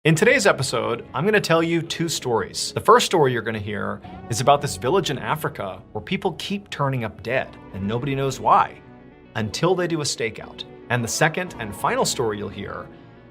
In today's episode, I'm going to tell you two stories. The first story you're going to hear is about this village in Africa where people keep turning up dead and nobody knows why until they do a stakeout. And the second and final story you'll hear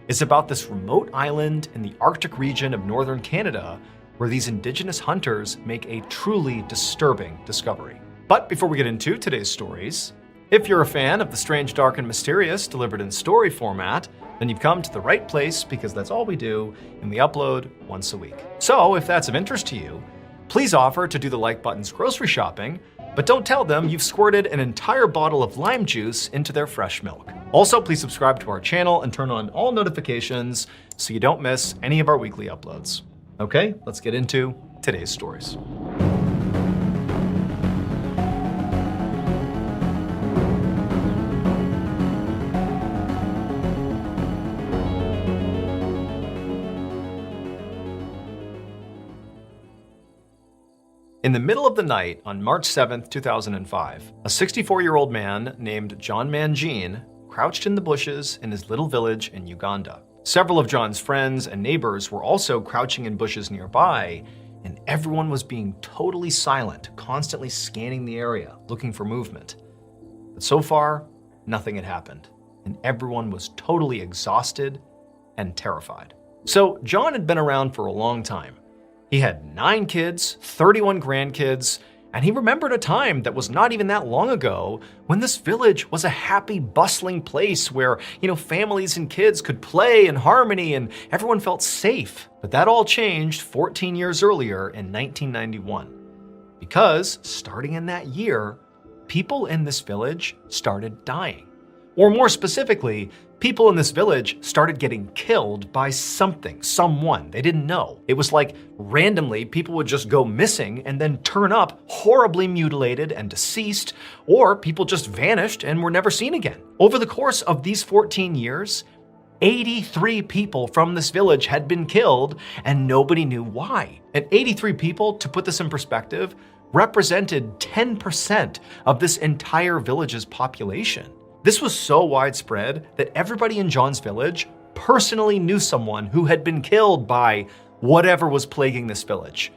is about this remote island in the Arctic region of northern Canada where these indigenous hunters make a truly disturbing discovery. But before we get into today's stories, if you're a fan of the strange, dark, and mysterious delivered in story format, then you've come to the right place because that's all we do and we upload once a week. So if that's of interest to you, please offer to do the like button's grocery shopping, but don't tell them you've squirted an entire bottle of lime juice into their fresh milk. Also, please subscribe to our channel and turn on all notifications so you don't miss any of our weekly uploads. Okay, let's get into today's stories. In the middle of the night on March 7th, 2005, a 64-year-old man named John Mangine crouched in the bushes in his little village in Uganda. Several of John's friends and neighbors were also crouching in bushes nearby, and everyone was being totally silent, constantly scanning the area, looking for movement. But so far, nothing had happened, and everyone was totally exhausted and terrified. So John had been around for a long time. He had 9 kids, 31 grandkids, and he remembered a time that was not even that long ago when this village was a happy, bustling place where, families and kids could play in harmony and everyone felt safe. But that all changed 14 years earlier in 1991. Because starting in that year, people in this village started dying. Or more specifically, people in this village started getting killed by someone. They didn't know. It was like randomly people would just go missing and then turn up horribly mutilated and deceased, or people just vanished and were never seen again. Over the course of these 14 years, 83 people from this village had been killed and nobody knew why. And 83 people, to put this in perspective, represented 10% of this entire village's population. This was so widespread that everybody in John's village personally knew someone who had been killed by whatever was plaguing this village.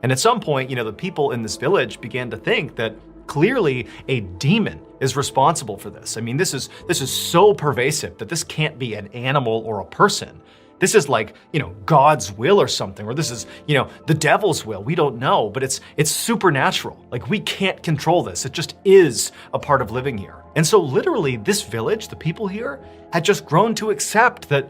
And at some point, the people in this village began to think that clearly a demon is responsible for this. I mean, this is so pervasive that this can't be an animal or a person. This is like, God's will or something, or this is, the devil's will. We don't know, but it's supernatural. Like, we can't control this. It just is a part of living here. And so literally this village, the people here, had just grown to accept that,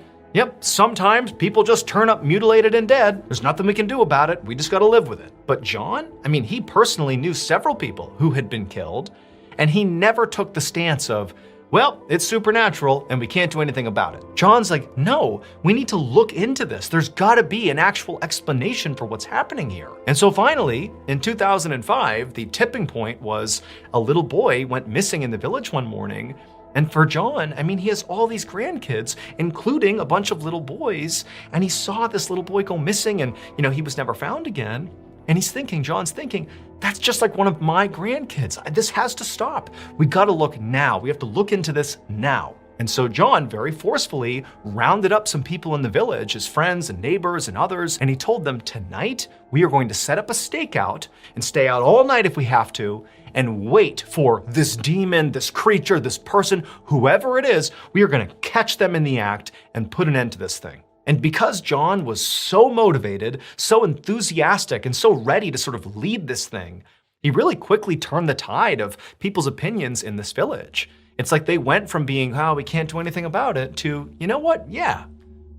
sometimes people just turn up mutilated and dead. There's nothing we can do about it. We just got to live with it. But John, he personally knew several people who had been killed, and he never took the stance of, well, it's supernatural and we can't do anything about it. John's like, no, we need to look into this. There's gotta be an actual explanation for what's happening here. And so finally, in 2005, the tipping point was a little boy went missing in the village one morning. And for John, he has all these grandkids, including a bunch of little boys, and he saw this little boy go missing and, he was never found again. And John's thinking, that's just like one of my grandkids. This has to stop. We gotta look now. We have to look into this now. And so John very forcefully rounded up some people in the village, his friends and neighbors and others, and he told them, tonight we are going to set up a stakeout and stay out all night if we have to, and wait for this demon, this creature, this person, whoever it is. We are gonna catch them in the act and put an end to this thing. And because John was so motivated, so enthusiastic, and so ready to sort of lead this thing, he really quickly turned the tide of people's opinions in this village. It's like they went from being, oh, we can't do anything about it, to, you know what, yeah,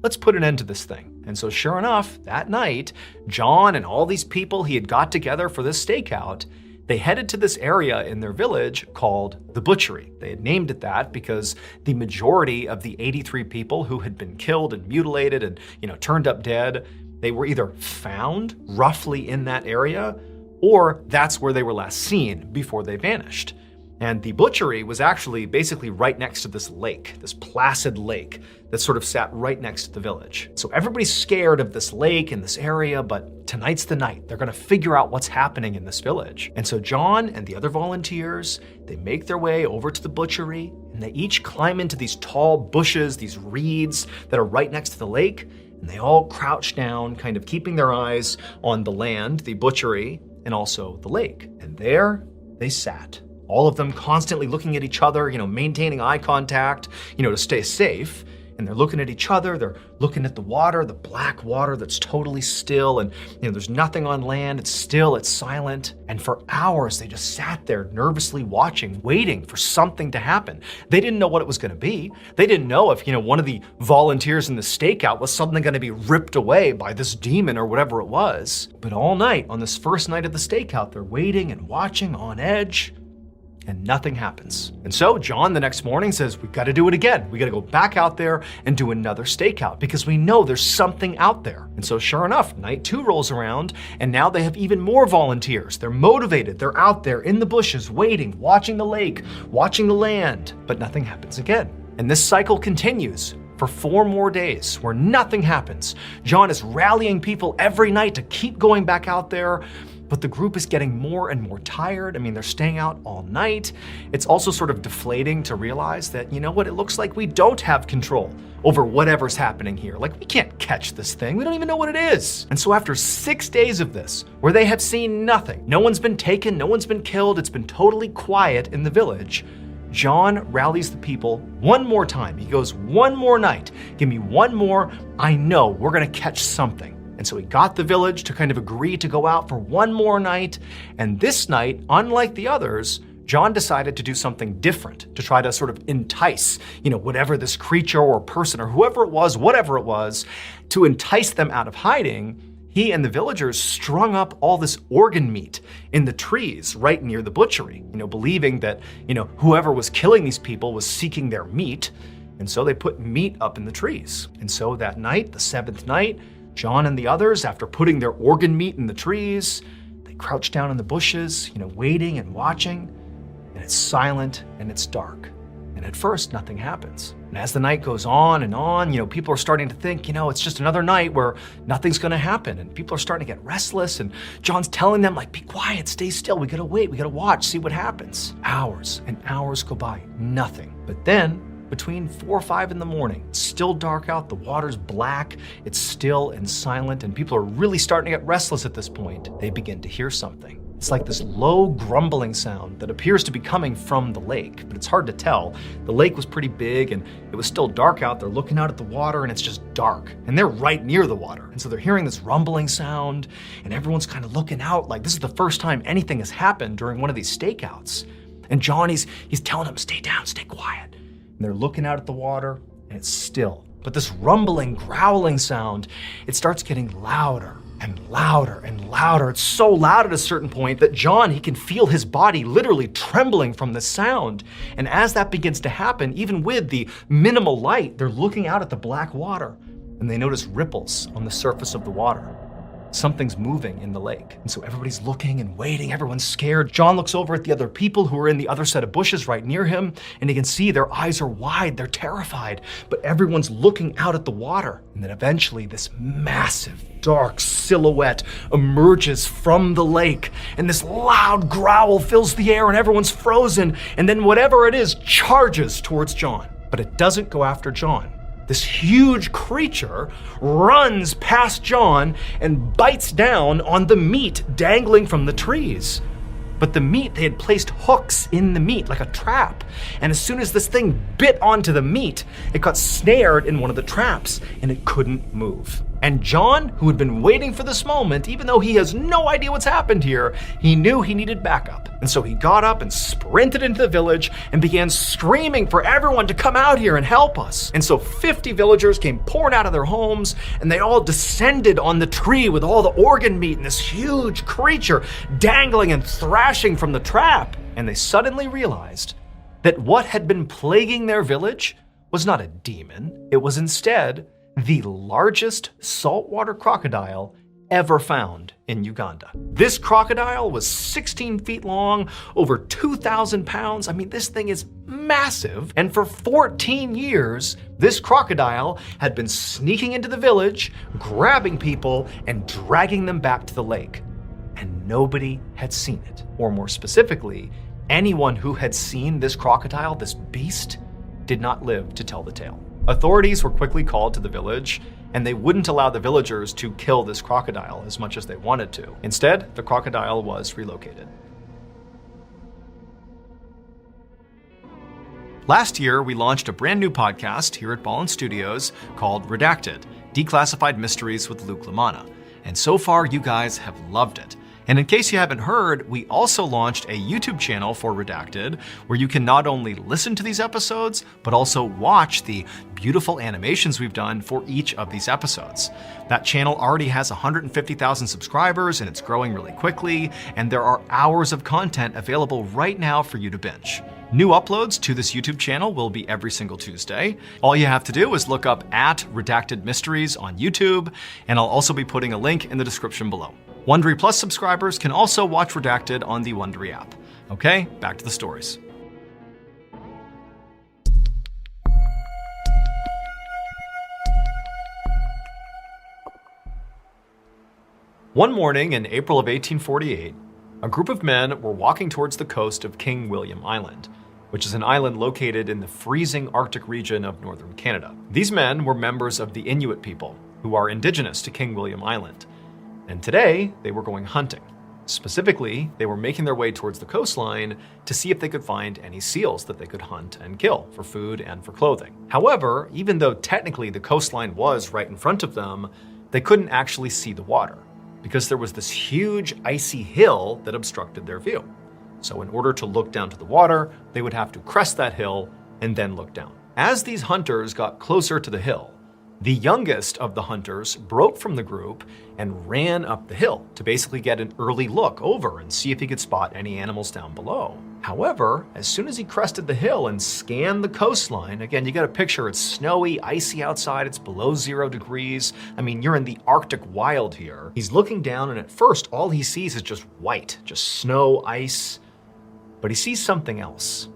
let's put an end to this thing. And so sure enough, that night, John and all these people he had got together for this stakeout, they headed to this area in their village called the butchery. They had named it that because the majority of the 83 people who had been killed and mutilated and, turned up dead, they were either found roughly in that area, or that's where they were last seen before they vanished. And the butchery was actually basically right next to this lake, this placid lake that sort of sat right next to the village. So everybody's scared of this lake and this area, but tonight's the night. They're gonna figure out what's happening in this village. And so John and the other volunteers, they make their way over to the butchery, and they each climb into these tall bushes, these reeds that are right next to the lake, and And they all crouched down, kind of keeping their eyes on the land, the butchery, and also the lake. And there they sat. All of them constantly looking at each other, maintaining eye contact, to stay safe. And they're looking at each other, they're looking at the water, the black water that's totally still, and there's nothing on land, it's still, it's silent. And for hours, they just sat there nervously watching, waiting for something to happen. They didn't know what it was gonna be. They didn't know if, one of the volunteers in the stakeout was suddenly gonna be ripped away by this demon or whatever it was. But all night, on this first night of the stakeout, they're waiting and watching on edge, and nothing happens. And so John the next morning says, we've got to do it again. We got to go back out there and do another stakeout because we know there's something out there. And so sure enough, night 2 rolls around and now they have even more volunteers. They're motivated. They're out there in the bushes, waiting, watching the lake, watching the land, but nothing happens again. And this cycle continues for 4 more days where nothing happens. John is rallying people every night to keep going back out there, but the group is getting more and more tired. They're staying out all night. It's also sort of deflating to realize that, it looks like we don't have control over whatever's happening here. Like, we can't catch this thing. We don't even know what it is. And so after 6 days of this, where they have seen nothing, no one's been taken, no one's been killed, it's been totally quiet in the village, John rallies the people one more time. He goes, one more night, give me one more, I know we're gonna catch something. And so he got the village to kind of agree to go out for one more night. And this night, unlike the others, John decided to do something different to try to sort of entice, whatever this creature or person or whoever it was, whatever it was, to entice them out of hiding. He and the villagers strung up all this organ meat in the trees right near the butchery, believing that, whoever was killing these people was seeking their meat. And so they put meat up in the trees. And so that night, the 7th night, John and the others, after putting their organ meat in the trees, they crouch down in the bushes, waiting and watching, and it's silent and it's dark. And at first, nothing happens. And as the night goes on and on, people are starting to think, it's just another night where nothing's gonna happen. And people are starting to get restless. And John's telling them, be quiet, stay still. We gotta wait, we gotta watch, see what happens. Hours and hours go by, nothing. But then, between 4 or 5 in the morning, it's still dark out, the water's black, it's still and silent, and people are really starting to get restless at this point. They begin to hear something. It's like this low grumbling sound that appears to be coming from the lake, but it's hard to tell. The lake was pretty big and it was still dark out. They're looking out at the water and it's just dark. And they're right near the water. And so they're hearing this rumbling sound and everyone's kind of looking out like this is the first time anything has happened during one of these stakeouts. And John, he's telling them, stay down, stay quiet. And they're looking out at the water and it's still. But this rumbling, growling sound, it starts getting louder and louder and louder. It's so loud at a certain point that John, he can feel his body literally trembling from the sound. And as that begins to happen, even with the minimal light, they're looking out at the black water and they notice ripples on the surface of the water. Something's moving in the lake. And so everybody's looking and waiting, everyone's scared. John looks over at the other people who are in the other set of bushes right near him, and he can see their eyes are wide, they're terrified, but everyone's looking out at the water. And then eventually this massive, dark silhouette emerges from the lake, and this loud growl fills the air and everyone's frozen, and then whatever it is charges towards John. But it doesn't go after John. This huge creature runs past John and bites down on the meat dangling from the trees. But the meat, they had placed hooks in the meat like a trap. And as soon as this thing bit onto the meat, it got snared in one of the traps and it couldn't move. And John, who had been waiting for this moment, even though he has no idea what's happened here, he knew he needed backup. And so he got up and sprinted into the village and began screaming for everyone to come out here and help us. And so 50 villagers came pouring out of their homes and they all descended on the tree with all the organ meat and this huge creature dangling and thrashing from the trap. And they suddenly realized that what had been plaguing their village was not a demon. It was instead the largest saltwater crocodile ever found in Uganda. This crocodile was 16 feet long, over 2,000 pounds. This thing is massive. And for 14 years, this crocodile had been sneaking into the village, grabbing people and dragging them back to the lake. And nobody had seen it. Or more specifically, anyone who had seen this crocodile, this beast, did not live to tell the tale. Authorities were quickly called to the village, and they wouldn't allow the villagers to kill this crocodile as much as they wanted to. Instead, the crocodile was relocated. Last year, we launched a brand new podcast here at Ballen Studios called Redacted: Declassified Mysteries with Luke LaManna. And so far, you guys have loved it. And in case you haven't heard, we also launched a YouTube channel for Redacted, where you can not only listen to these episodes, but also watch the beautiful animations we've done for each of these episodes. That channel already has 150,000 subscribers, and it's growing really quickly, and there are hours of content available right now for you to binge. New uploads to this YouTube channel will be every single Tuesday. All you have to do is look up @Redacted Mysteries on YouTube, and I'll also be putting a link in the description below. Wondery Plus subscribers can also watch Redacted on the Wondery app. Okay, back to the stories. One morning in April of 1848, a group of men were walking towards the coast of King William Island, which is an island located in the freezing Arctic region of northern Canada. These men were members of the Inuit people, who are indigenous to King William Island. And today, they were going hunting. Specifically, they were making their way towards the coastline to see if they could find any seals that they could hunt and kill for food and for clothing. However, even though technically the coastline was right in front of them, they couldn't actually see the water, because there was this huge icy hill that obstructed their view. So in order to look down to the water, they would have to crest that hill and then look down. As these hunters got closer to the hill, the youngest of the hunters broke from the group and ran up the hill to basically get an early look over and see if he could spot any animals down below. However, as soon as he crested the hill and scanned the coastline, again, you got a picture, it's snowy, icy outside, it's below 0 degrees. I mean, you're in the Arctic wild here. He's looking down, and at first, all he sees is just white, just snow, ice. But he sees something else.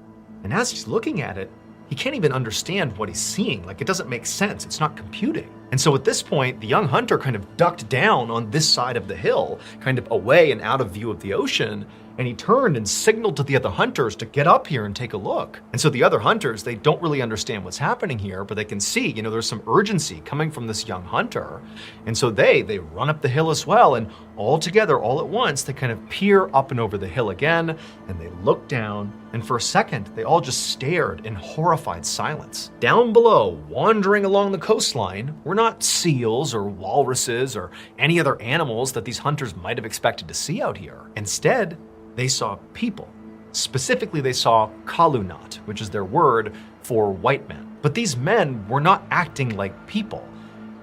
And as he's looking at it, he can't even understand what he's seeing. Like, it doesn't make sense. It's not computing. And so at this point, the young hunter kind of ducked down on this side of the hill, kind of away and out of view of the ocean. And he turned and signaled to the other hunters to get up here and take a look. And so the other hunters, they don't really understand what's happening here, but they can see, there's some urgency coming from this young hunter. And so they run up the hill as well. And all together, all at once, they kind of peer up and over the hill again, and they look down. And for a second, they all just stared in horrified silence. Down below, wandering along the coastline, were not seals or walruses or any other animals that these hunters might have expected to see out here. Instead, they saw people. Specifically, they saw Kalunat, which is their word for white men. But these men were not acting like people.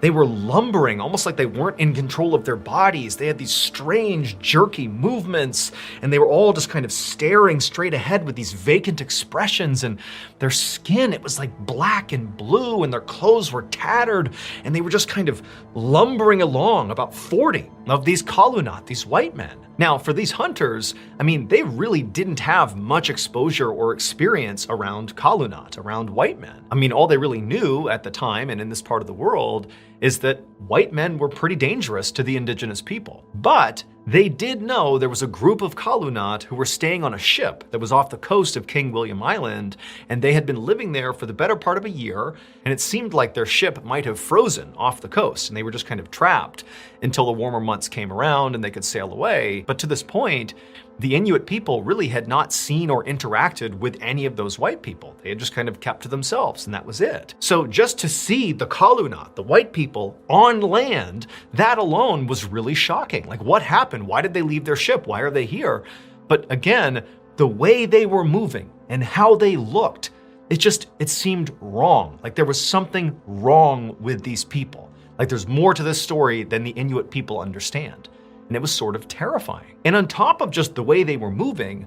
They were lumbering, almost like they weren't in control of their bodies. They had these strange, jerky movements, and they were all just kind of staring straight ahead with these vacant expressions. And their skin, it was like black and blue, and their clothes were tattered, and they were just kind of lumbering along, about 40 of these Kalunat, these white men. Now, for these hunters, they really didn't have much exposure or experience around Kalunat, around white men. All they really knew at the time and in this part of the world is that white men were pretty dangerous to the indigenous people. But they did know there was a group of Kalunat who were staying on a ship that was off the coast of King William Island, and they had been living there for the better part of a year, and it seemed like their ship might have frozen off the coast, and they were just kind of trapped until the warmer months came around and they could sail away. But to this point, the Inuit people really had not seen or interacted with any of those white people. They had just kind of kept to themselves, and that was it. So just to see the Kalunat, the white people, on land, that alone was really shocking. Like, what happened? Why did they leave their ship? Why are they here? But again, the way they were moving and how they looked, it seemed wrong. Like there was something wrong with these people. Like there's more to this story than the Inuit people understand. And it was sort of terrifying. And on top of just the way they were moving,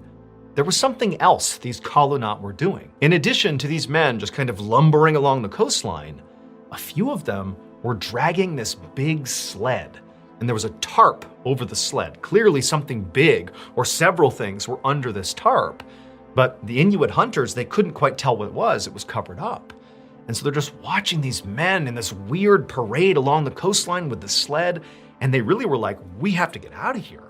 there was something else these Kalunat were doing. In addition to these men just kind of lumbering along the coastline, a few of them were dragging this big sled. And there was a tarp over the sled. Clearly something big or several things were under this tarp. But the Inuit hunters, they couldn't quite tell what it was. It was covered up. And so they're just watching these men in this weird parade along the coastline with the sled. And they really were like, we have to get out of here.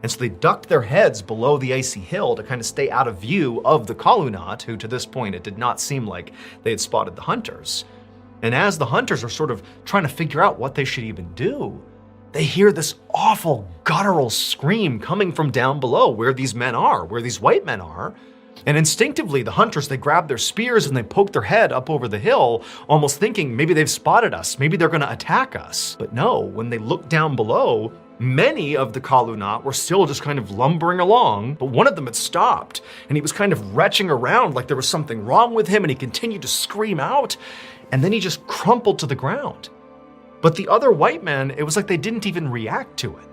And so they ducked their heads below the icy hill to kind of stay out of view of the Kalunat, who to this point, it did not seem like they had spotted the hunters. And as the hunters are sort of trying to figure out what they should even do, they hear this awful guttural scream coming from down below where these men are, where these white men are. And instinctively, the hunters, they grab their spears and they poke their head up over the hill, almost thinking maybe they've spotted us, maybe they're gonna attack us. But no, when they look down below, many of the Kalunat were still just kind of lumbering along, but one of them had stopped, and he was kind of retching around like there was something wrong with him, and he continued to scream out, and then he just crumpled to the ground. But the other white men, it was like they didn't even react to it,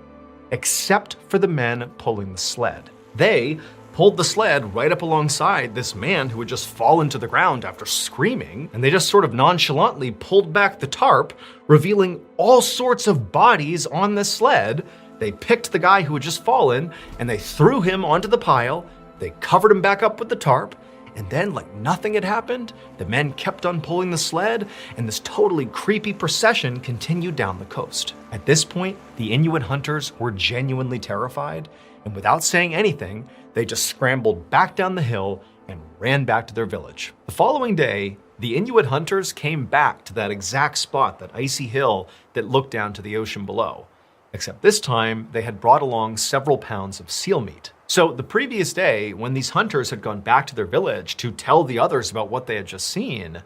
except for the men pulling the sled. They pulled the sled right up alongside this man who had just fallen to the ground after screaming, and they just sort of nonchalantly pulled back the tarp, revealing all sorts of bodies on the sled. They picked the guy who had just fallen, and they threw him onto the pile. They covered him back up with the tarp, and then, like nothing had happened, the men kept on pulling the sled, and this totally creepy procession continued down the coast. At this point, the Inuit hunters were genuinely terrified, and without saying anything, they just scrambled back down the hill and ran back to their village. The following day, the Inuit hunters came back to that exact spot, that icy hill that looked down to the ocean below. Except this time, they had brought along several pounds of seal meat. So the previous day, when these hunters had gone back to their village to tell the others about what they had just seen,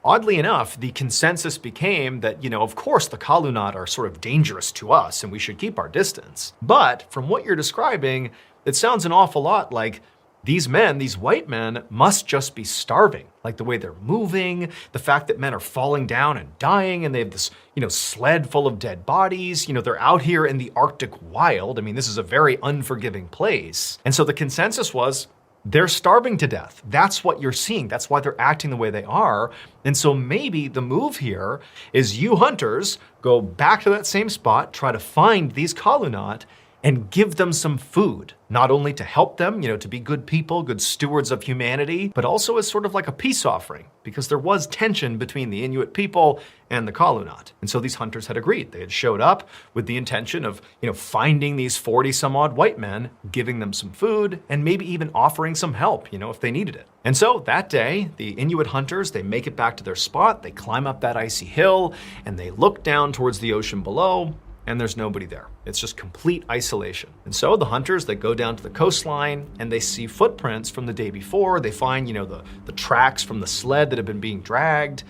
oddly enough, the consensus became that, of course the Kalunat are sort of dangerous to us and we should keep our distance. But from what you're describing, it sounds an awful lot like these men, these white men, must just be starving. Like the way they're moving, the fact that men are falling down and dying, and they have this, sled full of dead bodies. They're out here in the Arctic wild. I mean, this is a very unforgiving place. And so the consensus was, they're starving to death. That's what you're seeing. That's why they're acting the way they are. And so maybe the move here is you hunters go back to that same spot, try to find these Kalunat, and give them some food, not only to help them, to be good people, good stewards of humanity, but also as sort of like a peace offering, because there was tension between the Inuit people and the Kalunat. And so these hunters had agreed. They had showed up with the intention of, finding these 40 some odd white men, giving them some food, and maybe even offering some help, if they needed it. And so that day, the Inuit hunters, they make it back to their spot, they climb up that icy hill, and they look down towards the ocean below, and there's nobody there. It's just complete isolation. And so the hunters, they go down to the coastline and they see footprints from the day before. They find, the tracks from the sled that have been being dragged,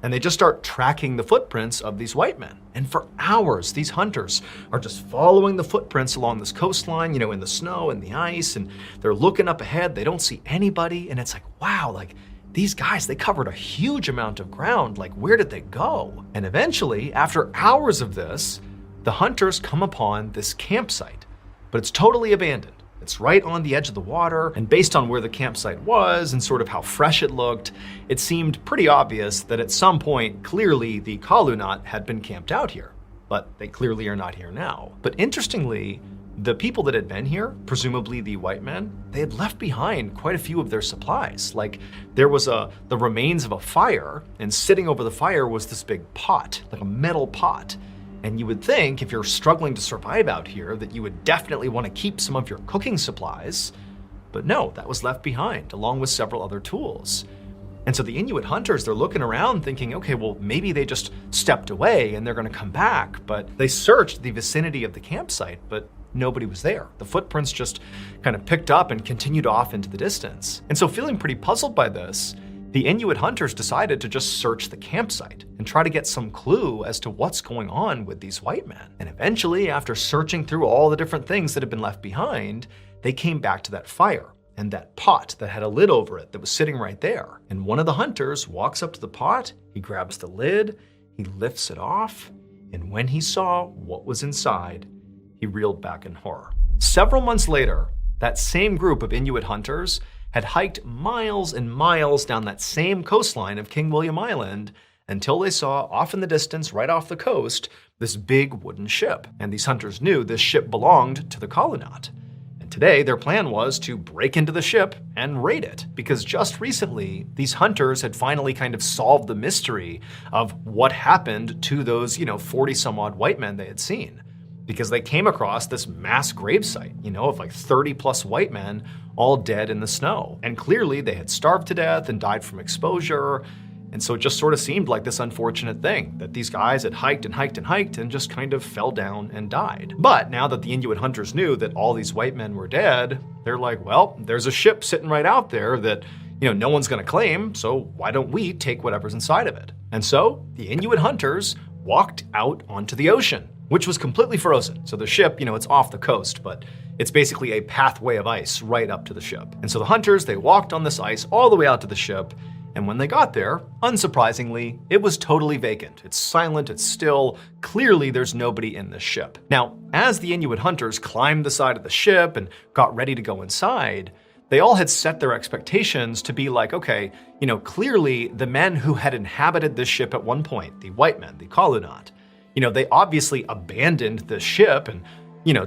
and they just start tracking the footprints of these white men. And for hours, these hunters are just following the footprints along this coastline, in the snow and the ice, and they're looking up ahead. They don't see anybody, and it's like, wow, these guys, they covered a huge amount of ground. Where did they go? And eventually, after hours of this, the hunters come upon this campsite, but it's totally abandoned. It's right on the edge of the water, and based on where the campsite was and sort of how fresh it looked, it seemed pretty obvious that at some point, clearly the Kalunat had been camped out here, but they clearly are not here now. But interestingly, the people that had been here, presumably the white men, they had left behind quite a few of their supplies. There was the remains of a fire, and sitting over the fire was this big pot, like a metal pot. And you would think, if you're struggling to survive out here, that you would definitely want to keep some of your cooking supplies. But no, that was left behind, along with several other tools. And so the Inuit hunters, they're looking around thinking, okay, well, maybe they just stepped away and they're going to come back. But they searched the vicinity of the campsite, but nobody was there. The footprints just kind of picked up and continued off into the distance. And so feeling pretty puzzled by this, the Inuit hunters decided to just search the campsite and try to get some clue as to what's going on with these white men. And eventually, after searching through all the different things that had been left behind, they came back to that fire and that pot that had a lid over it that was sitting right there. And one of the hunters walks up to the pot, he grabs the lid, he lifts it off, and when he saw what was inside, he reeled back in horror. Several months later, that same group of Inuit hunters had hiked miles and miles down that same coastline of King William Island until they saw off in the distance, right off the coast, this big wooden ship. And these hunters knew this ship belonged to the Kalunat. And today, their plan was to break into the ship and raid it, because just recently, these hunters had finally kind of solved the mystery of what happened to those, 40 some odd white men they had seen. Because they came across this mass gravesite, of 30 plus white men all dead in the snow. And clearly they had starved to death and died from exposure. And so it just sort of seemed like this unfortunate thing that these guys had hiked and hiked and hiked and just kind of fell down and died. But now that the Inuit hunters knew that all these white men were dead, they're like, well, there's a ship sitting right out there that, no one's gonna claim, so why don't we take whatever's inside of it? And so the Inuit hunters walked out onto the ocean, which was completely frozen. So the ship, it's off the coast, but it's basically a pathway of ice right up to the ship. And so the hunters, they walked on this ice all the way out to the ship. And when they got there, unsurprisingly, it was totally vacant. It's silent, it's still, clearly there's nobody in this ship. Now, as the Inuit hunters climbed the side of the ship and got ready to go inside, they all had set their expectations to be like, okay, clearly the men who had inhabited this ship at one point, the white men, the Kalunat, they obviously abandoned the ship and,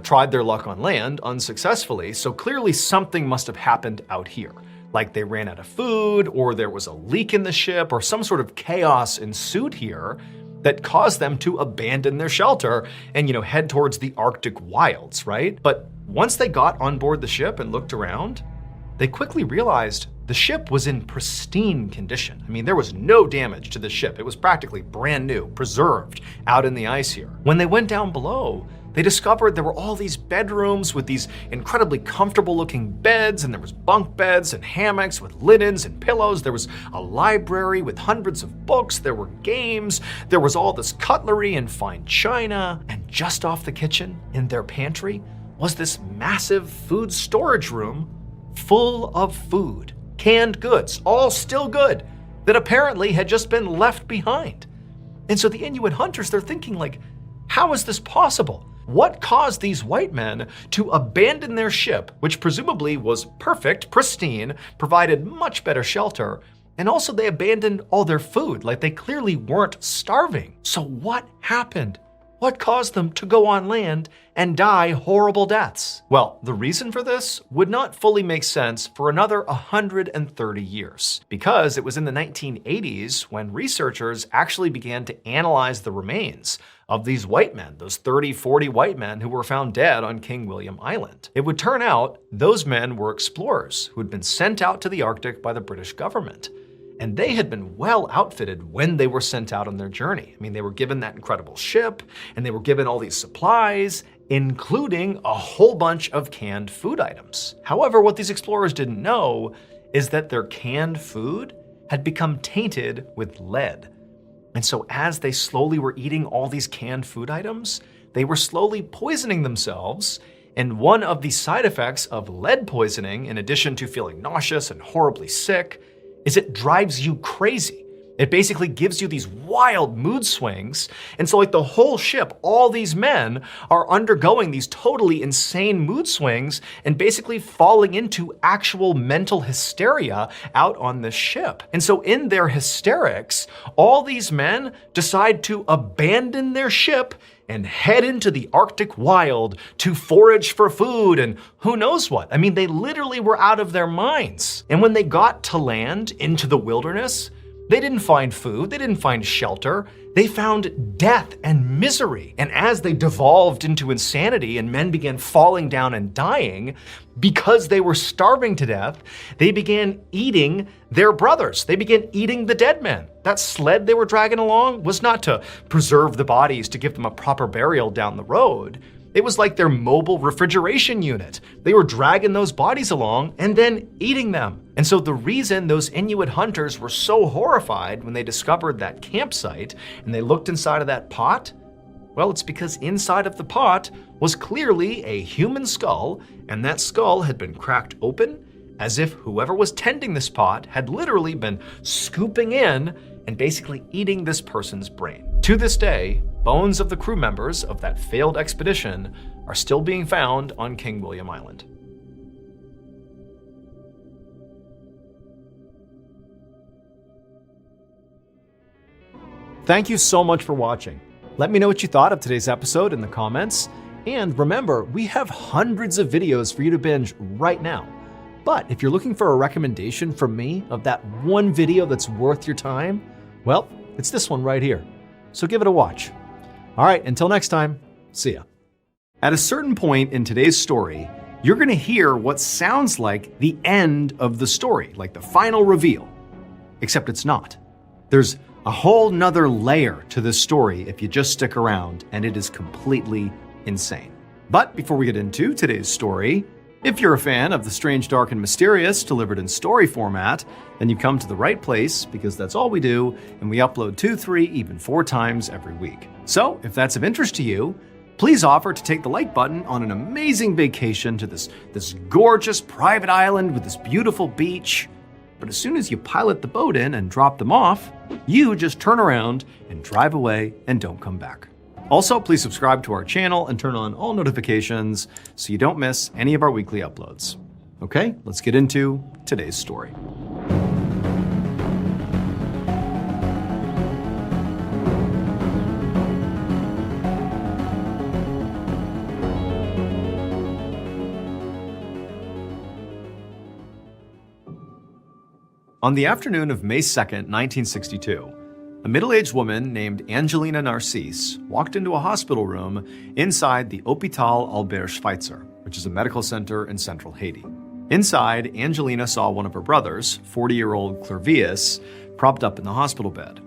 tried their luck on land unsuccessfully. So clearly something must have happened out here. Like they ran out of food, or there was a leak in the ship, or some sort of chaos ensued here that caused them to abandon their shelter and, head towards the Arctic wilds, right? But once they got on board the ship and looked around, they quickly realized the ship was in pristine condition. I mean, there was no damage to the ship. It was practically brand new, preserved out in the ice here. When they went down below, they discovered there were all these bedrooms with these incredibly comfortable looking beds, and there was bunk beds and hammocks with linens and pillows. There was a library with hundreds of books. There were games. There was all this cutlery and fine china. And just off the kitchen, in their pantry, was this massive food storage room full of food, canned goods, all still good, that apparently had just been left behind. And so the Inuit hunters, they're thinking like, how is this possible? What caused these white men to abandon their ship, which presumably was perfect, pristine, provided much better shelter, and also they abandoned all their food, like they clearly weren't starving. So what happened? What caused them to go on land and die horrible deaths? Well, the reason for this would not fully make sense for another 130 years, because it was in the 1980s when researchers actually began to analyze the remains of these white men, those 30, 40 white men who were found dead on King William Island. It would turn out those men were explorers who had been sent out to the Arctic by the British government. And they had been well outfitted when they were sent out on their journey. I mean, they were given that incredible ship, and they were given all these supplies, including a whole bunch of canned food items. However, what these explorers didn't know is that their canned food had become tainted with lead. And so as they slowly were eating all these canned food items, they were slowly poisoning themselves. And one of the side effects of lead poisoning, in addition to feeling nauseous and horribly sick, is it drives you crazy. It basically gives you these wild mood swings. And so like the whole ship, all these men are undergoing these totally insane mood swings and basically falling into actual mental hysteria out on this ship. And so in their hysterics, all these men decide to abandon their ship and head into the Arctic wild to forage for food and who knows what. I mean, they literally were out of their minds. And when they got to land into the wilderness, they didn't find food, they didn't find shelter, they found death and misery. And as they devolved into insanity and men began falling down and dying, because they were starving to death, they began eating their brothers. They began eating the dead men. That sled they were dragging along was not to preserve the bodies to give them a proper burial down the road. It was like their mobile refrigeration unit. They were dragging those bodies along and then eating them. And so the reason those Inuit hunters were so horrified when they discovered that campsite and they looked inside of that pot, well, it's because inside of the pot was clearly a human skull, and that skull had been cracked open as if whoever was tending this pot had literally been scooping in and basically eating this person's brain. To this day, bones of the crew members of that failed expedition are still being found on King William Island. Thank you so much for watching. Let me know what you thought of today's episode in the comments. And remember, we have hundreds of videos for you to binge right now. But if you're looking for a recommendation from me of that one video that's worth your time, well, it's this one right here. So give it a watch. All right, until next time, see ya. At a certain point in today's story, you're gonna hear what sounds like the end of the story, like the final reveal, except it's not. There's a whole nother layer to this story if you just stick around, and it is completely insane. But before we get into today's story, if you're a fan of the strange, dark, and mysterious delivered in story format, then you've come to the right place, because that's all we do, and we upload 2, 3, even 4 times every week. So if that's of interest to you, please offer to take the like button on an amazing vacation to this gorgeous private island with this beautiful beach. But as soon as you pilot the boat in and drop them off, you just turn around and drive away and don't come back. Also, please subscribe to our channel and turn on all notifications so you don't miss any of our weekly uploads. Okay, let's get into today's story. On the afternoon of May 2nd, 1962, a middle-aged woman named Angelina Narcisse walked into a hospital room inside the Hôpital Albert Schweitzer, which is a medical center in central Haiti. Inside, Angelina saw one of her brothers, 40-year-old Clervius, propped up in the hospital bed.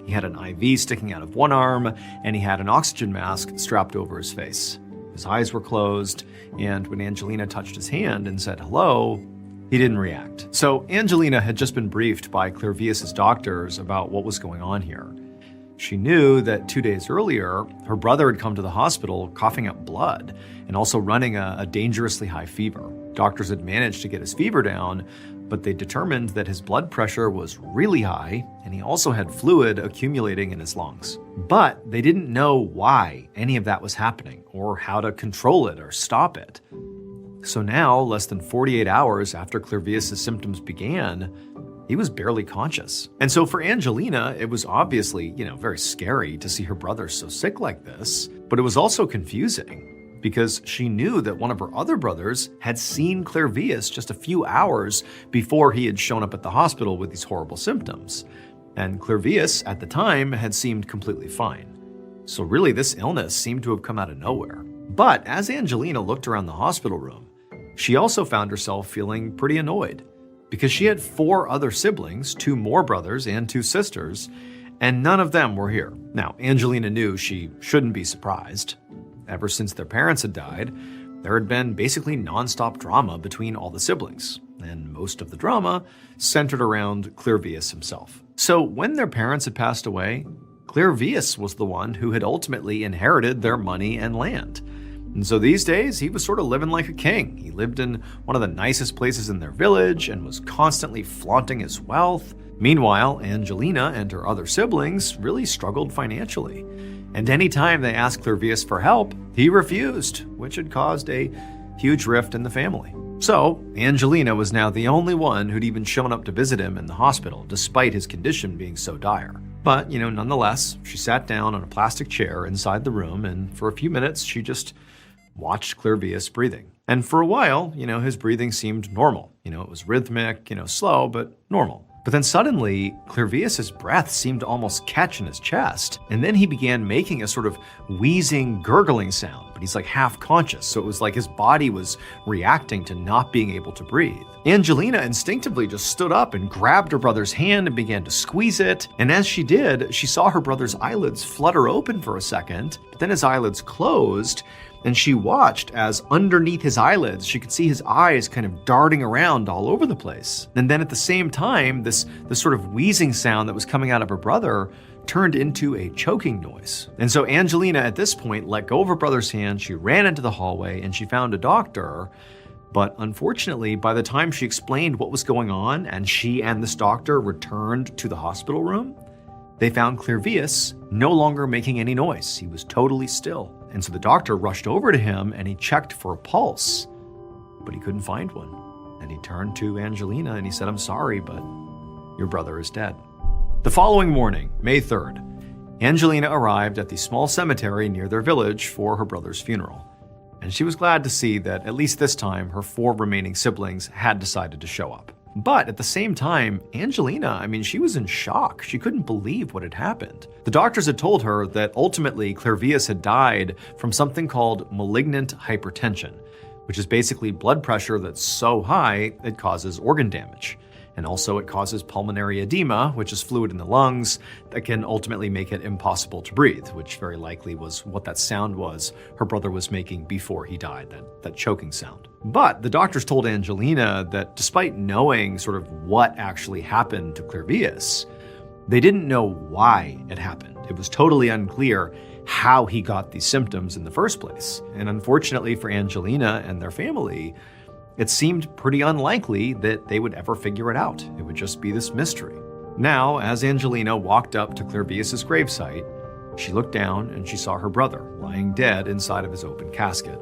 He had an IV sticking out of one arm, and he had an oxygen mask strapped over his face. His eyes were closed, and when Angelina touched his hand and said hello, he didn't react. So Angelina had just been briefed by Clervius's doctors about what was going on here. She knew that 2 days earlier, her brother had come to the hospital coughing up blood and also running a dangerously high fever. Doctors had managed to get his fever down, but they determined that his blood pressure was really high and he also had fluid accumulating in his lungs. But they didn't know why any of that was happening or how to control it or stop it. So now, less than 48 hours after Clervius' symptoms began, he was barely conscious. And so for Angelina, it was obviously, very scary to see her brother so sick like this, but it was also confusing because she knew that one of her other brothers had seen Clervius just a few hours before he had shown up at the hospital with these horrible symptoms. And Clervius, at the time, had seemed completely fine. So really, this illness seemed to have come out of nowhere. But as Angelina looked around the hospital room, she also found herself feeling pretty annoyed because she had 4 other siblings, 2 more brothers and 2 sisters, and none of them were here. Now, Angelina knew she shouldn't be surprised. Ever since their parents had died, there had been basically nonstop drama between all the siblings, and most of the drama centered around Clervius himself. So when their parents had passed away, Clervius was the one who had ultimately inherited their money and land. And so these days, he was sort of living like a king. He lived in one of the nicest places in their village and was constantly flaunting his wealth. Meanwhile, Angelina and her other siblings really struggled financially. And anytime they asked Clervius for help, he refused, which had caused a huge rift in the family. So, Angelina was now the only one who'd even shown up to visit him in the hospital, despite his condition being so dire. But, nonetheless, she sat down on a plastic chair inside the room, and for a few minutes, she just watched Clervius breathing. And for a while, his breathing seemed normal. It was rhythmic, slow, but normal. But then suddenly, Clervius's breath seemed to almost catch in his chest. And then he began making a sort of wheezing, gurgling sound, but he's like half conscious. So it was like his body was reacting to not being able to breathe. Angelina instinctively just stood up and grabbed her brother's hand and began to squeeze it. And as she did, she saw her brother's eyelids flutter open for a second, but then his eyelids closed. And she watched as underneath his eyelids, she could see his eyes kind of darting around all over the place. And then at the same time, this sort of wheezing sound that was coming out of her brother turned into a choking noise. And so Angelina at this point let go of her brother's hand, she ran into the hallway and she found a doctor. But unfortunately, by the time she explained what was going on and she and this doctor returned to the hospital room, they found Clervius no longer making any noise. He was totally still. And so the doctor rushed over to him and he checked for a pulse, but he couldn't find one. And he turned to Angelina and he said, "I'm sorry, but your brother is dead." The following morning, May 3rd, Angelina arrived at the small cemetery near their village for her brother's funeral. And she was glad to see that at least this time her 4 remaining siblings had decided to show up. But at the same time, Angelina, she was in shock. She couldn't believe what had happened. The doctors had told her that ultimately Clervius had died from something called malignant hypertension, which is basically blood pressure that's so high it causes organ damage. And also it causes pulmonary edema, which is fluid in the lungs that can ultimately make it impossible to breathe, which very likely was what that sound was her brother was making before he died, that choking sound. But the doctors told Angelina that despite knowing sort of what actually happened to Clervius, they didn't know why it happened. It was totally unclear how he got these symptoms in the first place. And unfortunately for Angelina and their family, it seemed pretty unlikely that they would ever figure it out. It would just be this mystery. Now, as Angelina walked up to Clervius's gravesite, she looked down and she saw her brother lying dead inside of his open casket.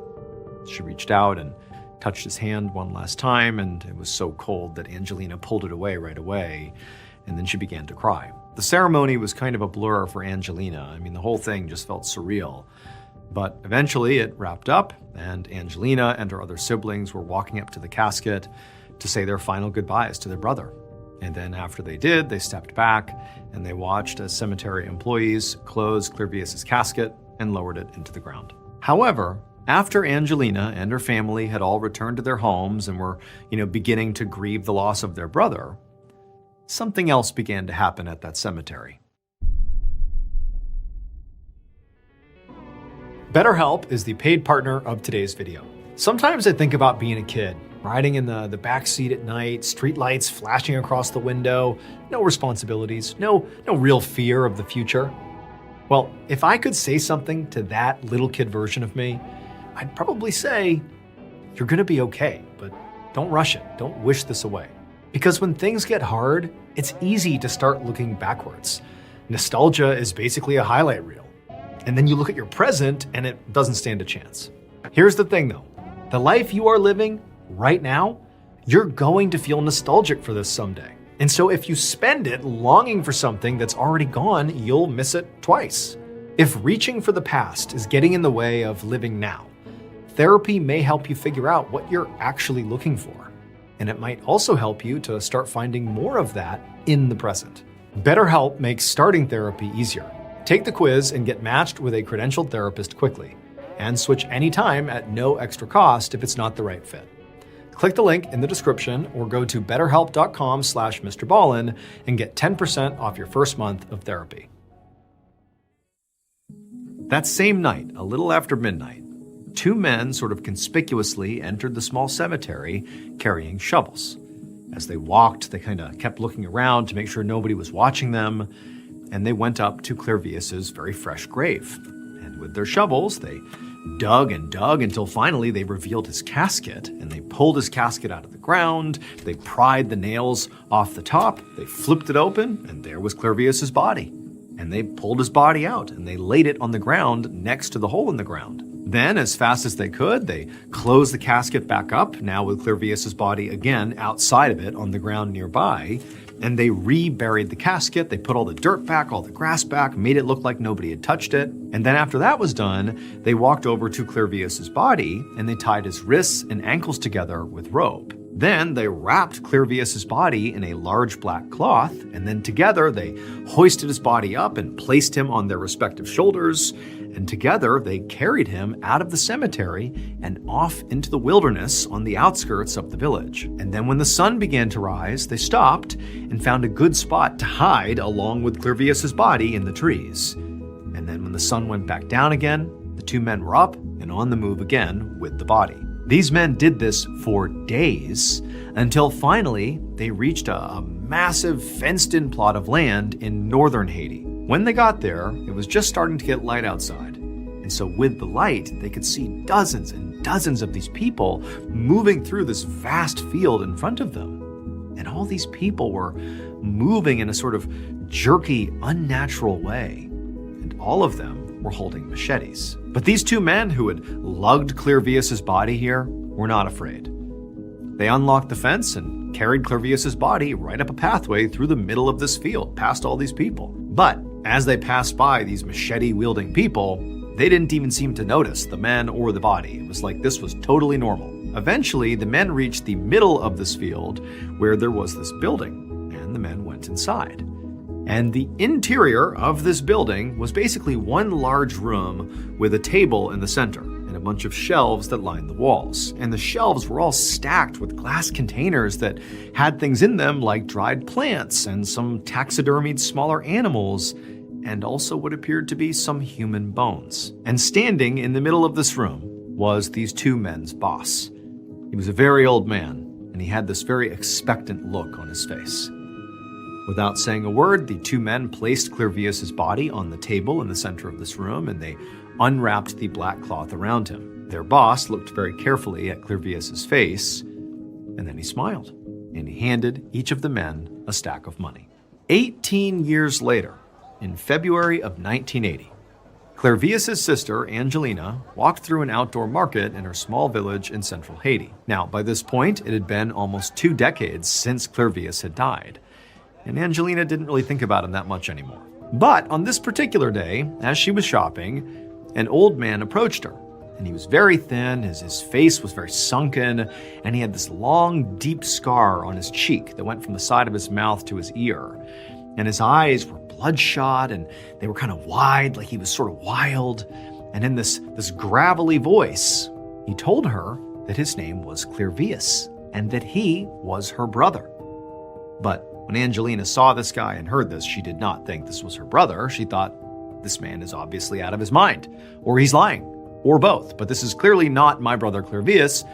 She reached out and touched his hand one last time, and it was so cold that Angelina pulled it away right away, and then she began to cry. The ceremony was kind of a blur for Angelina. I mean, the whole thing just felt surreal. But eventually it wrapped up, and Angelina and her other siblings were walking up to the casket to say their final goodbyes to their brother. And then after they did, they stepped back and they watched as cemetery employees closed Clervius's casket and lowered it into the ground. However, after Angelina and her family had all returned to their homes and were, beginning to grieve the loss of their brother, something else began to happen at that cemetery. BetterHelp is the paid partner of today's video. Sometimes I think about being a kid, riding in the back seat at night, street lights flashing across the window, no responsibilities, no real fear of the future. Well, if I could say something to that little kid version of me, I'd probably say, you're gonna be okay, but don't rush it. Don't wish this away. Because when things get hard, it's easy to start looking backwards. Nostalgia is basically a highlight reel. And then you look at your present and it doesn't stand a chance. Here's the thing though, the life you are living right now, you're going to feel nostalgic for this someday. And so if you spend it longing for something that's already gone, you'll miss it twice. If reaching for the past is getting in the way of living now, therapy may help you figure out what you're actually looking for. And it might also help you to start finding more of that in the present. BetterHelp makes starting therapy easier. Take the quiz and get matched with a credentialed therapist quickly. And switch anytime at no extra cost if it's not the right fit. Click the link in the description or go to betterhelp.com/MrBallen and get 10% off your first month of therapy. That same night, a little after midnight, two men sort of conspicuously entered the small cemetery carrying shovels. As they walked, they kind of kept looking around to make sure nobody was watching them, and they went up to Clervius's very fresh grave. And with their shovels, they dug and dug until finally they revealed his casket, and they pulled his casket out of the ground, they pried the nails off the top, they flipped it open, and there was Clervius's body. And they pulled his body out, and they laid it on the ground next to the hole in the ground. Then, as fast as they could, they closed the casket back up, now with Clervius's body again outside of it on the ground nearby, and they reburied the casket, they put all the dirt back, all the grass back, made it look like nobody had touched it. And then after that was done, they walked over to Clervius's body, and they tied his wrists and ankles together with rope. Then they wrapped Clervius's body in a large black cloth, and then together they hoisted his body up and placed him on their respective shoulders, and together they carried him out of the cemetery and off into the wilderness on the outskirts of the village. And then when the sun began to rise, they stopped and found a good spot to hide along with Clervius's body in the trees. And then when the sun went back down again, the two men were up and on the move again with the body. These men did this for days until finally they reached a massive fenced-in plot of land in northern Haiti. When they got there, it was just starting to get light outside. And so with the light, they could see dozens and dozens of these people moving through this vast field in front of them. And all these people were moving in a sort of jerky, unnatural way. And all of them were holding machetes. But these two men who had lugged Clervius's body here were not afraid. They unlocked the fence and carried Clervius's body right up a pathway through the middle of this field, past all these people. But as they passed by these machete-wielding people, they didn't even seem to notice the men or the body. It was like this was totally normal. Eventually, the men reached the middle of this field where there was this building, and the men went inside. And the interior of this building was basically one large room with a table in the center and a bunch of shelves that lined the walls. And the shelves were all stacked with glass containers that had things in them like dried plants and some taxidermied smaller animals, and also what appeared to be some human bones. And standing in the middle of this room was these two men's boss. He was a very old man, and he had this very expectant look on his face. Without saying a word, the two men placed Clervius's body on the table in the center of this room, and they unwrapped the black cloth around him. Their boss looked very carefully at Clervius's face, and then he smiled, and he handed each of the men a stack of money. 18 years later, in February of 1980, Clervius's sister, Angelina, walked through an outdoor market in her small village in central Haiti. Now, by this point, it had been almost 2 decades since Clervius had died, and Angelina didn't really think about him that much anymore. But on this particular day, as she was shopping, an old man approached her, and he was very thin, his face was very sunken, and he had this long, deep scar on his cheek that went from the side of his mouth to his ear. And his eyes were bloodshot, and they were kind of wide, like he was sort of wild. And in this gravelly voice, he told her that his name was Clervius, and that he was her brother. But when Angelina saw this guy and heard this, she did not think this was her brother. She thought, this man is obviously out of his mind, or he's lying, or both. But this is clearly not my brother Clervius.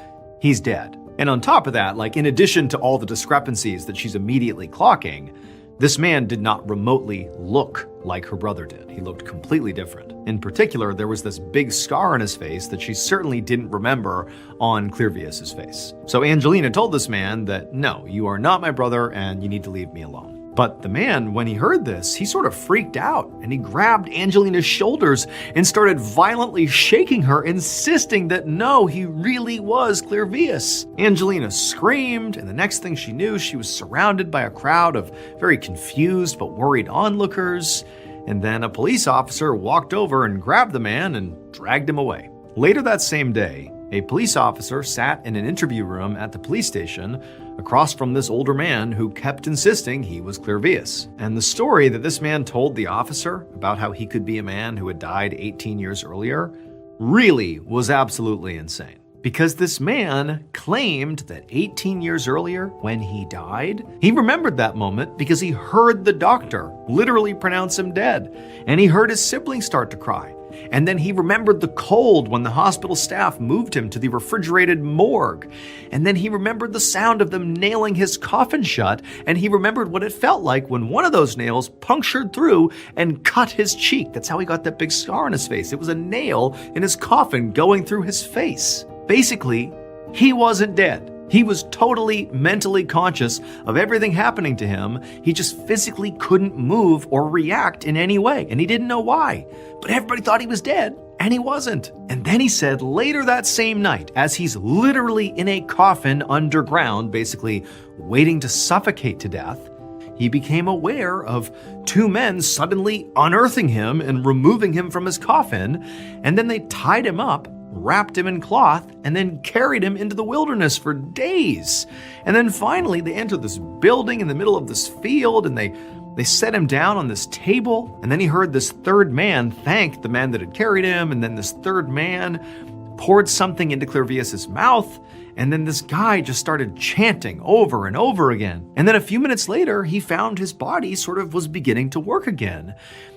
He's dead. And on top of that, in addition to all the discrepancies that she's immediately clocking, this man did not remotely look like her brother did. He looked completely different. In particular, there was this big scar on his face that she certainly didn't remember on Clervius's face. So Angelina told this man that, no, you are not my brother and you need to leave me alone. But the man, when he heard this, he sort of freaked out, and he grabbed Angelina's shoulders and started violently shaking her, insisting that no, he really was Clervius. Angelina screamed, and the next thing she knew, she was surrounded by a crowd of very confused but worried onlookers. And then a police officer walked over and grabbed the man and dragged him away. Later that same day, a police officer sat in an interview room at the police station across from this older man who kept insisting he was Clervius. And the story that this man told the officer about how he could be a man who had died 18 years earlier really was absolutely insane. Because this man claimed that 18 years earlier, when he died, he remembered that moment because he heard the doctor literally pronounce him dead, and he heard his siblings start to cry. And then he remembered the cold when the hospital staff moved him to the refrigerated morgue. And then he remembered the sound of them nailing his coffin shut, and he remembered what it felt like when one of those nails punctured through and cut his cheek. That's how he got that big scar on his face. It was a nail in his coffin going through his face. Basically, he wasn't dead. He was totally mentally conscious of everything happening to him. He just physically couldn't move or react in any way, and he didn't know why. But everybody thought he was dead, and he wasn't. And then he said later that same night, as he's literally in a coffin underground, basically waiting to suffocate to death, he became aware of 2 men suddenly unearthing him and removing him from his coffin, and then they tied him up, wrapped him in cloth, and then carried him into the wilderness for days. And then finally, they entered this building in the middle of this field, and they set him down on this table. And then he heard this third man thank the man that had carried him, and then this third man poured something into Clervius's mouth, and then this guy just started chanting over and over again. And then a few minutes later, he found his body sort of was beginning to work again.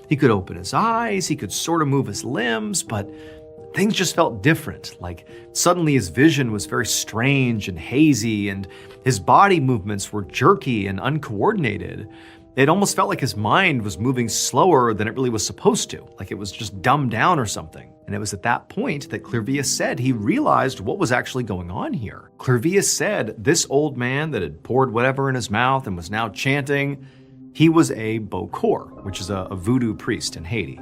He could open his eyes, he could sort of move his limbs, but things just felt different. Suddenly his vision was very strange and hazy, and his body movements were jerky and uncoordinated. It almost felt like his mind was moving slower than it really was supposed to, like it was just dumbed down or something. And it was at that point that Clervius said he realized what was actually going on here. Clervius said this old man that had poured whatever in his mouth and was now chanting, he was a Bokor, which is a voodoo priest in Haiti.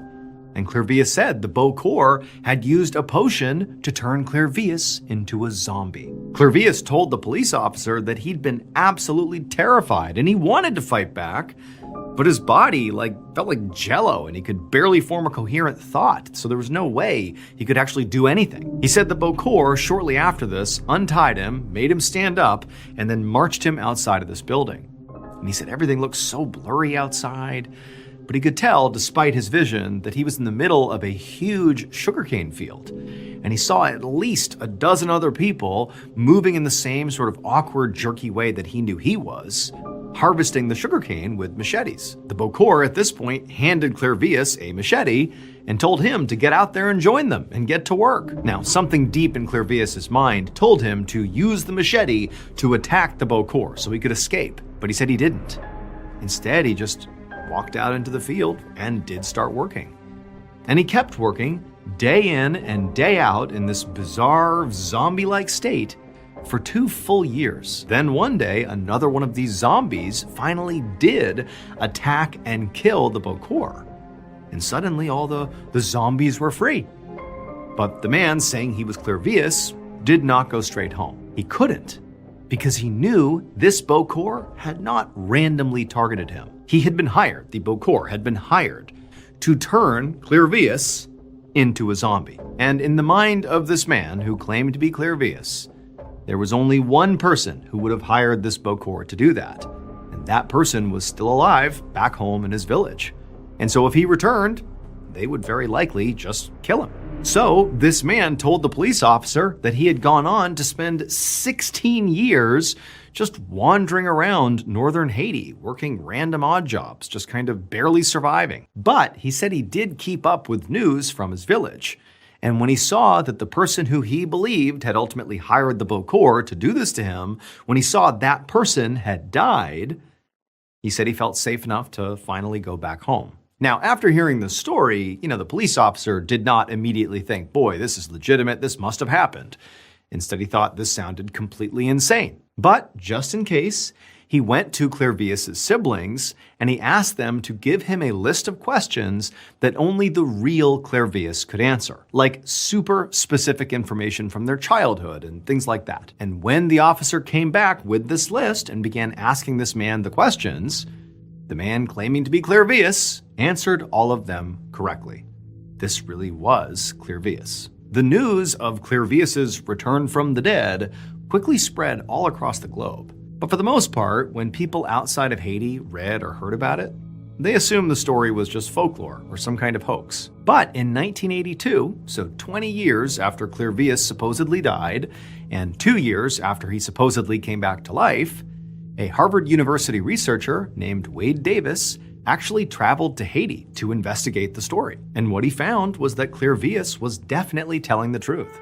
And Clervius said the Bokor had used a potion to turn Clervius into a zombie. Clervius told the police officer that he'd been absolutely terrified and he wanted to fight back, but his body felt like jello and he could barely form a coherent thought, so there was no way he could actually do anything. He said the Bokor, shortly after this, untied him, made him stand up, and then marched him outside of this building. And he said everything looked so blurry outside, but he could tell, despite his vision, that he was in the middle of a huge sugarcane field. and he saw at least a dozen other people moving in the same sort of awkward, jerky way that he knew he was, harvesting the sugarcane with machetes. The Bokor at this point handed Clervius a machete and told him to get out there and join them and get to work. Now, something deep in Clervius's mind told him to use the machete to attack the Bokor so he could escape, but he said he didn't. Instead, he just walked out into the field and did start working. And he kept working day in and day out in this bizarre zombie-like state for 2 full years. Then one day, another one of these zombies finally did attack and kill the Bokor. And suddenly all the zombies were free. But the man saying he was Clervius did not go straight home. He couldn't, because he knew this Bokor had not randomly targeted him. He had been hired, the Bokor had been hired to turn Clervius into a zombie. And in the mind of this man who claimed to be Clervius, there was only one person who would have hired this Bokor to do that. And that person was still alive back home in his village. And so if he returned, they would very likely just kill him. So this man told the police officer that he had gone on to spend 16 years just wandering around northern Haiti, working random odd jobs, just kind of barely surviving. But he said he did keep up with news from his village. And when he saw that the person who he believed had ultimately hired the Bokor to do this to him, when he saw that person had died, he said he felt safe enough to finally go back home. Now, after hearing the story, the police officer did not immediately think, boy, this is legitimate, this must have happened. Instead, he thought this sounded completely insane. But just in case, he went to Clervius's siblings and he asked them to give him a list of questions that only the real Clervius could answer, like super specific information from their childhood and things like that. And when the officer came back with this list and began asking this man the questions, the man claiming to be Clervius answered all of them correctly. This really was Clervius. The news of Clervius's return from the dead quickly spread all across the globe. But for the most part, when people outside of Haiti read or heard about it, they assumed the story was just folklore or some kind of hoax. But in 1982, so 20 years after Clervius supposedly died, and 2 years after he supposedly came back to life, a Harvard University researcher named Wade Davis actually traveled to Haiti to investigate the story. And what he found was that Clervius was definitely telling the truth.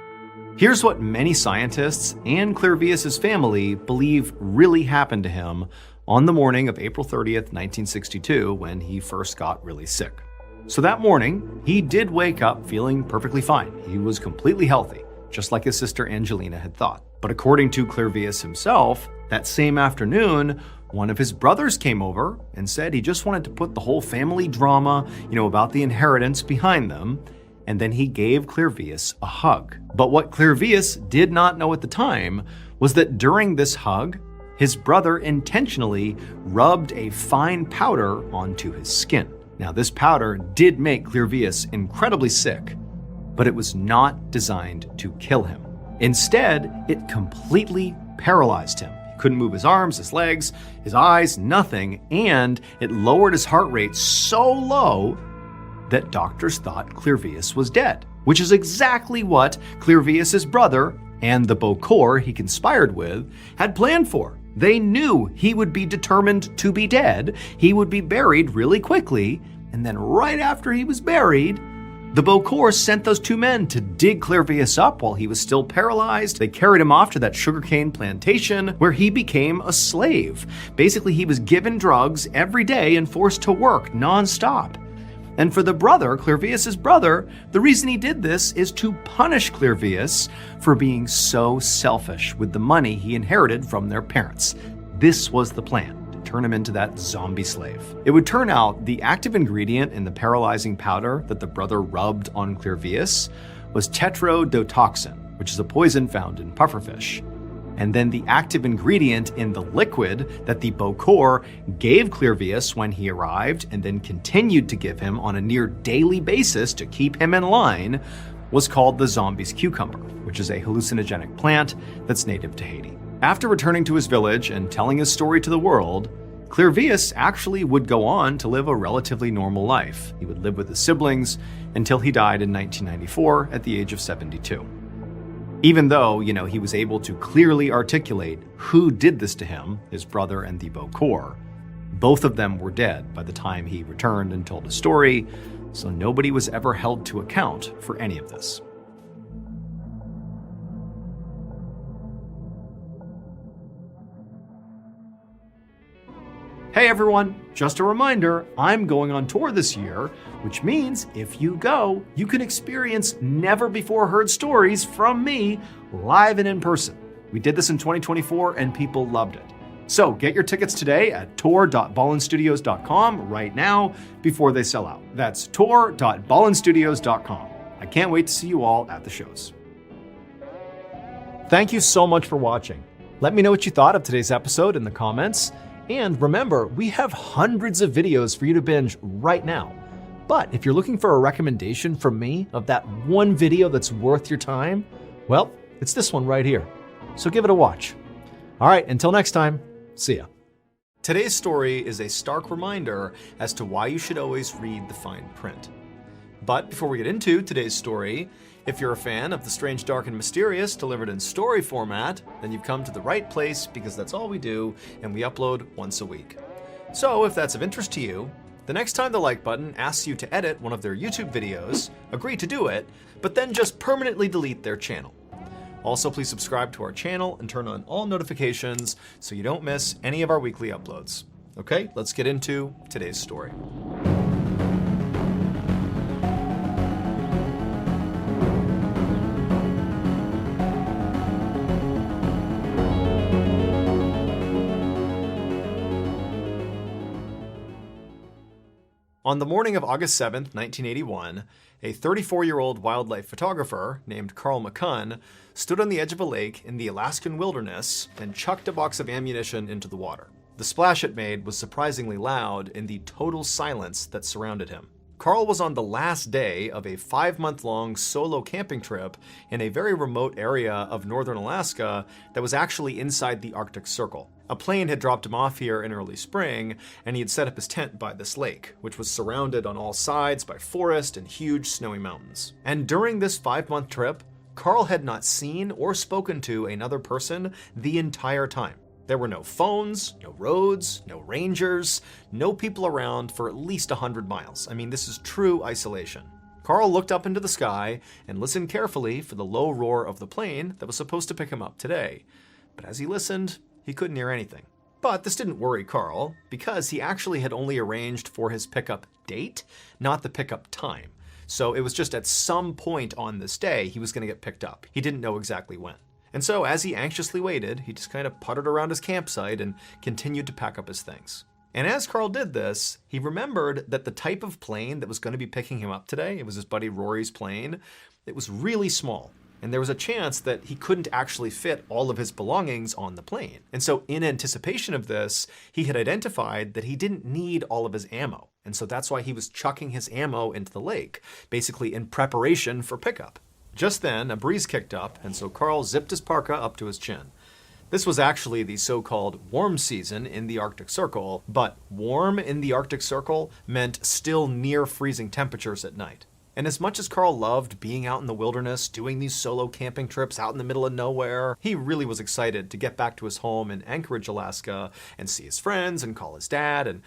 Here's what many scientists and Clervius's family believe really happened to him on the morning of April 30th, 1962, when he first got really sick. So that morning, he did wake up feeling perfectly fine. He was completely healthy, just like his sister Angelina had thought. But according to Clervius himself, that same afternoon, one of his brothers came over and said he just wanted to put the whole family drama, about the inheritance behind them, and then he gave Clervius a hug. But what Clervius did not know at the time was that during this hug, his brother intentionally rubbed a fine powder onto his skin. Now, this powder did make Clervius incredibly sick, but it was not designed to kill him. Instead, it completely paralyzed him. He couldn't move his arms, his legs, his eyes, nothing, and it lowered his heart rate so low that doctors thought Clervius was dead, which is exactly what Clervius's brother and the Bokor he conspired with had planned for. They knew he would be determined to be dead, he would be buried really quickly, and then right after he was buried, the Bokor sent those 2 men to dig Clervius up while he was still paralyzed. They carried him off to that sugarcane plantation where he became a slave. Basically, he was given drugs every day and forced to work nonstop. And for the brother, Clervius's brother, the reason he did this is to punish Clervius for being so selfish with the money he inherited from their parents. This was the plan. Turn him into that zombie slave. It would turn out the active ingredient in the paralyzing powder that the brother rubbed on Clervius was tetrodotoxin, which is a poison found in pufferfish. And then the active ingredient in the liquid that the Bokor gave Clervius when he arrived and then continued to give him on a near daily basis to keep him in line was called the zombie's cucumber, which is a hallucinogenic plant that's native to Haiti. After returning to his village and telling his story to the world, Clearvius actually would go on to live a relatively normal life. He would live with his siblings until he died in 1994 at the age of 72. Even though, he was able to clearly articulate who did this to him, his brother and the Bokor, both of them were dead by the time he returned and told his story, so nobody was ever held to account for any of this. Hey everyone, just a reminder, I'm going on tour this year, which means if you go, you can experience never-before-heard stories from me live and in person. We did this in 2024 and people loved it. So get your tickets today at tour.ballenstudios.com right now before they sell out. That's tour.ballenstudios.com. I can't wait to see you all at the shows. Thank you so much for watching. Let me know what you thought of today's episode in the comments. And remember, we have hundreds of videos for you to binge right now. But if you're looking for a recommendation from me of that one video that's worth your time, well, it's this one right here. So give it a watch. All right, until next time, see ya. Today's story is a stark reminder as to why you should always read the fine print. But before we get into today's story, if you're a fan of the strange, dark, and mysterious delivered in story format, then you've come to the right place because that's all we do and we upload once a week. So if that's of interest to you, the next time the like button asks you to edit one of their YouTube videos, agree to do it, but then just permanently delete their channel. Also, please subscribe to our channel and turn on all notifications so you don't miss any of our weekly uploads. Okay, let's get into today's story. On the morning of August 7th, 1981, a 34-year-old wildlife photographer named Carl McCunn stood on the edge of a lake in the Alaskan wilderness and chucked a box of ammunition into the water. The splash it made was surprisingly loud in the total silence that surrounded him. Carl was on the last day of a 5-month-long solo camping trip in a very remote area of northern Alaska that was actually inside the Arctic Circle. A plane had dropped him off here in early spring, and he had set up his tent by this lake, which was surrounded on all sides by forest and huge snowy mountains. And during this 5-month trip, Carl had not seen or spoken to another person the entire time. There were no phones, no roads, no rangers, no people around for at least 100 miles. I mean, this is true isolation. Carl looked up into the sky and listened carefully for the low roar of the plane that was supposed to pick him up today. But as he listened, he couldn't hear anything. But this didn't worry Carl, because he actually had only arranged for his pickup date, not the pickup time. So it was just at some point on this day he was going to get picked up. He didn't know exactly when. And so as he anxiously waited, he just kind of puttered around his campsite and continued to pack up his things. And as Carl did this, he remembered that the type of plane that was going to be picking him up today, it was his buddy Rory's plane, it was really small. And there was a chance that he couldn't actually fit all of his belongings on the plane. And so in anticipation of this, he had identified that he didn't need all of his ammo. And so that's why he was chucking his ammo into the lake, basically in preparation for pickup. Just then, a breeze kicked up, and so Carl zipped his parka up to his chin. This was actually the so-called warm season in the Arctic Circle, but warm in the Arctic Circle meant still near freezing temperatures at night. And as much as Carl loved being out in the wilderness, doing these solo camping trips out in the middle of nowhere, he really was excited to get back to his home in Anchorage, Alaska, and see his friends and call his dad and,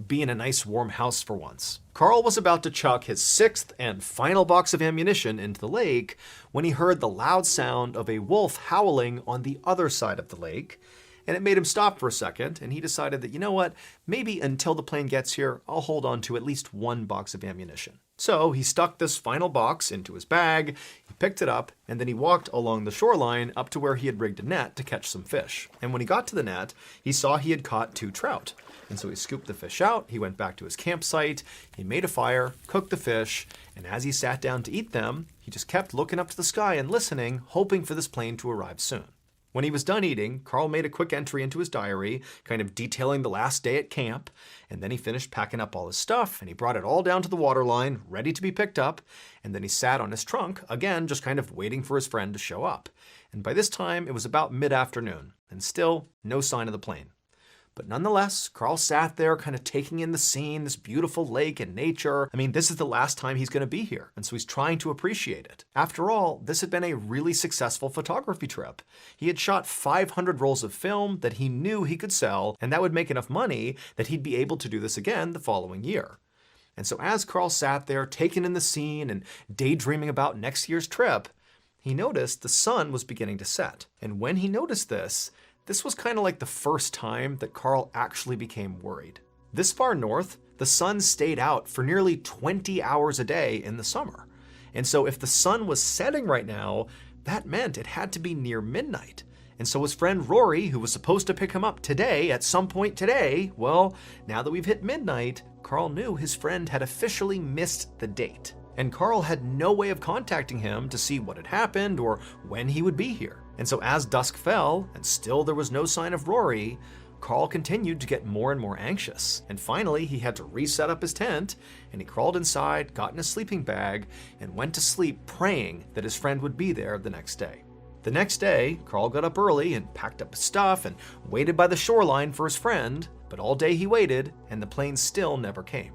be in a nice warm house for once. Carl was about to chuck his 6th and final box of ammunition into the lake when he heard the loud sound of a wolf howling on the other side of the lake. And it made him stop for a second, and he decided that, you know what, maybe until the plane gets here, I'll hold on to at least 1 box of ammunition. So he stuck this final box into his bag, he picked it up, and then he walked along the shoreline up to where he had rigged a net to catch some fish. And when he got to the net, he saw he had caught 2 trout. And so he scooped the fish out, he went back to his campsite, he made a fire, cooked the fish, and as he sat down to eat them, he just kept looking up to the sky and listening, hoping for this plane to arrive soon. When he was done eating, Carl made a quick entry into his diary, kind of detailing the last day at camp, and then he finished packing up all his stuff, and he brought it all down to the waterline, ready to be picked up, and then he sat on his trunk, again, just kind of waiting for his friend to show up. And by this time, it was about mid-afternoon, and still no sign of the plane. But nonetheless, Carl sat there kind of taking in the scene, this beautiful lake and nature. I mean, this is the last time he's going to be here, and so he's trying to appreciate it. After all, this had been a really successful photography trip. He had shot 500 rolls of film that he knew he could sell, and that would make enough money that he'd be able to do this again the following year. And so as Carl sat there taking in the scene and daydreaming about next year's trip, he noticed the sun was beginning to set. And when he noticed this was kind of like the first time that Carl actually became worried. This far north, the sun stayed out for nearly 20 hours a day in the summer. And so if the sun was setting right now, that meant it had to be near midnight. And so his friend Rory, who was supposed to pick him up today, at some point today, well, now that we've hit midnight, Carl knew his friend had officially missed the date. And Carl had no way of contacting him to see what had happened or when he would be here. And so as dusk fell, and still there was no sign of Rory, Carl continued to get more and more anxious. And finally, he had to reset up his tent, and he crawled inside, got in a sleeping bag, and went to sleep praying that his friend would be there the next day. The next day, Carl got up early and packed up his stuff and waited by the shoreline for his friend, but all day he waited, and the plane still never came.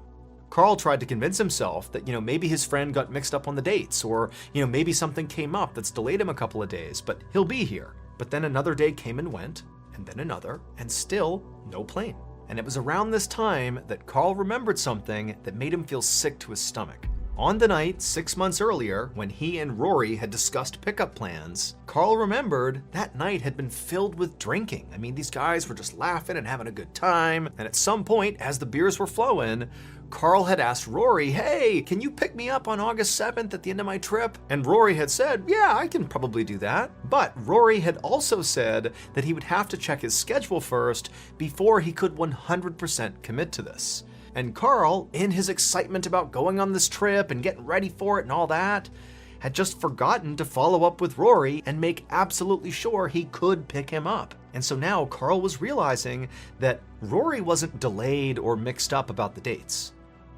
Carl tried to convince himself that, maybe his friend got mixed up on the dates, or, maybe something came up that's delayed him a couple of days, but he'll be here. But then another day came and went, and then another, and still no plane. And it was around this time that Carl remembered something that made him feel sick to his stomach. On the night 6 months earlier, when he and Rory had discussed pickup plans, Carl remembered that night had been filled with drinking. I mean, these guys were just laughing and having a good time. And at some point, as the beers were flowing, Carl had asked Rory, "Hey, can you pick me up on August 7th at the end of my trip?" And Rory had said, "Yeah, I can probably do that." But Rory had also said that he would have to check his schedule first before he could 100% commit to this. And Carl, in his excitement about going on this trip and getting ready for it and all that, had just forgotten to follow up with Rory and make absolutely sure he could pick him up. And so now Carl was realizing that Rory wasn't delayed or mixed up about the dates.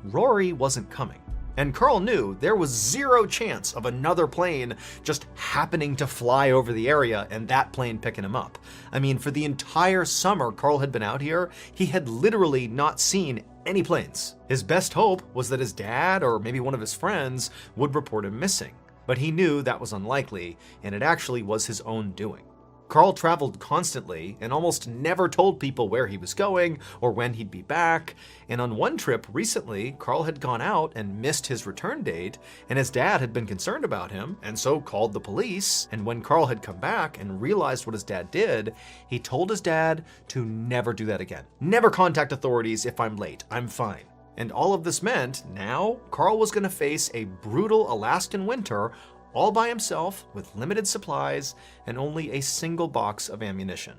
Rory wasn't coming. And Carl knew there was zero chance of another plane just happening to fly over the area and that plane picking him up. I mean, for the entire summer Carl had been out here, he had literally not seen any planes. His best hope was that his dad or maybe one of his friends would report him missing. But he knew that was unlikely, and it actually was his own doing. Carl traveled constantly and almost never told people where he was going or when he'd be back. And on one trip recently, Carl had gone out and missed his return date, and his dad had been concerned about him and so called the police. And when Carl had come back and realized what his dad did, he told his dad to never do that again. "Never contact authorities if I'm late. I'm fine." And all of this meant now Carl was going to face a brutal Alaskan winter all by himself with limited supplies and only a single box of ammunition.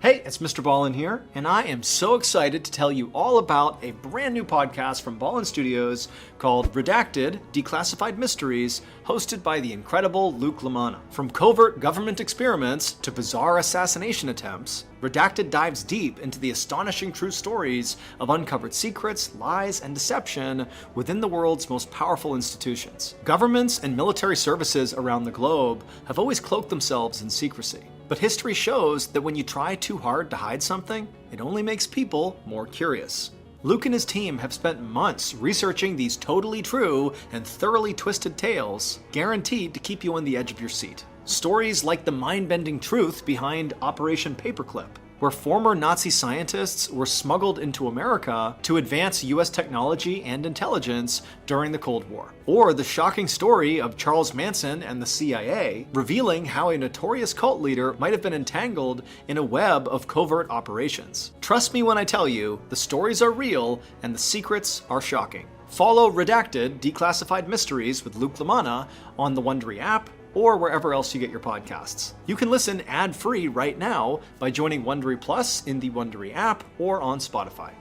Hey, it's MrBallen here, and I am so excited to tell you all about a brand new podcast from Ballen Studios called Redacted: Declassified Mysteries, hosted by the incredible Luke LaManna. From covert government experiments to bizarre assassination attempts, Redacted dives deep into the astonishing true stories of uncovered secrets, lies, and deception within the world's most powerful institutions. Governments and military services around the globe have always cloaked themselves in secrecy. But history shows that when you try too hard to hide something, it only makes people more curious. Luke and his team have spent months researching these totally true and thoroughly twisted tales, guaranteed to keep you on the edge of your seat. Stories like the mind-bending truth behind Operation Paperclip, where former Nazi scientists were smuggled into America to advance US technology and intelligence during the Cold War. Or the shocking story of Charles Manson and the CIA, revealing how a notorious cult leader might have been entangled in a web of covert operations. Trust me when I tell you, the stories are real and the secrets are shocking. Follow Redacted: Declassified Mysteries with Luke LaManna on the Wondery app, or wherever else you get your podcasts. You can listen ad-free right now by joining Wondery Plus in the Wondery app or on Spotify.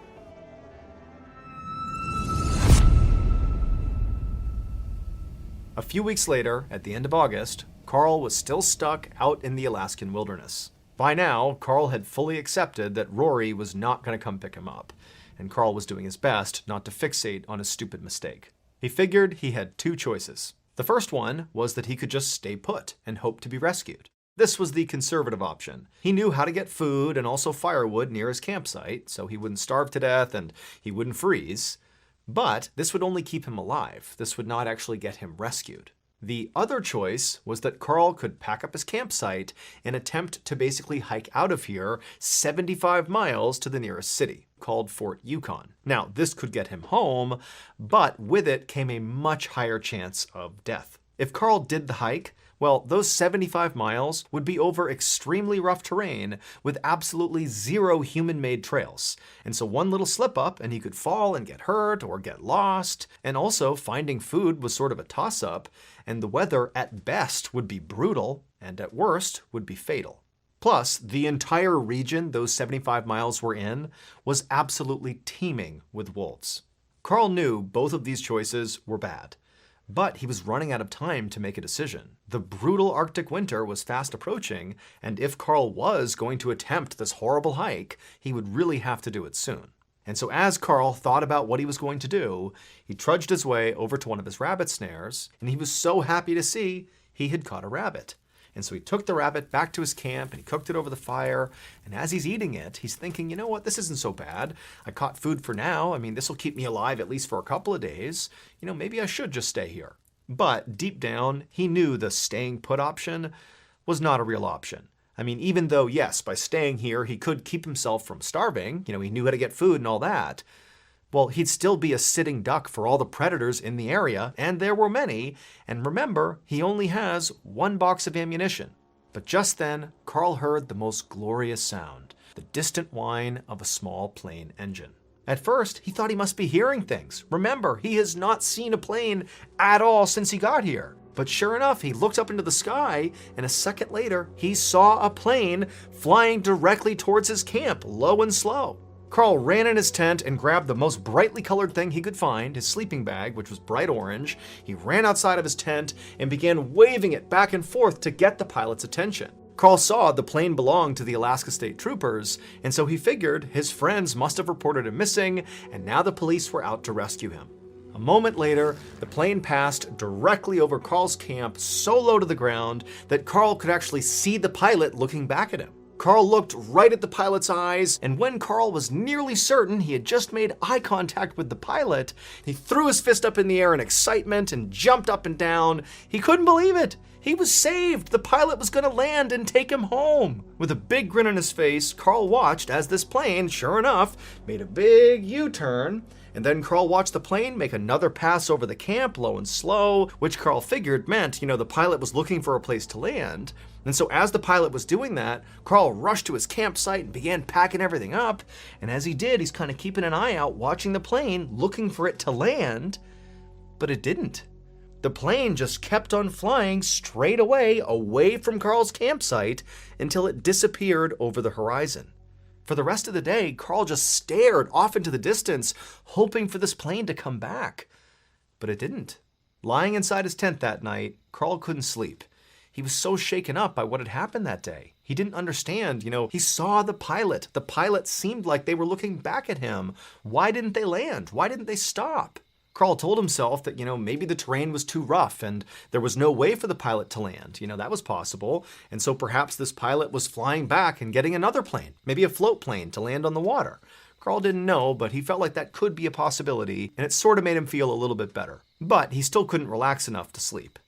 A few weeks later, at the end of August, Carl was still stuck out in the Alaskan wilderness. By now, Carl had fully accepted that Rory was not going to come pick him up, and Carl was doing his best not to fixate on his stupid mistake. He figured he had two choices. The first one was that he could just stay put and hope to be rescued. This was the conservative option. He knew how to get food and also firewood near his campsite, so he wouldn't starve to death and he wouldn't freeze. But this would only keep him alive. This would not actually get him rescued. The other choice was that Carl could pack up his campsite and attempt to basically hike out of here 75 miles to the nearest city, called Fort Yukon. Now, this could get him home, but with it came a much higher chance of death. If Carl did the hike, well, those 75 miles would be over extremely rough terrain with absolutely zero human-made trails. And so one little slip-up and he could fall and get hurt or get lost. And also, finding food was sort of a toss-up, and the weather at best would be brutal and at worst would be fatal. Plus, the entire region those 75 miles were in was absolutely teeming with wolves. Carl knew both of these choices were bad. But he was running out of time to make a decision. The brutal Arctic winter was fast approaching, and if Carl was going to attempt this horrible hike, he would really have to do it soon. And so as Carl thought about what he was going to do, he trudged his way over to one of his rabbit snares, and he was so happy to see he had caught a rabbit. And so he took the rabbit back to his camp and he cooked it over the fire. And as he's eating it, he's thinking, you know what, this isn't so bad. I caught food for now. I mean, this will keep me alive at least for a couple of days. You know, maybe I should just stay here. But deep down, he knew the staying put option was not a real option. I mean, even though, yes, by staying here, he could keep himself from starving. You know, he knew how to get food and all that. Well, he'd still be a sitting duck for all the predators in the area, and there were many, and remember, he only has one box of ammunition. But just then, Carl heard the most glorious sound, the distant whine of a small plane engine. At first, he thought he must be hearing things. Remember, he has not seen a plane at all since he got here. But sure enough, he looked up into the sky, and a second later, he saw a plane flying directly towards his camp, low and slow. Carl ran in his tent and grabbed the most brightly colored thing he could find, his sleeping bag, which was bright orange. He ran outside of his tent and began waving it back and forth to get the pilot's attention. Carl saw the plane belonged to the Alaska State Troopers, and so he figured his friends must have reported him missing, and now the police were out to rescue him. A moment later, the plane passed directly over Carl's camp, so low to the ground that Carl could actually see the pilot looking back at him. Carl looked right at the pilot's eyes, and when Carl was nearly certain he had just made eye contact with the pilot, he threw his fist up in the air in excitement and jumped up and down. He couldn't believe it. He was saved. The pilot was going to land and take him home. With a big grin on his face, Carl watched as this plane, sure enough, made a big U-turn. And then Carl watched the plane make another pass over the camp, low and slow, which Carl figured meant, the pilot was looking for a place to land. And so as the pilot was doing that, Carl rushed to his campsite and began packing everything up. And as he did, he's kind of keeping an eye out, watching the plane, looking for it to land. But it didn't. The plane just kept on flying straight away from Carl's campsite until it disappeared over the horizon. For the rest of the day, Carl just stared off into the distance, hoping for this plane to come back. But it didn't. Lying inside his tent that night, Carl couldn't sleep. He was so shaken up by what had happened that day. He didn't understand, he saw the pilot. The pilot seemed like they were looking back at him. Why didn't they land? Why didn't they stop? Carl told himself that, maybe the terrain was too rough and there was no way for the pilot to land. That was possible. And so perhaps this pilot was flying back and getting another plane, maybe a float plane to land on the water. Carl didn't know, but he felt like that could be a possibility, and it sort of made him feel a little bit better. But he still couldn't relax enough to sleep.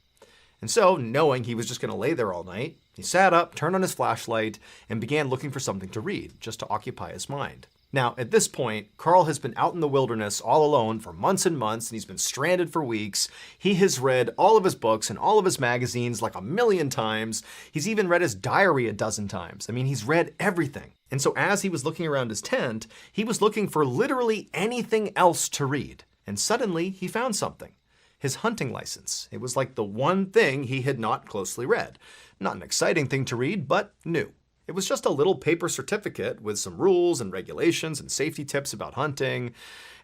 And so, knowing he was just going to lay there all night, he sat up, turned on his flashlight, and began looking for something to read, just to occupy his mind. Now, at this point, Carl has been out in the wilderness all alone for months and months, and he's been stranded for weeks. He has read all of his books and all of his magazines like 1,000,000 times. He's even read his diary a dozen times. I mean, he's read everything. And so as he was looking around his tent, he was looking for literally anything else to read. And suddenly, he found something. His hunting license. It was like the one thing he had not closely read. Not an exciting thing to read, but new. It was just a little paper certificate with some rules and regulations and safety tips about hunting.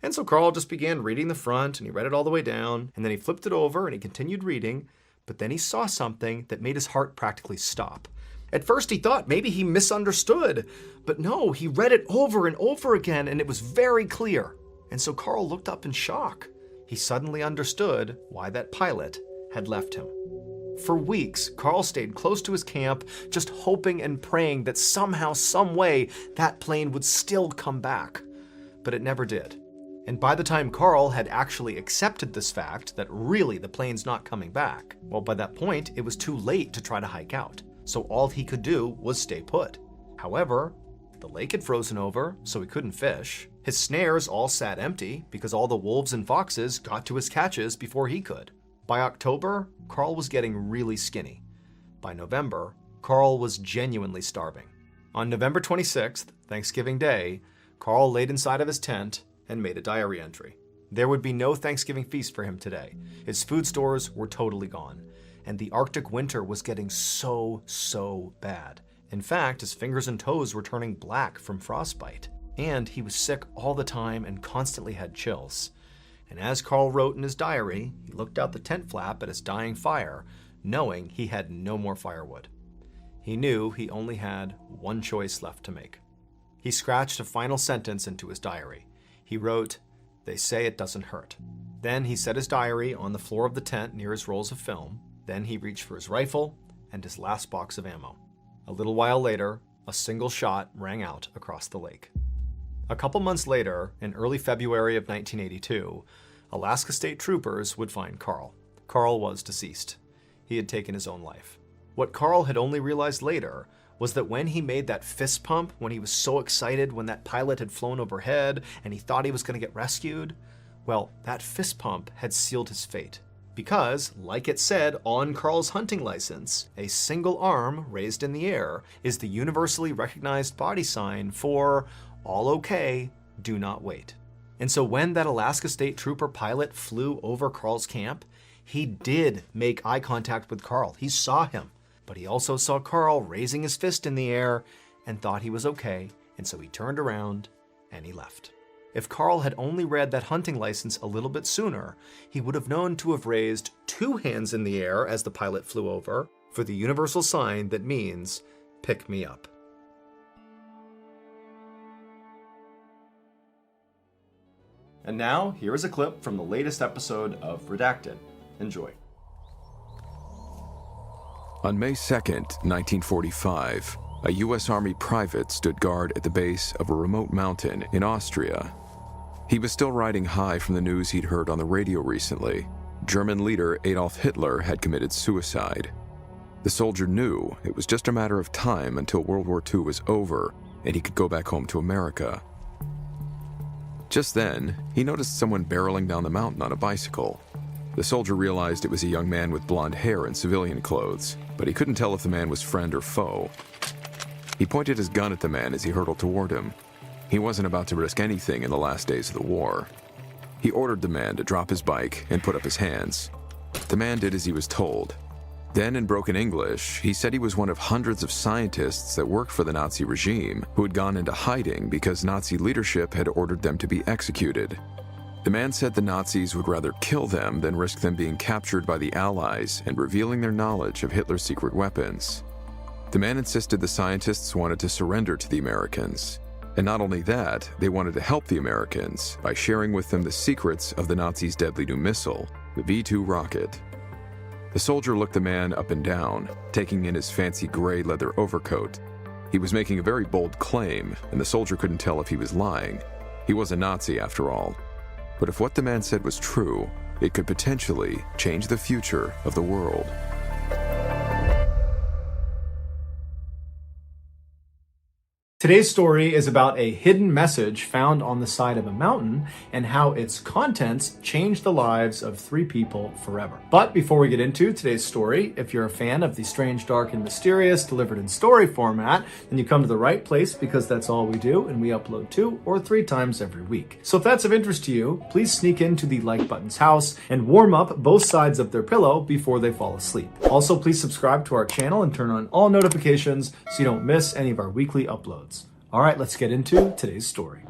And so Carl just began reading the front, and he read it all the way down, and then he flipped it over and he continued reading, but then he saw something that made his heart practically stop. At first he thought maybe he misunderstood, but no, he read it over and over again, and it was very clear. And so Carl looked up in shock. He suddenly understood why that pilot had left him. For weeks, Carl stayed close to his camp, just hoping and praying that somehow, some way, that plane would still come back. But it never did. And by the time Carl had actually accepted this fact, that really the plane's not coming back, well, by that point, it was too late to try to hike out. So all he could do was stay put. However, the lake had frozen over, so he couldn't fish. His snares all sat empty because all the wolves and foxes got to his catches before he could. By October, Carl was getting really skinny. By November, Carl was genuinely starving. On November 26th, Thanksgiving Day, Carl laid inside of his tent and made a diary entry. There would be no Thanksgiving feast for him today. His food stores were totally gone, and the Arctic winter was getting so bad. In fact, his fingers and toes were turning black from frostbite, and he was sick all the time and constantly had chills. And as Carl wrote in his diary, he looked out the tent flap at his dying fire, knowing he had no more firewood. He knew he only had one choice left to make. He scratched a final sentence into his diary. He wrote, "They say it doesn't hurt." Then he set his diary on the floor of the tent near his rolls of film. Then he reached for his rifle and his last box of ammo. A little while later, a single shot rang out across the lake. A couple months later, in early February of 1982, Alaska State Troopers would find Carl. Carl was deceased. He had taken his own life. What Carl had only realized later was that when he made that fist pump, when he was so excited when that pilot had flown overhead and he thought he was going to get rescued, well, that fist pump had sealed his fate. Because, like it said on Carl's hunting license, a single arm raised in the air is the universally recognized body sign for all okay, do not wait. And so when that Alaska State Trooper pilot flew over Carl's camp, he did make eye contact with Carl. He saw him, but he also saw Carl raising his fist in the air and thought he was okay, and so he turned around and he left. If Carl had only read that hunting license a little bit sooner, he would have known to have raised two hands in the air as the pilot flew over for the universal sign that means, pick me up. And now, here is a clip from the latest episode of Redacted. Enjoy. On May 2nd, 1945, a U.S. Army private stood guard at the base of a remote mountain in Austria. He was still riding high from the news he'd heard on the radio recently. German leader Adolf Hitler had committed suicide. The soldier knew it was just a matter of time until World War II was over and he could go back home to America. Just then, he noticed someone barreling down the mountain on a bicycle. The soldier realized it was a young man with blonde hair and civilian clothes, but he couldn't tell if the man was friend or foe. He pointed his gun at the man as he hurtled toward him. He wasn't about to risk anything in the last days of the war. He ordered the man to drop his bike and put up his hands. The man did as he was told. Then, in broken English, he said he was one of hundreds of scientists that worked for the Nazi regime who had gone into hiding because Nazi leadership had ordered them to be executed. The man said the Nazis would rather kill them than risk them being captured by the Allies and revealing their knowledge of Hitler's secret weapons. The man insisted the scientists wanted to surrender to the Americans. And not only that, they wanted to help the Americans by sharing with them the secrets of the Nazis' deadly new missile, the V-2 rocket. The soldier looked the man up and down, taking in his fancy gray leather overcoat. He was making a very bold claim, and the soldier couldn't tell if he was lying. He was a Nazi, after all. But if what the man said was true, it could potentially change the future of the world. Today's story is about a hidden message found on the side of a mountain and how its contents changed the lives of 3 people forever. But before we get into today's story, if you're a fan of the strange, dark, and mysterious delivered in story format, then you come to the right place because that's all we do, and we upload 2 or 3 times every week. So if that's of interest to you, please sneak into the like button's house and warm up both sides of their pillow before they fall asleep. Also, please subscribe to our channel and turn on all notifications so you don't miss any of our weekly uploads. All right, let's get into today's story.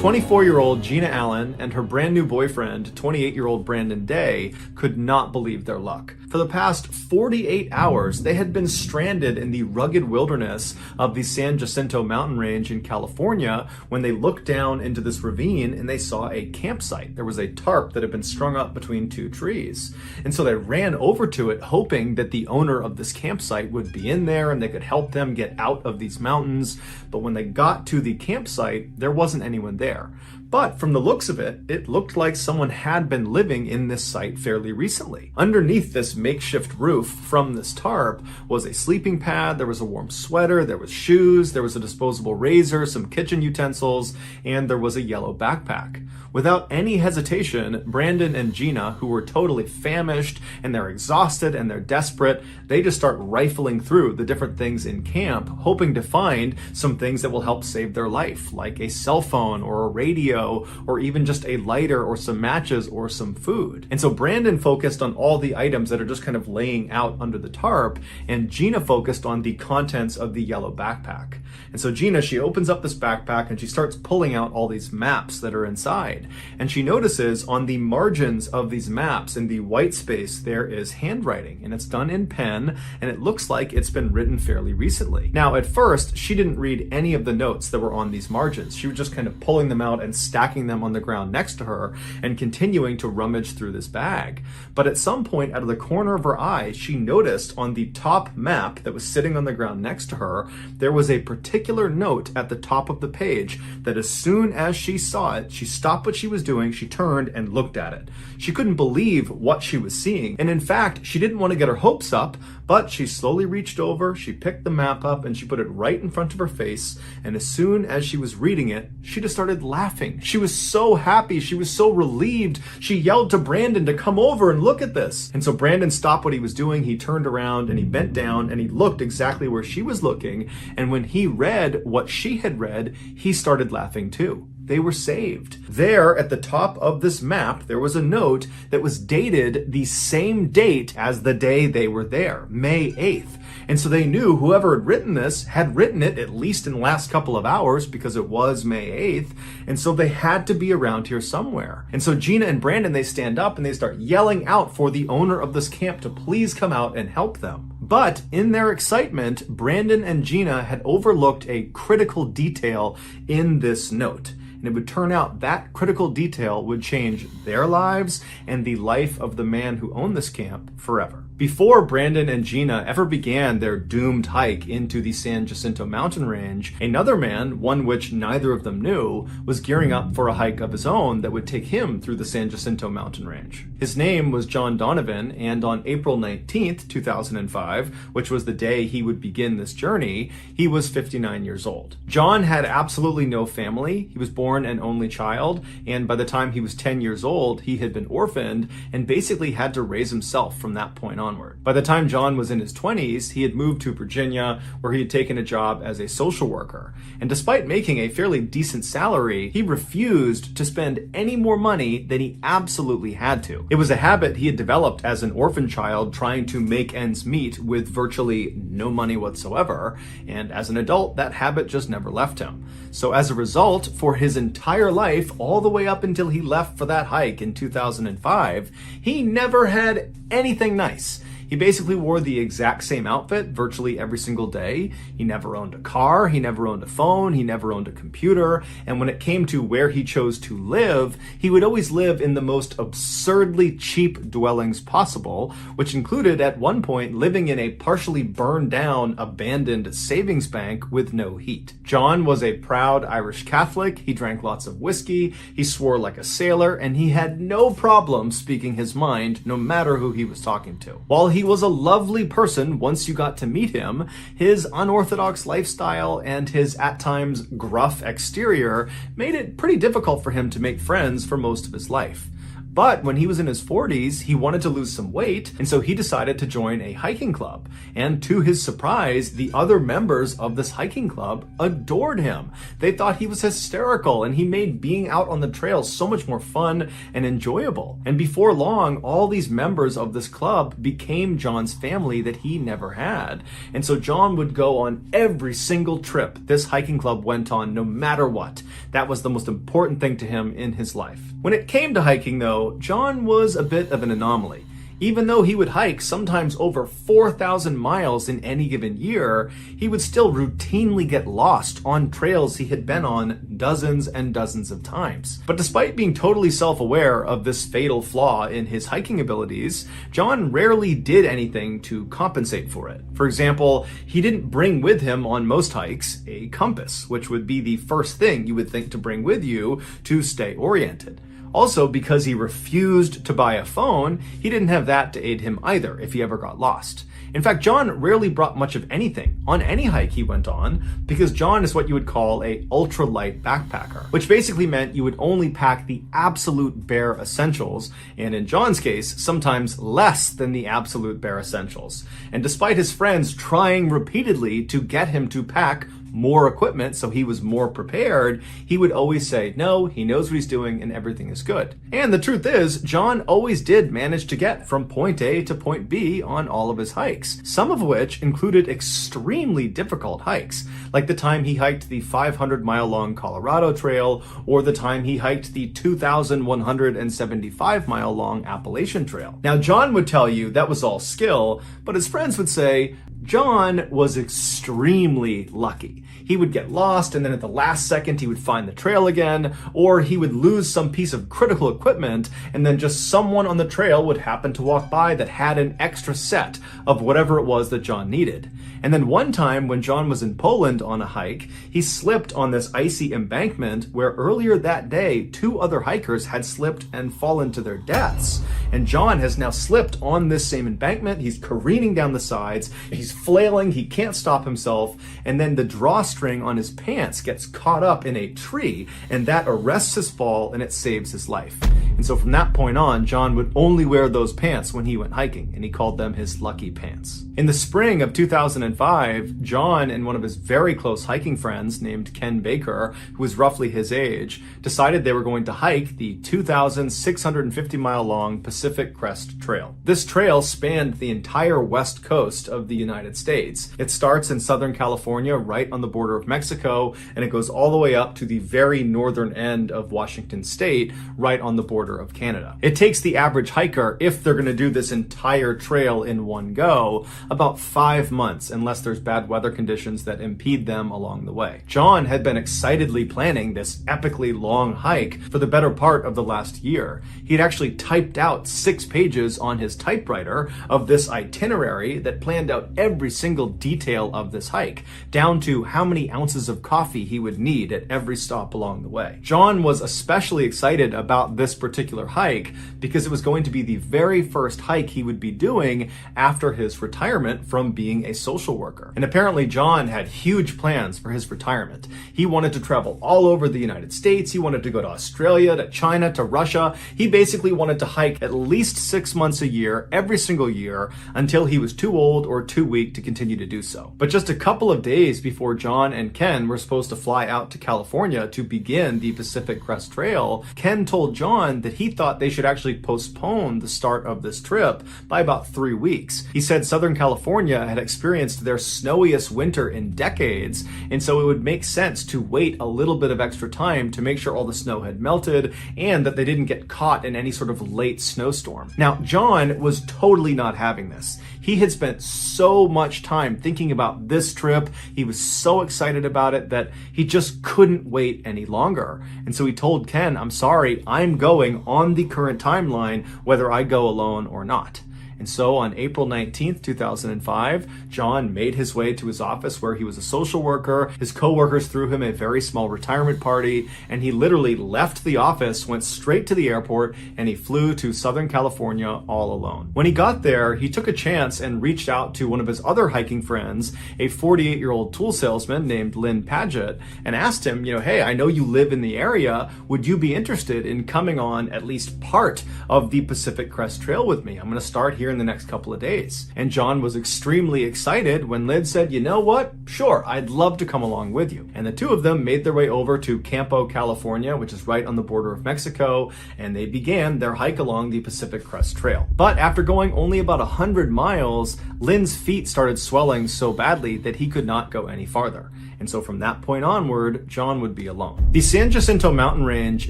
24-year-old Gina Allen and her brand new boyfriend, 28-year-old Brandon Day, could not believe their luck. For the past 48 hours, they had been stranded in the rugged wilderness of the San Jacinto mountain range in California when they looked down into this ravine and they saw a campsite. There was a tarp that had been strung up between two trees. And so they ran over to it hoping that the owner of this campsite would be in there and they could help them get out of these mountains. But when they got to the campsite, there wasn't anyone there. But from the looks of it, it looked like someone had been living in this site fairly recently. Underneath this makeshift roof from this tarp was a sleeping pad, there was a warm sweater, there was shoes, there was a disposable razor, some kitchen utensils, and there was a yellow backpack. Without any hesitation, Brandon and Gina, who were totally famished and they're exhausted and they're desperate, they just start rifling through the different things in camp, hoping to find some things that will help save their life, like a cell phone or a radio, or even just a lighter or some matches or some food. And so Brandon focused on all the items that are just kind of laying out under the tarp, and Gina focused on the contents of the yellow backpack. And so Gina, she opens up this backpack and she starts pulling out all these maps that are inside. And she notices on the margins of these maps in the white space, there is handwriting, and it's done in pen, and it looks like it's been written fairly recently. Now, at first, she didn't read any of the notes that were on these margins. She was just kind of pulling them out and stacking them on the ground next to her and continuing to rummage through this bag. But at some point, out of the corner of her eye, she noticed on the top map that was sitting on the ground next to her, there was a particular note at the top of the page that as soon as she saw it, she stopped what she was doing, she turned and looked at it. She couldn't believe what she was seeing, and in fact, she didn't want to get her hopes up, but she slowly reached over, she picked the map up, and she put it right in front of her face, and as soon as she was reading it, she just started laughing. She was so happy, she was so relieved, she yelled to Brandon to come over and look at this. And so Brandon stopped what he was doing, he turned around, and he bent down, and he looked exactly where she was looking, and when he read what she had read, he started laughing too. They were saved. There at the top of this map, there was a note that was dated the same date as the day they were there, May 8th. And so they knew whoever had written this had written it at least in the last couple of hours because it was May 8th. And so they had to be around here somewhere. And so Gina and Brandon, they stand up and they start yelling out for the owner of this camp to please come out and help them. But in their excitement, Brandon and Gina had overlooked a critical detail in this note. And it would turn out that critical detail would change their lives and the life of the man who owned this camp forever. Before Brandon and Gina ever began their doomed hike into the San Jacinto mountain range, another man, one which neither of them knew, was gearing up for a hike of his own that would take him through the San Jacinto mountain range. His name was John Donovan, and on April 19th, 2005, which was the day he would begin this journey, he was 59 years old. John had absolutely no family. He was born an only child, and by the time he was 10 years old, he had been orphaned and basically had to raise himself from that point onward. By the time John was in his 20s, he had moved to Virginia, where he had taken a job as a social worker. And despite making a fairly decent salary, he refused to spend any more money than he absolutely had to. It was a habit he had developed as an orphan child, trying to make ends meet with virtually no money whatsoever. And as an adult, that habit just never left him. So as a result, for his entire life, all the way up until he left for that hike in 2005, he never had anything nice. He basically wore the exact same outfit virtually every single day. He never owned a car, he never owned a phone, he never owned a computer, and when it came to where he chose to live, he would always live in the most absurdly cheap dwellings possible, which included at one point living in a partially burned down, abandoned savings bank with no heat. John was a proud Irish Catholic, he drank lots of whiskey, he swore like a sailor, and he had no problem speaking his mind no matter who he was talking to. While he was a lovely person once you got to meet him, his unorthodox lifestyle and his at times gruff exterior made it pretty difficult for him to make friends for most of his life. But when he was in his 40s, he wanted to lose some weight, and so he decided to join a hiking club. And to his surprise, the other members of this hiking club adored him. They thought he was hysterical, and he made being out on the trail so much more fun and enjoyable. And before long, all these members of this club became John's family that he never had. And so John would go on every single trip this hiking club went on, no matter what. That was the most important thing to him in his life. When it came to hiking, though, John was a bit of an anomaly. Even though he would hike sometimes over 4,000 miles in any given year, he would still routinely get lost on trails he had been on dozens and dozens of times. But despite being totally self-aware of this fatal flaw in his hiking abilities, John rarely did anything to compensate for it. For example, he didn't bring with him on most hikes a compass, which would be the first thing you would think to bring with you to stay oriented. Also, because he refused to buy a phone, he didn't have that to aid him either if he ever got lost. In fact, John rarely brought much of anything on any hike he went on, because John is what you would call a ultralight backpacker, which basically meant you would only pack the absolute bare essentials, and in John's case, sometimes less than the absolute bare essentials. And despite his friends trying repeatedly to get him to pack more equipment so he was more prepared, he would always say no, he knows what he's doing and everything is good. And the truth is, John always did manage to get from point A to point B on all of his hikes, some of which included extremely difficult hikes, like the time he hiked the 500-mile-long Colorado Trail, or the time he hiked the 2,175-mile-long Appalachian Trail. Now, John would tell you that was all skill, but his friends would say John was extremely lucky. He would get lost, and then at the last second he would find the trail again, or he would lose some piece of critical equipment, and then just someone on the trail would happen to walk by that had an extra set of whatever it was that John needed. And then one time when John was in Poland on a hike, he slipped on this icy embankment where earlier that day, 2 other hikers had slipped and fallen to their deaths. And John has now slipped on this same embankment. He's careening down the sides. He's flailing. He can't stop himself. And then the drawstring on his pants gets caught up in a tree, and that arrests his fall and it saves his life. And so from that point on, John would only wear those pants when he went hiking, and he called them his lucky pants. In the spring of 2005, John and one of his very close hiking friends named Ken Baker, who was roughly his age, decided they were going to hike the 2,650-mile-long Pacific Crest Trail. This trail spanned the entire west coast of the United States. It starts in Southern California, right on the border of Mexico, and it goes all the way up to the very northern end of Washington State, right on the border of Canada. It takes the average hiker, if they're going to do this entire trail in one go, about 5 months, unless there's bad weather conditions that impede them along the way. John had been excitedly planning this epically long hike for the better part of the last year. He'd actually typed out 6 pages on his typewriter of this itinerary that planned out every single detail of this hike, down to how many ounces of coffee he would need at every stop along the way. John was especially excited about this particular hike because it was going to be the very first hike he would be doing after his retirement from being a social worker. And apparently John had huge plans for his retirement. He wanted to travel all over the United States. He wanted to go to Australia, to China, to Russia. He basically wanted to hike at least 6 months a year, every single year, until he was too old or too weak to continue to do so. But just a couple of days before John and Ken were supposed to fly out to California to begin the Pacific Crest Trail, Ken told John that he thought they should actually postpone the start of this trip by about 3 weeks. He said Southern California had experienced their snowiest winter in decades, and so it would make sense to wait a little bit of extra time to make sure all the snow had melted and that they didn't get caught in any sort of late snowstorm. Now, John was totally not having this. He had spent so much time thinking about this trip. He was so excited about it that he just couldn't wait any longer. And so he told Ken, "I'm sorry, I'm going on the current timeline, whether I go alone or not." And so on April 19th, 2005, John made his way to his office where he was a social worker. His coworkers threw him a very small retirement party, and he literally left the office, went straight to the airport, and he flew to Southern California all alone. When he got there, he took a chance and reached out to one of his other hiking friends, a 48-year-old tool salesman named Lynn Paget, and asked him, hey, I know you live in the area. Would you be interested in coming on at least part of the Pacific Crest Trail with me? I'm going to start here in the next couple of days. And John was extremely excited when Lynn said, you know what? Sure, I'd love to come along with you. And the two of them made their way over to Campo, California, which is right on the border of Mexico, and they began their hike along the Pacific Crest Trail. But after going only about 100 miles, Lynn's feet started swelling so badly that he could not go any farther. And so from that point onward, John would be alone. The San Jacinto mountain range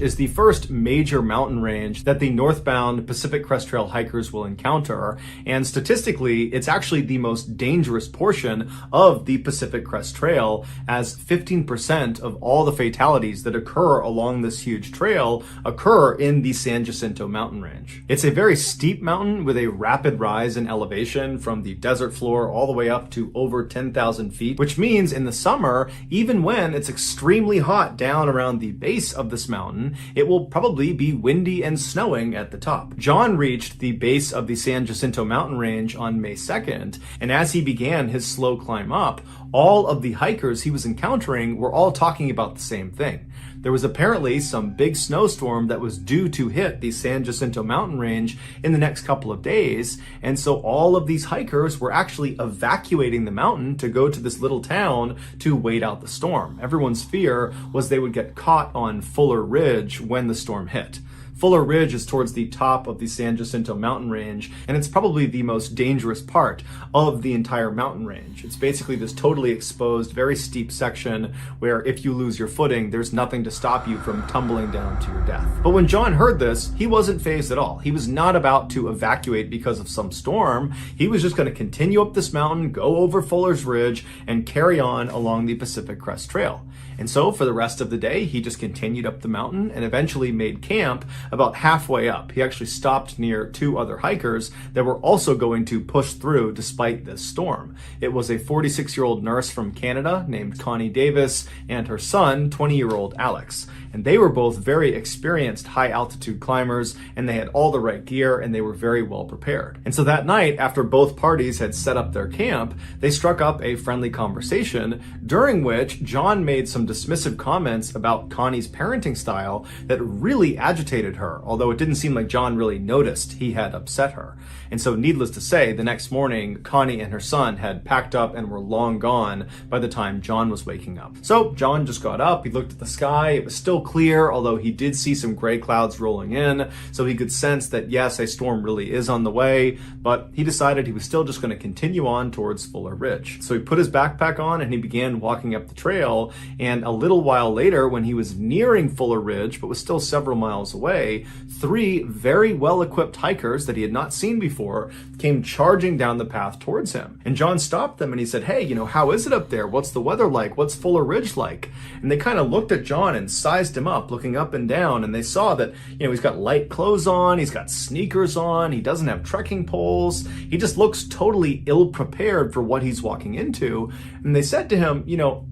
is the first major mountain range that the northbound Pacific Crest Trail hikers will encounter. And statistically, it's actually the most dangerous portion of the Pacific Crest Trail, as 15% of all the fatalities that occur along this huge trail occur in the San Jacinto mountain range. It's a very steep mountain with a rapid rise in elevation from the desert floor all the way up to over 10,000 feet, which means in the summer, even when it's extremely hot down around the base of this mountain, it will probably be windy and snowing at the top. John reached the base of the San Jacinto mountain range on May 2nd, and as he began his slow climb up, all of the hikers he was encountering were all talking about the same thing. There was apparently some big snowstorm that was due to hit the San Jacinto mountain range in the next couple of days, and so all of these hikers were actually evacuating the mountain to go to this little town to wait out the storm. Everyone's fear was they would get caught on Fuller Ridge when the storm hit. Fuller Ridge is towards the top of the San Jacinto mountain range, and it's probably the most dangerous part of the entire mountain range. It's basically this totally exposed, very steep section where if you lose your footing, there's nothing to stop you from tumbling down to your death. But when John heard this, he wasn't fazed at all. He was not about to evacuate because of some storm. He was just going to continue up this mountain, go over Fuller's Ridge, and carry on along the Pacific Crest Trail. And so for the rest of the day, he just continued up the mountain and eventually made camp about halfway up. He actually stopped near two other hikers that were also going to push through despite this storm. It was a 46-year-old nurse from Canada named Connie Davis and her son, 20-year-old Alex. And they were both very experienced high-altitude climbers, and they had all the right gear, and they were very well prepared. And so that night, after both parties had set up their camp, they struck up a friendly conversation, during which John made some dismissive comments about Connie's parenting style that really agitated her, although it didn't seem like John really noticed he had upset her. And so needless to say, the next morning, Connie and her son had packed up and were long gone by the time John was waking up. So John just got up, he looked at the sky, it was still clear, although he did see some gray clouds rolling in, so he could sense that yes, a storm really is on the way, but he decided he was still just going to continue on towards Fuller Ridge. So he put his backpack on and he began walking up the trail, and a little while later, when he was nearing Fuller Ridge, but was still several miles away, three very well-equipped hikers that he had not seen before came charging down the path towards him. And John stopped them and he said, hey, how is it up there? What's the weather like? What's Fuller Ridge like? And they kind of looked at John and sized him up, looking up and down, and they saw that, he's got light clothes on, he's got sneakers on, he doesn't have trekking poles, he just looks totally ill-prepared for what he's walking into. And they said to him,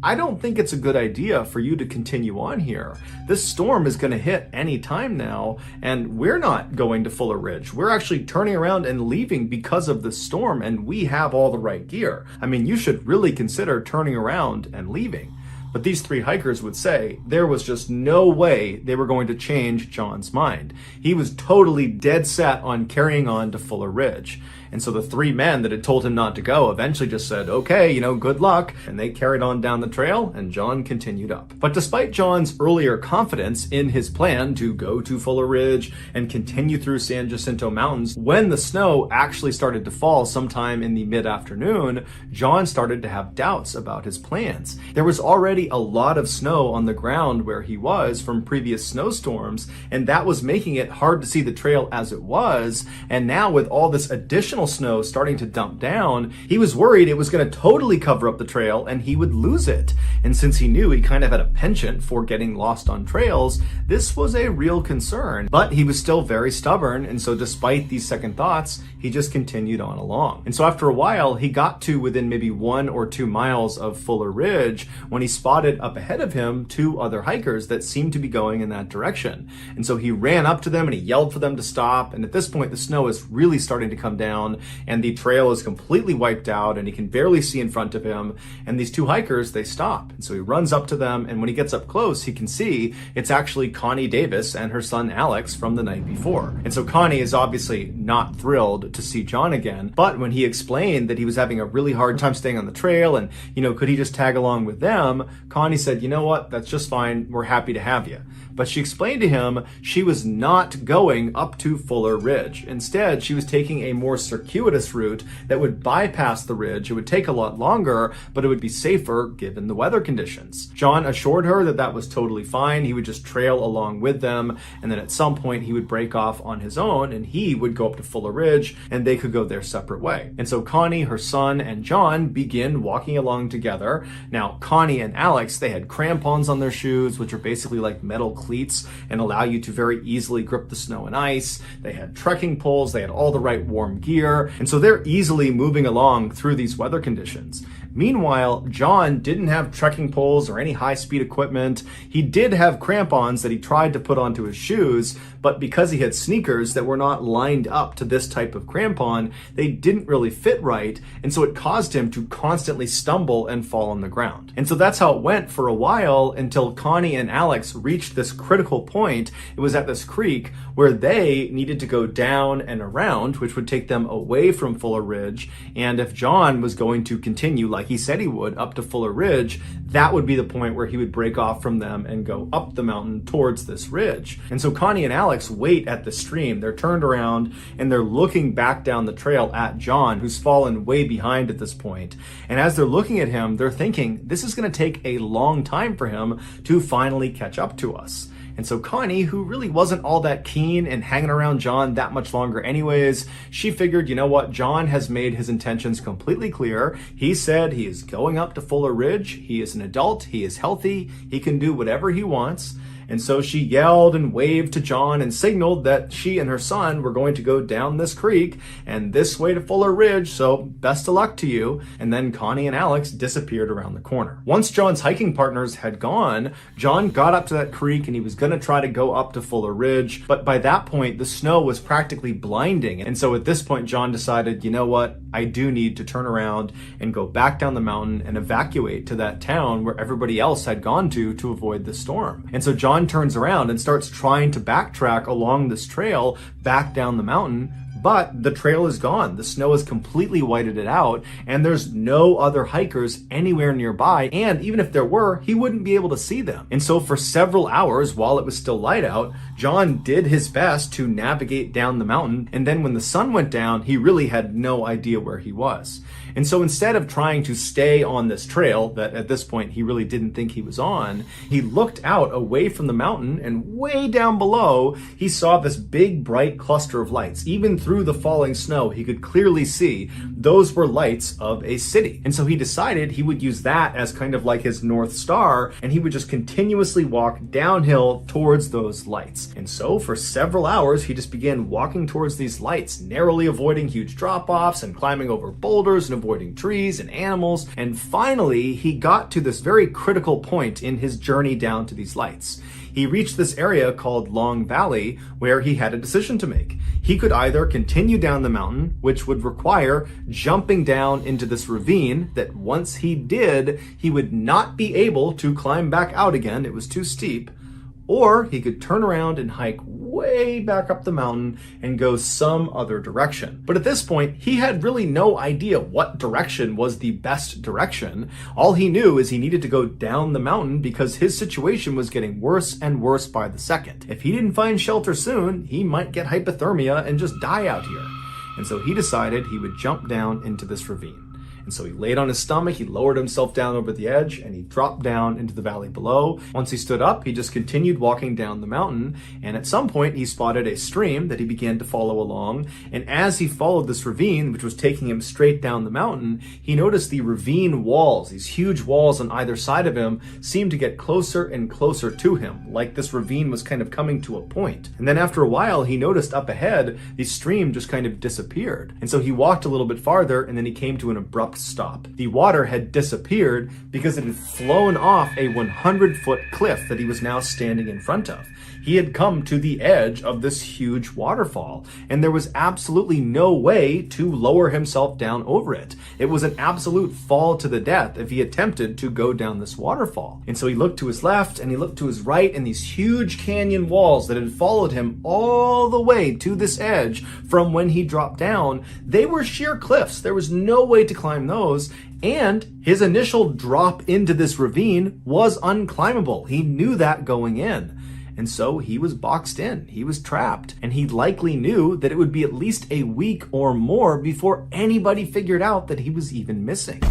I don't think it's a good idea for you to continue on here. This storm is going to hit any time now, and we're not going to Fuller Ridge. We're actually turning around and leaving because of the storm, and we have all the right gear. You should really consider turning around and leaving. But these three hikers would say there was just no way they were going to change John's mind. He was totally dead set on carrying on to Fuller Ridge. And so the three men that had told him not to go eventually just said, okay, good luck. And they carried on down the trail, and John continued up. But despite John's earlier confidence in his plan to go to Fuller Ridge and continue through San Jacinto Mountains, when the snow actually started to fall sometime in the mid-afternoon, John started to have doubts about his plans. There was already a lot of snow on the ground where he was from previous snowstorms, and that was making it hard to see the trail as it was. And now with all this additional additional snow starting to dump down, he was worried it was going to totally cover up the trail and he would lose it. And since he knew he kind of had a penchant for getting lost on trails, this was a real concern. But he was still very stubborn, and so despite these second thoughts, he just continued on along. And so after a while, he got to within maybe 1 or 2 miles of Fuller Ridge when he spotted up ahead of him 2 other hikers that seemed to be going in that direction. And so he ran up to them and he yelled for them to stop. And at this point, the snow is really starting to come down and the trail is completely wiped out and he can barely see in front of him. And these 2 hikers, they stop. And so he runs up to them, and when he gets up close, he can see it's actually Connie Davis and her son Alex from the night before. And so Connie is obviously not thrilled to see John again, but when he explained that he was having a really hard time staying on the trail and, could he just tag along with them, Connie said, you know what, that's just fine, we're happy to have you. But she explained to him she was not going up to Fuller Ridge. Instead, she was taking a more circuitous route that would bypass the ridge. It would take a lot longer, but it would be safer given the weather conditions. John assured her that that was totally fine. He would just trail along with them, and then at some point he would break off on his own and he would go up to Fuller Ridge and they could go their separate way. And so Connie, her son, and John begin walking along together. Now, Connie and Alex, they had crampons on their shoes, which are basically like metal cleats and allow you to very easily grip the snow and ice. They had trekking poles, they had all the right warm gear, and so they're easily moving along through these weather conditions. Meanwhile, John didn't have trekking poles or any high-speed equipment. He did have crampons that he tried to put onto his shoes, but because he had sneakers that were not lined up to this type of crampon, they didn't really fit right, and so it caused him to constantly stumble and fall on the ground. And so that's how it went for a while until Connie and Alex reached this critical point. It was at this creek where they needed to go down and around, which would take them away from Fuller Ridge, and if John was going to continue like he said he would up to Fuller Ridge, that would be the point where he would break off from them and go up the mountain towards this ridge. And so Connie and Alex wait at the stream. They're turned around and they're looking back down the trail at John, who's fallen way behind at this point. And as they're looking at him, they're thinking, this is going to take a long time for him to finally catch up to us. And so Connie, who really wasn't all that keen in hanging around John that much longer anyways, she figured, you know what, John has made his intentions completely clear. He said he is going up to Fuller Ridge. He is an adult. He is healthy. He can do whatever he wants. And so she yelled and waved to John and signaled that she and her son were going to go down this creek and this way to Fuller Ridge, so best of luck to you. And then Connie and Alex disappeared around the corner. Once John's hiking partners had gone, John got up to that creek and he was going to try to go up to Fuller Ridge, but by that point, the snow was practically blinding. And so at this point, John decided, you know what, I do need to turn around and go back down the mountain and evacuate to that town where everybody else had gone to avoid the storm. And so John turns around and starts trying to backtrack along this trail back down the mountain, but the trail is gone. The snow has completely whited it out, and there's no other hikers anywhere nearby, and even if there were, he wouldn't be able to see them. And so for several hours, while it was still light out, John did his best to navigate down the mountain, and then when the sun went down, he really had no idea where he was. And so instead of trying to stay on this trail that at this point he really didn't think he was on, he looked out away from the mountain, and way down below, he saw this big bright cluster of lights. Even through the falling snow, he could clearly see those were lights of a city. And so he decided he would use that as kind of like his North Star, and he would just continuously walk downhill towards those lights. And so for several hours, he just began walking towards these lights, narrowly avoiding huge drop-offs and climbing over boulders and avoiding trees and animals. And finally, he got to this very critical point in his journey down to these lights. He reached this area called Long Valley where he had a decision to make. He could either continue down the mountain, which would require jumping down into this ravine that once he did, he would not be able to climb back out again. It was too steep. Or he could turn around and hike way back up the mountain and go some other direction. But at this point, he had really no idea what direction was the best direction. All he knew is he needed to go down the mountain because his situation was getting worse and worse by the second. If he didn't find shelter soon, he might get hypothermia and just die out here. And so he decided he would jump down into this ravine. And so he laid on his stomach, he lowered himself down over the edge, and he dropped down into the valley below. Once he stood up, he just continued walking down the mountain, and at some point he spotted a stream that he began to follow along. And as he followed this ravine, which was taking him straight down the mountain, he noticed the ravine walls, these huge walls on either side of him, seemed to get closer and closer to him, like this ravine was kind of coming to a point. And then after a while, he noticed up ahead, the stream just kind of disappeared. And so he walked a little bit farther, and then he came to an abrupt stop. The water had disappeared because it had flown off a 100-foot cliff that he was now standing in front of. He had come to the edge of this huge waterfall, and there was absolutely no way to lower himself down over it. It was an absolute fall to the death if he attempted to go down this waterfall. And so he looked to his left and he looked to his right, and these huge canyon walls that had followed him all the way to this edge from when he dropped down, they were sheer cliffs. There was no way to climb those. And his initial drop into this ravine was unclimbable. He knew that going in. And so he was boxed in, he was trapped, and he likely knew that it would be at least a week or more before anybody figured out that he was even missing.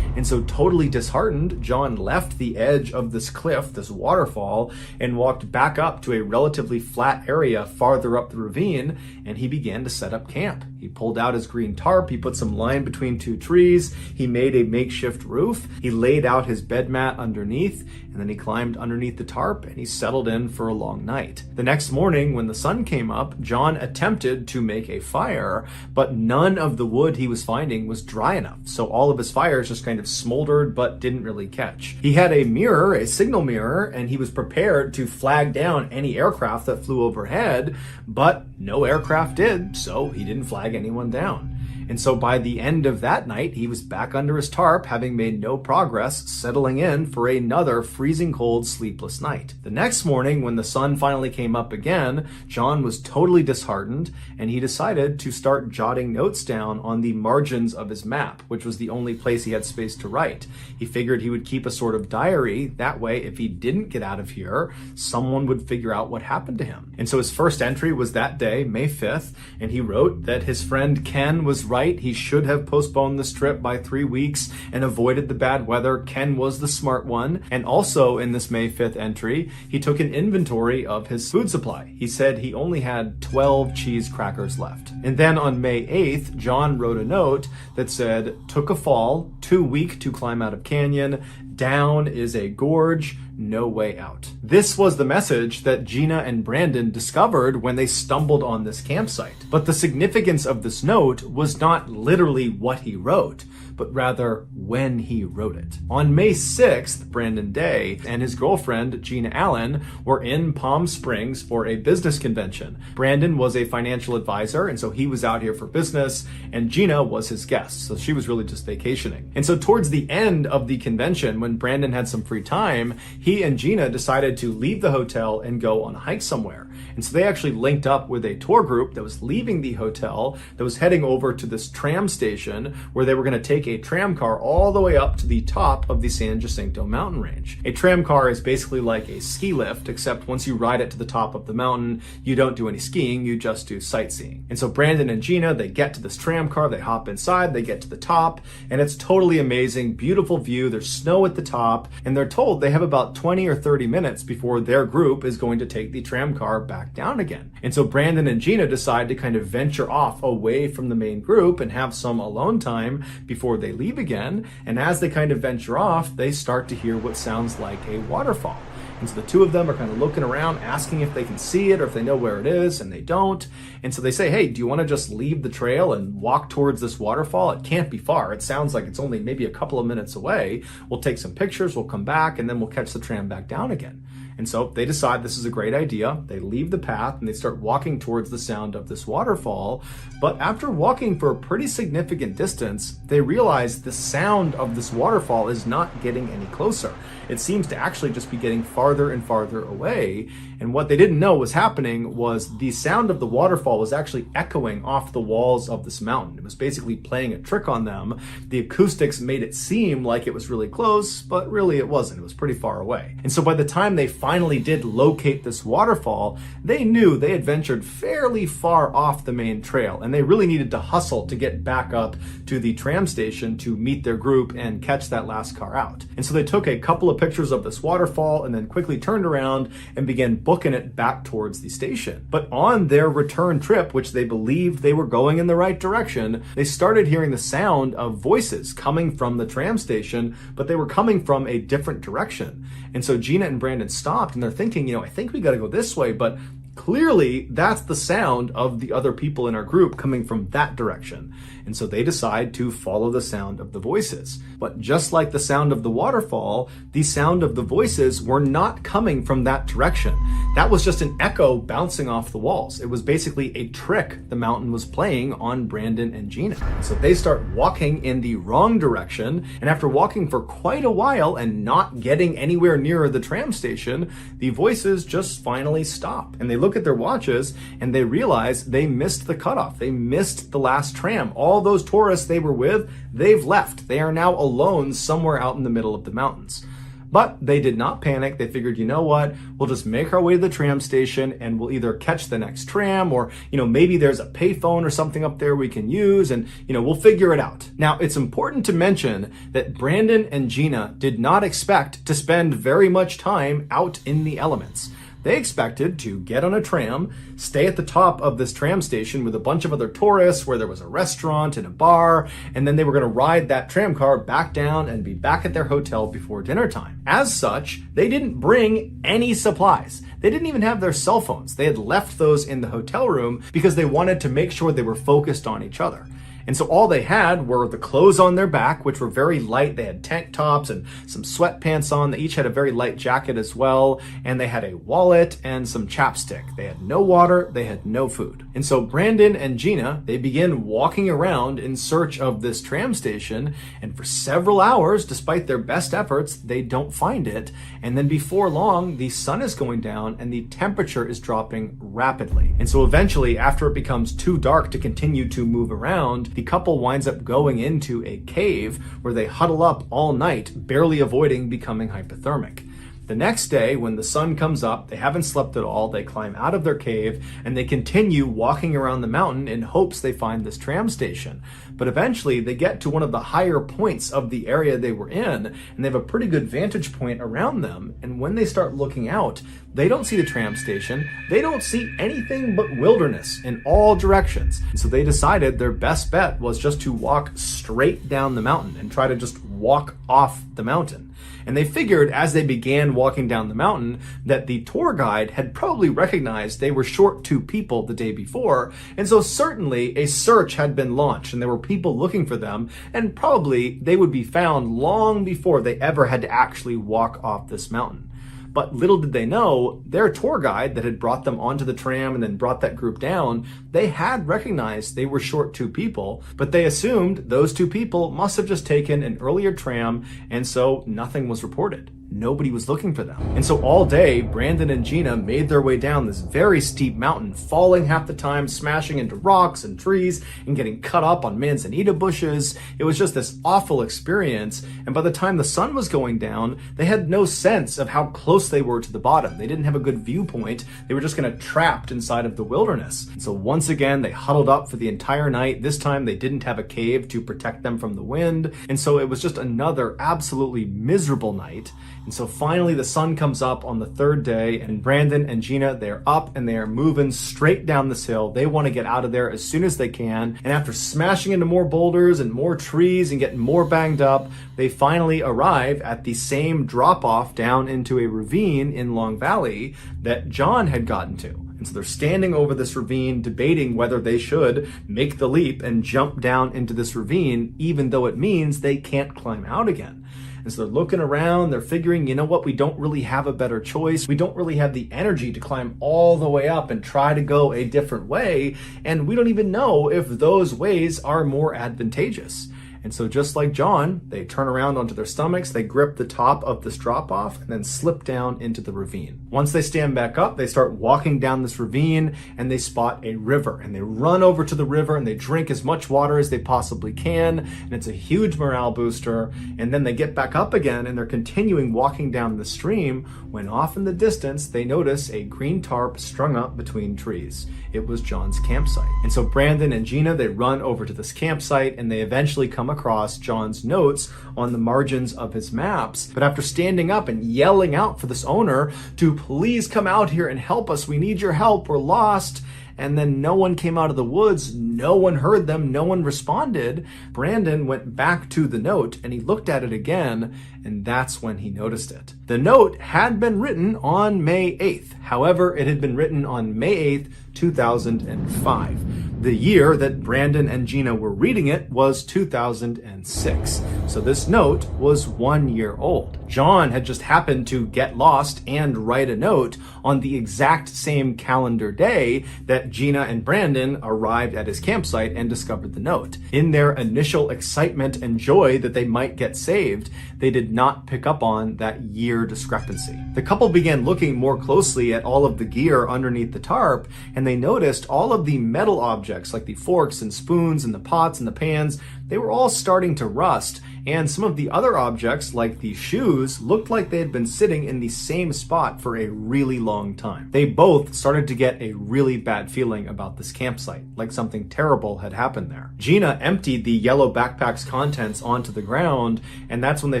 And so totally disheartened, John left the edge of this cliff, this waterfall, and walked back up to a relatively flat area farther up the ravine, and he began to set up camp. He pulled out his green tarp, he put some line between two trees, he made a makeshift roof, he laid out his bed mat underneath, and then he climbed underneath the tarp and he settled in for a long night. The next morning, when the sun came up, John attempted to make a fire, but none of the wood he was finding was dry enough, so all of his fires just kind of smoldered but didn't really catch. He had a mirror, a signal mirror, and he was prepared to flag down any aircraft that flew overhead, but no aircraft did, so he didn't flag anyone down. And so by the end of that night, he was back under his tarp, having made no progress, settling in for another freezing cold, sleepless night. The next morning, when the sun finally came up again, John was totally disheartened, and he decided to start jotting notes down on the margins of his map, which was the only place he had space to write. He figured he would keep a sort of diary. That way, if he didn't get out of here, someone would figure out what happened to him. And so his first entry was that day, May 5th, and he wrote that his friend Ken was right. He should have postponed this trip by 3 weeks and avoided the bad weather. Ken was the smart one. And also in this May 5th entry, he took an inventory of his food supply. He said he only had 12 cheese crackers left. And then on May 8th, John wrote a note that said, "Took a fall, too weak to climb out of canyon, down is a gorge, no way out." This was the message that Gina and Brandon discovered when they stumbled on this campsite. But the significance of this note was not literally what he wrote, but rather when he wrote it. On May 6th, Brandon Day and his girlfriend, Gina Allen, were in Palm Springs for a business convention. Brandon was a financial advisor, and so he was out here for business, and Gina was his guest, so she was really just vacationing. And so towards the end of the convention, when Brandon had some free time, he and Gina decided to leave the hotel and go on a hike somewhere. And so they actually linked up with a tour group that was leaving the hotel, that was heading over to this tram station where they were going to take a tram car all the way up to the top of the San Jacinto mountain range. A tram car is basically like a ski lift, except once you ride it to the top of the mountain, you don't do any skiing, you just do sightseeing. And so Brandon and Gina, they get to this tram car, they hop inside, they get to the top, and it's totally amazing, beautiful view, there's snow at the top, and they're told they have about 20 or 30 minutes before their group is going to take the tram car back down again. And so Brandon and Gina decide to kind of venture off away from the main group and have some alone time before they leave again. And as they kind of venture off, they start to hear what sounds like a waterfall. And so the two of them are kind of looking around, asking if they can see it or if they know where it is, and they don't. And so they say, "Hey, do you want to just leave the trail and walk towards this waterfall? It can't be far. It sounds like it's only maybe a couple of minutes away. We'll take some pictures, we'll come back, and then we'll catch the tram back down again." And so they decide this is a great idea. They leave the path and they start walking towards the sound of this waterfall. But after walking for a pretty significant distance, they realize the sound of this waterfall is not getting any closer. It seems to actually just be getting farther farther and farther away. And what they didn't know was happening was the sound of the waterfall was actually echoing off the walls of this mountain. It was basically playing a trick on them. The acoustics made it seem like it was really close, but really it wasn't. It was pretty far away. And so by the time they finally did locate this waterfall, they knew they had ventured fairly far off the main trail, and they really needed to hustle to get back up to the tram station to meet their group and catch that last car out. And so they took a couple of pictures of this waterfall and then quickly turned around and began booking it back towards the station. But on their return trip, which they believed they were going in the right direction, they started hearing the sound of voices coming from the tram station, but they were coming from a different direction. And so Gina and Brandon stopped and they're thinking, I think we got to go this way, but clearly that's the sound of the other people in our group coming from that direction. And so they decide to follow the sound of the voices. But just like the sound of the waterfall, the sound of the voices were not coming from that direction. That was just an echo bouncing off the walls. It was basically a trick the mountain was playing on Brandon and Gina. So they start walking in the wrong direction, and after walking for quite a while and not getting anywhere nearer the tram station, the voices just finally stop. And they look at their watches and they realize they missed the cutoff. They missed the last tram. All those tourists they were with, they've left. They are now alone somewhere out in the middle of the mountains. But they did not panic. They figured, you know what, we'll just make our way to the tram station and we'll either catch the next tram or, maybe there's a payphone or something up there we can use and, we'll figure it out. Now, it's important to mention that Brandon and Gina did not expect to spend very much time out in the elements. They expected to get on a tram, stay at the top of this tram station with a bunch of other tourists where there was a restaurant and a bar, and then they were going to ride that tram car back down and be back at their hotel before dinner time. As such, they didn't bring any supplies. They didn't even have their cell phones. They had left those in the hotel room because they wanted to make sure they were focused on each other. And so all they had were the clothes on their back, which were very light. They had tank tops and some sweatpants on. They each had a very light jacket as well. And they had a wallet and some chapstick. They had no water. They had no food. And so Brandon and Gina, they begin walking around in search of this tram station. And for several hours, despite their best efforts, they don't find it. And then before long, the sun is going down and the temperature is dropping rapidly. And so eventually, after it becomes too dark to continue to move around, the couple winds up going into a cave where they huddle up all night, barely avoiding becoming hypothermic. The next day, when the sun comes up, they haven't slept at all, they climb out of their cave and they continue walking around the mountain in hopes they find this tram station. But eventually they get to one of the higher points of the area they were in, and they have a pretty good vantage point around them. And when they start looking out, they don't see the tram station. They don't see anything but wilderness in all directions. And so they decided their best bet was just to walk straight down the mountain and try to just walk off the mountain. And they figured as they began walking down the mountain that the tour guide had probably recognized they were short 2 people the day before. And so certainly a search had been launched and there were people looking for them, and probably they would be found long before they ever had to actually walk off this mountain. But little did they know, their tour guide that had brought them onto the tram and then brought that group down, they had recognized they were short 2 people, but they assumed those 2 people must have just taken an earlier tram, and so nothing was reported. Nobody was looking for them. And so all day, Brandon and Gina made their way down this very steep mountain, falling half the time, smashing into rocks and trees, and getting cut up on manzanita bushes. It was just this awful experience. And by the time the sun was going down, they had no sense of how close they were to the bottom. They didn't have a good viewpoint. They were just kind of trapped inside of the wilderness. And so once again, they huddled up for the entire night. This time they didn't have a cave to protect them from the wind. And so it was just another absolutely miserable night. And so finally the sun comes up on the 3rd day, and Brandon and Gina, they're up and they are moving straight down this hill. They want to get out of there as soon as they can. And after smashing into more boulders and more trees and getting more banged up, they finally arrive at the same drop off down into a ravine in Long Valley that John had gotten to. And so they're standing over this ravine, debating whether they should make the leap and jump down into this ravine, even though it means they can't climb out again. And so they're looking around, they're figuring, you know what, we don't really have a better choice. We don't really have the energy to climb all the way up and try to go a different way. And we don't even know if those ways are more advantageous. And so just like John, they turn around onto their stomachs, they grip the top of this drop-off, and then slip down into the ravine. Once they stand back up, they start walking down this ravine, and they spot a river. And they run over to the river, and they drink as much water as they possibly can, and it's a huge morale booster. And then they get back up again, and they're continuing walking down the stream, when off in the distance, they notice a green tarp strung up between trees. It was John's campsite. And so Brandon and Gina, they run over to this campsite, and they eventually come across John's notes on the margins of his maps. But after standing up and yelling out for this owner to please come out here and help us, we need your help, we're lost, and then no one came out of the woods, no one heard them, no one responded, Brandon went back to the note and he looked at it again, and that's when he noticed it. The note had been written on May 8th. However, it had been written on May 8th, 2005. The year that Brandon and Gina were reading it was 2006. So this note was 1 year old. John had just happened to get lost and write a note on the exact same calendar day that Gina and Brandon arrived at his campsite and discovered the note. In their initial excitement and joy that they might get saved, they did not pick up on that year discrepancy. The couple began looking more closely at all of the gear underneath the tarp, and they noticed all of the metal objects like the forks and spoons and the pots and the pans, they were all starting to rust, and some of the other objects like the shoes looked like they had been sitting in the same spot for a really long time. They both started to get a really bad feeling about this campsite, like something terrible had happened there. Gina emptied the yellow backpack's contents onto the ground, and that's when they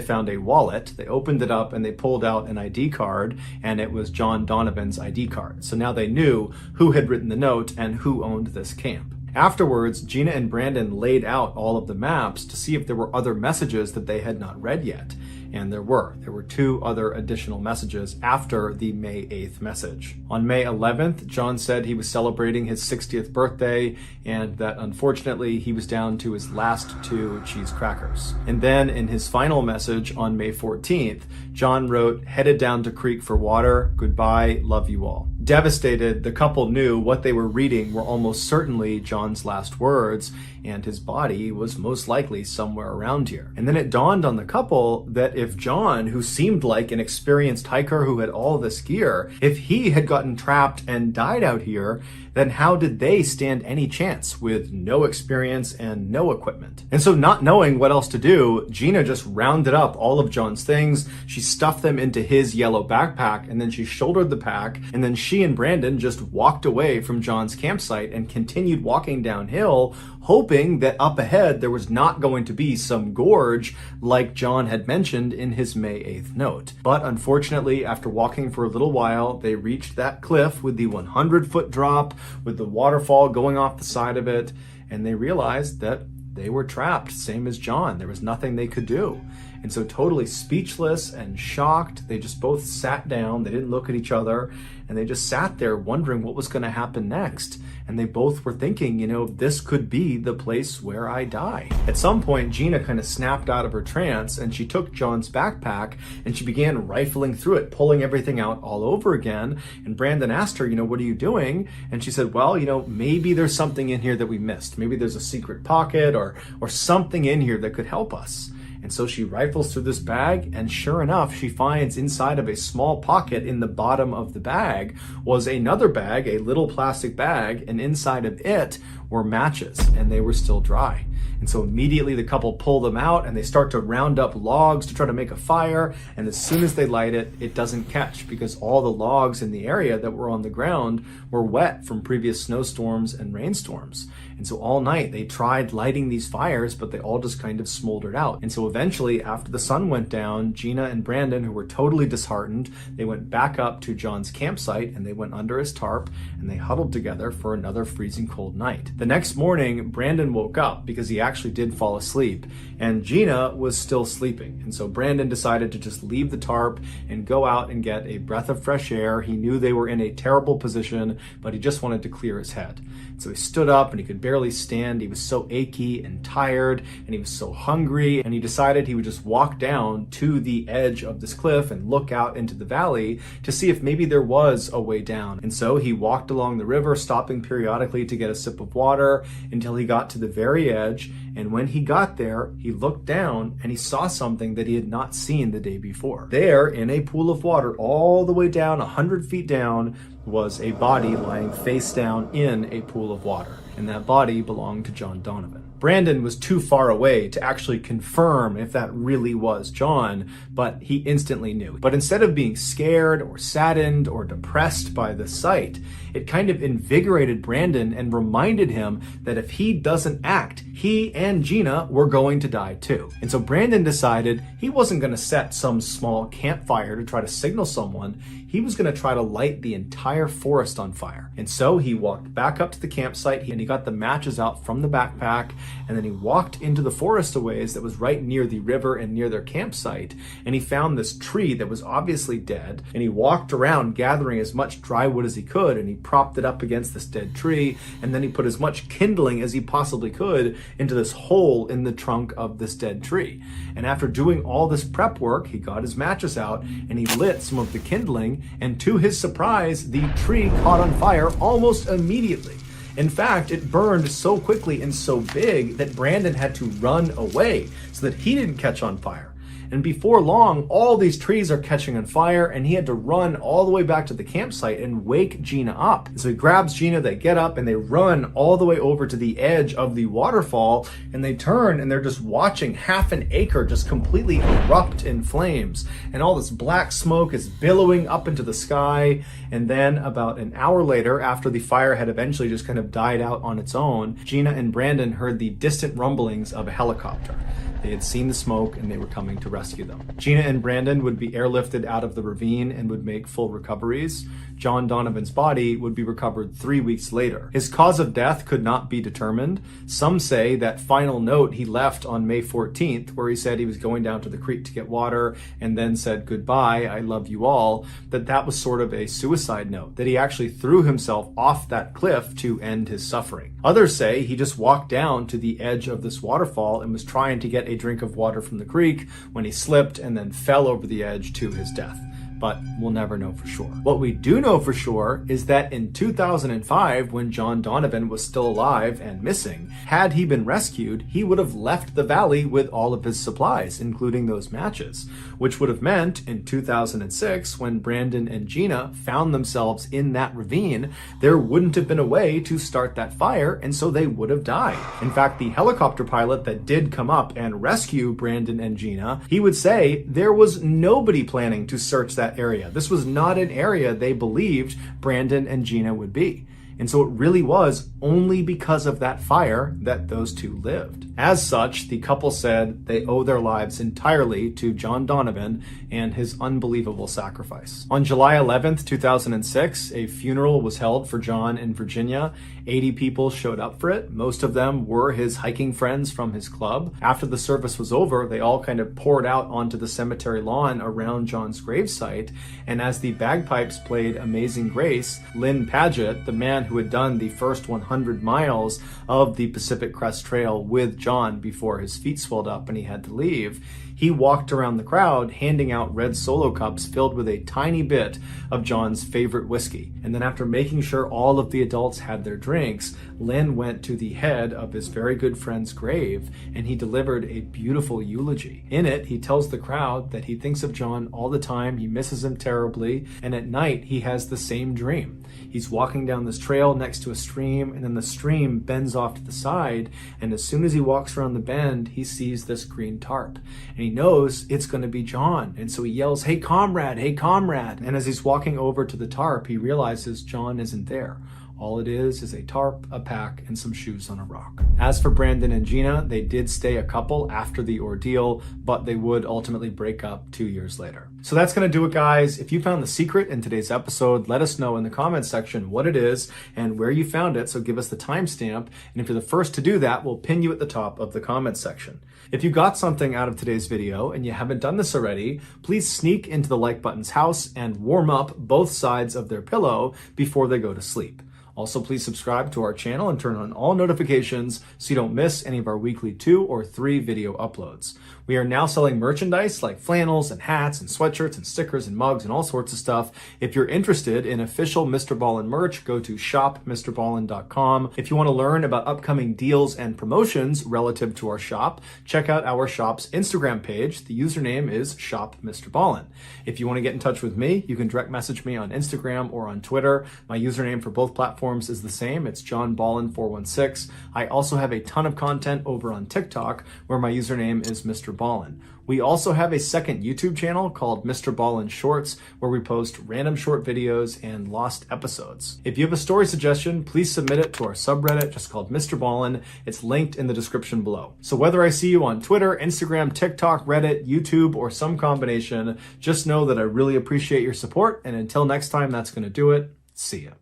found a wallet. They opened it up and they pulled out an ID card, and it was John Donovan's ID card. So now they knew who had written the note and who owned this camp. Afterwards, Gina and Brandon laid out all of the maps to see if there were other messages that they had not read yet. And there were 2 other additional messages after the May 8th message. On May 11th, John said he was celebrating his 60th birthday and that unfortunately he was down to his last 2 cheese crackers. And then in his final message on May 14th, John wrote, "Headed down to creek for water. Goodbye. Love you all." Devastated, the couple knew what they were reading were almost certainly John's last words, and his body was most likely somewhere around here. And then it dawned on the couple that if John, who seemed like an experienced hiker who had all this gear, if he had gotten trapped and died out here, then how did they stand any chance with no experience and no equipment? And so not knowing what else to do, Gina just rounded up all of John's things, she stuffed them into his yellow backpack, and then she shouldered the pack, and then she and Brandon just walked away from John's campsite and continued walking downhill, hoping that up ahead there was not going to be some gorge like John had mentioned in his May 8th note. But unfortunately, after walking for a little while, they reached that cliff with the 100-foot drop, with the waterfall going off the side of it, and they realized that they were trapped, same as John. There was nothing they could do. And so totally speechless and shocked, they just both sat down, they didn't look at each other, and they just sat there wondering what was going to happen next. And they both were thinking, this could be the place where I die. At some point, Gina kind of snapped out of her trance, and she took John's backpack, and she began rifling through it, pulling everything out all over again. And Brandon asked her, what are you doing? And she said, well, maybe there's something in here that we missed. Maybe there's a secret pocket or something in here that could help us. And so she rifles through this bag, and sure enough, she finds inside of a small pocket in the bottom of the bag was another bag, a little plastic bag, and inside of it were matches, and they were still dry. And so immediately the couple pull them out and they start to round up logs to try to make a fire. And as soon as they light it, it doesn't catch because all the logs in the area that were on the ground were wet from previous snowstorms and rainstorms. And so all night they tried lighting these fires, but they all just kind of smoldered out. And so eventually, after the sun went down, Gina and Brandon, who were totally disheartened, they went back up to John's campsite and they went under his tarp and they huddled together for another freezing cold night. The next morning, Brandon woke up because he actually did fall asleep, and Gina was still sleeping. And so Brandon decided to just leave the tarp and go out and get a breath of fresh air. He knew they were in a terrible position, but he just wanted to clear his head. So he stood up and he could barely stand. He was so achy and tired and he was so hungry, and he decided he would just walk down to the edge of this cliff and look out into the valley to see if maybe there was a way down. And so he walked along the river, stopping periodically to get a sip of water until he got to the very edge. edge, and when he got there, he looked down and he saw something that he had not seen the day before. There, in a pool of water all the way down, 100 feet down, was a body lying face down in a pool of water, and that body belonged to John Donovan. Brandon was too far away to actually confirm if that really was John, but he instantly knew. But instead of being scared or saddened or depressed by the sight, it kind of invigorated Brandon and reminded him that if he doesn't act, he and Gina were going to die too. And so Brandon decided he wasn't going to set some small campfire to try to signal someone. He was going to try to light the entire forest on fire. And so he walked back up to the campsite and he got the matches out from the backpack, and then he walked into the forest a ways that was right near the river and near their campsite, and he found this tree that was obviously dead, and he walked around gathering as much dry wood as he could, and he propped it up against this dead tree, and then he put as much kindling as he possibly could into this hole in the trunk of this dead tree. And after doing all this prep work, he got his matches out and he lit some of the kindling, and to his surprise, the tree caught on fire almost immediately. In fact, it burned so quickly and so big that Brandon had to run away so that he didn't catch on fire. And before long, all these trees are catching on fire, and he had to run all the way back to the campsite and wake Gina up. So he grabs Gina, they get up, and they run all the way over to the edge of the waterfall, and they turn, and they're just watching half an acre just completely erupt in flames. And all this black smoke is billowing up into the sky. And then about an hour later, after the fire had eventually just kind of died out on its own, Gina and Brandon heard the distant rumblings of a helicopter. They had seen the smoke and they were coming to rescue them. Gina and Brandon would be airlifted out of the ravine and would make full recoveries. John Donovan's body would be recovered 3 weeks later. His cause of death could not be determined. Some say that final note he left on May 14th, where he said he was going down to the creek to get water and then said goodbye, I love you all, that was sort of a suicide note, that he actually threw himself off that cliff to end his suffering. Others say he just walked down to the edge of this waterfall and was trying to get a drink of water from the creek when he slipped and then fell over the edge to his death. But we'll never know for sure. What we do know for sure is that in 2005, when John Donovan was still alive and missing, had he been rescued, he would have left the valley with all of his supplies, including those matches, which would have meant in 2006, when Brandon and Gina found themselves in that ravine, there wouldn't have been a way to start that fire, and so they would have died. In fact, the helicopter pilot that did come up and rescue Brandon and Gina, he would say there was nobody planning to search that area. This was not an area they believed Brandon and Gina would be. And so it really was only because of that fire that those two lived. As such, the couple said they owe their lives entirely to John Donovan and his unbelievable sacrifice. On July 11th, 2006, a funeral was held for John in Virginia. 80 people showed up for it. Most of them were his hiking friends from his club. After the service was over, they all kind of poured out onto the cemetery lawn around John's gravesite. And as the bagpipes played Amazing Grace, Lynn Paget, the man who had done the first 100 miles of the Pacific Crest Trail with John before his feet swelled up and he had to leave, he walked around the crowd handing out red Solo cups filled with a tiny bit of John's favorite whiskey. And then after making sure all of the adults had their drinks, Lynn went to the head of his very good friend's grave and he delivered a beautiful eulogy. In it, he tells the crowd that he thinks of John all the time, he misses him terribly, and at night he has the same dream. He's walking down this trail next to a stream, and then the stream bends off to the side, and as soon as he walks around the bend, he sees this green tarp. And he knows it's going to be John, and so he yells, "Hey comrade, hey comrade." And as he's walking over to the tarp, he realizes John isn't there. All it is a tarp, a pack, and some shoes on a rock. As for Brandon and Gina, they did stay a couple after the ordeal, but they would ultimately break up 2 years later. So that's going to do it, guys. If you found the secret in today's episode, let us know in the comments section what it is and where you found it, so give us the timestamp. And if you're the first to do that, we'll pin you at the top of the comments section. If you got something out of today's video and you haven't done this already, please sneak into the like button's house and warm up both sides of their pillow before they go to sleep. Also, please subscribe to our channel and turn on all notifications so you don't miss any of our weekly 2 or 3 video uploads. We are now selling merchandise like flannels and hats and sweatshirts and stickers and mugs and all sorts of stuff. If you're interested in official MrBallen merch, go to shopmrballen.com. If you want to learn about upcoming deals and promotions relative to our shop, check out our shop's Instagram page. The username is shopmrballen. If you want to get in touch with me, you can direct message me on Instagram or on Twitter. My username for both platforms is the same. It's johnballen416. I also have a ton of content over on TikTok where my username is MrBallen. We also have a second YouTube channel called MrBallen Shorts where we post random short videos and lost episodes. If you have a story suggestion, please submit it to our subreddit just called MrBallen. It's linked in the description below. So whether I see you on Twitter, Instagram, TikTok, Reddit, YouTube, or some combination, just know that I really appreciate your support. And until next time, that's going to do it. See ya.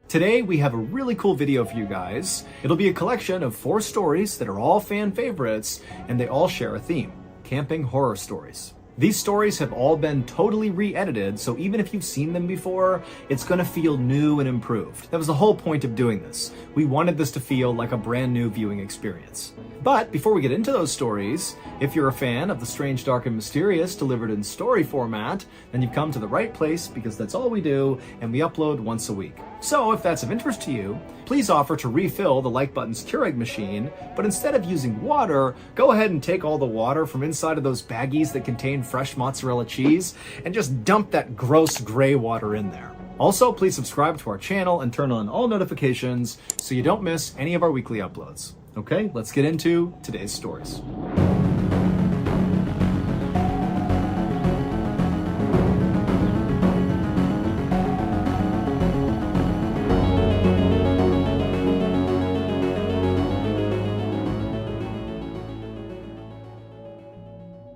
Today, we have a really cool video for you guys. It'll be a collection of 4 stories that are all fan favorites, and they all share a theme: camping horror stories. These stories have all been totally re-edited, so even if you've seen them before, it's gonna feel new and improved. That was the whole point of doing this. We wanted this to feel like a brand new viewing experience. But before we get into those stories, if you're a fan of the strange, dark, and mysterious delivered in story format, then you've come to the right place because that's all we do, and we upload once a week. So if that's of interest to you, please offer to refill the like button's Keurig machine, but instead of using water, go ahead and take all the water from inside of those baggies that contain fresh mozzarella cheese and just dump that gross gray water in there. Also, please subscribe to our channel and turn on all notifications so you don't miss any of our weekly uploads. Okay, let's get into today's stories.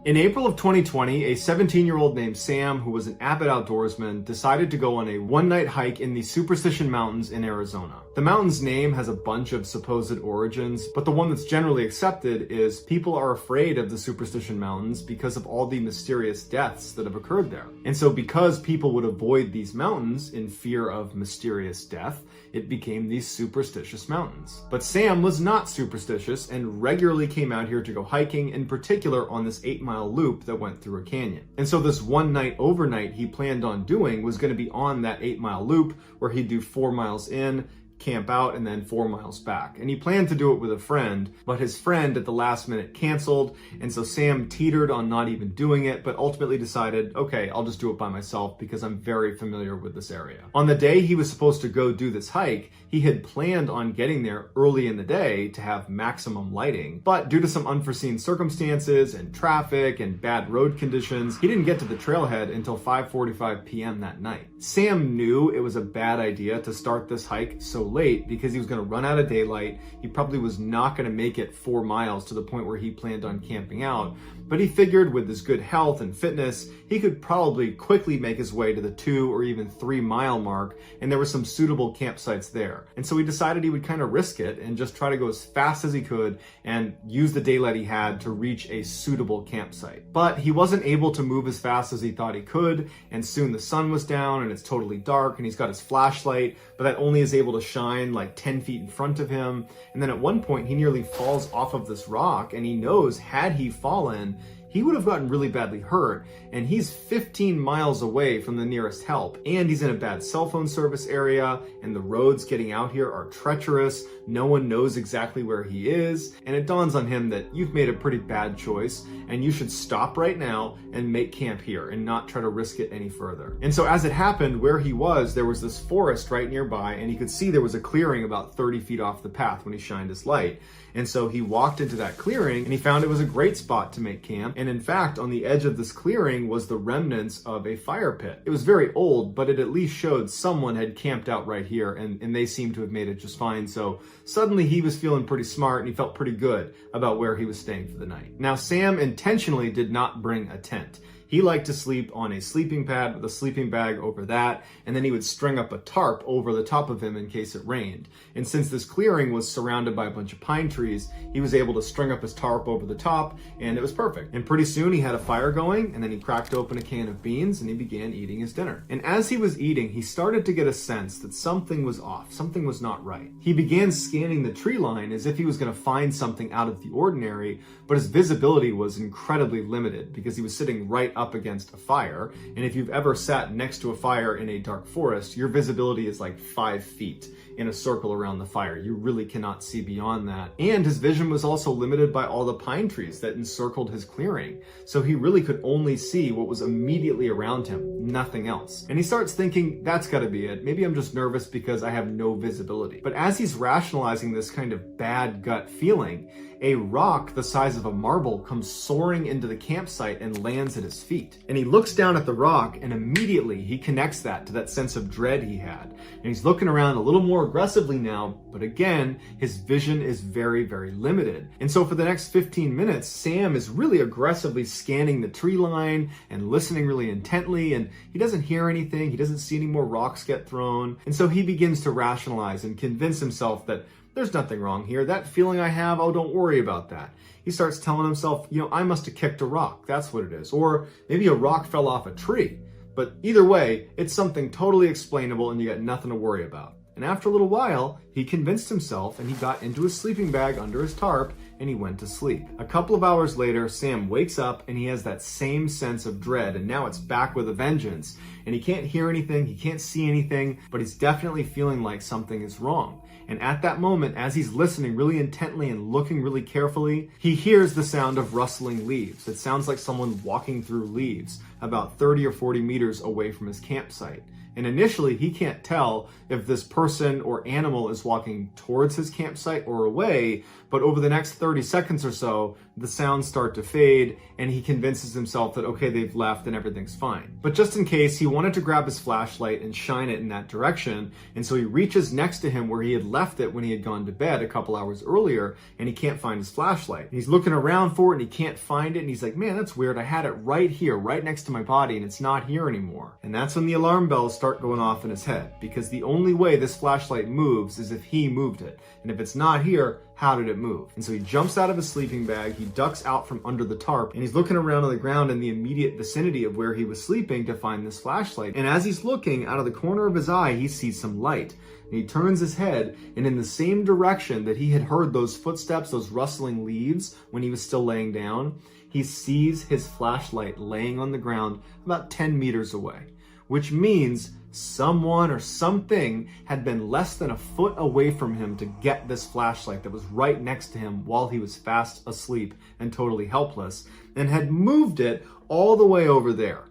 In April of 2020, a 17-year-old named Sam, who was an avid outdoorsman, decided to go on a one-night hike in the Superstition Mountains in Arizona. The mountain's name has a bunch of supposed origins, but the one that's generally accepted is people are afraid of the Superstition Mountains because of all the mysterious deaths that have occurred there. And so because people would avoid these mountains in fear of mysterious death, it became these Superstitious Mountains. But Sam was not superstitious and regularly came out here to go hiking, in particular on this 8-mile loop that went through a canyon. And so this one night overnight he planned on doing was going to be on that 8-mile loop where he'd do 4 miles in, camp out, and then 4 miles back. And he planned to do it with a friend, but his friend at the last minute canceled, and so Sam teetered on not even doing it, but ultimately decided, okay, I'll just do it by myself because I'm very familiar with this area. On the day he was supposed to go do this hike, he had planned on getting there early in the day to have maximum lighting, but due to some unforeseen circumstances and traffic and bad road conditions, he didn't get to the trailhead until 5:45 p.m. that night. Sam knew it was a bad idea to start this hike so late because he was going to run out of daylight. He probably was not going to make it 4 miles to the point where he planned on camping out, but he figured with his good health and fitness, he could probably quickly make his way to the 2 or even 3 mile mark, and there were some suitable campsites there. And so he decided he would kind of risk it and just try to go as fast as he could and use the daylight he had to reach a suitable campsite. But he wasn't able to move as fast as he thought he could, and soon the sun was down and it's totally dark, and he's got his flashlight, but that only is able to shine like 10 feet in front of him. And then at one point he nearly falls off of this rock, and he knows had he fallen, he would have gotten really badly hurt, and he's 15 miles away from the nearest help, and he's in a bad cell phone service area, and the roads getting out here are treacherous. No one knows exactly where he is, and it dawns on him that you've made a pretty bad choice, and you should stop right now and make camp here and not try to risk it any further. And so as it happened, where he was, there was this forest right nearby, and he could see there was a clearing about 30 feet off the path when he shined his light. And so he walked into that clearing, and he found it was a great spot to make camp. And in fact, on the edge of this clearing was the remnants of a fire pit. It was very old, but it at least showed someone had camped out right here, and they seemed to have made it just fine. So suddenly he was feeling pretty smart, and he felt pretty good about where he was staying for the night. Now, Sam intentionally did not bring a tent. He He liked to sleep on a sleeping pad with a sleeping bag over that, and then he would string up a tarp over the top of him in case it rained. And since this clearing was surrounded by a bunch of pine trees, he was able to string up his tarp over the top, and it was perfect. And pretty soon he had a fire going, and then he cracked open a can of beans and he began eating his dinner. And as he was eating, he started to get a sense that something was off, something was not right. He began scanning the tree line as if he was going to find something out of the ordinary, but his visibility was incredibly limited because he was sitting right up against a fire. And if you've ever sat next to a fire in a dark forest, your visibility is like 5 feet in a circle around the fire. You really cannot see beyond that. And his vision was also limited by all the pine trees that encircled his clearing. So he really could only see what was immediately around him, nothing else. And he starts thinking, that's gotta be it. Maybe I'm just nervous because I have no visibility. But as he's rationalizing this kind of bad gut feeling, a rock the size of a marble comes soaring into the campsite and lands at his feet. And he looks down at the rock, and immediately he connects that to that sense of dread he had. And he's looking around a little more aggressively now, but again, his vision is very, very limited. And so for the next 15 minutes, Sam is really aggressively scanning the tree line and listening really intently, and he doesn't hear anything, he doesn't see any more rocks get thrown. And so he begins to rationalize and convince himself that there's nothing wrong here. That feeling I have, oh, don't worry about that. He starts telling himself, I must have kicked a rock. That's what it is. Or maybe a rock fell off a tree. But either way, it's something totally explainable and you got nothing to worry about. And after a little while, he convinced himself and he got into his sleeping bag under his tarp and he went to sleep. A couple of hours later, Sam wakes up and he has that same sense of dread, and now it's back with a vengeance. And he can't hear anything, he can't see anything, but he's definitely feeling like something is wrong. And at that moment, as he's listening really intently and looking really carefully, he hears the sound of rustling leaves. It sounds like someone walking through leaves about 30 or 40 meters away from his campsite. And initially, he can't tell if this person or animal is walking towards his campsite or away, but over the next 30 seconds or so, the sounds start to fade, and he convinces himself that, okay, they've left and everything's fine. But just in case, he wanted to grab his flashlight and shine it in that direction, and so he reaches next to him where he had left it when he had gone to bed a couple hours earlier, and he can't find his flashlight. And he's looking around for it, and he can't find it, and he's like, man, that's weird. I had it right here, right next to my body, and it's not here anymore. And that's when the alarm bells start going off in his head, because the only way this flashlight moves is if he moved it. And if it's not here, how did it move? And so he jumps out of his sleeping bag, he ducks out from under the tarp, and he's looking around on the ground in the immediate vicinity of where he was sleeping to find this flashlight. And as he's looking, out of the corner of his eye, he sees some light. And he turns his head, and in the same direction that he had heard those footsteps, those rustling leaves, when he was still laying down, he sees his flashlight laying on the ground about 10 meters away, which means someone or something had been less than a foot away from him to get this flashlight that was right next to him while he was fast asleep and totally helpless, and had moved it all the way over there.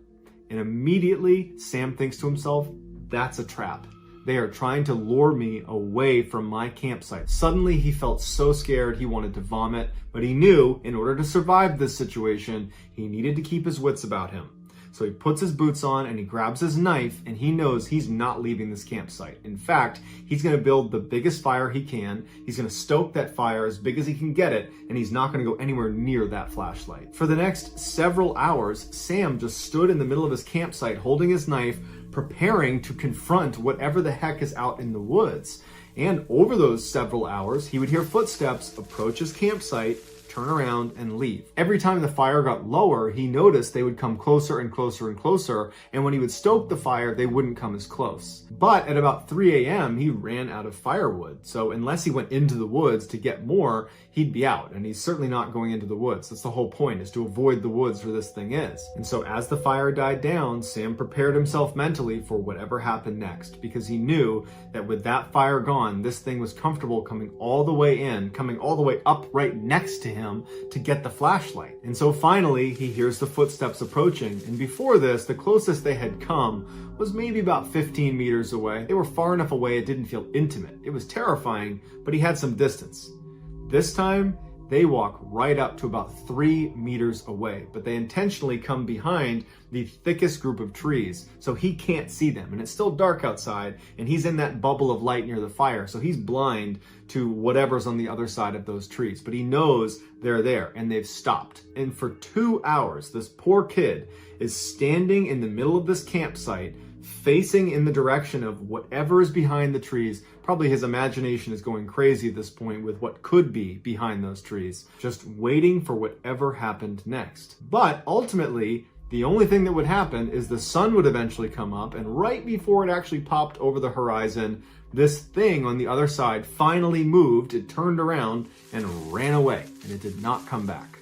And immediately, Sam thinks to himself, that's a trap. They are trying to lure me away from my campsite. Suddenly, he felt so scared he wanted to vomit, but he knew in order to survive this situation, he needed to keep his wits about him. So he puts his boots on and he grabs his knife, and he knows he's not leaving this campsite. In fact, he's going to build the biggest fire he can. He's going to stoke that fire as big as he can get it, and he's not going to go anywhere near that flashlight. For the next several hours, Sam just stood in the middle of his campsite holding his knife, preparing to confront whatever the heck is out in the woods. And over those several hours, he would hear footsteps approach his campsite, turn around, and leave. Every time the fire got lower, he noticed they would come closer and closer and closer, and when he would stoke the fire, they wouldn't come as close. But at about 3 a.m., he ran out of firewood, so unless he went into the woods to get more, he'd be out, and he's certainly not going into the woods. That's the whole point, is to avoid the woods where this thing is. And so as the fire died down, Sam prepared himself mentally for whatever happened next, because he knew that with that fire gone, this thing was comfortable coming all the way in, coming all the way up right next to him to get the flashlight. And so finally, he hears the footsteps approaching, and before this, the closest they had come was maybe about 15 meters away. They were far enough away it didn't feel intimate. It was terrifying, but he had some distance. This time, they walk right up to about 3 meters away, but they intentionally come behind the thickest group of trees, so he can't see them. And it's still dark outside, and he's in that bubble of light near the fire, so he's blind to whatever's on the other side of those trees. But he knows they're there, and they've stopped. And for 2 hours, this poor kid is standing in the middle of this campsite, facing in the direction of whatever is behind the trees. Probably his imagination is going crazy at this point with what could be behind those trees, just waiting for whatever happened next. But ultimately, the only thing that would happen is the sun would eventually come up, and right before it actually popped over the horizon, this thing on the other side finally moved, it turned around and ran away, and it did not come back.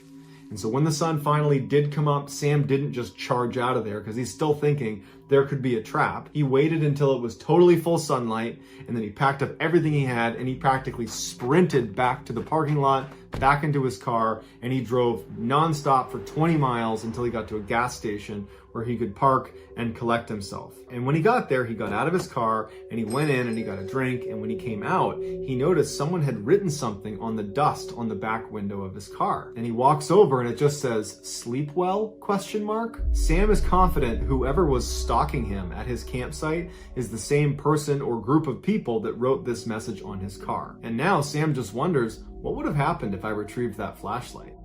And so when the sun finally did come up, Sam didn't just charge out of there because he's still thinking there could be a trap. He waited until it was totally full sunlight, and then he packed up everything he had, and he practically sprinted back to the parking lot, back into his car, and he drove nonstop for 20 miles until he got to a gas station where he could park and collect himself. And when he got there, he got out of his car and he went in and he got a drink. And when he came out, he noticed someone had written something on the dust on the back window of his car. And he walks over and it just says, "Sleep well?" ? Sam is confident whoever was stalking him at his campsite is the same person or group of people that wrote this message on his car. And now Sam just wonders, what would have happened if I retrieved that flashlight?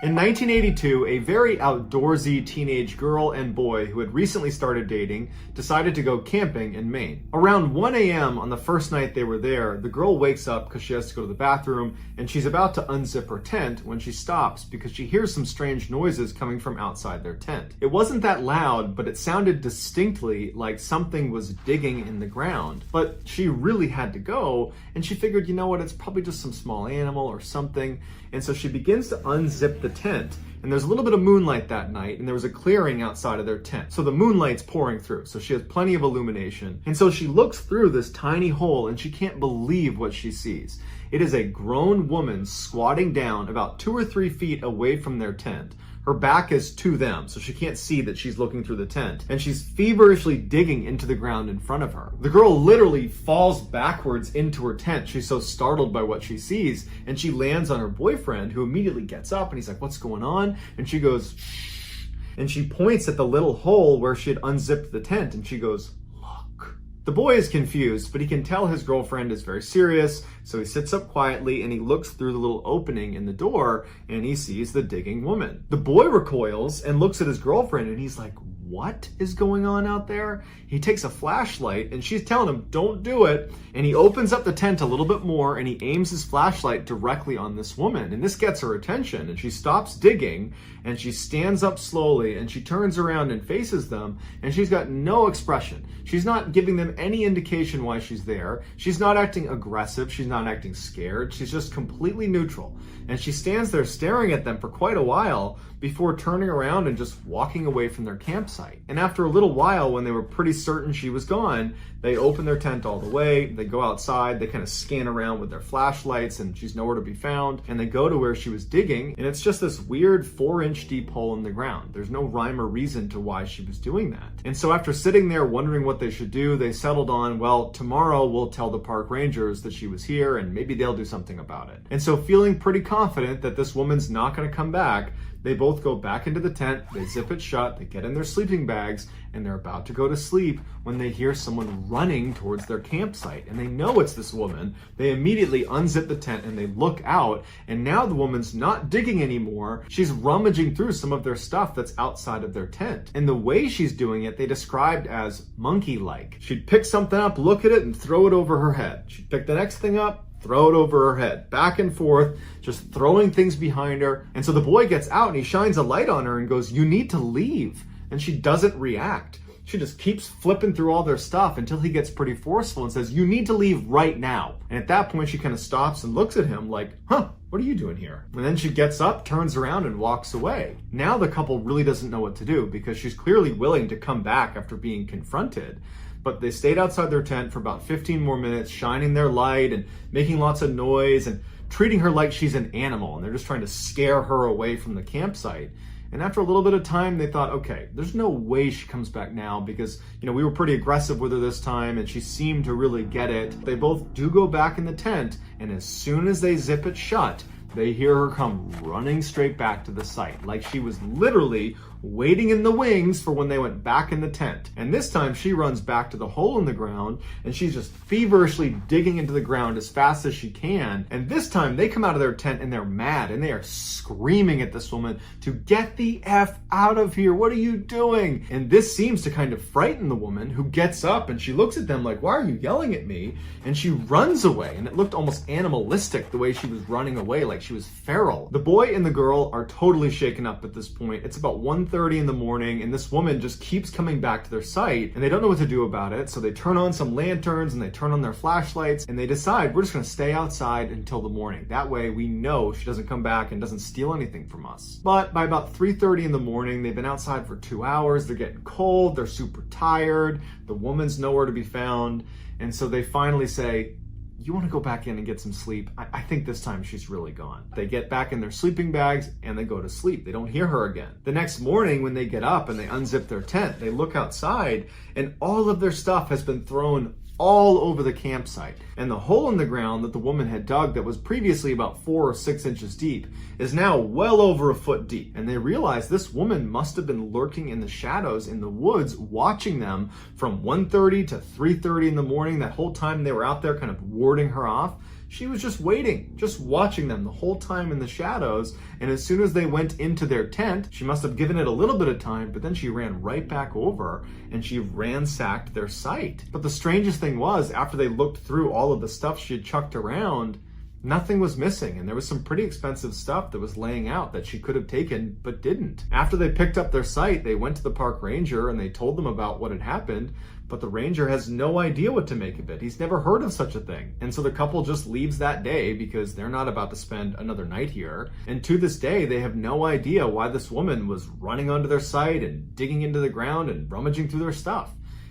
In 1982, a very outdoorsy teenage girl and boy who had recently started dating decided to go camping in Maine. Around 1 a.m. on the first night they were there, the girl wakes up because she has to go to the bathroom, and she's about to unzip her tent when she stops because she hears some strange noises coming from outside their tent. It wasn't that loud, but it sounded distinctly like something was digging in the ground. But she really had to go, and she figured, you know what, it's probably just some small animal or something. And so she begins to unzip the tent, and there's a little bit of moonlight that night, and there was a clearing outside of their tent. So the moonlight's pouring through, so she has plenty of illumination. And so she looks through this tiny hole, and she can't believe what she sees. It is a grown woman squatting down about 2 or 3 feet away from their tent. Her back is to them, so she can't see that she's looking through the tent, and she's feverishly digging into the ground in front of her. The girl literally falls backwards into her tent. She's so startled by what she sees, and she lands on her boyfriend, who immediately gets up, and he's like, "What's going on?" And she goes, "Shh," and she points at the little hole where she had unzipped the tent, and she goes, "Look." The boy is confused, but he can tell his girlfriend is very serious, so he sits up quietly and he looks through the little opening in the door and he sees the digging woman. The boy recoils and looks at his girlfriend and he's like, "What is going on out there?" He takes a flashlight and she's telling him, "Don't do it." And he opens up the tent a little bit more and he aims his flashlight directly on this woman. And this gets her attention and she stops digging and she stands up slowly and she turns around and faces them, and she's got no expression. She's not giving them any indication why she's there. She's not acting aggressive. She's not acting scared. She's just completely neutral. And she stands there staring at them for quite a while before turning around and just walking away from their campsite. And after a little while, when they were pretty certain she was gone, they open their tent all the way, they go outside, they kind of scan around with their flashlights and she's nowhere to be found, and they go to where she was digging, and it's just this weird 4-inch deep hole in the ground. There's no rhyme or reason to why she was doing that. And so after sitting there wondering what they should do, they settled on, well, tomorrow we'll tell the park rangers that she was here and maybe they'll do something about it. And so feeling pretty confident that this woman's not going to come back, they both go back into the tent, they zip it shut, they get in their sleeping bags, and they're about to go to sleep when they hear someone running towards their campsite. And they know it's this woman. They immediately unzip the tent and they look out, and now the woman's not digging anymore. She's rummaging through some of their stuff that's outside of their tent. And the way she's doing it, they described as monkey-like. She'd pick something up, look at it, and throw it over her head. She'd pick the next thing up, throw it over her head, back and forth, just throwing things behind her. And so the boy gets out and he shines a light on her and goes, "You need to leave." And she doesn't react. She just keeps flipping through all their stuff until he gets pretty forceful and says, "You need to leave right now." And at that point, she kind of stops and looks at him like, "Huh, what are you doing here?" And then she gets up, turns around, and walks away. Now the couple really doesn't know what to do because she's clearly willing to come back after being confronted. But they stayed outside their tent for about 15 more minutes, shining their light and making lots of noise and treating her like she's an animal, and they're just trying to scare her away from the campsite. And after a little bit of time, they thought, okay, there's no way she comes back now because, we were pretty aggressive with her this time and she seemed to really get it. They both do go back in the tent, and as soon as they zip it shut, they hear her come running straight back to the site, like she was literally waiting in the wings for when they went back in the tent. And this time she runs back to the hole in the ground and she's just feverishly digging into the ground as fast as she can. And this time they come out of their tent and they're mad and they are screaming at this woman to get the F out of here. What are you doing? And this seems to kind of frighten the woman, who gets up and she looks at them like, why are you yelling at me? And she runs away, and it looked almost animalistic the way she was running away, like she was feral. The boy and the girl are totally shaken up at this point. It's about 1:30 in the morning and this woman just keeps coming back to their site and they don't know what to do about it. So they turn on some lanterns and they turn on their flashlights and they decide, we're just gonna stay outside until the morning. That way we know she doesn't come back and doesn't steal anything from us. But by about 3:30 in the morning, they've been outside for 2 hours. They're getting cold, they're super tired. The woman's nowhere to be found. And so they finally say, you want to go back in and get some sleep? I think this time she's really gone. They get back in their sleeping bags and they go to sleep. They don't hear her again. The next morning when they get up and they unzip their tent, they look outside and all of their stuff has been thrown all over the campsite. And the hole in the ground that the woman had dug, that was previously about 4 or 6 inches deep, is now well over a foot deep. And they realize this woman must have been lurking in the shadows in the woods, watching them from 1:30 to 3:30 in the morning. That whole time they were out there kind of warding her off. She was just waiting, just watching them the whole time in the shadows. And as soon as they went into their tent, she must have given it a little bit of time, but then she ran right back over and she ransacked their site. But the strangest thing was, after they looked through all of the stuff she had chucked around, nothing was missing, and there was some pretty expensive stuff that was laying out that she could have taken but didn't. After they picked up their site, they went to the park ranger and they told them about what had happened, but the ranger has no idea what to make of it. He's never heard of such a thing. And so the couple just leaves that day because they're not about to spend another night here. And to this day, they have no idea why this woman was running onto their site and digging into the ground and rummaging through their stuff.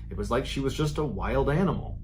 It was like she was just a wild animal.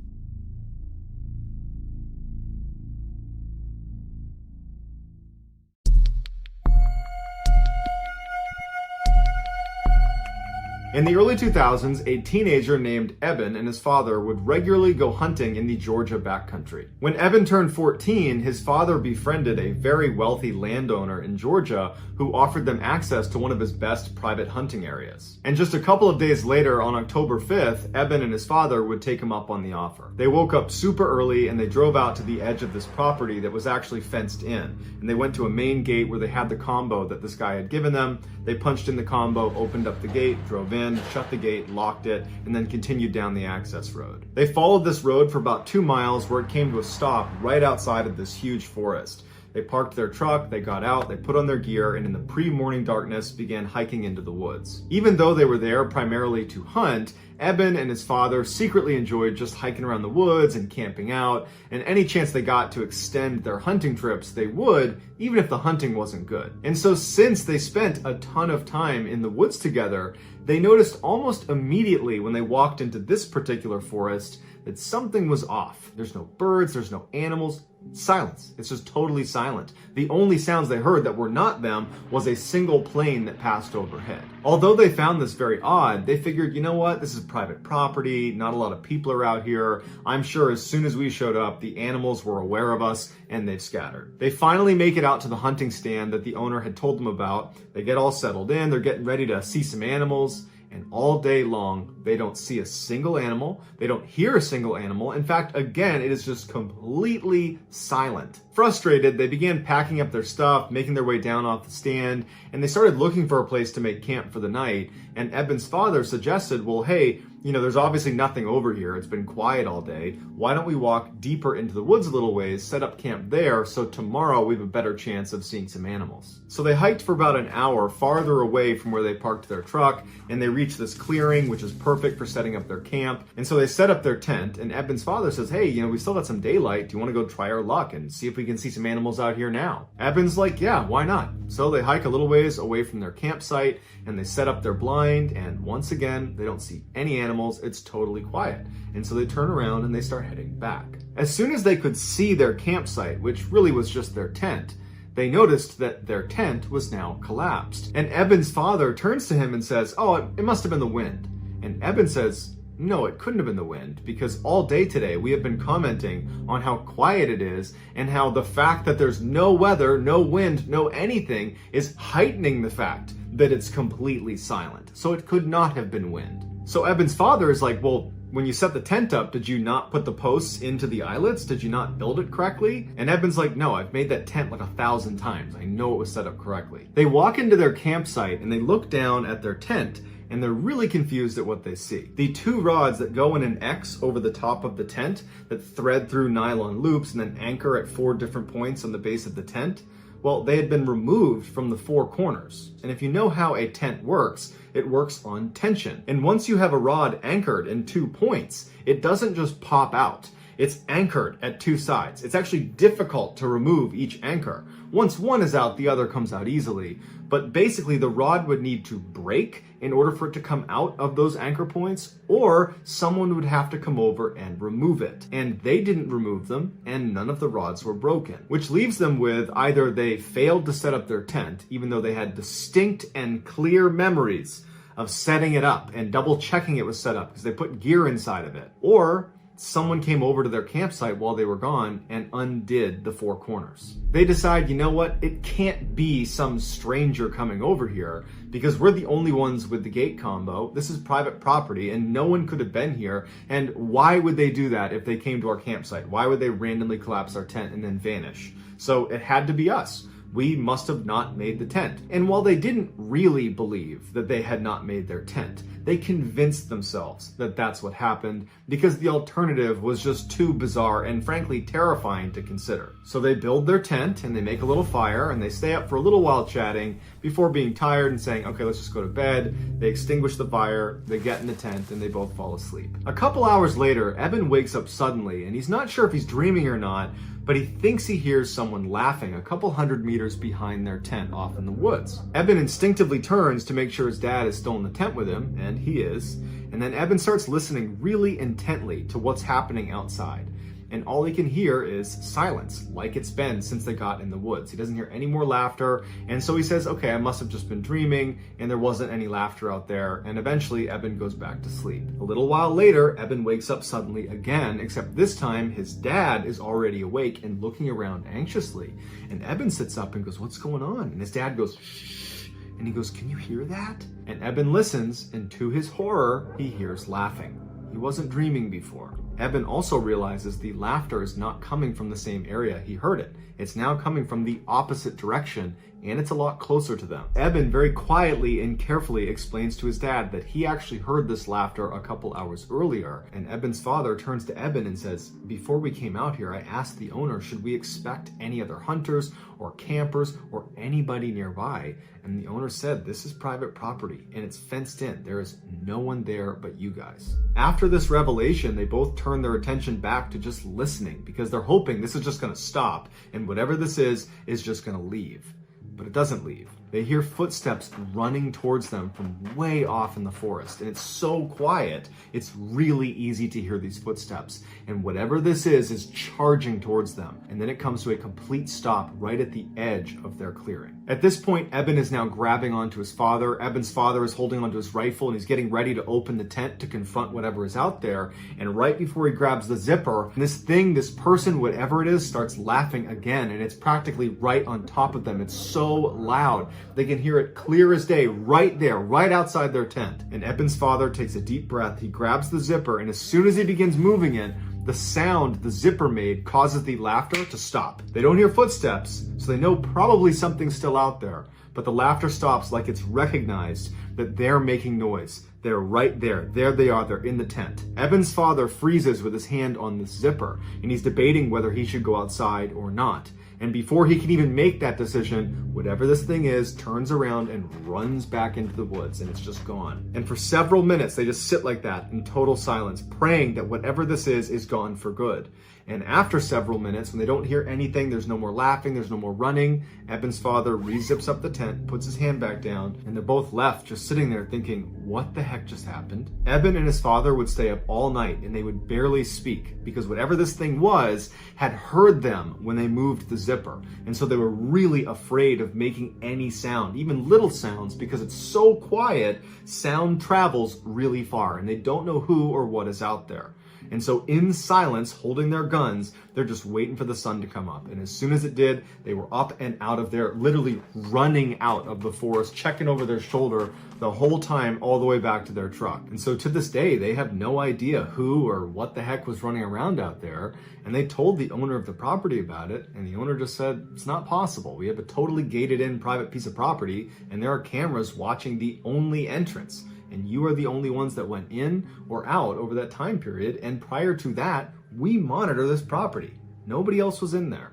In the early 2000s, a teenager named Eben and his father would regularly go hunting in the Georgia backcountry. When Eben turned 14, his father befriended a very wealthy landowner in Georgia who offered them access to one of his best private hunting areas. And just a couple of days later, on October 5th, Eben and his father would take him up on the offer. They woke up super early and they drove out to the edge of this property that was actually fenced in. And they went to a main gate where they had the combo that this guy had given them. They punched in the combo, opened up the gate, drove in, shut the gate, locked it, and then continued down the access road. They followed this road for about 2 miles where it came to a stop right outside of this huge forest. They parked their truck, they got out, they put on their gear, and in the pre-morning darkness began hiking into the woods. Even though they were there primarily to hunt, Eben and his father secretly enjoyed just hiking around the woods and camping out, and any chance they got to extend their hunting trips, they would, even if the hunting wasn't good. And so since they spent a ton of time in the woods together, they noticed almost immediately when they walked into this particular forest that something was off. There's no birds, there's no animals, silence. It's just totally silent. The only sounds they heard that were not them was a single plane that passed overhead. Although they found this very odd, they figured, you know what, this is private property, not a lot of people are out here. I'm sure as soon as we showed up, the animals were aware of us and they've scattered. They finally make it out to the hunting stand that the owner had told them about. They get all settled in, they're getting ready to see some animals. And all day long, they don't see a single animal. They don't hear a single animal. In fact, again, it is just completely silent. Frustrated, they began packing up their stuff, making their way down off the stand, and they started looking for a place to make camp for the night. And Eben's father suggested, well, hey, there's obviously nothing over here. It's been quiet all day. Why don't we walk deeper into the woods a little ways, set up camp there, so tomorrow we have a better chance of seeing some animals. So they hiked for about an hour farther away from where they parked their truck, and they reached this clearing, which is perfect for setting up their camp. And so they set up their tent, and Eben's father says, hey, we still got some daylight. Do you want to go try our luck and see if we can see some animals out here now? Eben's like, yeah, why not? So they hike a little ways away from their campsite, and they set up their blind, and once again, they don't see any animals. It's totally quiet. And so they turn around and they start heading back. As soon as they could see their campsite, which really was just their tent, they noticed that their tent was now collapsed. And Eben's father turns to him and says, "Oh, it must have been the wind." And Eben says, "No, it couldn't have been the wind, because all day today we have been commenting on how quiet it is and how the fact that there's no weather, no wind, no anything is heightening the fact that it's completely silent. So it could not have been wind." So Eben's father is like, "Well, when you set the tent up, did you not put the posts into the eyelets? Did you not build it correctly?" And Eben's like, "No, I've made that tent like 1,000 times. I know it was set up correctly." They walk into their campsite and they look down at their tent, and they're really confused at what they see. The 2 rods that go in an X over the top of the tent that thread through nylon loops and then anchor at 4 different points on the base of the tent, well, they had been removed from the 4 corners. And if you know how a tent works, it works on tension. And once you have a rod anchored in 2 points, it doesn't just pop out. It's anchored at 2 sides. It's actually difficult to remove each anchor. Once one is out, the other comes out easily. But basically, the rod would need to break in order for it to come out of those anchor points, or someone would have to come over and remove it. And they didn't remove them, and none of the rods were broken. Which leaves them with either they failed to set up their tent, even though they had distinct and clear memories of setting it up and double checking it was set up because they put gear inside of it, or someone came over to their campsite while they were gone and undid the 4 corners. They decide, you know what, it can't be some stranger coming over here because we're the only ones with the gate combo. This is private property and no one could have been here. And why would they do that if they came to our campsite? Why would they randomly collapse our tent and then vanish? So it had to be us. We must have not made the tent. And while they didn't really believe that they had not made their tent, they convinced themselves that that's what happened because the alternative was just too bizarre and frankly terrifying to consider. So they build their tent and they make a little fire and they stay up for a little while chatting before being tired and saying, okay, let's just go to bed. They extinguish the fire, they get in the tent, and they both fall asleep. A couple hours later, Eben wakes up suddenly and he's not sure if he's dreaming or not, but he thinks he hears someone laughing a couple hundred meters behind their tent off in the woods. Eben instinctively turns to make sure his dad is still in the tent with him, and he is. And then Eben starts listening really intently to what's happening outside. And all he can hear is silence, like it's been since they got in the woods. He doesn't hear any more laughter, and so he says, okay, I must have just been dreaming, and there wasn't any laughter out there, and eventually Eben goes back to sleep. A little while later, Eben wakes up suddenly again, except this time his dad is already awake and looking around anxiously. And Eben sits up and goes, what's going on? And his dad goes, shh, and he goes, can you hear that? And Eben listens, and to his horror, he hears laughing. He wasn't dreaming before. Eben also realizes the laughter is not coming from the same area he heard it. It's now coming from the opposite direction, and it's a lot closer to them. Eben very quietly and carefully explains to his dad that he actually heard this laughter a couple hours earlier, and Eben's father turns to Eben and says, before we came out here, I asked the owner, should we expect any other hunters or campers or anybody nearby? And the owner said, this is private property and it's fenced in. There is no one there but you guys. After this revelation, they both turn their attention back to just listening because they're hoping this is just gonna stop and whatever this is just gonna leave. But it doesn't leave. They hear footsteps running towards them from way off in the forest. And it's so quiet, it's really easy to hear these footsteps. And whatever this is charging towards them. And then it comes to a complete stop right at the edge of their clearing. At this point, Eben is now grabbing onto his father. Eben's father is holding onto his rifle and he's getting ready to open the tent to confront whatever is out there. And right before he grabs the zipper, this person, whatever it is, starts laughing again. And it's practically right on top of them. It's so loud. They can hear it clear as day right there, right outside their tent. And Eben's father takes a deep breath. He grabs the zipper, and as soon as he begins moving it, the sound the zipper made causes the laughter to stop. They don't hear footsteps, so they know probably something's still out there. But the laughter stops like it's recognized that they're making noise. They're right there. There they are. They're in the tent. Eben's father freezes with his hand on the zipper, and he's debating whether he should go outside or not. And before he can even make that decision, whatever this thing is turns around and runs back into the woods, and it's just gone. And for several minutes, they just sit like that in total silence, praying that whatever this is gone for good. And after several minutes, when they don't hear anything, there's no more laughing, there's no more running, Eben's father re-zips up the tent, puts his hand back down, and they're both left just sitting there thinking, what the heck just happened? Eben and his father would stay up all night and they would barely speak because whatever this thing was had heard them when they moved the zipper. And so they were really afraid of making any sound, even little sounds, because it's so quiet, sound travels really far and they don't know who or what is out there. And so in silence, holding their guns, they're just waiting for the sun to come up. And as soon as it did, they were up and out of there, literally running out of the forest, checking over their shoulder the whole time, all the way back to their truck. And so to this day, they have no idea who or what the heck was running around out there. And they told the owner of the property about it. And the owner just said, it's not possible. We have a totally gated in private piece of property and there are cameras watching the only entrance. And you are the only ones that went in or out over that time period. And prior to that, we monitor this property. Nobody else was in there.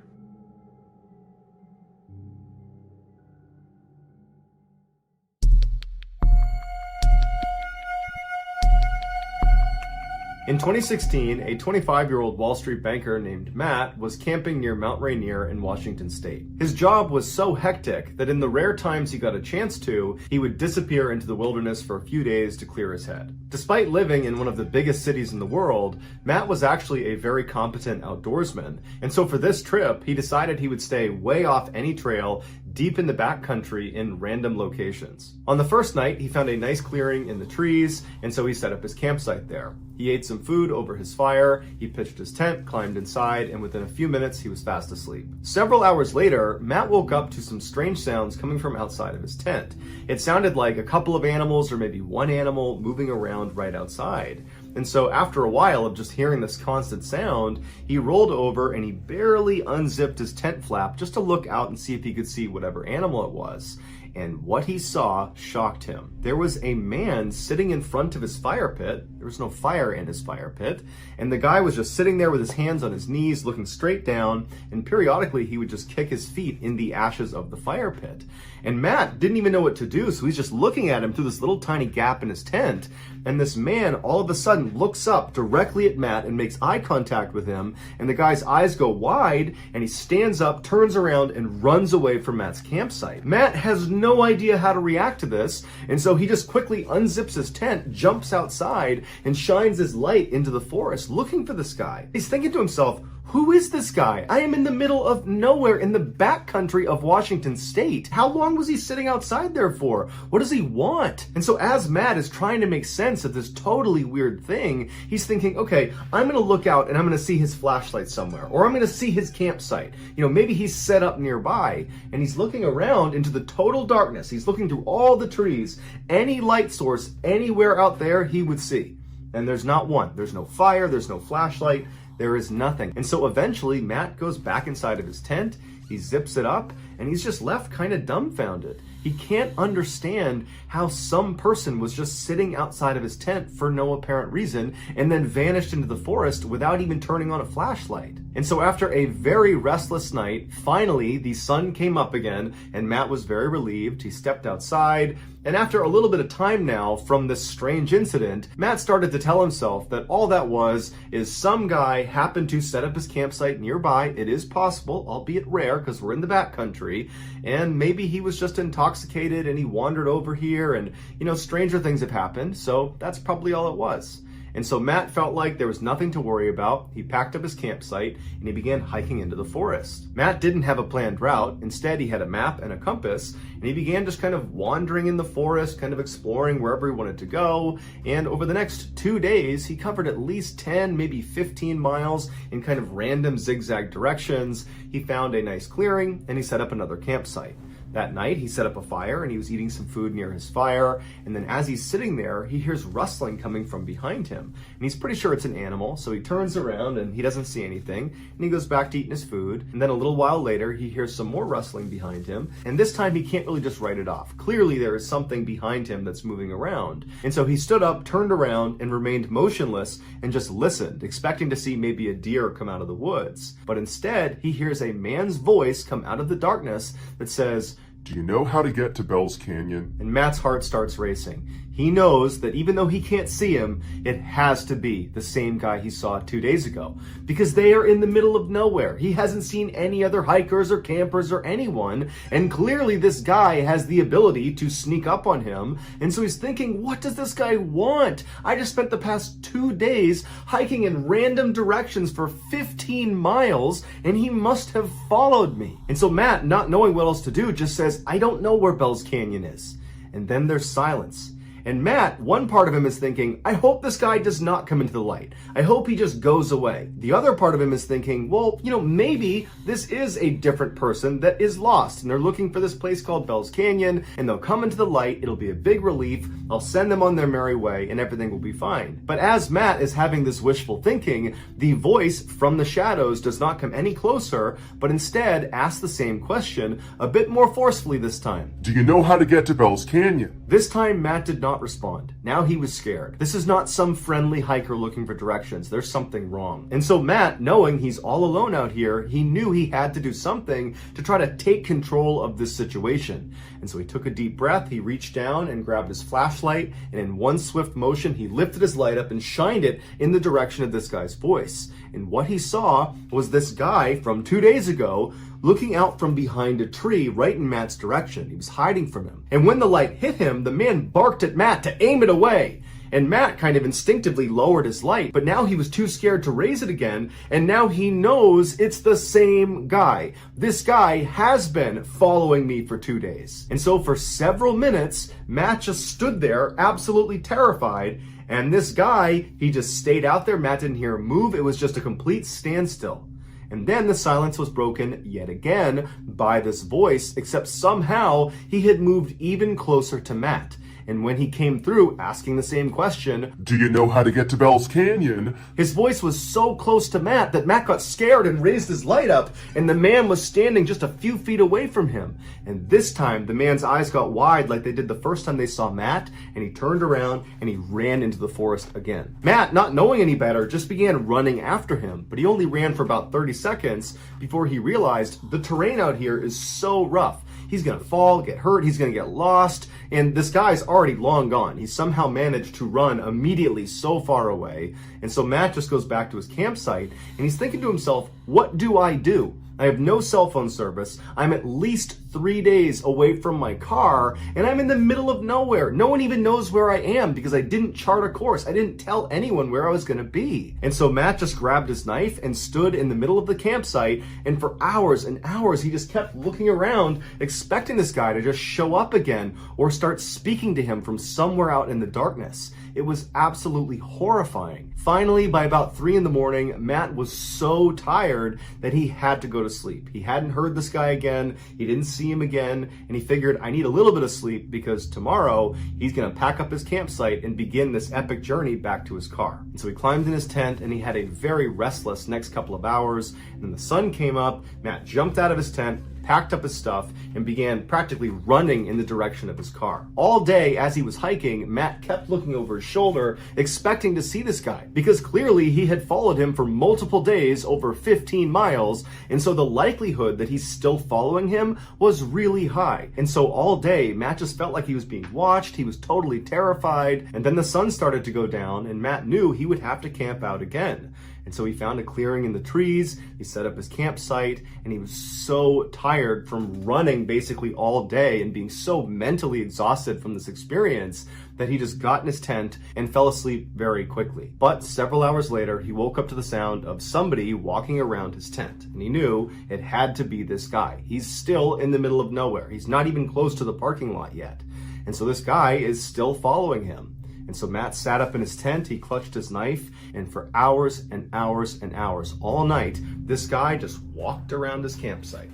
In 2016, a 25-year-old Wall Street banker named Matt was camping near Mount Rainier in Washington state. His job was so hectic that in the rare times he got a chance to, he would disappear into the wilderness for a few days to clear his head. Despite living in one of the biggest cities in the world, Matt was actually a very competent outdoorsman. And so for this trip, he decided he would stay way off any trail, deep in the backcountry in random locations. On the first night, he found a nice clearing in the trees, and so he set up his campsite there. He ate some food over his fire, he pitched his tent, climbed inside, and within a few minutes, he was fast asleep. Several hours later, Matt woke up to some strange sounds coming from outside of his tent. It sounded like a couple of animals or maybe one animal moving around right outside. And so after a while of just hearing this constant sound, he rolled over and he barely unzipped his tent flap just to look out and see if he could see whatever animal it was. And what he saw shocked him. There was a man sitting in front of his fire pit. There was no fire in his fire pit. And the guy was just sitting there with his hands on his knees, looking straight down. And periodically he would just kick his feet in the ashes of the fire pit. And Matt didn't even know what to do. So he's just looking at him through this little tiny gap in his tent. And this man all of a sudden looks up directly at Matt and makes eye contact with him. And the guy's eyes go wide and he stands up, turns around and runs away from Matt's campsite. Matt has no idea how to react to this. And so he just quickly unzips his tent, jumps outside and shines his light into the forest looking for this guy. He's thinking to himself, who is this guy? I am in the middle of nowhere in the backcountry of Washington state. How long was he sitting outside there for? What does he want? And so as Matt is trying to make sense of this totally weird thing, he's thinking, okay, I'm gonna look out and I'm gonna see his flashlight somewhere, or I'm gonna see his campsite. You know, maybe he's set up nearby and he's looking around into the total darkness. He's looking through all the trees, any light source anywhere out there he would see. And there's not one. There's no fire, there's no flashlight. There is nothing. And so eventually Matt goes back inside of his tent, he zips it up, and he's just left kind of dumbfounded. He can't understand how some person was just sitting outside of his tent for no apparent reason and then vanished into the forest without even turning on a flashlight. And so after a very restless night, finally the sun came up again and Matt was very relieved. He stepped outside, and after a little bit of time now from this strange incident, Matt started to tell himself that all that was is some guy happened to set up his campsite nearby. It is possible, albeit rare because we're in the backcountry, and maybe he was just intoxicated and he wandered over here and, you know, stranger things have happened, so that's probably all it was. And so Matt felt like there was nothing to worry about. He packed up his campsite and he began hiking into the forest. Matt didn't have a planned route. Instead, he had a map and a compass, and he began just kind of wandering in the forest, kind of exploring wherever he wanted to go. And over the next 2 days, he covered at least 10, maybe 15 miles in kind of random zigzag directions. He found a nice clearing and he set up another campsite. That night, he set up a fire and he was eating some food near his fire. And then as he's sitting there, he hears rustling coming from behind him. And he's pretty sure it's an animal, so he turns around and he doesn't see anything. And he goes back to eating his food. And then a little while later, he hears some more rustling behind him. And this time, he can't really just write it off. Clearly, there is something behind him that's moving around. And so he stood up, turned around, and remained motionless and just listened, expecting to see maybe a deer come out of the woods. But instead, he hears a man's voice come out of the darkness that says, "Do you know how to get to Bell's Canyon?" And Matt's heart starts racing. He knows that even though he can't see him, it has to be the same guy he saw 2 days ago, because they are in the middle of nowhere. He hasn't seen any other hikers or campers or anyone, and clearly this guy has the ability to sneak up on him, and so he's thinking, what does this guy want? I just spent the past 2 days hiking in random directions for 15 miles, and he must have followed me. And so Matt, not knowing what else to do, just says, I don't know where Bell's Canyon is. And then there's silence. And Matt, one part of him is thinking, I hope this guy does not come into the light. I hope he just goes away. The other part of him is thinking, well, maybe this is a different person that is lost and they're looking for this place called Bell's Canyon and they'll come into the light. It'll be a big relief. I'll send them on their merry way and everything will be fine. But as Matt is having this wishful thinking, the voice from the shadows does not come any closer, but instead asks the same question a bit more forcefully this time. Do you know how to get to Bell's Canyon? This time Matt did not respond. Now he was scared. This is not some friendly hiker looking for directions. There's something wrong. And so Matt, knowing he's all alone out here, he knew he had to do something to try to take control of this situation. And so he took a deep breath, he reached down and grabbed his flashlight, and in one swift motion, he lifted his light up and shined it in the direction of this guy's voice. And what he saw was this guy from 2 days ago looking out from behind a tree right in Matt's direction. He was hiding from him. And when the light hit him, the man barked at Matt to aim it away. And Matt kind of instinctively lowered his light, but now he was too scared to raise it again, and now he knows it's the same guy. This guy has been following me for 2 days. And so for several minutes, Matt just stood there absolutely terrified, and this guy, he just stayed out there. Matt didn't hear him move. It was just a complete standstill. And then the silence was broken yet again by this voice, except somehow he had moved even closer to Matt. And when he came through asking the same question, Do you know how to get to Bell's Canyon? His voice was so close to Matt that Matt got scared and raised his light up, and the man was standing just a few feet away from him. And this time, the man's eyes got wide like they did the first time they saw Matt, and he turned around and he ran into the forest again. Matt, not knowing any better, just began running after him, but he only ran for about 30 seconds before he realized the terrain out here is so rough. He's gonna fall, get hurt, he's gonna get lost, and this guy's already long gone. He somehow managed to run immediately so far away, and so Matt just goes back to his campsite, and he's thinking to himself, what do I do? I have no cell phone service. I'm at least 3 days away from my car, and I'm in the middle of nowhere. No one even knows where I am because I didn't chart a course. I didn't tell anyone where I was gonna be. And so Matt just grabbed his knife and stood in the middle of the campsite, and for hours and hours, he just kept looking around, expecting this guy to just show up again or start speaking to him from somewhere out in the darkness. It was absolutely horrifying. Finally, by about 3 in the morning, Matt was so tired that he had to go to sleep. He hadn't heard this guy again, he didn't see him again, and he figured, I need a little bit of sleep because tomorrow he's gonna pack up his campsite and begin this epic journey back to his car. And so he climbed in his tent and he had a very restless next couple of hours. And then the sun came up, Matt jumped out of his tent, packed up his stuff, and began practically running in the direction of his car. All day as he was hiking, Matt kept looking over his shoulder, expecting to see this guy, because clearly he had followed him for multiple days over 15 miles, and so the likelihood that he's still following him was really high. And so all day, Matt just felt like he was being watched, he was totally terrified, and then the sun started to go down, and Matt knew he would have to camp out again. And so he found a clearing in the trees, he set up his campsite, and he was so tired from running basically all day and being so mentally exhausted from this experience that he just got in his tent and fell asleep very quickly. But several hours later, he woke up to the sound of somebody walking around his tent, and he knew it had to be this guy. He's still in the middle of nowhere. He's not even close to the parking lot yet. And so this guy is still following him. And so Matt sat up in his tent, he clutched his knife, and for hours and hours and hours, all night, this guy just walked around his campsite.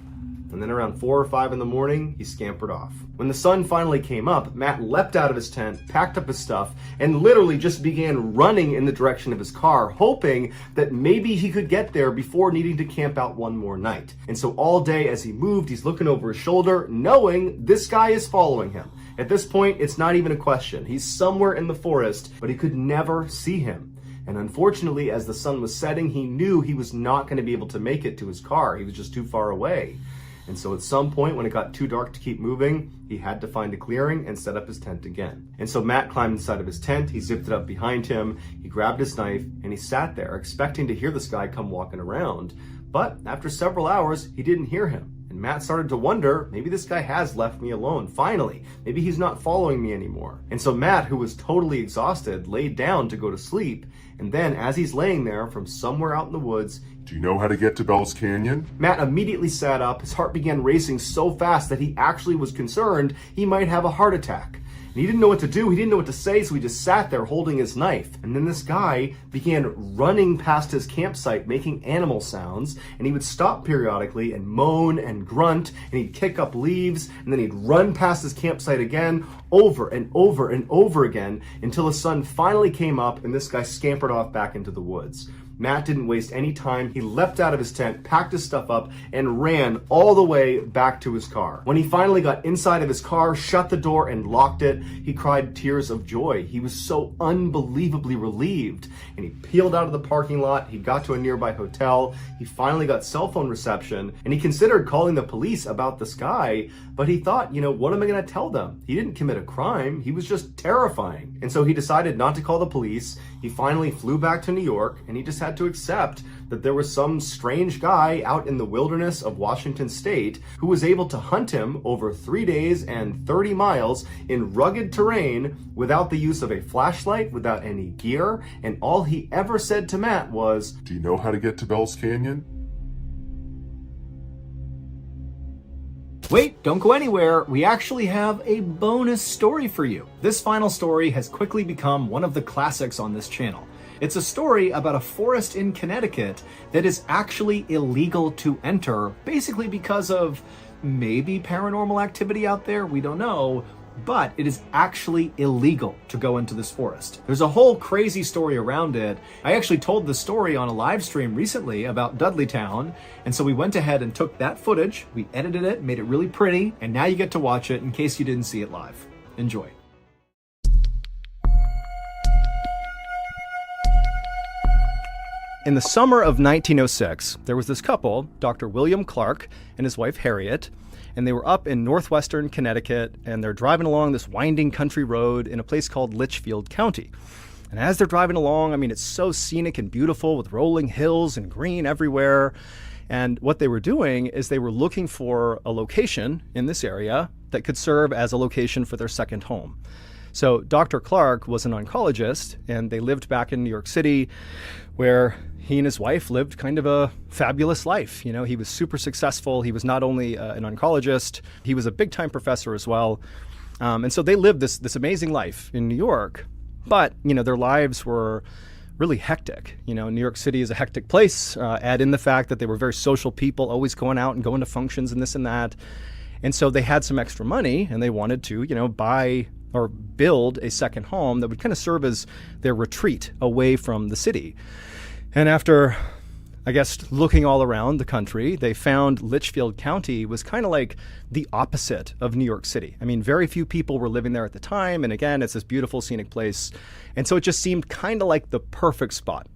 And then around 4 or 5 in the morning, he scampered off. When the sun finally came up, Matt leapt out of his tent, packed up his stuff, and literally just began running in the direction of his car, hoping that maybe he could get there before needing to camp out one more night. And so all day as he moved, he's looking over his shoulder, knowing this guy is following him. At this point, it's not even a question. He's somewhere in the forest, but he could never see him. And unfortunately, as the sun was setting, he knew he was not going to be able to make it to his car. He was just too far away. And so at some point when it got too dark to keep moving, he had to find a clearing and set up his tent again. And so Matt climbed inside of his tent, he zipped it up behind him, he grabbed his knife, and he sat there expecting to hear this guy come walking around. But after several hours, he didn't hear him. And Matt started to wonder, maybe this guy has left me alone, finally. Maybe he's not following me anymore. And so Matt, who was totally exhausted, laid down to go to sleep. And then as he's laying there from somewhere out in the woods, Do you know how to get to Bell's Canyon? Matt immediately sat up. His heart began racing so fast that he actually was concerned he might have a heart attack. And he didn't know what to do, he didn't know what to say, so he just sat there holding his knife. And then this guy began running past his campsite, making animal sounds, and he would stop periodically and moan and grunt, and he'd kick up leaves, and then he'd run past his campsite again, over and over and over again, until the sun finally came up and this guy scampered off back into the woods. Matt didn't waste any time. He leapt out of his tent, packed his stuff up, and ran all the way back to his car. When he finally got inside of his car, shut the door, and locked it, he cried tears of joy. He was so unbelievably relieved. And he peeled out of the parking lot. He got to a nearby hotel. He finally got cell phone reception, and he considered calling the police about this guy, but he thought, what am I going to tell them? He didn't commit a crime. He was just terrifying. And so he decided not to call the police. He finally flew back to New York, and he just had to accept that there was some strange guy out in the wilderness of Washington state who was able to hunt him over 3 days and 30 miles in rugged terrain without the use of a flashlight, without any gear, and all he ever said to Matt was, Do you know how to get to Bell's Canyon? Wait, don't go anywhere. We actually have a bonus story for you. This final story has quickly become one of the classics on this channel. It's a story about a forest in Connecticut that is actually illegal to enter, basically because of maybe paranormal activity out there, we don't know, but it is actually illegal to go into this forest. There's a whole crazy story around it. I actually told the story on a live stream recently about Dudleytown, and so we went ahead and took that footage, we edited it, made it really pretty, and now you get to watch it in case you didn't see it live. Enjoy. In the summer of 1906, there was this couple, Dr. William Clark and his wife Harriet, and they were up in northwestern Connecticut, and they're driving along this winding country road in a place called Litchfield County. And as they're driving along, it's so scenic and beautiful with rolling hills and green everywhere. And what they were doing is they were looking for a location in this area that could serve as a location for their second home. So Dr. Clark was an oncologist, and they lived back in New York City, where he and his wife lived kind of a fabulous life. He was super successful. He was not only an oncologist, he was a big-time professor as well. And so they lived this amazing life in New York. But, their lives were really hectic. New York City is a hectic place. Add in the fact that they were very social people, always going out and going to functions and this and that. And so they had some extra money, and they wanted to, buy or build a second home that would kind of serve as their retreat away from the city. And after, looking all around the country, they found Litchfield County was kind of like the opposite of New York City. Very few people were living there at the time. And again, it's this beautiful scenic place. And so it just seemed kind of like the perfect spot.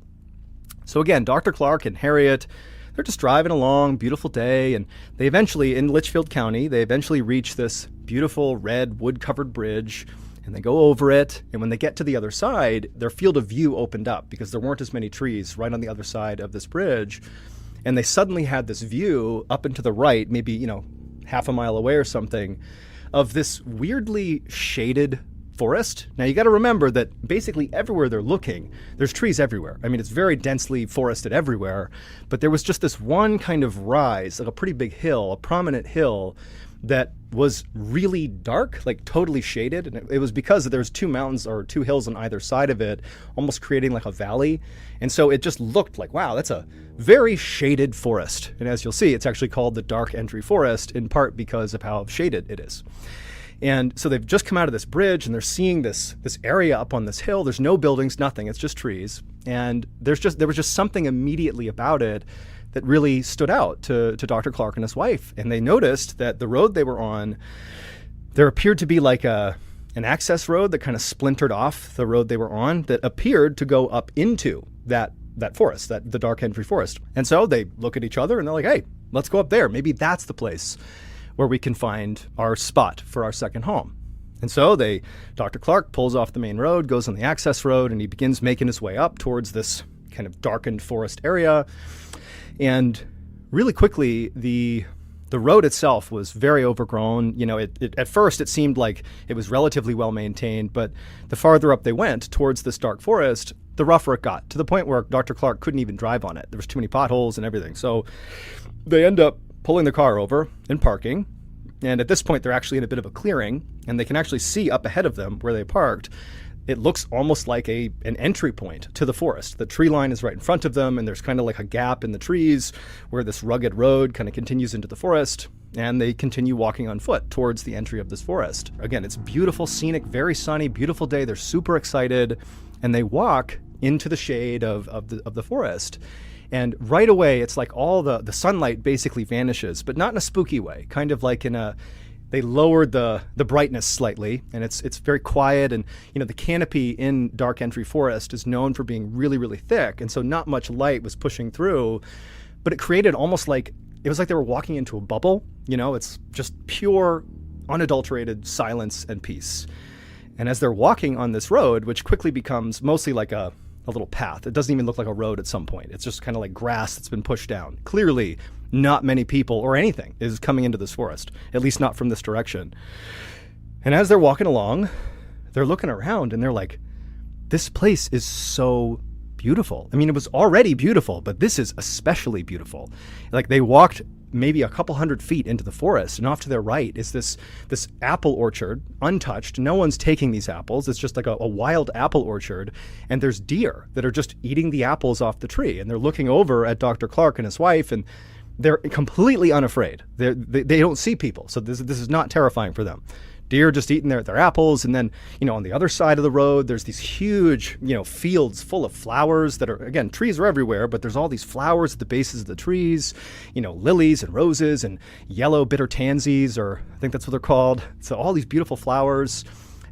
So again, Dr. Clark and Harriet, they're just driving along, beautiful day. And they eventually, in Litchfield County, reach this beautiful red wood-covered bridge. And they go over it, and when they get to the other side, their field of view opened up because there weren't as many trees right on the other side of this bridge. And they suddenly had this view up and to the right, maybe, half a mile away or something, of this weirdly shaded forest. Now, you got to remember that basically everywhere they're looking, there's trees everywhere. It's very densely forested everywhere, but there was just this one kind of rise, like a pretty big hill, a prominent hill, that was really dark, like totally shaded. And it was because there's two mountains or two hills on either side of it, almost creating like a valley. And so it just looked like, wow, that's a very shaded forest. And as you'll see, it's actually called the Dark Entry Forest, in part because of how shaded it is. And so they've just come out of this bridge, and they're seeing this area up on this hill. There's no buildings, nothing. It's just trees. And there was just something immediately about it that really stood out to Dr. Clark and his wife. And they noticed that the road they were on, there appeared to be like an access road that kind of splintered off the road they were on that appeared to go up into that forest, the Dark Entry Forest. And so they look at each other and they're like, hey, let's go up there. Maybe that's the place where we can find our spot for our second home. And so Dr. Clark pulls off the main road, goes on the access road, and he begins making his way up towards this kind of darkened forest area. And really quickly, the road itself was very overgrown. At first it seemed like it was relatively well maintained, but the farther up they went towards this dark forest, the rougher it got, to the point where Dr. Clark couldn't even drive on it. There was too many potholes and everything. So they end up pulling the car over and parking. And at this point, they're actually in a bit of a clearing, and they can actually see up ahead of them where they parked. It looks almost like an entry point to the forest. The tree line is right in front of them, and there's kind of like a gap in the trees where this rugged road kind of continues into the forest, and they continue walking on foot towards the entry of this forest. Again, it's beautiful, scenic, very sunny, beautiful day. They're super excited, and they walk into the shade of the forest. And right away, it's like all the sunlight basically vanishes, but not in a spooky way, kind of like they lowered the brightness slightly, and it's very quiet. And, the canopy in dark entry forest is known for being really, really thick. And so not much light was pushing through, but it created almost like, it was like they were walking into a bubble. It's just pure, unadulterated silence and peace. And as they're walking on this road, which quickly becomes mostly like a little path. It doesn't even look like a road at some point. It's just kind of like grass that's been pushed down. Clearly, not many people or anything is coming into this forest, at least not from this direction. And as they're walking along, they're looking around and they're like, this place is so beautiful. I mean, it was already beautiful, but this is especially beautiful. Like, they walked maybe a couple hundred feet into the forest, and off to their right is this apple orchard, untouched. No one's taking these apples. It's just like a wild apple orchard, and there's deer that are just eating the apples off the tree, and they're looking over at Dr. Clark and his wife, and they're completely unafraid. They don't see people, so this is not terrifying for them. Deer just eating their apples. And then, on the other side of the road, there's these huge, fields full of flowers that are, again, trees are everywhere, but there's all these flowers at the bases of the trees, lilies and roses and yellow bitter tansies, or I think that's what they're called. So all these beautiful flowers.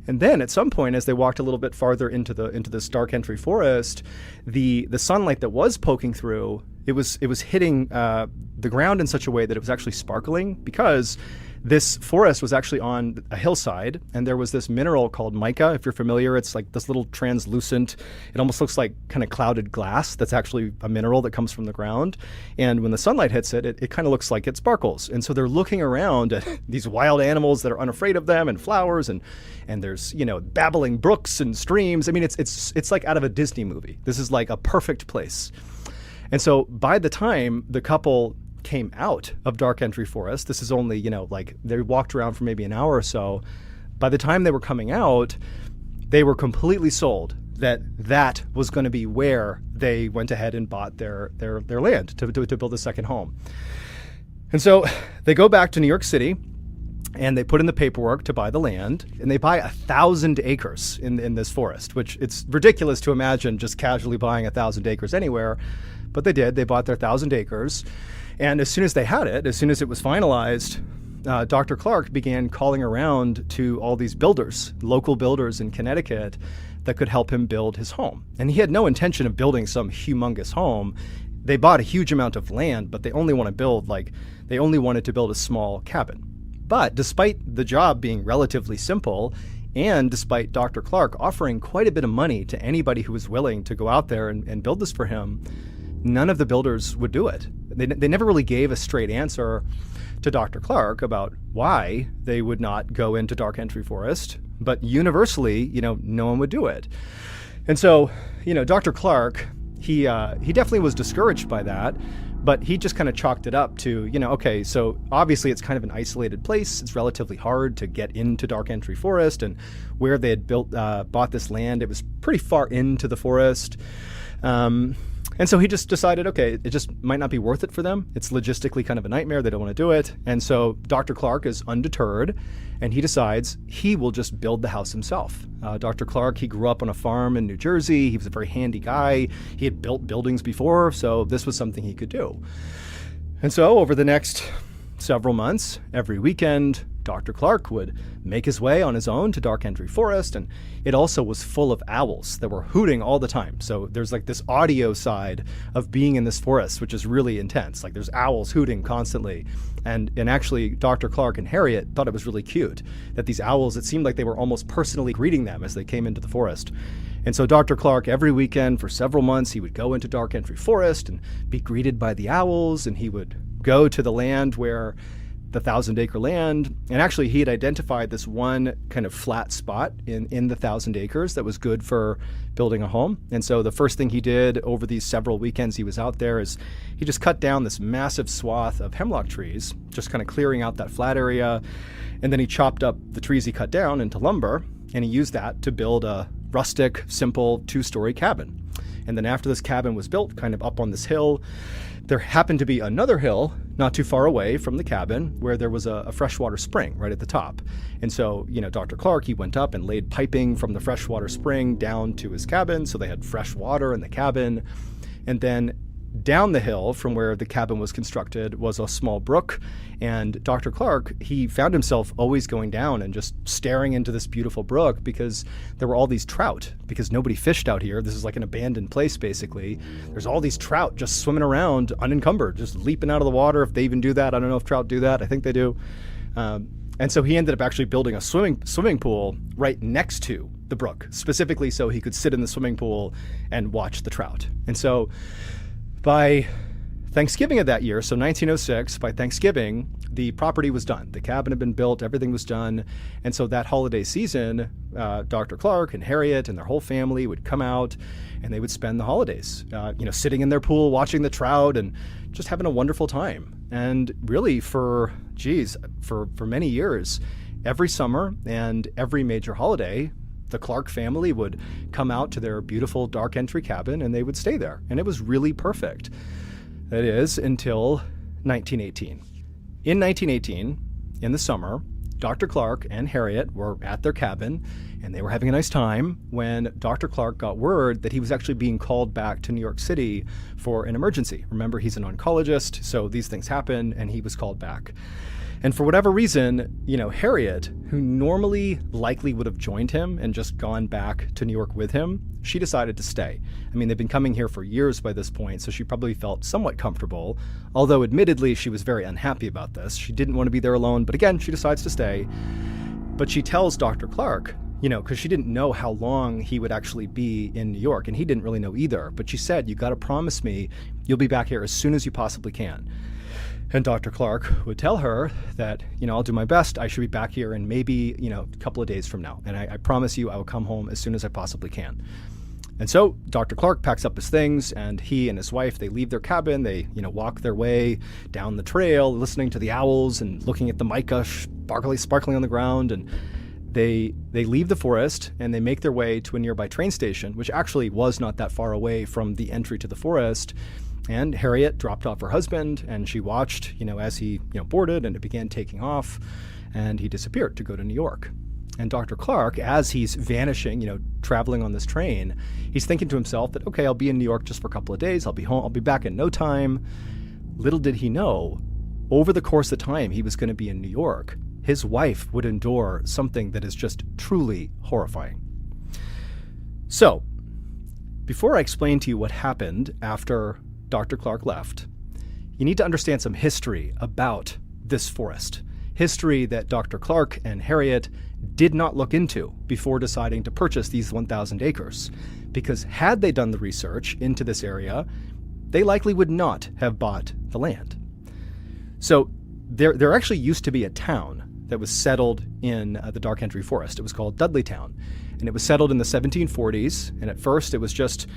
And then at some point, as they walked a little bit farther into this dark entry forest, the sunlight that was poking through, it was hitting the ground in such a way that it was actually sparkling, because this forest was actually on a hillside, and there was this mineral called mica. If you're familiar, it's like this little translucent, it almost looks like kind of clouded glass. That's actually a mineral that comes from the ground. And when the sunlight hits it, it kind of looks like it sparkles. And so they're looking around at these wild animals that are unafraid of them, and flowers, and there's, babbling brooks and streams. I mean, it's like out of a Disney movie. This is like a perfect place. And so by the time the couple came out of dark entry forest, this is only, like they walked around for maybe an hour or so. By the time they were coming out, they were completely sold that was going to be where they went ahead and bought their land to build a second home. And so they go back to New York City, and they put in the paperwork to buy the land, and they buy 1,000 acres in this forest, which it's ridiculous to imagine just casually buying 1,000 acres anywhere. But they did. They bought their 1,000 acres. And as soon as they had it, as soon as it was finalized, Dr. Clark began calling around to all these builders, local builders in Connecticut, that could help him build his home. And he had no intention of building some humongous home. They bought a huge amount of land, but they only wanted to build a small cabin. But despite the job being relatively simple, and despite Dr. Clark offering quite a bit of money to anybody who was willing to go out there and build this for him, none of the builders would do it. They never really gave a straight answer to Dr. Clark about why they would not go into dark entry forest, but universally, no one would do it. And so, Dr. Clark, he definitely was discouraged by that, but he just kind of chalked it up to, okay, so obviously it's kind of an isolated place. It's relatively hard to get into dark entry forest, and where they had bought this land, it was pretty far into the forest. And so he just decided, okay, it just might not be worth it for them. It's logistically kind of a nightmare. They don't want to do it. And so Dr. Clark is undeterred, and he decides he will just build the house himself. Dr. Clark, he grew up on a farm in New Jersey. He was a very handy guy. He had built buildings before, so this was something he could do. And so over the next several months, every weekend, Dr. Clark would make his way on his own to Dark Entry Forest, and it also was full of owls that were hooting all the time. So there's like this audio side of being in this forest, which is really intense. Like there's owls hooting constantly. And actually, Dr. Clark and Harriet thought it was really cute that these owls, it seemed like they were almost personally greeting them as they came into the forest. And so Dr. Clark, every weekend for several months, he would go into Dark Entry Forest and be greeted by the owls, and he would go to the land where the 1,000-acre land. And actually, he had identified this one kind of flat spot in the 1,000 acres that was good for building a home. And so the first thing he did over these several weekends he was out there is he just cut down this massive swath of hemlock trees, just kind of clearing out that flat area. And then he chopped up the trees he cut down into lumber, and he used that to build a rustic, simple 2-story cabin. And then after this cabin was built, kind of up on this hill, there happened to be another hill not too far away from the cabin where there was a freshwater spring right at the top. And so, Dr. Clark, he went up and laid piping from the freshwater spring down to his cabin, so they had fresh water in the cabin. And then down the hill from where the cabin was constructed was a small brook, and Dr. Clark, he found himself always going down and just staring into this beautiful brook because there were all these trout, because nobody fished out here. This is like an abandoned place, basically. There's all these trout just swimming around unencumbered, just leaping out of the water, if they even do that. I don't know if trout do that. I think they do. And so he ended up actually building a swimming pool right next to the brook, specifically so he could sit in the swimming pool and watch the trout. And so by Thanksgiving of that year, so 1906, by Thanksgiving, the property was done. The cabin had been built, everything was done. And so that holiday season, Dr. Clark and Harriet and their whole family would come out and they would spend the holidays, sitting in their pool, watching the trout and just having a wonderful time. And really for many years, every summer and every major holiday, the Clark family would come out to their beautiful Dark Entry cabin and they would stay there. And it was really perfect. That is, until 1918. In 1918, in the summer, Dr. Clark and Harriet were at their cabin and they were having a nice time when Dr. Clark got word that he was actually being called back to New York City for an emergency. Remember, he's an oncologist, so these things happen, and he was called back. And for whatever reason, Harriet, who normally likely would have joined him and just gone back to New York with him, she decided to stay. I mean, they've been coming here for years by this point, so she probably felt somewhat comfortable, although admittedly she was very unhappy about this. She didn't want to be there alone, but again, she decides to stay. But she tells Dr. Clark, because she didn't know how long he would actually be in New York, and he didn't really know either, but she said, "You got to promise me you'll be back here as soon as you possibly can." And Dr. Clark would tell her that, I'll do my best. I should be back here in maybe, a couple of days from now. And I promise you I will come home as soon as I possibly can. And so Dr. Clark packs up his things, and he and his wife, they leave their cabin. They, walk their way down the trail, listening to the owls and looking at the mica sparkling on the ground. And they leave the forest and they make their way to a nearby train station, which actually was not that far away from the entry to the forest. And Harriet dropped off her husband, and she watched, as he, boarded, and it began taking off, and he disappeared to go to New York. And Dr. Clark, as he's vanishing, traveling on this train, he's thinking to himself that, okay, I'll be in New York just for a couple of days. I'll be home. I'll be back in no time. Little did he know, over the course of time he was going to be in New York, his wife would endure something that is just truly horrifying. So, before I explain to you what happened after Dr. Clark left, you need to understand some history about this forest. History that Dr. Clark and Harriet did not look into before deciding to purchase these 1,000 acres. Because had they done the research into this area, they likely would not have bought the land. So there actually used to be a town that was settled in the Dark Entry Forest. It was called Dudleytown. And it was settled in the 1740s. And at first it was just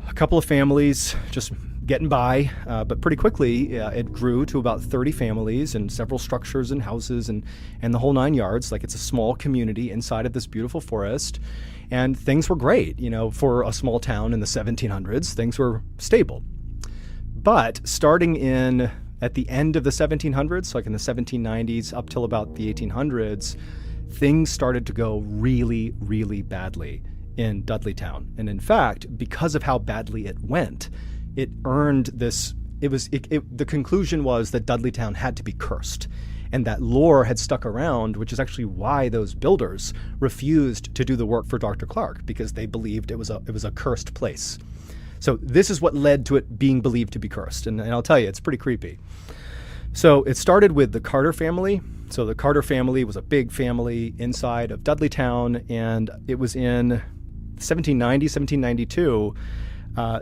a couple of families just getting by, but pretty quickly it grew to about 30 families and several structures and houses and the whole 9 yards. Like, it's a small community inside of this beautiful forest, and things were great. For a small town in the 1700s, things were stable. But starting at the end of the 1700s, like in the 1790s up till about the 1800s, things started to go really, really badly in Dudleytown. And in fact, because of how badly it went, it earned this, the conclusion was that Dudleytown had to be cursed. And that lore had stuck around, which is actually why those builders refused to do the work for Dr. Clark, because they believed it was a cursed place. So this is what led to it being believed to be cursed. And I'll tell you, it's pretty creepy. So it started with the Carter family. So the Carter family was a big family inside of Dudleytown, and it was in 1790, 1792.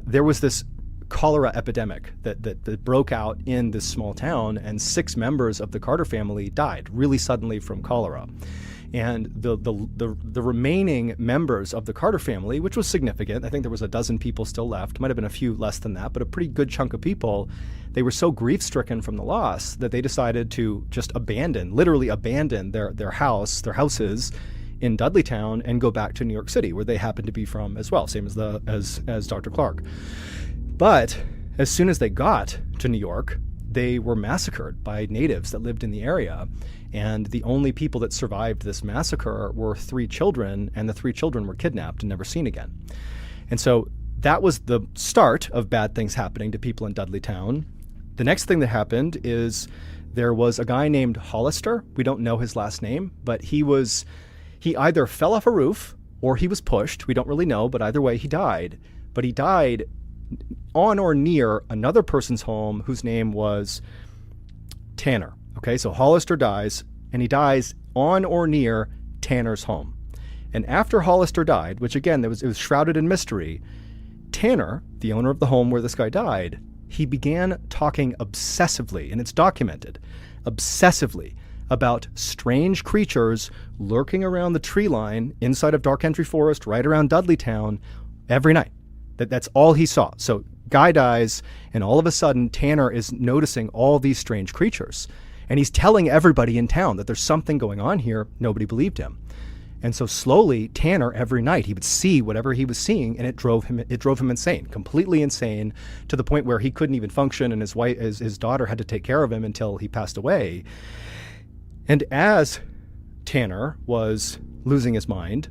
There was this cholera epidemic that broke out in this small town, and 6 members of the Carter family died really suddenly from cholera. And the remaining members of the Carter family, which was significant, I think there was a dozen people still left, might have been a few less than that, but a pretty good chunk of people, they were so grief-stricken from the loss that they decided to just literally abandon their houses in Dudleytown and go back to New York City, where they happened to be from as well, same as Dr. Clark. But as soon as they got to New York, they were massacred by natives that lived in the area. And the only people that survived this massacre were 3 children, and the 3 children were kidnapped and never seen again. And so that was the start of bad things happening to people in Dudleytown. The next thing that happened is there was a guy named Hollister. We don't know his last name, but he either fell off a roof or he was pushed. We don't really know, but either way, he died. But he died on or near another person's home whose name was Tanner. Okay, so Hollister dies, and he dies on or near Tanner's home. And after Hollister died, which again, it was shrouded in mystery, Tanner, the owner of the home where this guy died, he began talking obsessively, and it's documented, obsessively about strange creatures lurking around the tree line inside of Dark Entry Forest, right around Dudleytown, every night. That's all he saw. So guy dies, and all of a sudden, Tanner is noticing all these strange creatures. And he's telling everybody in town that there's something going on here. Nobody believed him. And so slowly, Tanner, every night, he would see whatever he was seeing, and it drove him insane, completely insane, to the point where he couldn't even function, and his daughter had to take care of him until he passed away. And as Tanner was losing his mind,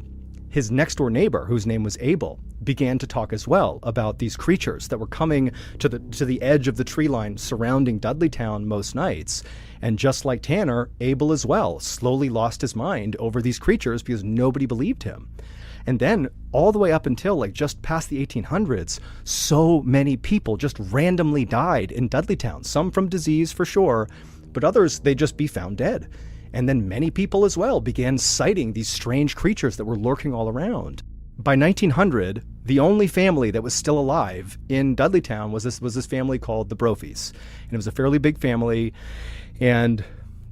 his next door neighbor, whose name was Abel, began to talk as well about these creatures that were coming to the edge of the tree line surrounding Dudleytown most nights. And just like Tanner, Abel as well slowly lost his mind over these creatures because nobody believed him. And then all the way up until just past the 1800s, so many people just randomly died in Dudleytown, some from disease for sure, but others, they'd just be found dead. And then many people as well began citing these strange creatures that were lurking all around. By 1900, the only family that was still alive in Dudleytown was this family called the Brophies. And it was a fairly big family. And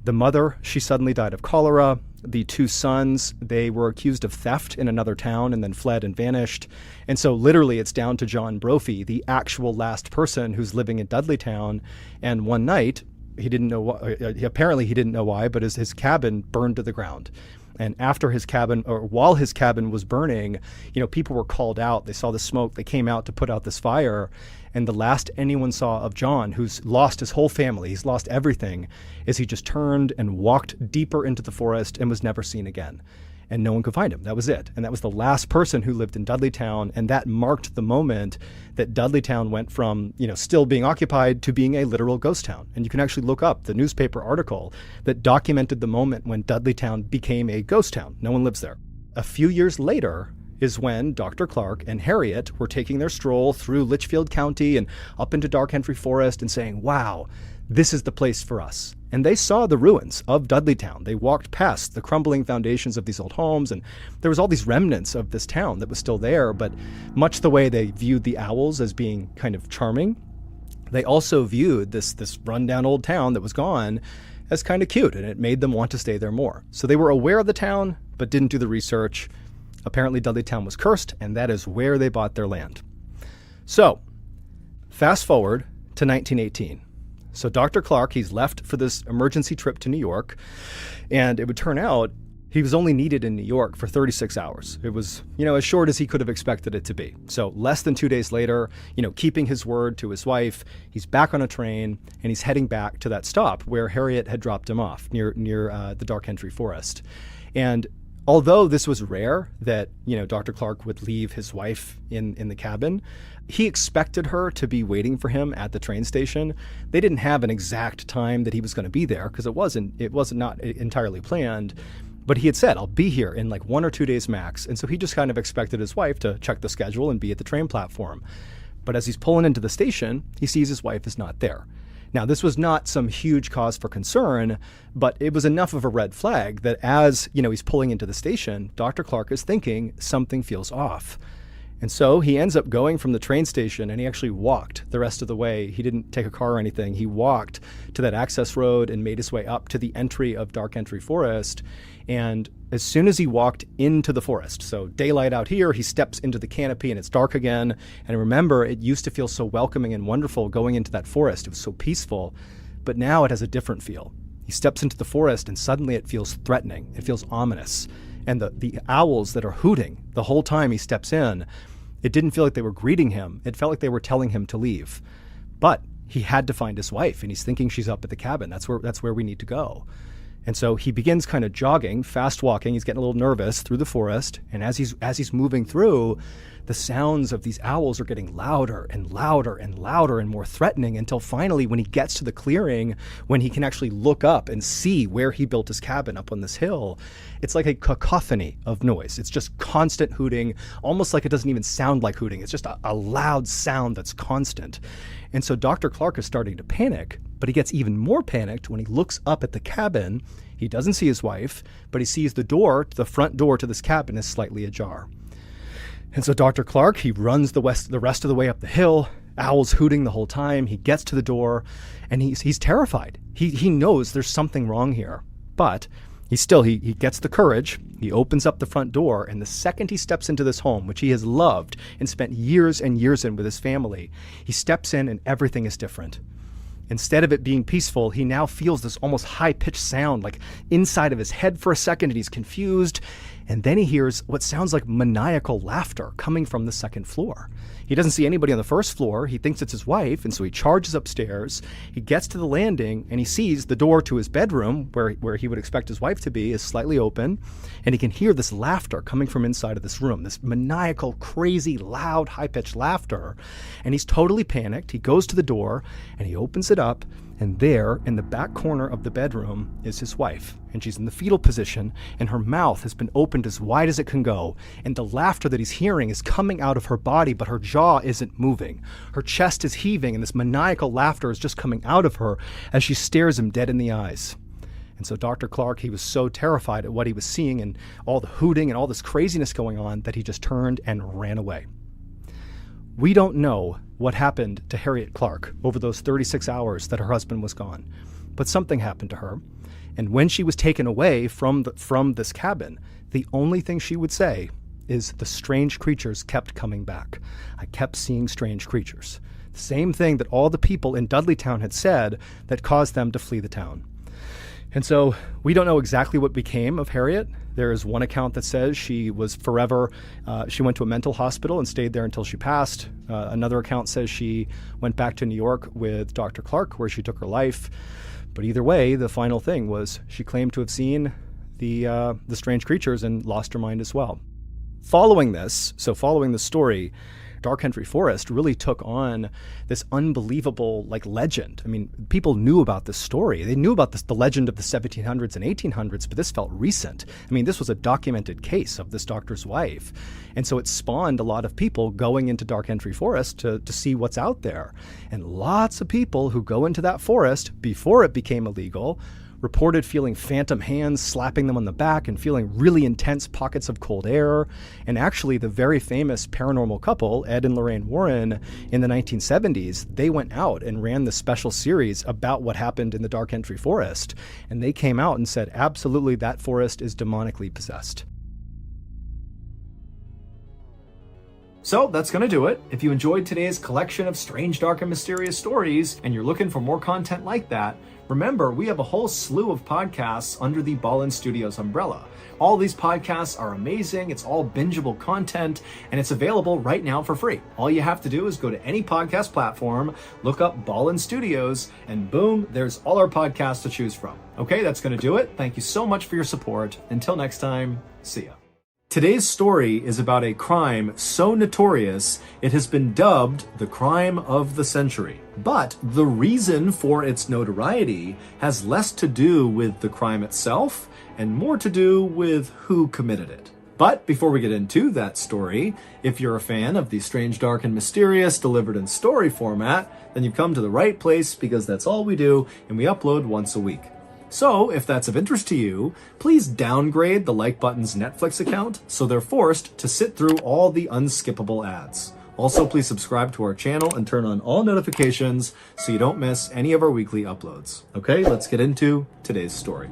the mother, she suddenly died of cholera. The 2 sons, they were accused of theft in another town and then fled and vanished. And so literally it's down to John Brophy, the actual last person who's living in Dudleytown. And one night, he didn't know why, but his cabin burned to the ground. And after his cabin, or while his cabin was burning, people were called out. They saw the smoke. They came out to put out this fire. And the last anyone saw of John, who's lost his whole family, he's lost everything, is he just turned and walked deeper into the forest and was never seen again. And no one could find him. That was it. And that was the last person who lived in Dudleytown. And that marked the moment that Dudleytown went from, still being occupied to being a literal ghost town. And you can actually look up the newspaper article that documented the moment when Dudleytown became a ghost town. No one lives there. A few years later is when Dr. Clark and Harriet were taking their stroll through Litchfield County and up into Dark Entry Forest and saying, wow, this is the place for us. And they saw the ruins of Dudleytown. They walked past the crumbling foundations of these old homes, and there was all these remnants of this town that was still there, but much the way they viewed the owls as being kind of charming, they also viewed this rundown old town that was gone as kind of cute, and it made them want to stay there more. So they were aware of the town, but didn't do the research. Apparently Dudleytown was cursed, and that is where they bought their land. So, fast forward to 1918. So Dr. Clark, he's left for this emergency trip to New York, and it would turn out he was only needed in New York for 36 hours. It was, as short as he could have expected it to be. So less than 2 days later, keeping his word to his wife, he's back on a train, and he's heading back to that stop where Harriet had dropped him off near the Dark Entry Forest. And although this was rare that, Dr. Clark would leave his wife in the cabin, he expected her to be waiting for him at the train station. They didn't have an exact time that he was going to be there because it wasn't not entirely planned. But he had said, I'll be here in like 1 or 2 days max. And so he just kind of expected his wife to check the schedule and be at the train platform. But as he's pulling into the station, he sees his wife is not there. Now, this was not some huge cause for concern, but it was enough of a red flag that as, he's pulling into the station, Dr. Clark is thinking something feels off. And so he ends up going from the train station, and he actually walked the rest of the way. He didn't take a car or anything. He walked to that access road and made his way up to the entry of Dark Entry Forest. And as soon as he walked into the forest, so daylight out here, he steps into the canopy and it's dark again. And remember, it used to feel so welcoming and wonderful going into that forest. It was so peaceful, but now it has a different feel. He steps into the forest and suddenly it feels threatening. It feels ominous. And the owls that are hooting the whole time he steps in, it didn't feel like they were greeting him. It felt like they were telling him to leave. But he had to find his wife, and he's thinking she's up at the cabin. That's where we need to go. And so he begins kind of jogging, fast walking. He's getting a little nervous through the forest. And as he's moving through, the sounds of these owls are getting louder and louder and louder and more threatening until finally, when he gets to the clearing, when he can actually look up and see where he built his cabin up on this hill, it's like a cacophony of noise. It's just constant hooting, almost like it doesn't even sound like hooting. It's just a loud sound that's constant. And so Dr. Clark is starting to panic, but he gets even more panicked when he looks up at the cabin. He doesn't see his wife, but he sees the front door to this cabin is slightly ajar. And so Dr. Clark, he runs the rest of the way up the hill, owls hooting the whole time. He gets to the door and he's terrified. He knows there's something wrong here, but he gets the courage. He opens up the front door, and the second he steps into this home, which he has loved and spent years and years in with his family, he steps in and everything is different. Instead of it being peaceful, he now feels this almost high-pitched sound like inside of his head for a second, and he's confused. And then he hears what sounds like maniacal laughter coming from the second floor. He doesn't see anybody on the first floor. He thinks it's his wife, and so he charges upstairs. He gets to the landing, and he sees the door to his bedroom, where he would expect his wife to be, is slightly open, and he can hear this laughter coming from inside of this room, this maniacal, crazy, loud, high-pitched laughter. And he's totally panicked. He goes to the door, and he opens it up, and there, in the back corner of the bedroom, is his wife. And she's in the fetal position, and her mouth has been opened as wide as it can go. And the laughter that he's hearing is coming out of her body, but her jaw isn't moving. Her chest is heaving, and this maniacal laughter is just coming out of her as she stares him dead in the eyes. And so Dr. Clark, he was so terrified at what he was seeing and all the hooting and all this craziness going on that he just turned and ran away. We don't know what happened to Harriet Clark over those 36 hours that her husband was gone, but something happened to her. And when she was taken away from this cabin, the only thing she would say is the strange creatures kept coming back. I kept seeing strange creatures. The same thing that all the people in Dudleytown had said that caused them to flee the town. And so we don't know exactly what became of Harriet. There is one account that says she was forever, she went to a mental hospital and stayed there until she passed. Another account says she went back to New York with Dr. Clark, where she took her life. But either way, the final thing was she claimed to have seen the strange creatures and lost her mind as well. Following the story, Dark Entry Forest really took on this unbelievable legend. I mean, people knew about this story. They knew about the legend of the 1700s and 1800s, but this felt recent. I mean, this was a documented case of this doctor's wife. And so it spawned a lot of people going into Dark Entry Forest to see what's out there. And lots of people who go into that forest before it became illegal reported feeling phantom hands slapping them on the back and feeling really intense pockets of cold air. And actually, the very famous paranormal couple, Ed and Lorraine Warren, in the 1970s, they went out and ran this special series about what happened in the Dark Entry Forest. And they came out and said, absolutely, that forest is demonically possessed. So that's going to do it. If you enjoyed today's collection of strange, dark, and mysterious stories, and you're looking for more content like that, remember, we have a whole slew of podcasts under the Ballen Studios umbrella. All these podcasts are amazing. It's all bingeable content, and it's available right now for free. All you have to do is go to any podcast platform, look up Ballen Studios, and boom, there's all our podcasts to choose from. Okay, that's going to do it. Thank you so much for your support. Until next time, see ya. Today's story is about a crime so notorious it has been dubbed the crime of the century. But the reason for its notoriety has less to do with the crime itself and more to do with who committed it. But before we get into that story, if you're a fan of the strange, dark, and mysterious delivered in story format, then you've come to the right place because that's all we do and we upload once a week. So, if that's of interest to you, please downgrade the Like Button's Netflix account so they're forced to sit through all the unskippable ads. Also, please subscribe to our channel and turn on all notifications so you don't miss any of our weekly uploads. Okay, let's get into today's story.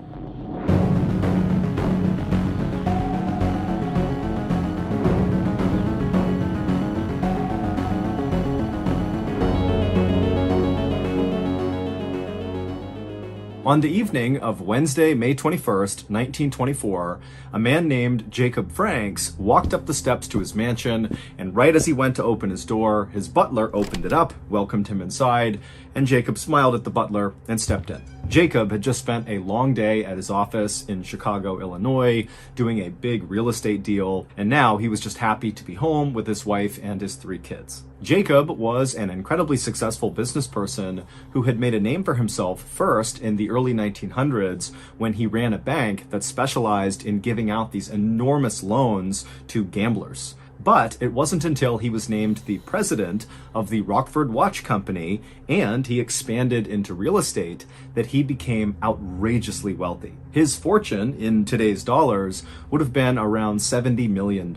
On the evening of Wednesday, May 21st, 1924, a man named Jacob Franks walked up the steps to his mansion, and right as he went to open his door, his butler opened it up, welcomed him inside, and Jacob smiled at the butler and stepped in. Jacob had just spent a long day at his office in Chicago, Illinois, doing a big real estate deal, and now he was just happy to be home with his wife and his 3 kids. Jacob was an incredibly successful business person who had made a name for himself first in the early 1900s when he ran a bank that specialized in giving out these enormous loans to gamblers. But it wasn't until he was named the president of the Rockford Watch Company and he expanded into real estate that he became outrageously wealthy. His fortune in today's dollars would have been around $70 million.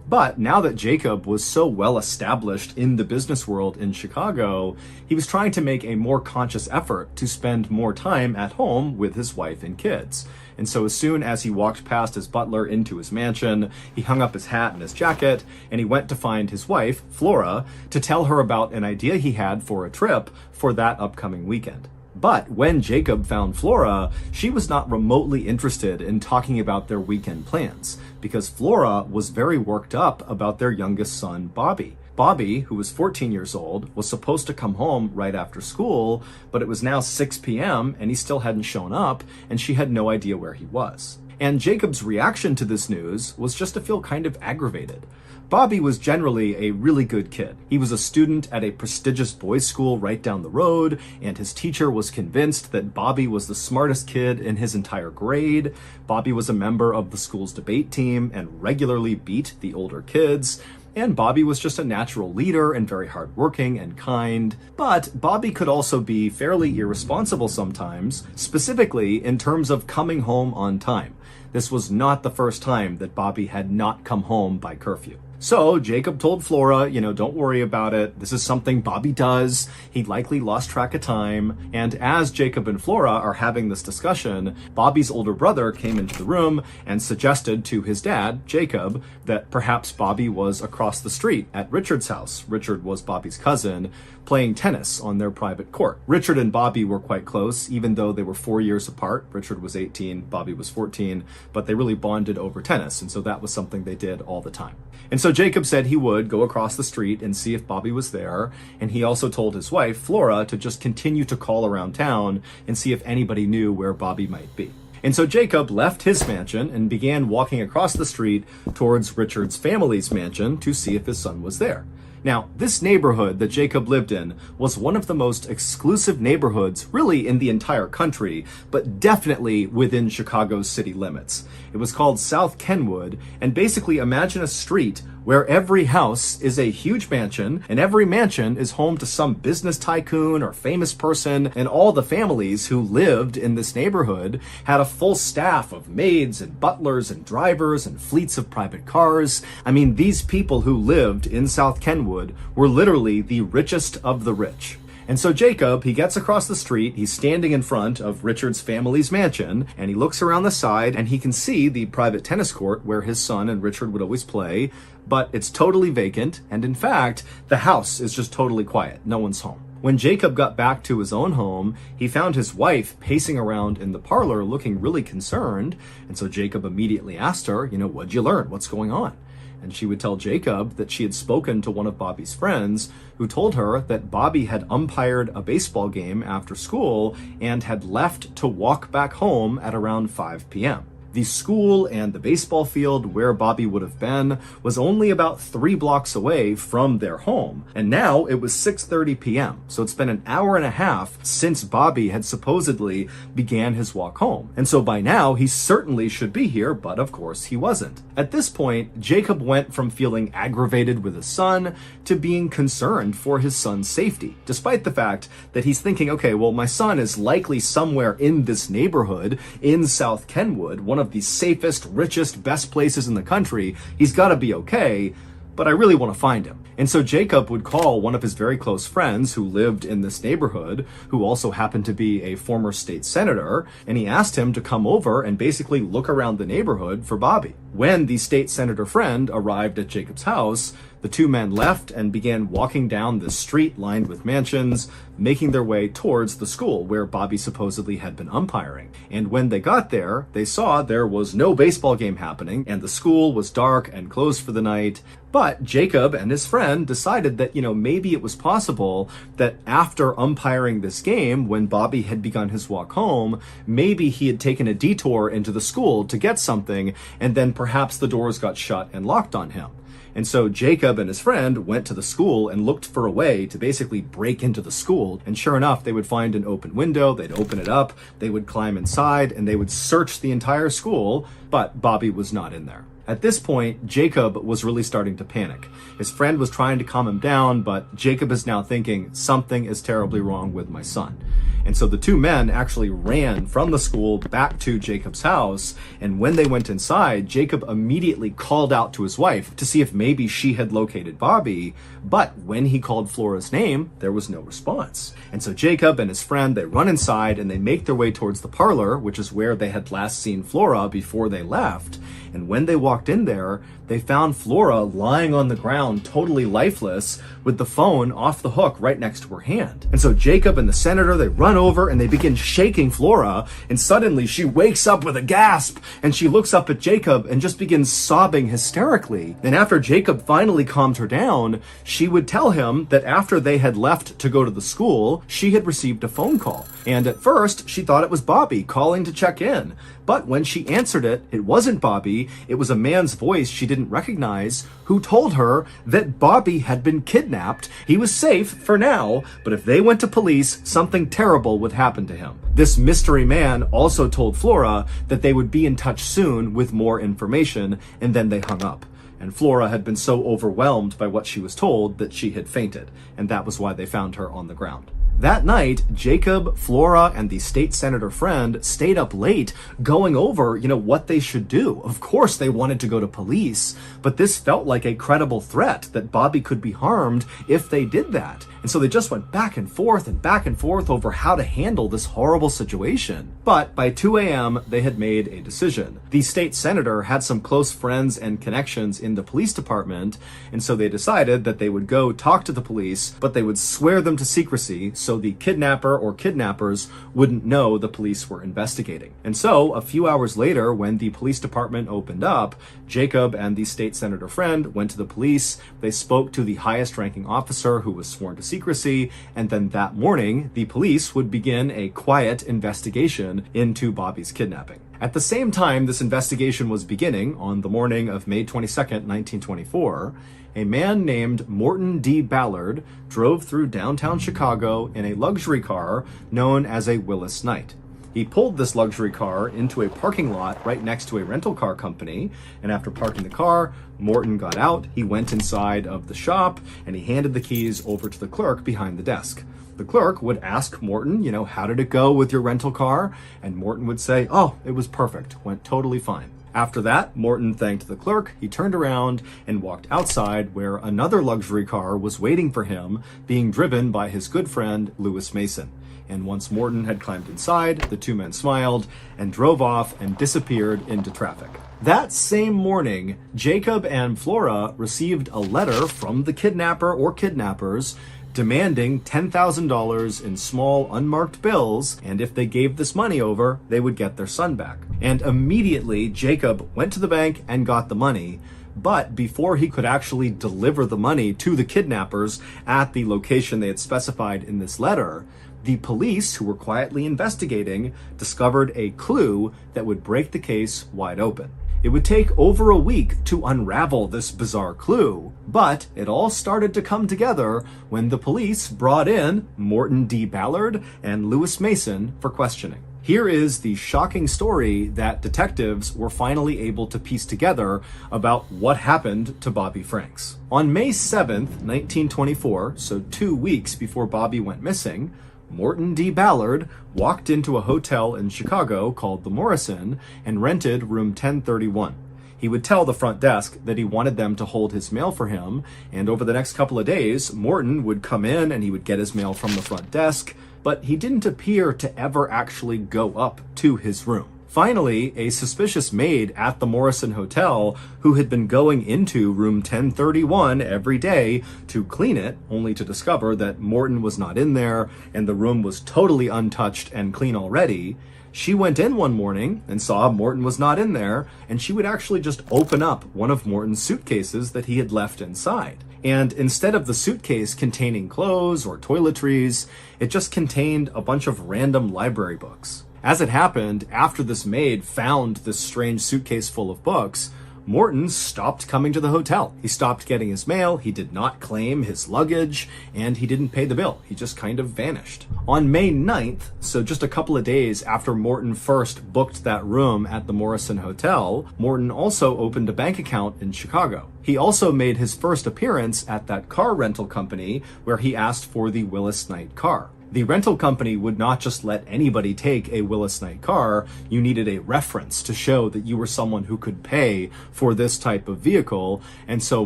But now that Jacob was so well established in the business world in Chicago, he was trying to make a more conscious effort to spend more time at home with his wife and kids. And so as soon as he walked past his butler into his mansion, he hung up his hat and his jacket, and he went to find his wife, Flora, to tell her about an idea he had for a trip for that upcoming weekend. But when Jacob found Flora, she was not remotely interested in talking about their weekend plans, because Flora was very worked up about their youngest son, Bobby. Bobby, who was 14 years old, was supposed to come home right after school, but it was now 6 p.m. and he still hadn't shown up, and she had no idea where he was. And Jacob's reaction to this news was just to feel kind of aggravated. Bobby was generally a really good kid. He was a student at a prestigious boys' school right down the road, and his teacher was convinced that Bobby was the smartest kid in his entire grade. Bobby was a member of the school's debate team and regularly beat the older kids. And Bobby was just a natural leader and very hardworking and kind. But Bobby could also be fairly irresponsible sometimes, specifically in terms of coming home on time. This was not the first time that Bobby had not come home by curfew. So Jacob told Flora, don't worry about it. This is something Bobby does. He likely lost track of time. And as Jacob and Flora are having this discussion, Bobby's older brother came into the room and suggested to his dad, Jacob, that perhaps Bobby was across the street at Richard's house. Richard was Bobby's cousin, playing tennis on their private court. Richard and Bobby were quite close, even though they were 4 years apart. Richard was 18, Bobby was 14, but they really bonded over tennis, and so that was something they did all the time. And so Jacob said he would go across the street and see if Bobby was there, and he also told his wife, Flora, to just continue to call around town and see if anybody knew where Bobby might be. And so Jacob left his mansion and began walking across the street towards Richard's family's mansion to see if his son was there. Now, this neighborhood that Jacob lived in was one of the most exclusive neighborhoods really in the entire country, but definitely within Chicago's city limits. It was called South Kenwood, and basically imagine a street where every house is a huge mansion, and every mansion is home to some business tycoon or famous person, and all the families who lived in this neighborhood had a full staff of maids and butlers and drivers and fleets of private cars. I mean, these people who lived in South Kenwood were literally the richest of the rich. And so Jacob, he gets across the street, he's standing in front of Richard's family's mansion, and he looks around the side and he can see the private tennis court where his son and Richard would always play, but it's totally vacant, and in fact, the house is just totally quiet. No one's home. When Jacob got back to his own home, he found his wife pacing around in the parlor looking really concerned, and so Jacob immediately asked her, what'd you learn? What's going on? And she would tell Jacob that she had spoken to one of Bobby's friends who told her that Bobby had umpired a baseball game after school and had left to walk back home at around 5 p.m. The school and the baseball field where Bobby would have been was only about 3 blocks away from their home. And now it was 6:30 p.m. So it's been an hour and a half since Bobby had supposedly began his walk home. And so by now he certainly should be here, but of course he wasn't. At this point, Jacob went from feeling aggravated with his son to being concerned for his son's safety, despite the fact that he's thinking, okay, well, my son is likely somewhere in this neighborhood in South Kenwood, one of the safest, richest, best places in the country. He's got to be okay, but I really want to find him. And so Jacob would call one of his very close friends who lived in this neighborhood, who also happened to be a former state senator, and he asked him to come over and basically look around the neighborhood for Bobby. When the state senator friend arrived at Jacob's house, the two men left and began walking down the street lined with mansions, making their way towards the school where Bobby supposedly had been umpiring. And when they got there, they saw there was no baseball game happening, and the school was dark and closed for the night. But Jacob and his friend decided that, maybe it was possible that after umpiring this game, when Bobby had begun his walk home, maybe he had taken a detour into the school to get something, and then perhaps the doors got shut and locked on him. And so Jacob and his friend went to the school and looked for a way to basically break into the school. And sure enough, they would find an open window, they'd open it up, they would climb inside, and they would search the entire school, but Bobby was not in there. At this point, Jacob was really starting to panic. His friend was trying to calm him down, but Jacob is now thinking, something is terribly wrong with my son. And so the two men actually ran from the school back to Jacob's house, and when they went inside, Jacob immediately called out to his wife to see if maybe she had located Bobby, but when he called Flora's name, there was no response. And so Jacob and his friend, they run inside and they make their way towards the parlor, which is where they had last seen Flora before they left. And when they walked in there, they found Flora lying on the ground, totally lifeless, with the phone off the hook right next to her hand. And so Jacob and the senator, they run over and they begin shaking Flora, and suddenly she wakes up with a gasp, and she looks up at Jacob and just begins sobbing hysterically. And after Jacob finally calmed her down, she would tell him that after they had left to go to the school, she had received a phone call. And at first, she thought it was Bobby calling to check in. But when she answered it, it wasn't Bobby. It was a man's voice she didn't recognize, who told her that Bobby had been kidnapped. He was safe for now, but if they went to police, something terrible would happen to him. This mystery man also told Flora that they would be in touch soon with more information, and then they hung up. And Flora had been so overwhelmed by what she was told that she had fainted, and that was why they found her on the ground. That night, Jacob, Flora, and the state senator friend stayed up late going over, what they should do. Of course, they wanted to go to police, but this felt like a credible threat that Bobby could be harmed if they did that. And so they just went back and forth over how to handle this horrible situation. But by 2 a.m., they had made a decision. The state senator had some close friends and connections in the police department, and so they decided that they would go talk to the police, but they would swear them to secrecy so the kidnapper or kidnappers wouldn't know the police were investigating. And so, a few hours later, when the police department opened up, Jacob and the state senator friend went to the police. They spoke to the highest ranking officer who was sworn to secrecy, and then that morning, the police would begin a quiet investigation into Bobby's kidnapping. At the same time this investigation was beginning, on the morning of May 22nd, 1924, a man named Morton D. Ballard drove through downtown Chicago in a luxury car known as a Willis Knight. He pulled this luxury car into a parking lot right next to a rental car company, and after parking the car, Morton got out, he went inside of the shop, and he handed the keys over to the clerk behind the desk. The clerk would ask Morton, how did it go with your rental car? And Morton would say, oh, it was perfect, went totally fine. After that, Morton thanked the clerk, he turned around and walked outside where another luxury car was waiting for him, being driven by his good friend, Lewis Mason. And once Morton had climbed inside, the two men smiled and drove off and disappeared into traffic. That same morning, Jacob and Flora received a letter from the kidnapper or kidnappers demanding $10,000 in small unmarked bills, and if they gave this money over, they would get their son back. And immediately, Jacob went to the bank and got the money, But before he could actually deliver the money to the kidnappers at the location they had specified in this letter, the police, who were quietly investigating, discovered a clue that would break the case wide open. It would take over a week to unravel this bizarre clue, but it all started to come together when the police brought in Morton D. Ballard and Lewis Mason for questioning. Here is the shocking story that detectives were finally able to piece together about what happened to Bobby Franks. On May 7th, 1924, so 2 weeks before Bobby went missing, Morton D. Ballard walked into a hotel in Chicago called the Morrison and rented room 1031. He would tell the front desk that he wanted them to hold his mail for him, and over the next couple of days, Morton would come in and he would get his mail from the front desk, but he didn't appear to ever actually go up to his room. Finally, a suspicious maid at the Morrison Hotel, who had been going into room 1031 every day to clean it, only to discover that Morton was not in there and the room was totally untouched and clean already, she went in one morning and saw Morton was not in there, and she would actually just open up one of Morton's suitcases that he had left inside. And instead of the suitcase containing clothes or toiletries, it just contained a bunch of random library books. As it happened, after this maid found this strange suitcase full of books, Morton stopped coming to the hotel. He stopped getting his mail, he did not claim his luggage, and he didn't pay the bill. He just kind of vanished. On May 9th, so just a couple of days after Morton first booked that room at the Morrison Hotel, Morton also opened a bank account in Chicago. He also made his first appearance at that car rental company where he asked for the Willis Knight car. The rental company would not just let anybody take a Willis Knight car. You needed a reference to show that you were someone who could pay for this type of vehicle. And so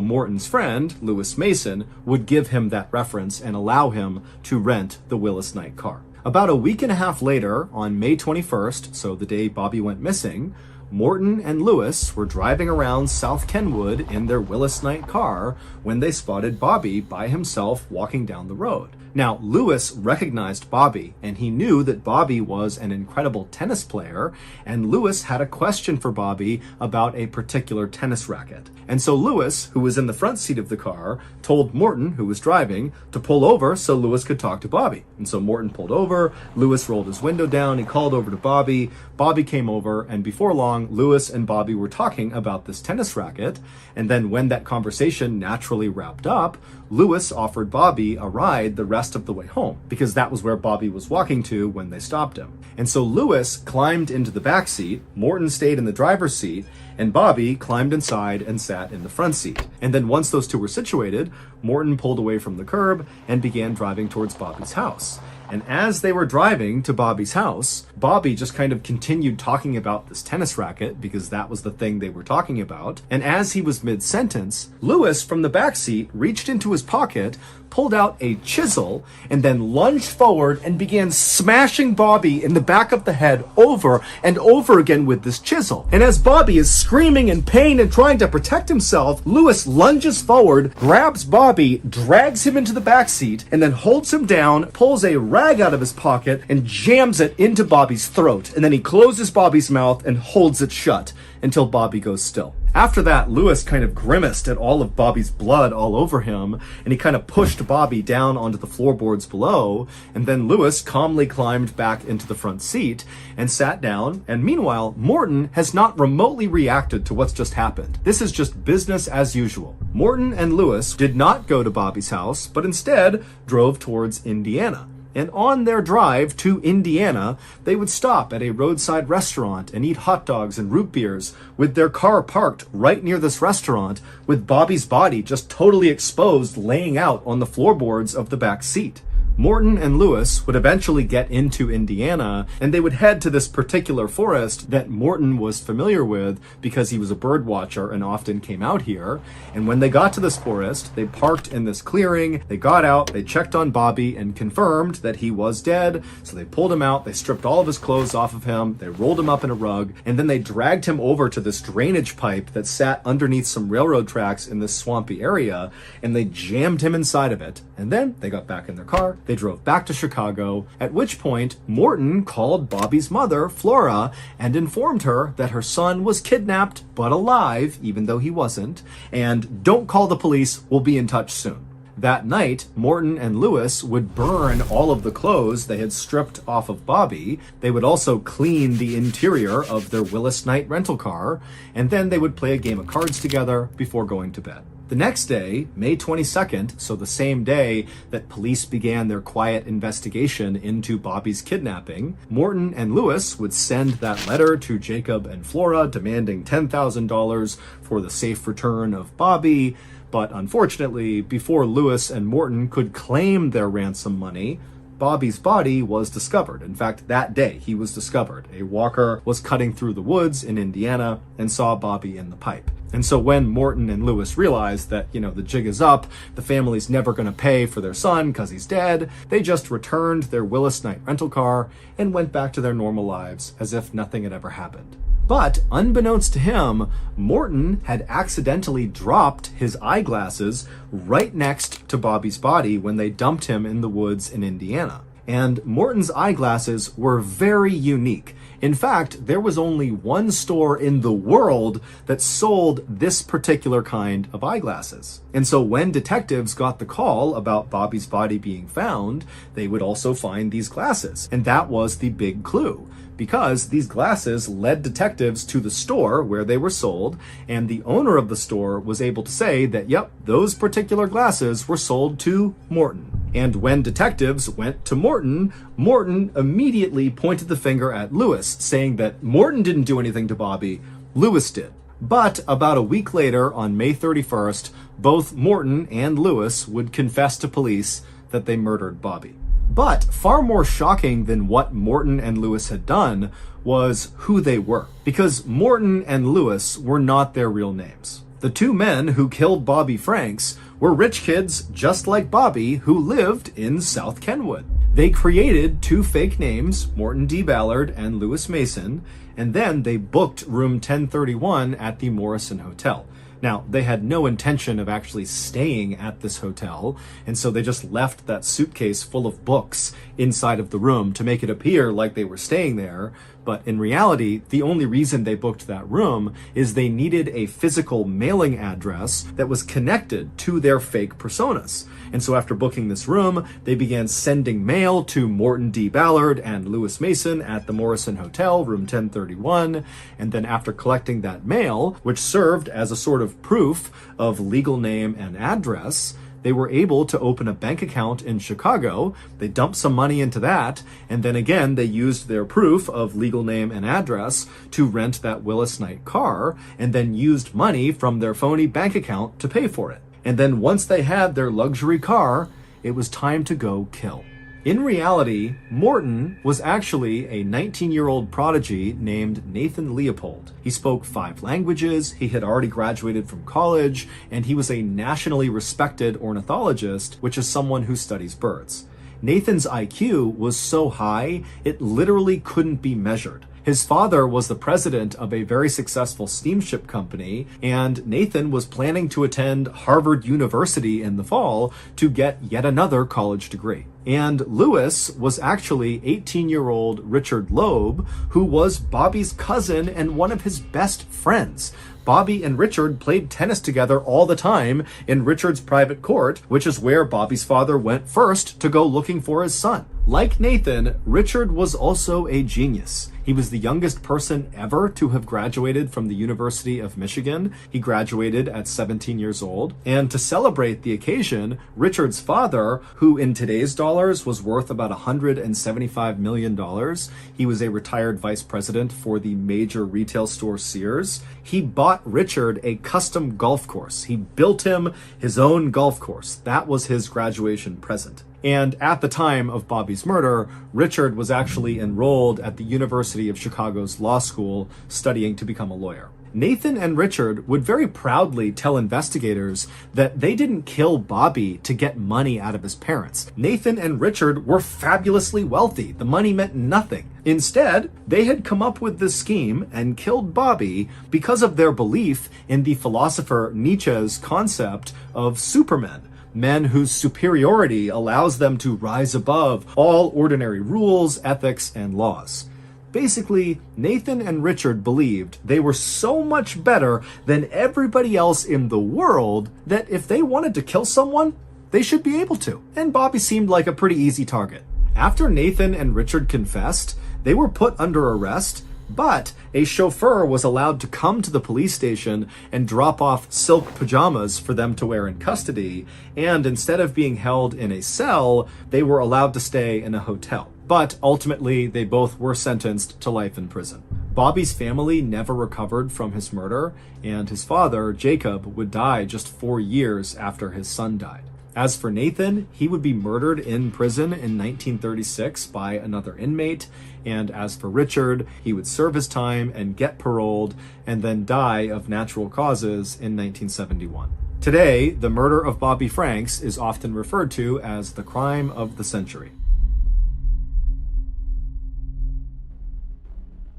Morton's friend, Lewis Mason, would give him that reference and allow him to rent the Willis Knight car. About a week and a half later, on May 21st, so the day Bobby went missing, Morton and Lewis were driving around South Kenwood in their Willis Knight car when they spotted Bobby by himself walking down the road. Now, Lewis recognized Bobby, and he knew that Bobby was an incredible tennis player, and Lewis had a question for Bobby about a particular tennis racket. And so Lewis, who was in the front seat of the car, told Morton, who was driving, to pull over so Lewis could talk to Bobby. And so Morton pulled over, Lewis rolled his window down, he called over to Bobby, Bobby came over, and before long, Lewis and Bobby were talking about this tennis racket. And then when that conversation naturally wrapped up, Lewis offered Bobby a ride the rest of the way home, because that was where Bobby was walking to when they stopped him. And so Lewis climbed into the back seat, Morton stayed in the driver's seat, and Bobby climbed inside and sat in the front seat. And then once those two were situated, Morton pulled away from the curb and began driving towards Bobby's house. And as they were driving to Bobby's house, Bobby just kind of continued talking about this tennis racket because that was the thing they were talking about. And as he was mid-sentence, Lewis from the back seat reached into his pocket, pulled out a chisel, and then lunged forward and began smashing Bobby in the back of the head over and over again with this chisel. And as Bobby is screaming in pain and trying to protect himself, Lewis lunges forward, grabs Bobby, drags him into the back seat, and then holds him down, pulls a rag out of his pocket, and jams it into Bobby's throat. And then he closes Bobby's mouth and holds it shut until Bobby goes still. After that, Lewis kind of grimaced at all of Bobby's blood all over him, and he kind of pushed Bobby down onto the floorboards below, and then Lewis calmly climbed back into the front seat and sat down, and meanwhile, Morton has not remotely reacted to what's just happened. This is just business as usual. Morton and Lewis did not go to Bobby's house, but instead drove towards Indiana. And on their drive to Indiana, they would stop at a roadside restaurant and eat hot dogs and root beers with their car parked right near this restaurant with Bobby's body just totally exposed laying out on the floorboards of the back seat. Morton and Lewis would eventually get into Indiana, and they would head to this particular forest that Morton was familiar with because he was a bird watcher and often came out here. And when they got to this forest, they parked in this clearing, they got out, they checked on Bobby and confirmed that he was dead. So they pulled him out, they stripped all of his clothes off of him, they rolled him up in a rug, and then they dragged him over to this drainage pipe that sat underneath some railroad tracks in this swampy area, and they jammed him inside of it. And then they got back in their car They drove back to Chicago, at which point Morton called Bobby's mother, Flora, and informed her that her son was kidnapped but alive, even though he wasn't, and don't call the police, we'll be in touch soon. That night, Morton and Lewis would burn all of the clothes they had stripped off of Bobby. They would also clean the interior of their Willis Knight rental car, and then they would play a game of cards together before going to bed. The next day, May 22nd, so the same day that police began their quiet investigation into Bobby's kidnapping, Morton and Lewis would send that letter to Jacob and Flora demanding $10,000 for the safe return of Bobby. But unfortunately, before Lewis and Morton could claim their ransom money, Bobby's body was discovered. In fact, that day he was discovered. A walker was cutting through the woods in Indiana and saw Bobby in the pipe. And so when Morton and Lewis realized that, the jig is up, the family's never going to pay for their son because he's dead, they just returned their Willis Knight rental car and went back to their normal lives as if nothing had ever happened. But unbeknownst to him, Morton had accidentally dropped his eyeglasses right next to Bobby's body when they dumped him in the woods in Indiana. And Morton's eyeglasses were very unique. In fact, there was only one store in the world that sold this particular kind of eyeglasses. And so when detectives got the call about Bobby's body being found, they would also find these glasses. And that was the big clue, because these glasses led detectives to the store where they were sold, and the owner of the store was able to say that, yep, those particular glasses were sold to Morton. And when detectives went to Morton, Morton immediately pointed the finger at Lewis, saying that Morton didn't do anything to Bobby, Lewis did. But about a week later, on May 31st, both Morton and Lewis would confess to police that they murdered Bobby. But far more shocking than what Morton and Lewis had done was who they were, because Morton and Lewis were not their real names. The two men who killed Bobby Franks were rich kids just like Bobby who lived in South Kenwood. They created two fake names, Morton D. Ballard and Lewis Mason, and then they booked room 1031 at the Morrison Hotel. Now, they had no intention of actually staying at this hotel, and so they just left that suitcase full of books inside of the room to make it appear like they were staying there. But in reality, the only reason they booked that room is they needed a physical mailing address that was connected to their fake personas. And so after booking this room, they began sending mail to Morton D. Ballard and Lewis Mason at the Morrison Hotel, room 1031. And then after collecting that mail, which served as a sort of proof of legal name and address, they were able to open a bank account in Chicago. They dumped some money into that, and then again, they used their proof of legal name and address to rent that Willis Knight car, and then used money from their phony bank account to pay for it. And then once they had their luxury car, it was time to go kill. In reality, Morton was actually a 19-year-old prodigy named Nathan Leopold. He spoke 5 languages, he had already graduated from college, and he was a nationally respected ornithologist, which is someone who studies birds. Nathan's IQ was so high, it literally couldn't be measured. His father was the president of a very successful steamship company, and Nathan was planning to attend Harvard University in the fall to get yet another college degree. And Lewis was actually 18-year-old Richard Loeb, who was Bobby's cousin and one of his best friends. Bobby and Richard played tennis together all the time in Richard's private court, which is where Bobby's father went first to go looking for his son. Like Nathan, Richard was also a genius. He was the youngest person ever to have graduated from the University of Michigan. He graduated at 17 years old. And to celebrate the occasion, Richard's father, who in today's dollars was worth about $175 million, he was a retired vice president for the major retail store Sears, he bought Richard a custom golf course. He built him his own golf course. That was his graduation present. And at the time of Bobby's murder, Richard was actually enrolled at the University of Chicago's law school studying to become a lawyer. Nathan and Richard would very proudly tell investigators that they didn't kill Bobby to get money out of his parents. Nathan and Richard were fabulously wealthy. The money meant nothing. Instead, they had come up with this scheme and killed Bobby because of their belief in the philosopher Nietzsche's concept of supermen. men whose superiority allows them to rise above all ordinary rules, ethics, and laws. Basically, Nathan and Richard believed they were so much better than everybody else in the world that if they wanted to kill someone, they should be able to. And Bobby seemed like a pretty easy target. After Nathan and Richard confessed, they were put under arrest, but a chauffeur was allowed to come to the police station and drop off silk pajamas for them to wear in custody, and instead of being held in a cell, they were allowed to stay in a hotel. But ultimately, they both were sentenced to life in prison. Bobby's family never recovered from his murder, and his father, Jacob, would die just 4 years after his son died. As for Nathan, he would be murdered in prison in 1936 by another inmate, and as for Richard, he would serve his time and get paroled, and then die of natural causes in 1971. Today, the murder of Bobby Franks is often referred to as the crime of the century.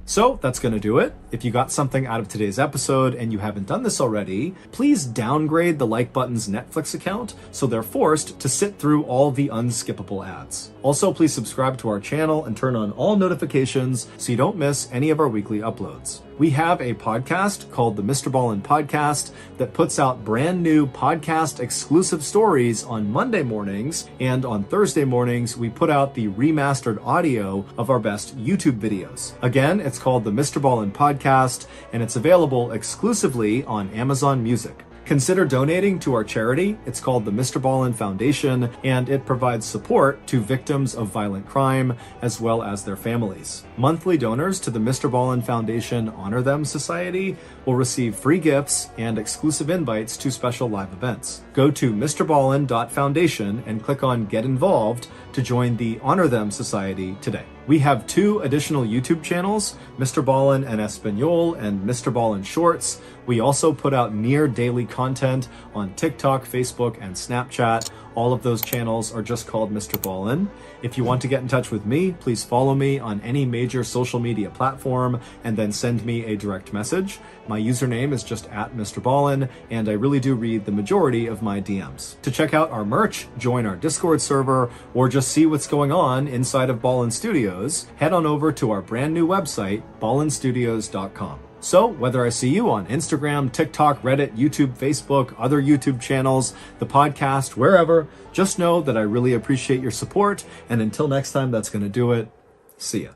So that's going to do it. If you got something out of today's episode and you haven't done this already, please downgrade the Like Button's Netflix account so they're forced to sit through all the unskippable ads. Also, please subscribe to our channel and turn on all notifications so you don't miss any of our weekly uploads. We have a podcast called the MrBallen Podcast that puts out brand new podcast exclusive stories on Monday mornings, and on Thursday mornings we put out the remastered audio of our best YouTube videos. Again, it's called the MrBallen Podcast, and it's available exclusively on Amazon Music. Consider donating to our charity. It's called the MrBallen Foundation, and it provides support to victims of violent crime as well as their families. Monthly donors to the MrBallen Foundation Honor Them Society will receive free gifts and exclusive invites to special live events. Go to MrBallen.Foundation and click on Get Involved to join the Honor Them Society today. We have 2 additional YouTube channels, MrBallen en Espanol and MrBallen Shorts. We also put out near daily content on TikTok, Facebook, and Snapchat. All of those channels are just called MrBallen. If you want to get in touch with me, please follow me on any major social media platform and then send me a direct message. My username is just @MrBallen, and I really do read the majority of my DMs. To check out our merch, join our Discord server, or just see what's going on inside of Ballen Studios, head on over to our brand new website, ballenstudios.com. So, whether I see you on Instagram, TikTok, Reddit, YouTube, Facebook, other YouTube channels, the podcast, wherever, just know that I really appreciate your support, and until next time, that's going to do it. See ya.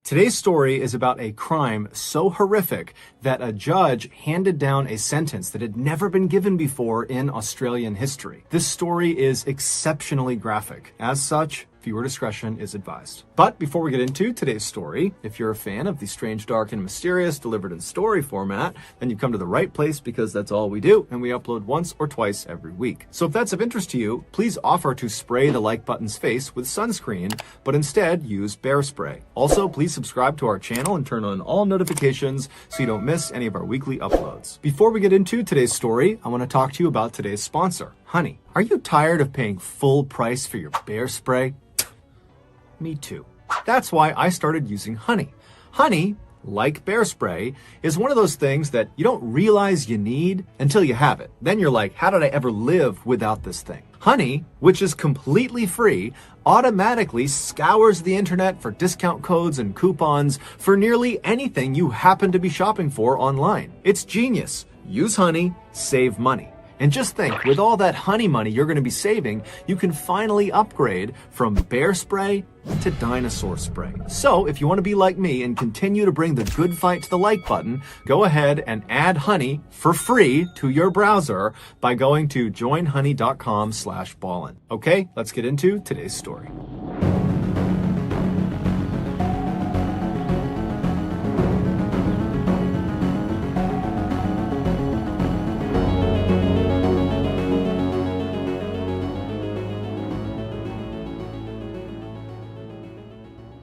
Today's story is about a crime so horrific that a judge handed down a sentence that had never been given before in Australian history. This story is exceptionally graphic. As such, viewer discretion is advised. But before we get into today's story, if you're a fan of the strange, dark, and mysterious delivered in story format, then you've come to the right place because that's all we do, and we upload once or twice every week. So if that's of interest to you, please offer to spray the like button's face with sunscreen, but instead use bear spray. Also, please subscribe to our channel and turn on all notifications so you don't miss any of our weekly uploads. Before we get into today's story, I want to talk to you about today's sponsor, Honey. Are you tired of paying full price for your bear spray? Me too. That's why I started using Honey. Honey, like bear spray, is one of those things that you don't realize you need until you have it. Then you're like, how did I ever live without this thing? Honey, which is completely free, automatically scours the internet for discount codes and coupons for nearly anything you happen to be shopping for online. It's genius. Use Honey, save money. And just think, with all that honey money you're going to be saving, you can finally upgrade from bear spray to dinosaur spray. So if you want to be like me and continue to bring the good fight to the like button, go ahead and add Honey for free to your browser by going to joinhoney.com/ballen. Okay, let's get into today's story.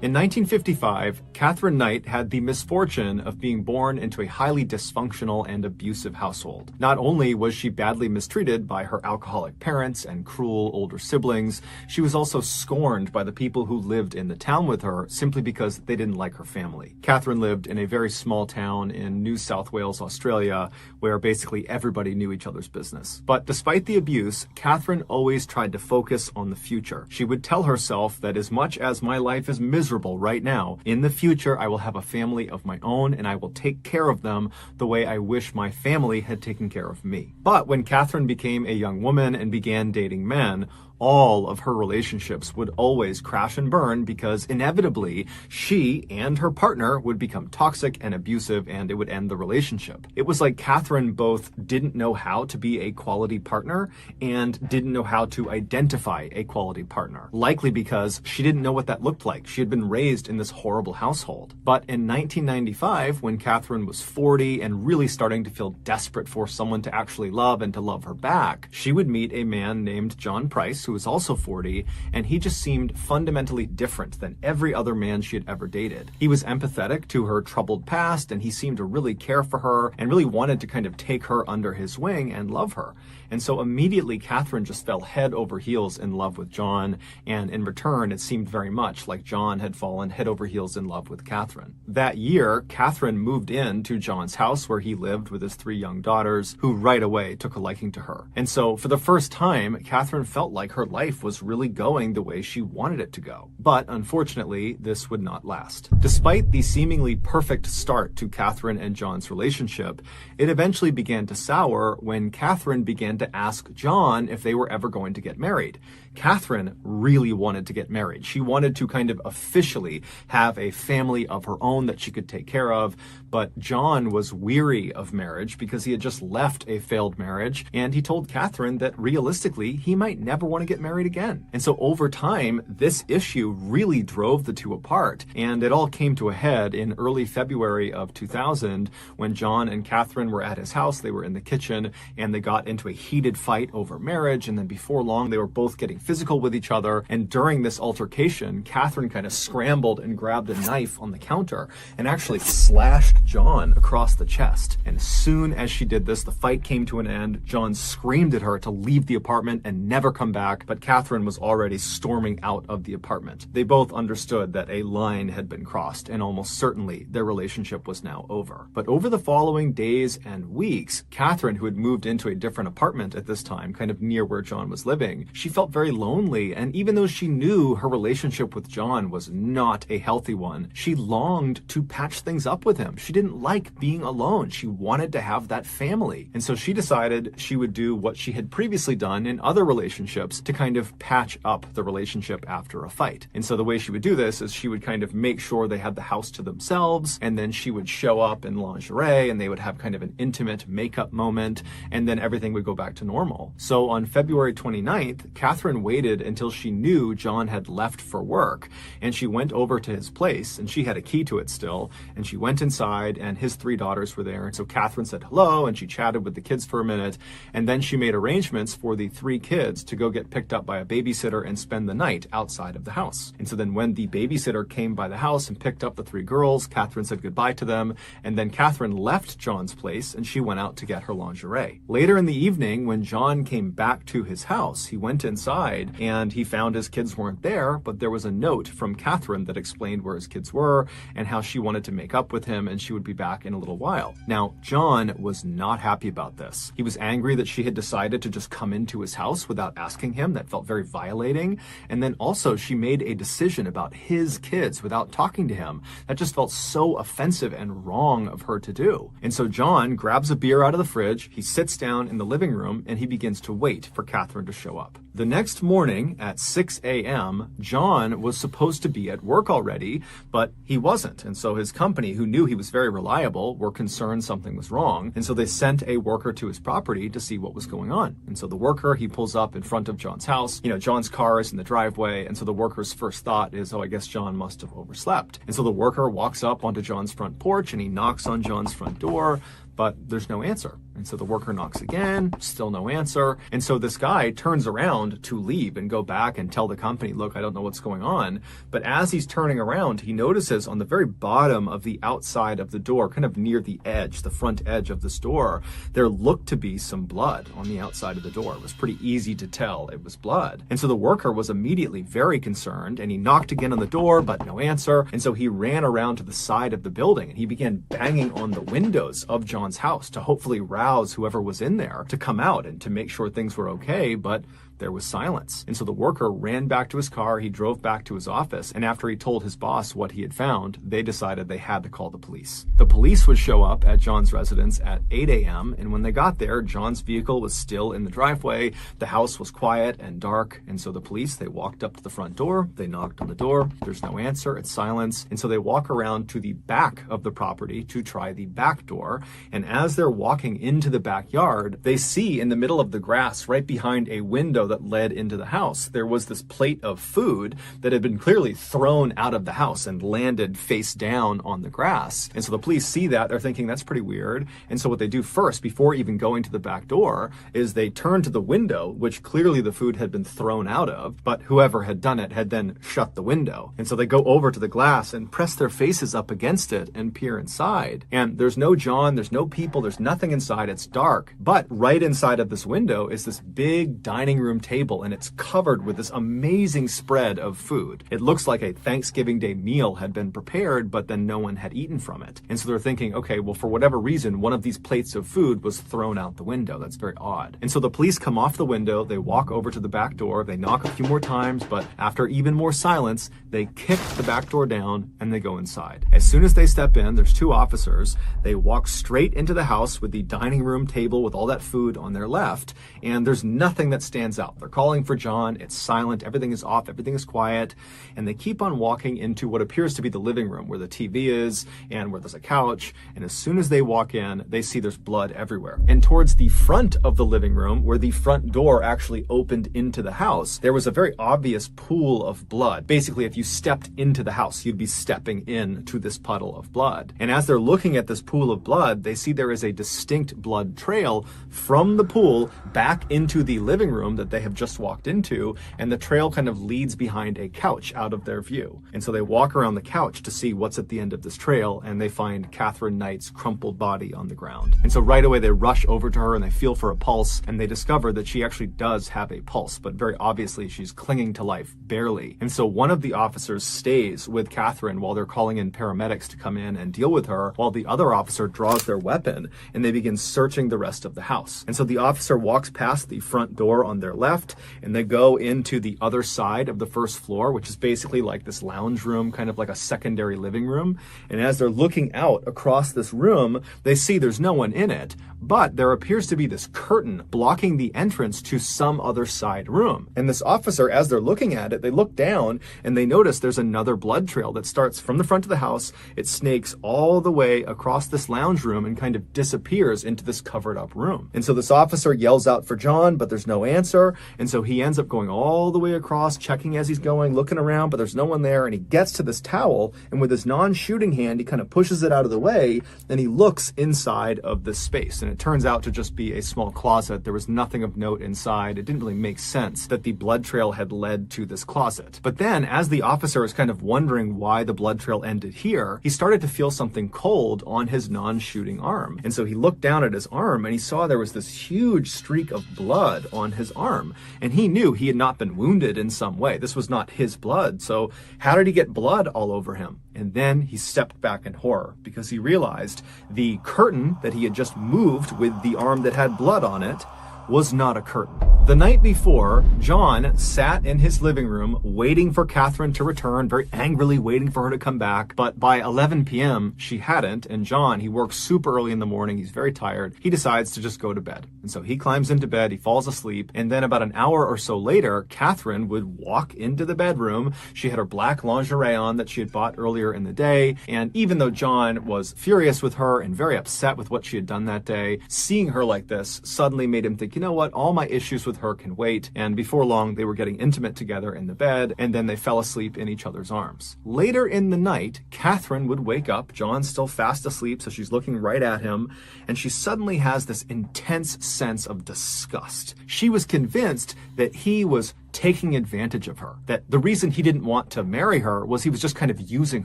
In 1955, Catherine Knight had the misfortune of being born into a highly dysfunctional and abusive household. Not only was she badly mistreated by her alcoholic parents and cruel older siblings, she was also scorned by the people who lived in the town with her simply because they didn't like her family. Catherine lived in a very small town in New South Wales, Australia, where basically everybody knew each other's business. But despite the abuse, Catherine always tried to focus on the future. She would tell herself that as much as my life is miserable right now, in the future I will have a family of my own and I will take care of them the way I wish my family had taken care of me. But when Catherine became a young woman and began dating men, all of her relationships would always crash and burn because inevitably she and her partner would become toxic and abusive and it would end the relationship. It was like Catherine both didn't know how to be a quality partner and didn't know how to identify a quality partner, likely because she didn't know what that looked like. She had been raised in this horrible household. But in 1995, when Catherine was 40 and really starting to feel desperate for someone to actually love and to love her back, she would meet a man named John Price, who was also 40, and he just seemed fundamentally different than every other man she had ever dated. He was empathetic to her troubled past, and he seemed to really care for her and really wanted to kind of take her under his wing and love her. And so immediately Catherine just fell head over heels in love with John, and in return it seemed very much like John had fallen head over heels in love with Catherine. That year, Catherine moved in to John's house where he lived with his 3 young daughters, who right away took a liking to her. And so for the first time, Catherine felt like her life was really going the way she wanted it to go. But unfortunately, this would not last. Despite the seemingly perfect start to Catherine and John's relationship, it eventually began to sour when Catherine began to ask John if they were ever going to get married. Catherine really wanted to get married. She wanted to kind of officially have a family of her own that she could take care of, but John was weary of marriage because he had just left a failed marriage, and he told Catherine that realistically he might never want to get married again. And so over time, this issue really drove the two apart, and it all came to a head in early February of 2000 when John and Catherine were at his house. They were in the kitchen and they got into a heated fight over marriage, and then before long they were both getting physical with each other. And during this altercation, Catherine kind of scrambled and grabbed a knife on the counter and actually slashed John across the chest. And as soon as she did this, the fight came to an end. John screamed at her to leave the apartment and never come back, but Catherine was already storming out of the apartment. They both understood that a line had been crossed, and almost certainly their relationship was now over. But over the following days and weeks, Catherine, who had moved into a different apartment at this time, kind of near where John was living, she felt very lonely, and even though she knew her relationship with John was not a healthy one, she longed to patch things up with him. She didn't like being alone. She wanted to have that family. And so she decided she would do what she had previously done in other relationships to kind of patch up the relationship after a fight. And so the way she would do this is she would kind of make sure they had the house to themselves, and then she would show up in lingerie and they would have kind of an intimate makeup moment, and then everything would go back to normal. So on February 29th, Catherine waited until she knew John had left for work, and she went over to his place, and she had a key to it still, and she went inside and his 3 daughters were there. And so Catherine said hello and she chatted with the kids for a minute, and then she made arrangements for the 3 kids to go get picked up by a babysitter and spend the night outside of the house. And so then when the babysitter came by the house and picked up the 3 girls, Catherine said goodbye to them, and then Catherine left John's place and she went out to get her lingerie. Later in the evening, when John came back to his house, he went inside and he found his kids weren't there, but there was a note from Catherine that explained where his kids were and how she wanted to make up with him and she would be back in a little while. Now, John was not happy about this. He was angry that she had decided to just come into his house without asking him. That felt very violating. And then also she made a decision about his kids without talking to him. That just felt so offensive and wrong of her to do. And so John grabs a beer out of the fridge, he sits down in the living room, and he begins to wait for Catherine to show up. The next morning at 6 a.m., John was supposed to be at work already, but he wasn't. And so his company, who knew he was very reliable, were concerned something was wrong. And so they sent a worker to his property to see what was going on. And so the worker, he pulls up in front of John's house. John's car is in the driveway. And so the worker's first thought is, oh, I guess John must have overslept. And so the worker walks up onto John's front porch and he knocks on John's front door, but there's no answer. And so the worker knocks again, still no answer. And so this guy turns around to leave and go back and tell the company, look, I don't know what's going on. But as he's turning around, he notices on the very bottom of the outside of the door, kind of near the edge, the front edge of this door, there looked to be some blood on the outside of the door. It was pretty easy to tell it was blood. And so the worker was immediately very concerned, and he knocked again on the door, but no answer. And so he ran around to the side of the building and he began banging on the windows of John's house to hopefully rouse whoever was in there to come out and to make sure things were okay. But there was silence. And so the worker ran back to his car, he drove back to his office, and after he told his boss what he had found, they decided they had to call the police. The police would show up at John's residence at 8 a.m., and when they got there, John's vehicle was still in the driveway, the house was quiet and dark, and so the police, they walked up to the front door, they knocked on the door, there's no answer, it's silence, and so they walk around to the back of the property to try the back door, and as they're walking into the backyard, they see in the middle of the grass, right behind a window that led into the house, there was this plate of food that had been clearly thrown out of the house and landed face down on the grass. And so the police see that, they're thinking that's pretty weird. And so what they do first, before even going to the back door, is they turn to the window, which clearly the food had been thrown out of, but whoever had done it had then shut the window. And so they go over to the glass and press their faces up against it and peer inside. And there's no John, there's no people, there's nothing inside, it's dark. But right inside of this window is this big dining room table, and it's covered with this amazing spread of food. It looks like a Thanksgiving Day meal had been prepared, but then no one had eaten from it. And so they're thinking, okay, well, for whatever reason, one of these plates of food was thrown out the window. That's very odd. And so the police come off the window, they walk over to the back door, they knock a few more times, but after even more silence, they kick the back door down and they go inside. As soon as they step in, there's two officers. They walk straight into the house with the dining room table with all that food on their left, and there's nothing that stands out. They're calling for John, it's silent, everything is off, everything is quiet, and they keep on walking into what appears to be the living room where the TV is and where there's a couch, and as soon as they walk in, they see there's blood everywhere. And towards the front of the living room, where the front door actually opened into the house, there was a very obvious pool of blood. Basically, if you stepped into the house, you'd be stepping into this puddle of blood. And as they're looking at this pool of blood, they see there is a distinct blood trail from the pool back into the living room that they have just walked into, and the trail kind of leads behind a couch out of their view. And so they walk around the couch to see what's at the end of this trail, and they find Catherine Knight's crumpled body on the ground. And so right away they rush over to her and they feel for a pulse, and they discover that she actually does have a pulse, but very obviously she's clinging to life, barely. And so one of the officers stays with Catherine while they're calling in paramedics to come in and deal with her, while the other officer draws their weapon and they begin searching the rest of the house. And so the officer walks past the front door on their left, and they go into the other side of the first floor, which is basically like this lounge room, kind of like a secondary living room. And as they're looking out across this room, they see there's no one in it, but there appears to be this curtain blocking the entrance to some other side room. And this officer, as they're looking at it, they look down and they notice there's another blood trail that starts from the front of the house. It snakes all the way across this lounge room and kind of disappears into this covered up room. And so this officer yells out for John, but there's no answer. And so he ends up going all the way across, checking as he's going, looking around, but there's no one there. And he gets to this towel, and with his non-shooting hand, he kind of pushes it out of the way, and he looks inside of this space. And it turns out to just be a small closet. There was nothing of note inside. It didn't really make sense that the blood trail had led to this closet. But then, as the officer is kind of wondering why the blood trail ended here, he started to feel something cold on his non-shooting arm. And so he looked down at his arm, and he saw there was this huge streak of blood on his arm. And he knew he had not been wounded in some way. This was not his blood. So how did he get blood all over him? And then he stepped back in horror, because he realized the curtain that he had just moved with the arm that had blood on it was not a curtain. The night before, John sat in his living room waiting for Catherine to return, very angrily waiting for her to come back. But by 11 p.m., she hadn't. And John, he works super early in the morning. He's very tired. He decides to just go to bed. And so he climbs into bed. He falls asleep. And then about an hour or so later, Catherine would walk into the bedroom. She had her black lingerie on that she had bought earlier in the day. And even though John was furious with her and very upset with what she had done that day, seeing her like this suddenly made him think, you know what, all my issues with her can wait. And before long, they were getting intimate together in the bed, and then they fell asleep in each other's arms. Later in the night, Catherine would wake up. John's still fast asleep, so she's looking right at him, and she suddenly has this intense sense of disgust. She was convinced that he was taking advantage of her, that the reason he didn't want to marry her was he was just kind of using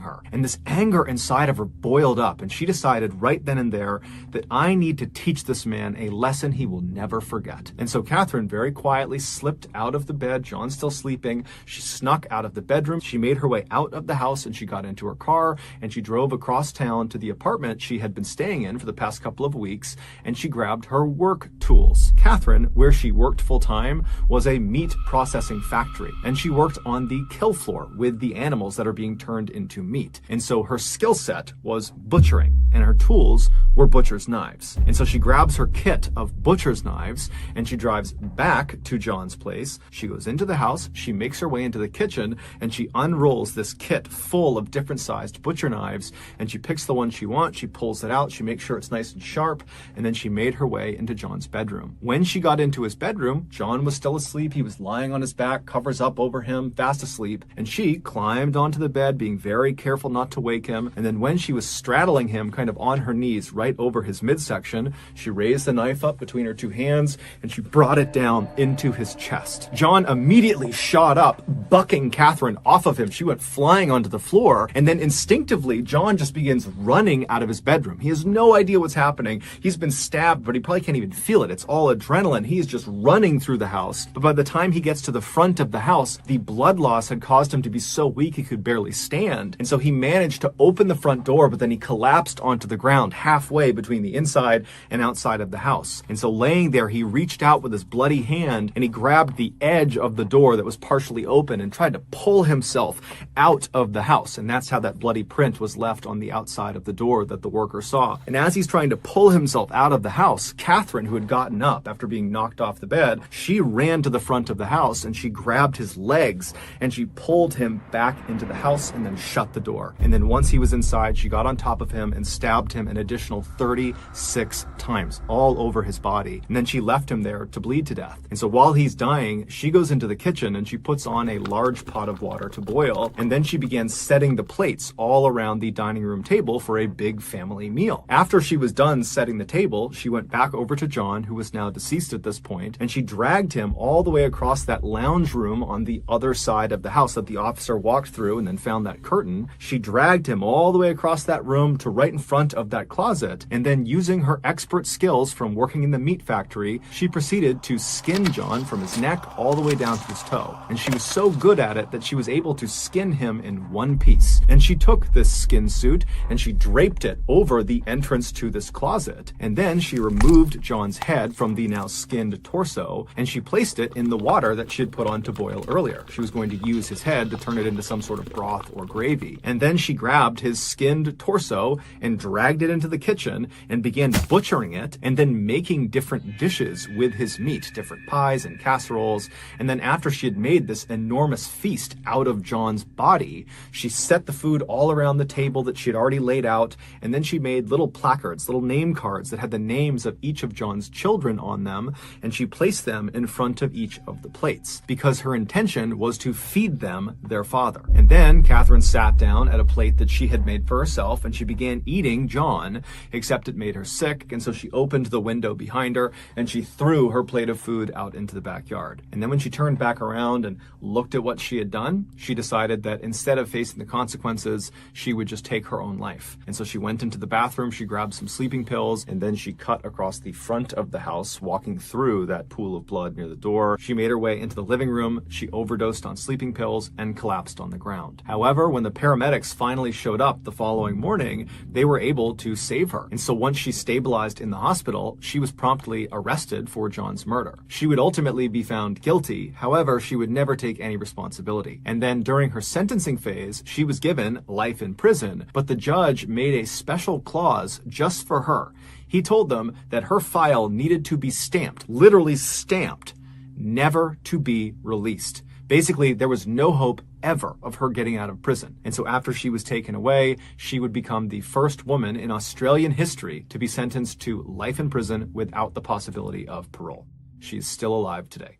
her. And this anger inside of her boiled up, and she decided right then and there that I need to teach this man a lesson he will never forget. And so Catherine very quietly slipped out of the bed. John's still sleeping. She snuck out of the bedroom. She made her way out of the house, and she got into her car, and she drove across town to the apartment she had been staying in for the past couple of weeks, and she grabbed her work tools. Catherine, where she worked full-time, was a meat processing factory, and she worked on the kill floor with the animals that are being turned into meat. And so her skill set was butchering, and her tools were butcher's knives. And so she grabs her kit of butcher's knives, and she drives back to John's place. She goes into the house, she makes her way into the kitchen, and she unrolls this kit full of different sized butcher knives, and she picks the one she wants, she pulls it out, she makes sure it's nice and sharp, and then she made her way into John's bedroom. When she got into his bedroom, John was still asleep. He was lying on his back, covers up over him, fast asleep, and she climbed onto the bed, being very careful not to wake him. And then when she was straddling him kind of on her knees right over his midsection, she raised the knife up between her two hands and she brought it down into his chest. John immediately shot up, bucking Catherine off of him. She went flying onto the floor, and then instinctively John just begins running out of his bedroom. He has no idea what's happening. He's been stabbed, but he probably can't even feel it. It's all adrenaline. He's just running through the house. But by the time he gets to the front of the house, the blood loss had caused him to be so weak he could barely stand. And so he managed to open the front door, but then he collapsed onto the ground halfway between the inside and outside of the house. And so laying there, he reached out with his bloody hand and he grabbed the edge of the door that was partially open and tried to pull himself out of the house. And that's how that bloody print was left on the outside of the door that the worker saw. And as he's trying to pull himself out of the house, Catherine, who had gotten up after being knocked off the bed, she ran to the front of the house and she grabbed his legs and she pulled him back into the house and then shut the door. And then once he was inside, she got on top of him and stabbed him an additional 36 times all over his body. And then she left him there to bleed to death. And so while he's dying, she goes into the kitchen and she puts on a large pot of water to boil. And then she began setting the plates all around the dining room table for a big family meal. After she was done setting the table, she went back over to John, who was now deceased at this point, and she dragged him all the way across that lounge room on the other side of the house that the officer walked through and then found that curtain. She dragged him all the way across that room to right in front of that closet, and then using her expert skills from working in the meat factory, she proceeded to skin John from his neck all the way down to his toe. And she was so good at it that she was able to skin him in one piece. And she took this skin suit and she draped it over the entrance to this closet. And then she removed John's head from the now skinned torso and she placed it in the water that she had put on to boil earlier. She was going to use his head to turn it into some sort of broth or gravy. And then she grabbed his skinned torso and dragged it into the kitchen and began butchering it and then making different dishes with his meat, different pies and casseroles. And then after she had made this enormous feast out of John's body, she set the food all around the table that she had already laid out. And then she made little placards, little name cards that had the names of each of John's children on them. And she placed them in front of each of the plates because her intention was to feed them their father. And then Catherine sat down at a plate that she had made for herself and she began eating John, except it made her sick. And so she opened the window behind her and she threw her plate of food out into the backyard. And then when she turned back around and looked at what she had done, she decided that instead of facing the consequences, she would just take her own life. And so she went into the bathroom, she grabbed some sleeping pills, and then she cut across the front of the house, walking through that pool of blood near the door. She made her way into the living room, she overdosed on sleeping pills, and collapsed on the ground. However, when the paramedics finally showed up the following morning, they were able to save her. And so once she stabilized in the hospital, she was promptly arrested for John's murder. She would ultimately be found guilty. However, she would never take any responsibility. And then during her sentencing phase, she was given life in prison, but the judge made a special clause just for her. He told them that her file needed to be stamped, literally stamped, never to be released. Basically, there was no hope ever of her getting out of prison. And so after she was taken away, she would become the first woman in Australian history to be sentenced to life in prison without the possibility of parole. she's still alive today.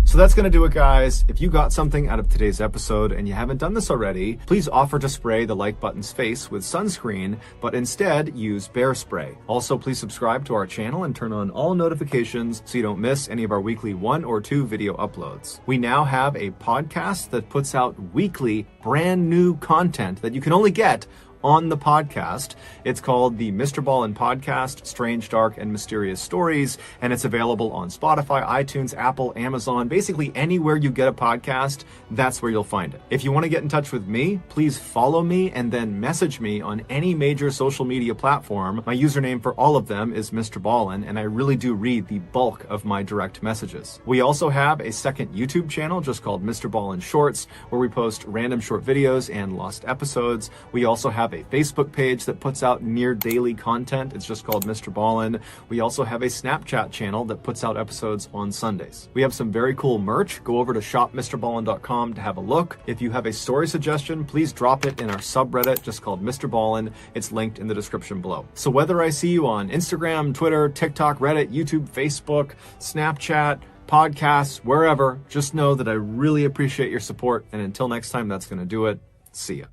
So that's going to do it, guys. If you got something out of today's episode and you haven't done this already, please offer to spray the like button's face with sunscreen, but instead use bear spray. Also, please subscribe to our channel and turn on all notifications so you don't miss any of our weekly 1 or 2 video uploads. We now have a podcast that puts out weekly brand new content that you can only get on the podcast. It's called the MrBallen Podcast, Strange, Dark, and Mysterious Stories, and it's available on Spotify, iTunes, Apple, Amazon, basically anywhere you get a podcast, that's where you'll find it. If you want to get in touch with me, please follow me and then message me on any major social media platform. My username for all of them is MrBallen, and I really do read the bulk of my direct messages. We also have a second YouTube channel just called MrBallen Shorts, where we post random short videos and lost episodes. We also have a Facebook page that puts out near daily content. It's just called MrBallen. We also have a Snapchat channel that puts out episodes on Sundays. We have some very cool merch. Go over to shopmrballen.com to have a look. If you have a story suggestion, please drop it in our subreddit just called MrBallen. It's linked in the description below. So whether I see you on Instagram, Twitter, TikTok, Reddit, YouTube, Facebook, Snapchat, podcasts, wherever, just know that I really appreciate your support. And until next time, that's going to do it. See ya.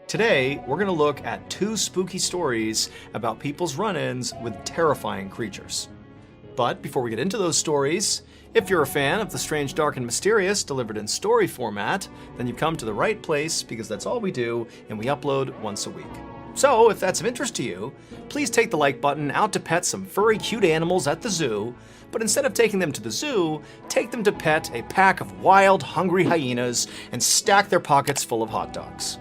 Today, we're going to look at 2 spooky stories about people's run-ins with terrifying creatures. But before we get into those stories, if you're a fan of the strange, dark, and mysterious delivered in story format, then you've come to the right place because that's all we do, and we upload once a week. So, if that's of interest to you, please take the like button out to pet some furry, cute animals at the zoo, but instead of taking them to the zoo, take them to pet a pack of wild, hungry hyenas and stack their pockets full of hot dogs.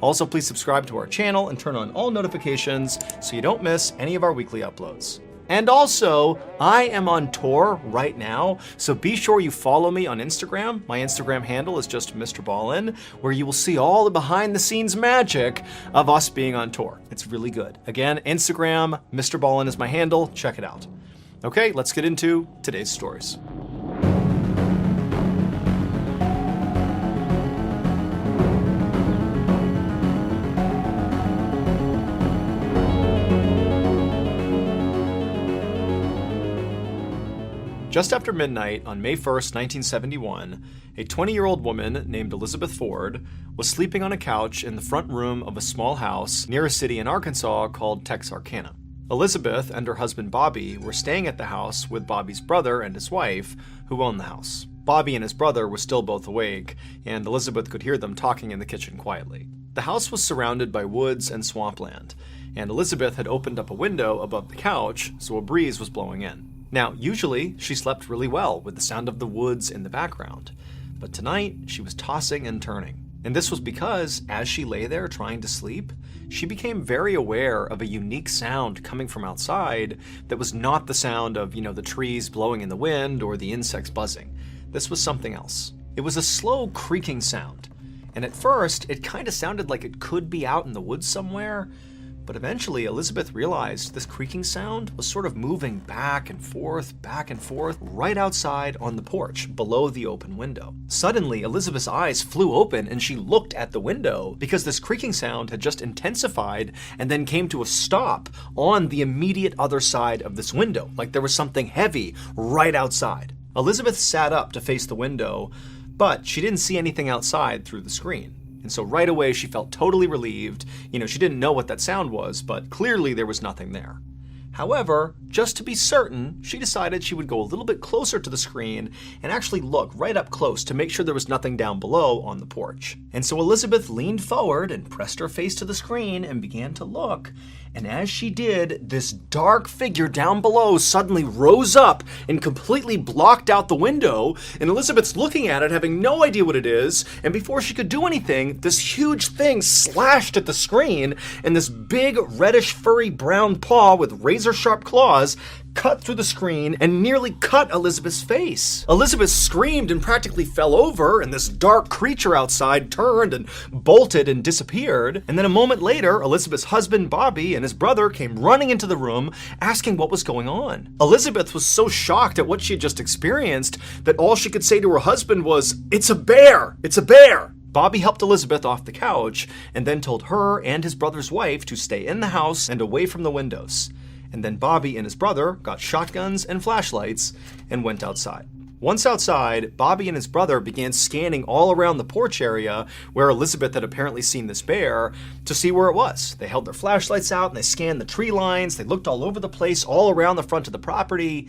Also, please subscribe to our channel and turn on all notifications so you don't miss any of our weekly uploads. And also, I am on tour right now, so be sure you follow me on Instagram. My Instagram handle is just MrBallen, where you will see all the behind-the-scenes magic of us being on tour. It's really good. Again, Instagram, MrBallen is my handle. Check it out. Okay, let's get into today's stories. Just after midnight on May 1st, 1971, a 20-year-old woman named Elizabeth Ford was sleeping on a couch in the front room of a small house near a city in Arkansas called Texarkana. Elizabeth and her husband Bobby were staying at the house with Bobby's brother and his wife, who owned the house. Bobby and his brother were still both awake, and Elizabeth could hear them talking in the kitchen quietly. The house was surrounded by woods and swampland, and Elizabeth had opened up a window above the couch, so a breeze was blowing in. Now, usually, she slept really well with the sound of the woods in the background, but tonight she was tossing and turning. And this was because, as she lay there trying to sleep, she became very aware of a unique sound coming from outside that was not the sound of, the trees blowing in the wind or the insects buzzing. This was something else. It was a slow creaking sound, and at first, it kind of sounded like it could be out in the woods somewhere. But eventually, Elizabeth realized this creaking sound was sort of moving back and forth, right outside on the porch, below the open window. Suddenly, Elizabeth's eyes flew open and she looked at the window because this creaking sound had just intensified and then came to a stop on the immediate other side of this window, like there was something heavy right outside. Elizabeth sat up to face the window, but she didn't see anything outside through the screen. And so right away, she felt totally relieved. She didn't know what that sound was, but clearly there was nothing there. However, just to be certain, she decided she would go a little bit closer to the screen and actually look right up close to make sure there was nothing down below on the porch. And so Elizabeth leaned forward and pressed her face to the screen and began to look. And as she did, this dark figure down below suddenly rose up and completely blocked out the window. And Elizabeth's looking at it, having no idea what it is. And before she could do anything, this huge thing slashed at the screen, and this big reddish furry brown paw with razor-sharp claws cut through the screen and nearly cut Elizabeth's face. Elizabeth screamed and practically fell over, and this dark creature outside turned and bolted and disappeared. And then a moment later, Elizabeth's husband Bobby and his brother came running into the room asking what was going on. Elizabeth was so shocked at what she had just experienced that all she could say to her husband was, "It's a bear! It's a bear!" Bobby helped Elizabeth off the couch and then told her and his brother's wife to stay in the house and away from the windows. And then Bobby and his brother got shotguns and flashlights and went outside. Once outside, Bobby and his brother began scanning all around the porch area where Elizabeth had apparently seen this bear to see where it was. They held their flashlights out and they scanned the tree lines. They looked all over the place, all around the front of the property,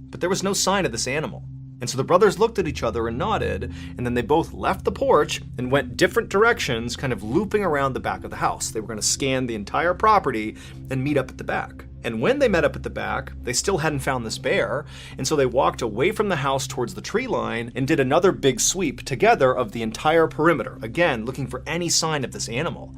but there was no sign of this animal. And so the brothers looked at each other and nodded, and then they both left the porch and went different directions, kind of looping around the back of the house. They were going to scan the entire property and meet up at the back. And when they met up at the back, they still hadn't found this bear, and so they walked away from the house towards the tree line and did another big sweep together of the entire perimeter, again, looking for any sign of this animal.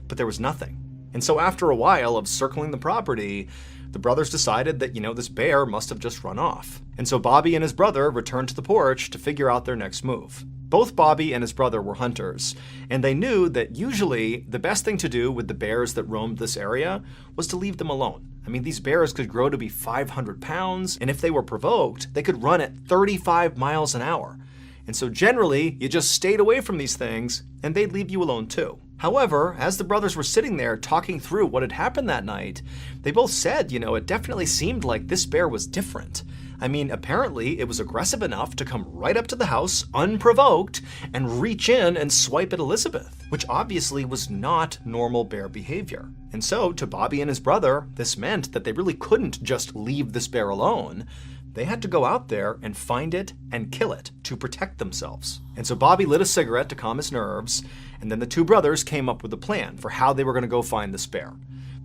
But there was nothing. And so after a while of circling the property, the brothers decided that, this bear must have just run off. And so Bobby and his brother returned to the porch to figure out their next move. Both Bobby and his brother were hunters, and they knew that usually the best thing to do with the bears that roamed this area was to leave them alone. I mean, these bears could grow to be 500 pounds, and if they were provoked, they could run at 35 miles an hour. And so generally, you just stayed away from these things, and they'd leave you alone too. However, as the brothers were sitting there talking through what had happened that night, they both said, it definitely seemed like this bear was different. I mean, apparently it was aggressive enough to come right up to the house, unprovoked, and reach in and swipe at Elizabeth, which obviously was not normal bear behavior. And so, to Bobby and his brother, this meant that they really couldn't just leave this bear alone. They had to go out there and find it and kill it to protect themselves. And so Bobby lit a cigarette to calm his nerves, and then the two brothers came up with a plan for how they were going to go find this bear.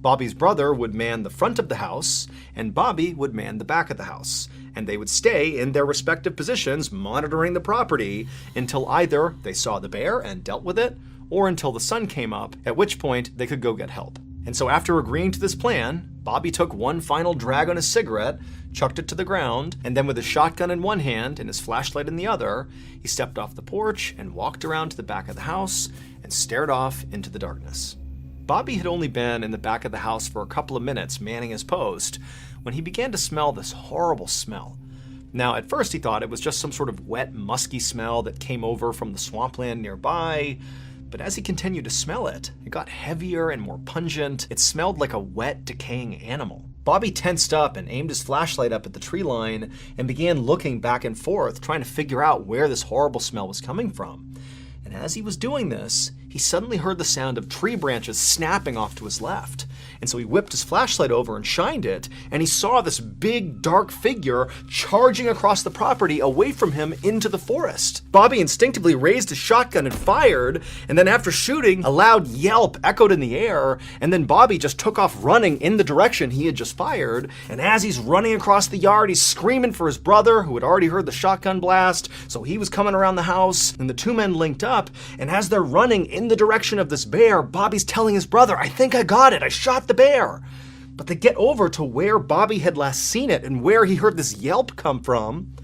Bobby's brother would man the front of the house, and Bobby would man the back of the house. And they would stay in their respective positions monitoring the property until either they saw the bear and dealt with it, or until the sun came up, at which point they could go get help. And so after agreeing to this plan, Bobby took one final drag on his cigarette, chucked it to the ground, and then with his shotgun in one hand and his flashlight in the other, he stepped off the porch and walked around to the back of the house and stared off into the darkness. Bobby had only been in the back of the house for a couple of minutes manning his post when he began to smell this horrible smell. Now, at first he thought it was just some sort of wet, musky smell that came over from the swampland nearby, but as he continued to smell it, it got heavier and more pungent. It smelled like a wet, decaying animal. Bobby tensed up and aimed his flashlight up at the tree line and began looking back and forth, trying to figure out where this horrible smell was coming from. And as he was doing this, he suddenly heard the sound of tree branches snapping off to his left. And so he whipped his flashlight over and shined it, and he saw this big, dark figure charging across the property away from him into the forest. Bobby instinctively raised his shotgun and fired, and then after shooting, a loud yelp echoed in the air, and then Bobby just took off running in the direction he had just fired, and as he's running across the yard, he's screaming for his brother, who had already heard the shotgun blast, so he was coming around the house, and the two men linked up, and as they're running in the direction of this bear, Bobby's telling his brother, "I think I got it, I shot the bear." But they get over to where Bobby had last seen it and where he heard this yelp come from,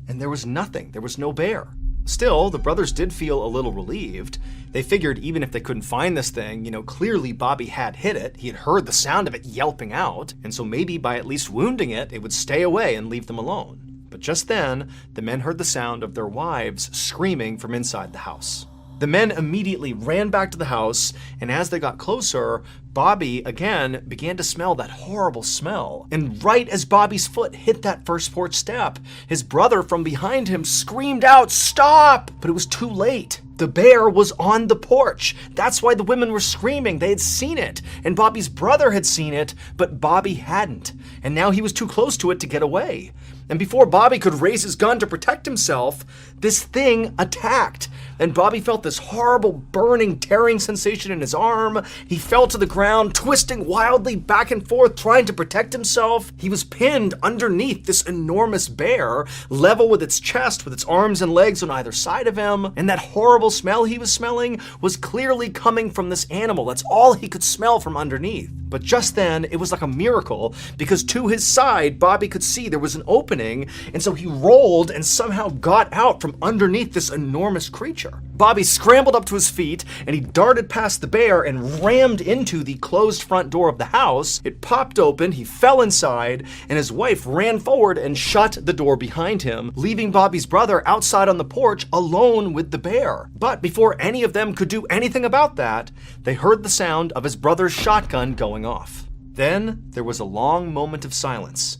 and there was nothing. There was no bear. Still, the brothers did feel a little relieved. They figured even if they couldn't find this thing, clearly Bobby had hit it. He had heard the sound of it yelping out, and so maybe by at least wounding it, it would stay away and leave them alone. But just then, the men heard the sound of their wives screaming from inside the house. The men immediately ran back to the house, and as they got closer, Bobby again began to smell that horrible smell. And right as Bobby's foot hit that first porch step, his brother from behind him screamed out, "Stop!" But it was too late. The bear was on the porch. That's why the women were screaming. They had seen it, and Bobby's brother had seen it, but Bobby hadn't. And now he was too close to it to get away. And before Bobby could raise his gun to protect himself, this thing attacked. And Bobby felt this horrible burning, tearing sensation in his arm. He fell to the ground, twisting wildly back and forth, trying to protect himself. He was pinned underneath this enormous bear, level with its chest, with its arms and legs on either side of him. And that horrible smell he was smelling was clearly coming from this animal. That's all he could smell from underneath. But just then, it was like a miracle, because to his side, Bobby could see there was an opening, and so he rolled and somehow got out from underneath this enormous creature. Bobby scrambled up to his feet, and he darted past the bear and rammed into the closed front door of the house. It popped open, he fell inside, and his wife ran forward and shut the door behind him, leaving Bobby's brother outside on the porch alone with the bear. But before any of them could do anything about that, they heard the sound of his brother's shotgun going off. Then there was a long moment of silence.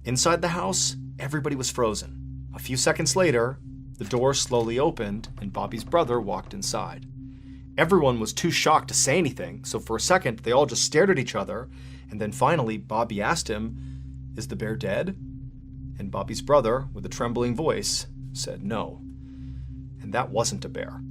Inside the house, everybody was frozen. A few seconds later, the door slowly opened and Bobby's brother walked inside. Everyone was too shocked to say anything, so for a second they all just stared at each other, and then finally Bobby asked him, "Is the bear dead?" And Bobby's brother, with a trembling voice, said no. And that wasn't a bear.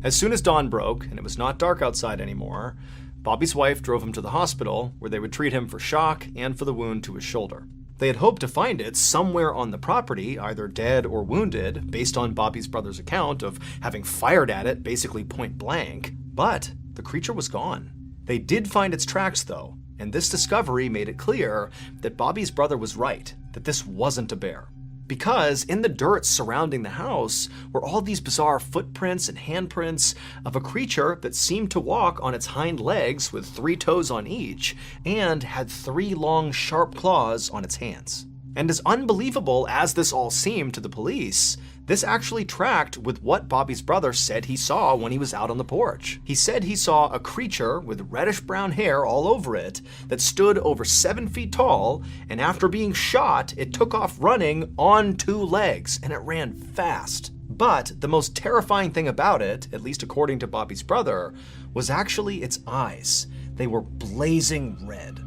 As soon as dawn broke and it was not dark outside anymore, Bobby's wife drove him to the hospital where they would treat him for shock and for the wound to his shoulder. They had hoped to find it somewhere on the property, either dead or wounded, based on Bobby's brother's account of having fired at it basically point blank, but the creature was gone. They did find its tracks though, and this discovery made it clear that Bobby's brother was right, that this wasn't a bear. Because in the dirt surrounding the house were all these bizarre footprints and handprints of a creature that seemed to walk on its hind legs with 3 toes on each and had 3 long sharp claws on its hands. And as unbelievable as this all seemed to the police, this actually tracked with what Bobby's brother said he saw when he was out on the porch. He said he saw a creature with reddish-brown hair all over it that stood over 7 feet tall, and after being shot, it took off running on 2 legs, and it ran fast. But the most terrifying thing about it, at least according to Bobby's brother, was actually its eyes. They were blazing red.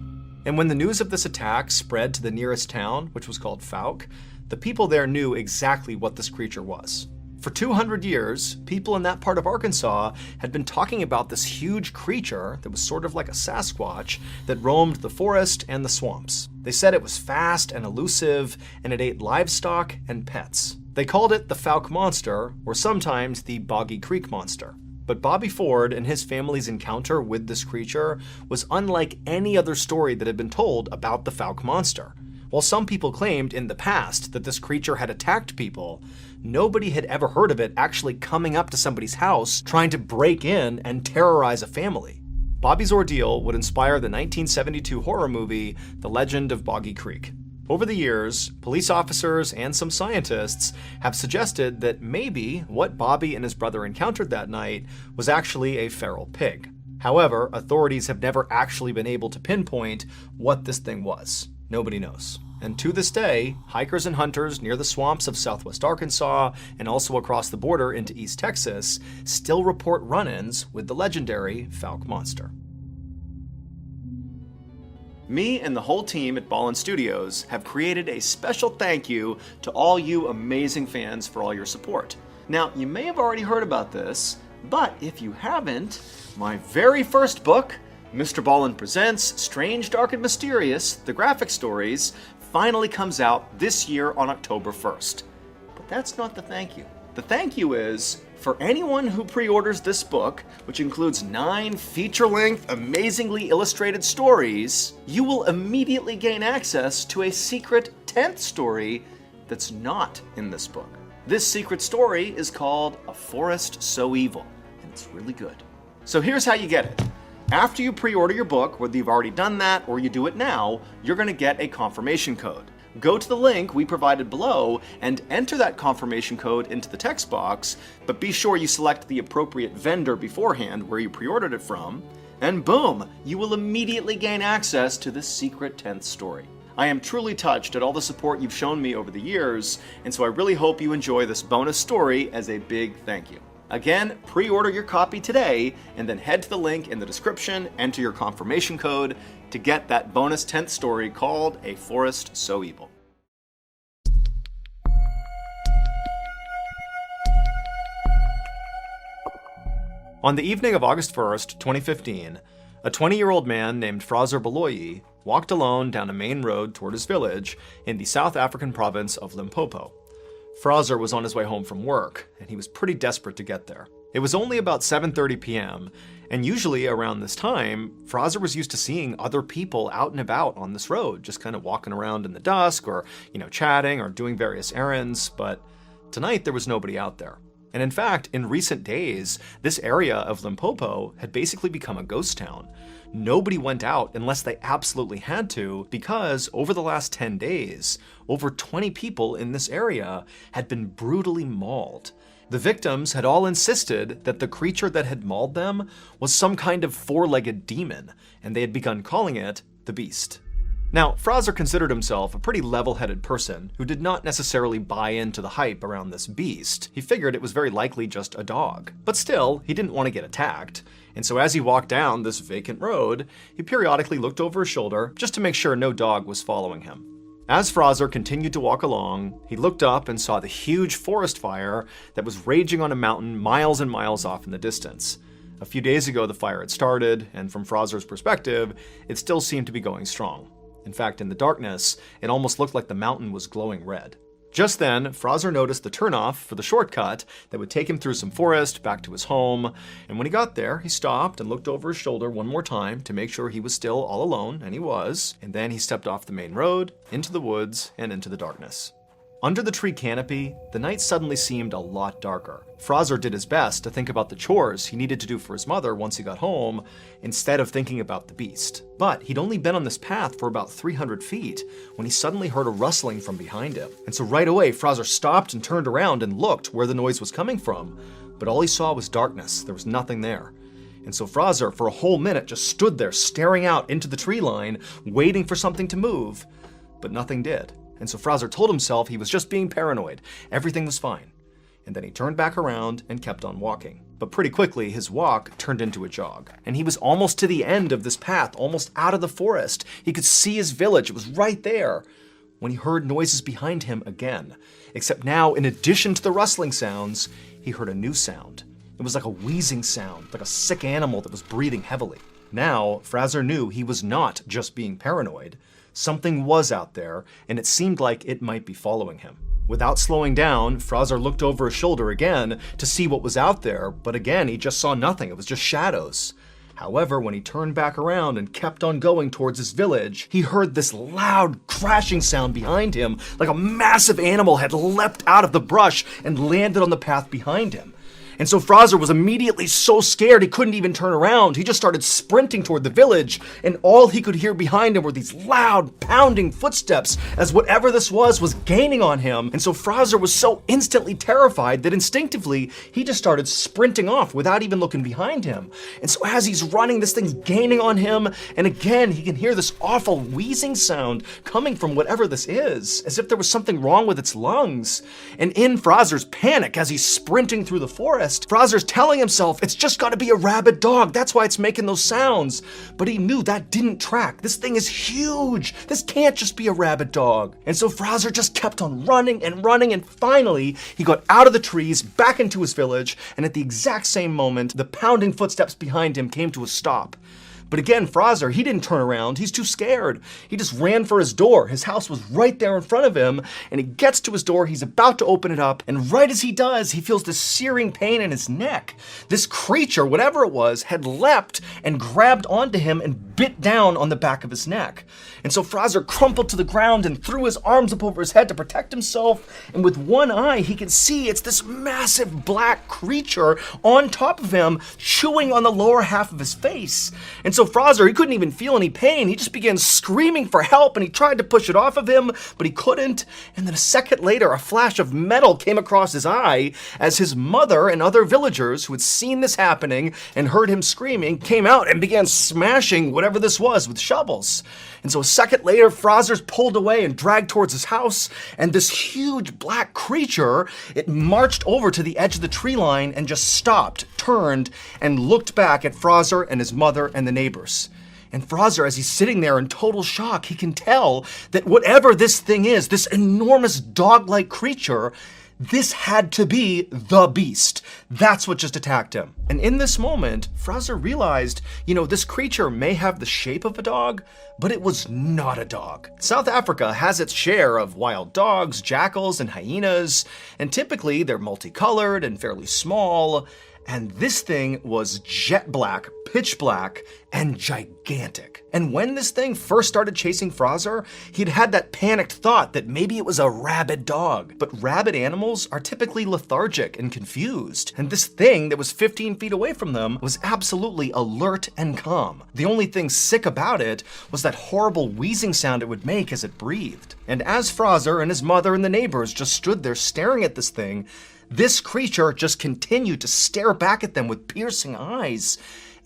And when the news of this attack spread to the nearest town, which was called Fouke, the people there knew exactly what this creature was. For 200 years, people in that part of Arkansas had been talking about this huge creature that was sort of like a Sasquatch that roamed the forest and the swamps. They said it was fast and elusive, and it ate livestock and pets. They called it the Fouke Monster, or sometimes the Boggy Creek Monster. But Bobby Ford and his family's encounter with this creature was unlike any other story that had been told about the Fouke Monster. While some people claimed in the past that this creature had attacked people, nobody had ever heard of it actually coming up to somebody's house, trying to break in and terrorize a family. Bobby's ordeal would inspire the 1972 horror movie, The Legend of Boggy Creek. Over the years, police officers and some scientists have suggested that maybe what Bobby and his brother encountered that night was actually a feral pig. However, authorities have never actually been able to pinpoint what this thing was. Nobody knows. And to this day, hikers and hunters near the swamps of southwest Arkansas and also across the border into East Texas still report run-ins with the legendary Fouke Monster. Me and the whole team at Ballen Studios have created a special thank you to all you amazing fans for all your support. Now, you may have already heard about this, but if you haven't, my very first book, MrBallen Presents Strange, Dark, and Mysterious, The Graphic Stories, finally comes out this year on October 1st. But that's not the thank you. The thank you is, for anyone who pre-orders this book, which includes 9 feature-length, amazingly illustrated stories, you will immediately gain access to a secret 10th story that's not in this book. This secret story is called A Forest So Evil, and it's really good. So here's how you get it. After you pre-order your book, whether you've already done that or you do it now, you're going to get a confirmation code. Go to the link we provided below and enter that confirmation code into the text box, but be sure you select the appropriate vendor beforehand where you pre-ordered it from, and boom, you will immediately gain access to this secret 10th story. I am truly touched at all the support you've shown me over the years, and so I really hope you enjoy this bonus story as a big thank you. Again, pre-order your copy today and then head to the link in the description, enter your confirmation code to get that bonus 10th story called A Forest So Evil. On the evening of August 1st, 2015, a 20-year-old man named Fraser Baloyi walked alone down a main road toward his village in the South African province of Limpopo. Fraser was on his way home from work, and he was pretty desperate to get there. It was only about 7:30 p.m., and usually around this time, Fraser was used to seeing other people out and about on this road, just kind of walking around in the dusk or, chatting or doing various errands, but tonight there was nobody out there. And in fact, in recent days, this area of Limpopo had basically become a ghost town. Nobody went out unless they absolutely had to, because over the last 10 days, over 20 people in this area had been brutally mauled. The victims had all insisted that the creature that had mauled them was some kind of 4-legged demon, and they had begun calling it the beast. Now, Fraser considered himself a pretty level-headed person who did not necessarily buy into the hype around this beast. He figured it was very likely just a dog. But still, he didn't want to get attacked. And so as he walked down this vacant road, he periodically looked over his shoulder just to make sure no dog was following him. As Fraser continued to walk along, he looked up and saw the huge forest fire that was raging on a mountain miles and miles off in the distance. A few days ago, the fire had started, and from Fraser's perspective, it still seemed to be going strong. In fact, in the darkness, it almost looked like the mountain was glowing red. Just then, Fraser noticed the turnoff for the shortcut that would take him through some forest back to his home, and when he got there, he stopped and looked over his shoulder one more time to make sure he was still all alone, and he was, and then he stepped off the main road, into the woods, and into the darkness. Under the tree canopy, the night suddenly seemed a lot darker. Fraser did his best to think about the chores he needed to do for his mother once he got home, instead of thinking about the beast. But he'd only been on this path for about 300 feet when he suddenly heard a rustling from behind him. And so right away, Fraser stopped and turned around and looked where the noise was coming from. But all he saw was darkness. There was nothing there. And so Fraser, for a whole minute, just stood there staring out into the tree line, waiting for something to move. But nothing did. And so Fraser told himself he was just being paranoid. Everything was fine. And then he turned back around and kept on walking. But pretty quickly, his walk turned into a jog. And he was almost to the end of this path, almost out of the forest. He could see his village. It was right there when he heard noises behind him again. Except now, in addition to the rustling sounds, he heard a new sound. It was like a wheezing sound, like a sick animal that was breathing heavily. Now, Fraser knew he was not just being paranoid. Something was out there, and it seemed like it might be following him. Without slowing down, Fraser looked over his shoulder again to see what was out there, but again, he just saw nothing. It was just shadows. However, when he turned back around and kept on going towards his village, he heard this loud crashing sound behind him, like a massive animal had leapt out of the brush and landed on the path behind him. And so Fraser was immediately so scared he couldn't even turn around. He just started sprinting toward the village, and all he could hear behind him were these loud, pounding footsteps as whatever this was gaining on him. And so Fraser was so instantly terrified that instinctively he just started sprinting off without even looking behind him. And so as he's running, this thing's gaining on him, and again he can hear this awful wheezing sound coming from whatever this is, as if there was something wrong with its lungs. And in Fraser's panic, as he's sprinting through the forest, Fraser's telling himself it's just gotta be a rabid dog, that's why it's making those sounds. But he knew that didn't track. This thing is huge. This can't just be a rabid dog. And so Fraser just kept on running, and finally he got out of the trees, back into his village, and at the exact same moment, the pounding footsteps behind him came to a stop. But again, Fraser, he didn't turn around. He's too scared. He just ran for his door. His house was right there in front of him, and he gets to his door. He's about to open it up, and right as he does, he feels this searing pain in his neck. This creature, whatever it was, had leapt and grabbed onto him and bit down on the back of his neck. And so Fraser crumpled to the ground and threw his arms up over his head to protect himself, and with one eye, he can see it's this massive black creature on top of him, chewing on the lower half of his face. And so Fraser, he couldn't even feel any pain. He just began screaming for help, and he tried to push it off of him, but he couldn't. And then a second later, a flash of metal came across his eye as his mother and other villagers who had seen this happening and heard him screaming came out and began smashing whatever this was with shovels. And so a second later, Fraser's pulled away and dragged towards his house, and this huge black creature, it marched over to the edge of the tree line and just stopped, turned, and looked back at Fraser and his mother and the neighbors. And Fraser, as he's sitting there in total shock, he can tell that whatever this thing is, this enormous dog-like creature, this had to be the beast. That's what just attacked him. And in this moment, Fraser realized, this creature may have the shape of a dog, but it was not a dog. South Africa has its share of wild dogs, jackals, and hyenas, and typically they're multicolored and fairly small. And this thing was jet black, pitch black, and gigantic. And when this thing first started chasing Fraser, he'd had that panicked thought that maybe it was a rabid dog. But rabid animals are typically lethargic and confused. And this thing that was 15 feet away from them was absolutely alert and calm. The only thing sick about it was that horrible wheezing sound it would make as it breathed. And as Fraser and his mother and the neighbors just stood there staring at this thing, this creature just continued to stare back at them with piercing eyes.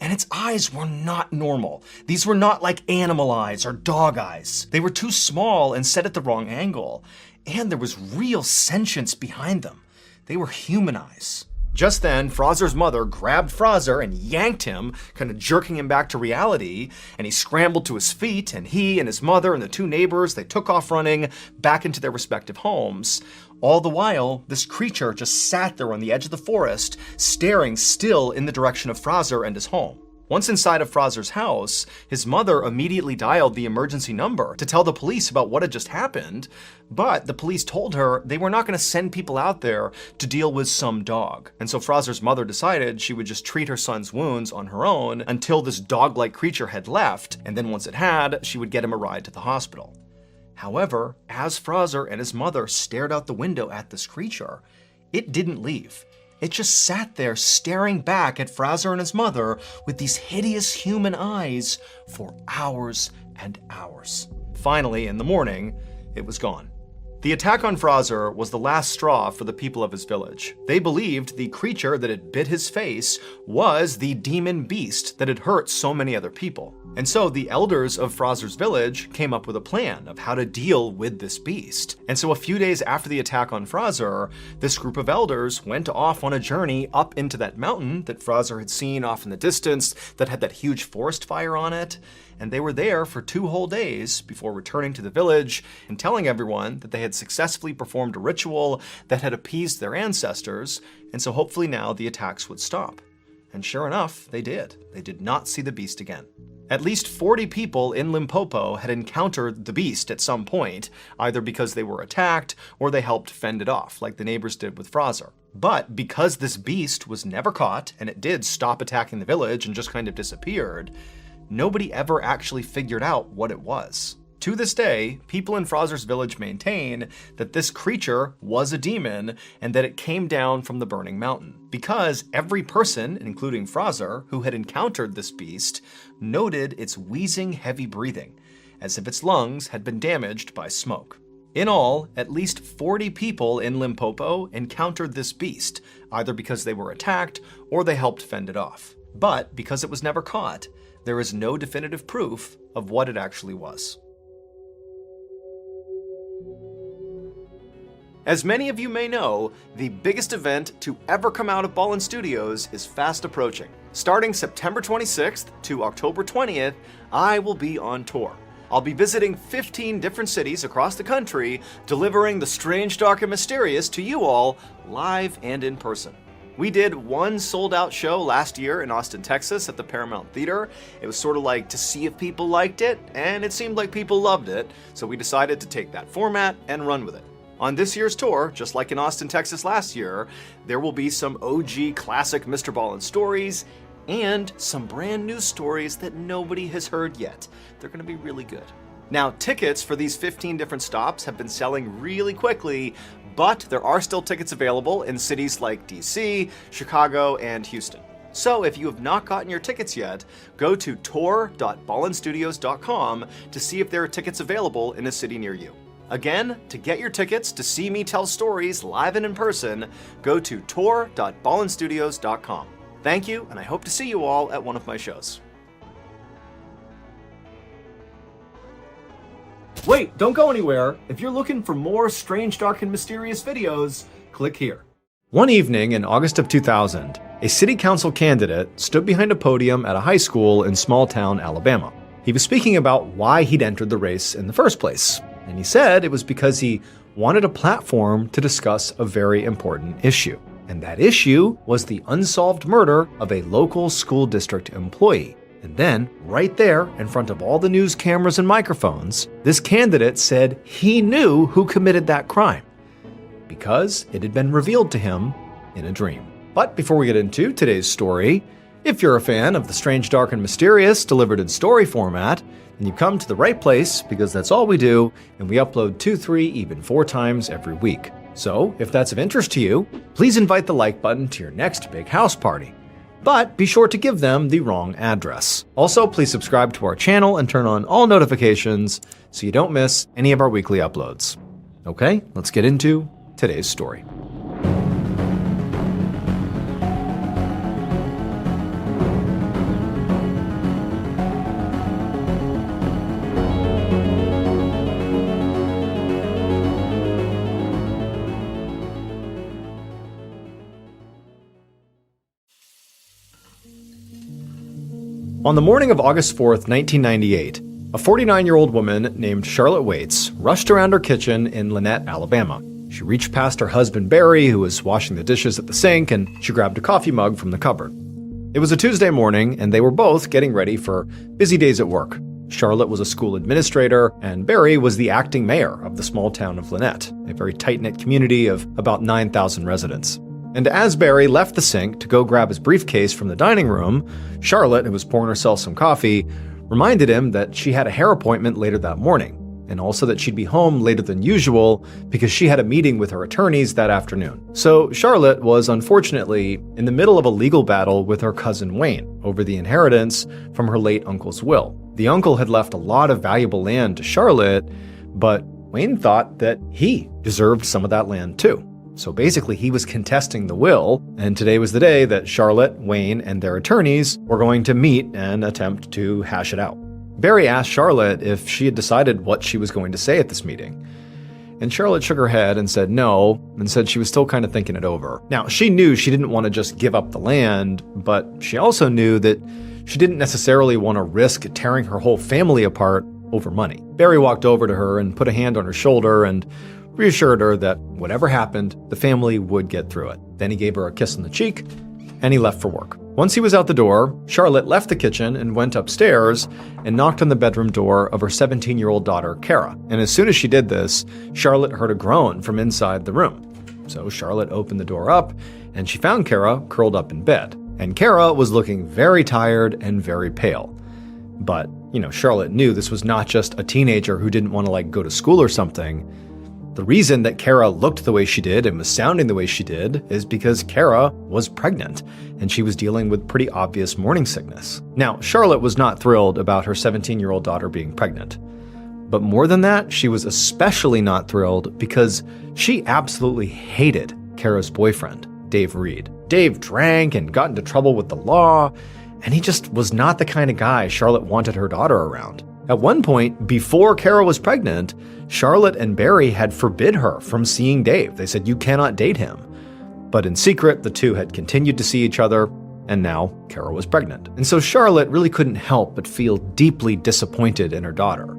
And its eyes were not normal. These were not like animal eyes or dog eyes. They were too small and set at the wrong angle. And there was real sentience behind them. They were human eyes. Just then, Fraser's mother grabbed Fraser and yanked him, kind of jerking him back to reality, and he scrambled to his feet, and he and his mother and the two neighbors, they took off running back into their respective homes. All the while, this creature just sat there on the edge of the forest, staring still in the direction of Fraser and his home. Once inside of Fraser's house, his mother immediately dialed the emergency number to tell the police about what had just happened, but the police told her they were not going to send people out there to deal with some dog. And so Fraser's mother decided she would just treat her son's wounds on her own until this dog-like creature had left, and then once it had, she would get him a ride to the hospital. However, as Fraser and his mother stared out the window at this creature, it didn't leave. It just sat there staring back at Fraser and his mother with these hideous human eyes for hours and hours. Finally, in the morning, it was gone. The attack on Fraser was the last straw for the people of his village. They believed the creature that had bit his face was the demon beast that had hurt so many other people. And so the elders of Fraser's village came up with a plan of how to deal with this beast. And so a few days after the attack on Fraser, this group of elders went off on a journey up into that mountain that Fraser had seen off in the distance that had that huge forest fire on it. And they were there for 2 whole days before returning to the village and telling everyone that they had successfully performed a ritual that had appeased their ancestors, and so hopefully now the attacks would stop. And sure enough, they did. They did not see the beast again. At least 40 people in Limpopo had encountered the beast at some point, either because they were attacked or they helped fend it off, like the neighbors did with Fraser. But because this beast was never caught, and it did stop attacking the village and just kind of disappeared, nobody ever actually figured out what it was. To this day, people in Fraser's village maintain that this creature was a demon and that it came down from the burning mountain, because every person, including Fraser, who had encountered this beast, noted its wheezing, heavy breathing, as if its lungs had been damaged by smoke. In all, at least 40 people in Limpopo encountered this beast, either because they were attacked or they helped fend it off. But because it was never caught, there is no definitive proof of what it actually was. As many of you may know, the biggest event to ever come out of Ballen Studios is fast approaching. Starting September 26th to October 20th, I will be on tour. I'll be visiting 15 different cities across the country, delivering the strange, dark, and mysterious to you all, live and in person. We did one sold-out show last year in Austin, Texas at the Paramount Theater. It was sort of like to see if people liked it, and it seemed like people loved it, so we decided to take that format and run with it. On this year's tour, just like in Austin, Texas last year, there will be some OG classic MrBallen stories and some brand new stories that nobody has heard yet. They're going to be really good. Now, tickets for these 15 different stops have been selling really quickly, but there are still tickets available in cities like DC, Chicago, and Houston. So if you have not gotten your tickets yet, go to tour.ballenstudios.com to see if there are tickets available in a city near you. Again, to get your tickets to see me tell stories live and in person, go to tour.ballenstudios.com. Thank you, and I hope to see you all at one of my shows. Wait, don't go anywhere. If you're looking for more strange, dark, and mysterious videos, click here. One evening in August of 2000, a city council candidate stood behind a podium at a high school in small town Alabama. He was speaking about why he'd entered the race in the first place. And he said it was because he wanted a platform to discuss a very important issue. And that issue was the unsolved murder of a local school district employee. And then, right there, in front of all the news cameras and microphones, this candidate said he knew who committed that crime, because it had been revealed to him in a dream. But before we get into today's story, if you're a fan of the strange, dark, and mysterious delivered in story format, then you've come to the right place, because that's all we do, and we upload 2, 3, even 4 times every week. So, if that's of interest to you, please invite the like button to your next big house party. But be sure to give them the wrong address. Also, please subscribe to our channel and turn on all notifications so you don't miss any of our weekly uploads. Okay, let's get into today's story. On the morning of August 4th, 1998, a 49-year-old woman named Charlotte Waits rushed around her kitchen in Lynette, Alabama. She reached past her husband Barry, who was washing the dishes at the sink, and she grabbed a coffee mug from the cupboard. It was a Tuesday morning, and they were both getting ready for busy days at work. Charlotte was a school administrator, and Barry was the acting mayor of the small town of Lynette, a very tight-knit community of about 9,000 residents. And as Barry left the sink to go grab his briefcase from the dining room, Charlotte, who was pouring herself some coffee, reminded him that she had a hair appointment later that morning, and also that she'd be home later than usual because she had a meeting with her attorneys that afternoon. So Charlotte was unfortunately in the middle of a legal battle with her cousin Wayne over the inheritance from her late uncle's will. The uncle had left a lot of valuable land to Charlotte, but Wayne thought that he deserved some of that land too. So basically, he was contesting the will, and today was the day that Charlotte, Wayne, and their attorneys were going to meet and attempt to hash it out. Barry asked Charlotte if she had decided what she was going to say at this meeting. And Charlotte shook her head and said no, and said she was still kind of thinking it over. Now, she knew she didn't want to just give up the land, but she also knew that she didn't necessarily want to risk tearing her whole family apart over money. Barry walked over to her and put a hand on her shoulder and reassured her that whatever happened, the family would get through it. Then he gave her a kiss on the cheek, and he left for work. Once he was out the door, Charlotte left the kitchen and went upstairs and knocked on the bedroom door of her 17-year-old daughter, Kara. And as soon as she did this, Charlotte heard a groan from inside the room. So Charlotte opened the door up, and she found Kara curled up in bed. And Kara was looking very tired and very pale. But, Charlotte knew this was not just a teenager who didn't want to, go to school or something. The reason that Kara looked the way she did and was sounding the way she did is because Kara was pregnant, and she was dealing with pretty obvious morning sickness. Now, Charlotte was not thrilled about her 17-year-old daughter being pregnant. But more than that, she was especially not thrilled because she absolutely hated Kara's boyfriend, Dave Reed. Dave drank and got into trouble with the law, and he just was not the kind of guy Charlotte wanted her daughter around. At one point, before Kara was pregnant, Charlotte and Barry had forbid her from seeing Dave. They said, "You cannot date him." But in secret, the two had continued to see each other, and now Kara was pregnant. And so Charlotte really couldn't help but feel deeply disappointed in her daughter.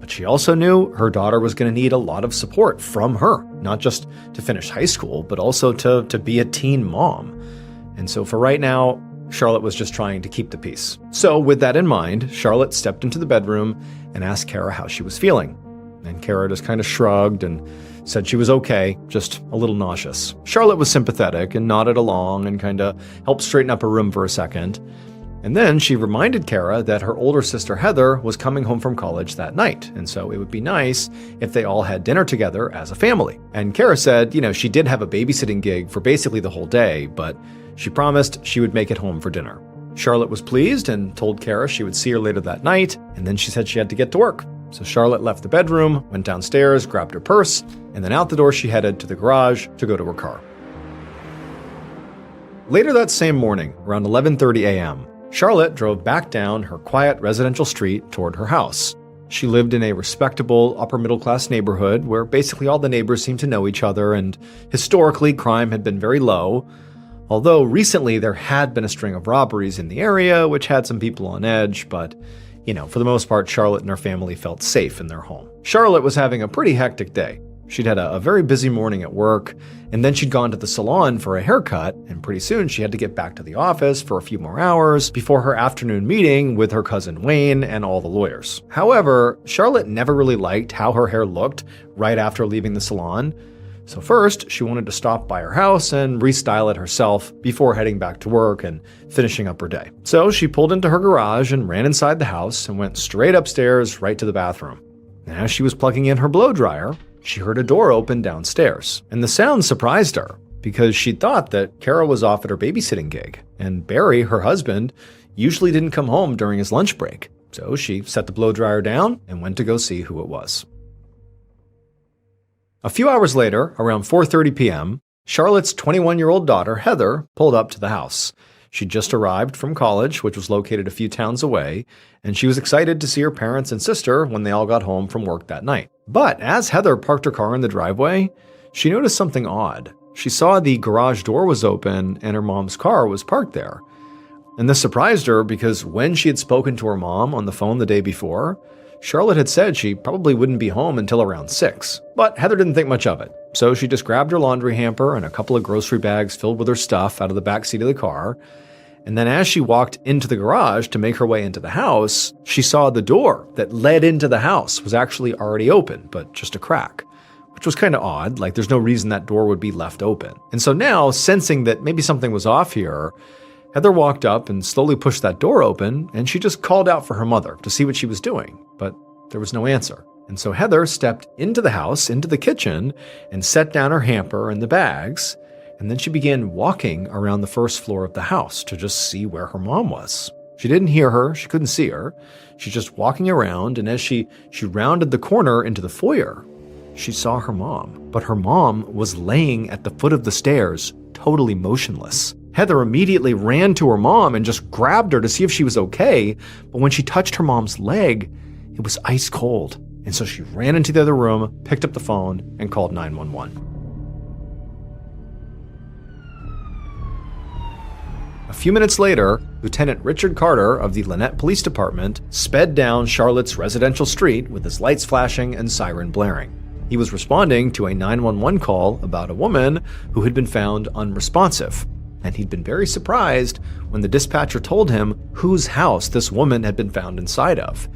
But she also knew her daughter was going to need a lot of support from her, not just to finish high school, but also to be a teen mom. And so for right now, Charlotte was just trying to keep the peace. So with that in mind, Charlotte stepped into the bedroom and asked Kara how she was feeling. And Kara just kind of shrugged and said she was okay, just a little nauseous. Charlotte was sympathetic and nodded along and kind of helped straighten up her room for a second. And then she reminded Kara that her older sister Heather was coming home from college that night, and so it would be nice if they all had dinner together as a family. And Kara said, she did have a babysitting gig for basically the whole day, but she promised she would make it home for dinner. Charlotte was pleased and told Kara she would see her later that night, and then she said she had to get to work. So Charlotte left the bedroom, went downstairs, grabbed her purse, and then out the door she headed to the garage to go to her car. Later that same morning, around 11:30 a.m., Charlotte drove back down her quiet residential street toward her house. She lived in a respectable upper-middle-class neighborhood where basically all the neighbors seemed to know each other, and historically crime had been very low. Although recently there had been a string of robberies in the area, which had some people on edge, but, for the most part, Charlotte and her family felt safe in their home. Charlotte was having a pretty hectic day. She'd had a very busy morning at work, and then she'd gone to the salon for a haircut, and pretty soon she had to get back to the office for a few more hours before her afternoon meeting with her cousin Wayne and all the lawyers. However, Charlotte never really liked how her hair looked right after leaving the salon. So first, she wanted to stop by her house and restyle it herself before heading back to work and finishing up her day. So she pulled into her garage and ran inside the house and went straight upstairs right to the bathroom. As she was plugging in her blow dryer, she heard a door open downstairs, and the sound surprised her because she thought that Kara was off at her babysitting gig, and Barry, her husband, usually didn't come home during his lunch break. So she set the blow dryer down and went to go see who it was. A few hours later, around 4:30 p.m., Charlotte's 21-year-old daughter, Heather, pulled up to the house. She'd just arrived from college, which was located a few towns away, and she was excited to see her parents and sister when they all got home from work that night. But as Heather parked her car in the driveway, she noticed something odd. She saw the garage door was open and her mom's car was parked there. And this surprised her because when she had spoken to her mom on the phone the day before, Charlotte had said she probably wouldn't be home until around 6. But Heather didn't think much of it. So she just grabbed her laundry hamper and a couple of grocery bags filled with her stuff out of the back seat of the car. And then as she walked into the garage to make her way into the house, she saw the door that led into the house was actually already open, but just a crack, which was kind of odd. Like, there's no reason that door would be left open. And so now, sensing that maybe something was off here, Heather walked up and slowly pushed that door open, and she just called out for her mother to see what she was doing, but there was no answer. And so Heather stepped into the house, into the kitchen, and set down her hamper and the bags, and then she began walking around the first floor of the house to just see where her mom was. She didn't hear her, she couldn't see her. She's just walking around, and as she rounded the corner into the foyer, she saw her mom. But her mom was laying at the foot of the stairs, totally motionless. Heather immediately ran to her mom and just grabbed her to see if she was okay, but when she touched her mom's leg, it was ice cold. And so she ran into the other room, picked up the phone, and called 911. A few minutes later, Lieutenant Richard Carter of the Lynette Police Department sped down Charlotte's residential street with his lights flashing and siren blaring. He was responding to a 911 call about a woman who had been found unresponsive, and he'd been very surprised when the dispatcher told him whose house this woman had been found inside of.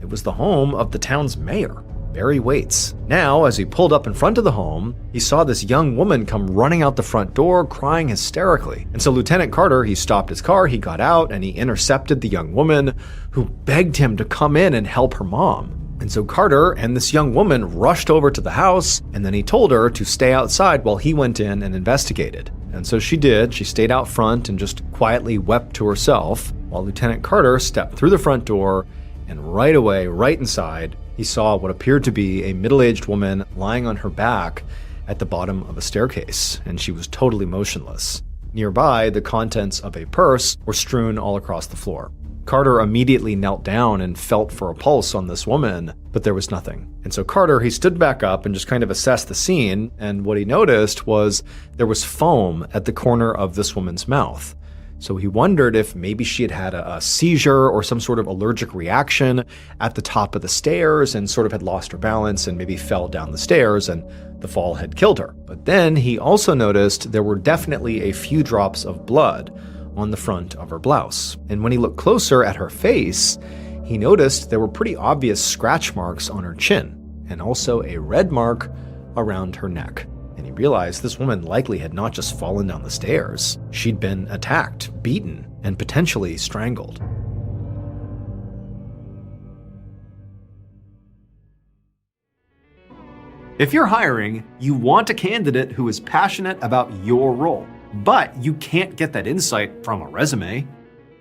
It was the home of the town's mayor, Barry Waits. Now, as he pulled up in front of the home, he saw this young woman come running out the front door, crying hysterically. And so Lieutenant Carter, he stopped his car, he got out, and he intercepted the young woman, who begged him to come in and help her mom. And so Carter and this young woman rushed over to the house, and then he told her to stay outside while he went in and investigated. And so she did. She stayed out front and just quietly wept to herself, while Lieutenant Carter stepped through the front door, and right away, right inside, he saw what appeared to be a middle-aged woman lying on her back at the bottom of a staircase, and she was totally motionless. Nearby, the contents of a purse were strewn all across the floor. Carter immediately knelt down and felt for a pulse on this woman, but there was nothing. And so Carter, he stood back up and just kind of assessed the scene, and what he noticed was there was foam at the corner of this woman's mouth. So he wondered if maybe she had had a seizure or some sort of allergic reaction at the top of the stairs and sort of had lost her balance and maybe fell down the stairs and the fall had killed her. But then he also noticed there were definitely a few drops of blood on the front of her blouse. And when he looked closer at her face, he noticed there were pretty obvious scratch marks on her chin and also a red mark around her neck. And he realized this woman likely had not just fallen down the stairs. She'd been attacked, beaten, and potentially strangled. If you're hiring, you want a candidate who is passionate about your role, but you can't get that insight from a resume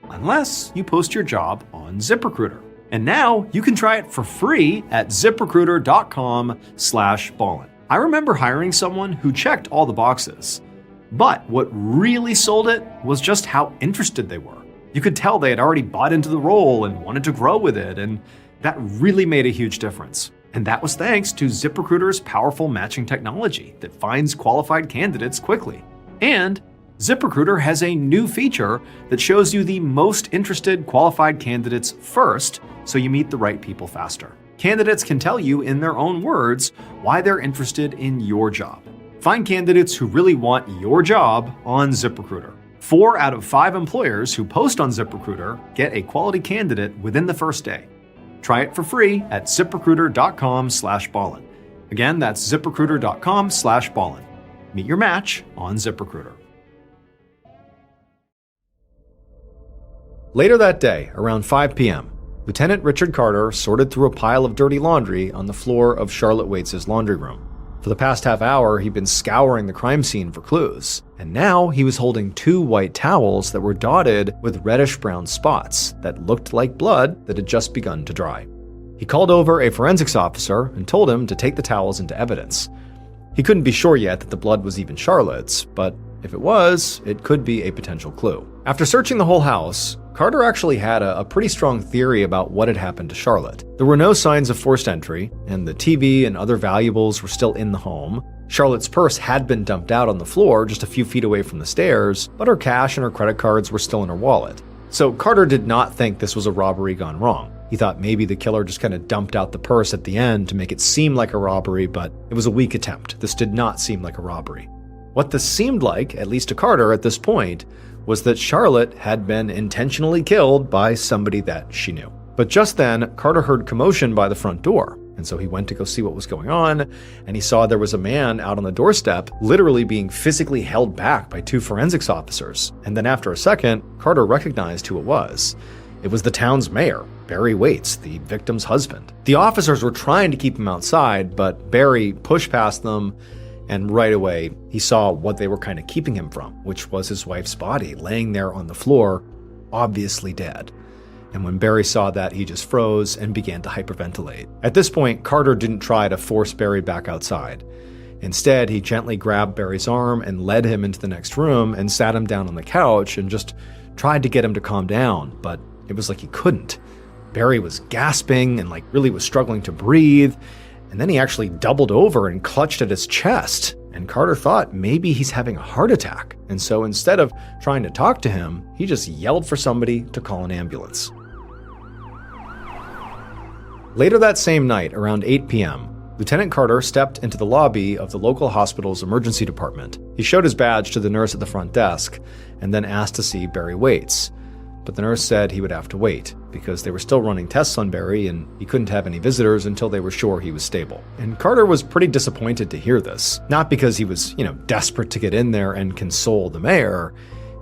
unless you post your job on ZipRecruiter. And now you can try it for free at ziprecruiter.com/Ballen. I remember hiring someone who checked all the boxes, but what really sold it was just how interested they were. You could tell they had already bought into the role and wanted to grow with it, and that really made a huge difference. And that was thanks to ZipRecruiter's powerful matching technology that finds qualified candidates quickly. And ZipRecruiter has a new feature that shows you the most interested qualified candidates first, so you meet the right people faster. Candidates can tell you in their own words why they're interested in your job. Find candidates who really want your job on ZipRecruiter. 4 out of 5 employers who post on ZipRecruiter get a quality candidate within the first day. Try it for free at ziprecruiter.com/Ballen. Again, that's ziprecruiter.com/Ballen. Meet your match on ZipRecruiter. Later that day, around 5 p.m., Lieutenant Richard Carter sorted through a pile of dirty laundry on the floor of Charlotte Waits' laundry room. For the past half hour, he'd been scouring the crime scene for clues, and now he was holding 2 white towels that were dotted with reddish-brown spots that looked like blood that had just begun to dry. He called over a forensics officer and told him to take the towels into evidence. He couldn't be sure yet that the blood was even Charlotte's, but if it was, it could be a potential clue. After searching the whole house, Carter actually had a pretty strong theory about what had happened to Charlotte. There were no signs of forced entry, and the TV and other valuables were still in the home. Charlotte's purse had been dumped out on the floor just a few feet away from the stairs, but her cash and her credit cards were still in her wallet. So Carter did not think this was a robbery gone wrong. He thought maybe the killer just kind of dumped out the purse at the end to make it seem like a robbery, but it was a weak attempt. This did not seem like a robbery. What this seemed like, at least to Carter at this point, was that Charlotte had been intentionally killed by somebody that she knew. But just then, Carter heard commotion by the front door, and so he went to go see what was going on, and he saw there was a man out on the doorstep literally being physically held back by two forensics officers. And then after a second, Carter recognized who it was. It was the town's mayor, Barry Waits, the victim's husband. The officers were trying to keep him outside, but Barry pushed past them, and right away, he saw what they were kind of keeping him from, which was his wife's body laying there on the floor, obviously dead. And when Barry saw that, he just froze and began to hyperventilate. At this point, Carter didn't try to force Barry back outside. Instead, he gently grabbed Barry's arm and led him into the next room and sat him down on the couch and just tried to get him to calm down, but it was like he couldn't. Barry was gasping and really was struggling to breathe. And then he actually doubled over and clutched at his chest. And Carter thought maybe he's having a heart attack. And so instead of trying to talk to him, he just yelled for somebody to call an ambulance. Later that same night, around 8 p.m., Lieutenant Carter stepped into the lobby of the local hospital's emergency department. He showed his badge to the nurse at the front desk and then asked to see Barry Waits. But the nurse said he would have to wait because they were still running tests on Barry and he couldn't have any visitors until they were sure he was stable. And Carter was pretty disappointed to hear this. Not because he was, desperate to get in there and console the mayor.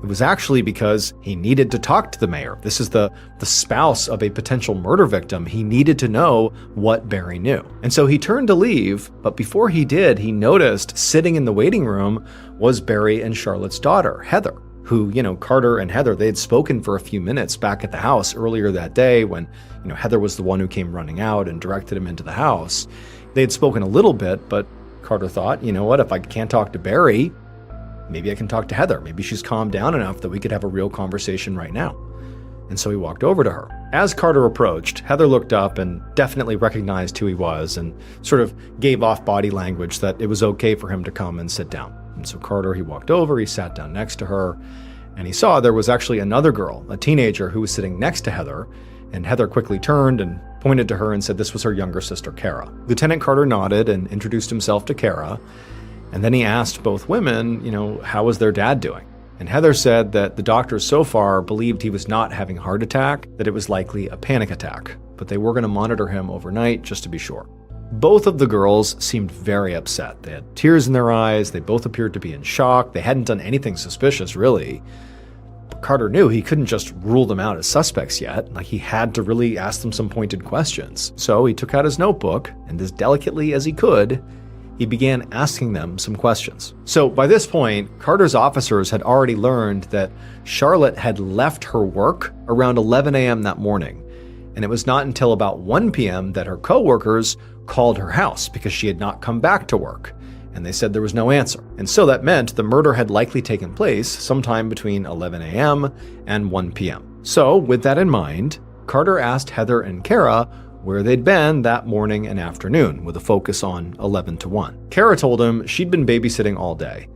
It was actually because he needed to talk to the mayor. This is the spouse of a potential murder victim. He needed to know what Barry knew. And so he turned to leave, but before he did, he noticed sitting in the waiting room was Barry and Charlotte's daughter, Heather, who, Carter and Heather, they had spoken for a few minutes back at the house earlier that day when, Heather was the one who came running out and directed him into the house. They had spoken a little bit, but Carter thought, if I can't talk to Barry, maybe I can talk to Heather. Maybe she's calmed down enough that we could have a real conversation right now. And so he walked over to her. As Carter approached, Heather looked up and definitely recognized who he was and sort of gave off body language that it was okay for him to come and sit down. And so Carter, he walked over, he sat down next to her, and he saw there was actually another girl, a teenager, who was sitting next to Heather, and Heather quickly turned and pointed to her and said this was her younger sister, Kara. Lieutenant Carter nodded and introduced himself to Kara, and then he asked both women, how was their dad doing? And Heather said that the doctors so far believed he was not having a heart attack, that it was likely a panic attack, but they were going to monitor him overnight just to be sure. Both of the girls seemed very upset. They had tears in their eyes. They both appeared to be in shock. They hadn't done anything suspicious, really. But Carter knew he couldn't just rule them out as suspects yet. He had to really ask them some pointed questions. So he took out his notebook, and as delicately as he could, he began asking them some questions. So by this point, Carter's officers had already learned that Charlotte had left her work around 11 a.m. that morning. And it was not until about 1 p.m. that her coworkers called her house because she had not come back to work, and they said there was no answer. And so that meant the murder had likely taken place sometime between 11 a.m. and 1 p.m. So with that in mind, Carter asked Heather and Kara where they'd been that morning and afternoon, with a focus on 11 to 1. Kara told him she'd been babysitting all day,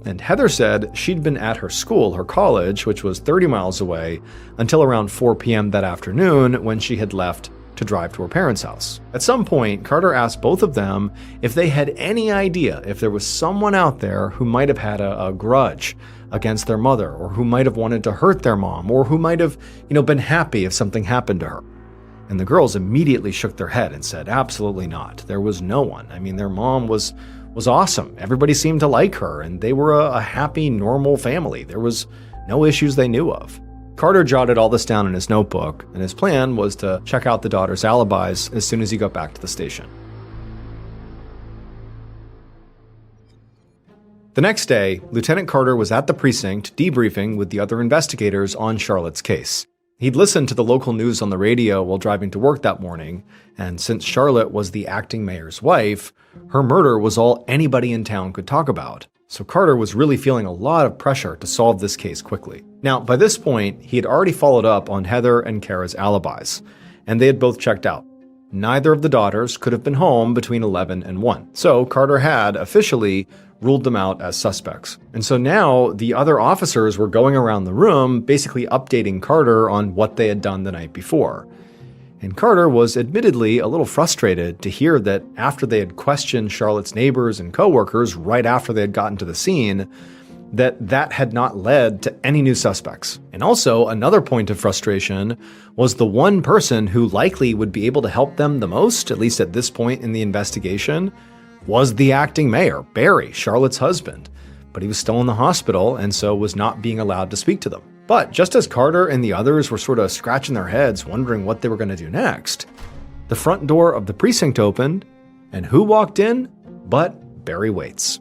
and Heather said she'd been at her school, her college, which was 30 miles away, until around 4 p.m. that afternoon when she had left to drive to her parents' house. At some point, Carter asked both of them if they had any idea if there was someone out there who might have had a grudge against their mother, or who might have wanted to hurt their mom, or who might have, been happy if something happened to her. And the girls immediately shook their head and said, absolutely not. There was no one. Their mom was awesome. Everybody seemed to like her, and they were a happy, normal family. There was no issues they knew of. Carter jotted all this down in his notebook, and his plan was to check out the daughters' alibis as soon as he got back to the station. The next day, Lieutenant Carter was at the precinct debriefing with the other investigators on Charlotte's case. He'd listened to the local news on the radio while driving to work that morning, and since Charlotte was the acting mayor's wife, her murder was all anybody in town could talk about. So Carter was really feeling a lot of pressure to solve this case quickly. Now, by this point, he had already followed up on Heather and Kara's alibis, and they had both checked out. Neither of the daughters could have been home between 11 and 1. So Carter had officially ruled them out as suspects. And so now the other officers were going around the room basically updating Carter on what they had done the night before. And Carter was admittedly a little frustrated to hear that after they had questioned Charlotte's neighbors and coworkers right after they had gotten to the scene, that had not led to any new suspects. And also, another point of frustration was the one person who likely would be able to help them the most, at least at this point in the investigation, was the acting mayor, Barry, Charlotte's husband. But he was still in the hospital and so was not being allowed to speak to them. But just as Carter and the others were sort of scratching their heads wondering what they were going to do next, the front door of the precinct opened, and who walked in but Barry Waits.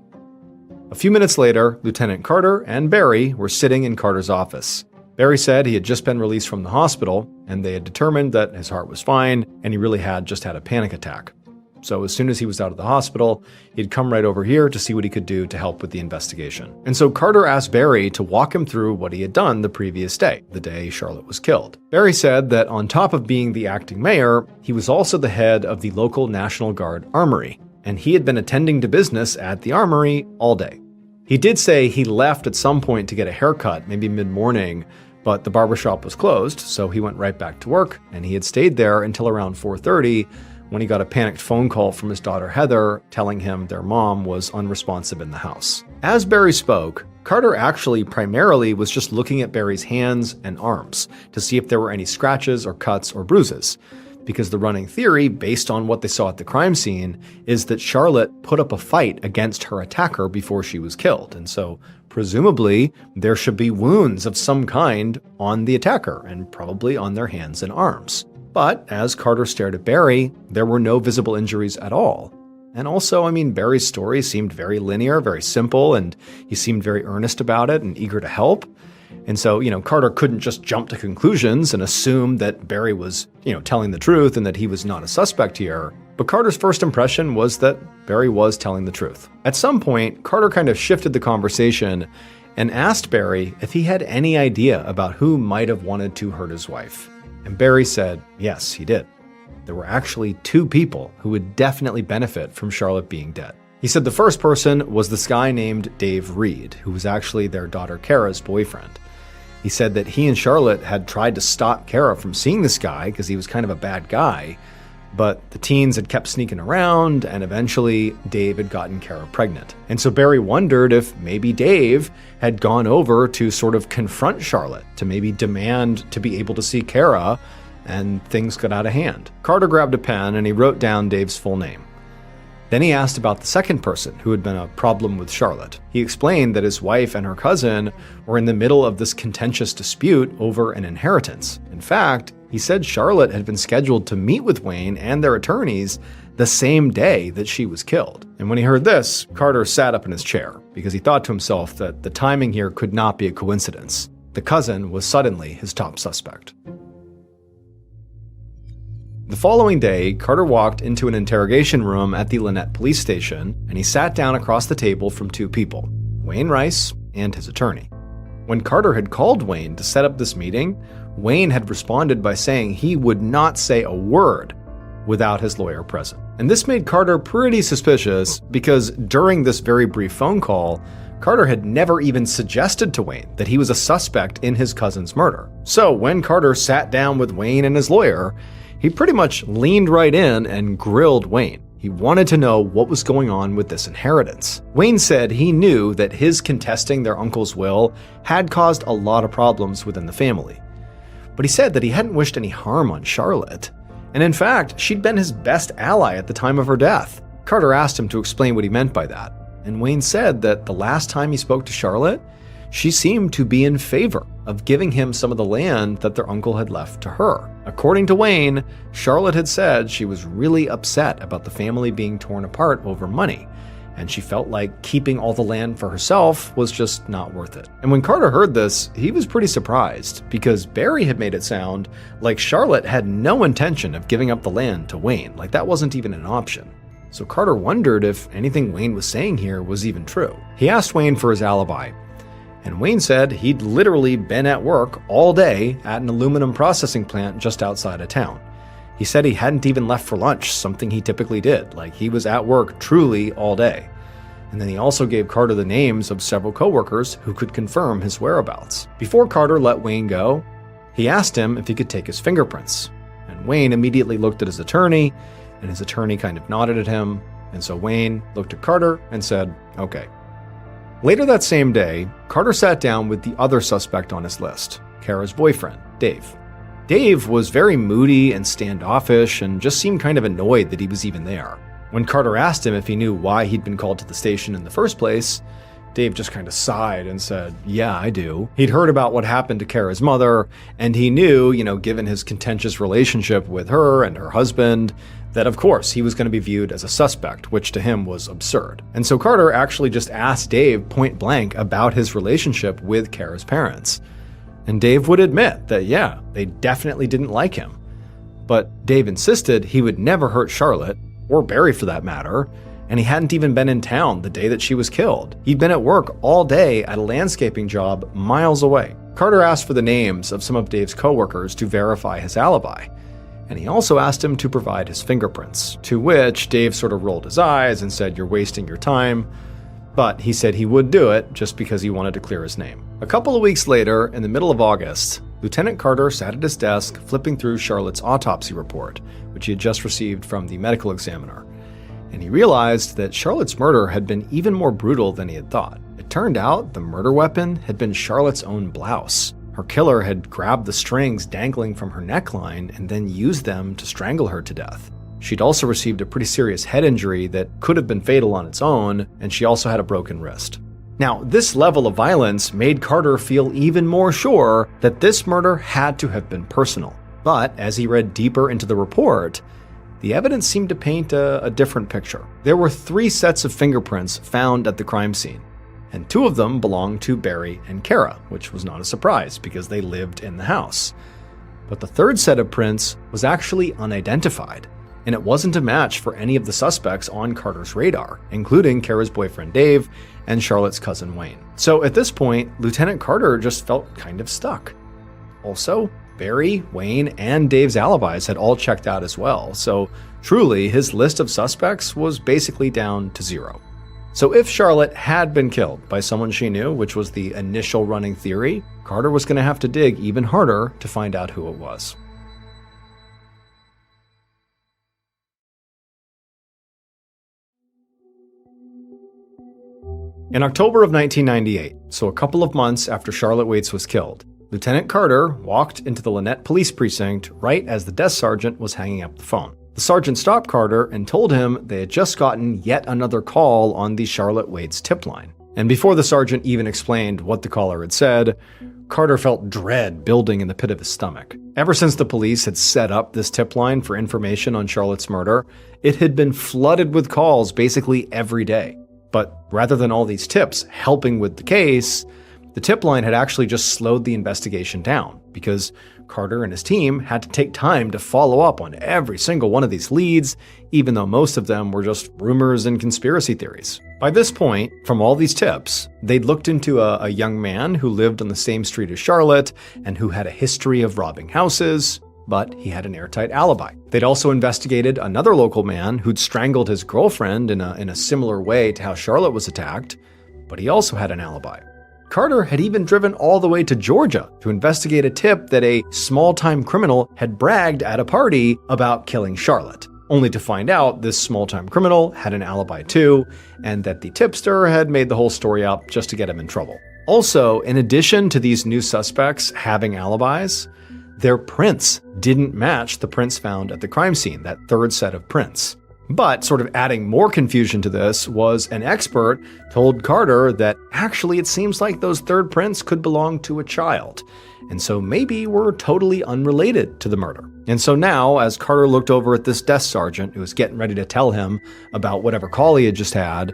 A few minutes later, Lieutenant Carter and Barry were sitting in Carter's office. Barry said he had just been released from the hospital, and they had determined that his heart was fine, and he really had just had a panic attack. So as soon as he was out of the hospital, he'd come right over here to see what he could do to help with the investigation. And so Carter asked Barry to walk him through what he had done the previous day, the day Charlotte was killed. Barry said that on top of being the acting mayor, he was also the head of the local National Guard armory, and he had been attending to business at the armory all day. He did say he left at some point to get a haircut, maybe mid-morning, but the barbershop was closed, so he went right back to work, and he had stayed there until around 4:30 when he got a panicked phone call from his daughter Heather telling him their mom was unresponsive in the house. As Barry spoke, Carter actually primarily was just looking at Barry's hands and arms to see if there were any scratches or cuts or bruises, because the running theory, based on what they saw at the crime scene, is that Charlotte put up a fight against her attacker before she was killed. And so, presumably, there should be wounds of some kind on the attacker, and probably on their hands and arms. But as Carter stared at Barry, there were no visible injuries at all. And also, Barry's story seemed very linear, very simple, and he seemed very earnest about it and eager to help. And so, Carter couldn't just jump to conclusions and assume that Barry was, telling the truth and that he was not a suspect here. But Carter's first impression was that Barry was telling the truth. At some point, Carter kind of shifted the conversation and asked Barry if he had any idea about who might have wanted to hurt his wife. And Barry said, yes, he did. There were actually two people who would definitely benefit from Charlotte being dead. He said the first person was this guy named Dave Reed, who was actually their daughter Kara's boyfriend. He said that he and Charlotte had tried to stop Kara from seeing this guy because he was kind of a bad guy, but the teens had kept sneaking around, and eventually Dave had gotten Kara pregnant. And so Barry wondered if maybe Dave had gone over to sort of confront Charlotte, to maybe demand to be able to see Kara, and things got out of hand. Carter grabbed a pen and he wrote down Dave's full name. Then he asked about the second person who had been a problem with Charlotte. He explained that his wife and her cousin were in the middle of this contentious dispute over an inheritance. In fact, he said Charlotte had been scheduled to meet with Wayne and their attorneys the same day that she was killed. And when he heard this, Carter sat up in his chair because he thought to himself that the timing here could not be a coincidence. The cousin was suddenly his top suspect. The following day, Carter walked into an interrogation room at the Lynette police station, and he sat down across the table from two people, Wayne Rice and his attorney. When Carter had called Wayne to set up this meeting, Wayne had responded by saying he would not say a word without his lawyer present. And this made Carter pretty suspicious because during this very brief phone call, Carter had never even suggested to Wayne that he was a suspect in his cousin's murder. So when Carter sat down with Wayne and his lawyer, he pretty much leaned right in and grilled Wayne. He wanted to know what was going on with this inheritance. Wayne said he knew that his contesting their uncle's will had caused a lot of problems within the family. But he said that he hadn't wished any harm on Charlotte. And in fact, she'd been his best ally at the time of her death. Carter asked him to explain what he meant by that. And Wayne said that the last time he spoke to Charlotte, she seemed to be in favor of giving him some of the land that their uncle had left to her. According to Wayne, Charlotte had said she was really upset about the family being torn apart over money, and she felt like keeping all the land for herself was just not worth it. And when Carter heard this, he was pretty surprised, because Barry had made it sound like Charlotte had no intention of giving up the land to Wayne, like that wasn't even an option. So Carter wondered if anything Wayne was saying here was even true. He asked Wayne for his alibi, and Wayne said he'd literally been at work all day at an aluminum processing plant just outside of town. He said he hadn't even left for lunch, something he typically did, like he was at work truly all day. And then he also gave Carter the names of several coworkers who could confirm his whereabouts. Before Carter let Wayne go, he asked him if he could take his fingerprints. And Wayne immediately looked at his attorney, and his attorney kind of nodded at him, and so Wayne looked at Carter and said, okay. Later that same day, Carter sat down with the other suspect on his list, Kara's boyfriend, Dave. Dave was very moody and standoffish and just seemed kind of annoyed that he was even there. When Carter asked him if he knew why he'd been called to the station in the first place, Dave just kind of sighed and said, yeah, I do. He'd heard about what happened to Kara's mother, and he knew, given his contentious relationship with her and her husband, that of course he was going to be viewed as a suspect, which to him was absurd. And so Carter actually just asked Dave point blank about his relationship with Kara's parents. And Dave would admit that, yeah, they definitely didn't like him. But Dave insisted he would never hurt Charlotte, or Barry for that matter, and he hadn't even been in town the day that she was killed. He'd been at work all day at a landscaping job miles away. Carter asked for the names of some of Dave's coworkers to verify his alibi, and he also asked him to provide his fingerprints, to which Dave sort of rolled his eyes and said, you're wasting your time, but he said he would do it just because he wanted to clear his name. A couple of weeks later, in the middle of August, Lieutenant Carter sat at his desk flipping through Charlotte's autopsy report, which he had just received from the medical examiner. And he realized that Charlotte's murder had been even more brutal than he had thought. It turned out the murder weapon had been Charlotte's own blouse. Her killer had grabbed the strings dangling from her neckline and then used them to strangle her to death. She'd also received a pretty serious head injury that could have been fatal on its own, and she also had a broken wrist. Now, this level of violence made Carter feel even more sure that this murder had to have been personal. But as he read deeper into the report, the evidence seemed to paint a different picture. There were 3 sets of fingerprints found at the crime scene, and 2 of them belonged to Barry and Kara, which was not a surprise because they lived in the house. But the 3rd set of prints was actually unidentified, and it wasn't a match for any of the suspects on Carter's radar, including Kara's boyfriend Dave and Charlotte's cousin Wayne. So at this point, Lieutenant Carter just felt kind of stuck. Also, Barry, Wayne, and Dave's alibis had all checked out as well, so truly his list of suspects was basically down to 0. So if Charlotte had been killed by someone she knew, which was the initial running theory, Carter was going to have to dig even harder to find out who it was. In October of 1998, so a couple of months after Charlotte Waits was killed, Lieutenant Carter walked into the Lynette Police Precinct right as the desk sergeant was hanging up the phone. The sergeant stopped Carter and told him they had just gotten yet another call on the Charlotte Waits tip line. And before the sergeant even explained what the caller had said, Carter felt dread building in the pit of his stomach. Ever since the police had set up this tip line for information on Charlotte's murder, it had been flooded with calls basically every day. But rather than all these tips helping with the case, the tip line had actually just slowed the investigation down because Carter and his team had to take time to follow up on every single one of these leads, even though most of them were just rumors and conspiracy theories. By this point, from all these tips, they'd looked into a young man who lived on the same street as Charlotte and who had a history of robbing houses, but he had an airtight alibi. They'd also investigated another local man who'd strangled his girlfriend in a similar way to how Charlotte was attacked, but he also had an alibi. Carter had even driven all the way to Georgia to investigate a tip that a small-time criminal had bragged at a party about killing Charlotte, only to find out this small-time criminal had an alibi too, and that the tipster had made the whole story up just to get him in trouble. Also, in addition to these new suspects having alibis, their prints didn't match the prints found at the crime scene, that 3rd set of prints. But sort of adding more confusion to this was an expert told Carter that actually it seems like those 3rd prints could belong to a child, and so maybe were totally unrelated to the murder. And so now, as Carter looked over at this desk sergeant who was getting ready to tell him about whatever call he had just had,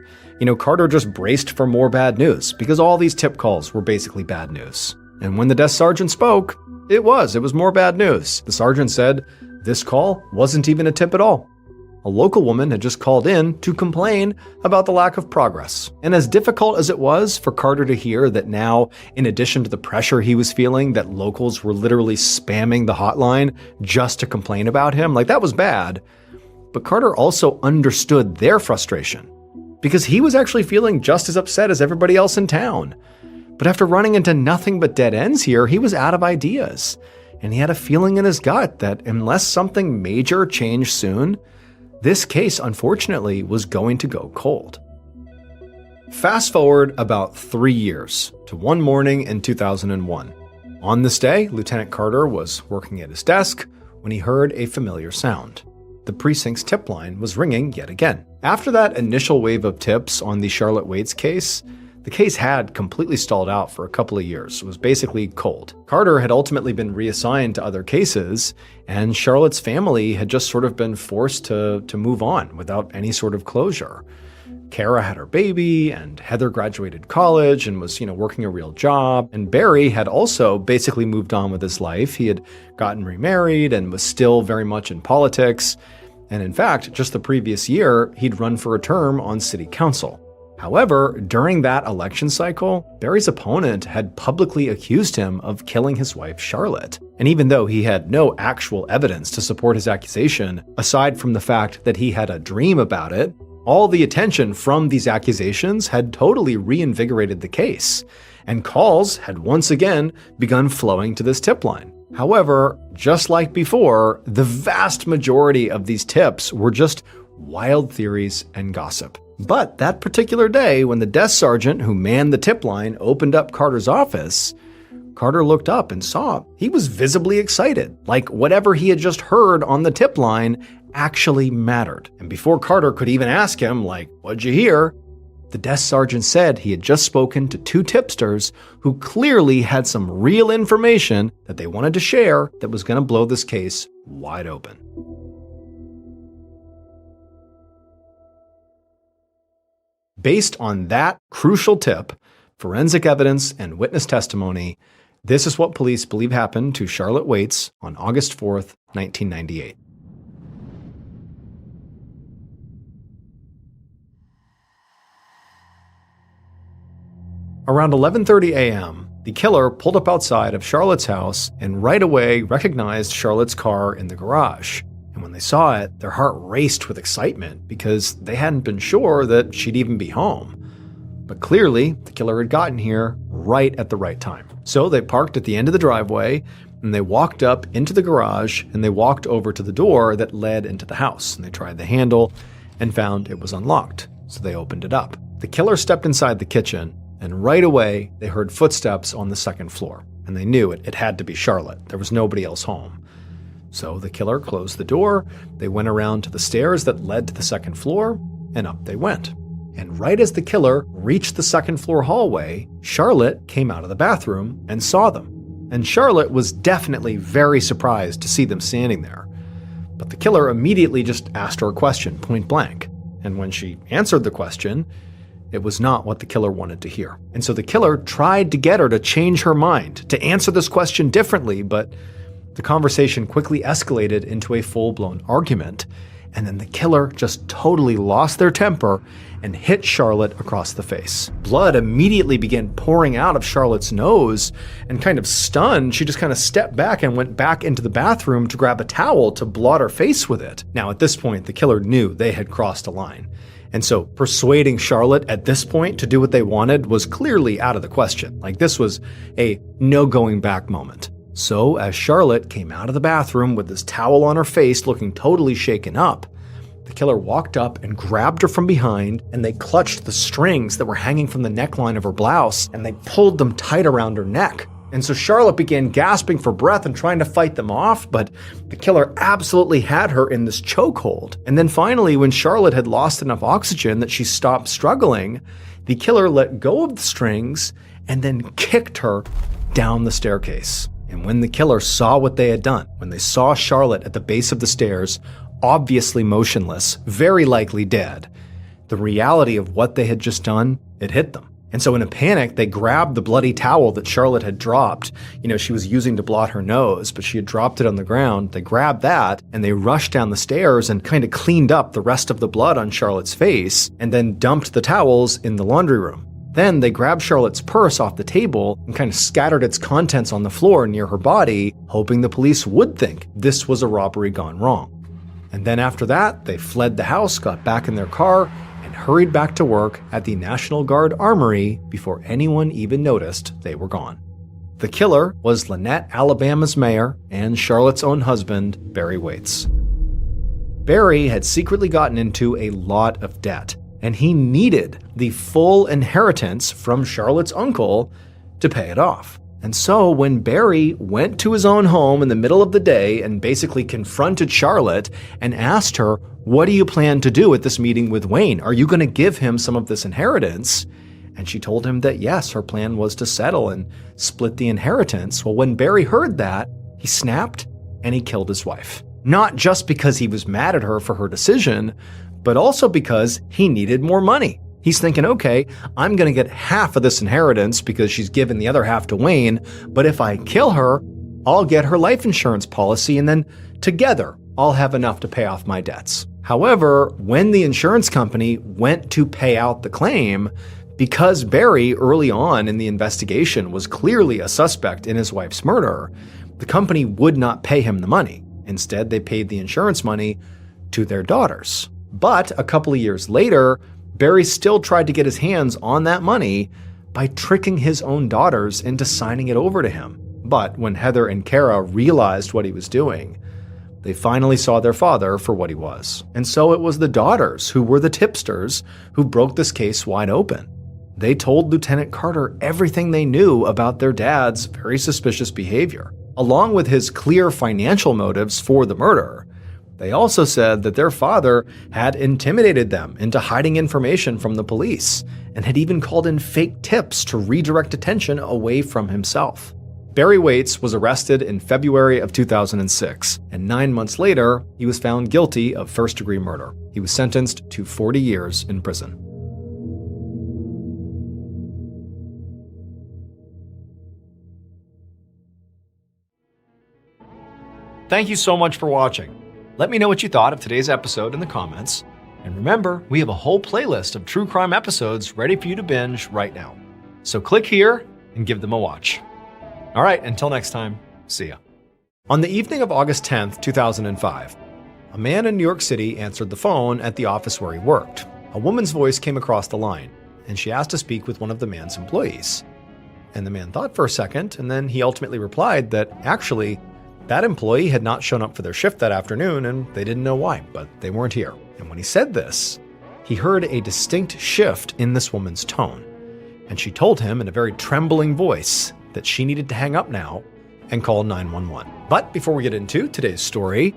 Carter just braced for more bad news, because all these tip calls were basically bad news. And when the desk sergeant spoke, it was more bad news. The sergeant said this call wasn't even a tip at all. A local woman had just called in to complain about the lack of progress. And as difficult as it was for Carter to hear that now, in addition to the pressure he was feeling, that locals were literally spamming the hotline just to complain about him, like that was bad. But Carter also understood their frustration, because he was actually feeling just as upset as everybody else in town. But after running into nothing but dead ends here, he was out of ideas. And he had a feeling in his gut that unless something major changed soon, this case, unfortunately, was going to go cold. Fast forward about 3 years to one morning in 2001. On this day, Lieutenant Carter was working at his desk when he heard a familiar sound. The precinct's tip line was ringing yet again. After that initial wave of tips on the Charlotte Waits case, the case had completely stalled out for a couple of years. It was basically cold. Carter had ultimately been reassigned to other cases, and Charlotte's family had just sort of been forced to move on without any sort of closure. Kara had her baby, and Heather graduated college and was, working a real job. And Barry had also basically moved on with his life. He had gotten remarried and was still very much in politics. And in fact, just the previous year, he'd run for a term on city council. However, during that election cycle, Barry's opponent had publicly accused him of killing his wife, Charlotte. And even though he had no actual evidence to support his accusation, aside from the fact that he had a dream about it, all the attention from these accusations had totally reinvigorated the case, and calls had once again begun flowing to this tip line. However, just like before, the vast majority of these tips were just wild theories and gossip. But that particular day, when the desk sergeant who manned the tip line opened up Carter's office, Carter looked up and saw he was visibly excited, like whatever he had just heard on the tip line actually mattered. And before Carter could even ask him, what'd you hear? The desk sergeant said he had just spoken to 2 tipsters who clearly had some real information that they wanted to share that was going to blow this case wide open. Based on that crucial tip, forensic evidence, and witness testimony, this is what police believe happened to Charlotte Waits on August 4th, 1998. Around 11:30 a.m., the killer pulled up outside of Charlotte's house and right away recognized Charlotte's car in the garage. And when they saw it, their heart raced with excitement because they hadn't been sure that she'd even be home. But clearly, the killer had gotten here right at the right time. So they parked at the end of the driveway, and they walked up into the garage, and they walked over to the door that led into the house. And they tried the handle and found it was unlocked. So they opened it up. The killer stepped inside the kitchen, and right away, they heard footsteps on the second floor. And they knew it had to be Charlotte. There was nobody else home. So the killer closed the door, they went around to the stairs that led to the second floor, and up they went. And right as the killer reached the second floor hallway, Charlotte came out of the bathroom and saw them. And Charlotte was definitely very surprised to see them standing there. But the killer immediately just asked her a question, point blank. And when she answered the question, it was not what the killer wanted to hear. And so the killer tried to get her to change her mind, to answer this question differently, but the conversation quickly escalated into a full-blown argument, and then the killer just totally lost their temper and hit Charlotte across the face. Blood immediately began pouring out of Charlotte's nose, and kind of stunned, she just kind of stepped back and went back into the bathroom to grab a towel to blot her face with it. Now, at this point, the killer knew they had crossed a line. And so persuading Charlotte at this point to do what they wanted was clearly out of the question. This was a no going back moment. So, as Charlotte came out of the bathroom with this towel on her face looking totally shaken up, the killer walked up and grabbed her from behind, and they clutched the strings that were hanging from the neckline of her blouse, and they pulled them tight around her neck. And so Charlotte began gasping for breath and trying to fight them off, but the killer absolutely had her in this chokehold. And then finally, when Charlotte had lost enough oxygen that she stopped struggling, the killer let go of the strings and then kicked her down the staircase. And when the killer saw what they had done, when they saw Charlotte at the base of the stairs, obviously motionless, very likely dead, the reality of what they had just done, it hit them. And so in a panic, they grabbed the bloody towel that Charlotte had dropped. She was using to blot her nose, but she had dropped it on the ground. They grabbed that and they rushed down the stairs and kind of cleaned up the rest of the blood on Charlotte's face and then dumped the towels in the laundry room. Then they grabbed Charlotte's purse off the table and kind of scattered its contents on the floor near her body, hoping the police would think this was a robbery gone wrong. And then after that, they fled the house, got back in their car, and hurried back to work at the National Guard Armory before anyone even noticed they were gone. The killer was Lynette, Alabama's mayor, and Charlotte's own husband, Barry Waits. Barry had secretly gotten into a lot of debt, and he needed the full inheritance from Charlotte's uncle to pay it off. And so when Barry went to his own home in the middle of the day and basically confronted Charlotte and asked her, "What do you plan to do at this meeting with Wayne? Are you going to give him some of this inheritance?" And she told him that yes, her plan was to settle and split the inheritance. Well, when Barry heard that, he snapped and he killed his wife. Not just because he was mad at her for her decision, but also because he needed more money. He's thinking, okay, I'm going to get half of this inheritance because she's given the other half to Wayne, but if I kill her, I'll get her life insurance policy and then together I'll have enough to pay off my debts. However, when the insurance company went to pay out the claim, because Barry early on in the investigation was clearly a suspect in his wife's murder, the company would not pay him the money. Instead, they paid the insurance money to their daughters. But a couple of years later, Barry still tried to get his hands on that money by tricking his own daughters into signing it over to him. But when Heather and Kara realized what he was doing, they finally saw their father for what he was. And so it was the daughters who were the tipsters who broke this case wide open. They told Lieutenant Carter everything they knew about their dad's very suspicious behavior, along with his clear financial motives for the murder. They also said that their father had intimidated them into hiding information from the police and had even called in fake tips to redirect attention away from himself. Barry Waits was arrested in February of 2006, and 9 months later, he was found guilty of first-degree murder. He was sentenced to 40 years in prison. Thank you so much for watching. Let me know what you thought of today's episode in the comments. And remember, we have a whole playlist of true crime episodes ready for you to binge right now. So click here and give them a watch. All right, until next time, see ya. On the evening of August 10th, 2005, a man in New York City answered the phone at the office where he worked. A woman's voice came across the line, and she asked to speak with one of the man's employees. And the man thought for a second, and then he ultimately replied that actually, that employee had not shown up for their shift that afternoon, and they didn't know why, but they weren't here. And when he said this, he heard a distinct shift in this woman's tone. And she told him in a very trembling voice that she needed to hang up now and call 911. But before we get into today's story,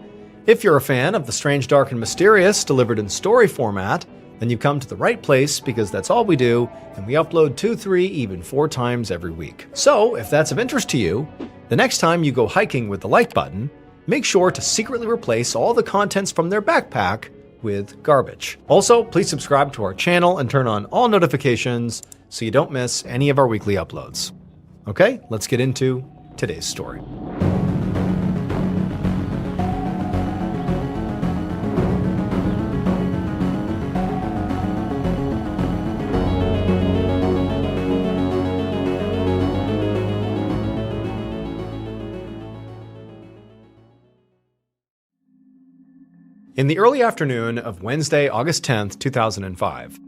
if you're a fan of the strange, dark, and mysterious delivered in story format, then you've come to the right place because that's all we do, and we upload 2, 3, even 4 times every week. So if that's of interest to you, the next time you go hiking with the like button, make sure to secretly replace all the contents from their backpack with garbage. Also, please subscribe to our channel and turn on all notifications so you don't miss any of our weekly uploads. Okay, let's get into today's story. In the early afternoon of Wednesday, August 10th, 2005,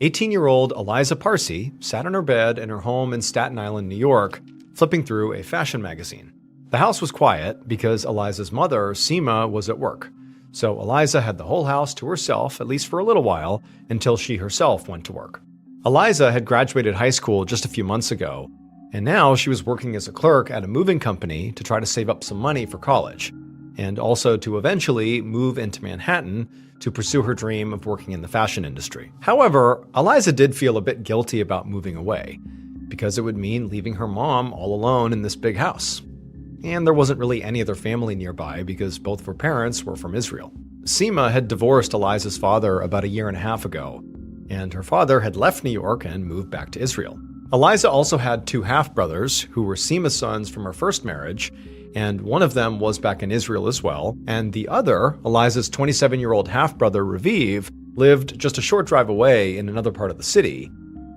18-year-old Eliza Parsi sat on her bed in her home in Staten Island, New York, flipping through a fashion magazine. The house was quiet because Eliza's mother, Seema, was at work, so Eliza had the whole house to herself, at least for a little while, until she herself went to work. Eliza had graduated high school just a few months ago, and now she was working as a clerk at a moving company to try to save up some money for college, and also to eventually move into Manhattan to pursue her dream of working in the fashion industry. However, Eliza did feel a bit guilty about moving away, because it would mean leaving her mom all alone in this big house. And there wasn't really any other family nearby because both of her parents were from Israel. Seema had divorced Eliza's father about 1.5 years ago, and her father had left New York and moved back to Israel. Eliza also had 2 half-brothers who were Seema's sons from her first marriage, and one of them was back in Israel as well, and the other, Eliza's 27-year-old half-brother Raviv, lived just a short drive away in another part of the city.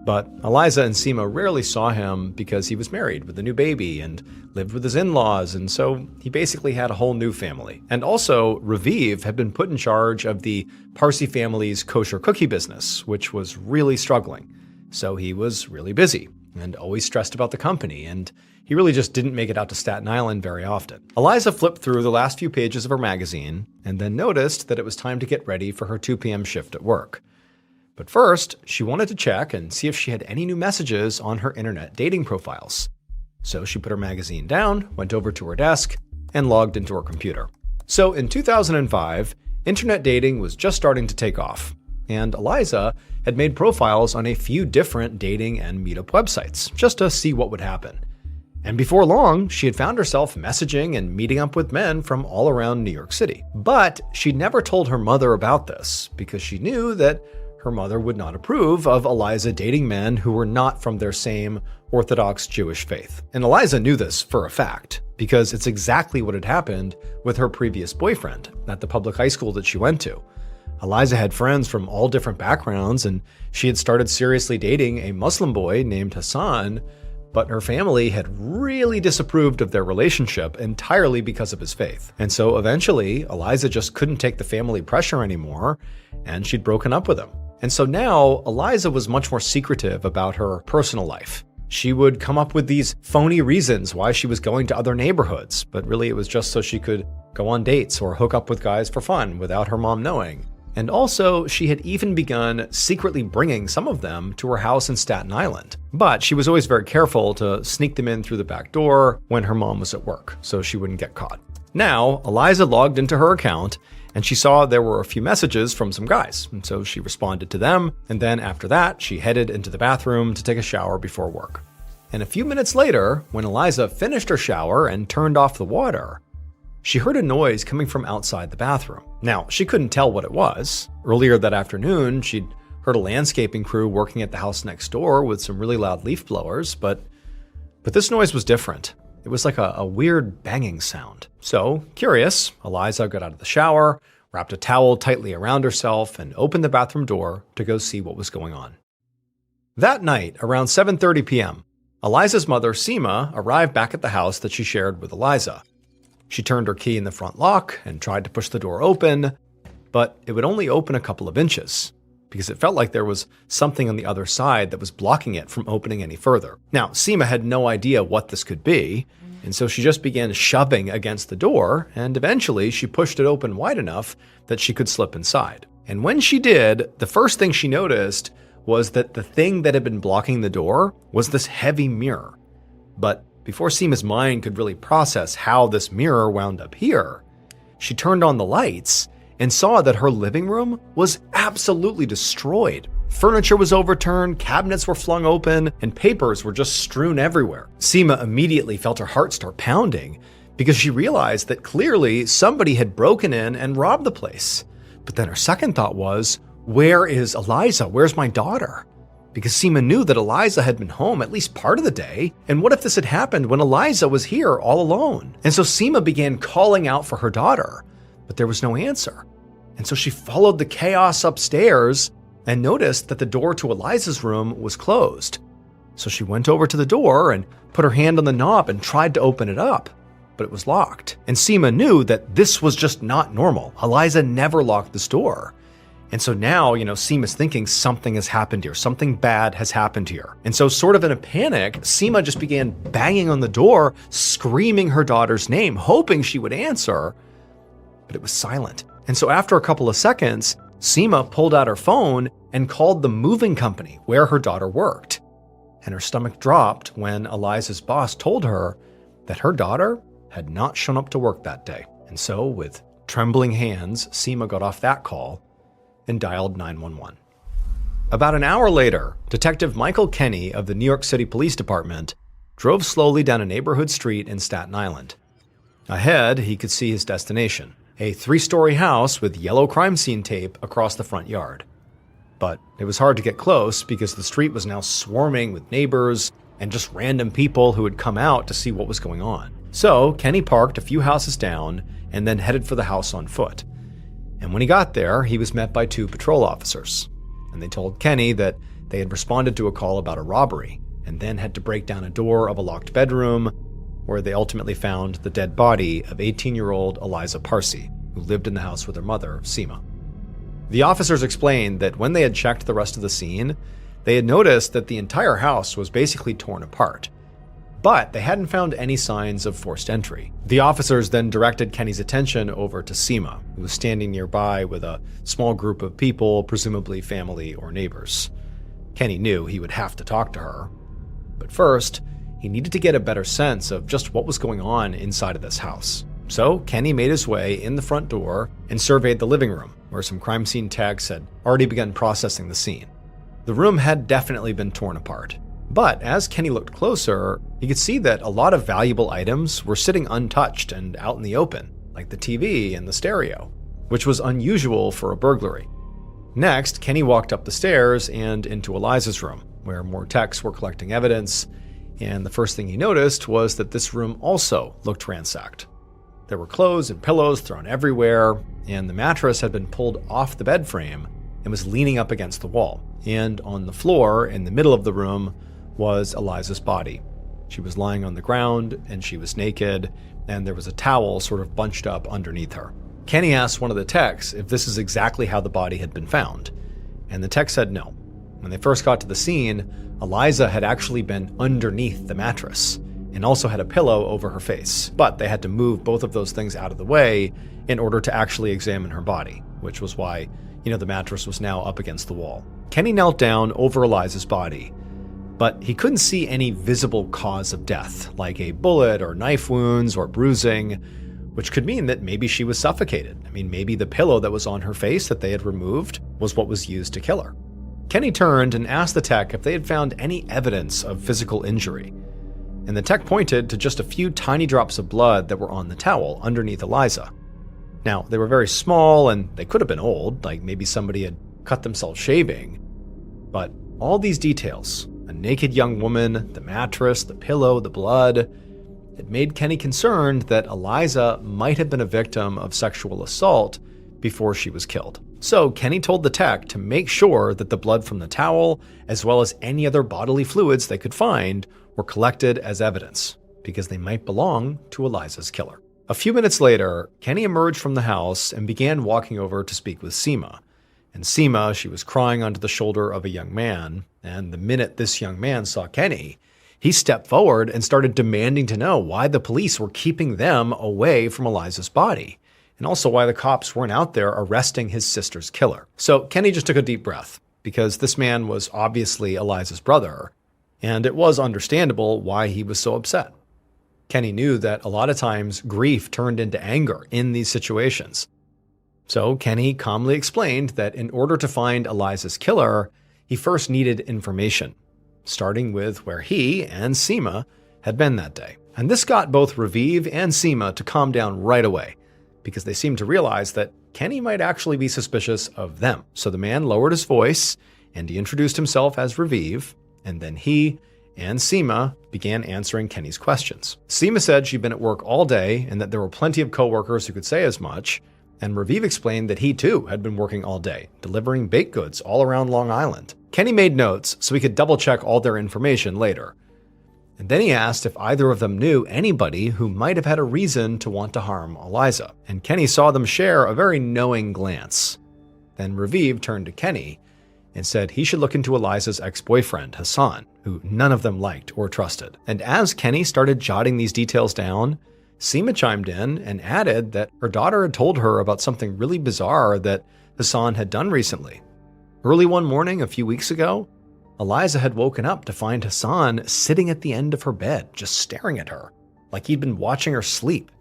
But Eliza and Seema rarely saw him because he was married with a new baby and lived with his in-laws, and so he basically had a whole new family. And also, Raviv had been put in charge of the Parsi family's kosher cookie business, which was really struggling. So he was really busy and always stressed about the company, and he really just didn't make it out to Staten Island very often. Eliza flipped through the last few pages of her magazine and then noticed that it was time to get ready for her 2 p.m. shift at work. But first, she wanted to check and see if she had any new messages on her internet dating profiles. So she put her magazine down, went over to her desk, and logged into her computer. So in 2005, internet dating was just starting to take off, and Eliza had made profiles on a few different dating and meetup websites just to see what would happen. And before long, she had found herself messaging and meeting up with men from all around New York City. But she'd never told her mother about this because she knew that her mother would not approve of Eliza dating men who were not from their same Orthodox Jewish faith. And Eliza knew this for a fact, because it's exactly what had happened with her previous boyfriend at the public high school that she went to. Eliza had friends from all different backgrounds, and she had started seriously dating a Muslim boy named Hassan, but her family had really disapproved of their relationship entirely because of his faith. And so eventually, Eliza just couldn't take the family pressure anymore, and she'd broken up with him. And so now, Eliza was much more secretive about her personal life. She would come up with these phony reasons why she was going to other neighborhoods, but really it was just so she could go on dates or hook up with guys for fun without her mom knowing. And also, she had even begun secretly bringing some of them to her house in Staten Island. But she was always very careful to sneak them in through the back door when her mom was at work, so she wouldn't get caught. Now, Eliza logged into her account, and she saw there were a few messages from some guys, and so she responded to them, and then after that, she headed into the bathroom to take a shower before work. And a few minutes later, when Eliza finished her shower and turned off the water, she heard a noise coming from outside the bathroom. Now, she couldn't tell what it was. Earlier that afternoon, she'd heard a landscaping crew working at the house next door with some really loud leaf blowers, but this noise was different. It was like a weird banging sound. So, curious, Eliza got out of the shower, wrapped a towel tightly around herself, and opened the bathroom door to go see what was going on. That night, around 7:30 p.m., Eliza's mother, Seema, arrived back at the house that she shared with Eliza. She turned her key in the front lock and tried to push the door open, but it would only open a couple of inches because it felt like there was something on the other side that was blocking it from opening any further. Now, Seema had no idea what this could be, and so she just began shoving against the door, and eventually she pushed it open wide enough that she could slip inside. And when she did, the first thing she noticed was that the thing that had been blocking the door was this heavy mirror. But before Seema's mind could really process how this mirror wound up here, she turned on the lights and saw that her living room was absolutely destroyed. Furniture was overturned, cabinets were flung open, and papers were just strewn everywhere. Seema immediately felt her heart start pounding because she realized that clearly somebody had broken in and robbed the place. But then her second thought was, where is Eliza? Where's my daughter? Because Seema knew that Eliza had been home at least part of the day, and what if this had happened when Eliza was here all alone? And so Seema began calling out for her daughter, but there was no answer. And so she followed the chaos upstairs and noticed that the door to Eliza's room was closed. So she went over to the door and put her hand on the knob and tried to open it up, but it was locked. And Seema knew that this was just not normal. Eliza never locked this door. And so now, Seema's thinking something has happened here. Something bad has happened here. And so sort of in a panic, Seema just began banging on the door, screaming her daughter's name, hoping she would answer, but it was silent. And so after a couple of seconds, Seema pulled out her phone and called the moving company where her daughter worked. And her stomach dropped when Eliza's boss told her that her daughter had not shown up to work that day. And so with trembling hands, Seema got off that call and dialed 911. About an hour later, Detective Michael Kenny of the New York City Police Department drove slowly down a neighborhood street in Staten Island. Ahead, he could see his destination, a 3-story house with yellow crime scene tape across the front yard. but it was hard to get close because the street was now swarming with neighbors and just random people who had come out to see what was going on. So Kenny parked a few houses down and then headed for the house on foot. And when he got there, he was met by 2 patrol officers. And they told Kenny that they had responded to a call about a robbery and then had to break down a door of a locked bedroom where they ultimately found the dead body of 18-year-old Eliza Parsi, who lived in the house with her mother, Seema. The officers explained that when they had checked the rest of the scene, they had noticed that the entire house was basically torn apart, but they hadn't found any signs of forced entry. The officers then directed Kenny's attention over to Seema, who was standing nearby with a small group of people, presumably family or neighbors. Kenny knew he would have to talk to her, but first, he needed to get a better sense of just what was going on inside of this house. So Kenny made his way in the front door and surveyed the living room, where some crime scene techs had already begun processing the scene. The room had definitely been torn apart, but as Kenny looked closer, he could see that a lot of valuable items were sitting untouched and out in the open, like the TV and the stereo, which was unusual for a burglary. Next, Kenny walked up the stairs and into Eliza's room, where more techs were collecting evidence, and the first thing he noticed was that this room also looked ransacked. There were clothes and pillows thrown everywhere, and the mattress had been pulled off the bed frame and was leaning up against the wall. And on the floor in the middle of the room was Eliza's body. She was lying on the ground, and she was naked, and there was a towel sort of bunched up underneath her. Kenny asked one of the techs if this is exactly how the body had been found, and the tech said no. When they first got to the scene, Eliza had actually been underneath the mattress and also had a pillow over her face, but they had to move both of those things out of the way in order to actually examine her body, which was why, the mattress was now up against the wall. Kenny knelt down over Eliza's body, but he couldn't see any visible cause of death, like a bullet or knife wounds or bruising, which could mean that maybe she was suffocated. Maybe the pillow that was on her face that they had removed was what was used to kill her. Kenny turned and asked the tech if they had found any evidence of physical injury, and the tech pointed to just a few tiny drops of blood that were on the towel underneath Eliza. Now, they were very small and they could have been old, like maybe somebody had cut themselves shaving, but all these details, a naked young woman, the mattress, the pillow, the blood, it made Kenny concerned that Eliza might have been a victim of sexual assault before she was killed. So Kenny told the tech to make sure that the blood from the towel, as well as any other bodily fluids they could find, were collected as evidence, because they might belong to Eliza's killer. A few minutes later, Kenny emerged from the house and began walking over to speak with Seema. And Seema, she was crying onto the shoulder of a young man, and the minute this young man saw Kenny, he stepped forward and started demanding to know why the police were keeping them away from Eliza's body, and also why the cops weren't out there arresting his sister's killer. So Kenny just took a deep breath, because this man was obviously Eliza's brother, and it was understandable why he was so upset. Kenny knew that a lot of times grief turned into anger in these situations. So Kenny calmly explained that in order to find Eliza's killer, he first needed information, starting with where he and Seema had been that day. And this got both Raviv and Seema to calm down right away, because they seemed to realize that Kenny might actually be suspicious of them. So the man lowered his voice, and he introduced himself as Raviv, and then he and Seema began answering Kenny's questions. Seema said she'd been at work all day and that there were plenty of coworkers who could say as much, and Raviv explained that he too had been working all day, delivering baked goods all around Long Island. Kenny made notes so he could double-check all their information later. And then he asked if either of them knew anybody who might have had a reason to want to harm Eliza, and Kenny saw them share a very knowing glance. Then Raviv turned to Kenny and said he should look into Eliza's ex-boyfriend, Hassan, who none of them liked or trusted. And as Kenny started jotting these details down, Seema chimed in and added that her daughter had told her about something really bizarre that Hassan had done recently. Early one morning a few weeks ago, Eliza had woken up to find Hassan sitting at the end of her bed, just staring at her, like he'd been watching her sleep.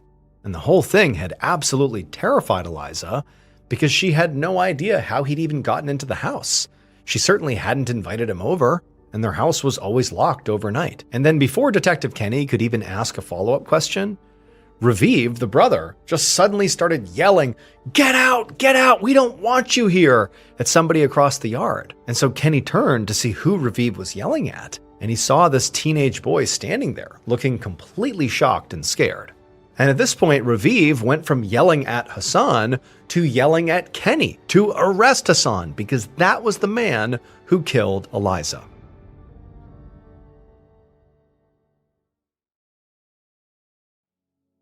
And the whole thing had absolutely terrified Eliza because she had no idea how he'd even gotten into the house. She certainly hadn't invited him over, and their house was always locked overnight. And then before Detective Kenny could even ask a follow-up question, Raviv, the brother, just suddenly started yelling, "Get out! Get out! We don't want you here!" at somebody across the yard. And so Kenny turned to see who Raviv was yelling at, and he saw this teenage boy standing there, looking completely shocked and scared. And at this point, Raviv went from yelling at Hassan to yelling at Kenny to arrest Hassan, because that was the man who killed Eliza.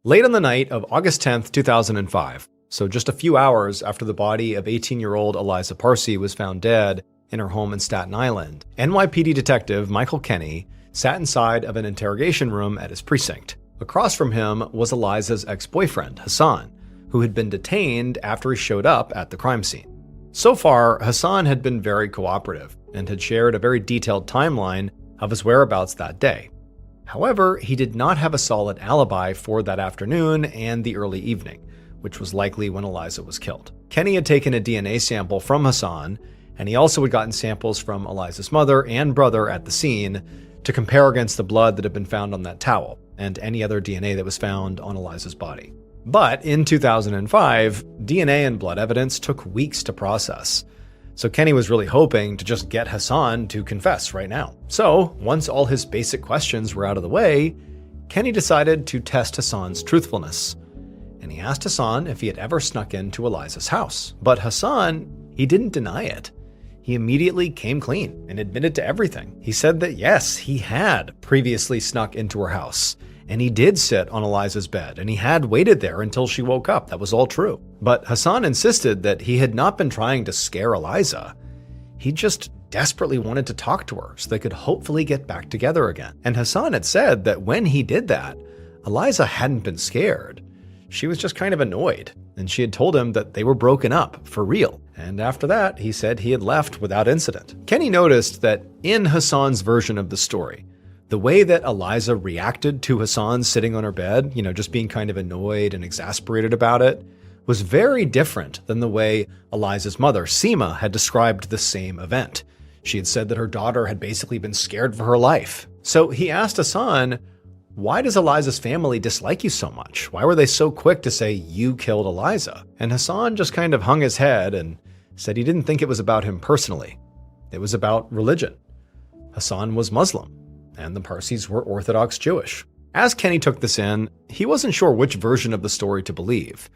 Late on the night of August 10th, 2005, so just a few hours after the body of 18-year-old Eliza Parsi was found dead in her home in Staten Island, NYPD detective Michael Kenny sat inside of an interrogation room at his precinct. Across from him was Eliza's ex-boyfriend, Hassan, who had been detained after he showed up at the crime scene. So far, Hassan had been very cooperative and had shared a very detailed timeline of his whereabouts that day. However, he did not have a solid alibi for that afternoon and the early evening, which was likely when Eliza was killed. Kenny had taken a DNA sample from Hassan, and he also had gotten samples from Eliza's mother and brother at the scene to compare against the blood that had been found on that towel and any other DNA that was found on Eliza's body. But in 2005, DNA and blood evidence took weeks to process. So Kenny was really hoping to just get Hassan to confess right now. So once all his basic questions were out of the way, Kenny decided to test Hassan's truthfulness. And he asked Hassan if he had ever snuck into Eliza's house. But Hassan, he didn't deny it. He immediately came clean and admitted to everything. He said that yes, he had previously snuck into her house, and he did sit on Eliza's bed, and he had waited there until she woke up. That was all true. But Hassan insisted that he had not been trying to scare Eliza. He just desperately wanted to talk to her so they could hopefully get back together again. And Hassan had said that when he did that, Eliza hadn't been scared. She was just kind of annoyed, and she had told him that they were broken up for real. And after that, he said he had left without incident. Kenny noticed that in Hassan's version of the story, the way that Eliza reacted to Hassan sitting on her bed, just being kind of annoyed and exasperated about it, was very different than the way Eliza's mother, Seema, had described the same event. She had said that her daughter had basically been scared for her life. So he asked Hassan, "Why does Eliza's family dislike you so much? Why were they so quick to say you killed Eliza?" And Hassan just kind of hung his head and said he didn't think it was about him personally. It was about religion. Hassan was Muslim, and the Parsis were Orthodox Jewish. As Kenny took this in, he wasn't sure which version of the story to believe.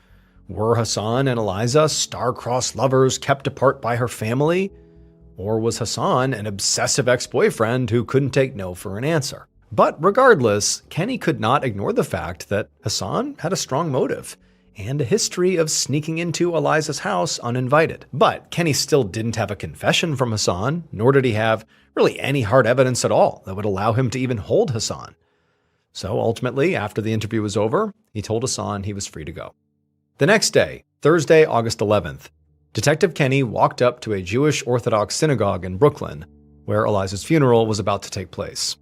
Were Hassan and Eliza star-crossed lovers kept apart by her family? Or was Hassan an obsessive ex-boyfriend who couldn't take no for an answer? But regardless, Kenny could not ignore the fact that Hassan had a strong motive and a history of sneaking into Eliza's house uninvited. But Kenny still didn't have a confession from Hassan, nor did he have really any hard evidence at all that would allow him to even hold Hassan. So ultimately, after the interview was over, he told Hassan he was free to go. The next day, Thursday, August 11th, Detective Kenny walked up to a Jewish Orthodox synagogue in Brooklyn, where Eliza's funeral was about to take place.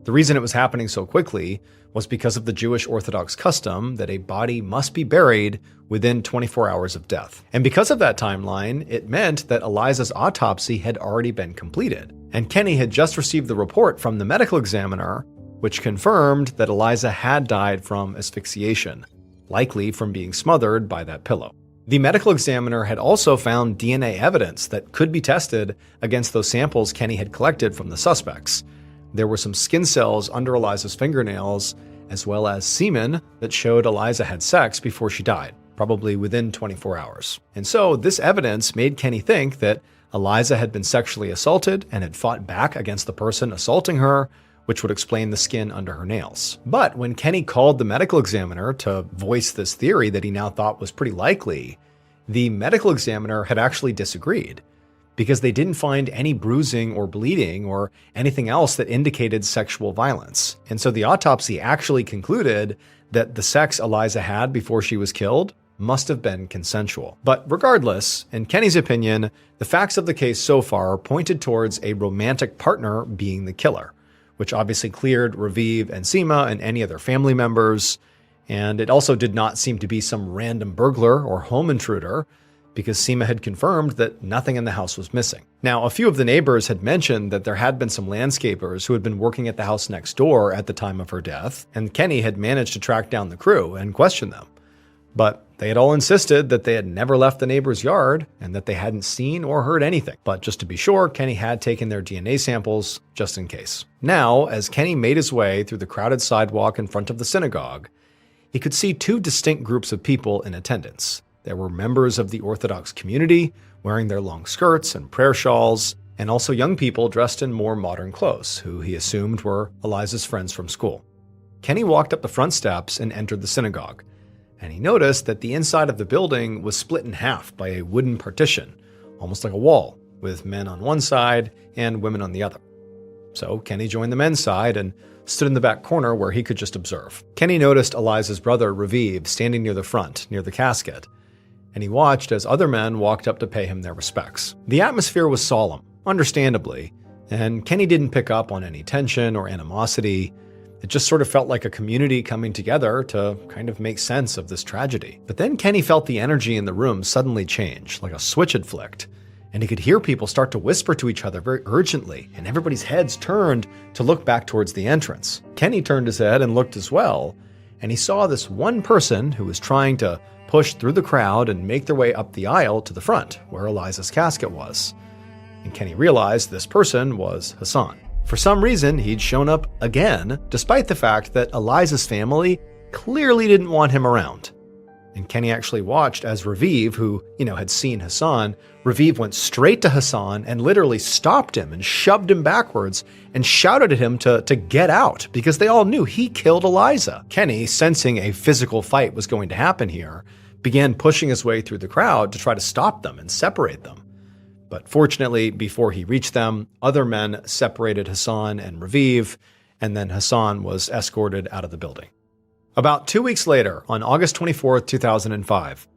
The reason it was happening so quickly was because of the Jewish Orthodox custom that a body must be buried within 24 hours of death. And because of that timeline, it meant that Eliza's autopsy had already been completed. And Kenny had just received the report from the medical examiner, which confirmed that Eliza had died from asphyxiation, likely from being smothered by that pillow. The medical examiner had also found DNA evidence that could be tested against those samples Kenny had collected from the suspects. There were some skin cells under Eliza's fingernails, as well as semen that showed Eliza had sex before she died, probably within 24 hours. And so this evidence made Kenny think that Eliza had been sexually assaulted and had fought back against the person assaulting her, which would explain the skin under her nails. But when Kenny called the medical examiner to voice this theory that he now thought was pretty likely, the medical examiner had actually disagreed, because they didn't find any bruising or bleeding or anything else that indicated sexual violence. And so the autopsy actually concluded that the sex Eliza had before she was killed must have been consensual. But regardless, in Kenny's opinion, the facts of the case so far pointed towards a romantic partner being the killer, which obviously cleared Raviv and Seema and any other family members. And it also did not seem to be some random burglar or home intruder, because Seema had confirmed that nothing in the house was missing. Now, a few of the neighbors had mentioned that there had been some landscapers who had been working at the house next door at the time of her death, and Kenny had managed to track down the crew and question them. But they had all insisted that they had never left the neighbor's yard and that they hadn't seen or heard anything. But just to be sure, Kenny had taken their DNA samples just in case. Now, as Kenny made his way through the crowded sidewalk in front of the synagogue, he could see two distinct groups of people in attendance. There were members of the Orthodox community wearing their long skirts and prayer shawls, and also young people dressed in more modern clothes, who he assumed were Eliza's friends from school. Kenny walked up the front steps and entered the synagogue, and he noticed that the inside of the building was split in half by a wooden partition, almost like a wall, with men on one side and women on the other. So Kenny joined the men's side and stood in the back corner where he could just observe. Kenny noticed Eliza's brother, Raviv, standing near the front, near the casket, and he watched as other men walked up to pay him their respects. The atmosphere was solemn, understandably, and Kenny didn't pick up on any tension or animosity. It just sort of felt like a community coming together to kind of make sense of this tragedy. But then Kenny felt the energy in the room suddenly change, like a switch had flicked, and he could hear people start to whisper to each other very urgently, and everybody's heads turned to look back towards the entrance. Kenny turned his head and looked as well, and he saw this one person who was trying to push through the crowd and make their way up the aisle to the front, where Eliza's casket was. And Kenny realized this person was Hassan. For some reason, he'd shown up again, despite the fact that Eliza's family clearly didn't want him around. And Kenny actually watched as Raviv, who, had seen Hassan, Raviv went straight to Hassan and literally stopped him and shoved him backwards and shouted at him to get out, because they all knew he killed Eliza. Kenny, sensing a physical fight was going to happen here, began pushing his way through the crowd to try to stop them and separate them. But fortunately, before he reached them, other men separated Hassan and Raviv, and then Hassan was escorted out of the building. About 2 weeks later, on August 24, 2005,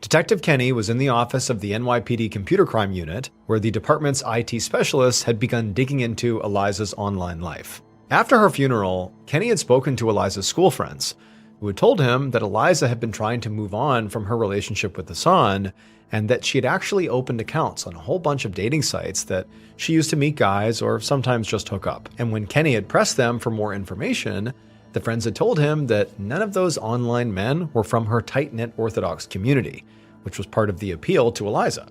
Detective Kenny was in the office of the NYPD Computer Crime Unit, where the department's IT specialists had begun digging into Eliza's online life. After her funeral, Kenny had spoken to Eliza's school friends, who had told him that Eliza had been trying to move on from her relationship with Hassan, and that she had actually opened accounts on a whole bunch of dating sites that she used to meet guys or sometimes just hook up. And when Kenny had pressed them for more information, the friends had told him that none of those online men were from her tight-knit Orthodox community, which was part of the appeal to Eliza.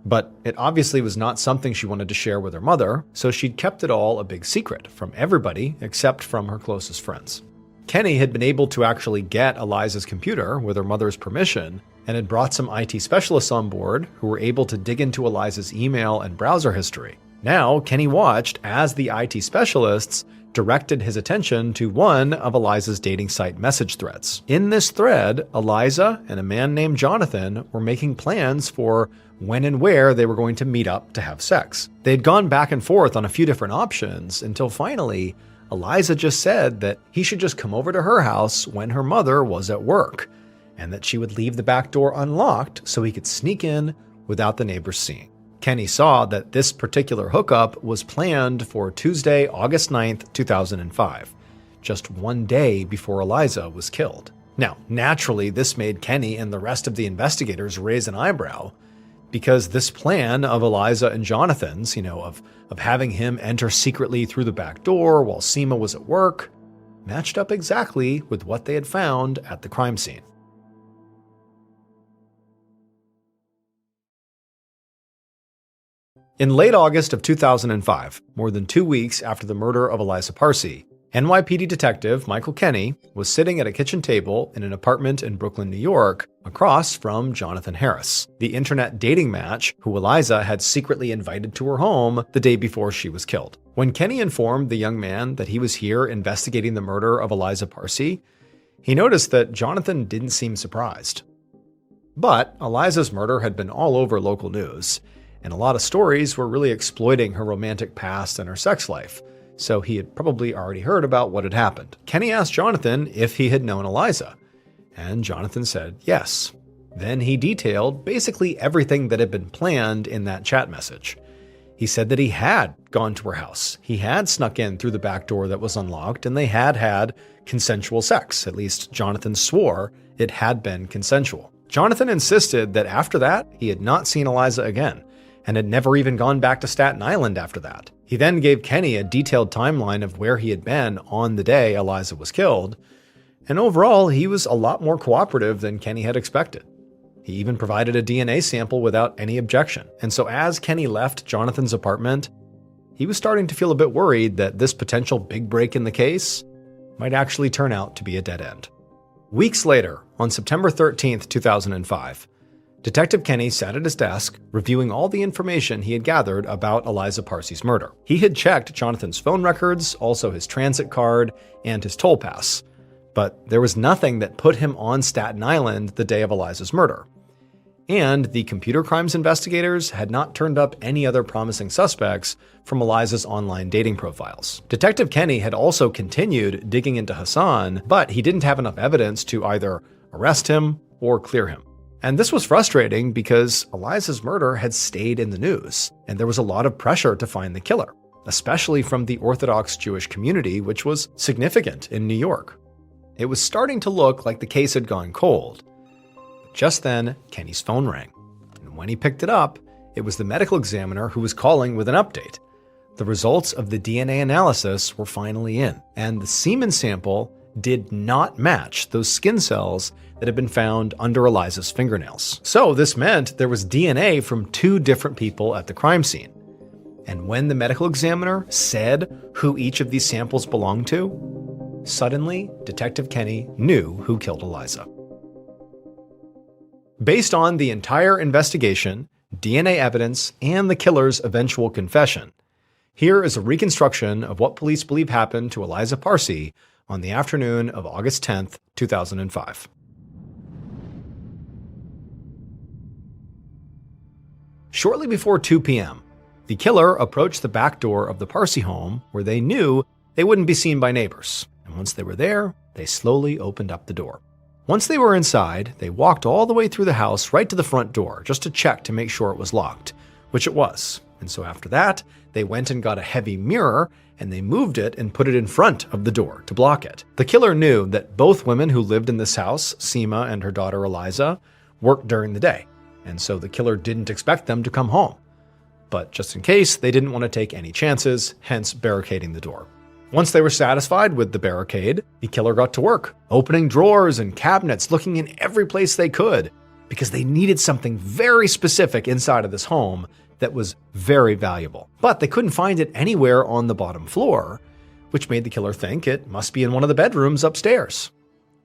But it obviously was not something she wanted to share with her mother, so she'd kept it all a big secret from everybody except from her closest friends. Kenny had been able to actually get Eliza's computer with her mother's permission and had brought some IT specialists on board who were able to dig into Eliza's email and browser history. Now, Kenny watched as the IT specialists directed his attention to one of Eliza's dating site message threads. In this thread, Eliza and a man named Jonathan were making plans for when and where they were going to meet up to have sex. They'd gone back and forth on a few different options until finally, Eliza just said that he should just come over to her house when her mother was at work, and that she would leave the back door unlocked so he could sneak in without the neighbors seeing. Kenny saw that this particular hookup was planned for Tuesday, August 9th, 2005, just one day before Eliza was killed. Now, naturally, this made Kenny and the rest of the investigators raise an eyebrow, because this plan of Eliza and Jonathan's, of having him enter secretly through the back door while Seema was at work, matched up exactly with what they had found at the crime scene. In late August of 2005, more than 2 weeks after the murder of Eliza Parsi, NYPD detective Michael Kenny was sitting at a kitchen table in an apartment in Brooklyn, New York, across from Jonathan Harris, the internet dating match who Eliza had secretly invited to her home the day before she was killed. When Kenny informed the young man that he was here investigating the murder of Eliza Parsi, he noticed that Jonathan didn't seem surprised. But Eliza's murder had been all over local news, and a lot of stories were really exploiting her romantic past and her sex life, so he had probably already heard about what had happened. Kenny asked Jonathan if he had known Eliza, and Jonathan said yes. Then he detailed basically everything that had been planned in that chat message. He said that he had gone to her house, he had snuck in through the back door that was unlocked, and they had had consensual sex. At least Jonathan swore it had been consensual. Jonathan insisted that after that, he had not seen Eliza again, and had never even gone back to Staten Island after that. He then gave Kenny a detailed timeline of where he had been on the day Eliza was killed, and overall, he was a lot more cooperative than Kenny had expected. He even provided a DNA sample without any objection. And so as Kenny left Jonathan's apartment, he was starting to feel a bit worried that this potential big break in the case might actually turn out to be a dead end. Weeks later, on September 13th, 2005, Detective Kenny sat at his desk, reviewing all the information he had gathered about Eliza Parse's murder. He had checked Jonathan's phone records, also his transit card, and his toll pass, but there was nothing that put him on Staten Island the day of Eliza's murder. And the computer crimes investigators had not turned up any other promising suspects from Eliza's online dating profiles. Detective Kenny had also continued digging into Hassan, but he didn't have enough evidence to either arrest him or clear him. And this was frustrating because Eliza's murder had stayed in the news, and there was a lot of pressure to find the killer, especially from the Orthodox Jewish community, which was significant in New York. It was starting to look like the case had gone cold. Just then, Kenny's phone rang, and when he picked it up, it was the medical examiner who was calling with an update. The results of the DNA analysis were finally in, and the semen sample did not match those skin cells that had been found under Eliza's fingernails. So this meant there was DNA from two different people at the crime scene. And when the medical examiner said who each of these samples belonged to, suddenly Detective Kenny knew who killed Eliza. Based on the entire investigation, DNA evidence, and the killer's eventual confession, here is a reconstruction of what police believe happened to Eliza Parse on the afternoon of August 10th, 2005. Shortly before 2 p.m., the killer approached the back door of the Parse home where they knew they wouldn't be seen by neighbors. And once they were there, they slowly opened up the door. Once they were inside, they walked all the way through the house right to the front door just to check to make sure it was locked, which it was. And so after that, they went and got a heavy mirror and they moved it and put it in front of the door to block it. The killer knew that both women who lived in this house, Seema and her daughter Eliza, worked during the day, and so the killer didn't expect them to come home. But just in case, they didn't want to take any chances, hence barricading the door. Once they were satisfied with the barricade, the killer got to work, opening drawers and cabinets, looking in every place they could, because they needed something very specific inside of this home that was very valuable. But they couldn't find it anywhere on the bottom floor, which made the killer think it must be in one of the bedrooms upstairs.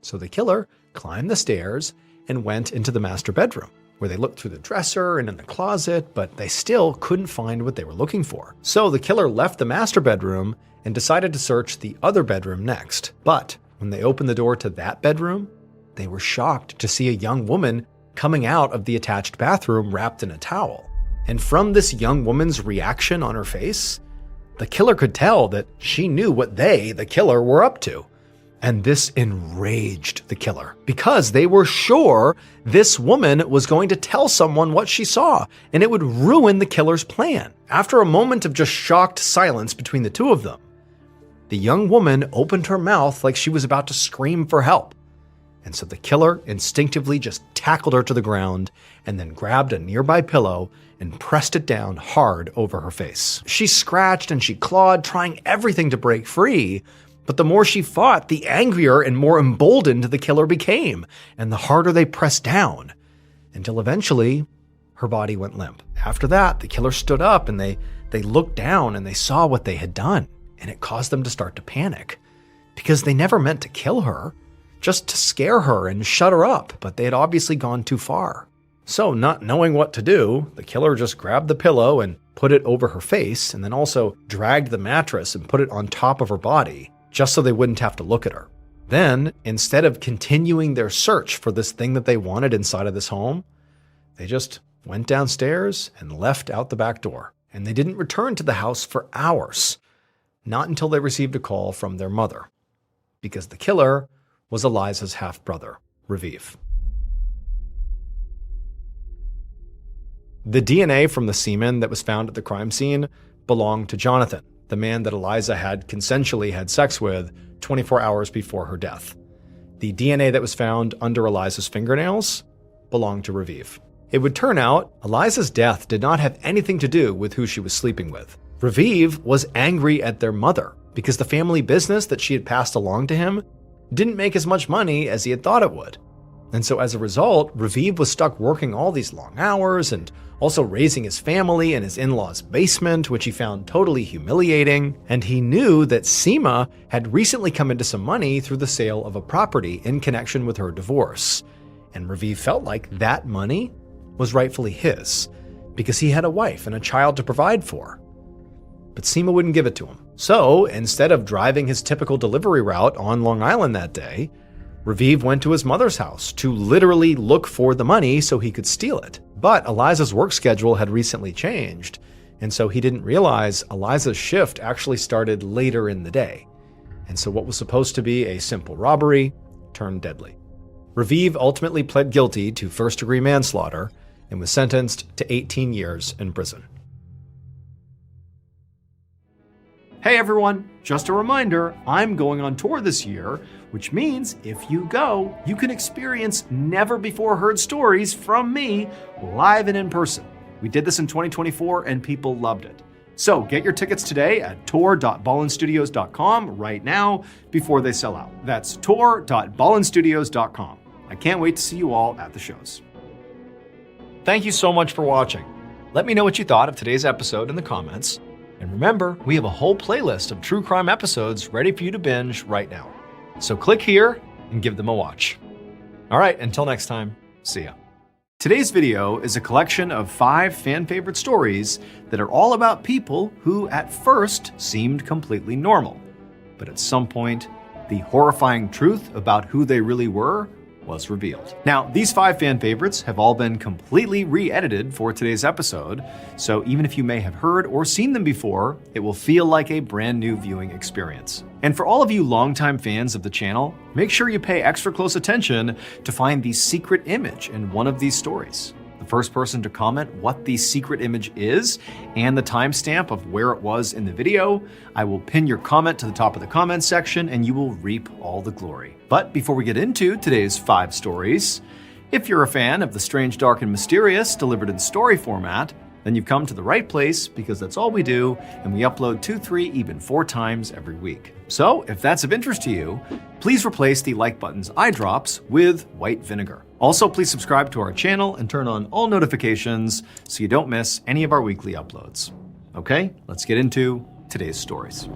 So the killer climbed the stairs and went into the master bedroom, where they looked through the dresser and in the closet, but they still couldn't find what they were looking for. So the killer left the master bedroom and decided to search the other bedroom next. But when they opened the door to that bedroom, they were shocked to see a young woman coming out of the attached bathroom wrapped in a towel. And from this young woman's reaction on her face, the killer could tell that she knew what they, the killer, were up to. And this enraged the killer because they were sure this woman was going to tell someone what she saw, and it would ruin the killer's plan. After a moment of just shocked silence between the two of them, the young woman opened her mouth like she was about to scream for help. And so the killer instinctively just tackled her to the ground and then grabbed a nearby pillow and pressed it down hard over her face. She scratched and she clawed, trying everything to break free, but the more she fought, the angrier and more emboldened the killer became, and the harder they pressed down, until eventually her body went limp. After that, the killer stood up and they looked down and they saw what they had done, and it caused them to start to panic, because they never meant to kill her, just to scare her and shut her up, but they had obviously gone too far. So, not knowing what to do, the killer just grabbed the pillow and put it over her face, and then also dragged the mattress and put it on top of her body, just so they wouldn't have to look at her. Then, instead of continuing their search for this thing that they wanted inside of this home, they just went downstairs and left out the back door. And they didn't return to the house for hours, not until they received a call from their mother, because the killer was Eliza's half-brother, Raviv. The DNA from the semen that was found at the crime scene belonged to Jonathan, the man that Eliza had consensually had sex with 24 hours before her death. The DNA that was found under Eliza's fingernails belonged to Raviv. It would turn out Eliza's death did not have anything to do with who she was sleeping with. Raviv was angry at their mother because the family business that she had passed along to him didn't make as much money as he had thought it would. And so as a result, Raviv was stuck working all these long hours and also raising his family in his in-laws' basement, which he found totally humiliating. And he knew that Seema had recently come into some money through the sale of a property in connection with her divorce. And Raviv felt like that money was rightfully his, because he had a wife and a child to provide for. But Seema wouldn't give it to him. So instead of driving his typical delivery route on Long Island that day, Raviv went to his mother's house to literally look for the money so he could steal it. But Eliza's work schedule had recently changed, and so he didn't realize Eliza's shift actually started later in the day. And so what was supposed to be a simple robbery turned deadly. Raviv ultimately pled guilty to first-degree manslaughter and was sentenced to 18 years in prison. Hey everyone, just a reminder, I'm going on tour this year, which means if you go, you can experience never-before-heard stories from me live and in person. We did this in 2024 and people loved it. So get your tickets today at tour.ballenstudios.com right now before they sell out. That's tour.ballenstudios.com. I can't wait to see you all at the shows. Thank you so much for watching. Let me know what you thought of today's episode in the comments. And remember, we have a whole playlist of true crime episodes ready for you to binge right now. So click here and give them a watch. All right, until next time, see ya. Today's video is a collection of 5 fan-favorite stories that are all about people who at first seemed completely normal. But at some point, the horrifying truth about who they really were was revealed. Now, these 5 fan favorites have all been completely re-edited for today's episode, so even if you may have heard or seen them before, it will feel like a brand new viewing experience. And for all of you longtime fans of the channel, make sure you pay extra close attention to find the secret image in one of these stories. The first person to comment what the secret image is and the timestamp of where it was in the video, I will pin your comment to the top of the comments section and you will reap all the glory. But before we get into today's 5 stories, if you're a fan of the strange, dark, and mysterious delivered in story format, then you've come to the right place because that's all we do, and we upload 2, 3, even 4 times every week. So if that's of interest to you, please replace the like button's eye drops with white vinegar. Also, please subscribe to our channel and turn on all notifications so you don't miss any of our weekly uploads. Okay, let's get into today's stories.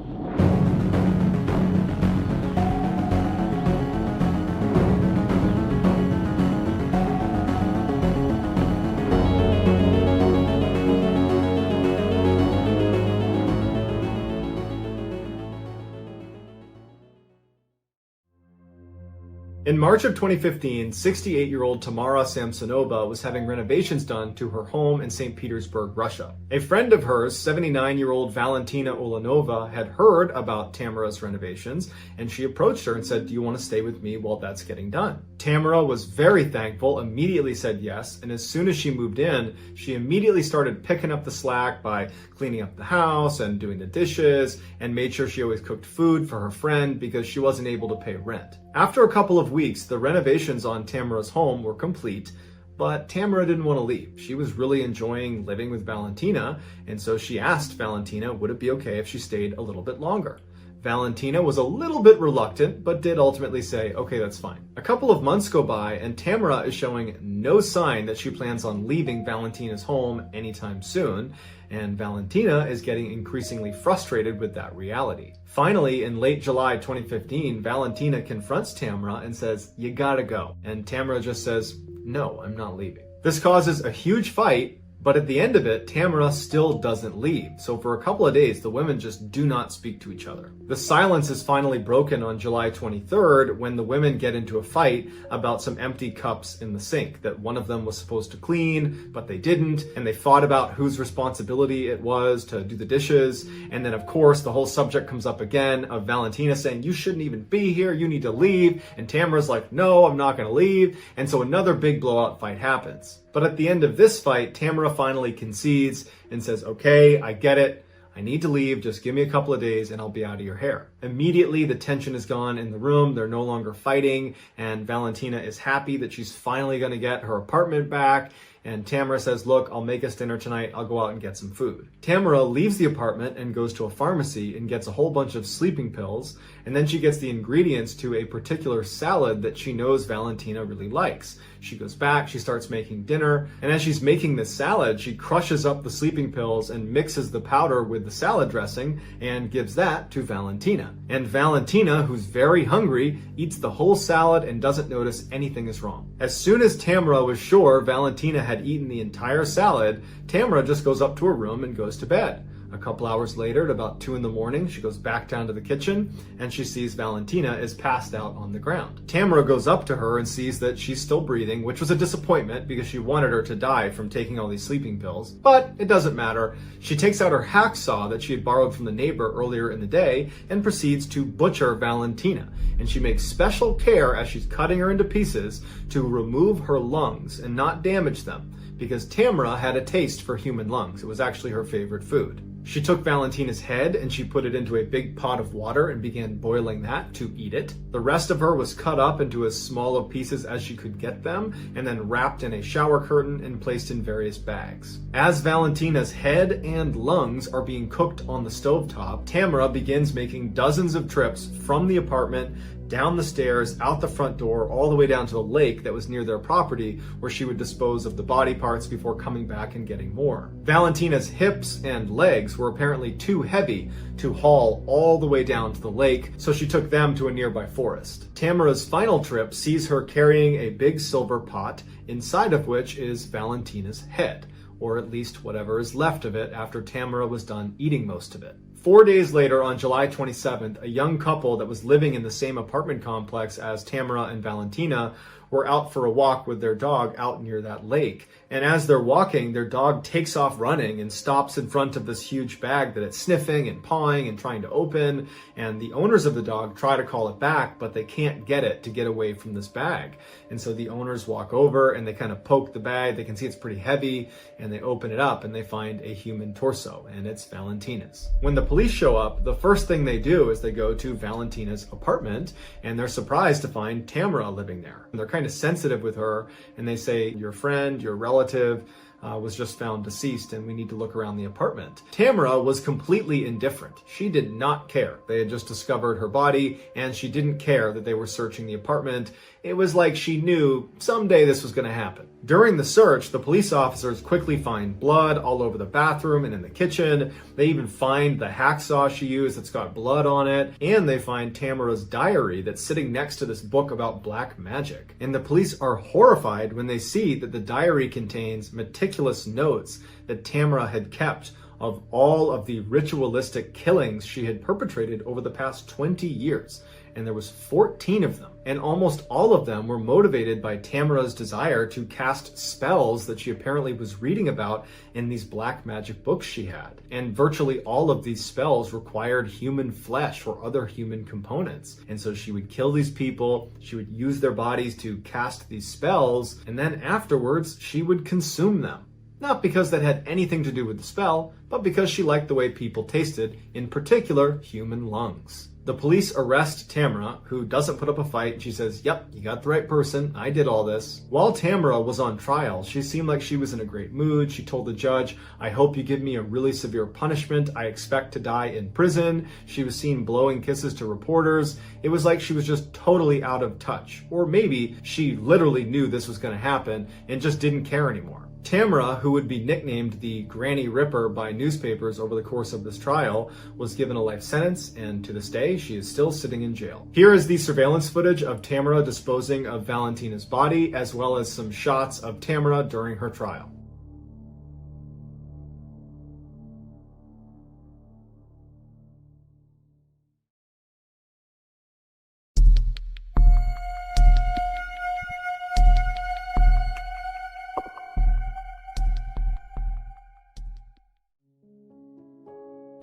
In March of 2015, 68-year-old Tamara Samsonova was having renovations done to her home in St. Petersburg, Russia. A friend of hers, 79-year-old Valentina Ulanova, had heard about Tamara's renovations, and she approached her and said, "Do you want to stay with me while that's getting done?" Tamara was very thankful, immediately said yes, and as soon as she moved in, she immediately started picking up the slack by cleaning up the house and doing the dishes, and made sure she always cooked food for her friend because she wasn't able to pay rent. After a couple of weeks, the renovations on Tamara's home were complete, but Tamara didn't want to leave. She was really enjoying living with Valentina, and so she asked Valentina would it be okay if she stayed a little bit longer. Valentina was a little bit reluctant, but did ultimately say, okay, that's fine. A couple of months go by, and Tamara is showing no sign that she plans on leaving Valentina's home anytime soon, and Valentina is getting increasingly frustrated with that reality. Finally, in late July 2015, Valentina confronts Tamara and says, "You gotta go." And Tamara just says, "No, I'm not leaving." This causes a huge fight, but at the end of it, Tamara still doesn't leave. So for a couple of days, the women just do not speak to each other. The silence is finally broken on July 23rd when the women get into a fight about some empty cups in the sink that one of them was supposed to clean, but they didn't. And they fought about whose responsibility it was to do the dishes. And then of course, the whole subject comes up again of Valentina saying, "You shouldn't even be here, you need to leave." And Tamara's like, "No, I'm not gonna leave." And so another big blowout fight happens. But at the end of this fight, Tamara finally concedes and says, "Okay, I get it. I need to leave. Just give me a couple of days and I'll be out of your hair. Immediately, the tension is gone in the room. They're no longer fighting, and Valentina is happy that she's finally going to get her apartment back. And Tamara says, look, I'll make us dinner tonight. I'll go out and get some food. Tamara leaves the apartment and goes to a pharmacy and gets a whole bunch of sleeping pills. And then she gets the ingredients to a particular salad that she knows Valentina really likes. She goes back, she starts making dinner. And as she's making this salad, she crushes up the sleeping pills and mixes the powder with the salad dressing and gives that to Valentina. And Valentina, who's very hungry, eats the whole salad and doesn't notice anything is wrong. As soon as Tamara was sure Valentina had eaten the entire salad, Tamara just goes up to her room and goes to bed. A couple hours later, at about 2 a.m, she goes back down to the kitchen and she sees Valentina is passed out on the ground. Tamara goes up to her and sees that she's still breathing, which was a disappointment because she wanted her to die from taking all these sleeping pills. But it doesn't matter. She takes out her hacksaw that she had borrowed from the neighbor earlier in the day and proceeds to butcher Valentina. And she makes special care as she's cutting her into pieces to remove her lungs and not damage them, because Tamara had a taste for human lungs. It was actually her favorite food. She took Valentina's head and she put it into a big pot of water and began boiling that to eat it. The rest of her was cut up into as small of pieces as she could get them and then wrapped in a shower curtain and placed in various bags. As Valentina's head and lungs are being cooked on the stovetop, Tamara begins making dozens of trips from the apartment down the stairs, out the front door, all the way down to the lake that was near their property, where she would dispose of the body parts before coming back and getting more. Valentina's hips and legs were apparently too heavy to haul all the way down to the lake, so she took them to a nearby forest. Tamara's final trip sees her carrying a big silver pot, inside of which is Valentina's head, or at least whatever is left of it after Tamara was done eating most of it. 4 days later, on July 27th, a young couple that was living in the same apartment complex as Tamara and Valentina were out for a walk with their dog out near that lake. And as they're walking, their dog takes off running and stops in front of this huge bag that it's sniffing and pawing and trying to open. And the owners of the dog try to call it back, but they can't get it to get away from this bag. And so the owners walk over and they kind of poke the bag. They can see it's pretty heavy, and they open it up and they find a human torso, and it's Valentina's. When the police show up, the first thing they do is they go to Valentina's apartment, and they're surprised to find Tamara living there. And they're kind of sensitive with her, and they say, your friend, your relative was just found deceased and we need to look around the apartment. Tamara was completely indifferent. She did not care. They had just discovered her body and she didn't care that they were searching the apartment. It was like she knew someday this was going to happen. During the search, the police officers quickly find blood all over the bathroom and in the kitchen. They even find the hacksaw she used that's got blood on it. And they find Tamara's diary that's sitting next to this book about black magic. And the police are horrified when they see that the diary contains meticulous notes that Tamara had kept of all of the ritualistic killings she had perpetrated over the past 20 years. And there was 14 of them. And almost all of them were motivated by Tamara's desire to cast spells that she apparently was reading about in these black magic books she had. And virtually all of these spells required human flesh or other human components. And so she would kill these people, she would use their bodies to cast these spells, and then afterwards she would consume them. Not because that had anything to do with the spell, but because she liked the way people tasted, in particular human lungs. The police arrest Tamara, who doesn't put up a fight. She says, yep, you got the right person. I did all this. While Tamara was on trial, she seemed like she was in a great mood. She told the judge, I hope you give me a really severe punishment. I expect to die in prison. She was seen blowing kisses to reporters. It was like she was just totally out of touch. Or maybe she literally knew this was going to happen and just didn't care anymore. Tamara, who would be nicknamed the Granny Ripper by newspapers over the course of this trial, was given a life sentence, and to this day, she is still sitting in jail. Here is the surveillance footage of Tamara disposing of Valentina's body, as well as some shots of Tamara during her trial.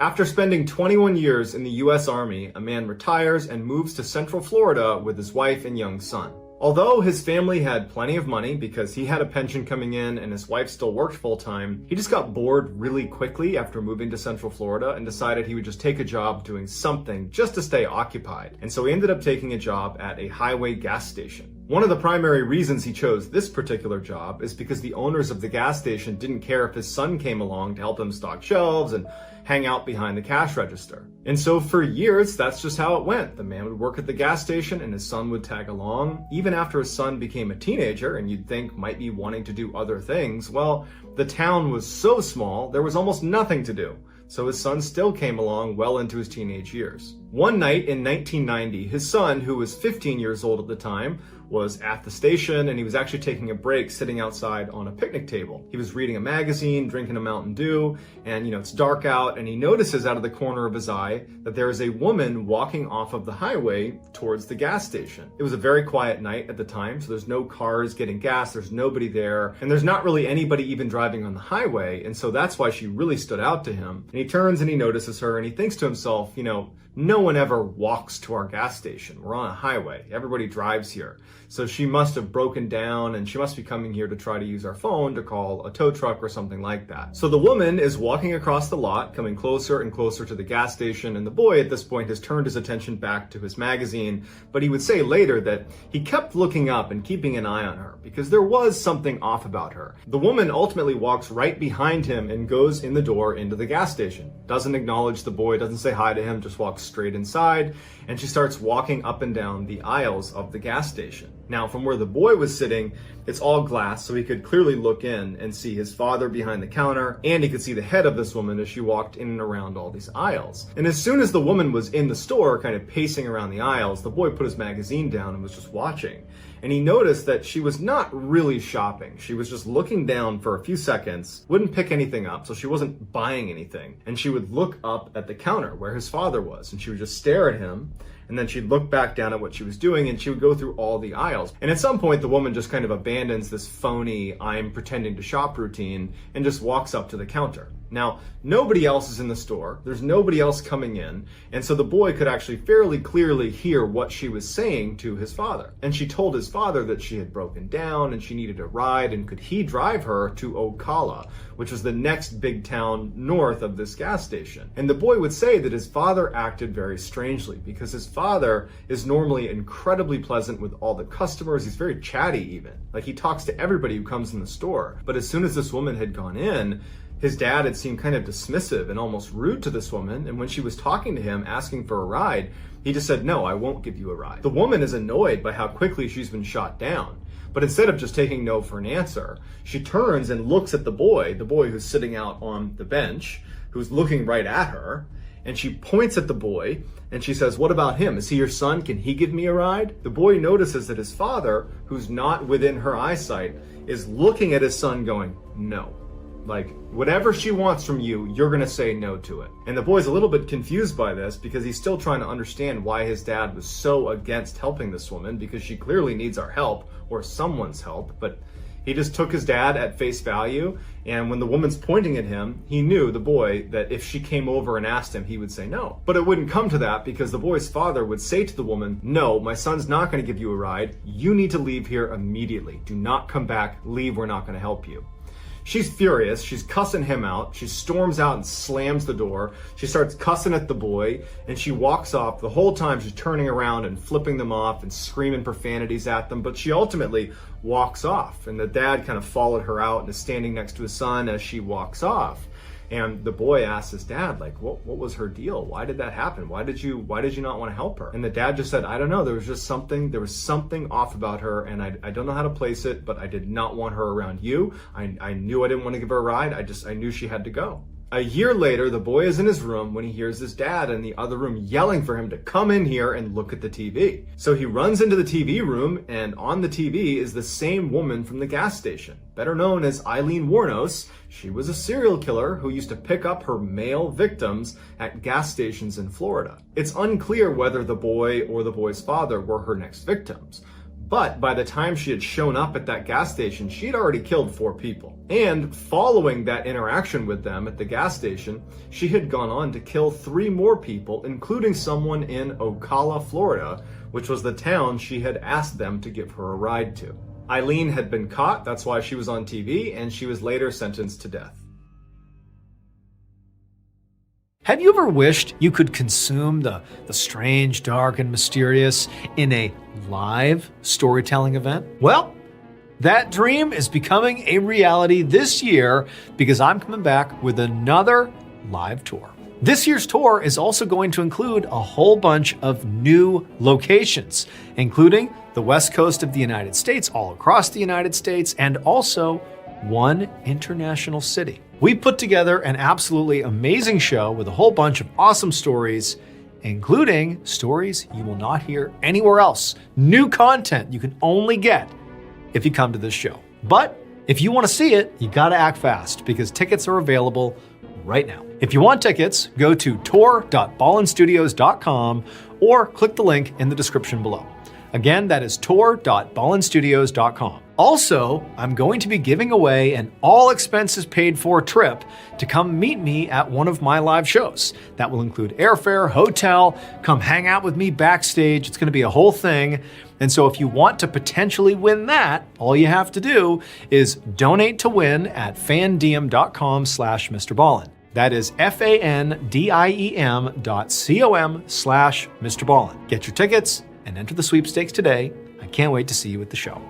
After spending 21 years in the U.S. Army, a man retires and moves to Central Florida with his wife and young son. Although his family had plenty of money because he had a pension coming in and his wife still worked full-time, he just got bored really quickly after moving to Central Florida and decided he would just take a job doing something just to stay occupied. And so he ended up taking a job at a highway gas station. One of the primary reasons he chose this particular job is because the owners of the gas station didn't care if his son came along to help him stock shelves and hang out behind the cash register. And so for years, that's just how it went. The man would work at the gas station and his son would tag along. Even after his son became a teenager and you'd think might be wanting to do other things, well, the town was so small, there was almost nothing to do. So his son still came along well into his teenage years. One night in 1990, his son, who was 15 years old at the time, was at the station and he was actually taking a break sitting outside on a picnic table. He was reading a magazine, drinking a Mountain Dew, and it's dark out and he notices out of the corner of his eye that there is a woman walking off of the highway towards the gas station. It was a very quiet night at the time, so there's no cars getting gas, there's nobody there, and there's not really anybody even driving on the highway, and so that's why she really stood out to him. And he turns and he notices her and he thinks to himself, no one ever walks to our gas station. We're on a highway. Everybody drives here. So she must have broken down and she must be coming here to try to use our phone to call a tow truck or something like that. So the woman is walking across the lot, coming closer and closer to the gas station, and the boy at this point has turned his attention back to his magazine, but he would say later that he kept looking up and keeping an eye on her because there was something off about her. The woman ultimately walks right behind him and goes in the door into the gas station. Doesn't acknowledge the boy, doesn't say hi to him, just walks straight inside, and she starts walking up and down the aisles of the gas station. Now, from where the boy was sitting, it's all glass, so he could clearly look in and see his father behind the counter, and he could see the head of this woman as she walked in and around all these aisles. And as soon as the woman was in the store, kind of pacing around the aisles, the boy put his magazine down and was just watching. And he noticed that she was not really shopping. She was just looking down for a few seconds, wouldn't pick anything up, so she wasn't buying anything. And she would look up at the counter where his father was, and she would just stare at him. And then she'd look back down at what she was doing and she would go through all the aisles. And at some point, the woman just kind of abandons this phony, I'm pretending to shop routine and just walks up to the counter. Now, nobody else is in the store. There's nobody else coming in. And so the boy could actually fairly clearly hear what she was saying to his father. And she told his father that she had broken down and she needed a ride and could he drive her to Ocala, which was the next big town north of this gas station. And the boy would say that his father acted very strangely because his father is normally incredibly pleasant with all the customers. He's very chatty even. Like he talks to everybody who comes in the store. But as soon as this woman had gone in, his dad had seemed kind of dismissive and almost rude to this woman, and when she was talking to him, asking for a ride, he just said, no, I won't give you a ride. The woman is annoyed by how quickly she's been shot down, but instead of just taking no for an answer, she turns and looks at the boy who's sitting out on the bench, who's looking right at her, and she points at the boy, and she says, what about him? Is he your son? Can he give me a ride? The boy notices that his father, who's not within her eyesight, is looking at his son going, no. Like, whatever she wants from you, you're gonna say no to it. And the boy's a little bit confused by this because he's still trying to understand why his dad was so against helping this woman, because she clearly needs our help or someone's help. But he just took his dad at face value, and when the woman's pointing at him, he knew, the boy, that if she came over and asked him, he would say no. But it wouldn't come to that because the boy's father would say to the woman, no, my son's not gonna give you a ride. You need to leave here immediately. Do not come back. Leave, we're not gonna help you. She's furious. She's cussing him out. She storms out and slams the door. She starts cussing at the boy, and she walks off. The whole time she's turning around and flipping them off and screaming profanities at them, but she ultimately walks off, and the dad kind of followed her out and is standing next to his son as she walks off. And the boy asks his dad, like, what was her deal? Why did that happen? Why did you not want to help her? And the dad just said, I don't know. There was something off about her, and I don't know how to place it, but I did not want her around you. I knew I didn't want to give her a ride. I knew she had to go. A year later, the boy is in his room when he hears his dad in the other room yelling for him to come in here and look at the TV. So he runs into the TV room, and on the TV is the same woman from the gas station, better known as Eileen Wuornos. She was a serial killer who used to pick up her male victims at gas stations in Florida. It's unclear whether the boy or the boy's father were her next victims, But by the time she had shown up at that gas station, she'd already killed 4 people. And following that interaction with them at the gas station, she had gone on to kill 3 more people, including someone in Ocala, Florida, which was the town she had asked them to give her a ride to. Eileen had been caught, that's why she was on TV, and she was later sentenced to death. Have you ever wished you could consume the strange, dark, and mysterious in a live storytelling event? Well, that dream is becoming a reality this year because I'm coming back with another live tour. This year's tour is also going to include a whole bunch of new locations, including the West Coast of the United States, all across the United States, and also one international city. We put together an absolutely amazing show with a whole bunch of awesome stories, including stories you will not hear anywhere else. New content you can only get if you come to this show. But if you want to see it, you got to act fast because tickets are available right now. If you want tickets, go to tour.ballenstudios.com or click the link in the description below. Again, that is tour.ballenstudios.com. Also, I'm going to be giving away an all-expenses-paid-for trip to come meet me at one of my live shows. That will include airfare, hotel, come hang out with me backstage. It's going to be a whole thing. And so if you want to potentially win that, all you have to do is donate to win at fandiem.com/MrBallen. That is fandiem.com/MrBallen. Get your tickets and enter the sweepstakes today. I can't wait to see you at the show.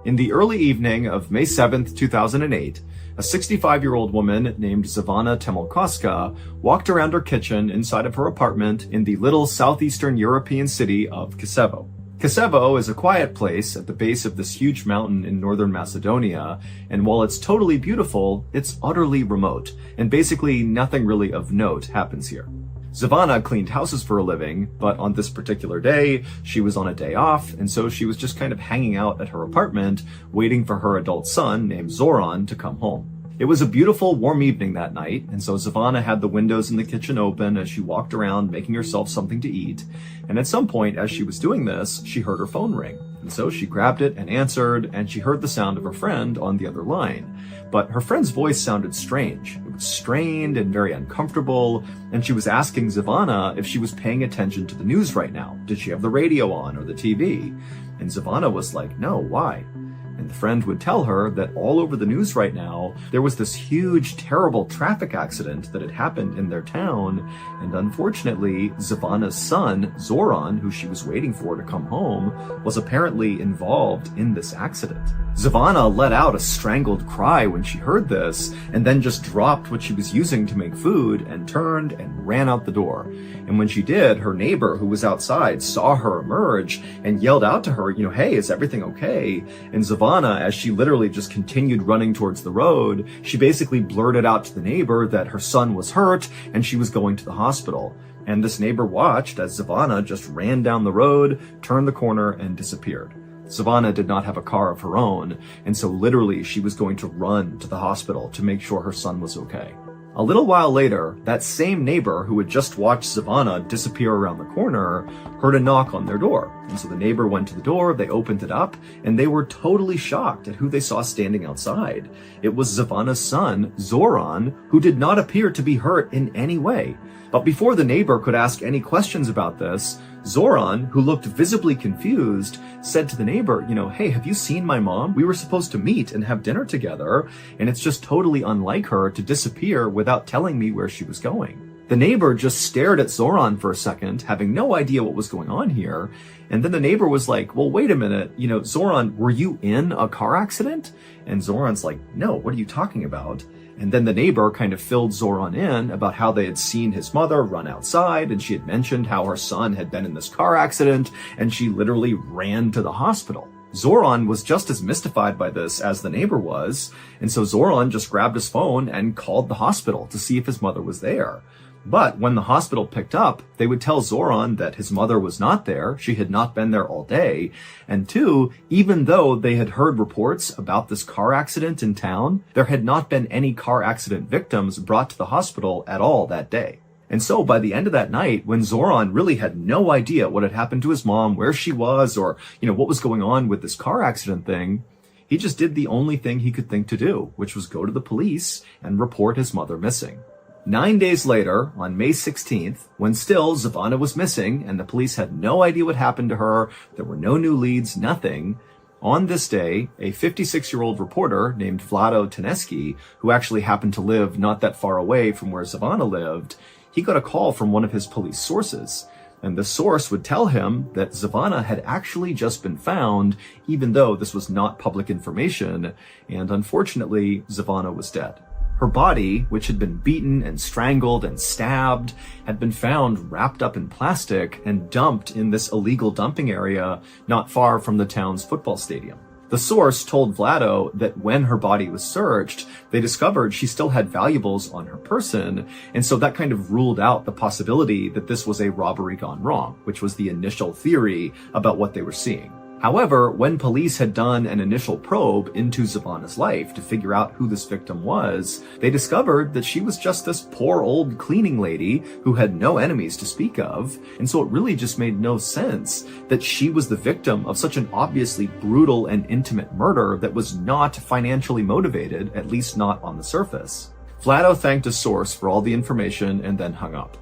In the early evening of May 7th, 2008, a 65-year-old woman named Zivana Temolkoska walked around her kitchen inside of her apartment in the little southeastern European city of Kisevo. Kisevo is a quiet place at the base of this huge mountain in northern Macedonia, and while it's totally beautiful, it's utterly remote, and basically nothing really of note happens here. Zivana cleaned houses for a living, but on this particular day, she was on a day off, and so she was just kind of hanging out at her apartment, waiting for her adult son, named Zoran, to come home. It was a beautiful, warm evening that night, and so Zivana had the windows in the kitchen open as she walked around making herself something to eat, and at some point as she was doing this, she heard her phone ring. And so she grabbed it and answered, and she heard the sound of her friend on the other line. But her friend's voice sounded strange. It was strained and very uncomfortable, and she was asking Zivana if she was paying attention to the news right now. Did she have the radio on or the TV? And Zivana was like, no, why? And the friend would tell her that all over the news right now, there was this huge, terrible traffic accident that had happened in their town. And unfortunately, Zivana's son, Zoran, who she was waiting for to come home, was apparently involved in this accident. Zivana let out a strangled cry when she heard this, and then just dropped what she was using to make food and turned and ran out the door. And when she did, her neighbor who was outside saw her emerge and yelled out to her, hey, is everything okay? And Zivana, as she literally just continued running towards the road, she basically blurted out to the neighbor that her son was hurt and she was going to the hospital. And this neighbor watched as Zivana just ran down the road, turned the corner, and disappeared. Zivana did not have a car of her own, and so literally she was going to run to the hospital to make sure her son was okay. A little while later, that same neighbor who had just watched Zivana disappear around the corner heard a knock on their door. And so the neighbor went to the door, they opened it up, and they were totally shocked at who they saw standing outside. It was Zivana's son, Zoran, who did not appear to be hurt in any way. But before the neighbor could ask any questions about this, Zoran, who looked visibly confused, said to the neighbor, hey, have you seen my mom? We were supposed to meet and have dinner together, and it's just totally unlike her to disappear without telling me where she was going. The neighbor just stared at Zoran for a second, having no idea what was going on here, and then the neighbor was like, well, wait a minute, Zoran, were you in a car accident? And Zoran's like, no, what are you talking about? And then the neighbor kind of filled Zoran in about how they had seen his mother run outside, and she had mentioned how her son had been in this car accident, and she literally ran to the hospital. Zoran was just as mystified by this as the neighbor was, and so Zoran just grabbed his phone and called the hospital to see if his mother was there. But when the hospital picked up, they would tell Zoran that his mother was not there, she had not been there all day, and two, even though they had heard reports about this car accident in town, there had not been any car accident victims brought to the hospital at all that day. And so by the end of that night, when Zoran really had no idea what had happened to his mom, where she was, or, what was going on with this car accident thing, he just did the only thing he could think to do, which was go to the police and report his mother missing. 9 days later, on May 16th, when still Zivana was missing and the police had no idea what happened to her, there were no new leads, nothing, on this day, a 56-year-old reporter named Vlado Teneski, who actually happened to live not that far away from where Zivana lived, he got a call from one of his police sources. And the source would tell him that Zivana had actually just been found, even though this was not public information, and unfortunately, Zivana was dead. Her body, which had been beaten and strangled and stabbed, had been found wrapped up in plastic and dumped in this illegal dumping area not far from the town's football stadium. The source told Vlado that when her body was searched, they discovered she still had valuables on her person, and so that kind of ruled out the possibility that this was a robbery gone wrong, which was the initial theory about what they were seeing. However, when police had done an initial probe into Zivana's life to figure out who this victim was, they discovered that she was just this poor old cleaning lady who had no enemies to speak of, and so it really just made no sense that she was the victim of such an obviously brutal and intimate murder that was not financially motivated, at least not on the surface. Vlado thanked his source for all the information and then hung up.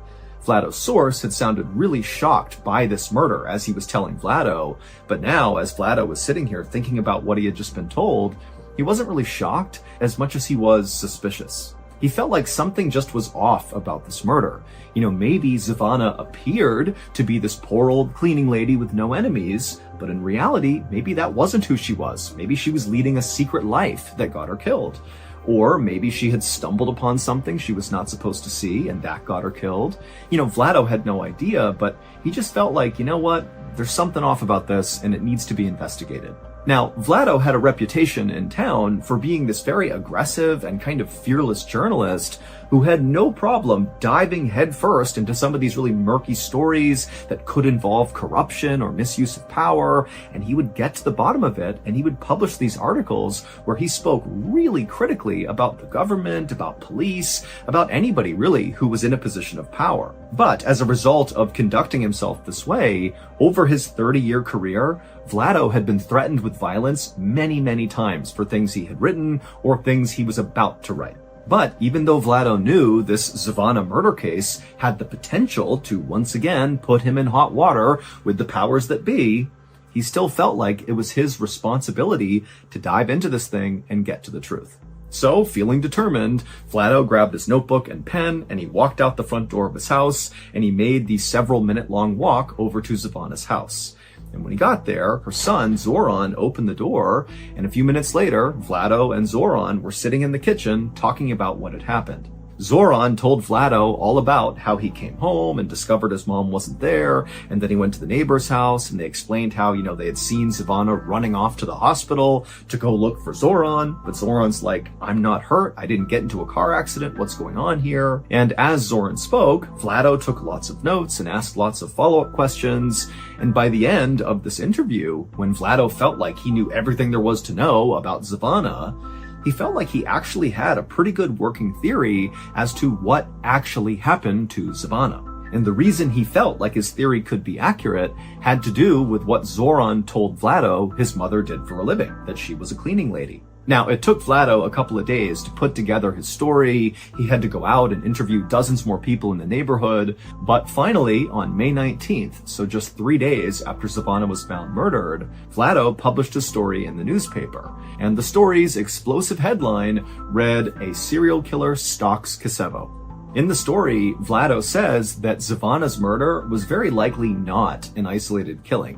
Vlado's source had sounded really shocked by this murder as he was telling Vlado, but now, as Vlado was sitting here thinking about what he had just been told, he wasn't really shocked as much as he was suspicious. He felt like something just was off about this murder. Maybe Zivana appeared to be this poor old cleaning lady with no enemies, but in reality, maybe that wasn't who she was. Maybe she was leading a secret life that got her killed. Or maybe she had stumbled upon something she was not supposed to see and that got her killed. Vlado had no idea, but he just felt like, there's something off about this and it needs to be investigated. Now, Vlado had a reputation in town for being this very aggressive and kind of fearless journalist who had no problem diving headfirst into some of these really murky stories that could involve corruption or misuse of power, and he would get to the bottom of it, and he would publish these articles where he spoke really critically about the government, about police, about anybody really who was in a position of power. But as a result of conducting himself this way, over his 30-year career, Vlado had been threatened with violence many, many times for things he had written or things he was about to write. But even though Vlado knew this Zivana murder case had the potential to once again put him in hot water with the powers that be, he still felt like it was his responsibility to dive into this thing and get to the truth. So, feeling determined, Vlado grabbed his notebook and pen and he walked out the front door of his house and he made the several-minute-long walk over to Zivana's house. And when he got there, her son, Zoran, opened the door, and a few minutes later, Vlado and Zoran were sitting in the kitchen talking about what had happened. Zoran told Vlado all about how he came home and discovered his mom wasn't there, and then he went to the neighbor's house and they explained how, they had seen Zivana running off to the hospital to go look for Zoran, but Zoran's like, I'm not hurt, I didn't get into a car accident, what's going on here? And as Zoran spoke, Vlado took lots of notes and asked lots of follow-up questions, and by the end of this interview, when Vlado felt like he knew everything there was to know about Zivana, he felt like he actually had a pretty good working theory as to what actually happened to Zivana. And the reason he felt like his theory could be accurate had to do with what Zoran told Vlado his mother did for a living, that she was a cleaning lady. Now, it took Vlado a couple of days to put together his story. He had to go out and interview dozens more people in the neighborhood. But finally, on May 19th, so just 3 days after Zivana was found murdered, Vlado published a story in the newspaper. And the story's explosive headline read, "A Serial Killer Stalks Kosovo." In the story, Vlado says that Zivana's murder was very likely not an isolated killing.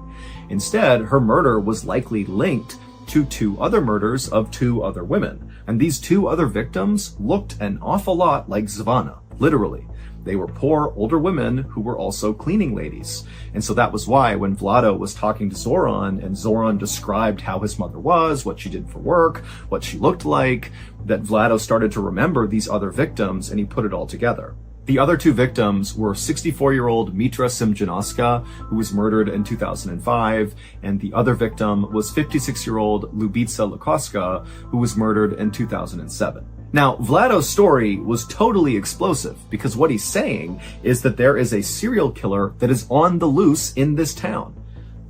Instead, her murder was likely linked to 2 other murders of 2 other women. And these 2 other victims looked an awful lot like Zivana, literally. They were poor, older women who were also cleaning ladies. And so that was why when Vlado was talking to Zoran and Zoran described how his mother was, what she did for work, what she looked like, that Vlado started to remember these other victims and he put it all together. The other two victims were 64-year-old Mitra Simjanowska, who was murdered in 2005, and the other victim was 56-year-old Lubitsa Lukoska, who was murdered in 2007. Now, Vlado's story was totally explosive because what he's saying is that there is a serial killer that is on the loose in this town.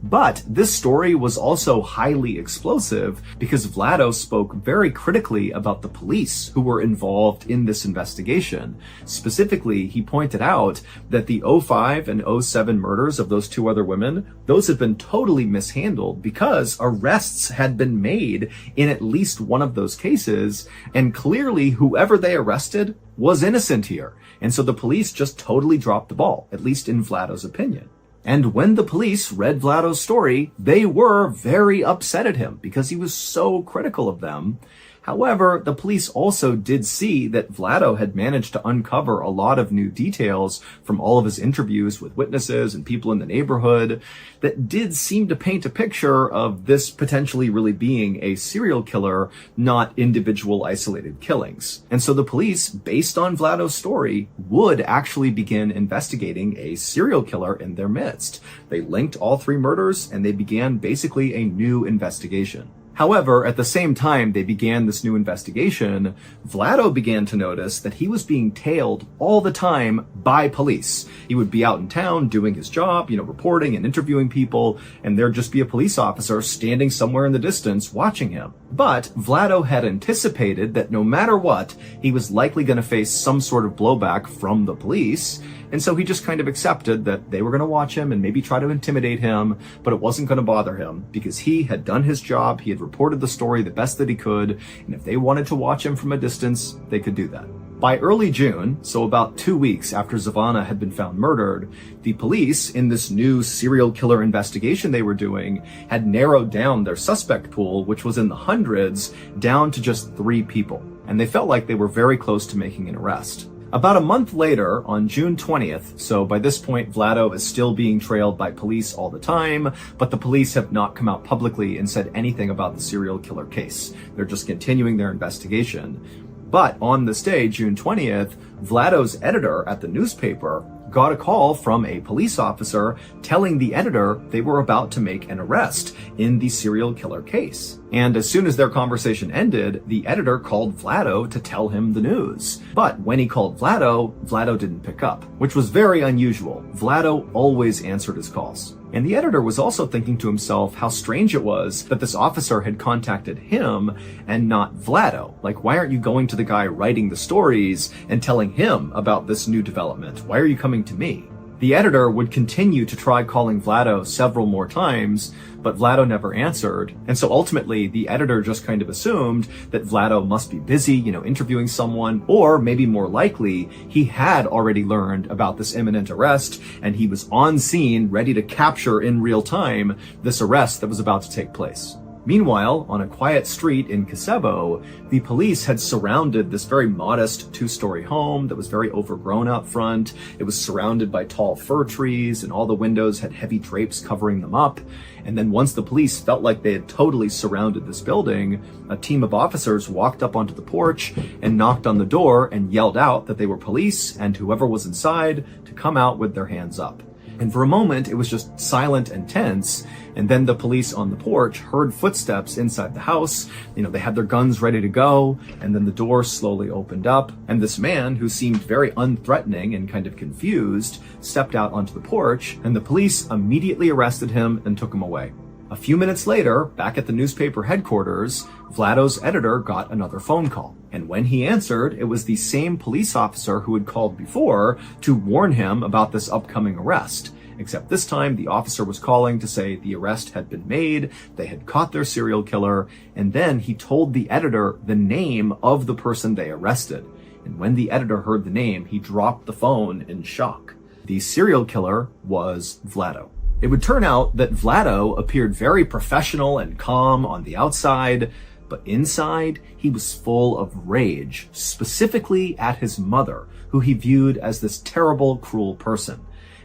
But this story was also highly explosive because Vlado spoke very critically about the police who were involved in this investigation. Specifically, he pointed out that the 05 and 07 murders of those two other women, those had been totally mishandled because arrests had been made in at least one of those cases, and clearly whoever they arrested was innocent here. And so the police just totally dropped the ball, at least in Vlado's opinion. And when the police read Vlado's story, they were very upset at him because he was so critical of them. However, the police also did see that Vlado had managed to uncover a lot of new details from all of his interviews with witnesses and people in the neighborhood that did seem to paint a picture of this potentially really being a serial killer, not individual isolated killings. And so the police, based on Vlado's story, would actually begin investigating a serial killer in their midst. They linked all three murders and they began basically a new investigation. However, at the same time they began this new investigation, Vlado began to notice that he was being tailed all the time by police. He would be out in town doing his job, reporting and interviewing people, and there'd just be a police officer standing somewhere in the distance watching him. But Vlado had anticipated that no matter what, he was likely going to face some sort of blowback from the police, and so he just kind of accepted that they were going to watch him and maybe try to intimidate him, but it wasn't going to bother him because he had done his job, he had reported the story the best that he could, and if they wanted to watch him from a distance, they could do that. By early June, so about 2 weeks after Zavana had been found murdered, the police, in this new serial killer investigation they were doing, had narrowed down their suspect pool, which was in the hundreds, down to just 3 people. And they felt like they were very close to making an arrest. About a month later, on June 20th, so by this point Vlado is still being trailed by police all the time, but the police have not come out publicly and said anything about the serial killer case. They're just continuing their investigation. But on this day, June 20th, Vlado's editor at the newspaper got a call from a police officer telling the editor they were about to make an arrest in the serial killer case. And as soon as their conversation ended, the editor called Vlado to tell him the news. But when he called Vlado, Vlado didn't pick up, which was very unusual. Vlado always answered his calls. And the editor was also thinking to himself how strange it was that this officer had contacted him and not Vlado. Like, why aren't you going to the guy writing the stories and telling him about this new development? Why are you coming to me? The editor would continue to try calling Vlado several more times, but Vlado never answered. And so ultimately, the editor just kind of assumed that Vlado must be busy, interviewing someone, or maybe more likely, he had already learned about this imminent arrest, and he was on scene, ready to capture in real time this arrest that was about to take place. Meanwhile, on a quiet street in Kasebo, the police had surrounded this very modest 2-story home that was very overgrown out front. It was surrounded by tall fir trees, and all the windows had heavy drapes covering them up. And then once the police felt like they had totally surrounded this building, a team of officers walked up onto the porch and knocked on the door and yelled out that they were police and whoever was inside to come out with their hands up. And for a moment, it was just silent and tense. And then the police on the porch heard footsteps inside the house. They had their guns ready to go. And then the door slowly opened up. And this man, who seemed very unthreatening and kind of confused, stepped out onto the porch. And the police immediately arrested him and took him away. A few minutes later, back at the newspaper headquarters, Vlado's editor got another phone call. And when he answered, it was the same police officer who had called before to warn him about this upcoming arrest. Except this time, the officer was calling to say the arrest had been made, they had caught their serial killer, and then he told the editor the name of the person they arrested. And when the editor heard the name, he dropped the phone in shock. The serial killer was Vlado. It would turn out that Vlado appeared very professional and calm on the outside, but inside, he was full of rage, specifically at his mother, who he viewed as this terrible, cruel person.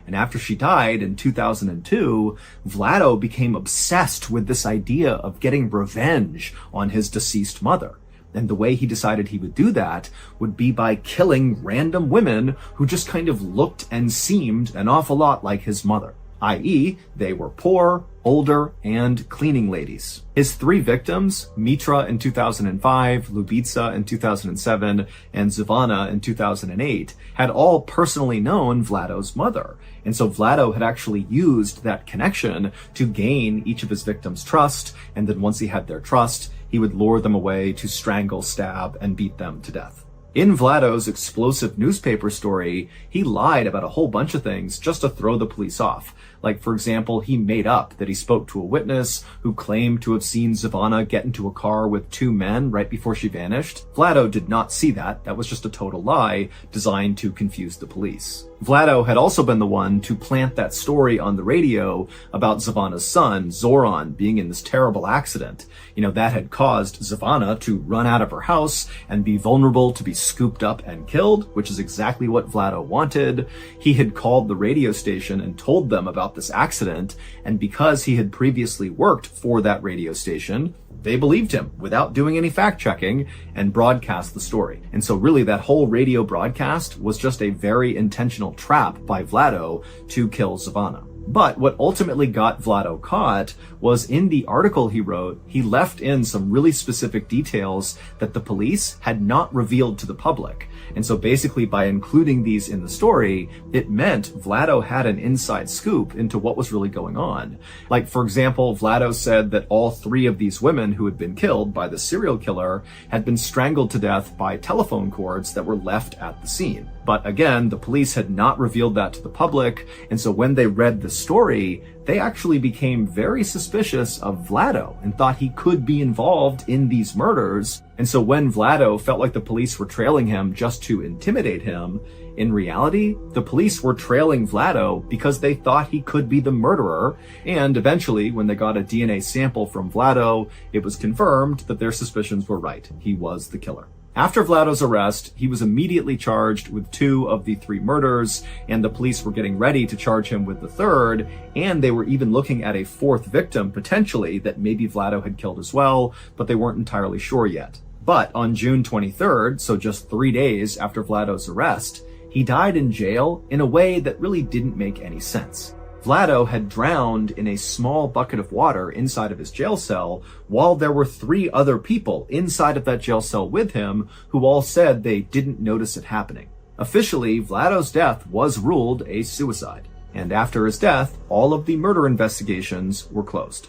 And after she died in 2002, Vlado became obsessed with this idea of getting revenge on his deceased mother. And the way he decided he would do that would be by killing random women who just kind of looked and seemed an awful lot like his mother, i.e., they were poor, older, and cleaning ladies. His 3 victims, Mitra in 2005, Lubitsa in 2007, and Zivana in 2008, had all personally known Vlado's mother. And so Vlado had actually used that connection to gain each of his victims' trust, and then once he had their trust, he would lure them away to strangle, stab, and beat them to death. In Vlado's explosive newspaper story, he lied about a whole bunch of things just to throw the police off. Like, for example, he made up that he spoke to a witness who claimed to have seen Zivana get into a car with 2 men right before she vanished. Vlado did not see that. That was just a total lie designed to confuse the police. Vlado had also been the one to plant that story on the radio about Zivana's son, Zoran, being in this terrible accident. That had caused Zivana to run out of her house and be vulnerable to be scooped up and killed, which is exactly what Vlado wanted. He had called the radio station and told them about this accident, and because he had previously worked for that radio station, they believed him without doing any fact-checking and broadcast the story. And so really that whole radio broadcast was just a very intentional trap by Vlado to kill Zivana. But what ultimately got Vlado caught was in the article he wrote, he left in some really specific details that the police had not revealed to the public. And so basically by including these in the story, it meant Vlado had an inside scoop into what was really going on. Like, for example, Vlado said that all 3 of these women who had been killed by the serial killer had been strangled to death by telephone cords that were left at the scene. But again, the police had not revealed that to the public, and so when they read the story, they actually became very suspicious of Vlado and thought he could be involved in these murders. And so when Vlado felt like the police were trailing him just to intimidate him, in reality, the police were trailing Vlado because they thought he could be the murderer, and eventually, when they got a DNA sample from Vlado, it was confirmed that their suspicions were right. He was the killer. After Vlado's arrest, he was immediately charged with 2 of the 3 murders, and the police were getting ready to charge him with the 3rd, and they were even looking at a 4th victim, potentially, that maybe Vlado had killed as well, but they weren't entirely sure yet. But on June 23rd, so just 3 days after Vlado's arrest, he died in jail in a way that really didn't make any sense. Vlado had drowned in a small bucket of water inside of his jail cell while there were 3 other people inside of that jail cell with him who all said they didn't notice it happening. Officially, Vlado's death was ruled a suicide, and after his death, all of the murder investigations were closed.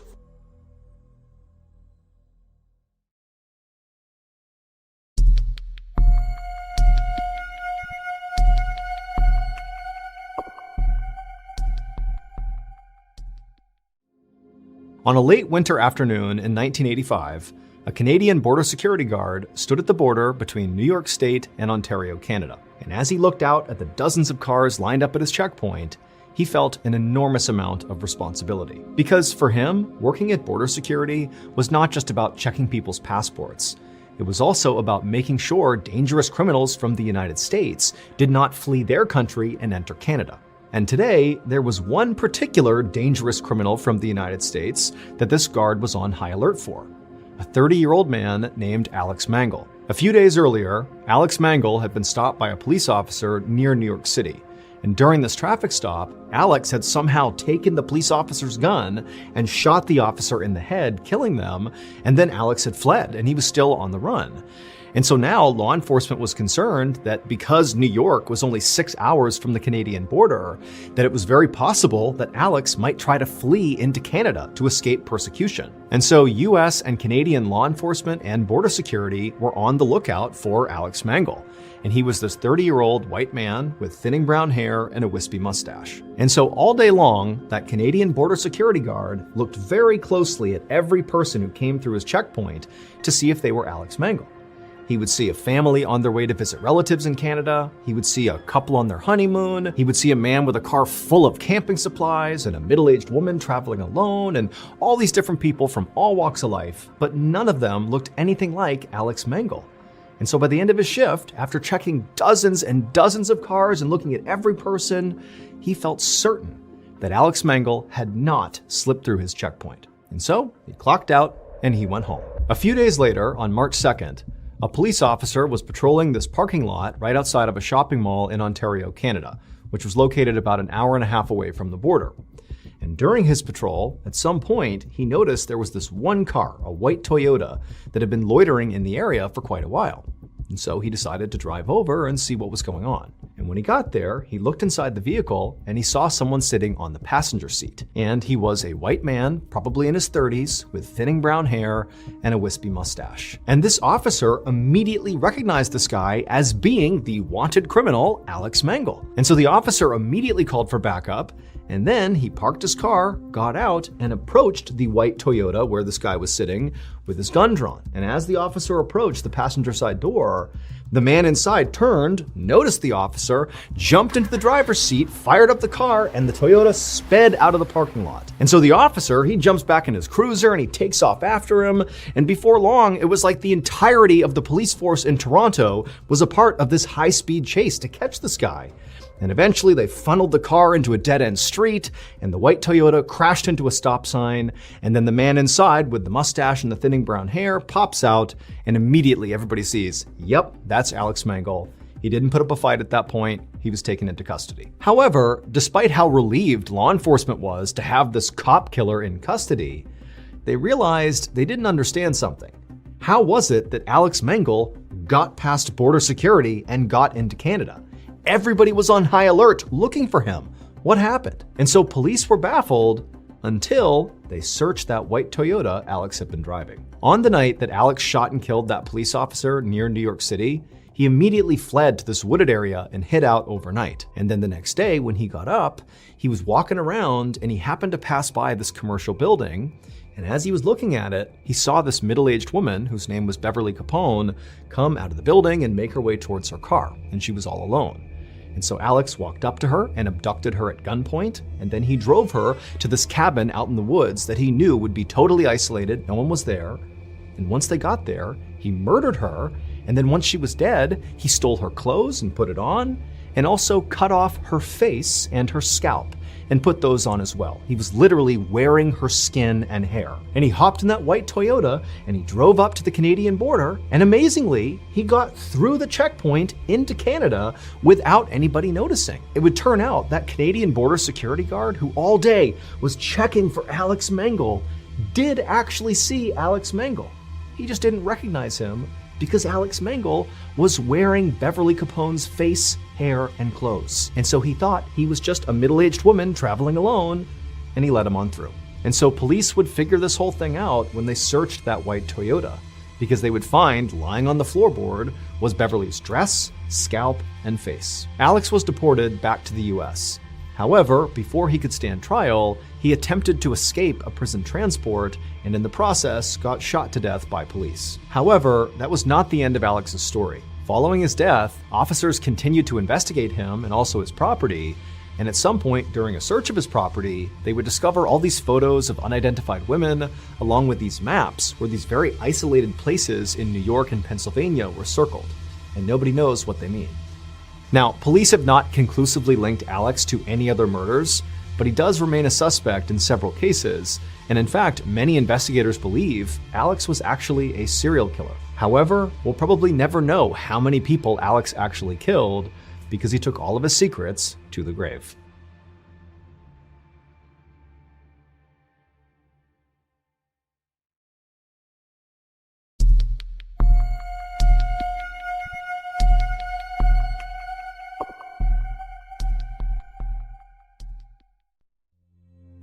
On a late winter afternoon in 1985, a Canadian border security guard stood at the border between New York State and Ontario, Canada. And as he looked out at the dozens of cars lined up at his checkpoint, he felt an enormous amount of responsibility. Because for him, working at border security was not just about checking people's passports. It was also about making sure dangerous criminals from the United States did not flee their country and enter Canada. And today, there was one particular dangerous criminal from the United States that this guard was on high alert for. A 30-year-old man named Alex Mangle. A few days earlier, Alex Mangle had been stopped by a police officer near New York City. And during this traffic stop, Alex had somehow taken the police officer's gun and shot the officer in the head, killing them, and then Alex had fled, and he was still on the run. And so now law enforcement was concerned that because New York was only 6 hours from the Canadian border, that it was very possible that Alex might try to flee into Canada to escape persecution. And so US and Canadian law enforcement and border security were on the lookout for Alex Mangle. And he was this 30-year-old white man with thinning brown hair and a wispy mustache. And so all day long, that Canadian border security guard looked very closely at every person who came through his checkpoint to see if they were Alex Mangle. He would see a family on their way to visit relatives in Canada. He would see a couple on their honeymoon. He would see a man with a car full of camping supplies and a middle-aged woman traveling alone and all these different people from all walks of life, but none of them looked anything like Alex Mangle. And so by the end of his shift, after checking dozens and dozens of cars and looking at every person, he felt certain that Alex Mangle had not slipped through his checkpoint. And so he clocked out and he went home. A few days later, on March 2nd, A police officer was patrolling this parking lot right outside of a shopping mall in Ontario, Canada, which was located about an hour and a half away from the border. And during his patrol, at some point, he noticed there was this one car, a white Toyota, that had been loitering in the area for quite a while. And so he decided to drive over and see what was going on. And when he got there, he looked inside the vehicle and he saw someone sitting on the passenger seat. And he was a white man, probably in his 30s, with thinning brown hair and a wispy mustache. And this officer immediately recognized this guy as being the wanted criminal, Alex Mangle. And so the officer immediately called for backup. And then he parked his car, got out, and approached the white Toyota where this guy was sitting with his gun drawn. And as the officer approached the passenger side door, the man inside turned, noticed the officer, jumped into the driver's seat, fired up the car, and the Toyota sped out of the parking lot. And so the officer, he jumps back in his cruiser and he takes off after him. And before long, it was like the entirety of the police force in Toronto was a part of this high-speed chase to catch this guy. And eventually they funneled the car into a dead-end street, and the white Toyota crashed into a stop sign, and then the man inside with the mustache and the thinning brown hair pops out, and immediately everybody sees, yep, that's Alex Mangle. He didn't put up a fight at that point. He was taken into custody. However, despite how relieved law enforcement was to have this cop killer in custody, they realized they didn't understand something. How was it that Alex Mangle got past border security and got into Canada? Everybody was on high alert looking for him. What happened? And so police were baffled until they searched that white Toyota Alex had been driving. On the night that Alex shot and killed that police officer near New York City, he immediately fled to this wooded area and hid out overnight. And then the next day when he got up, he was walking around and he happened to pass by this commercial building. And as he was looking at it, he saw this middle-aged woman, whose name was Beverly Capone, come out of the building and make her way towards her car. And she was all alone. And so Alex walked up to her and abducted her at gunpoint, and then he drove her to this cabin out in the woods that he knew would be totally isolated, no one was there. And once they got there, he murdered her, and then once she was dead, he stole her clothes and put it on, and also cut off her face and her scalp and put those on as well. He was literally wearing her skin and hair. And he hopped in that white Toyota and he drove up to the Canadian border, and amazingly, he got through the checkpoint into Canada without anybody noticing. It would turn out that Canadian border security guard who all day was checking for Alex Mangle did actually see Alex Mangle. He just didn't recognize him because Alex Mangle was wearing Beverly Capone's face, hair, and clothes. And so he thought he was just a middle-aged woman traveling alone, and he let him on through. And so police would figure this whole thing out when they searched that white Toyota, because they would find lying on the floorboard was Beverly's dress, scalp, and face. Alex was deported back to the US. However, before he could stand trial, he attempted to escape a prison transport and in the process got shot to death by police. However, that was not the end of Alex's story. Following his death, officers continued to investigate him and also his property, and at some point during a search of his property, they would discover all these photos of unidentified women, along with these maps where these very isolated places in New York and Pennsylvania were circled, and nobody knows what they mean. Now, police have not conclusively linked Alex to any other murders, but he does remain a suspect in several cases, and in fact, many investigators believe Alex was actually a serial killer. However, we'll probably never know how many people Alex actually killed because he took all of his secrets to the grave.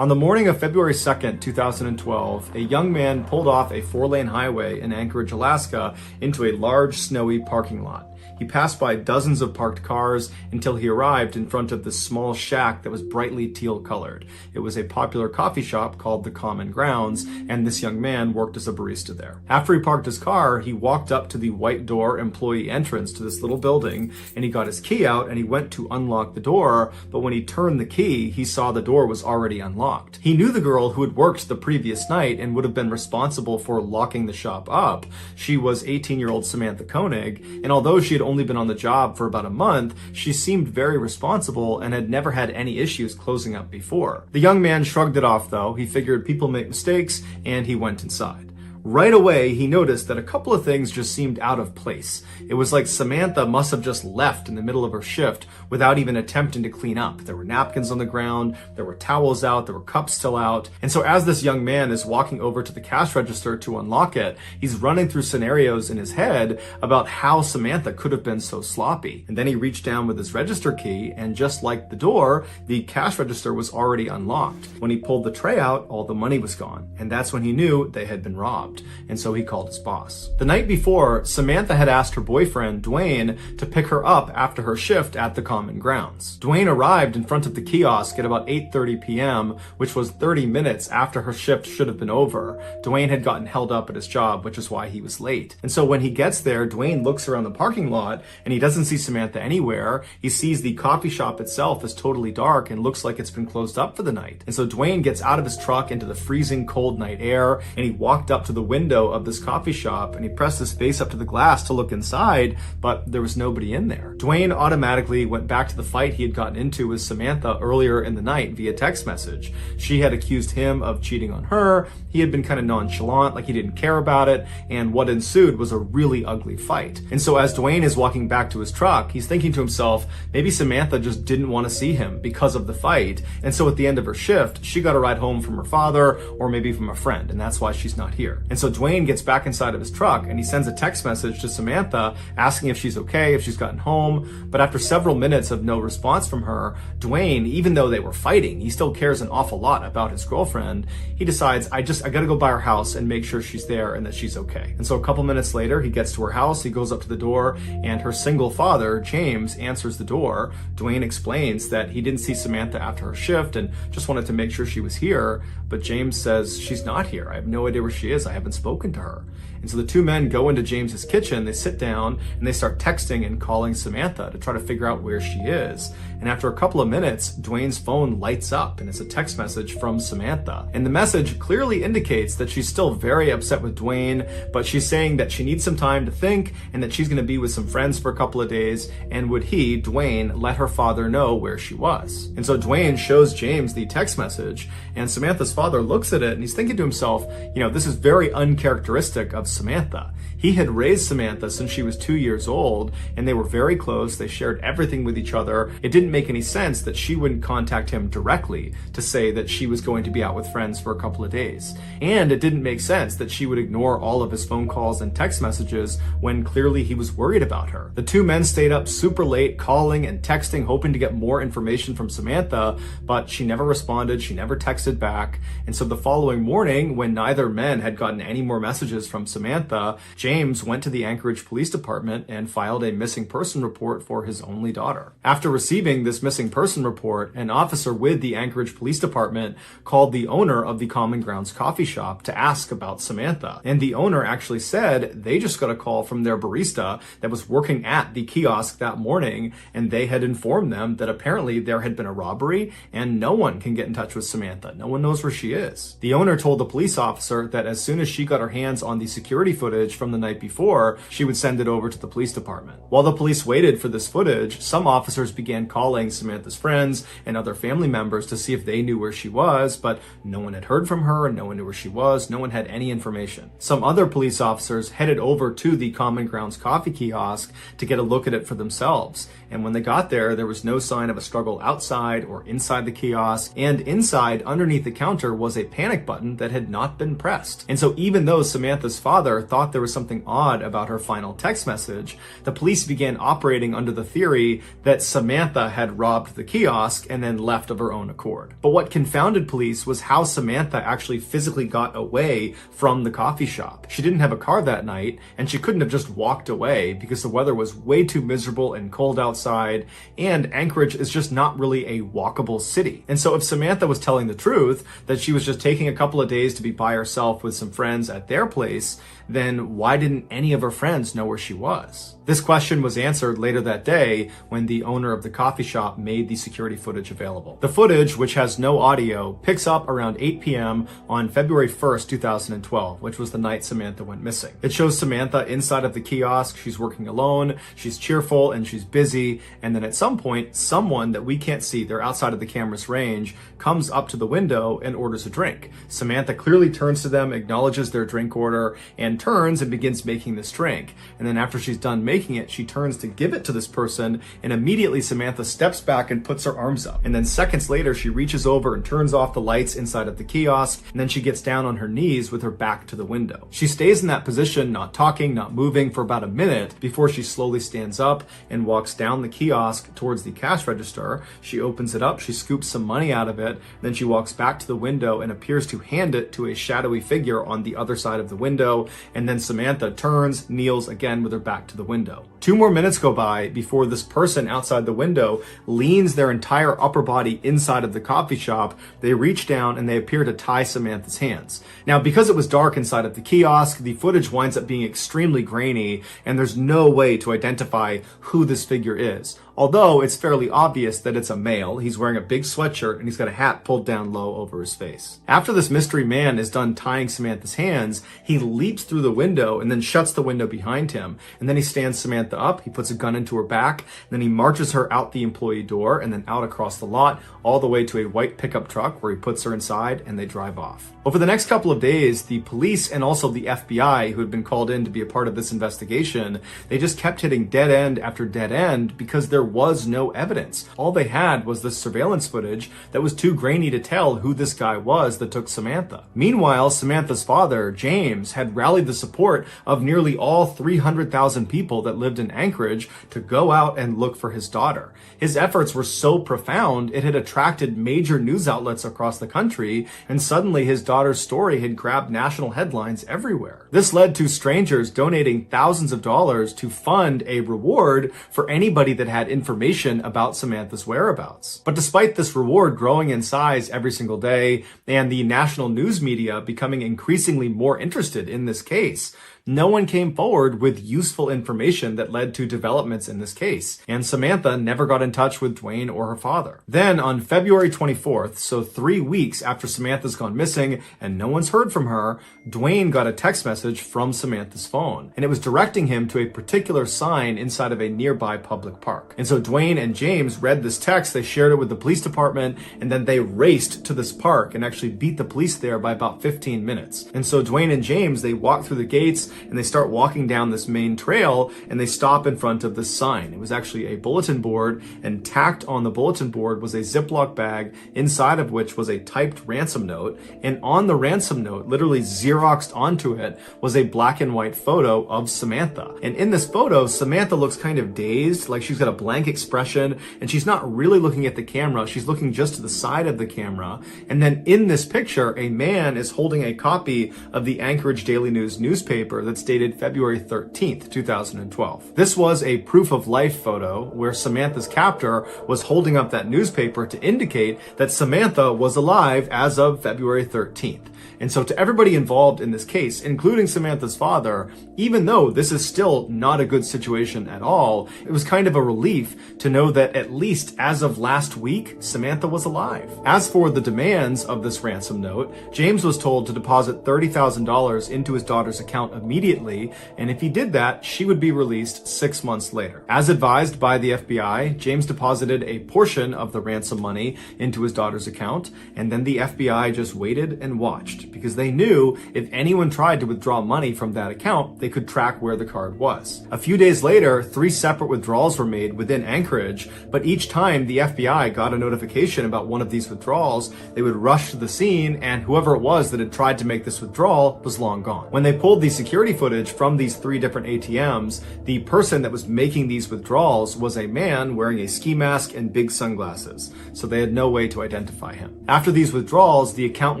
On the morning of February 2nd, 2012, a young man pulled off a 4-lane highway in Anchorage, Alaska, into a large, snowy parking lot. He passed by dozens of parked cars until he arrived in front of this small shack that was brightly teal colored. It was a popular coffee shop called the Common Grounds, and this young man worked as a barista there. After he parked his car, he walked up to the white door employee entrance to this little building, and he got his key out and he went to unlock the door, but when he turned the key, he saw the door was already unlocked. He knew the girl who had worked the previous night and would have been responsible for locking the shop up. She was 18-year-old Samantha Koenig, and although she had only been on the job for about a month, she seemed very responsible and had never had any issues closing up before. The young man shrugged it off though. He figured people make mistakes and he went inside. Right away, he noticed that a couple of things just seemed out of place. It was like Samantha must have just left in the middle of her shift without even attempting to clean up. There were napkins on the ground, there were towels out, there were cups still out. And so as this young man is walking over to the cash register to unlock it, he's running through scenarios in his head about how Samantha could have been so sloppy. And then he reached down with his register key, and just like the door, the cash register was already unlocked. When he pulled the tray out, all the money was gone. And that's when he knew they had been robbed. And so he called his boss. The night before, Samantha had asked her boyfriend, Dwayne, to pick her up after her shift at the common grounds. Dwayne arrived in front of the kiosk at about 8:30 p.m., which was 30 minutes after her shift should have been over. Dwayne had gotten held up at his job, which is why he was late. And so when he gets there, Dwayne looks around the parking lot and he doesn't see Samantha anywhere. He sees the coffee shop itself is totally dark and looks like it's been closed up for the night. And so Dwayne gets out of his truck into the freezing cold night air, and he walked up to the window of this coffee shop and he pressed his face up to the glass to look inside, but there was nobody in there. Dwayne automatically went back to the fight he had gotten into with Samantha earlier in the night via text message. She had accused him of cheating on her. He had been kind of nonchalant, like he didn't care about it, and what ensued was a really ugly fight. And so as Dwayne is walking back to his truck, he's thinking to himself, maybe Samantha just didn't want to see him because of the fight, and so at the end of her shift, she got a ride home from her father or maybe from a friend, and that's why she's not here. And so Dwayne gets back inside of his truck and he sends a text message to Samantha asking if she's okay, if she's gotten home. But after several minutes of no response from her, Dwayne, even though they were fighting, he still cares an awful lot about his girlfriend. He decides, I gotta go by her house and make sure she's there and that she's okay. And so a couple minutes later, he gets to her house, he goes up to the door, and her single father, James, answers the door. Dwayne explains that he didn't see Samantha after her shift and just wanted to make sure she was here, but James says, she's not here. I have no idea where she is. I haven't spoken to her. And so the two men go into James's kitchen, they sit down, and they start texting and calling Samantha to try to figure out where she is. And after a couple of minutes, Dwayne's phone lights up, and it's a text message from Samantha. And the message clearly indicates that she's still very upset with Dwayne, but she's saying that she needs some time to think, and that she's gonna be with some friends for a couple of days, and would he, Dwayne, let her father know where she was. And so Dwayne shows James the text message, and Samantha's father looks at it, and he's thinking to himself, you know, this is very uncharacteristic of Samantha. He had raised Samantha since she was 2 years old, and they were very close. They shared everything with each other. It didn't make any sense that she wouldn't contact him directly to say that she was going to be out with friends for a couple of days. And it didn't make sense that she would ignore all of his phone calls and text messages when clearly he was worried about her. The two men stayed up super late, calling and texting, hoping to get more information from Samantha, but she never responded. She never texted back. And so the following morning, when neither men had gotten any more messages from Samantha, James went to the Anchorage Police Department and filed a missing person report for his only daughter. After receiving this missing person report, an officer with the Anchorage Police Department called the owner of the Common Grounds coffee shop to ask about Samantha. And the owner actually said they just got a call from their barista that was working at the kiosk that morning, and they had informed them that apparently there had been a robbery and no one can get in touch with Samantha. No one knows where she is. The owner told the police officer that as soon as she got her hands on the security footage from the night before, she would send it over to the police department. While the police waited for this footage, some officers began calling Samantha's friends and other family members to see if they knew where she was, but no one had heard from her and no one knew where she was. No one had any information. Some other police officers headed over to the Common Grounds coffee kiosk to get a look at it for themselves. And when they got there, there was no sign of a struggle outside or inside the kiosk, and inside, underneath the counter, was a panic button that had not been pressed. And so even though Samantha's father thought there was something odd about her final text message, the police began operating under the theory that Samantha had robbed the kiosk and then left of her own accord. But what confounded police was how Samantha actually physically got away from the coffee shop. She didn't have a car that night, and she couldn't have just walked away because the weather was way too miserable and cold outside, and Anchorage is just not really a walkable city. And so if Samantha was telling the truth, that she was just taking a couple of days to be by herself with some friends at their place, then why didn't any of her friends know where she was? This question was answered later that day when the owner of the coffee shop made the security footage available. The footage, which has no audio, picks up around 8 p.m. on February 1st, 2012, which was the night Samantha went missing. It shows Samantha inside of the kiosk. She's working alone, she's cheerful, and she's busy. And then at some point, someone that we can't see, they're outside of the camera's range, comes up to the window and orders a drink. Samantha clearly turns to them, acknowledges their drink order, and turns and begins making this drink. And then after she's done making it, she turns to give it to this person, and immediately Samantha steps back and puts her arms up. And then seconds later, she reaches over and turns off the lights inside of the kiosk, and then she gets down on her knees with her back to the window. She stays in that position, not talking, not moving, for about a minute before she slowly stands up and walks down the kiosk towards the cash register. She opens it up, she scoops some money out of it, then she walks back to the window and appears to hand it to a shadowy figure on the other side of the window, and then Samantha turns, kneels again with her back to the window. 2 more minutes go by before this person outside the window leans their entire upper body inside of the coffee shop. They reach down and they appear to tie Samantha's hands. Now, because it was dark inside of the kiosk, the footage winds up being extremely grainy, and there's no way to identify who this figure is. Although it's fairly obvious that it's a male. He's wearing a big sweatshirt and he's got a hat pulled down low over his face. After this mystery man is done tying Samantha's hands, he leaps through the window and then shuts the window behind him. And then he stands Samantha up, he puts a gun into her back, and then he marches her out the employee door and then out across the lot, all the way to a white pickup truck where he puts her inside and they drive off. Over the next couple of days, the police and also the FBI, who had been called in to be a part of this investigation, they just kept hitting dead end after dead end because there was no evidence. All they had was this surveillance footage that was too grainy to tell who this guy was that took Samantha. Meanwhile, Samantha's father, James, had rallied the support of nearly all 300,000 people that lived in Anchorage to go out and look for his daughter. His efforts were so profound, it had attracted major news outlets across the country, and suddenly his daughter's story had grabbed national headlines everywhere. This led to strangers donating thousands of dollars to fund a reward for anybody that had information about Samantha's whereabouts. But despite this reward growing in size every single day and the national news media becoming increasingly more interested in this case, no one came forward with useful information that led to developments in this case, and Samantha never got in touch with Dwayne or her father. Then on February 24th, so 3 weeks after Samantha's gone missing and no one's heard from her, Dwayne got a text message from Samantha's phone, and it was directing him to a particular sign inside of a nearby public park. And so Dwayne and James read this text, they shared it with the police department, and then they raced to this park and actually beat the police there by about 15 minutes. And so Dwayne and James, they walk through the gates and they start walking down this main trail, and they stop in front of this sign. It was actually a bulletin board, and tacked on the bulletin board was a Ziploc bag, inside of which was a typed ransom note, and on the ransom note, literally Xeroxed onto it, was a black and white photo of Samantha. And in this photo, Samantha looks kind of dazed, like she's got a blank expression, and she's not really looking at the camera, she's looking just to the side of the camera. And then in this picture, a man is holding a copy of the Anchorage Daily News newspaper that's dated February 13th, 2012. This was a proof of life photo where Samantha's captor was holding up that newspaper to indicate that Samantha was alive as of February 13th. And so to everybody involved in this case, including Samantha's father, even though this is still not a good situation at all, it was kind of a relief to know that at least as of last week, Samantha was alive. As for the demands of this ransom note, James was told to deposit $30,000 into his daughter's account immediately, and if he did that, she would be released 6 months later. As advised by the FBI, James deposited a portion of the ransom money into his daughter's account, and then the FBI just waited and watched, because they knew if anyone tried to withdraw money from that account, they could track where the card was. A few days later, 3 separate withdrawals were made within Anchorage, but each time the FBI got a notification about one of these withdrawals, they would rush to the scene, and whoever it was that had tried to make this withdrawal was long gone. When they pulled the security footage from these 3 different ATMs, the person that was making these withdrawals was a man wearing a ski mask and big sunglasses, so they had no way to identify him. After these withdrawals, the account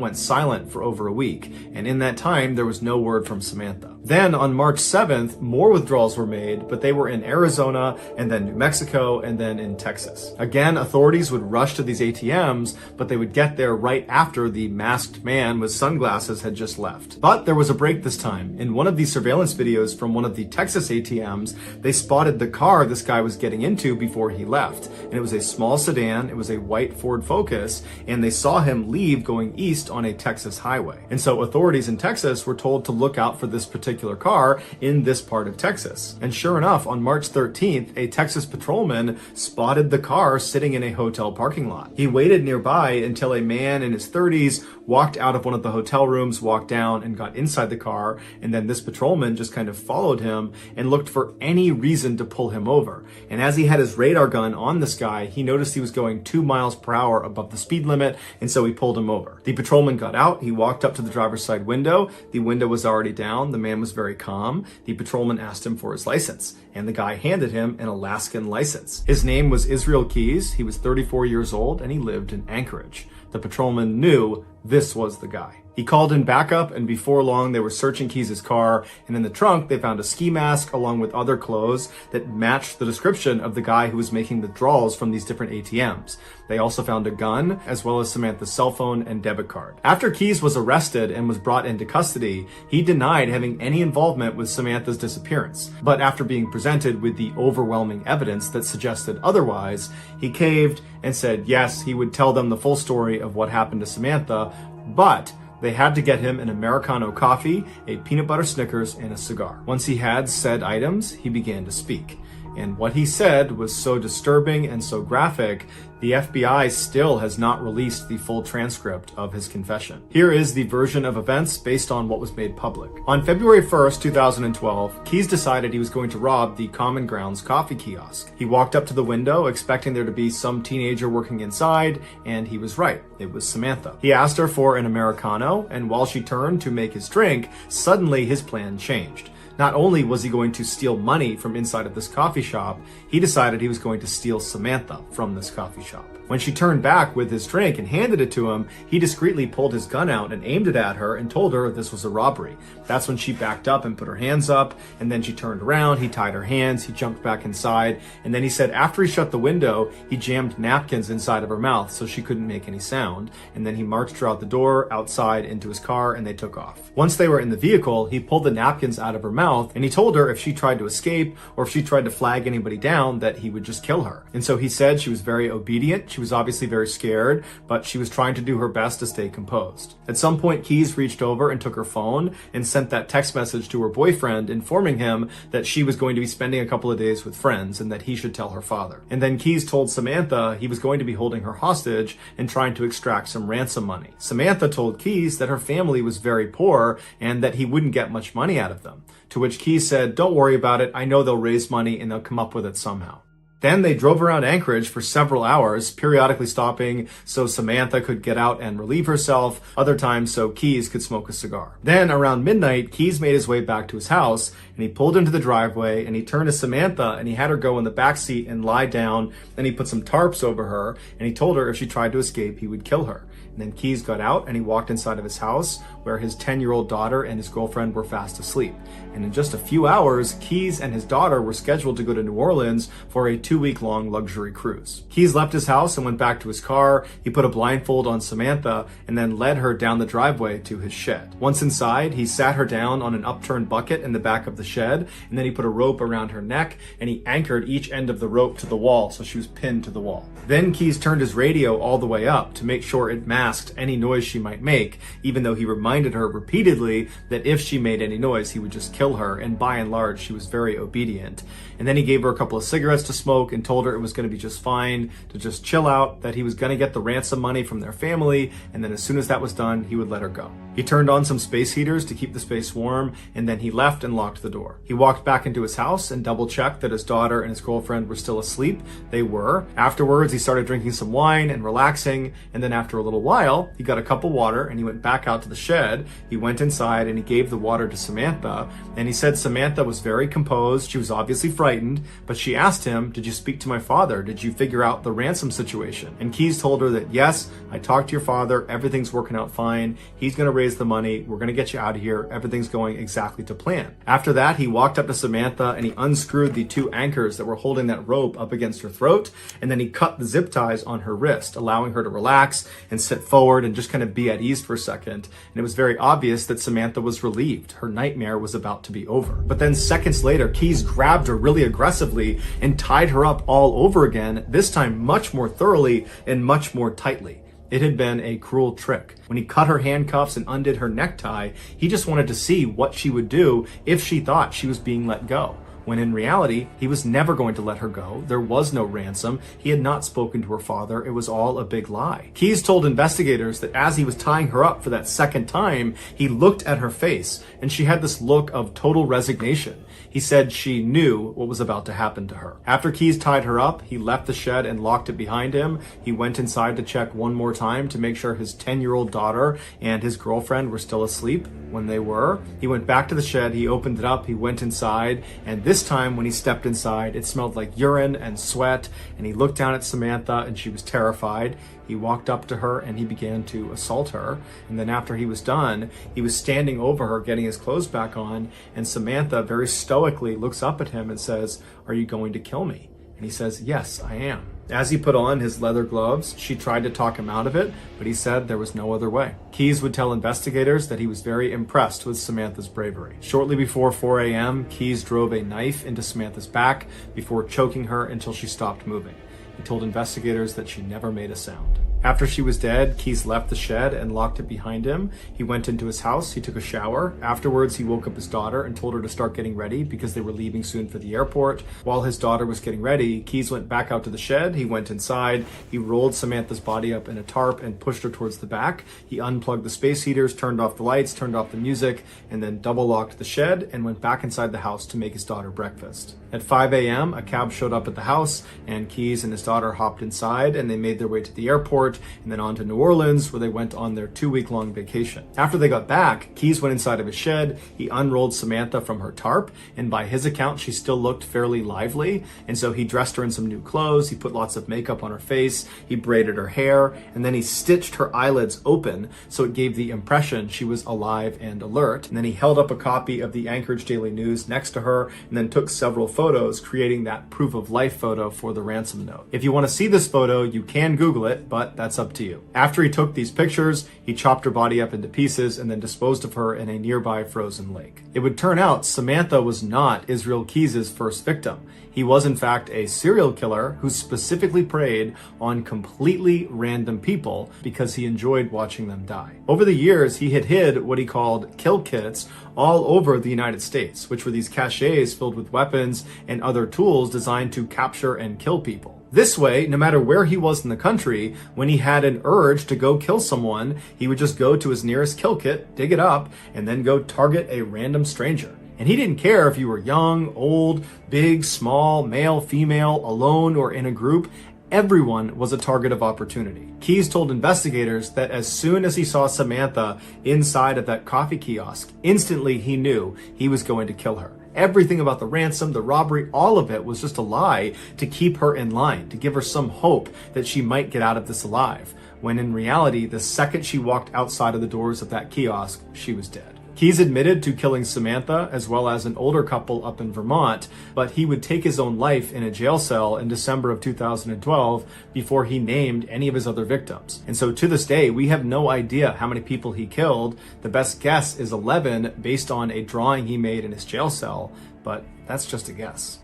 went silent for over a week, and in that time, there was no word from Samantha. Then on March 7th, more withdrawals were made, but they were in Arizona and then New Mexico and then in Texas. Again, authorities would rush to these ATMs, but they would get there right after the masked man with sunglasses had just left. But there was a break this time. In one of these surveillance videos from one of the Texas ATMs, they spotted the car this guy was getting into before he left. And it was a small sedan, it was a white Ford Focus, and they saw him leave going east on a Texas highway. And so authorities in Texas were told to look out for this particular car in this part of Texas. And sure enough, on March 13th, a Texas patrolman spotted the car sitting in a hotel parking lot. He waited nearby until a man in his 30s walked out of one of the hotel rooms, walked down and got inside the car, and then this patrolman just kind of followed him and looked for any reason to pull him over. And as he had his radar gun on this guy, he noticed he was going 2 miles per hour above the speed limit, and so he pulled him over. The patrolman got out, he walked up to the driver's side window, the window was already down, the man was very calm. The patrolman asked him for his license, and the guy handed him an Alaskan license. His name was Israel Keys, he was 34 years old, and he lived in Anchorage. The patrolman knew this was the guy. He called in backup, and before long they were searching Keys' car, and in the trunk they found a ski mask along with other clothes that matched the description of the guy who was making withdrawals from these different ATMs. They also found a gun, as well as Samantha's cell phone and debit card. After Keys was arrested and was brought into custody, he denied having any involvement with Samantha's disappearance. But after being presented with the overwhelming evidence that suggested otherwise, he caved and said yes, he would tell them the full story of what happened to Samantha, but they had to get him an Americano coffee, a peanut butter Snickers, and a cigar. Once he had said items, he began to speak. And what he said was so disturbing and so graphic, the FBI still has not released the full transcript of his confession. Here is the version of events based on what was made public. On February 1st, 2012, Keys decided he was going to rob the Common Grounds coffee kiosk. He walked up to the window expecting there to be some teenager working inside, and he was right. It was Samantha. He asked her for an Americano, and while she turned to make his drink, suddenly his plan changed. Not only was he going to steal money from inside of this coffee shop, he decided he was going to steal Samantha from this coffee shop. When she turned back with his drink and handed it to him, he discreetly pulled his gun out and aimed it at her and told her this was a robbery. That's when she backed up and put her hands up, and then she turned around, he tied her hands, he jumped back inside, and then he said after he shut the window, he jammed napkins inside of her mouth so she couldn't make any sound, and then he marched her out the door, outside, into his car, and they took off. Once they were in the vehicle, he pulled the napkins out of her mouth, and he told her if she tried to escape or if she tried to flag anybody down that he would just kill her. And so he said she was very obedient, she was obviously very scared, but she was trying to do her best to stay composed. At some point, Keys reached over and took her phone and sent that text message to her boyfriend informing him that she was going to be spending a couple of days with friends and that he should tell her father. And then Keys told Samantha he was going to be holding her hostage and trying to extract some ransom money. Samantha told Keys that her family was very poor and that he wouldn't get much money out of them. To which Keys said, "Don't worry about it, I know they'll raise money and they'll come up with it somehow." Then they drove around Anchorage for several hours, periodically stopping so Samantha could get out and relieve herself, other times so Keys could smoke a cigar. Then around midnight, Keys made his way back to his house, and he pulled into the driveway, and he turned to Samantha, and he had her go in the back seat and lie down. Then he put some tarps over her, and he told her if she tried to escape, he would kill her. And then Keys got out, and he walked inside of his house, where his 10-year-old daughter and his girlfriend were fast asleep. And in just a few hours, Keys and his daughter were scheduled to go to New Orleans for a 2-week-long luxury cruise. Keys left his house and went back to his car. He put a blindfold on Samantha and then led her down the driveway to his shed. Once inside, he sat her down on an upturned bucket in the back of the shed, and then he put a rope around her neck and he anchored each end of the rope to the wall so she was pinned to the wall. Then Keys turned his radio all the way up to make sure it masked any noise she might make, even though he reminded her repeatedly that if she made any noise, he would just kill her, and by and large, she was very obedient. And then he gave her a couple of cigarettes to smoke and told her it was going to be just fine, to just chill out, that he was going to get the ransom money from their family, and then as soon as that was done, he would let her go. He turned on some space heaters to keep the space warm, and then he left and locked the door. He walked back into his house and double-checked that his daughter and his girlfriend were still asleep. They were. Afterwards, he started drinking some wine and relaxing, and then after a little while, while, he got a cup of water and he went back out to the shed. He went inside and he gave the water to Samantha. And he said Samantha was very composed. She was obviously frightened, but she asked him, "Did you speak to my father? Did you figure out the ransom situation?" And Keyes told her that, "Yes, I talked to your father. Everything's working out fine. He's going to raise the money. We're going to get you out of here. Everything's going exactly to plan." After that, he walked up to Samantha and he unscrewed the two anchors that were holding that rope up against her throat. And then he cut the zip ties on her wrist, allowing her to relax and sit forward and just kind of be at ease for a second. And it was very obvious that Samantha was relieved. Her nightmare was about to be over. But then seconds later, Keyes grabbed her really aggressively and tied her up all over again, this time much more thoroughly and much more tightly. It had been a cruel trick. When he cut her handcuffs and undid her necktie, he just wanted to see what she would do if she thought she was being let go. When in reality, he was never going to let her go. There was no ransom. He had not spoken to her father. It was all a big lie. Keyes told investigators that as he was tying her up for that second time, he looked at her face and she had this look of total resignation. He said she knew what was about to happen to her. After Keyes tied her up, he left the shed and locked it behind him. He went inside to check one more time to make sure his 10-year-old daughter and his girlfriend were still asleep. When they were, he went back to the shed, he opened it up, he went inside, and this time when he stepped inside, it smelled like urine and sweat, and he looked down at Samantha and she was terrified. He walked up to her and he began to assault her. And then after he was done, he was standing over her, getting his clothes back on. And Samantha very stoically looks up at him and says, "Are you going to kill me?" And he says, "Yes, I am." As he put on his leather gloves, she tried to talk him out of it, but he said there was no other way. Keyes would tell investigators that he was very impressed with Samantha's bravery. Shortly before 4 a.m., Keyes drove a knife into Samantha's back before choking her until she stopped moving. He told investigators that she never made a sound. After she was dead, Keyes left the shed and locked it behind him. He went into his house, he took a shower. Afterwards, he woke up his daughter and told her to start getting ready because they were leaving soon for the airport. While his daughter was getting ready, Keyes went back out to the shed. He went inside, he rolled Samantha's body up in a tarp and pushed her towards the back. He unplugged the space heaters, turned off the lights, turned off the music, and then double locked the shed and went back inside the house to make his daughter breakfast. At 5 a.m., a cab showed up at the house and Keyes and his daughter hopped inside and they made their way to the airport and then on to New Orleans, where they went on their 2-week-long vacation. After they got back, Keyes went inside of his shed, he unrolled Samantha from her tarp, and by his account, she still looked fairly lively, and so he dressed her in some new clothes, he put lots of makeup on her face, he braided her hair, and then he stitched her eyelids open so it gave the impression she was alive and alert, and then he held up a copy of the Anchorage Daily News next to her, and then took several photos, creating that proof of life photo for the ransom note. If you want to see this photo, you can Google it, but that's up to you. After he took these pictures, he chopped her body up into pieces and then disposed of her in a nearby frozen lake. It would turn out Samantha was not Israel Keyes' first victim. He was in fact a serial killer who specifically preyed on completely random people because he enjoyed watching them die. Over the years, he had hid what he called kill kits all over the United States, which were these caches filled with weapons and other tools designed to capture and kill people. This way, no matter where he was in the country, when he had an urge to go kill someone, he would just go to his nearest kill kit, dig it up, and then go target a random stranger. And he didn't care if you were young, old, big, small, male, female, alone, or in a group. Everyone was a target of opportunity. Keyes told investigators that as soon as he saw Samantha inside of that coffee kiosk, instantly he knew he was going to kill her. Everything about the ransom, the robbery, all of it was just a lie to keep her in line, to give her some hope that she might get out of this alive, when in reality, the second she walked outside of the doors of that kiosk, she was dead. Keyes admitted to killing Samantha as well as an older couple up in Vermont, but he would take his own life in a jail cell in December of 2012 before he named any of his other victims. And so to this day, we have no idea how many people he killed. The best guess is 11 based on a drawing he made in his jail cell, but that's just a guess.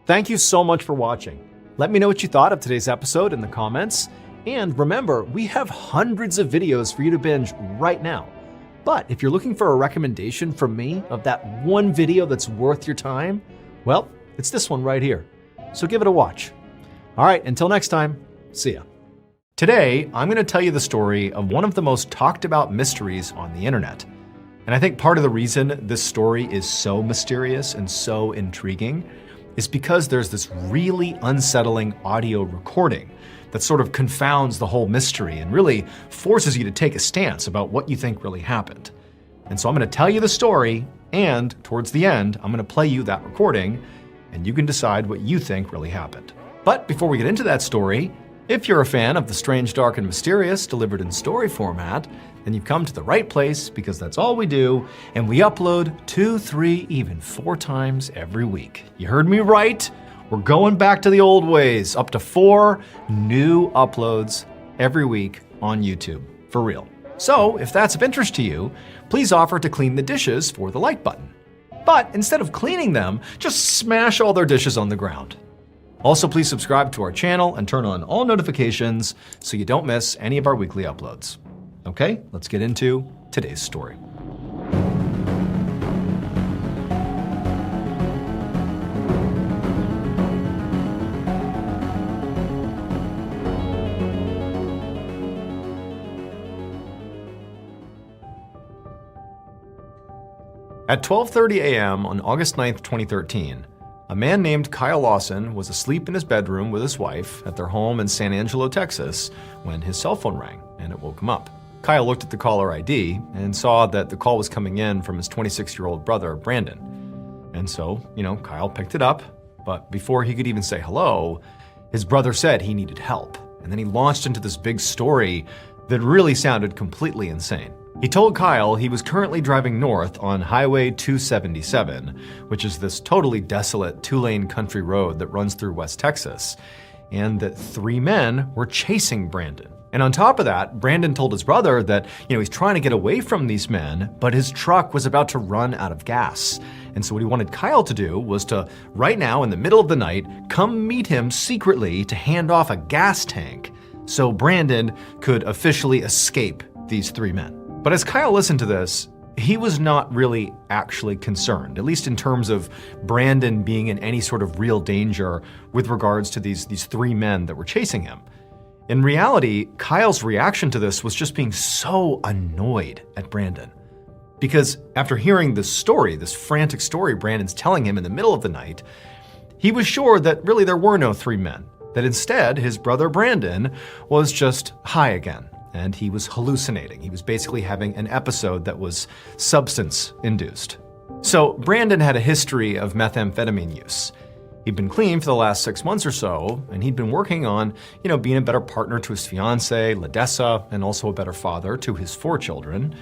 Thank you so much for watching. Let me know what you thought of today's episode in the comments. And remember, we have hundreds of videos for you to binge right now. But if you're looking for a recommendation from me of that one video that's worth your time, well, it's this one right here. So give it a watch. All right, until next time, see ya. Today, I'm going to tell you the story of one of the most talked about mysteries on the internet. And I think part of the reason this story is so mysterious and so intriguing is because there's this really unsettling audio recording that sort of confounds the whole mystery and really forces you to take a stance about what you think really happened. And so I'm going to tell you the story, and towards the end, I'm going to play you that recording, and you can decide what you think really happened. But before we get into that story, if you're a fan of the strange, dark, and mysterious delivered in story format, then you've come to the right place, because that's all we do, and we upload 2, 3, even 4 times every week. You heard me right. We're going back to the old ways, up to 4 new uploads every week on YouTube, for real. So if that's of interest to you, please offer to clean the dishes for the like button. But instead of cleaning them, just smash all their dishes on the ground. Also, please subscribe to our channel and turn on all notifications so you don't miss any of our weekly uploads. Okay, let's get into today's story. At 12:30 a.m. on August 9th, 2013, a man named Kyle Lawson was asleep in his bedroom with his wife at their home in San Angelo, Texas, when his cell phone rang and it woke him up. Kyle looked at the caller ID and saw that the call was coming in from his 26-year-old brother, Brandon. And so, Kyle picked it up, but before he could even say hello, his brother said he needed help. And then he launched into this big story that really sounded completely insane. He told Kyle he was currently driving north on Highway 277, which is this totally desolate 2-lane country road that runs through West Texas, and that 3 men were chasing Brandon. And on top of that, Brandon told his brother that, he's trying to get away from these men, but his truck was about to run out of gas. And so what he wanted Kyle to do was to, right now in the middle of the night, come meet him secretly to hand off a gas tank so Brandon could officially escape these 3 men. But as Kyle listened to this, he was not really actually concerned, at least in terms of Brandon being in any sort of real danger with regards to these 3 men that were chasing him. In reality, Kyle's reaction to this was just being so annoyed at Brandon. Because after hearing this story, this frantic story Brandon's telling him in the middle of the night, he was sure that really there were no 3 men, that instead his brother Brandon was just high again. And he was hallucinating. He was basically having an episode that was substance-induced. So Brandon had a history of methamphetamine use. He'd been clean for the last 6 months or so, and he'd been working on, being a better partner to his fiancée, Ladessa, and also a better father to his 4 children.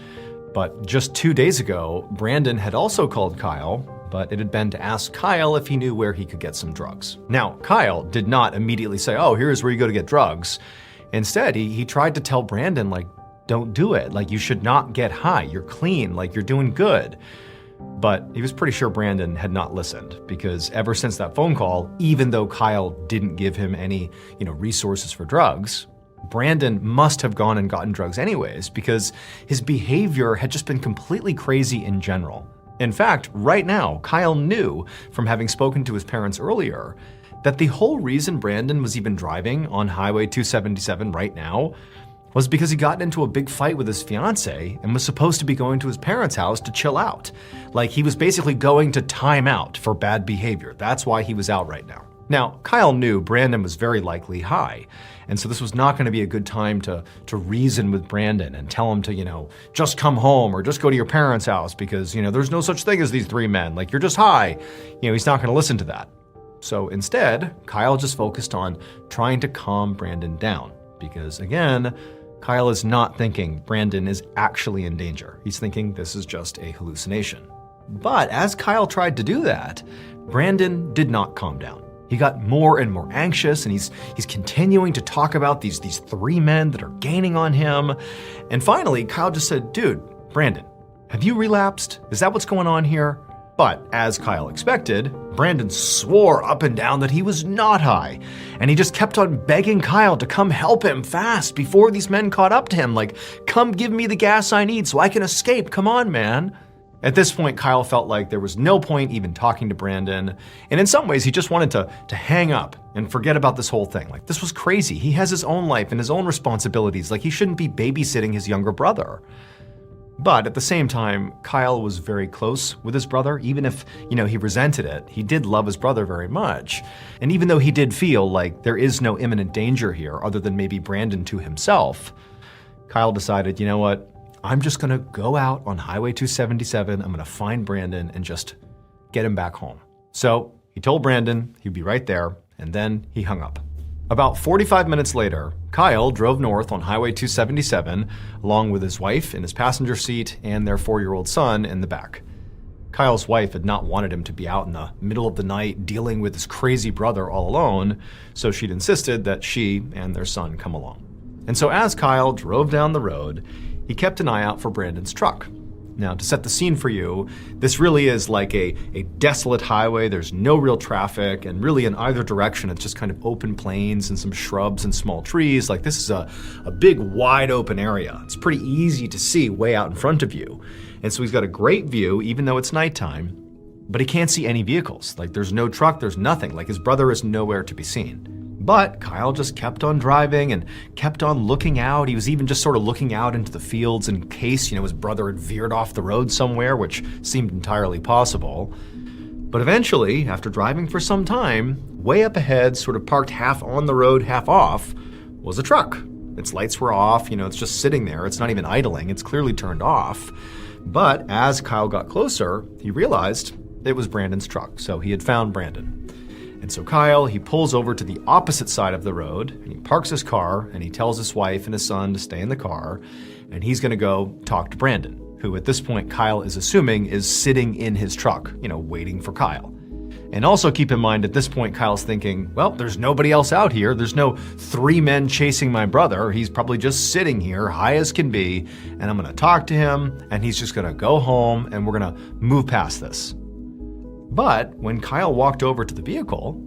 But just 2 days ago, Brandon had also called Kyle, but it had been to ask Kyle if he knew where he could get some drugs. Now, Kyle did not immediately say, "Oh, here's where you go to get drugs." Instead, he tried to tell Brandon, don't do it. You should not get high. You're clean. You're doing good. But he was pretty sure Brandon had not listened, because ever since that phone call, even though Kyle didn't give him any, resources for drugs, Brandon must have gone and gotten drugs anyways, because his behavior had just been completely crazy in general. In fact, right now, Kyle knew from having spoken to his parents earlier that the whole reason Brandon was even driving on Highway 277 right now was because he got into a big fight with his fiancée and was supposed to be going to his parents' house to chill out. He was basically going to time out for bad behavior. That's why he was out right now. Now, Kyle knew Brandon was very likely high, and so this was not going to be a good time to reason with Brandon and tell him to, just come home or just go to your parents' house because, there's no such thing as these 3 men. You're just high. He's not going to listen to that. So instead, Kyle just focused on trying to calm Brandon down because, again, Kyle is not thinking Brandon is actually in danger. He's thinking this is just a hallucination. But as Kyle tried to do that, Brandon did not calm down. He got more and more anxious, and he's continuing to talk about these 3 men that are gaining on him. And finally, Kyle just said, "Dude, Brandon, have you relapsed? Is that what's going on here?" But as Kyle expected, Brandon swore up and down that he was not high, and he just kept on begging Kyle to come help him fast before these men caught up to him, come give me the gas I need so I can escape, come on, man. At this point, Kyle felt like there was no point even talking to Brandon, and in some ways he just wanted to hang up and forget about this whole thing. This was crazy. He has his own life and his own responsibilities, he shouldn't be babysitting his younger brother. But at the same time, Kyle was very close with his brother. Even if, he resented it, he did love his brother very much. And even though he did feel like there is no imminent danger here other than maybe Brandon to himself, Kyle decided, you know what? I'm just gonna go out on Highway 277. I'm gonna find Brandon and just get him back home. So he told Brandon he'd be right there, and then he hung up. About 45 minutes later, Kyle drove north on Highway 277 along with his wife in his passenger seat and their 4-year-old son in the back. Kyle's wife had not wanted him to be out in the middle of the night dealing with his crazy brother all alone, so she'd insisted that she and their son come along. And so as Kyle drove down the road, he kept an eye out for Brandon's truck. Now, to set the scene for you, this really is like a desolate highway. There's no real traffic, and really in either direction, it's just kind of open plains and some shrubs and small trees. Like, this is a big, wide open area. It's pretty easy to see way out in front of you. And so he's got a great view, even though it's nighttime, but he can't see any vehicles. Like, there's no truck, there's nothing. Like, his brother is nowhere to be seen. But Kyle just kept on driving and kept on looking out. He was even just sort of looking out into the fields in case, his brother had veered off the road somewhere, which seemed entirely possible. But eventually, after driving for some time, way up ahead, sort of parked half on the road, half off, was a truck. Its lights were off, it's just sitting there. It's not even idling. It's clearly turned off. But as Kyle got closer, he realized it was Brandon's truck. So he had found Brandon. And so Kyle, he pulls over to the opposite side of the road, and he parks his car, and he tells his wife and his son to stay in the car, and he's gonna go talk to Brandon, who at this point Kyle is assuming is sitting in his truck, waiting for Kyle. And also keep in mind at this point, Kyle's thinking, well, there's nobody else out here. There's no 3 men chasing my brother. He's probably just sitting here, high as can be, and I'm gonna talk to him, and he's just gonna go home, and we're gonna move past this. But when Kyle walked over to the vehicle,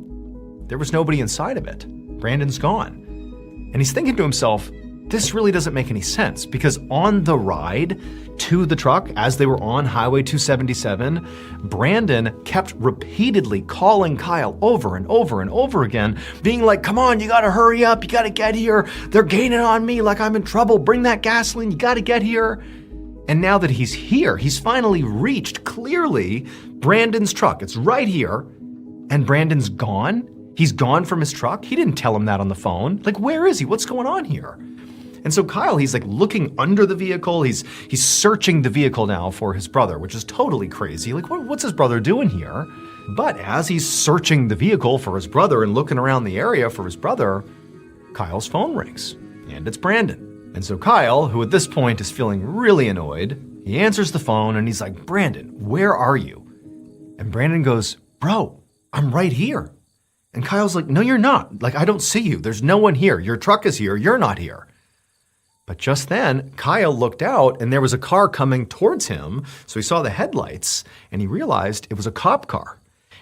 there was nobody inside of it. Brandon's gone. And he's thinking to himself, this really doesn't make any sense, because on the ride to the truck, as they were on Highway 277, Brandon kept repeatedly calling Kyle over and over and over again, being like, come on, you gotta hurry up, you gotta get here, they're gaining on me like I'm in trouble, bring that gasoline, you gotta get here. And now that he's here, he's finally reached, clearly, Brandon's truck. It's right here, and Brandon's gone? He's gone from his truck? He didn't tell him that on the phone. Like, where is he? What's going on here? And so Kyle, he's like looking under the vehicle. He's searching the vehicle now for his brother, which is totally crazy. Like, what's his brother doing here? But as he's searching the vehicle for his brother and looking around the area for his brother, Kyle's phone rings, and it's Brandon. And so Kyle, who at this point is feeling really annoyed, he answers the phone and he's like, Brandon, where are you? And Brandon goes, bro, I'm right here. And Kyle's like, no, you're not. Like, I don't see you. There's no one here. Your truck is here. You're not here. But just then, Kyle looked out and there was a car coming towards him. So he saw the headlights and he realized it was a cop car.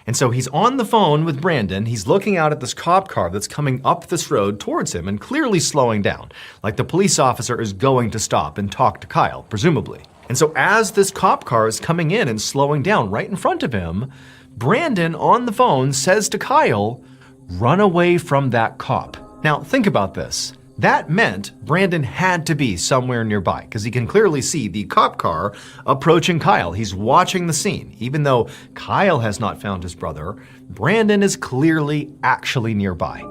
And so he's on the phone with Brandon. He's looking out at this cop car that's coming up this road towards him and clearly slowing down. Like the police officer is going to stop and talk to Kyle, presumably. And so as this cop car is coming in and slowing down right in front of him, Brandon on the phone says to Kyle, run away from that cop. Now think about this. That meant Brandon had to be somewhere nearby because he can clearly see the cop car approaching Kyle. He's watching the scene. Even though Kyle has not found his brother, Brandon is clearly actually nearby.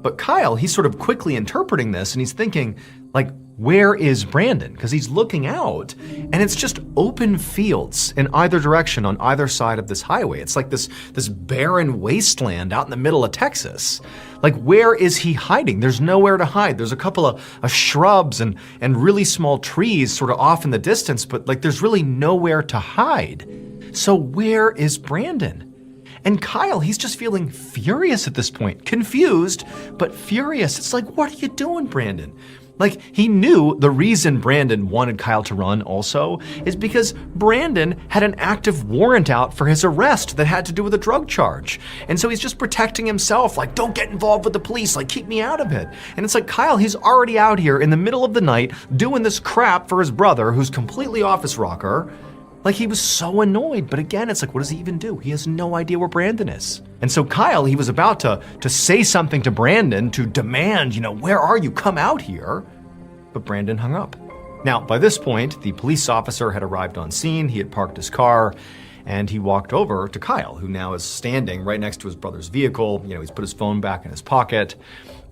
But Kyle, he's sort of quickly interpreting this and he's thinking, like, where is Brandon? Because he's looking out and it's just open fields in either direction on either side of this highway. It's like this barren wasteland out in the middle of Texas. Like, where is he hiding? There's nowhere to hide. There's a couple of shrubs and really small trees sort of off in the distance, but like there's really nowhere to hide. So where is Brandon? And Kyle, he's just feeling furious at this point. Confused, but furious. It's like, what are you doing, Brandon? Like, he knew the reason Brandon wanted Kyle to run also is because Brandon had an active warrant out for his arrest that had to do with a drug charge. And so he's just protecting himself, like, don't get involved with the police, like, keep me out of it. And it's like, Kyle, he's already out here in the middle of the night doing this crap for his brother who's completely off his rocker. Like, he was so annoyed, but again, it's like, what does he even do? He has no idea where Brandon is. And so Kyle, he was about to say something to Brandon to demand, where are you? Come out here. But Brandon hung up. Now, by this point, the police officer had arrived on scene, he had parked his car, and he walked over to Kyle, who now is standing right next to his brother's vehicle. He's put his phone back in his pocket.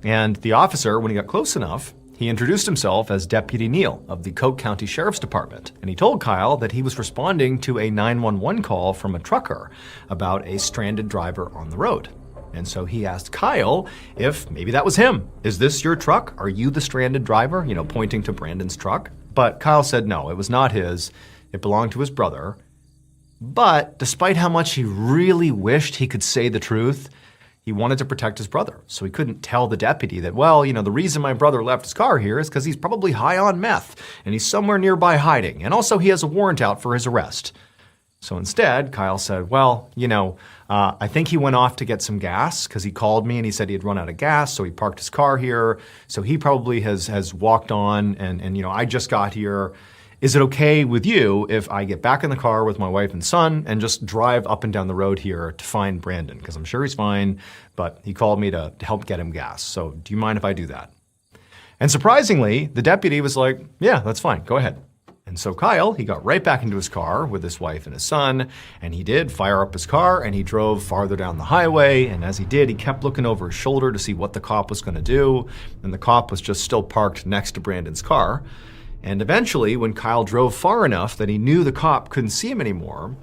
And the officer, when he got close enough, he introduced himself as Deputy Neal of the Coke County Sheriff's Department. And he told Kyle that he was responding to a 911 call from a trucker about a stranded driver on the road. And so he asked Kyle if maybe that was him. Is this your truck? Are you the stranded driver? Pointing to Brandon's truck. But Kyle said no, it was not his. It belonged to his brother. But despite how much he really wished he could say the truth, he wanted to protect his brother. So he couldn't tell the deputy that, the reason my brother left his car here is because he's probably high on meth and he's somewhere nearby hiding. And also he has a warrant out for his arrest. So instead, Kyle said, I think he went off to get some gas because he called me and he said he had run out of gas. So he parked his car here. So he probably has walked on and I just got here. Is it okay with you if I get back in the car with my wife and son and just drive up and down the road here to find Brandon? Because I'm sure he's fine, but he called me to help get him gas. So do you mind if I do that? And surprisingly, the deputy was like, yeah, that's fine. Go ahead. And so Kyle, he got right back into his car with his wife and his son, and he did fire up his car and he drove farther down the highway. And as he did, he kept looking over his shoulder to see what the cop was going to do. And the cop was just still parked next to Brandon's car. And eventually, when Kyle drove far enough that he knew the cop couldn't see him anymore,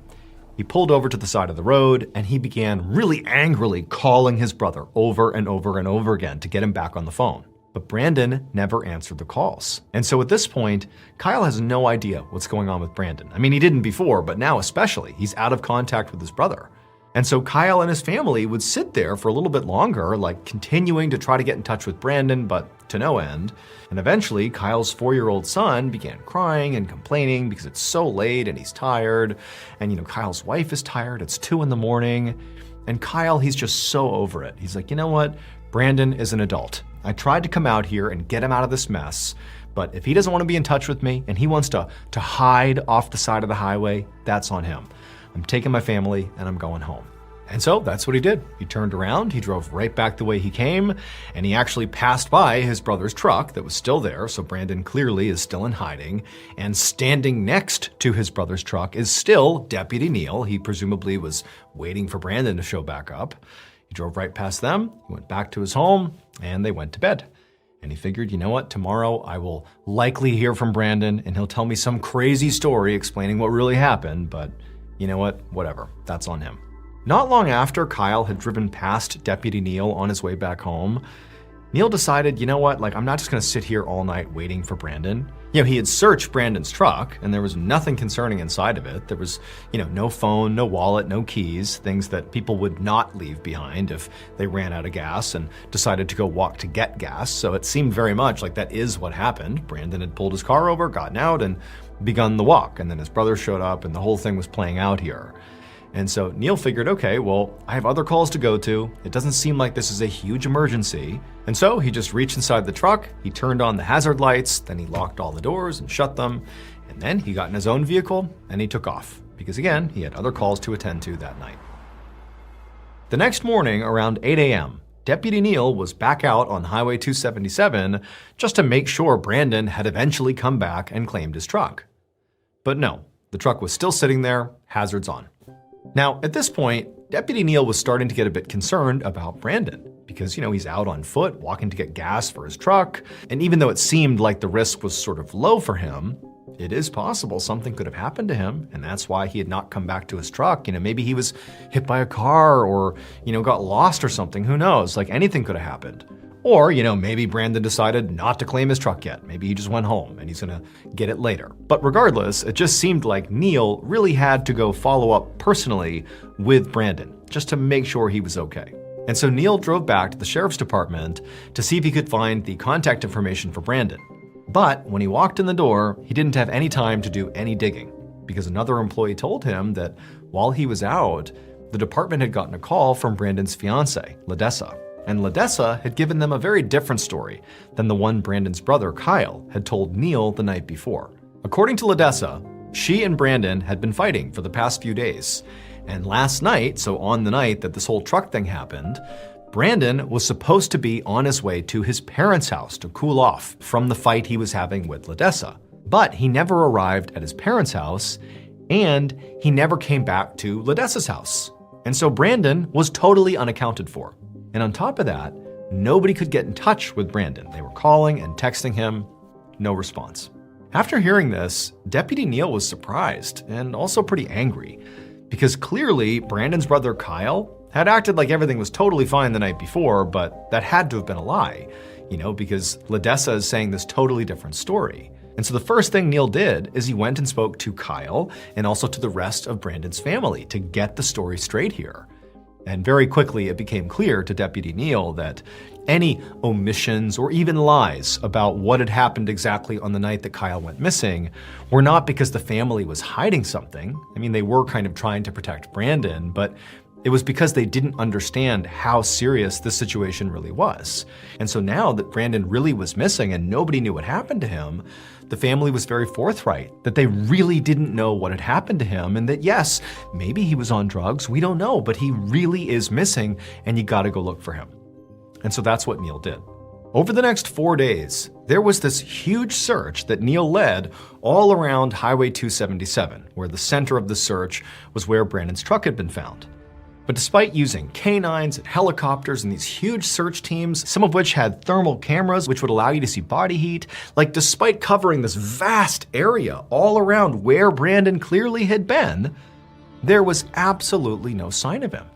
he pulled over to the side of the road and he began really angrily calling his brother over and over and over again to get him back on the phone. But Brandon never answered the calls. And so at this point, Kyle has no idea what's going on with Brandon. I mean, he didn't before, but now especially, he's out of contact with his brother. And so Kyle and his family would sit there for a little bit longer, continuing to try to get in touch with Brandon, but to no end. And eventually, Kyle's 4-year-old son began crying and complaining because it's so late and he's tired. And, Kyle's wife is tired. It's 2 a.m. And Kyle, he's just so over it. He's like, you know what? Brandon is an adult. I tried to come out here and get him out of this mess. But if he doesn't want to be in touch with me and he wants to hide off the side of the highway, that's on him. I'm taking my family and I'm going home. And so that's what he did. He turned around, he drove right back the way he came, and he actually passed by his brother's truck that was still there, so Brandon clearly is still in hiding. And standing next to his brother's truck is still Deputy Neal. He presumably was waiting for Brandon to show back up. He drove right past them, he went back to his home, and they went to bed. And he figured, you know what, tomorrow I will likely hear from Brandon, and he'll tell me some crazy story explaining what really happened, but you know what, whatever, that's on him. Not long after Kyle had driven past Deputy Neal on his way back home, Neal decided, you know what, I'm not just gonna sit here all night waiting for Brandon. He had searched Brandon's truck and there was nothing concerning inside of it. There was, no phone, no wallet, no keys, things that people would not leave behind if they ran out of gas and decided to go walk to get gas. So it seemed very much like that is what happened. Brandon had pulled his car over, gotten out, and begun the walk. And then his brother showed up and the whole thing was playing out here. And so Neal figured, okay, well, I have other calls to go to. It doesn't seem like this is a huge emergency. And so he just reached inside the truck, he turned on the hazard lights, then he locked all the doors and shut them. And then he got in his own vehicle and he took off because again, he had other calls to attend to that night. The next morning around 8 a.m., Deputy Neal was back out on Highway 277 just to make sure Brandon had eventually come back and claimed his truck. But no, the truck was still sitting there, hazards on. Now, at this point, Deputy Neal was starting to get a bit concerned about Brandon because, he's out on foot, walking to get gas for his truck. And even though it seemed like the risk was sort of low for him, it is possible something could have happened to him. And that's why he had not come back to his truck. Maybe he was hit by a car or, got lost or something. Who knows? Anything could have happened. Or, maybe Brandon decided not to claim his truck yet. Maybe he just went home and he's gonna get it later. But regardless, it just seemed like Neal really had to go follow up personally with Brandon just to make sure he was okay. And so Neal drove back to the sheriff's department to see if he could find the contact information for Brandon. But when he walked in the door, he didn't have any time to do any digging because another employee told him that while he was out, the department had gotten a call from Brandon's fiancée, Ledessa. And Ledessa had given them a very different story than the one Brandon's brother, Kyle, had told Neal the night before. According to Ledessa, she and Brandon had been fighting for the past few days. And last night, so on the night that this whole truck thing happened, Brandon was supposed to be on his way to his parents' house to cool off from the fight he was having with Ledessa. But he never arrived at his parents' house, and he never came back to Ledessa's house. And so Brandon was totally unaccounted for. And on top of that, nobody could get in touch with Brandon. They were calling and texting him, no response. After hearing this, Deputy Neil was surprised and also pretty angry, because clearly Brandon's brother Kyle had acted like everything was totally fine the night before, but that had to have been a lie, because Ledessa is saying this totally different story. And so the first thing Neil did is he went and spoke to Kyle and also to the rest of Brandon's family to get the story straight here. And very quickly it became clear to Deputy Neil that any omissions or even lies about what had happened exactly on the night that Kyle went missing were not because the family was hiding something. I mean, they were kind of trying to protect Brandon, but it was because they didn't understand how serious this situation really was. And so now that Brandon really was missing and nobody knew what happened to him, the family was very forthright that they really didn't know what had happened to him, and that yes, maybe he was on drugs, we don't know, but he really is missing and you gotta go look for him. And so that's what Neil did. Over the next 4 days, there was this huge search that Neil led all around Highway 277, where the center of the search was where Brandon's truck had been found. But despite using canines and helicopters and these huge search teams, some of which had thermal cameras which would allow you to see body heat, despite covering this vast area all around where Brandon clearly had been, there was absolutely no sign of him.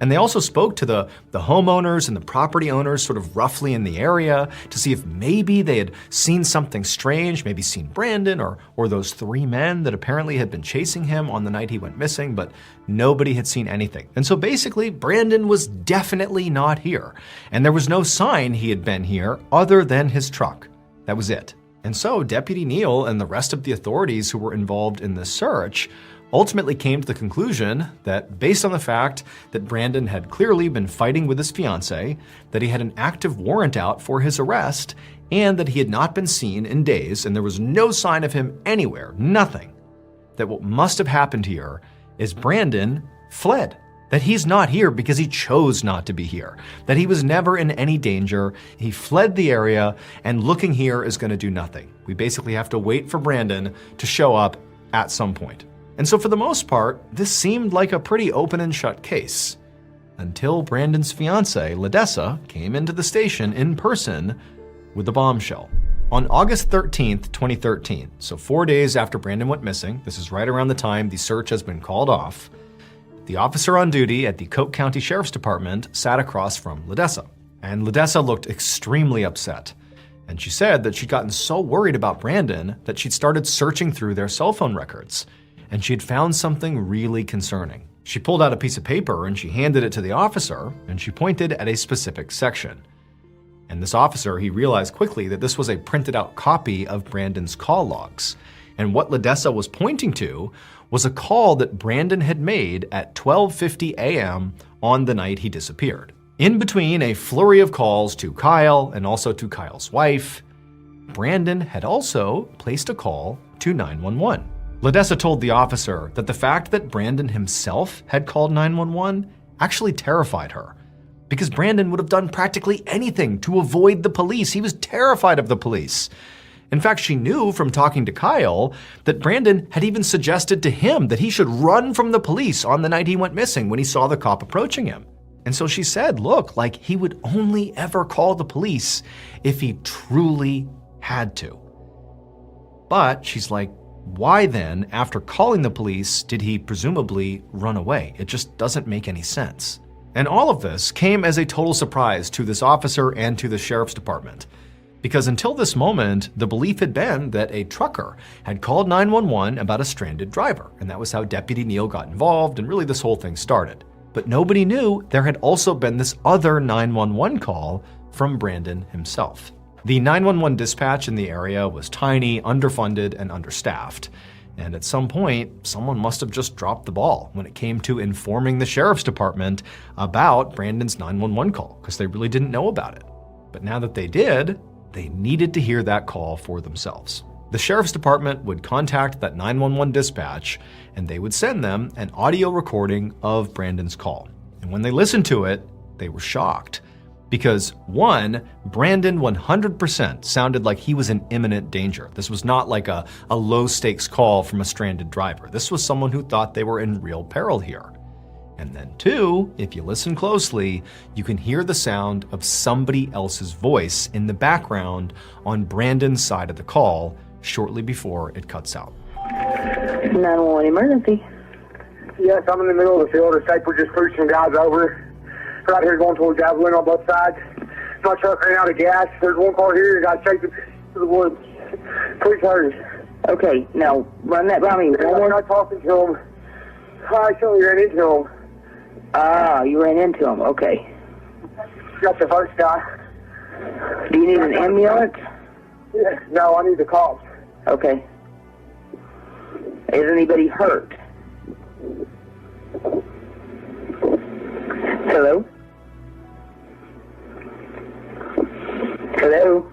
And they also spoke to the homeowners and the property owners sort of roughly in the area to see if maybe they had seen something strange, maybe seen Brandon or those 3 men that apparently had been chasing him on the night he went missing, but nobody had seen anything. And so basically, Brandon was definitely not here. And there was no sign he had been here other than his truck. That was it. And so Deputy Neil and the rest of the authorities who were involved in this search ultimately came to the conclusion that based on the fact that Brandon had clearly been fighting with his fiancée, that he had an active warrant out for his arrest, and that he had not been seen in days, and there was no sign of him anywhere, nothing, that what must have happened here is Brandon fled. That he's not here because he chose not to be here. That he was never in any danger. He fled the area, and looking here is going to do nothing. We basically have to wait for Brandon to show up at some point. And so for the most part, this seemed like a pretty open and shut case. Until Brandon's fiancée, Ledessa, came into the station in person with a bombshell. On August 13th, 2013, so 4 days after Brandon went missing, this is right around the time the search has been called off, the officer on duty at the Coke County Sheriff's Department sat across from Ledessa. And Ledessa looked extremely upset. And she said that she'd gotten so worried about Brandon that she'd started searching through their cell phone records. And she had found something really concerning. She pulled out a piece of paper and she handed it to the officer, and she pointed at a specific section. And this officer, he realized quickly that this was a printed out copy of Brandon's call logs. And what Ledessa was pointing to was a call that Brandon had made at 12:50 a.m. on the night he disappeared. In between a flurry of calls to Kyle and also to Kyle's wife, Brandon had also placed a call to 911. Ledessa told the officer that the fact that Brandon himself had called 911 actually terrified her, because Brandon would have done practically anything to avoid the police. He was terrified of the police. In fact, she knew from talking to Kyle that Brandon had even suggested to him that he should run from the police on the night he went missing when he saw the cop approaching him. And so she said, look, he would only ever call the police if he truly had to. But she's like, why then, after calling the police, did he presumably run away? It just doesn't make any sense. And all of this came as a total surprise to this officer and to the sheriff's department. Because until this moment, the belief had been that a trucker had called 911 about a stranded driver, and that was how Deputy Neil got involved, and really this whole thing started. But nobody knew there had also been this other 911 call from Brandon himself. The 911 dispatch in the area was tiny, underfunded, and understaffed. And at some point, someone must have just dropped the ball when it came to informing the sheriff's department about Brandon's 911 call, because they really didn't know about it. But now that they did, they needed to hear that call for themselves. The sheriff's department would contact that 911 dispatch, and they would send them an audio recording of Brandon's call. And when they listened to it, they were shocked, Because one, Brandon 100% sounded like he was in imminent danger. This was not like a low-stakes call from a stranded driver. This was someone who thought they were in real peril here. And then two, if you listen closely, you can hear the sound of somebody else's voice in the background on Brandon's side of the call shortly before it cuts out. 911 emergency. Yes, I'm in the middle of the field. It's like we're just pushing guys over. Right here going towards Ballen on both sides. My truck ran out of gas. There's one car here. Got taken to the woods. Please hurry. Okay, now run that by me. I'm not talking to him. I actually ran into him. Ah, you ran into him. Okay. Got the first guy. Do you need an ambulance? Yeah, no, I need the cops. Okay. Is anybody hurt? Hello? Hello?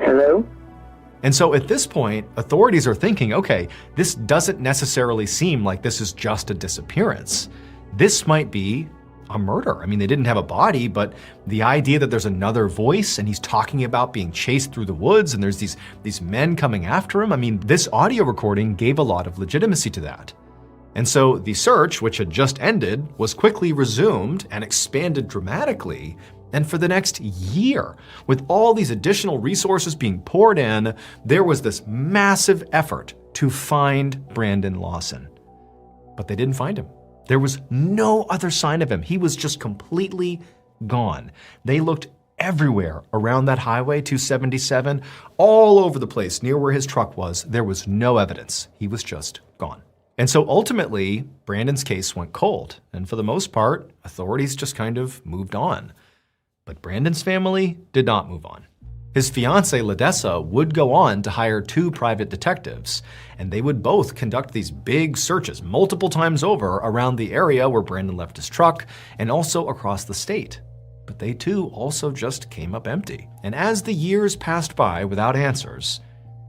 Hello? And so at this point, authorities are thinking, okay, this doesn't necessarily seem like this is just a disappearance. This might be a murder. I mean, they didn't have a body, but the idea that there's another voice and he's talking about being chased through the woods and there's these men coming after him, I mean, this audio recording gave a lot of legitimacy to that. And so the search, which had just ended, was quickly resumed and expanded dramatically. And for the next year, with all these additional resources being poured in, there was this massive effort to find Brandon Lawson. But they didn't find him. There was no other sign of him. He was just completely gone. They looked everywhere around that highway 277, all over the place near where his truck was. There was no evidence. He was just gone. And so ultimately, Brandon's case went cold. And for the most part, authorities just kind of moved on. But Brandon's family did not move on. His fiancée, Ladessa, would go on to hire 2 private detectives, and they would both conduct these big searches multiple times over around the area where Brandon left his truck and also across the state. But they too also just came up empty. And as the years passed by without answers,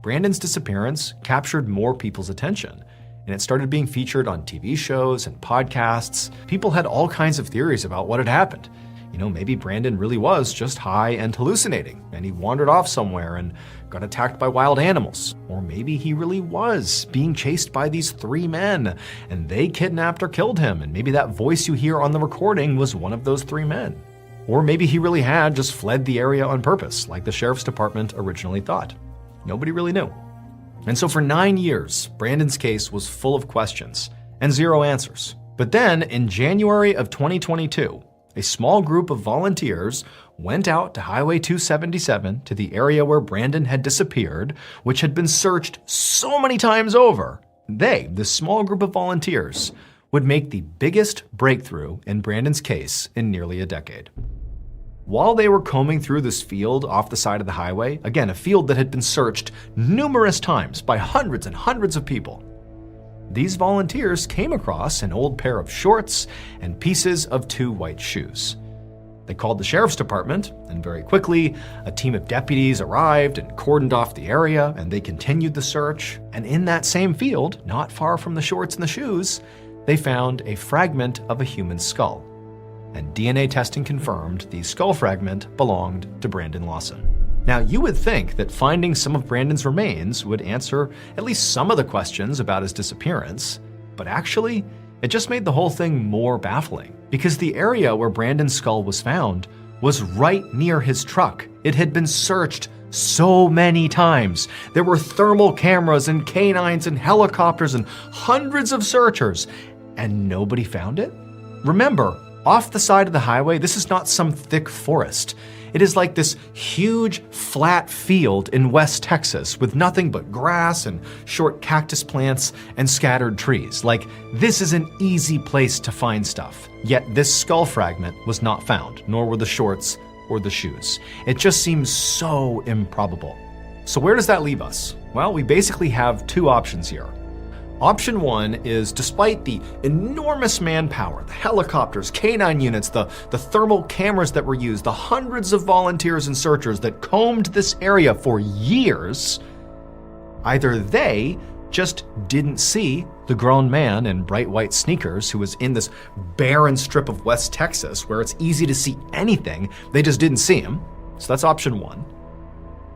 Brandon's disappearance captured more people's attention, and it started being featured on TV shows and podcasts. People had all kinds of theories about what had happened. You know, maybe Brandon really was just high and hallucinating, and he wandered off somewhere and got attacked by wild animals. Or maybe he really was being chased by these 3 men, and they kidnapped or killed him, and maybe that voice you hear on the recording was one of those 3 men. Or maybe he really had just fled the area on purpose, like the sheriff's department originally thought. Nobody really knew. And so for 9 years, Brandon's case was full of questions and 0 answers. But then, in January of 2022, a small group of volunteers went out to Highway 277 to the area where Brandon had disappeared, which had been searched so many times over. They, this small group of volunteers, would make the biggest breakthrough in Brandon's case in nearly a decade. While they were combing through this field off the side of the highway, again, a field that had been searched numerous times by hundreds and hundreds of people, these volunteers came across an old pair of shorts and pieces of 2 white shoes. They called the sheriff's department, and very quickly, a team of deputies arrived and cordoned off the area, and they continued the search. And in that same field, not far from the shorts and the shoes, they found a fragment of a human skull. And DNA testing confirmed the skull fragment belonged to Brandon Lawson. Now, you would think that finding some of Brandon's remains would answer at least some of the questions about his disappearance, but actually, it just made the whole thing more baffling, because the area where Brandon's skull was found was right near his truck. It had been searched so many times. There were thermal cameras and canines and helicopters and hundreds of searchers, and nobody found it? Remember, off the side of the highway, this is not some thick forest. It is like this huge, flat field in West Texas with nothing but grass and short cactus plants and scattered trees. Like, this is an easy place to find stuff. Yet this skull fragment was not found, nor were the shorts or the shoes. It just seems so improbable. So where does that leave us? Well, we basically have 2 options here. Option 1 is, despite the enormous manpower, the helicopters, canine units, the thermal cameras that were used, the hundreds of volunteers and searchers that combed this area for years, either they just didn't see the grown man in bright white sneakers who was in this barren strip of West Texas where it's easy to see anything. They just didn't see him. So that's option one.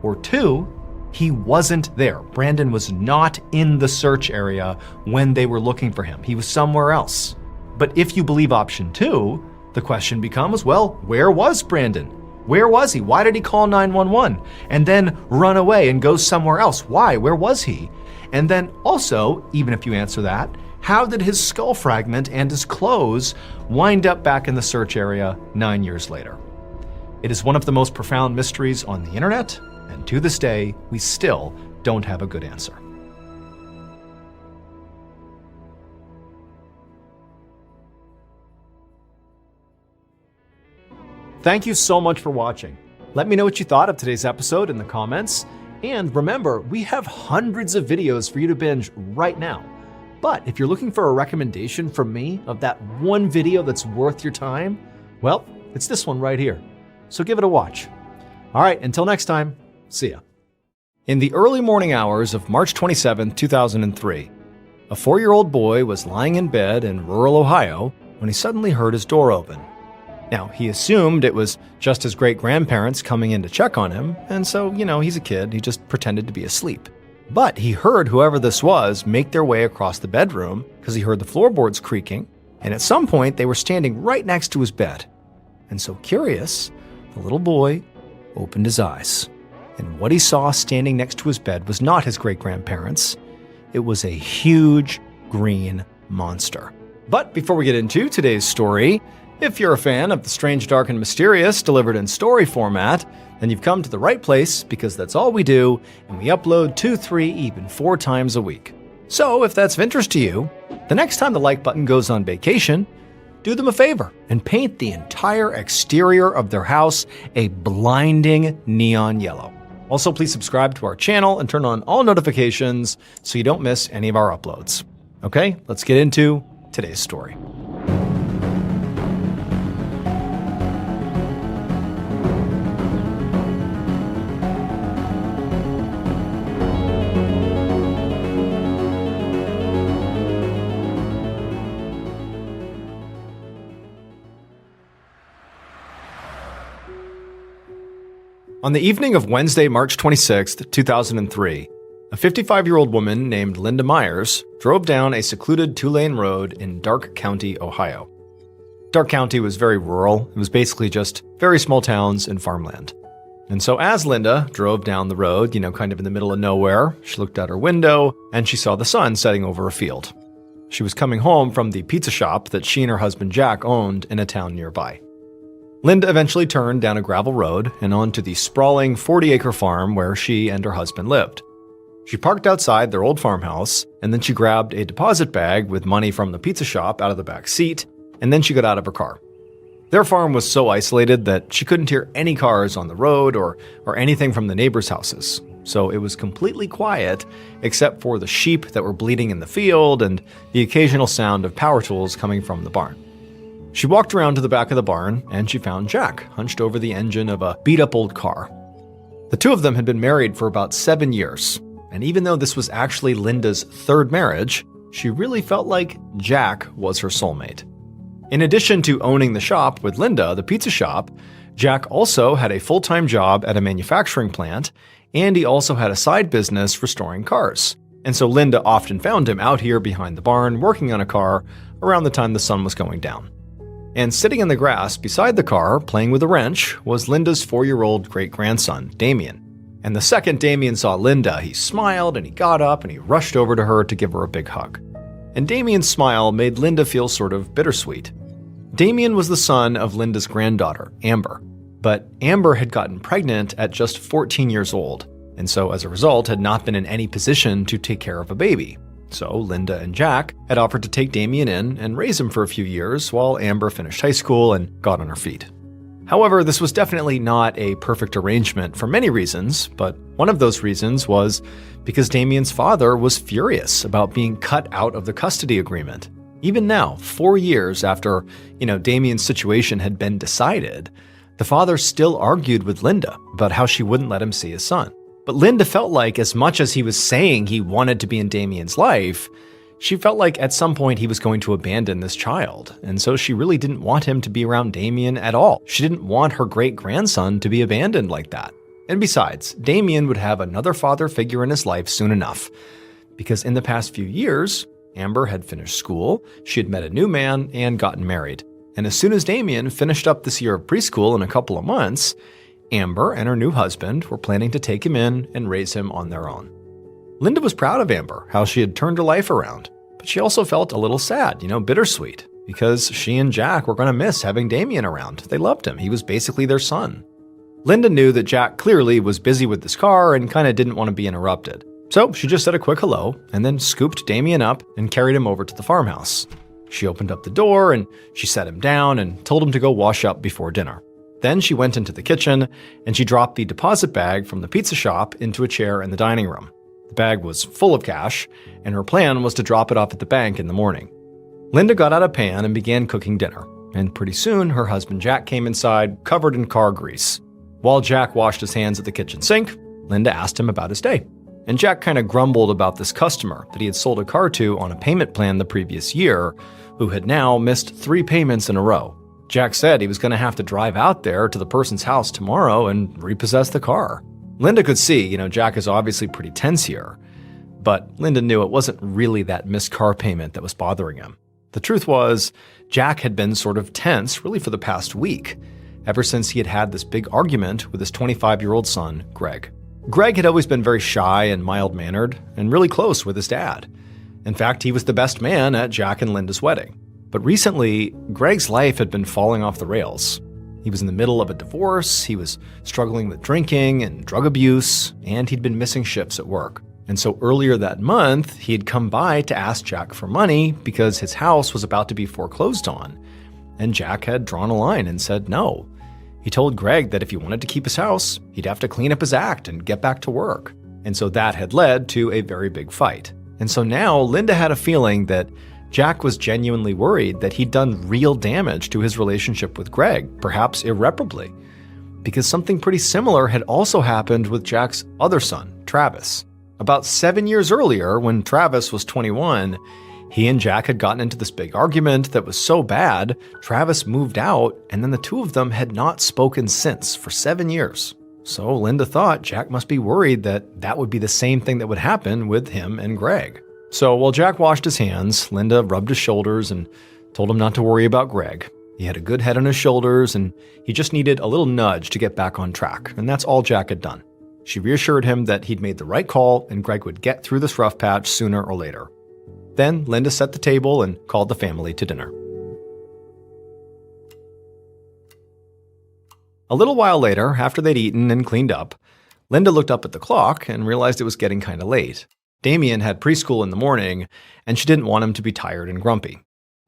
Or two, he wasn't there. Brandon was not in the search area when they were looking for him. He was somewhere else. But if you believe option two, the question becomes, well, where was Brandon? Where was he? Why did he call 911 and then run away and go somewhere else? Why? Where was he? And then also, even if you answer that, how did his skull fragment and his clothes wind up back in the search area 9 years later? It is one of the most profound mysteries on the internet, and to this day, we still don't have a good answer. Thank you so much for watching. Let me know what you thought of today's episode in the comments. And remember, we have hundreds of videos for you to binge right now. But if you're looking for a recommendation from me of that one video that's worth your time, well, it's this one right here. So give it a watch. All right, until next time, see ya. In the early morning hours of March 27, 2003, a 4-year-old boy was lying in bed in rural Ohio when he suddenly heard his door open. Now, he assumed it was just his great-grandparents coming in to check on him, and so, he's a kid, he just pretended to be asleep. But he heard whoever this was make their way across the bedroom because he heard the floorboards creaking, and at some point they were standing right next to his bed. And so curious, the little boy opened his eyes. And what he saw standing next to his bed was not his great-grandparents. It was a huge green monster. But before we get into today's story, if you're a fan of the strange, dark, and mysterious delivered in story format, then you've come to the right place because that's all we do, and we upload 2, 3, even 4 times a week. So if that's of interest to you, the next time the like button goes on vacation, do them a favor and paint the entire exterior of their house a blinding neon yellow. Also, please subscribe to our channel and turn on all notifications so you don't miss any of our uploads. Okay, let's get into today's story. On the evening of Wednesday, March 26, 2003, a 55-year-old woman named Linda Myers drove down a secluded 2-lane road in Darke County, Ohio. Darke County was very rural. It was basically just very small towns and farmland. And so as Linda drove down the road, kind of in the middle of nowhere, she looked out her window and she saw the sun setting over a field. She was coming home from the pizza shop that she and her husband Jack owned in a town nearby. Linda eventually turned down a gravel road and onto the sprawling 40-acre farm where she and her husband lived. She parked outside their old farmhouse, and then she grabbed a deposit bag with money from the pizza shop out of the back seat, and then she got out of her car. Their farm was so isolated that she couldn't hear any cars on the road or anything from the neighbors' houses, so it was completely quiet except for the sheep that were bleating in the field and the occasional sound of power tools coming from the barn. She walked around to the back of the barn, and she found Jack hunched over the engine of a beat-up old car. The two of them had been married for about 7 years, and even though this was actually Linda's 3rd marriage, she really felt like Jack was her soulmate. In addition to owning the shop with Linda, the pizza shop, Jack also had a full-time job at a manufacturing plant, and he also had a side business restoring cars. And so Linda often found him out here behind the barn working on a car around the time the sun was going down. And sitting in the grass beside the car, playing with a wrench, was Linda's 4-year-old great-grandson, Damien. And the second Damien saw Linda, he smiled and he got up and he rushed over to her to give her a big hug. And Damien's smile made Linda feel sort of bittersweet. Damien was the son of Linda's granddaughter, Amber. But Amber had gotten pregnant at just 14 years old, and so as a result had not been in any position to take care of a baby. So Linda and Jack had offered to take Damien in and raise him for a few years while Amber finished high school and got on her feet. However, this was definitely not a perfect arrangement for many reasons, but one of those reasons was because Damien's father was furious about being cut out of the custody agreement. Even now, 4 years after, Damien's situation had been decided, the father still argued with Linda about how she wouldn't let him see his son. But Linda felt like as much as he was saying he wanted to be in Damien's life, she felt like at some point he was going to abandon this child. And so she really didn't want him to be around Damien at all. She didn't want her great-grandson to be abandoned like that. And besides, Damien would have another father figure in his life soon enough. Because in the past few years, Amber had finished school, she had met a new man, and gotten married. And as soon as Damien finished up this year of preschool in a couple of months, Amber and her new husband were planning to take him in and raise him on their own. Linda was proud of Amber, how she had turned her life around. But she also felt a little sad, bittersweet, because she and Jack were going to miss having Damien around. They loved him. He was basically their son. Linda knew that Jack clearly was busy with this car and kind of didn't want to be interrupted. So she just said a quick hello and then scooped Damien up and carried him over to the farmhouse. She opened up the door and she set him down and told him to go wash up before dinner. Then she went into the kitchen and she dropped the deposit bag from the pizza shop into a chair in the dining room. The bag was full of cash, and her plan was to drop it off at the bank in the morning. Linda got out a pan and began cooking dinner, and pretty soon her husband Jack came inside, covered in car grease. While Jack washed his hands at the kitchen sink, Linda asked him about his day. And Jack kind of grumbled about this customer that he had sold a car to on a payment plan the previous year, who had now missed 3 payments in a row. Jack said he was going to have to drive out there to the person's house tomorrow and repossess the car. Linda could see, Jack is obviously pretty tense here. But Linda knew it wasn't really that missed car payment that was bothering him. The truth was, Jack had been sort of tense really for the past week, ever since he had had this big argument with his 25-year-old son, Greg. Greg had always been very shy and mild-mannered and really close with his dad. In fact, he was the best man at Jack and Linda's wedding. But recently, Greg's life had been falling off the rails. He was in the middle of a divorce, he was struggling with drinking and drug abuse, and he'd been missing shifts at work. And so earlier that month, he had come by to ask Jack for money because his house was about to be foreclosed on. And Jack had drawn a line and said no. He told Greg that if he wanted to keep his house, he'd have to clean up his act and get back to work. And so that had led to a very big fight. And so now Linda had a feeling that Jack was genuinely worried that he'd done real damage to his relationship with Greg, perhaps irreparably, because something pretty similar had also happened with Jack's other son, Travis. About 7 years earlier, when Travis was 21, he and Jack had gotten into this big argument that was so bad, Travis moved out, and then the two of them had not spoken since for 7 years. So Linda thought Jack must be worried that that would be the same thing that would happen with him and Greg. So while Jack washed his hands, Linda rubbed his shoulders and told him not to worry about Greg. He had a good head on his shoulders, and he just needed a little nudge to get back on track, and that's all Jack had done. She reassured him that he'd made the right call and Greg would get through this rough patch sooner or later. Then Linda set the table and called the family to dinner. A little while later, after they'd eaten and cleaned up, Linda looked up at the clock and realized it was getting kind of late. Damien had preschool in the morning, and she didn't want him to be tired and grumpy.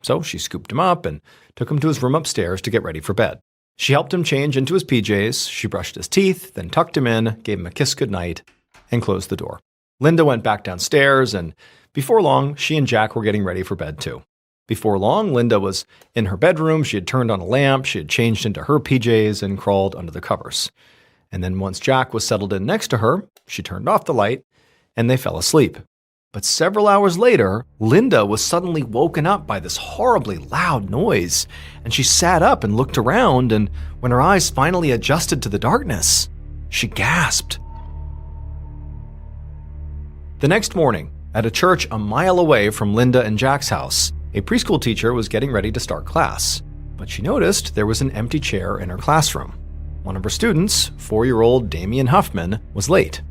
So she scooped him up and took him to his room upstairs to get ready for bed. She helped him change into his PJs, she brushed his teeth, then tucked him in, gave him a kiss goodnight, and closed the door. Linda went back downstairs, and before long, she and Jack were getting ready for bed too. Before long, Linda was in her bedroom, she had turned on a lamp, she had changed into her PJs and crawled under the covers. And then once Jack was settled in next to her, she turned off the light, and they fell asleep. But several hours later, Linda was suddenly woken up by this horribly loud noise, and she sat up and looked around, and when her eyes finally adjusted to the darkness, she gasped. The next morning, at a church a mile away from Linda and Jack's house, a preschool teacher was getting ready to start class, but she noticed there was an empty chair in her classroom. One of her students, 4-year-old Damien Huffman, was late.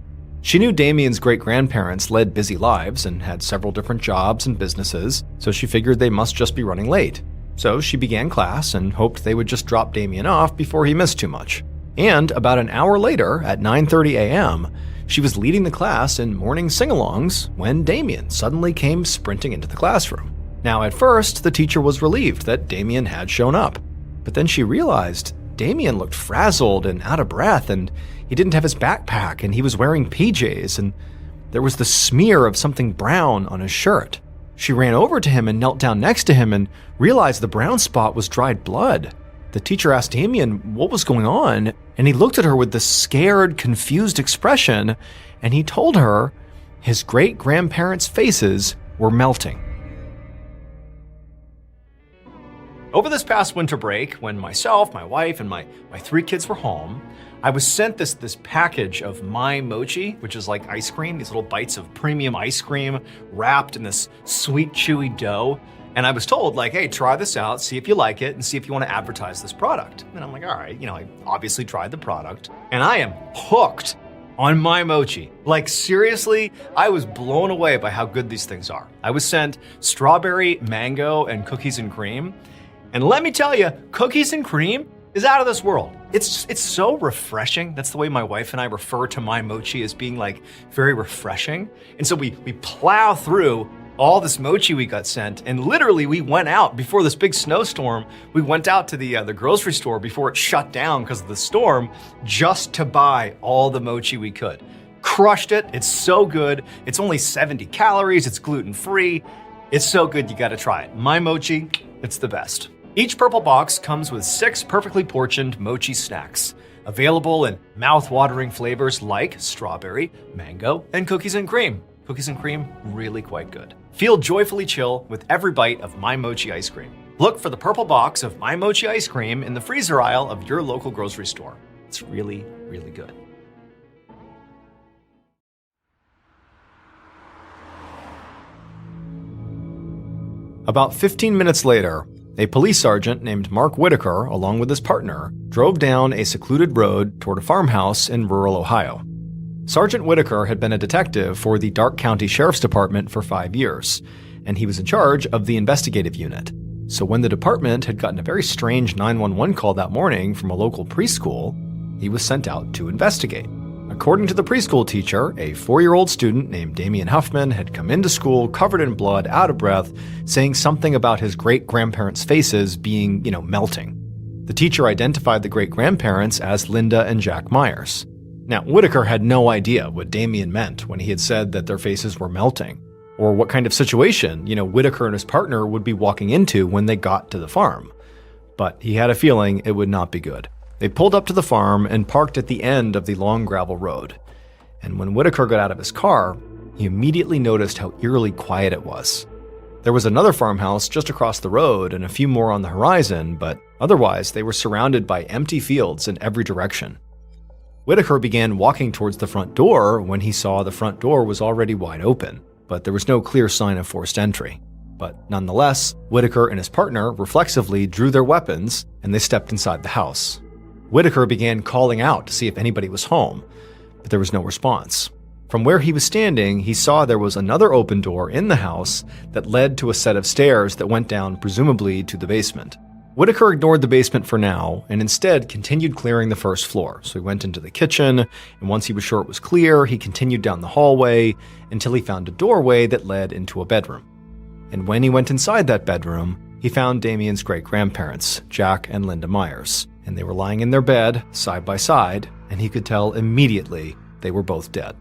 She knew Damien's great-grandparents led busy lives and had several different jobs and businesses, so she figured they must just be running late. So she began class and hoped they would just drop Damien off before he missed too much. And about an hour later, at 9:30 a.m., she was leading the class in morning sing-alongs when Damien suddenly came sprinting into the classroom. Now, at first, the teacher was relieved that Damien had shown up. But then she realized Damien looked frazzled and out of breath, and he didn't have his backpack, and he was wearing PJs, and there was the smear of something brown on his shirt. She ran over to him and knelt down next to him and realized the brown spot was dried blood. The teacher asked Damien what was going on, And he looked at her with this scared, confused expression, and he told her his great-grandparents' faces were melting. Over this past winter break, when myself, my wife, and my 3 kids were home, I was sent this package of My Mochi, which is like ice cream, these little bites of premium ice cream wrapped in this sweet, chewy dough. And I was told, like, hey, try this out, see if you like it, and see if you want to advertise this product. And I'm like, all right, I obviously tried the product, and I am hooked on My Mochi. Like, seriously, I was blown away by how good these things are. I was sent strawberry, mango, and cookies and cream. And let me tell you, cookies and cream is out of this world. It's so refreshing. That's the way my wife and I refer to My Mochi, as being like very refreshing. And so we plow through all this mochi we got sent, and literally we went out before this big snowstorm. We went out to the grocery store before it shut down because of the storm, just to buy all the mochi we could. Crushed it. It's so good. It's only 70 calories. It's gluten-free. It's so good, you gotta try it. My Mochi, it's the best. Each purple box comes with 6 perfectly portioned mochi snacks, available in mouth-watering flavors like strawberry, mango, and cookies and cream. Cookies and cream, really quite good. Feel joyfully chill with every bite of My Mochi ice cream. Look for the purple box of My Mochi ice cream in the freezer aisle of your local grocery store. It's really, really good. About 15 minutes later, a police sergeant named Mark Whitaker, along with his partner, drove down a secluded road toward a farmhouse in rural Ohio. Sergeant Whitaker had been a detective for the Darke County Sheriff's Department for 5 years, and he was in charge of the investigative unit. So when the department had gotten a very strange 911 call that morning from a local preschool, he was sent out to investigate. According to the preschool teacher, a 4-year-old student named Damian Huffman had come into school covered in blood, out of breath, saying something about his great-grandparents' faces being, melting. The teacher identified the great-grandparents as Linda and Jack Myers. Now, Whitaker had no idea what Damian meant when he had said that their faces were melting, or what kind of situation, Whitaker and his partner would be walking into when they got to the farm. But he had a feeling it would not be good. They pulled up to the farm and parked at the end of the long gravel road. And when Whitaker got out of his car, he immediately noticed how eerily quiet it was. There was another farmhouse just across the road and a few more on the horizon, but otherwise they were surrounded by empty fields in every direction. Whitaker began walking towards the front door when he saw the front door was already wide open, but there was no clear sign of forced entry. But nonetheless, Whitaker and his partner reflexively drew their weapons and they stepped inside the house. Whitaker began calling out to see if anybody was home, but there was no response. From where he was standing, he saw there was another open door in the house that led to a set of stairs that went down presumably to the basement. Whitaker ignored the basement for now and instead continued clearing the first floor. So he went into the kitchen, and once he was sure it was clear, he continued down the hallway until he found a doorway that led into a bedroom. And when he went inside that bedroom, he found Damian's great-grandparents, Jack and Linda Myers. And they were lying in their bed, side by side, and he could tell immediately they were both dead.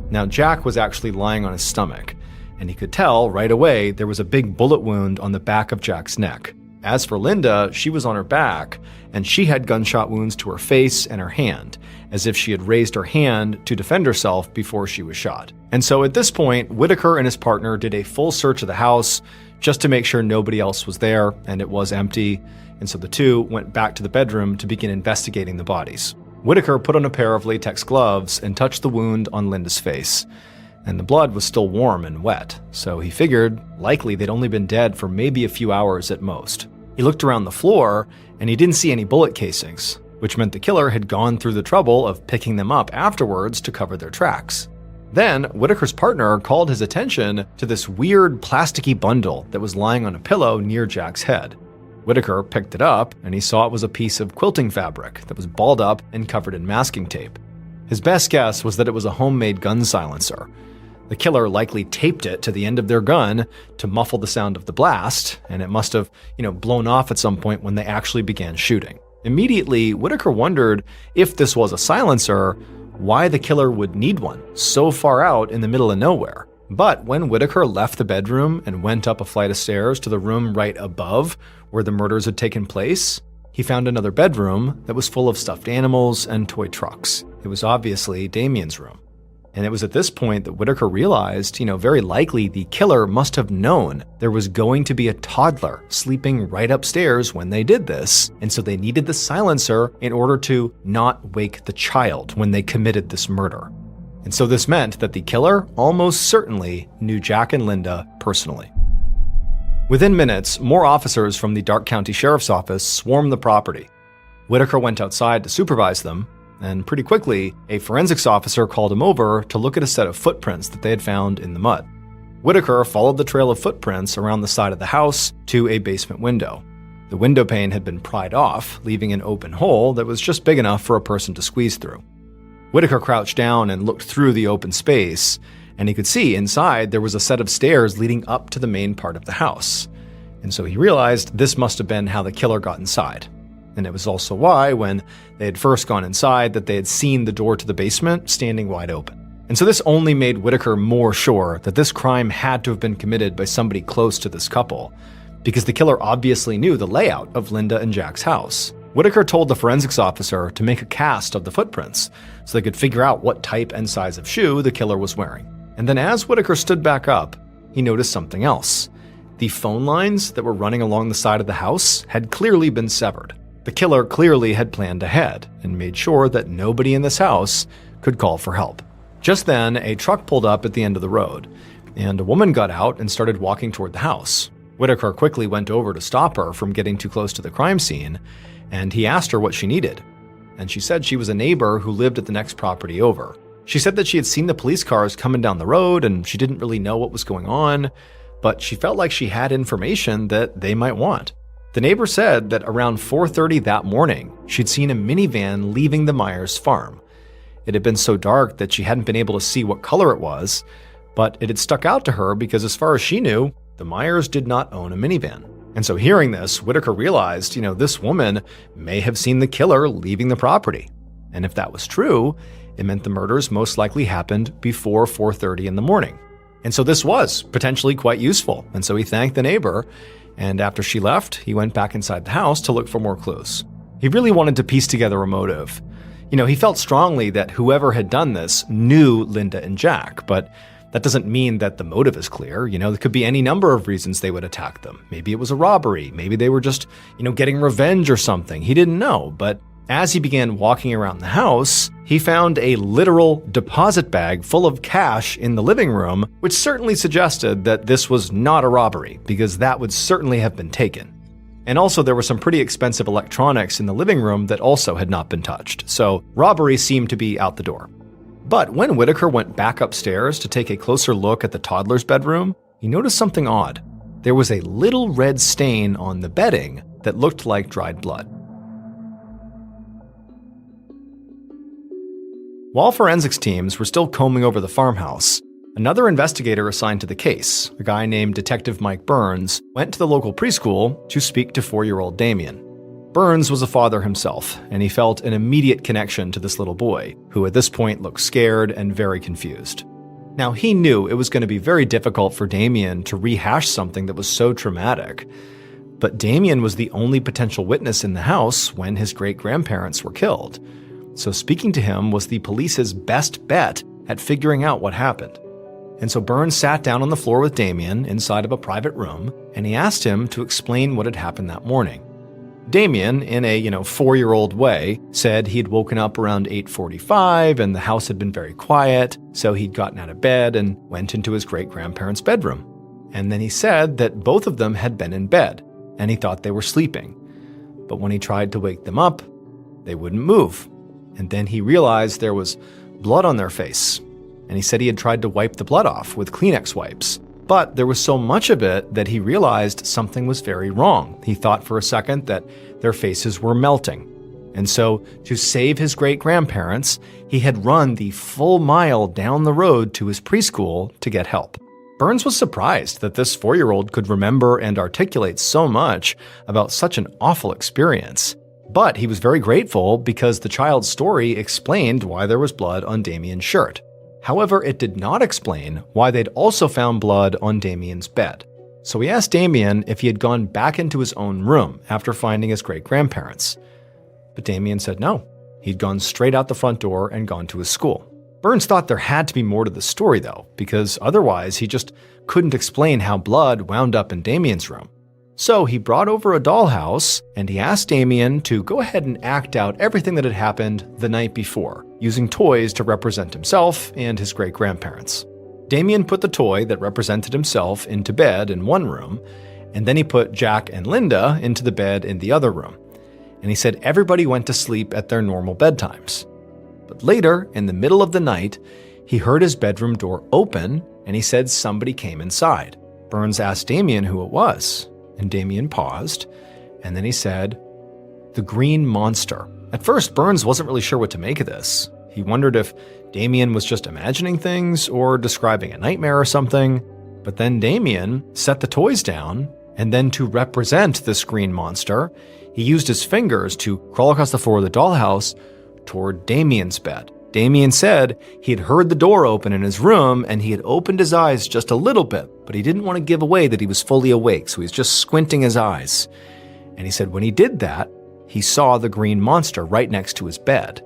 Now, Jack was actually lying on his stomach, and he could tell right away there was a big bullet wound on the back of Jack's neck. As for Linda, she was on her back, and she had gunshot wounds to her face and her hand, as if she had raised her hand to defend herself before she was shot. And so at this point, Whitaker and his partner did a full search of the house just to make sure nobody else was there, and it was empty. And so the two went back to the bedroom to begin investigating the bodies. Whitaker put on a pair of latex gloves and touched the wound on Linda's face. And the blood was still warm and wet, so he figured likely they'd only been dead for maybe a few hours at most. He looked around the floor, and he didn't see any bullet casings, which meant the killer had gone through the trouble of picking them up afterwards to cover their tracks. Then, Whitaker's partner called his attention to this weird plasticky bundle that was lying on a pillow near Jack's head. Whitaker picked it up, and he saw it was a piece of quilting fabric that was balled up and covered in masking tape. His best guess was that it was a homemade gun silencer. The killer likely taped it to the end of their gun to muffle the sound of the blast, and it must have, blown off at some point when they actually began shooting. Immediately, Whitaker wondered if this was a silencer, why the killer would need one so far out in the middle of nowhere. But when Whitaker left the bedroom and went up a flight of stairs to the room right above where the murders had taken place, he found another bedroom that was full of stuffed animals and toy trucks. It was obviously Damien's room. And it was at this point that Whitaker realized, very likely the killer must have known there was going to be a toddler sleeping right upstairs when they did this. And so they needed the silencer in order to not wake the child when they committed this murder. And so this meant that the killer almost certainly knew Jack and Linda personally. Within minutes, more officers from the Darke County Sheriff's Office swarmed the property. Whitaker went outside to supervise them, and pretty quickly, a forensics officer called him over to look at a set of footprints that they had found in the mud. Whitaker followed the trail of footprints around the side of the house to a basement window. The window pane had been pried off, leaving an open hole that was just big enough for a person to squeeze through. Whitaker crouched down and looked through the open space, and he could see inside there was a set of stairs leading up to the main part of the house. And so he realized this must have been how the killer got inside. And it was also why, when they had first gone inside, that they had seen the door to the basement standing wide open. And so this only made Whitaker more sure that this crime had to have been committed by somebody close to this couple, because the killer obviously knew the layout of Linda and Jack's house. Whitaker told the forensics officer to make a cast of the footprints so they could figure out what type and size of shoe the killer was wearing. And then as Whitaker stood back up, he noticed something else. The phone lines that were running along the side of the house had clearly been severed. The killer clearly had planned ahead and made sure that nobody in this house could call for help. Just then, a truck pulled up at the end of the road, and a woman got out and started walking toward the house. Whitaker quickly went over to stop her from getting too close to the crime scene, and he asked her what she needed. And she said she was a neighbor who lived at the next property over. She said that she had seen the police cars coming down the road, and she didn't really know what was going on, but she felt like she had information that they might want. The neighbor said that around 4:30 that morning, she'd seen a minivan leaving the Myers farm. It had been so dark that she hadn't been able to see what color it was, but it had stuck out to her because as far as she knew, the Myers did not own a minivan. And so hearing this, Whitaker realized, this woman may have seen the killer leaving the property. And if that was true, it meant the murders most likely happened before 4:30 in the morning. And so this was potentially quite useful. And so he thanked the neighbor, and after she left, he went back inside the house to look for more clues. He really wanted to piece together a motive. He felt strongly that whoever had done this knew Linda and Jack, but that doesn't mean that the motive is clear. There could be any number of reasons they would attack them. Maybe it was a robbery. Maybe they were just, getting revenge or something. He didn't know, but as he began walking around the house, he found a literal deposit bag full of cash in the living room, which certainly suggested that this was not a robbery, because that would certainly have been taken. And also there were some pretty expensive electronics in the living room that also had not been touched, so robbery seemed to be out the door. But when Whitaker went back upstairs to take a closer look at the toddler's bedroom, he noticed something odd. There was a little red stain on the bedding that looked like dried blood. While forensics teams were still combing over the farmhouse, another investigator assigned to the case, a guy named Detective Mike Burns, went to the local preschool to speak to 4-year-old Damien. Burns was a father himself, and he felt an immediate connection to this little boy, who at this point looked scared and very confused. Now, he knew it was going to be very difficult for Damien to rehash something that was so traumatic, but Damien was the only potential witness in the house when his great-grandparents were killed. So speaking to him was the police's best bet at figuring out what happened. And so Burns sat down on the floor with Damien inside of a private room, and he asked him to explain what had happened that morning. Damien, in a 4-year-old way, said he'd woken up around 8:45 and the house had been very quiet, so he'd gotten out of bed and went into his great-grandparents' bedroom. And then he said that both of them had been in bed, and he thought they were sleeping. But when he tried to wake them up, they wouldn't move. And then he realized there was blood on their face, and he said he had tried to wipe the blood off with Kleenex wipes. But there was so much of it that he realized something was very wrong. He thought for a second that their faces were melting. And so, to save his great-grandparents, he had run the full mile down the road to his preschool to get help. Burns was surprised that this 4-year-old could remember and articulate so much about such an awful experience. But he was very grateful because the child's story explained why there was blood on Damien's shirt. However, it did not explain why they'd also found blood on Damien's bed. So he asked Damien if he had gone back into his own room after finding his great-grandparents. But Damien said no. He'd gone straight out the front door and gone to his school. Burns thought there had to be more to the story, though, because otherwise he just couldn't explain how blood wound up in Damien's room. So he brought over a dollhouse and he asked Damien to go ahead and act out everything that had happened the night before, using toys to represent himself and his great-grandparents. Damien put the toy that represented himself into bed in one room, and then he put Jack and Linda into the bed in the other room. And he said everybody went to sleep at their normal bedtimes. But later, in the middle of the night, he heard his bedroom door open, and he said somebody came inside. Burns asked Damien who it was, and Damien paused, and then he said, "The Green Monster." At first, Burns wasn't really sure what to make of this. He wondered if Damien was just imagining things or describing a nightmare or something. But then Damien set the toys down, and then to represent this green monster, he used his fingers to crawl across the floor of the dollhouse toward Damien's bed. Damien said he had heard the door open in his room and he had opened his eyes just a little bit, but he didn't want to give away that he was fully awake, so he was just squinting his eyes. And he said when he did that, he saw the green monster right next to his bed.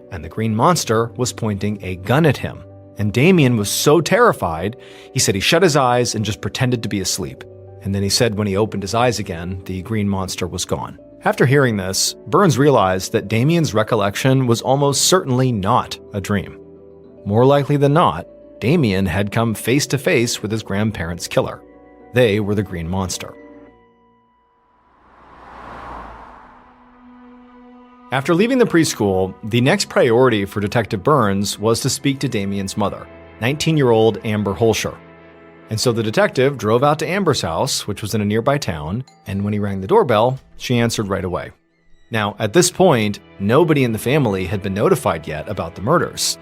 And the green monster was pointing a gun at him. And Damien was so terrified, he said he shut his eyes and just pretended to be asleep. And then he said when he opened his eyes again, the green monster was gone. After hearing this, Burns realized that Damien's recollection was almost certainly not a dream. More likely than not, Damien had come face to face with his grandparents' killer. They were the green monster. After leaving the preschool, the next priority for Detective Burns was to speak to Damien's mother, 19-year-old Amber Holscher. And so the detective drove out to Amber's house, which was in a nearby town, and when he rang the doorbell, she answered right away. Now, at this point, nobody in the family had been notified yet about the murders.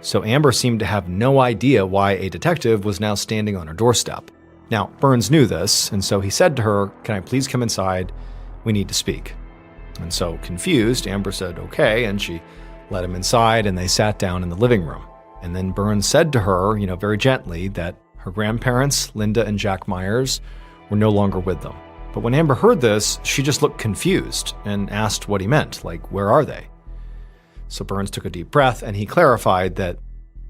So Amber seemed to have no idea why a detective was now standing on her doorstep. Now, Burns knew this, and so he said to her, "Can I please come inside? We need to speak." And so, confused, Amber said okay, and she let him inside, and they sat down in the living room. And then Burns said to her, very gently, that her grandparents, Linda and Jack Myers, were no longer with them. But when Amber heard this, she just looked confused and asked what he meant, like, where are they? So Burns took a deep breath, and he clarified that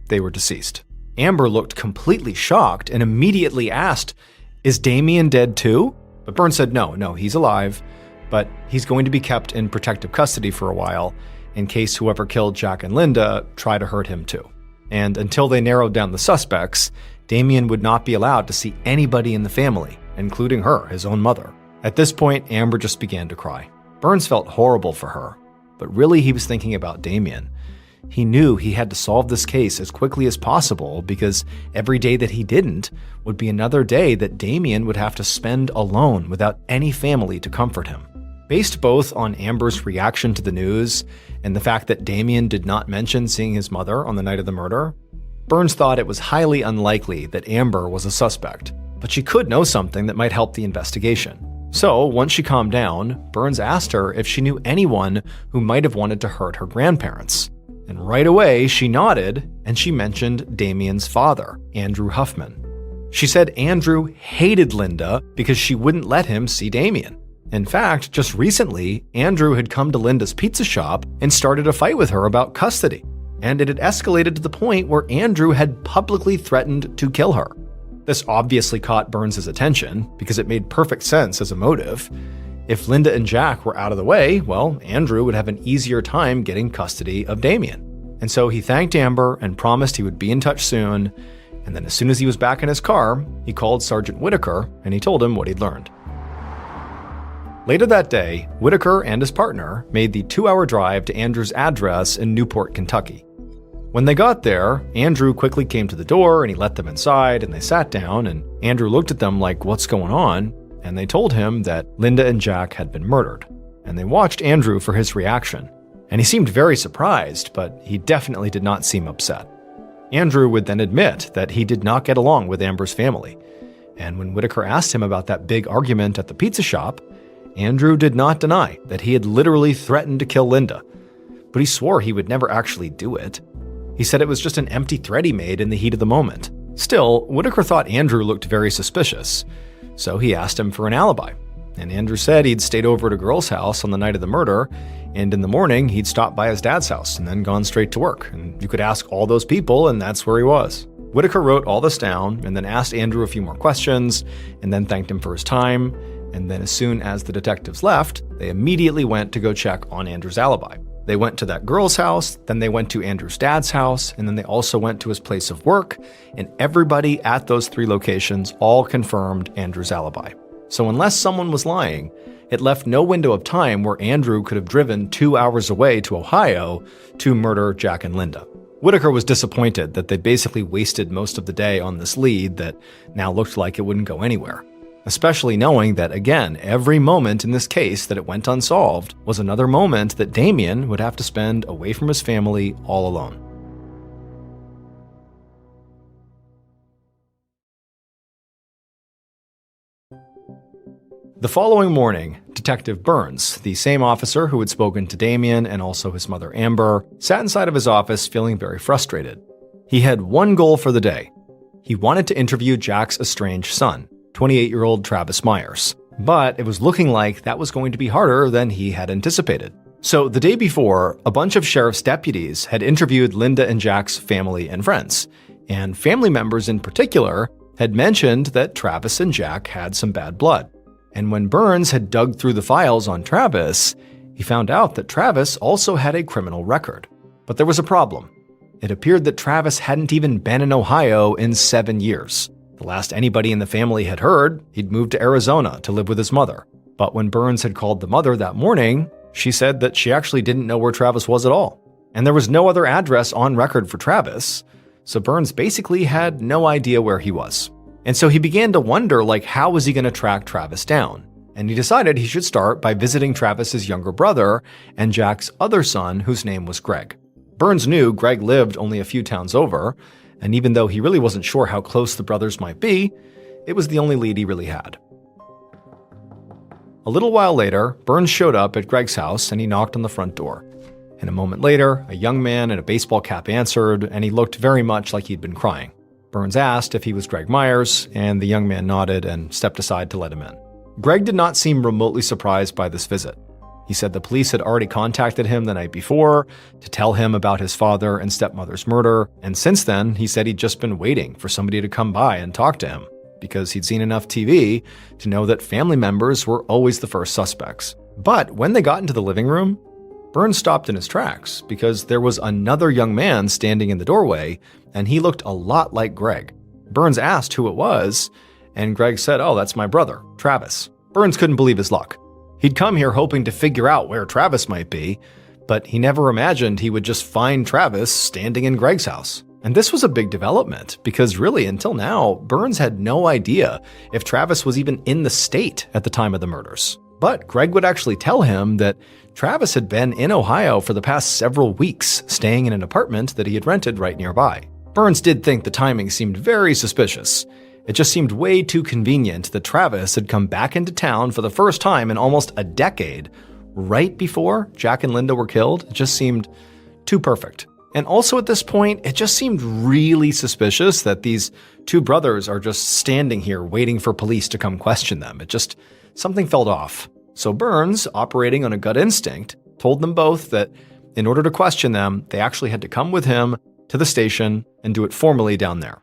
they were deceased. Amber looked completely shocked and immediately asked, "Is Damien dead too?" But Burns said, no, he's alive, but he's going to be kept in protective custody for a while in case whoever killed Jack and Linda try to hurt him too. And until they narrowed down the suspects, Damien would not be allowed to see anybody in the family, including her, his own mother. At this point, Amber just began to cry. Burns felt horrible for her, but really he was thinking about Damien. He knew he had to solve this case as quickly as possible because every day that he didn't would be another day that Damien would have to spend alone without any family to comfort him. Based both on Amber's reaction to the news and the fact that Damien did not mention seeing his mother on the night of the murder, Burns thought it was highly unlikely that Amber was a suspect, but she could know something that might help the investigation. So, once she calmed down, Burns asked her if she knew anyone who might have wanted to hurt her grandparents. And right away, she nodded, and she mentioned Damien's father, Andrew Huffman. She said Andrew hated Linda because she wouldn't let him see Damien. In fact, just recently, Andrew had come to Linda's pizza shop and started a fight with her about custody. And it had escalated to the point where Andrew had publicly threatened to kill her. This obviously caught Burns' attention because it made perfect sense as a motive. If Linda and Jack were out of the way, well, Andrew would have an easier time getting custody of Damien. And so he thanked Amber and promised he would be in touch soon. And then as soon as he was back in his car, he called Sergeant Whitaker and he told him what he'd learned. Later that day, Whitaker and his partner made the 2-hour drive to Andrew's address in Newport, Kentucky. When they got there, Andrew quickly came to the door and he let them inside and they sat down and Andrew looked at them like, "What's going on?" And they told him that Linda and Jack had been murdered. And they watched Andrew for his reaction. And he seemed very surprised, but he definitely did not seem upset. Andrew would then admit that he did not get along with Amber's family. And when Whitaker asked him about that big argument at the pizza shop, Andrew did not deny that he had literally threatened to kill Linda. But he swore he would never actually do it. He said it was just an empty threat he made in the heat of the moment. Still, Whitaker thought Andrew looked very suspicious. So he asked him for an alibi. And Andrew said he'd stayed over at a girl's house on the night of the murder, and in the morning he'd stopped by his dad's house and then gone straight to work. And you could ask all those people, and that's where he was. Whitaker wrote all this down and then asked Andrew a few more questions and then thanked him for his time. And then as soon as the detectives left, they immediately went to go check on Andrew's alibi. They went to that girl's house, then they went to Andrew's dad's house, and then they also went to his place of work, and everybody at those 3 locations all confirmed Andrew's alibi. So unless someone was lying, it left no window of time where Andrew could have driven 2 hours away to Ohio to murder Jack and Linda. Whitaker was disappointed that they basically wasted most of the day on this lead that now looked like it wouldn't go anywhere. Especially knowing that, again, every moment in this case that it went unsolved was another moment that Damien would have to spend away from his family all alone. The following morning, Detective Burns, the same officer who had spoken to Damien and also his mother Amber, sat inside of his office feeling very frustrated. He had one goal for the day. He wanted to interview Jack's estranged son, 28-year-old Travis Myers. But it was looking like that was going to be harder than he had anticipated. So the day before, a bunch of sheriff's deputies had interviewed Linda and Jack's family and friends. And family members in particular had mentioned that Travis and Jack had some bad blood. And when Burns had dug through the files on Travis, he found out that Travis also had a criminal record. But there was a problem. It appeared that Travis hadn't even been in Ohio in 7 years. The last anybody in the family had heard, he'd moved to Arizona to live with his mother. But when Burns had called the mother that morning, she said that she actually didn't know where Travis was at all. And there was no other address on record for Travis, so Burns basically had no idea where he was. And so he began to wonder, how was he going to track Travis down? And he decided he should start by visiting Travis's younger brother and Jack's other son, whose name was Greg. Burns knew Greg lived only a few towns over, and even though he really wasn't sure how close the brothers might be, it was the only lead he really had. A little while later, Burns showed up at Greg's house and he knocked on the front door. And a moment later, a young man in a baseball cap answered, and he looked very much like he'd been crying. Burns asked if he was Greg Myers, and the young man nodded and stepped aside to let him in. Greg did not seem remotely surprised by this visit. He said the police had already contacted him the night before to tell him about his father and stepmother's murder, and since then, he said he'd just been waiting for somebody to come by and talk to him, because he'd seen enough TV to know that family members were always the first suspects. But when they got into the living room, Burns stopped in his tracks because there was another young man standing in the doorway, and he looked a lot like Greg. Burns asked who it was, and Greg said, "Oh, that's my brother, Travis." Burns couldn't believe his luck. He'd come here hoping to figure out where Travis might be, but he never imagined he would just find Travis standing in Greg's house. And this was a big development, because really, until now, Burns had no idea if Travis was even in the state at the time of the murders. But Greg would actually tell him that Travis had been in Ohio for the past several weeks, staying in an apartment that he had rented right nearby. Burns did think the timing seemed very suspicious. It just seemed way too convenient that Travis had come back into town for the first time in almost a decade, right before Jack and Linda were killed. It just seemed too perfect. And also at this point, it just seemed really suspicious that these two brothers are just standing here waiting for police to come question them. Something felt off. So Burns, operating on a gut instinct, told them both that in order to question them, they actually had to come with him to the station and do it formally down there.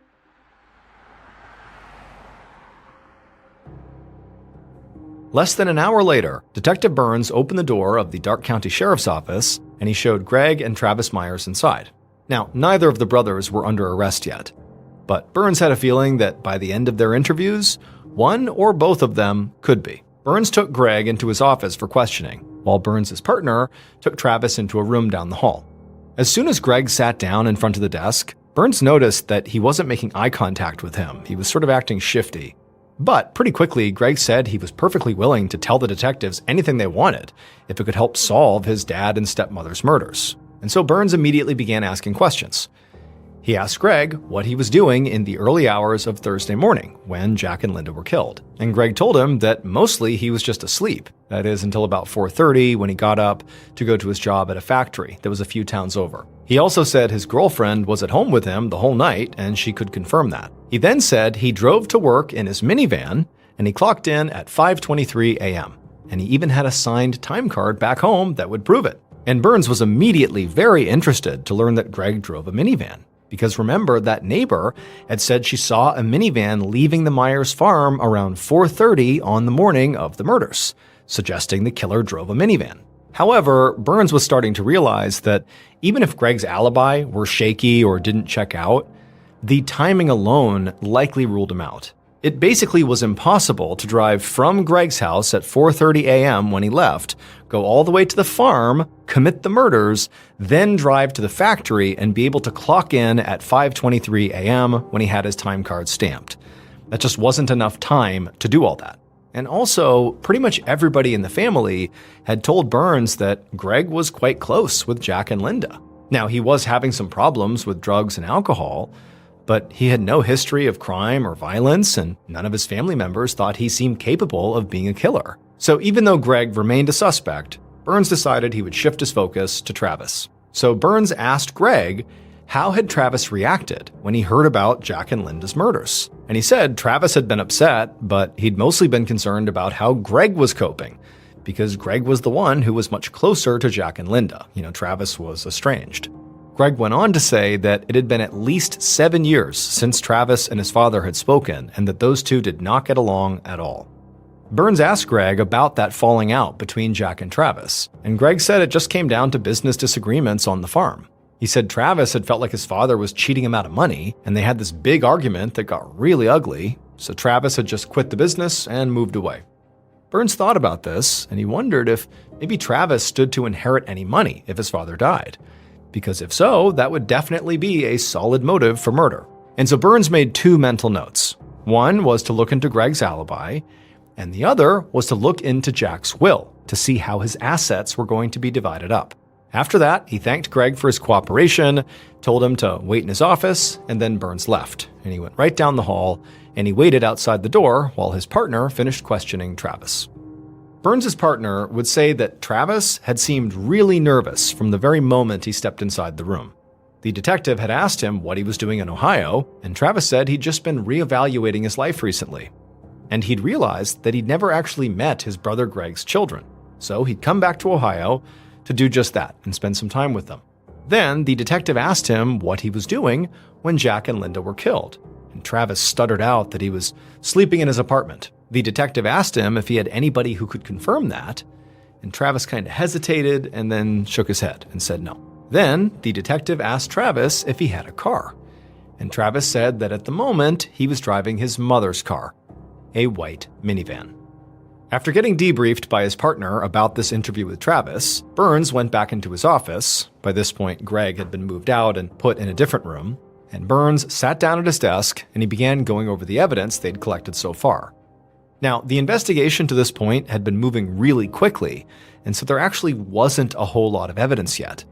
Less than an hour later, Detective Burns opened the door of the Darke County Sheriff's Office, and he showed Greg and Travis Myers inside. Now, neither of the brothers were under arrest yet, but Burns had a feeling that by the end of their interviews, one or both of them could be. Burns took Greg into his office for questioning, while Burns' partner took Travis into a room down the hall. As soon as Greg sat down in front of the desk, Burns noticed that he wasn't making eye contact with him. He was sort of acting shifty. But pretty quickly, Greg said he was perfectly willing to tell the detectives anything they wanted if it could help solve his dad and stepmother's murders. And so Burns immediately began asking questions. He asked Greg what he was doing in the early hours of Thursday morning when Jack and Linda were killed. And Greg told him that mostly he was just asleep. That is, until about 4:30 when he got up to go to his job at a factory that was a few towns over. He also said his girlfriend was at home with him the whole night, and she could confirm that. He then said he drove to work in his minivan and he clocked in at 5:23 a.m. And he even had a signed time card back home that would prove it. And Burns was immediately very interested to learn that Greg drove a minivan. Because remember, that neighbor had said she saw a minivan leaving the Myers farm around 4:30 on the morning of the murders, suggesting the killer drove a minivan. However, Burns was starting to realize that even if Greg's alibi were shaky or didn't check out, the timing alone likely ruled him out. It basically was impossible to drive from Greg's house at 4:30 a.m. when he left, go all the way to the farm, commit the murders, then drive to the factory and be able to clock in at 5:23 a.m. when he had his time card stamped. That just wasn't enough time to do all that. And also, pretty much everybody in the family had told Burns that Greg was quite close with Jack and Linda. Now, he was having some problems with drugs and alcohol, but he had no history of crime or violence, and none of his family members thought he seemed capable of being a killer. So even though Greg remained a suspect, Burns decided he would shift his focus to Travis. So Burns asked Greg how had Travis reacted when he heard about Jack and Linda's murders. And he said Travis had been upset, but he'd mostly been concerned about how Greg was coping, because Greg was the one who was much closer to Jack and Linda. Travis was estranged. Greg went on to say that it had been at least 7 years since Travis and his father had spoken, and that those two did not get along at all. Burns asked Greg about that falling out between Jack and Travis, and Greg said it just came down to business disagreements on the farm. He said Travis had felt like his father was cheating him out of money, and they had this big argument that got really ugly, so Travis had just quit the business and moved away. Burns thought about this, and he wondered if maybe Travis stood to inherit any money if his father died. Because if so, that would definitely be a solid motive for murder. And so Burns made two mental notes. One was to look into Greg's alibi, and the other was to look into Jack's will to see how his assets were going to be divided up. After that, he thanked Greg for his cooperation, told him to wait in his office, and then Burns left. And he went right down the hall, and he waited outside the door while his partner finished questioning Travis. Burns' partner would say that Travis had seemed really nervous from the very moment he stepped inside the room. The detective had asked him what he was doing in Ohio, and Travis said he'd just been reevaluating his life recently. And he'd realized that he'd never actually met his brother Greg's children. So he'd come back to Ohio to do just that and spend some time with them. Then the detective asked him what he was doing when Jack and Linda were killed, and Travis stuttered out that he was sleeping in his apartment. The detective asked him if he had anybody who could confirm that, and Travis kind of hesitated and then shook his head and said no. Then the detective asked Travis if he had a car, and Travis said that at the moment he was driving his mother's car, a white minivan. After getting debriefed by his partner about this interview with Travis, Burns went back into his office. By this point, Greg had been moved out and put in a different room, and Burns sat down at his desk and he began going over the evidence they'd collected so far. Now, the investigation to this point had been moving really quickly, and so there actually wasn't a whole lot of evidence yet.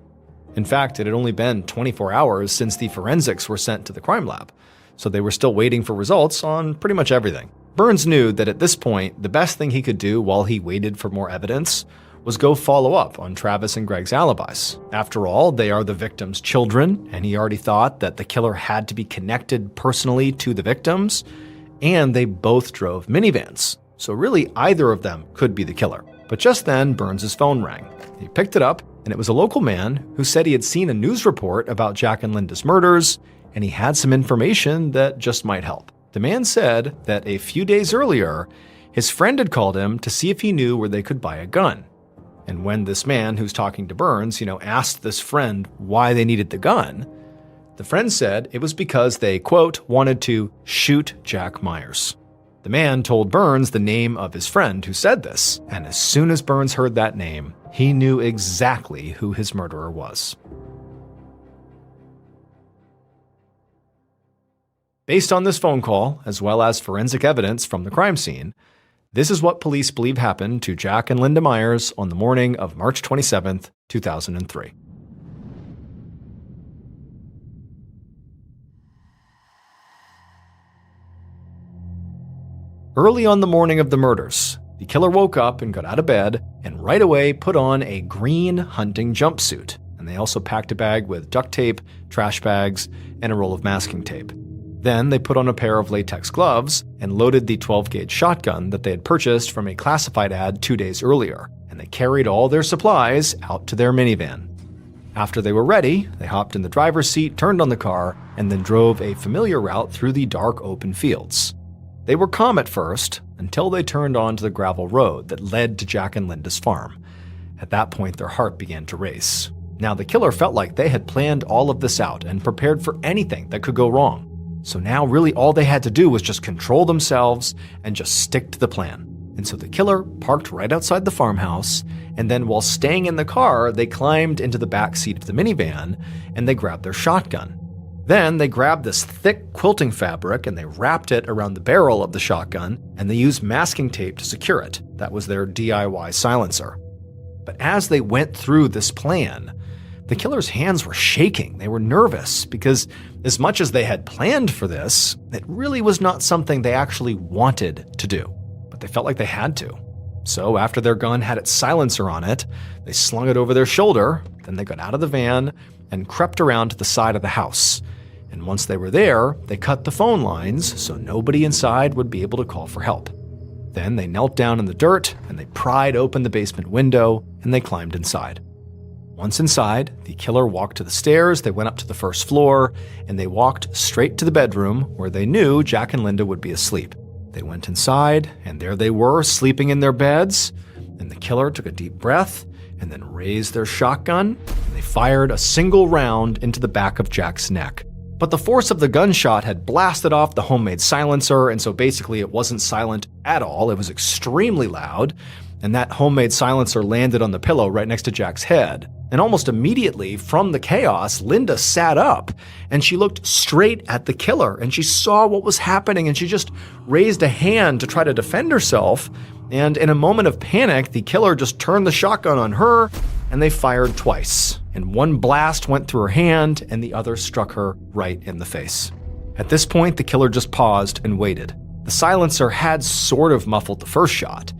In fact, it had only been 24 hours since the forensics were sent to the crime lab, so they were still waiting for results on pretty much everything. Burns knew that at this point, the best thing he could do while he waited for more evidence was go follow up on Travis and Greg's alibis. After all, they are the victims' children, and he already thought that the killer had to be connected personally to the victims, and they both drove minivans. So really, either of them could be the killer. But just then, Burns' phone rang. He picked it up, and it was a local man who said he had seen a news report about Jack and Linda's murders, and he had some information that just might help. The man said that a few days earlier, his friend had called him to see if he knew where they could buy a gun. And when this man who's talking to Burns, asked this friend why they needed the gun, the friend said it was because they, quote, wanted to shoot Jack Myers. The man told Burns the name of his friend who said this, and as soon as Burns heard that name, he knew exactly who his murderer was. Based on this phone call, as well as forensic evidence from the crime scene, this is what police believe happened to Jack and Linda Myers on the morning of March 27, 2003. Early on the morning of the murders, the killer woke up and got out of bed and right away put on a green hunting jumpsuit. And they also packed a bag with duct tape, trash bags, and a roll of masking tape. Then they put on a pair of latex gloves and loaded the 12-gauge shotgun that they had purchased from a classified ad 2 days earlier, and they carried all their supplies out to their minivan. After they were ready, they hopped in the driver's seat, turned on the car, and then drove a familiar route through the dark open fields. They were calm at first, until they turned onto the gravel road that led to Jack and Linda's farm. At that point, their heart began to race. Now, the killer felt like they had planned all of this out and prepared for anything that could go wrong. So now really all they had to do was just control themselves and just stick to the plan. And so the killer parked right outside the farmhouse, and then while staying in the car, they climbed into the back seat of the minivan and they grabbed their shotgun. Then they grabbed this thick quilting fabric and they wrapped it around the barrel of the shotgun, and they used masking tape to secure it. That was their DIY silencer. But as they went through this plan, the killer's hands were shaking. They were nervous because as much as they had planned for this, it really was not something they actually wanted to do. But they felt like they had to. So after their gun had its silencer on it, they slung it over their shoulder, then they got out of the van and crept around to the side of the house. And once they were there, they cut the phone lines so nobody inside would be able to call for help. Then they knelt down in the dirt and they pried open the basement window and they climbed inside. Once inside, the killer walked to the stairs, they went up to the first floor, and they walked straight to the bedroom where they knew Jack and Linda would be asleep. They went inside, and there they were, sleeping in their beds, and the killer took a deep breath and then raised their shotgun, and they fired a single round into the back of Jack's neck. But the force of the gunshot had blasted off the homemade silencer, and so basically it wasn't silent at all. It was extremely loud, and that homemade silencer landed on the pillow right next to Jack's head. And almost immediately, from the chaos, Linda sat up and she looked straight at the killer and she saw what was happening and she just raised a hand to try to defend herself. And in a moment of panic, the killer just turned the shotgun on her and they fired twice. And one blast went through her hand and the other struck her right in the face. At this point, the killer just paused and waited. The silencer had sort of muffled the first shot,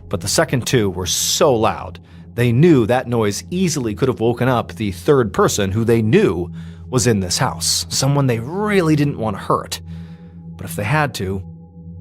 but the second two were so loud. They knew that noise easily could have woken up the third person who they knew was in this house, someone they really didn't want to hurt. But if they had to,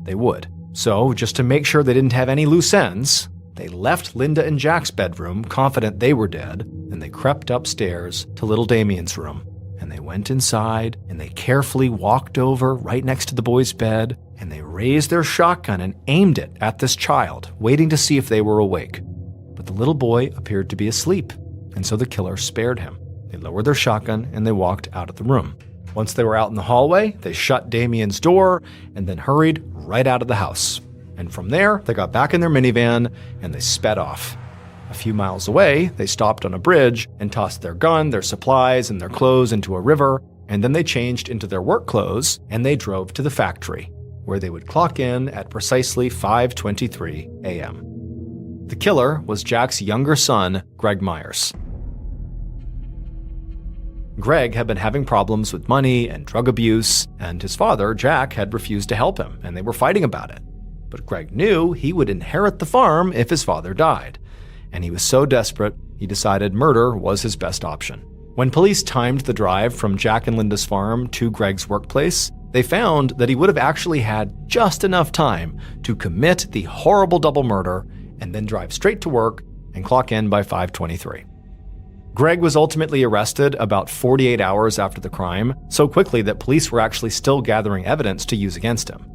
they would. So, just to make sure they didn't have any loose ends, they left Linda and Jack's bedroom, confident they were dead, and they crept upstairs to little Damien's room. And they went inside, and they carefully walked over right next to the boy's bed, and they raised their shotgun and aimed it at this child, waiting to see if they were awake. But the little boy appeared to be asleep, and so the killer spared him. They lowered their shotgun and they walked out of the room. Once they were out in the hallway, they shut Damien's door and then hurried right out of the house. And from there, they got back in their minivan and they sped off. A few miles away, they stopped on a bridge and tossed their gun, their supplies, and their clothes into a river, and then they changed into their work clothes and they drove to the factory, where they would clock in at precisely 5:23 a.m. The killer was Jack's younger son, Greg Myers. Greg had been having problems with money and drug abuse, and his father, Jack, had refused to help him, and they were fighting about it. But Greg knew he would inherit the farm if his father died, and he was so desperate, he decided murder was his best option. When police timed the drive from Jack and Linda's farm to Greg's workplace, they found that he would have actually had just enough time to commit the horrible double murder and then drive straight to work and clock in by 5:23. Greg was ultimately arrested about 48 hours after the crime, so quickly that police were actually still gathering evidence to use against him.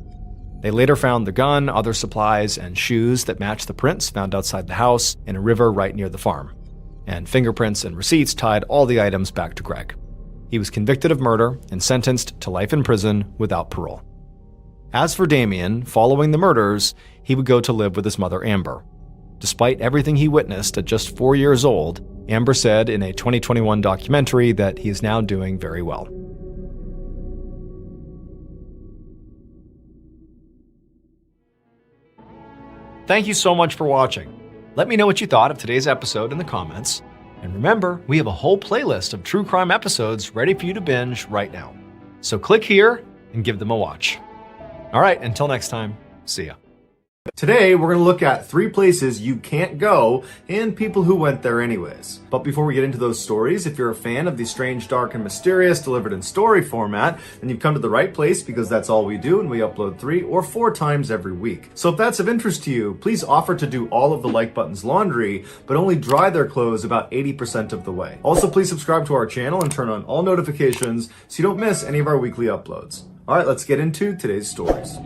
They later found the gun, other supplies, and shoes that matched the prints found outside the house in a river right near the farm. And fingerprints and receipts tied all the items back to Greg. He was convicted of murder and sentenced to life in prison without parole. As for Damien, following the murders, he would go to live with his mother Amber. Despite everything he witnessed at just 4 years old, Amber said in a 2021 documentary that he is now doing very well. Thank you so much for watching. Let me know what you thought of today's episode in the comments. And remember, we have a whole playlist of true crime episodes ready for you to binge right now. So click here and give them a watch. All right, until next time, see ya. Today, we're going to look at 3 places you can't go and people who went there anyways. But before we get into those stories, if you're a fan of the strange, dark, and mysterious delivered in story format, then you've come to the right place because that's all we do and we upload 3 or 4 times every week. So if that's of interest to you, please offer to do all of the like button's laundry, but only dry their clothes about 80% of the way. Also, please subscribe to our channel and turn on all notifications so you don't miss any of our weekly uploads. All right, let's get into today's stories.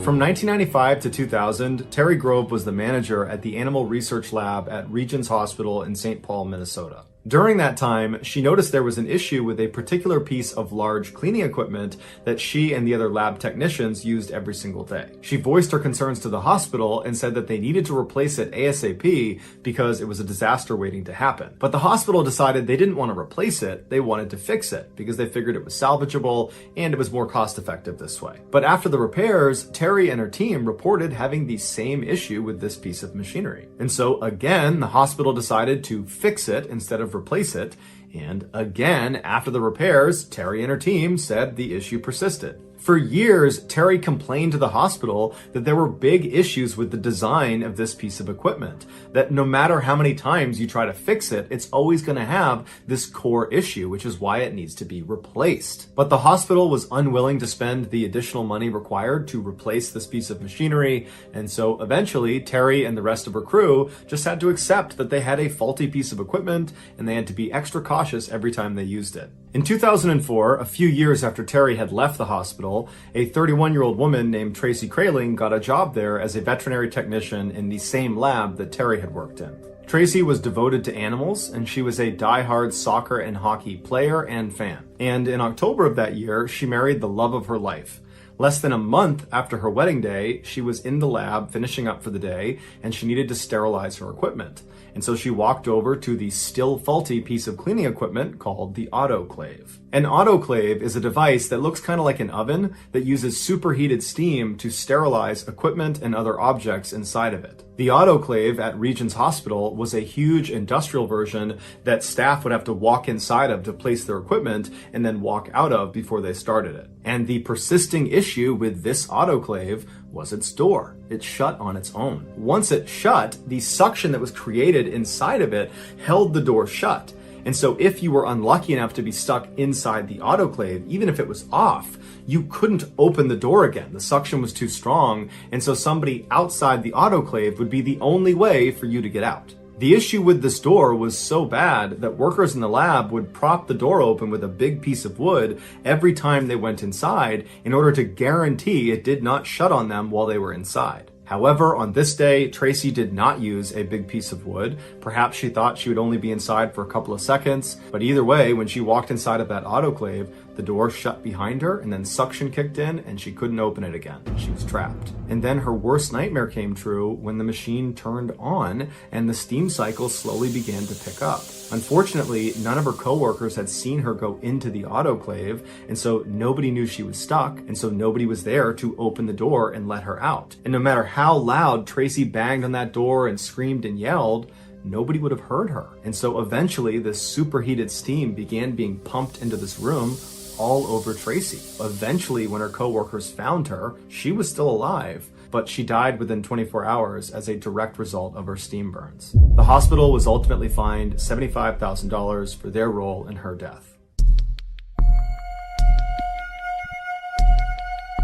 From 1995 to 2000, Terry Grove was the manager at the Animal Research Lab at Regions Hospital in St. Paul, Minnesota. During that time, she noticed there was an issue with a particular piece of large cleaning equipment that she and the other lab technicians used every single day. She voiced her concerns to the hospital and said that they needed to replace it ASAP because it was a disaster waiting to happen. But the hospital decided they didn't want to replace it, they wanted to fix it because they figured it was salvageable and it was more cost effective this way. But after the repairs, Terry and her team reported having the same issue with this piece of machinery. And so again, the hospital decided to fix it instead of replace it, and again, after the repairs, Terry and her team said the issue persisted. For years, Terry complained to the hospital that there were big issues with the design of this piece of equipment, that no matter how many times you try to fix it, it's always going to have this core issue, which is why it needs to be replaced. But the hospital was unwilling to spend the additional money required to replace this piece of machinery, and so eventually, Terry and the rest of her crew just had to accept that they had a faulty piece of equipment, and they had to be extra cautious every time they used it. In 2004, a few years after Terry had left the hospital, a 31-year-old woman named Tracy Kraling got a job there as a veterinary technician in the same lab that Terry had worked in. Tracy was devoted to animals, and she was a die-hard soccer and hockey player and fan. And in October of that year, she married the love of her life. Less than a month after her wedding day, she was in the lab finishing up for the day, and she needed to sterilize her equipment. And so she walked over to the still faulty piece of cleaning equipment called the autoclave. An autoclave is a device that looks kind of like an oven that uses superheated steam to sterilize equipment and other objects inside of it. The autoclave at Regions Hospital was a huge industrial version that staff would have to walk inside of to place their equipment and then walk out of before they started it. And the persisting issue with this autoclave was its door. It shut on its own. Once it shut, the suction that was created inside of it held the door shut. And so if you were unlucky enough to be stuck inside the autoclave, even if it was off, you couldn't open the door again. The suction was too strong, and so somebody outside the autoclave would be the only way for you to get out. The issue with this door was so bad that workers in the lab would prop the door open with a big piece of wood every time they went inside in order to guarantee it did not shut on them while they were inside. However, on this day, Tracy did not use a big piece of wood. Perhaps she thought she would only be inside for a couple of seconds, but either way, when she walked inside of that autoclave, the door shut behind her and then suction kicked in and she couldn't open it again. She was trapped. And then her worst nightmare came true when the machine turned on and the steam cycle slowly began to pick up. Unfortunately, none of her coworkers had seen her go into the autoclave, and so nobody knew she was stuck, and so nobody was there to open the door and let her out. And no matter how loud Tracy banged on that door and screamed and yelled, nobody would have heard her. And so eventually this superheated steam began being pumped into this room all over Tracy. Eventually, when her coworkers found her, she was still alive, but she died within 24 hours as a direct result of her steam burns. The hospital was ultimately fined $75,000 for their role in her death.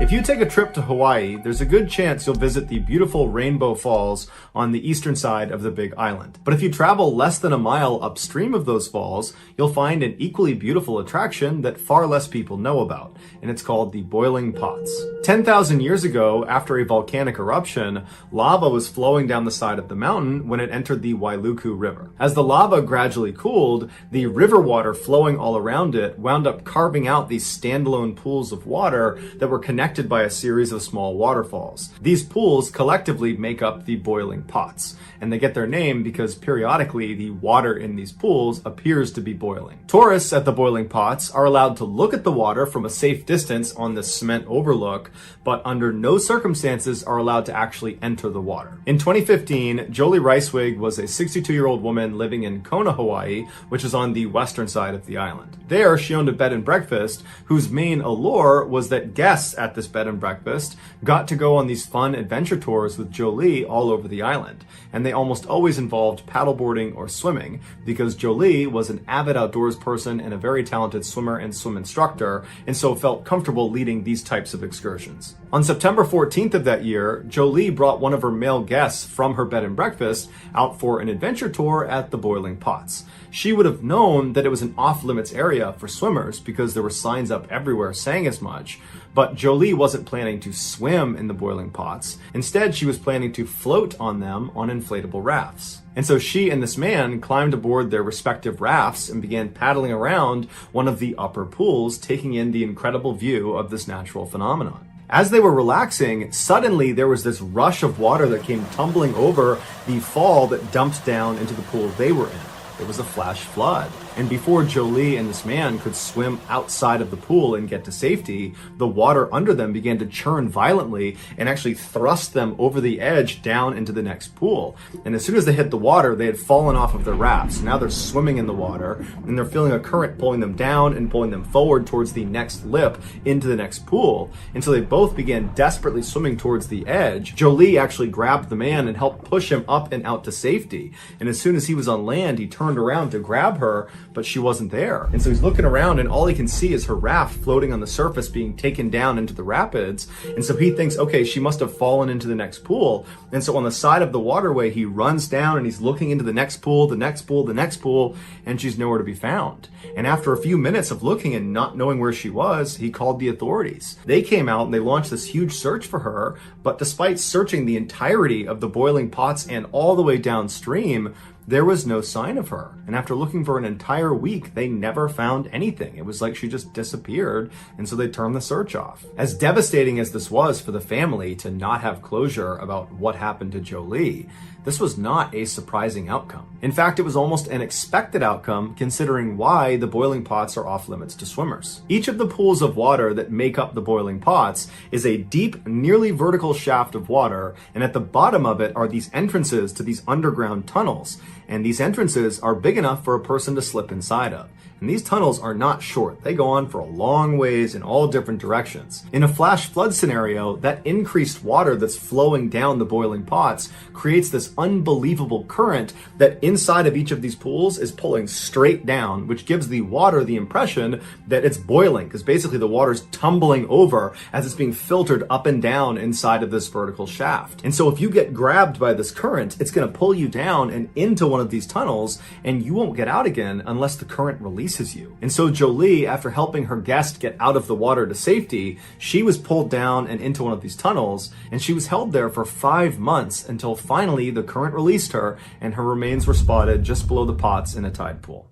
If you take a trip to Hawaii, there's a good chance you'll visit the beautiful Rainbow Falls on the eastern side of the Big Island. But if you travel less than a mile upstream of those falls, you'll find an equally beautiful attraction that far less people know about, and it's called the Boiling Pots. 10,000 years ago, after a volcanic eruption, lava was flowing down the side of the mountain when it entered the Wailuku River. As the lava gradually cooled, the river water flowing all around it wound up carving out these standalone pools of water that were connected connected by a series of small waterfalls. These pools collectively make up the boiling pots, and they get their name because periodically the water in these pools appears to be boiling. Tourists at the boiling pots are allowed to look at the water from a safe distance on the cement overlook, but under no circumstances are allowed to actually enter the water. In 2015, Jolie Ricewig was a 62-year-old woman living in Kona, Hawaii, which is on the western side of the island. There, she owned a bed and breakfast whose main allure was that guests at this bed and breakfast got to go on these fun adventure tours with Jolie all over the island. And they almost always involved paddleboarding or swimming because Jolie was an avid outdoors person and a very talented swimmer and swim instructor, and so felt comfortable leading these types of excursions. On September 14th of that year, Jolie brought one of her male guests from her bed and breakfast out for an adventure tour at the boiling pots. She would have known that it was an off-limits area for swimmers because there were signs up everywhere saying as much, but Jolie wasn't planning to swim in the boiling pots. Instead, she was planning to float on them on inflatable rafts. And so she and this man climbed aboard their respective rafts and began paddling around one of the upper pools, taking in the incredible view of this natural phenomenon. As they were relaxing, suddenly there was this rush of water that came tumbling over the fall that dumped down into the pool they were in. It was a flash flood. And before Jolie and this man could swim outside of the pool and get to safety, the water under them began to churn violently and actually thrust them over the edge down into the next pool. And as soon as they hit the water, they had fallen off of their rafts. Now they're swimming in the water and they're feeling a current pulling them down and pulling them forward towards the next lip into the next pool. And so they both began desperately swimming towards the edge. Jolie actually grabbed the man and helped push him up and out to safety. And as soon as he was on land, he turned around to grab her, but she wasn't there. And so he's looking around and all he can see is her raft floating on the surface being taken down into the rapids. And so he thinks, okay, she must have fallen into the next pool. And so on the side of the waterway, he runs down and he's looking into the next pool, the next pool, the next pool, and she's nowhere to be found. And after a few minutes of looking and not knowing where she was, he called the authorities. They came out and they launched this huge search for her, but despite searching the entirety of the boiling pots and all the way downstream, there was no sign of her. And after looking for an entire week, they never found anything. It was like she just disappeared, and so they turned the search off. As devastating as this was for the family to not have closure about what happened to Jolie, this was not a surprising outcome. In fact, it was almost an expected outcome considering why the boiling pots are off limits to swimmers. Each of the pools of water that make up the boiling pots is a deep, nearly vertical shaft of water, and at the bottom of it are these entrances to these underground tunnels. And these entrances are big enough for a person to slip inside of. And these tunnels are not short. They go on for a long ways in all different directions. In a flash flood scenario, that increased water that's flowing down the boiling pots creates this unbelievable current that inside of each of these pools is pulling straight down, which gives the water the impression that it's boiling, because basically the water's tumbling over as it's being filtered up and down inside of this vertical shaft. And so if you get grabbed by this current, it's going to pull you down and into one of these tunnels, and you won't get out again unless the current releases you. And so Jolie, after helping her guest get out of the water to safety, she was pulled down and into one of these tunnels, and she was held there for 5 months until finally the current released her and her remains were spotted just below the pots in a tide pool.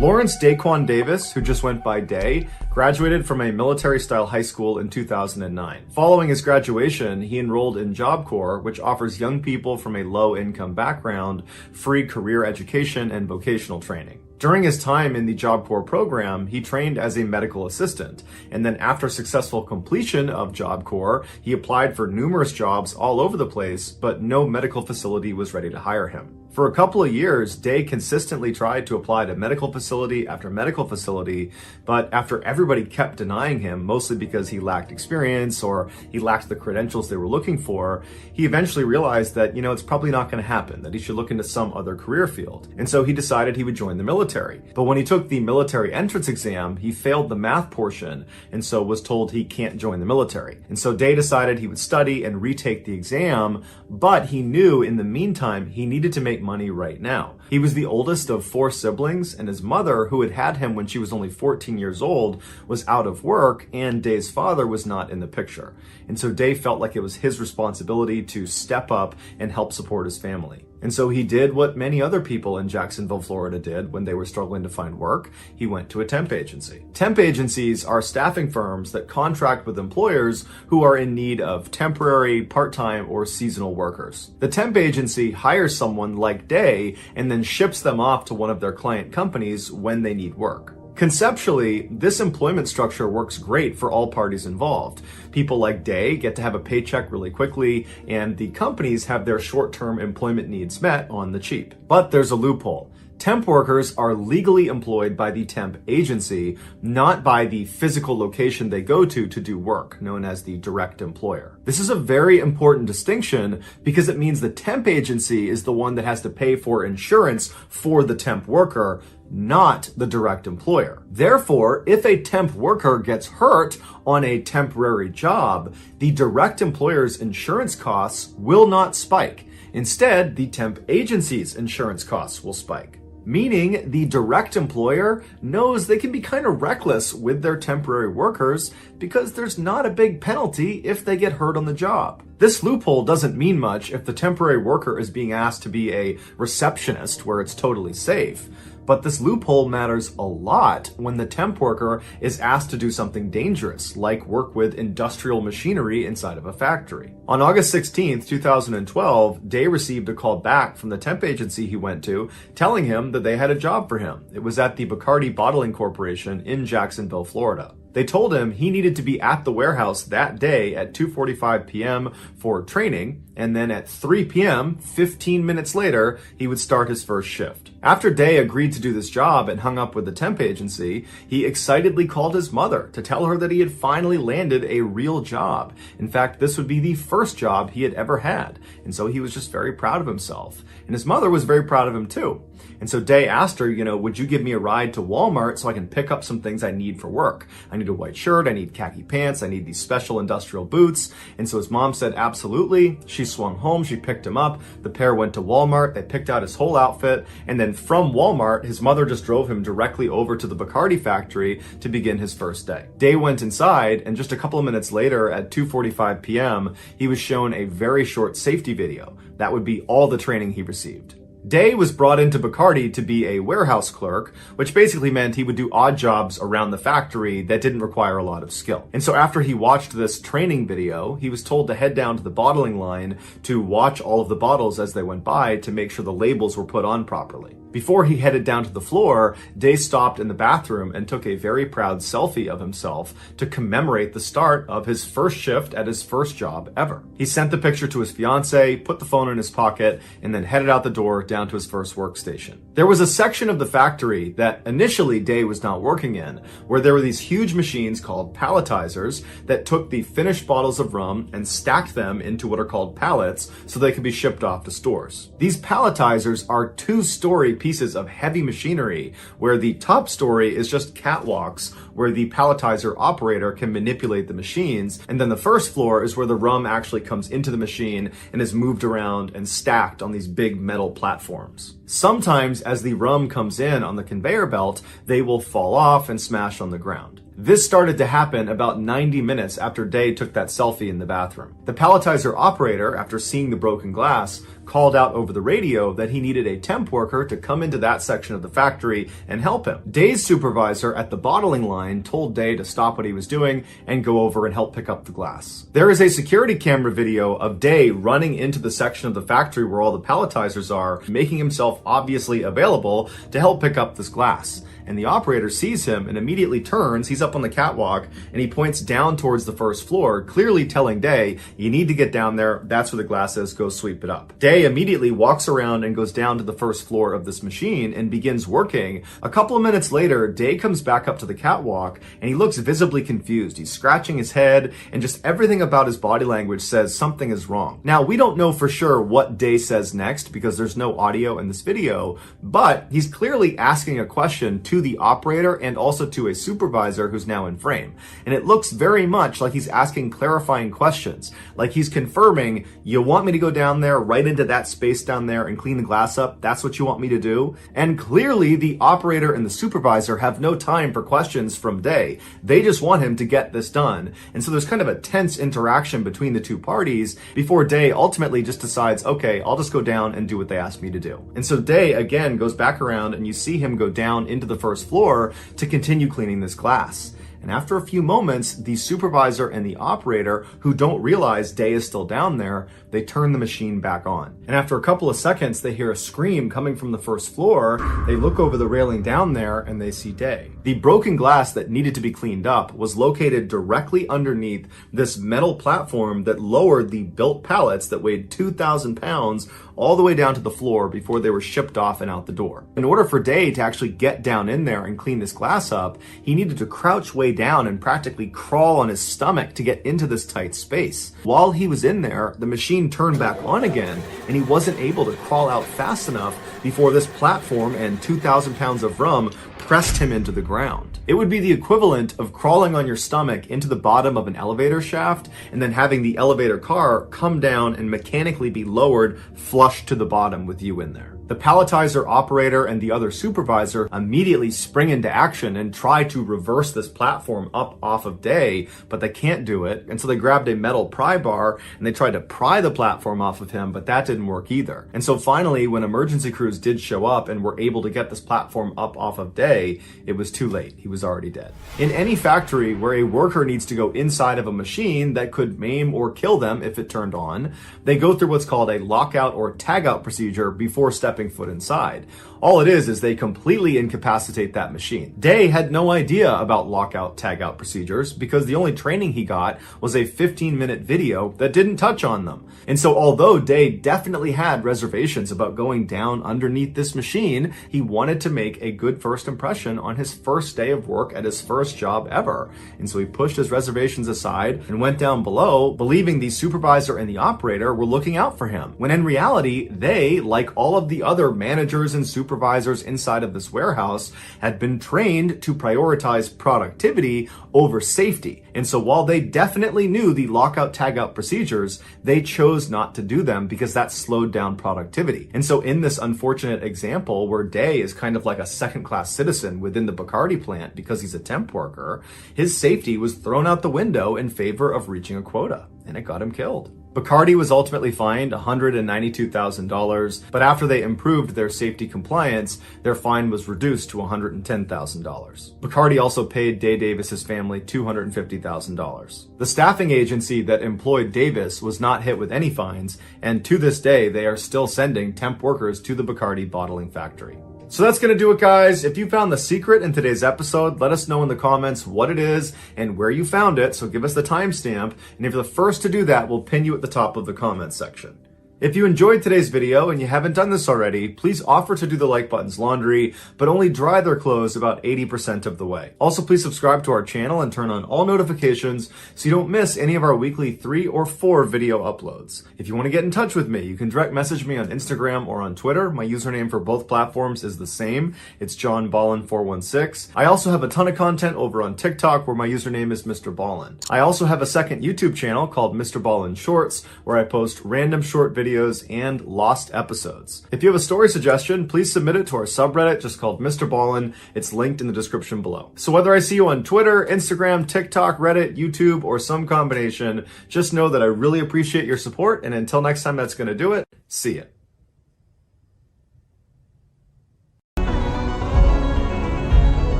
Lawrence Daquan Davis, who just went by Day, graduated from a military-style high school in 2009. Following his graduation, he enrolled in Job Corps, which offers young people from a low-income background free career education and vocational training. During his time in the Job Corps program, he trained as a medical assistant, and then after successful completion of Job Corps, he applied for numerous jobs all over the place, but no medical facility was ready to hire him. For a couple of years, Day consistently tried to apply to medical facility after medical facility, but after everybody kept denying him, mostly because he lacked experience or he lacked the credentials they were looking for, he eventually realized that, it's probably not going to happen, that he should look into some other career field. And so he decided he would join the military. But when he took the military entrance exam, he failed the math portion, and so was told he can't join the military. And so Day decided he would study and retake the exam, but he knew in the meantime he needed to make money right now. He was the oldest of 4 siblings, and his mother, who had had him when she was only 14 years old, was out of work, and Day's father was not in the picture. And so Day felt like it was his responsibility to step up and help support his family. And so he did what many other people in Jacksonville, Florida did when they were struggling to find work. He went to a temp agency. Temp agencies are staffing firms that contract with employers who are in need of temporary, part-time, or seasonal workers. The temp agency hires someone like Day and then ships them off to one of their client companies when they need work. Conceptually, this employment structure works great for all parties involved. People like Day get to have a paycheck really quickly, and the companies have their short-term employment needs met on the cheap. But there's a loophole. Temp workers are legally employed by the temp agency, not by the physical location they go to do work, known as the direct employer. This is a very important distinction because it means the temp agency is the one that has to pay for insurance for the temp worker, not the direct employer. Therefore, if a temp worker gets hurt on a temporary job, the direct employer's insurance costs will not spike. Instead, the temp agency's insurance costs will spike. Meaning the direct employer knows they can be kind of reckless with their temporary workers because there's not a big penalty if they get hurt on the job. This loophole doesn't mean much if the temporary worker is being asked to be a receptionist where it's totally safe. But this loophole matters a lot when the temp worker is asked to do something dangerous, like work with industrial machinery inside of a factory. On August 16, 2012, Day received a call back from the temp agency he went to, telling him that they had a job for him. It was at the Bacardi Bottling Corporation in Jacksonville, Florida. They told him he needed to be at the warehouse that day at 2:45 p.m. for training, and then at 3 p.m., 15 minutes later, he would start his first shift. After Day agreed to do this job and hung up with the temp agency, he excitedly called his mother to tell her that he had finally landed a real job. In fact, this would be the first job he had ever had, and so he was just very proud of himself. And his mother was very proud of him too. And so Day asked her, would you give me a ride to Walmart so I can pick up some things I need for work? I need a white shirt, I need khaki pants, I need these special industrial boots. And so his mom said, absolutely. She swung home, she picked him up. The pair went to Walmart, they picked out his whole outfit. And then from Walmart, his mother just drove him directly over to the Bacardi factory to begin his first day. Day went inside, and just a couple of minutes later at 2:45 p.m., he was shown a very short safety video. That would be all the training he received. Day was brought into Bacardi to be a warehouse clerk, which basically meant he would do odd jobs around the factory that didn't require a lot of skill. And so after he watched this training video, he was told to head down to the bottling line to watch all of the bottles as they went by to make sure the labels were put on properly. Before he headed down to the floor, Day stopped in the bathroom and took a very proud selfie of himself to commemorate the start of his first shift at his first job ever. He sent the picture to his fiance, put the phone in his pocket, and then headed out the door down to his first workstation. There was a section of the factory that initially Day was not working in, where there were these huge machines called palletizers that took the finished bottles of rum and stacked them into what are called pallets so they could be shipped off to stores. These palletizers are two-story pieces of heavy machinery where the top story is just catwalks where the palletizer operator can manipulate the machines, and then the first floor is where the rum actually comes into the machine and is moved around and stacked on these big metal platforms. Sometimes as the rum comes in on the conveyor belt, they will fall off and smash on the ground. This started to happen about 90 minutes after Day took that selfie in the bathroom. The palletizer operator, after seeing the broken glass, called out over the radio that he needed a temp worker to come into that section of the factory and help him. Day's supervisor at the bottling line told Day to stop what he was doing and go over and help pick up the glass. There is a security camera video of Day running into the section of the factory where all the palletizers are, making himself obviously available to help pick up this glass. And the operator sees him and immediately turns, he's up on the catwalk, and he points down towards the first floor, clearly telling Day, you need to get down there, that's where the glass is, go sweep it up. Day immediately walks around and goes down to the first floor of this machine and begins working. A couple of minutes later, Day comes back up to the catwalk and he looks visibly confused. He's scratching his head and just everything about his body language says something is wrong. Now, we don't know for sure what Day says next because there's no audio in this video, but he's clearly asking a question to the operator and also to a supervisor who's now in frame. And it looks very much like he's asking clarifying questions, like he's confirming, you want me to go down there right into into that space down there and clean the glass up? That's what you want me to do? And clearly the operator and the supervisor have no time for questions from Day. They just want him to get this done. And so there's kind of a tense interaction between the two parties before Day ultimately just decides, okay, I'll just go down and do what they asked me to do. And so Day again goes back around and you see him go down into the first floor to continue cleaning this glass. And after a few moments, the supervisor and the operator, who don't realize Day is still down there, they turn the machine back on. And after a couple of seconds, they hear a scream coming from the first floor. They look over the railing down there and they see Day. The broken glass that needed to be cleaned up was located directly underneath this metal platform that lowered the built pallets that weighed 2,000 pounds all the way down to the floor before they were shipped off and out the door. In order for Day to actually get down in there and clean this glass up, he needed to crouch way down and practically crawl on his stomach to get into this tight space. While he was in there, the machine turned back on again, and he wasn't able to crawl out fast enough before this platform and 2,000 pounds of rum pressed him into the ground. It would be the equivalent of crawling on your stomach into the bottom of an elevator shaft and then having the elevator car come down and mechanically be lowered flush to the bottom with you in there. The palletizer operator and the other supervisor immediately spring into action and try to reverse this platform up off of Day, but they can't do it. And so they grabbed a metal pry bar and they tried to pry the platform off of him, but that didn't work either. And so finally, when emergency crews did show up and were able to get this platform up off of Day, it was too late. He was already dead. In any factory where a worker needs to go inside of a machine that could maim or kill them if it turned on, they go through what's called a lockout or tagout procedure before stepping foot inside. All it is they completely incapacitate that machine. Day had no idea about lockout tagout procedures because the only training he got was a 15-minute video that didn't touch on them. And so although Day definitely had reservations about going down underneath this machine, he wanted to make a good first impression on his first day of work at his first job ever. And so he pushed his reservations aside and went down below, believing the supervisor and the operator were looking out for him, when in reality, they, like all of the other managers and supervisors inside of this warehouse, had been trained to prioritize productivity over safety. And so while they definitely knew the lockout tagout procedures, they chose not to do them because that slowed down productivity. And so in this unfortunate example where Day is kind of like a second-class citizen within the Bacardi plant because he's a temp worker, his safety was thrown out the window in favor of reaching a quota, and it got him killed. Bacardi was ultimately fined $192,000, but after they improved their safety compliance, their fine was reduced to $110,000. Bacardi also paid Day Davis's family $250,000. The staffing agency that employed Davis was not hit with any fines, and to this day, they are still sending temp workers to the Bacardi bottling factory. So that's going to do it, guys. If you found the secret in today's episode, let us know in the comments what it is and where you found it. So give us the timestamp. And if you're the first to do that, we'll pin you at the top of the comments section. If you enjoyed today's video and you haven't done this already, please offer to do the like button's laundry, but only dry their clothes about 80% of the way. Also, please subscribe to our channel and turn on all notifications so you don't miss any of our weekly 3 or 4 video uploads. If you want to get in touch with me, you can direct message me on Instagram or on Twitter. My username for both platforms is the same. It's JohnBallen416. I also have a ton of content over on TikTok where my username is MrBallen. I also have a second YouTube channel called MrBallen Shorts where I post random short videos and lost episodes. If you have a story suggestion, please submit it to our subreddit just called MrBallen. It's linked in the description below. So whether I see you on Twitter, Instagram, TikTok, Reddit, YouTube, or some combination, just know that I really appreciate your support, and until next time, that's going to do it. See ya.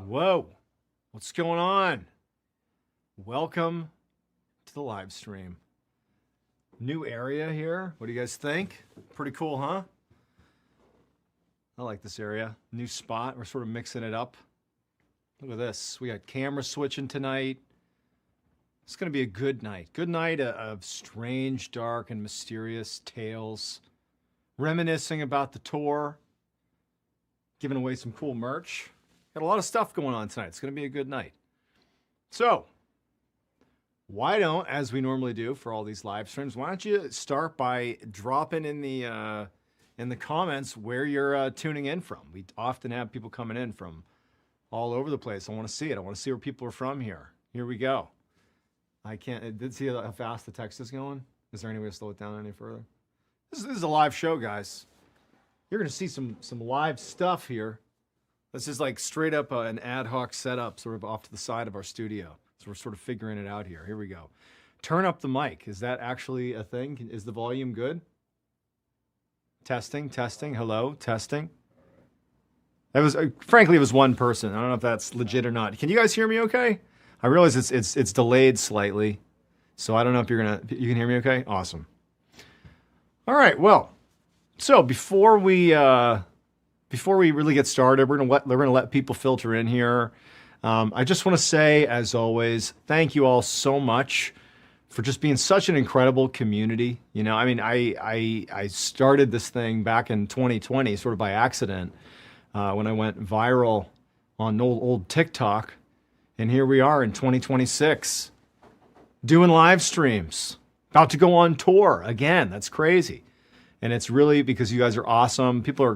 Whoa, what's going on? Welcome to the live stream. New area here. What do you guys think? Pretty cool, huh? I like this area. New spot. We're sort of mixing it up. Look at this. We got camera switching tonight. It's going to be a good night. Good night of strange, dark, and mysterious tales. Reminiscing about the tour. Giving away some cool merch. Got a lot of stuff going on tonight. It's going to be a good night. So, why don't, as we normally do for all these live streams, why don't you start by dropping in the comments where you're tuning in from? We often have people coming in from all over the place. I want to see it. I want to see where people are from here. Here we go. I can't. Did see how fast the text is going? Is there any way to slow it down any further? This is a live show, guys. You're going to see some live stuff here. This is like straight up an ad hoc setup, sort of off to the side of our studio. So we're sort of figuring it out here. Here we go. Turn up the mic. Is that actually a thing? Is the volume good? Testing. Hello, testing. That was frankly, it was one person. I don't know if that's legit or not. Can you guys hear me okay? I realize it's delayed slightly, so I don't know if you can hear me okay. Awesome. All right. Well, so before we really get started, we're gonna let people filter in here. I just want to say, as always, thank you all so much for just being such an incredible community. You know, I mean, I started this thing back in 2020, sort of by accident, when I went viral on old TikTok, and here we are in 2026, doing live streams, about to go on tour again. That's crazy. And it's really because you guys are awesome. People are,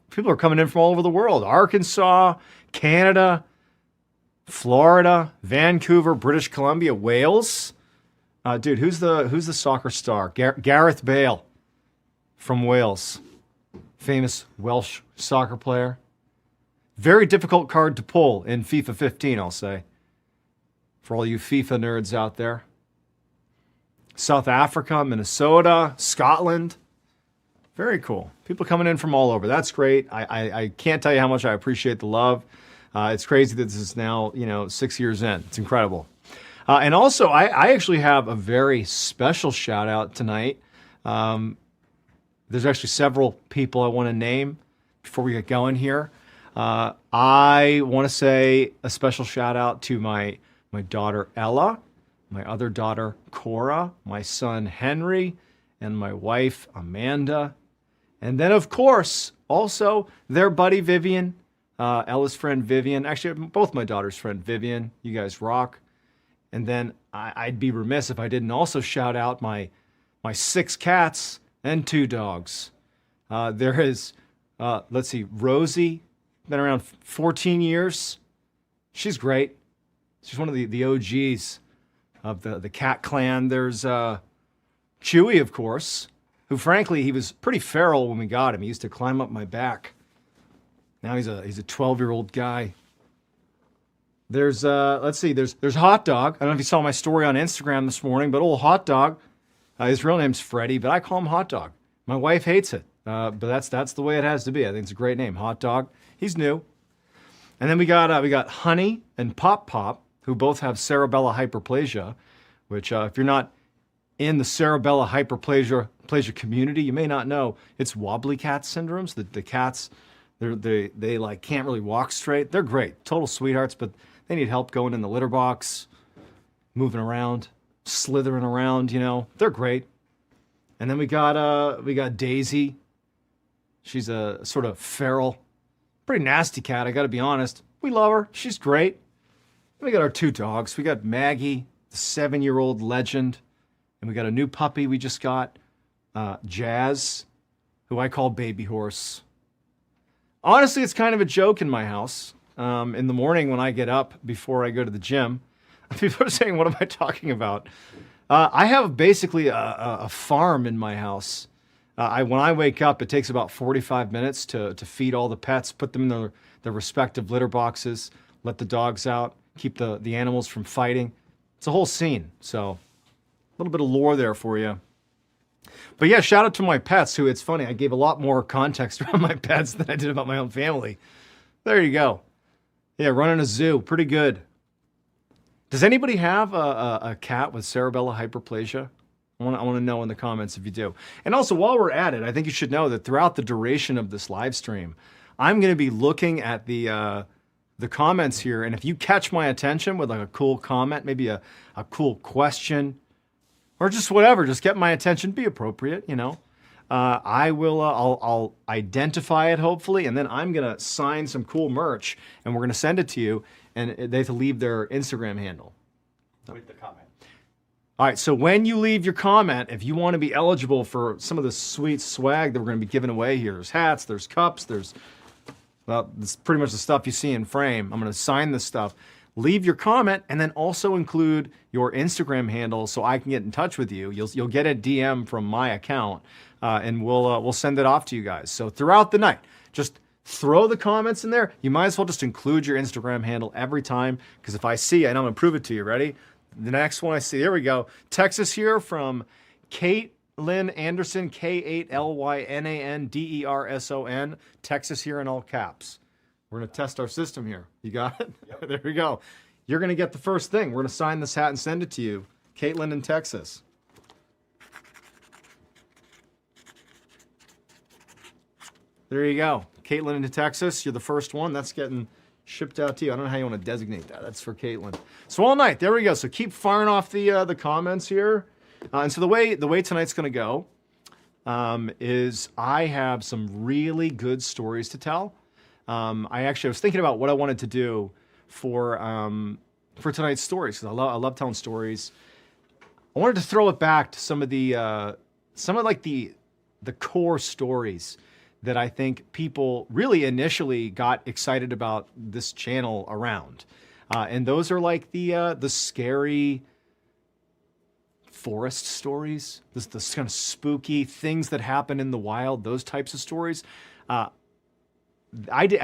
people are coming in from all over the world. Arkansas, Canada, Florida, Vancouver, British Columbia, Wales. Dude, who's the soccer star? Gareth Bale from Wales. Famous Welsh soccer player. Very difficult card to pull in FIFA 15, I'll say. For all you FIFA nerds out there. South Africa, Minnesota, Scotland. Very cool. People coming in from all over. That's great. I can't tell you how much I appreciate the love. It's crazy that this is now, 6 years in. It's incredible. And also, I actually have a very special shout out tonight. There's actually several people I want to name before we get going here. I want to say a special shout out to my daughter Ella, my other daughter Cora, my son Henry, and my wife Amanda. And then, of course, also their buddy Vivian, Ella's friend Vivian. Actually, both my daughter's friend Vivian. You guys rock. And then I'd be remiss if I didn't also shout out my 6 cats and 2 dogs. There is, Rosie, been around 14 years. She's great. She's one of the OGs of the cat clan. There's Chewy, of course, who frankly, he was pretty feral when we got him. He used to climb up my back. Now he's a 12-year-old guy. There's there's Hot Dog. I don't know if you saw my story on Instagram this morning, but old Hot Dog, his real name's Freddie, but I call him Hot Dog. My wife hates it, but that's the way it has to be. I think it's a great name, Hot Dog. He's new. And then we got Honey and Pop Pop, who both have cerebellar hyperplasia, which if you're not in the cerebellar hyperplasia community, you may not know it's wobbly cat syndromes. The cats, they like can't really walk straight. They're great, total sweethearts, but they need help going in the litter box, moving around, slithering around. They're great. And then we got Daisy. She's a sort of feral, pretty nasty cat. I got to be honest. We love her. She's great. We got our 2 dogs. We got Maggie, the 7-year-old legend. And we got a new puppy we just got, Jazz, who I call Baby Horse. Honestly, it's kind of a joke in my house. In the morning when I get up before I go to the gym, people are saying, what am I talking about? I have basically a farm in my house. When I wake up, it takes about 45 minutes to feed all the pets, put them in their respective litter boxes, let the dogs out, keep the animals from fighting. It's a whole scene. So a little bit of lore there for you. But yeah, shout out to my pets, who, it's funny, I gave a lot more context around my pets than I did about my own family. There you go. Yeah, running a zoo, pretty good. Does anybody have a cat with cerebellar hyperplasia? I want to know in the comments if you do. And also, while we're at it, I think you should know that throughout the duration of this live stream, I'm going to be looking at the comments here, and if you catch my attention with like a cool comment, maybe a cool question, or just whatever, just get my attention, be appropriate, I will, I'll identify it hopefully, and then I'm going to sign some cool merch, and we're going to send it to you, and they have to leave their Instagram handle. With the comment. All right, so when you leave your comment, if you want to be eligible for some of the sweet swag that we're going to be giving away here, there's hats, there's cups, it's pretty much the stuff you see in frame. I'm going to sign this stuff. leave your comment and then also include your Instagram handle so I can get in touch with you. You'll get a DM from my account, and we'll send it off to you guys. So throughout the night, just throw the comments in there. You might as well just include your Instagram handle every time, because if I see, I know I'm gonna prove it to you. Ready? The next one I see, there we go. Texas here from Caitlin Anderson, K8LYNANDERSON. Texas here in all caps. We're gonna test our system here. You got it? Yep. There we go. You're gonna get the first thing. We're gonna sign this hat and send it to you. Caitlin in Texas. There you go. Caitlin into Texas. You're the first one. That's getting shipped out to you. I don't know how you want to designate that. That's for Caitlin. So all night. There we go. So keep firing off the comments here. And so the way tonight's going to go is I have some really good stories to tell. I was thinking about what I wanted to do for tonight's stories, because I love telling stories. I wanted to throw it back to some of the core stories that I think people really initially got excited about this channel around. And those are like the scary forest stories, this kind of spooky things that happen in the wild, those types of stories. I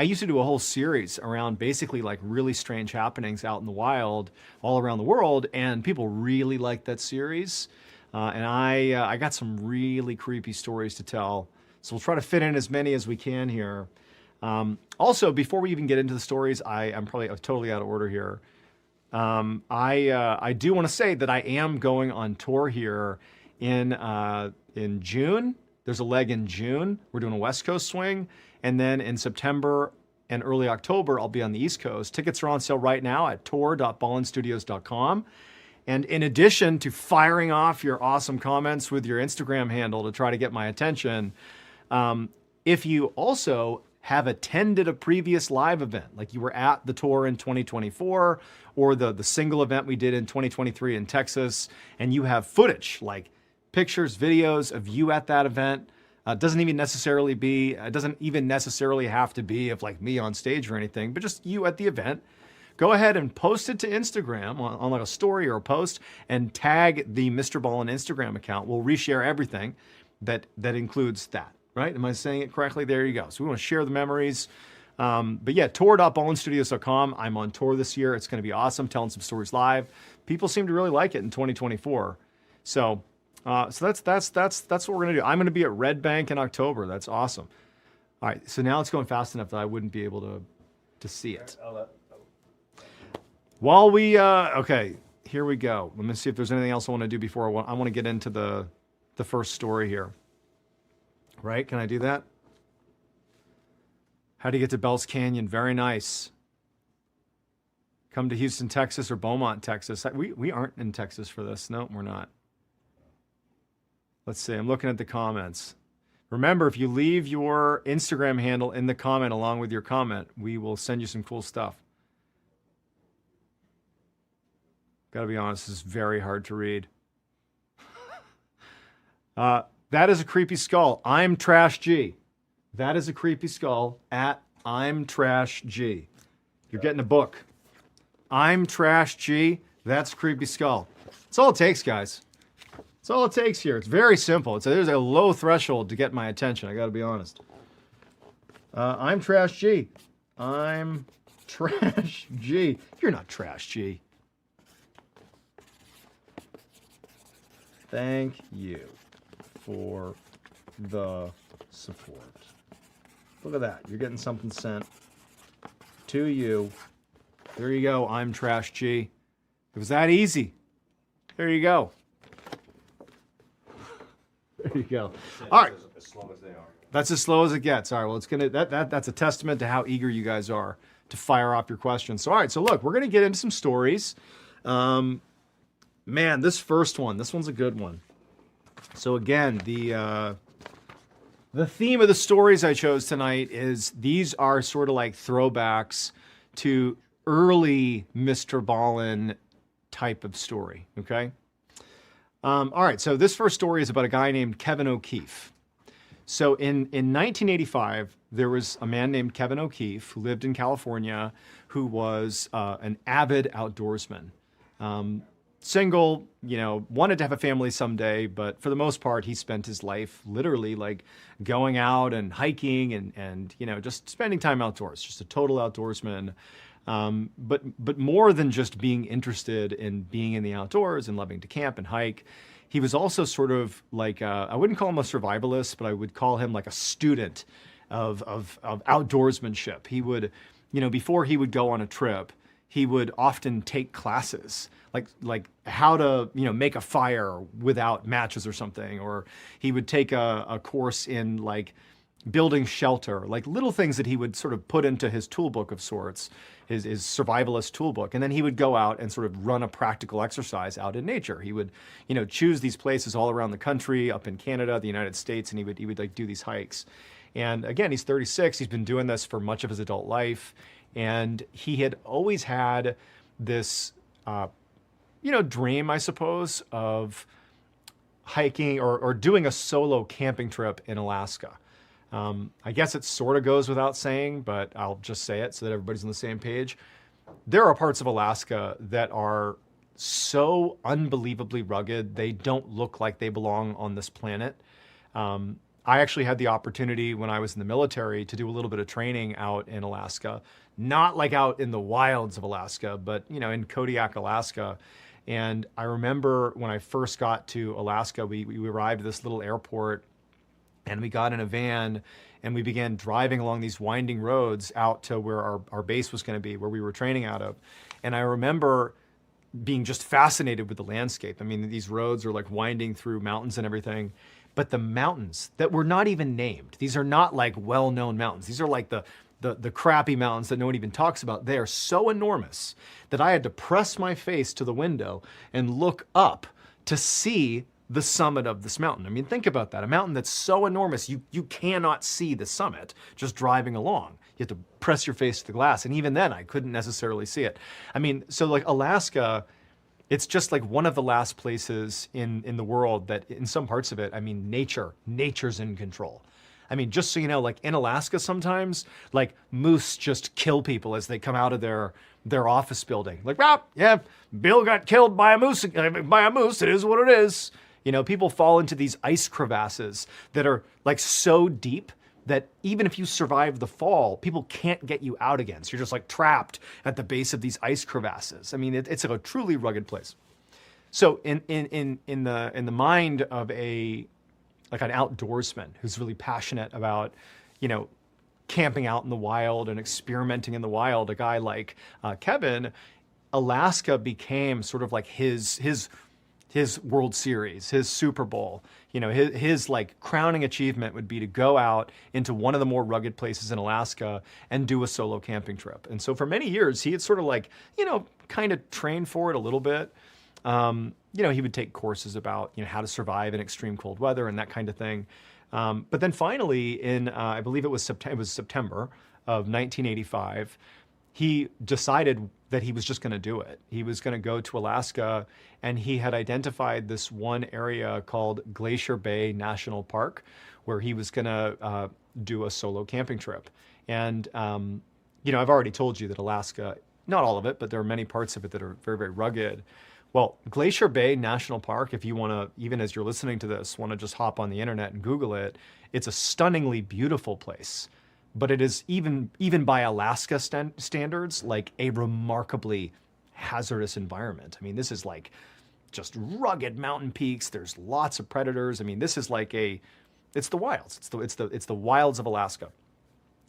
used to do a whole series around basically like really strange happenings out in the wild all around the world, and people really liked that series. And I got some really creepy stories to tell. So we'll try to fit in as many as we can here. Also, before we even get into the stories, I'm probably totally out of order here. I do want to say that I am going on tour here in June. There's a leg in June. We're doing a West Coast swing. And then in September and early October, I'll be on the East Coast. Tickets are on sale right now at tour.ballenstudios.com. And in addition to firing off your awesome comments with your Instagram handle to try to get my attention, if you also have attended a previous live event, like you were at the tour in 2024 or the single event we did in 2023 in Texas, and you have footage like pictures, videos of you at that event, it doesn't even necessarily have to be of like me on stage or anything, but just you at the event. Go ahead and post it to Instagram on like a story or a post, and tag the MrBallen Instagram account. We'll reshare everything that includes that. Right? Am I saying it correctly? There you go. So we want to share the memories. But yeah, tour.ballenstudios.com. I'm on tour this year. It's going to be awesome, telling some stories live. People seem to really like it in 2024. So that's what we're going to do. I'm going to be at Red Bank in October. That's awesome. All right. So now it's going fast enough that I wouldn't be able to see it. While we, okay, here we go. Let me see if there's anything else I want to do before I want to get into the first story here. Right? Can I do that? How do you get to Bell's Canyon? Very nice. Come to Houston, Texas, or Beaumont, Texas. We aren't in Texas for this. No, we're not. Let's see. I'm looking at the comments. Remember, if you leave your Instagram handle in the comment along with your comment, we will send you some cool stuff. Gotta be honest, this is very hard to read. That is a creepy skull. I'm Trash G. That is a creepy skull at I'm Trash G. You're getting a book. I'm Trash G. That's creepy skull. That's all it takes, guys. That's all it takes here. It's very simple. There's a low threshold to get my attention. I got to be honest. I'm Trash G. I'm Trash G. You're not Trash G. Thank you for the support. Look at that. You're getting something sent to you. There you go. I'm Trash G. It was that easy. There you go. There you go. All right. As slow as they are. That's as slow as it gets. All right. Well, it's gonna that's a testament to how eager you guys are to fire off your questions. So all right. So look, we're gonna get into some stories. Man, this first one. This one's a good one. So again, the theme of the stories I chose tonight is these are sort of like throwbacks to early MrBallen type of story, okay? All right, so this first story is about a guy named Kevin O'Keefe. So in 1985, there was a man named Kevin O'Keefe who lived in California, who was an avid outdoorsman. Single, wanted to have a family someday, but for the most part, he spent his life literally like going out and hiking and just spending time outdoors, just a total outdoorsman. But more than just being interested in being in the outdoors and loving to camp and hike, he was also sort of like, I wouldn't call him a survivalist, but I would call him like a student of outdoorsmanship. He would, before he would go on a trip, he would often take classes like how to make a fire without matches or something, or he would take a course in like building shelter, like little things that he would sort of put into his toolbook of sorts, his survivalist toolbook. And then he would go out and sort of run a practical exercise out in nature. He would, choose these places all around the country, up in Canada, the United States, and he would like do these hikes. And again, he's 36. He's been doing this for much of his adult life. And he had always had this, dream, I suppose, of hiking or doing a solo camping trip in Alaska. I guess it sort of goes without saying, but I'll just say it so that everybody's on the same page. There are parts of Alaska that are so unbelievably rugged, they don't look like they belong on this planet. I actually had the opportunity when I was in the military to do a little bit of training out in Alaska, not like out in the wilds of Alaska, but in Kodiak, Alaska. And I remember when I first got to Alaska, we arrived at this little airport and we got in a van and we began driving along these winding roads out to where our base was going to be, where we were training out of. And I remember being just fascinated with the landscape. I mean, these roads are like winding through mountains and everything. But the mountains that were not even named, these are not like well-known mountains. These are like the crappy mountains that no one even talks about. They are so enormous that I had to press my face to the window and look up to see the summit of this mountain. I mean, think about that. A mountain that's so enormous, you cannot see the summit just driving along. You have to press your face to the glass. And even then, I couldn't necessarily see it. I mean, so like Alaska, it's just like one of the last places in the world that in some parts of it, I mean, nature's in control. I mean, just so you know, like in Alaska sometimes, like moose just kill people as they come out of their office building. Like, well, yeah, Bill got killed by a moose. It is what it is. People fall into these ice crevasses that are like so deep that even if you survive the fall, people can't get you out again. So you're just like trapped at the base of these ice crevasses. I mean, it's like a truly rugged place. So in the mind of an outdoorsman who's really passionate about, camping out in the wild and experimenting in the wild, a guy like Kevin, Alaska became sort of like his World Series, his Super Bowl. His like crowning achievement would be to go out into one of the more rugged places in Alaska and do a solo camping trip. And so for many years, he had sort of like, kind of trained for it a little bit. He would take courses about, how to survive in extreme cold weather and that kind of thing. But then finally in, I believe it was September of 1985, he decided that he was just going to do it. He was going to go to Alaska, and he had identified this one area called Glacier Bay National Park, where he was going to do a solo camping trip. And, I've already told you that Alaska, not all of it, but there are many parts of it that are very, very rugged. Well, Glacier Bay National Park, if you want to, even as you're listening to this, want to just hop on the internet and Google it, it's a stunningly beautiful place. But it is even by Alaska standards, like a remarkably hazardous environment. I mean, this is like just rugged mountain peaks. There's lots of predators. I mean, this is like it's the wilds. It's the wilds of Alaska.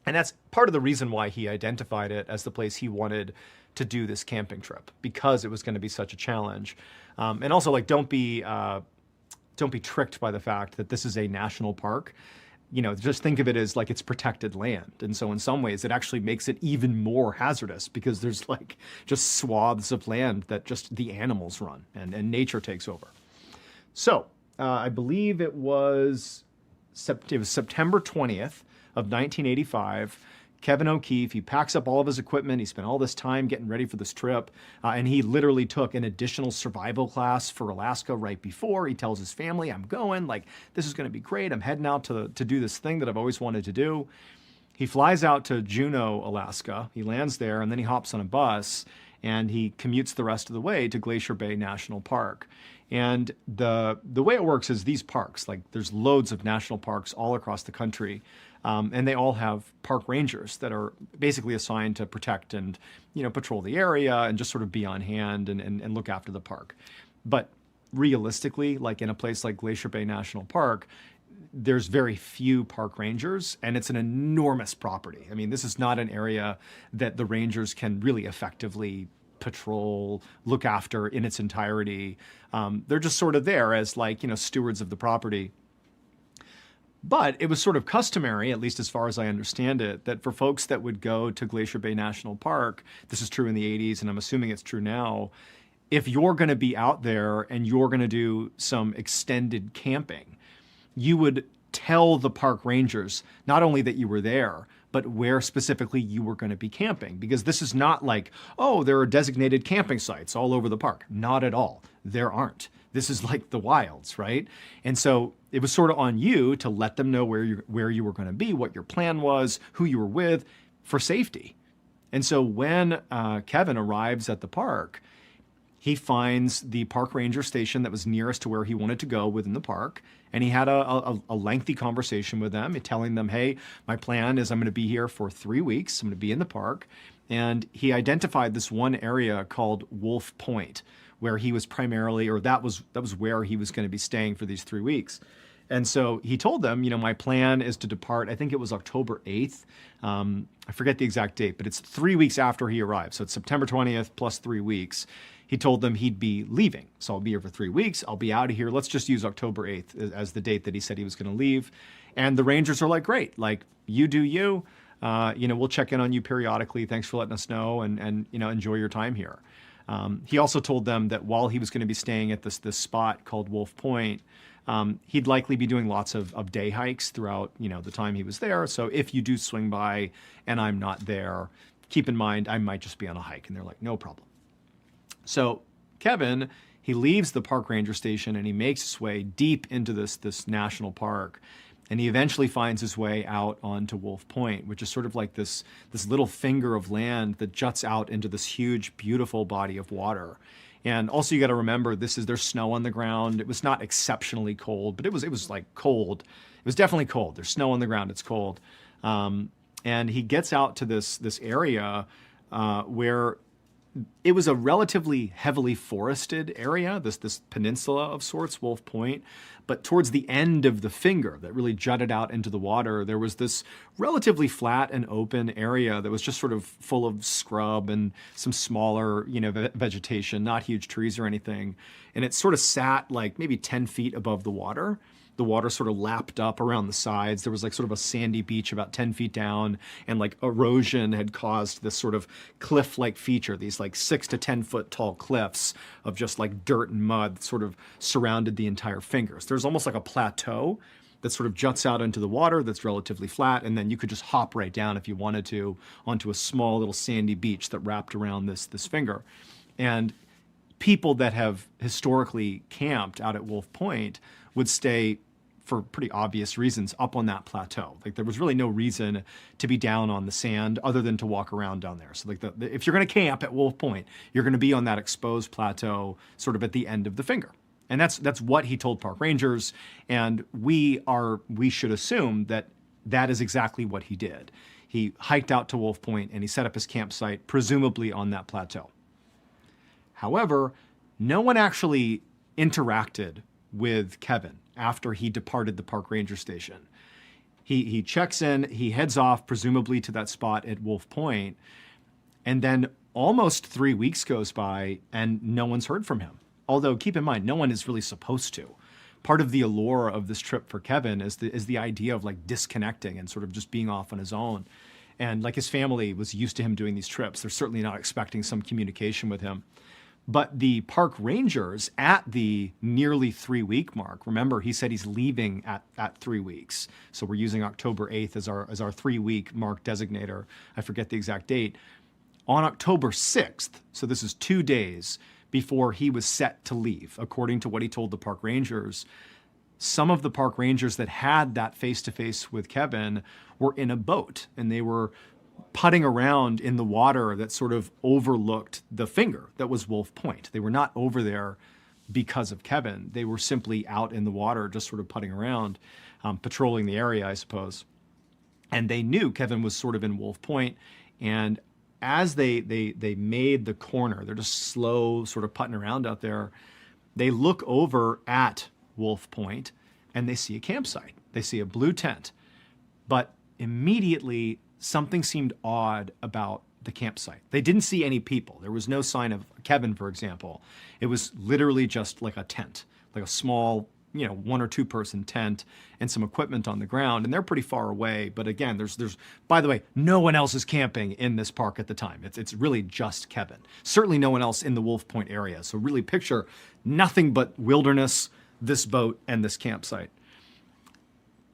And that's part of the reason why he identified it as the place he wanted to do this camping trip, because it was going to be such a challenge. And also, like, don't be tricked by the fact that this is a national park. Just think of it as like it's protected land. And so in some ways it actually makes it even more hazardous because there's like just swaths of land that just the animals run and nature takes over. So I believe it was September 20th of 1985. Kevin O'Keefe, he packs up all of his equipment. He spent all this time getting ready for this trip. And he literally took an additional survival class for Alaska right before. He tells his family, I'm going, like, this is going to be great. I'm heading out to do this thing that I've always wanted to do. He flies out to Juneau, Alaska. He lands there, and then he hops on a bus, and he commutes the rest of the way to Glacier Bay National Park. And the way it works is these parks, like there's loads of national parks all across the country, and they all have park rangers that are basically assigned to protect and, patrol the area and just sort of be on hand and look after the park. But realistically, like in a place like Glacier Bay National Park, there's very few park rangers, and it's an enormous property. I mean, this is not an area that the rangers can really effectively patrol, look after in its entirety. They're just sort of there as stewards of the property. But it was sort of customary, at least as far as I understand it, that for folks that would go to Glacier Bay National Park, this is true in the 80s, and I'm assuming it's true now, if you're going to be out there and you're going to do some extended camping, you would tell the park rangers not only that you were there, but where specifically you were going to be camping. Because this is not like, oh, there are designated camping sites all over the park. Not at all. There aren't. This is like the wilds, right? And so it was sort of on you to let them know where you were going to be, what your plan was, who you were with, for safety. And so when Kevin arrives at the park, he finds the park ranger station that was nearest to where he wanted to go within the park. And he had a lengthy conversation with them, telling them, hey, my plan is I'm going to be here for 3 weeks. I'm going to be in the park. And he identified this one area called Wolf Point, where he was primarily, or that was where he was going to be staying for these 3 weeks. And so he told them, my plan is to depart, I think it was October 8th. I forget the exact date, but it's 3 weeks after he arrived. So it's September 20th plus 3 weeks. He told them he'd be leaving. So I'll be here for 3 weeks. I'll be out of here. Let's just use October 8th as the date that he said he was going to leave. And the Rangers are like, great, like you do you. We'll check in on you periodically. Thanks for letting us know and enjoy your time here. He also told them that while he was going to be staying at this spot called Wolf Point, he'd likely be doing lots of day hikes throughout, the time he was there. So if you do swing by and I'm not there, keep in mind, I might just be on a hike. And they're like, no problem. So Kevin, he leaves the park ranger station and he makes his way deep into this national park. And he eventually finds his way out onto Wolf Point, which is sort of like this little finger of land that juts out into this huge, beautiful body of water. And also you got to remember, there's snow on the ground. It was not exceptionally cold, but it was like cold. It was definitely cold. There's snow on the ground. It's cold. And he gets out to this area where it was a relatively heavily forested area, this peninsula of sorts, Wolf Point. But towards the end of the finger that really jutted out into the water, there was this relatively flat and open area that was just sort of full of scrub and some smaller, vegetation, not huge trees or anything. And it sort of sat like maybe 10 feet above the water. The water sort of lapped up around the sides. There was like sort of a sandy beach about 10 feet down, and like erosion had caused this sort of cliff-like feature, these like 6 to 10 foot tall cliffs of just like dirt and mud that sort of surrounded the entire fingers. There's almost like a plateau that sort of juts out into the water that's relatively flat, and then you could just hop right down if you wanted to onto a small little sandy beach that wrapped around this finger. And people that have historically camped out at Wolf Point would stay, for pretty obvious reasons, up on that plateau. Like there was really no reason to be down on the sand other than to walk around down there. So like if you're going to camp at Wolf Point, you're going to be on that exposed plateau sort of at the end of the finger. And that's what he told park rangers. And we should assume that is exactly what he did. He hiked out to Wolf Point and he set up his campsite, presumably on that plateau. However, no one actually interacted with Kevin after he departed the park ranger station. He checks in, he heads off, presumably to that spot at Wolf Point, and then almost 3 weeks goes by and no one's heard from him. Although keep in mind, no one is really supposed to. Part of the allure of this trip for Kevin is the idea of like disconnecting and sort of just being off on his own. And like his family was used to him doing these trips. They're certainly not expecting some communication with him. But the park rangers at the nearly 3-week mark, remember he said he's leaving at 3 weeks. So we're using October 8th as our 3-week mark designator. I forget the exact date. On October 6th, so this is 2 days before he was set to leave, according to what he told the park rangers, some of the park rangers that had that face-to-face with Kevin were in a boat, and they were putting around in the water that sort of overlooked the finger that was Wolf Point. They were not over there because of Kevin. They were simply out in the water, just sort of putting around, patrolling the area, I suppose. And they knew Kevin was sort of in Wolf Point. And as they made the corner, they're just slow, sort of putting around out there. They look over at Wolf Point and they see a campsite. They see a blue tent. But immediately, something seemed odd about the campsite. They didn't see any people. There was no sign of Kevin, for example. It was literally just like a tent, like a small, 1 or 2 person tent and some equipment on the ground. And they're pretty far away. But again, there's by the way, no one else is camping in this park at the time. It's really just Kevin. Certainly no one else in the Wolf Point area. So really picture nothing but wilderness, this boat, and this campsite.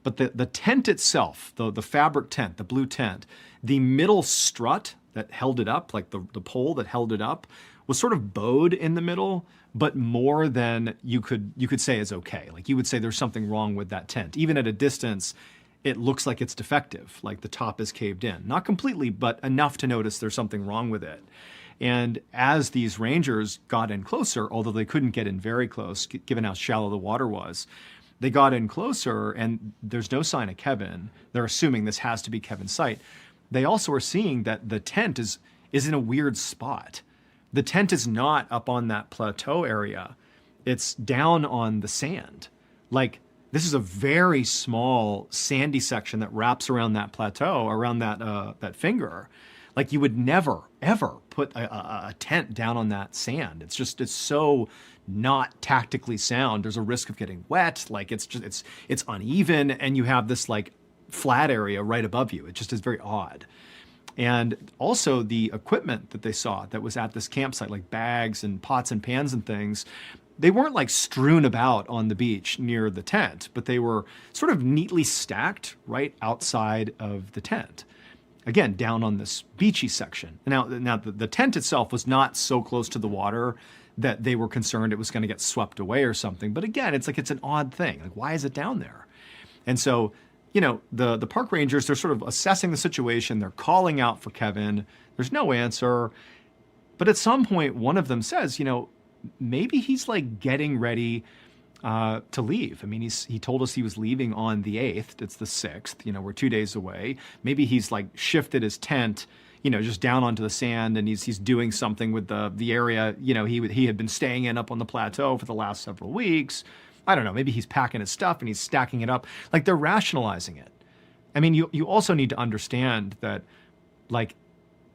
But the tent itself, the fabric tent, the blue tent, the middle strut that held it up, like the pole that held it up, was sort of bowed in the middle, but more than you could say is okay. Like you would say there's something wrong with that tent. Even at a distance, it looks like it's defective, like the top is caved in. Not completely, but enough to notice there's something wrong with it. And as these rangers got in closer, although they couldn't get in very close, given how shallow the water was, they got in closer and there's no sign of Kevin. They're assuming this has to be Kevin's site. They also are seeing that the tent is in a weird spot. The tent is not up on that plateau area. It's down on the sand. Like this is a very small sandy section that wraps around that plateau, around that finger. Like you would never, ever put a tent down on that sand. It's so not tactically sound. There's a risk of getting wet. Like it's uneven, and you have this like flat area right above you. It just is very odd. And also the equipment that they saw that was at this campsite, like bags and pots and pans and things, they weren't like strewn about on the beach near the tent, but they were sort of neatly stacked right outside of the tent. Again, down on this beachy section. Now the tent itself was not so close to the water that they were concerned it was going to get swept away or something. But again, it's an odd thing. Like, why is it down there? And so, the park rangers, they're sort of assessing the situation. They're calling out for Kevin. There's no answer. But at some point, one of them says, maybe he's like getting ready to leave. I mean, he told us he was leaving on the 8th. It's the 6th. We're 2 days away. Maybe he's like shifted his tent, just down onto the sand, and he's doing something with the area, he had been staying in up on the plateau for the last several weeks. I don't know. Maybe he's packing his stuff and he's stacking it up. Like they're rationalizing it. I mean, you also need to understand that, like,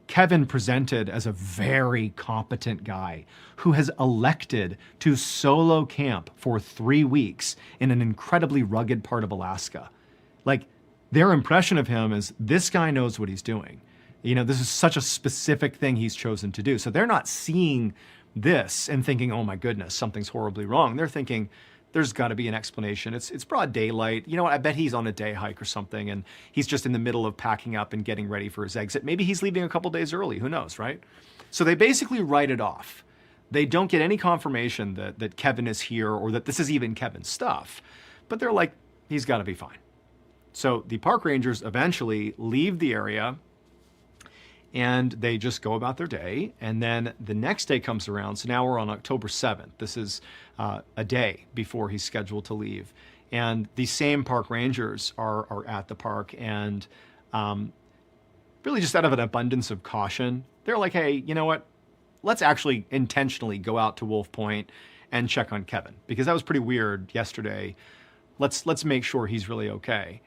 Kevin presented as a very competent guy who has elected to solo camp for 3 weeks in an incredibly rugged part of Alaska. Like, their impression of him is this guy knows what he's doing. This is such a specific thing he's chosen to do. So they're not seeing this and thinking, oh my goodness, something's horribly wrong. They're thinking, there's got to be an explanation. It's broad daylight. You know what? I bet he's on a day hike or something, and he's just in the middle of packing up and getting ready for his exit. Maybe he's leaving a couple days early. Who knows, right? So they basically write it off. They don't get any confirmation that Kevin is here or that this is even Kevin's stuff. But they're like, he's got to be fine. So the park rangers eventually leave the area, and they just go about their day. And then the next day comes around. So now we're on October 7th. This is a day before he's scheduled to leave. And these same park rangers are at the park, and really just out of an abundance of caution, they're like, hey, you know what? Let's actually intentionally go out to Wolf Point and check on Kevin, because that was pretty weird yesterday. Let's make sure he's really okay.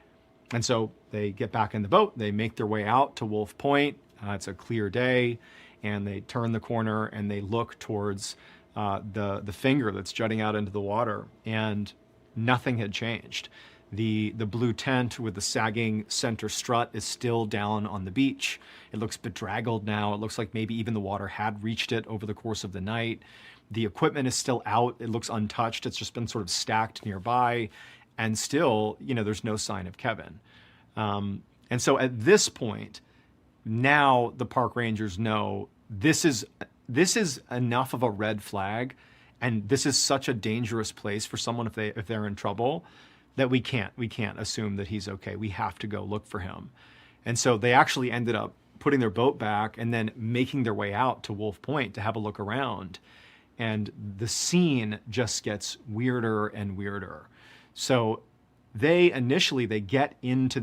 And so they get back in the boat. They make their way out to Wolf Point. It's a clear day, and they turn the corner and they look towards the finger that's jutting out into the water, and nothing had changed. The blue tent with the sagging center strut is still down on the beach. It looks bedraggled now. It looks like maybe even the water had reached it over the course of the night. The equipment is still out. It looks untouched. It's just been sort of stacked nearby. And still, there's no sign of Kevin. And so at this point, now the park rangers know this is enough of a red flag, and this is such a dangerous place for someone if they're in trouble, that we can't assume that he's okay. We have to go look for him. And so they actually ended up putting their boat back and then making their way out to Wolf Point to have a look around. And the scene just gets weirder and weirder. So they get into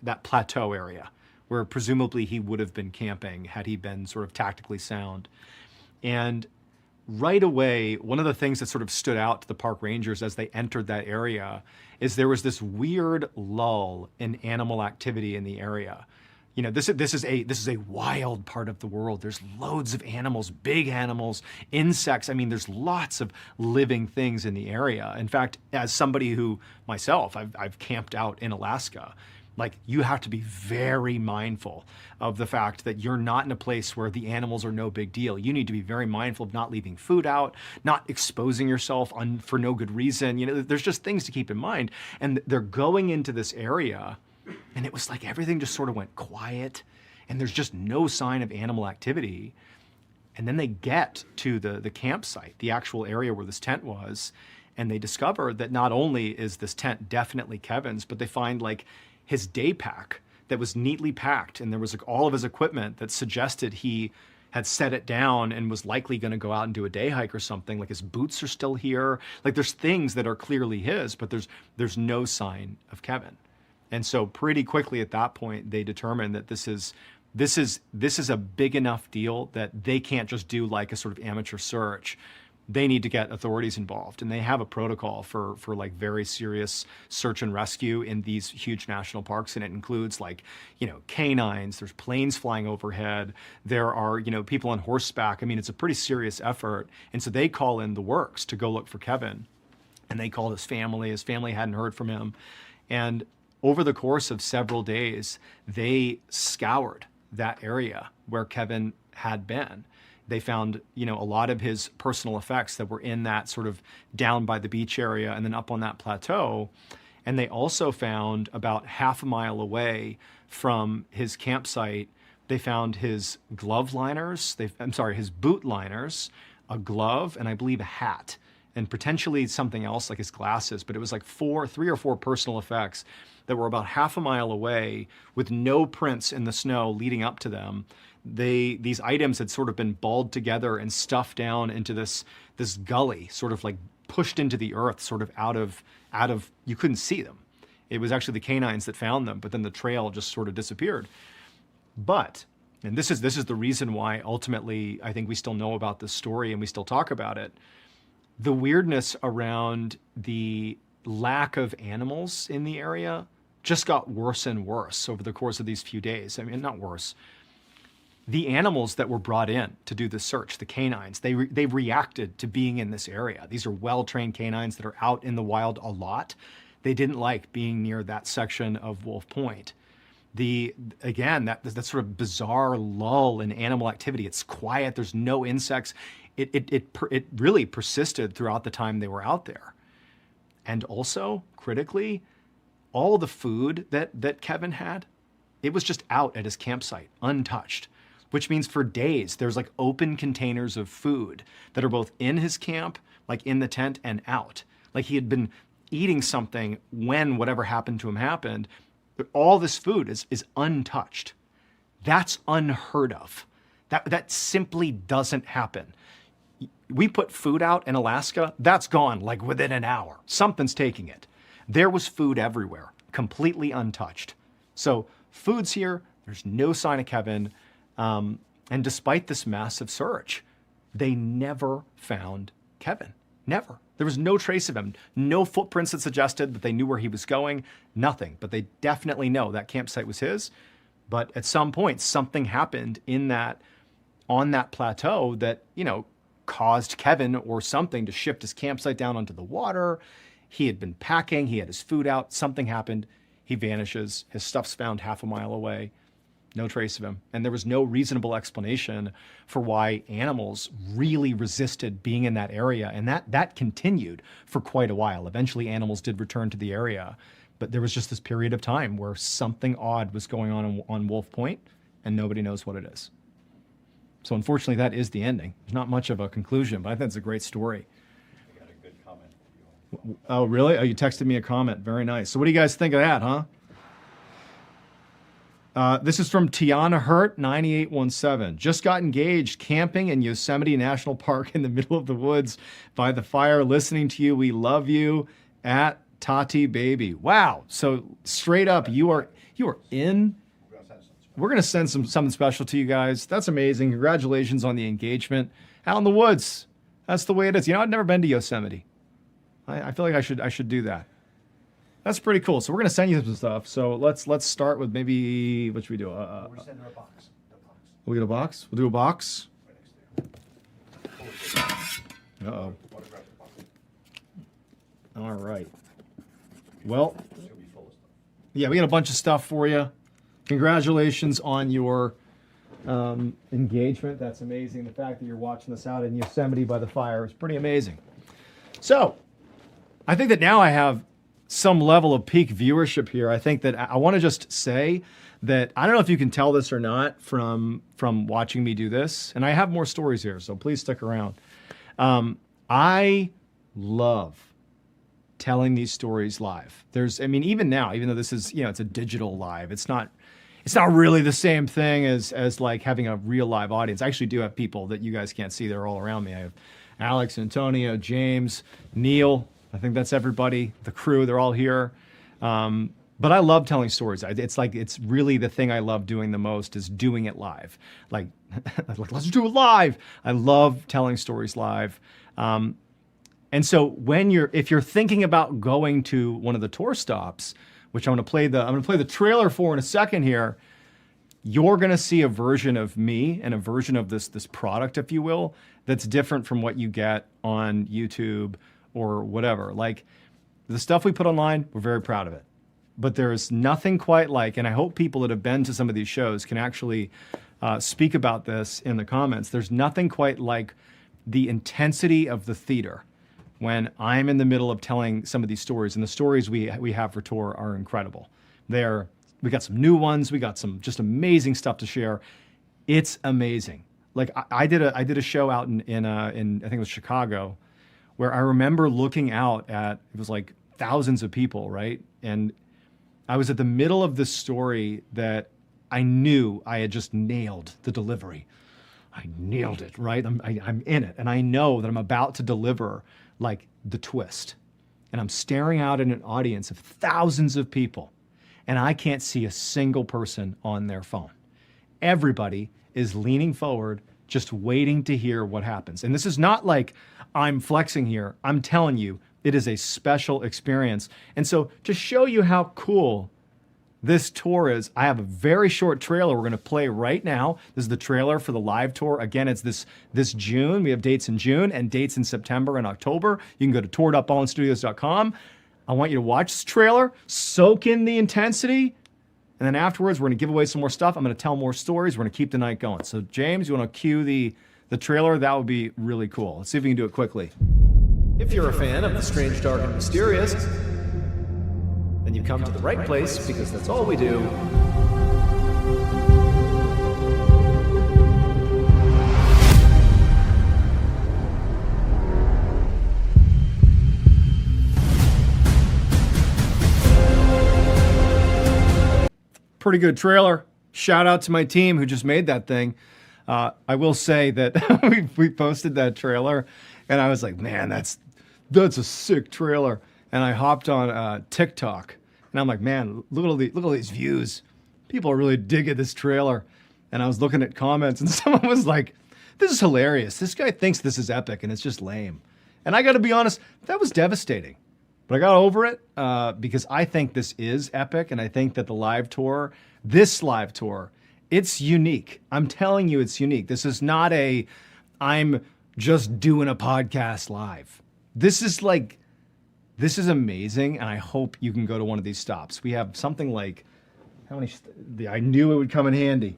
that plateau area where presumably he would have been camping had he been sort of tactically sound. And right away, one of the things that sort of stood out to the park rangers as they entered that area is there was this weird lull in animal activity in the area. This is a wild part of the world. There's loads of animals, big animals, insects. I mean, there's lots of living things in the area. In fact, as somebody who myself, I've camped out in Alaska, like, you have to be very mindful of the fact that you're not in a place where the animals are no big deal. You need to be very mindful of not leaving food out, not exposing yourself for no good reason. There's just things to keep in mind. And they're going into this area, and it was like everything just sort of went quiet, and there's just no sign of animal activity. And then they get to the campsite, the actual area where this tent was, and they discover that not only is this tent definitely Kevin's, but they find like his day pack that was neatly packed, and there was like all of his equipment that suggested he had set it down and was likely going to go out and do a day hike or something. Like, his boots are still here. Like, there's things that are clearly his, but there's no sign of Kevin. And so pretty quickly at that point, they determined that this is a big enough deal that they can't just do like a sort of amateur search. They need to get authorities involved, and they have a protocol for like very serious search and rescue in these huge national parks. And it includes like, canines, there's planes flying overhead. There are, people on horseback. I mean, it's a pretty serious effort. And so they call in the works to go look for Kevin, and they called his family. His family hadn't heard from him. And over the course of several days, they scoured that area where Kevin had been. They found, a lot of his personal effects that were in that sort of down by the beach area and then up on that plateau. And they also found about half a mile away from his campsite, they found his glove liners, his boot liners, a glove, and I believe a hat, and potentially something else like his glasses. But it was like 3 or 4 personal effects that were about half a mile away with no prints in the snow leading up to them. These items had sort of been balled together and stuffed down into this gully, sort of like pushed into the earth, sort of out of you couldn't see them. It was actually the canines that found them, but then the trail just sort of disappeared. But, and this is the reason why ultimately I think we still know about this story and we still talk about it. The weirdness around the lack of animals in the area just got worse and worse over the course of these few days. I mean, not worse. The animals that were brought in to do the search, the canines, they reacted to being in this area. These are well-trained canines that are out in the wild a lot. They didn't like being near that section of Wolf Point. That sort of bizarre lull in animal activity. It's quiet. There's no insects. It really persisted throughout the time they were out there. And also, critically, all the food that Kevin had, it was just out at his campsite, untouched. Which means for days, there's like open containers of food that are both in his camp, like in the tent, and out. Like he had been eating something when whatever happened to him happened. But all this food is untouched. That's unheard of. That simply doesn't happen. We put food out in Alaska, that's gone like within an hour. Something's taking it. There was food everywhere, completely untouched. So food's here, there's no sign of Kevin. And despite this massive search, they never found Kevin. Never. There was no trace of him. No footprints that suggested that they knew where he was going. Nothing. But they definitely know that campsite was his. But at some point, something happened on that plateau that, caused Kevin or something to shift his campsite down onto the water. He had been packing, he had his food out, something happened, he vanishes, his stuff's found half a mile away, no trace of him. And there was no reasonable explanation for why animals really resisted being in that area. And that continued for quite a while. Eventually animals did return to the area, but there was just this period of time where something odd was going on Wolf Point, and nobody knows what it is. So unfortunately, that is the ending. There's not much of a conclusion, but I think it's a great story. I got a good comment. Oh, really? Oh, you texted me a comment. Very nice. So what do you guys think of that, huh? This is from Tiana Hurt, 9817. Just got engaged camping in Yosemite National Park in the middle of the woods by the fire, listening to you. We love you at Tati Baby. Wow. So straight up, you are in. We're going to send something special to you guys. That's amazing. Congratulations on the engagement out in the woods. That's the way it is. You know, I've never been to Yosemite. I feel like I should do that. That's pretty cool. So we're gonna send you some stuff. So let's start with maybe what should we do? We're sending her a box. We'll get a box. We'll do a box. Uh-oh. All right. Well, yeah, we got a bunch of stuff for you. Congratulations on your engagement. That's amazing. The fact that you're watching this out in Yosemite by the fire is pretty amazing. So I think that now I have some level of peak viewership here. I think that I want to just say that I don't know if you can tell this or not from watching me do this, and I have more stories here, so please stick around. I love telling these stories live. Even now, even though this is, it's a digital live, it's not really the same thing as like having a real live audience. I actually do have people that you guys can't see. They're all around me. I have Alex, Antonio, James, Neil. I think that's everybody, the crew, they're all here. But I love telling stories. It's really the thing I love doing the most is doing it live. Like let's do it live. I love telling stories live. And so if you're thinking about going to one of the tour stops, which I'm gonna play the trailer for in a second here, you're gonna see a version of me and a version of this product, if you will, that's different from what you get on YouTube or whatever. Like the stuff we put online, we're very proud of it. But there's nothing quite like, and I hope people that have been to some of these shows can actually speak about this in the comments. There's nothing quite like the intensity of the theater when I'm in the middle of telling some of these stories, and the stories we have for tour are incredible. We got some new ones, we got some just amazing stuff to share. It's amazing. Like I did a show out in I think it was Chicago, where I remember looking out at, it was like thousands of people, right? And I was at the middle of this story that I knew I had just nailed the delivery. I nailed it, right? I'm in it, and I know that I'm about to deliver like the twist. And I'm staring out at an audience of thousands of people, and I can't see a single person on their phone. Everybody is leaning forward, just waiting to hear what happens. And this is not like I'm flexing here. I'm telling you, it is a special experience. And so to show you how cool this tour is, I have a very short trailer we're going to play right now. This is the trailer for the live tour. Again, it's this June. We have dates in June and dates in September and October. You can go to tour.ballenstudios.com. I want you to watch this trailer, soak in the intensity, and then afterwards, we're going to give away some more stuff. I'm going to tell more stories. We're going to keep the night going. So James, you want to cue the trailer? That would be really cool. Let's see if we can do it quickly. If you're a fan of the strange, dark, and mysterious, then you come to the right place, because that's all we do. Pretty good trailer. Shout out to my team who just made that thing. I will say that we posted that trailer, and I was like, man, that's a sick trailer. And I hopped on TikTok, and I'm like, man, look at all these views. People are really digging this trailer. And I was looking at comments, and someone was like, this is hilarious. This guy thinks this is epic, and it's just lame. And I got to be honest, that was devastating. But I got over it because I think this is epic, and I think that this live tour, it's unique. I'm telling you, it's unique. This is not I'm just doing a podcast live. This This is amazing, and I hope you can go to one of these stops. We have something like, how many? I knew it would come in handy.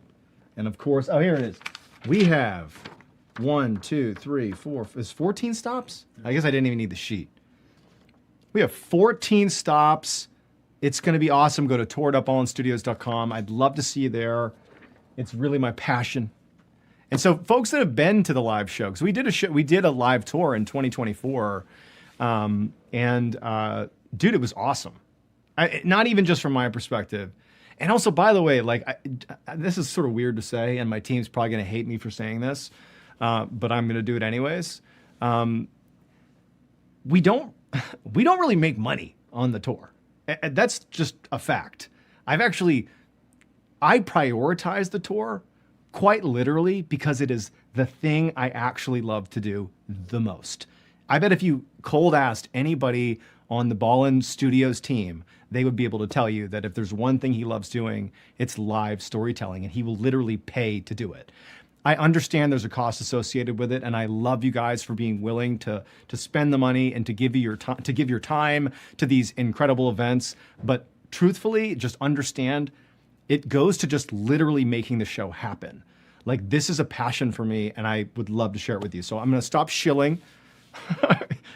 And of course, oh, here it is. We have 1, 2, 3, 4, is 14 stops? I guess I didn't even need the sheet. We have 14 stops. It's going to be awesome. Go to tour.ballenstudios.com. I'd love to see you there. It's really my passion. And so folks that have been to the live show, because we did a live tour in 2024, dude, it was awesome. Not even just from my perspective. And also, by the way, like this is sort of weird to say, and my team's probably going to hate me for saying this, but I'm going to do it anyways. We don't really make money on the tour. That's just a fact. I prioritize the tour quite literally because it is the thing I actually love to do the most. I bet if you cold asked anybody on the Ballen Studios team, they would be able to tell you that if there's one thing he loves doing, it's live storytelling, and he will literally pay to do it. I understand there's a cost associated with it, and I love you guys for being willing to spend the money and to give your time to these incredible events. But truthfully, just understand it goes to just literally making the show happen. Like, this is a passion for me, and I would love to share it with you. So I'm going to stop shilling.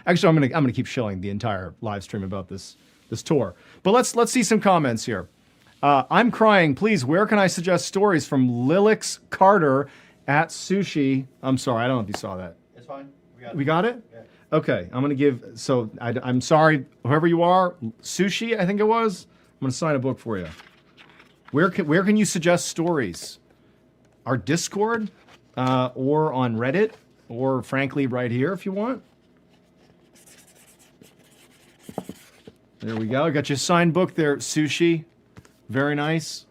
Actually, I'm going to keep shilling the entire live stream about this tour. But let's see some comments here. I'm crying. Please, where can I suggest stories from Lilix Carter at Sushi? I'm sorry, I don't know if you saw that. It's fine. We got it? Yeah. Okay, I'm going to give, so I'm sorry, whoever you are, Sushi, I think it was. I'm going to sign a book for you. Where can you suggest stories? Our Discord, or on Reddit, or frankly right here if you want. There we go. I got you a signed book there, Sushi. Very nice.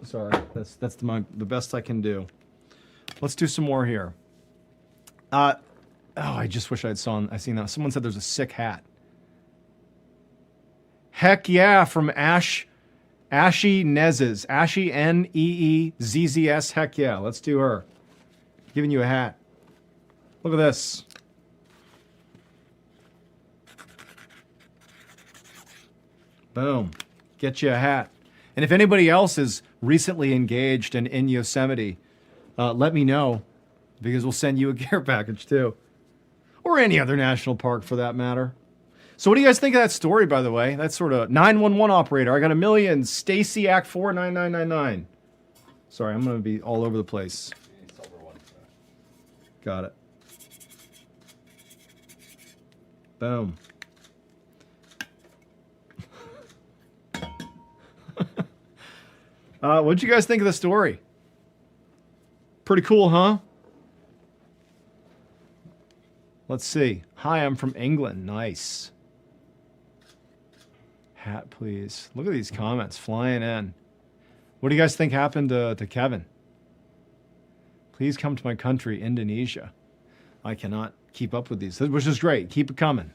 Sorry, that's the best I can do. Let's do some more here. I just wish I seen that. Someone said there's a sick hat. Heck yeah, from Ashy Nezes. Ashy Neeezzs. Heck yeah, let's do her. Giving you a hat. Look at this. Boom. Get you a hat. And if anybody else is recently engaged and in Yosemite, let me know, because we'll send you a care package too. Or any other national park for that matter. So what do you guys think of that story, by the way? That's sort of 911 operator. I got a million. Stacy Act 49999. Sorry, I'm going to be all over the place. Got it. Boom. What'd you guys think of the story? Pretty cool, huh? Let's see. Hi, I'm from England. Nice. Hat, please. Look at these comments flying in. What do you guys think happened to Kevin? Please come to my country, Indonesia. I cannot keep up with these, which is great. Keep it coming.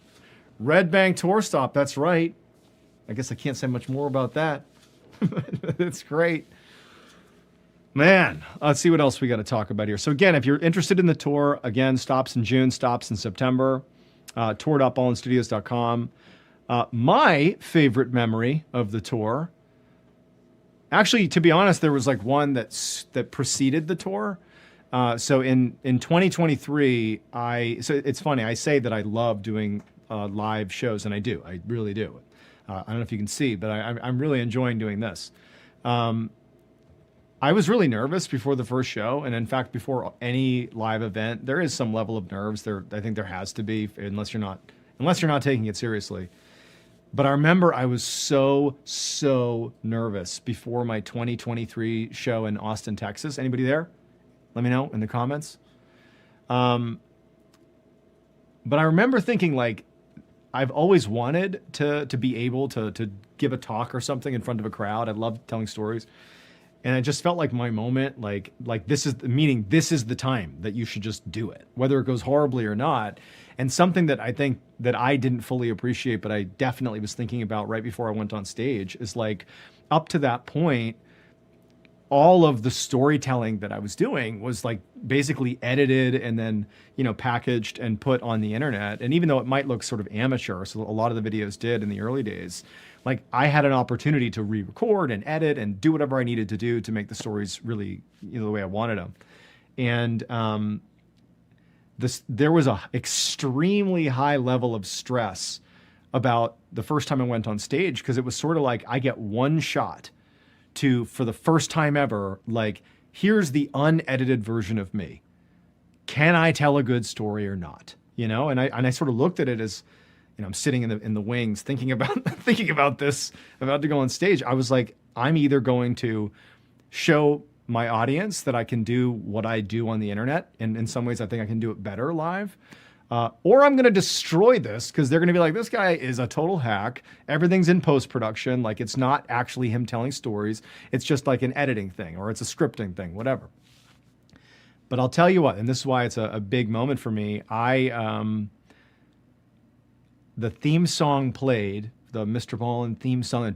Red Bank Tour Stop, that's right. I guess I can't say much more about that. That's great. Man, let's see what else we got to talk about here. So again, if you're interested in the tour, again, stops in June, stops in September, tour.ballenstudios.com. My favorite memory of the tour, actually, to be honest, there was like one that preceded the tour. So in 2023, so it's funny, I say that I love doing live shows, and I do. I really do. I don't know if you can see, but I'm really enjoying doing this. I was really nervous before the first show, and in fact, before any live event, there is some level of nerves. I think there has to be, unless you're not taking it seriously. But I remember I was so nervous before my 2023 show in Austin, Texas. Anybody there? Let me know in the comments. But I remember thinking, like, I've always wanted to be able to give a talk or something in front of a crowd. I love telling stories. And I just felt like my moment, like this is the time that you should just do it, whether it goes horribly or not. And something that I think that I didn't fully appreciate, but I definitely was thinking about right before I went on stage, is like, up to that point, all of the storytelling that I was doing was like basically edited and then, packaged and put on the internet. And even though it might look sort of amateur, so a lot of the videos did in the early days, like I had an opportunity to re-record and edit and do whatever I needed to do to make the stories really, the way I wanted them. And there was a extremely high level of stress about the first time I went on stage, because it was sort of like I get one shot to, for the first time ever, like, here's the unedited version of me. Can I tell a good story or not? And I sort of looked at it as, I'm sitting in the wings thinking about this, about to go on stage. I was like, I'm either going to show my audience that I can do what I do on the internet, and in some ways I think I can do it better live, or I'm going to destroy this, because they're going to be like, this guy is a total hack. Everything's in post-production. Like, it's not actually him telling stories. It's just like an editing thing, or it's a scripting thing, whatever. But I'll tell you what, and this is why it's a big moment for me. The theme song played, the MrBallen theme song, I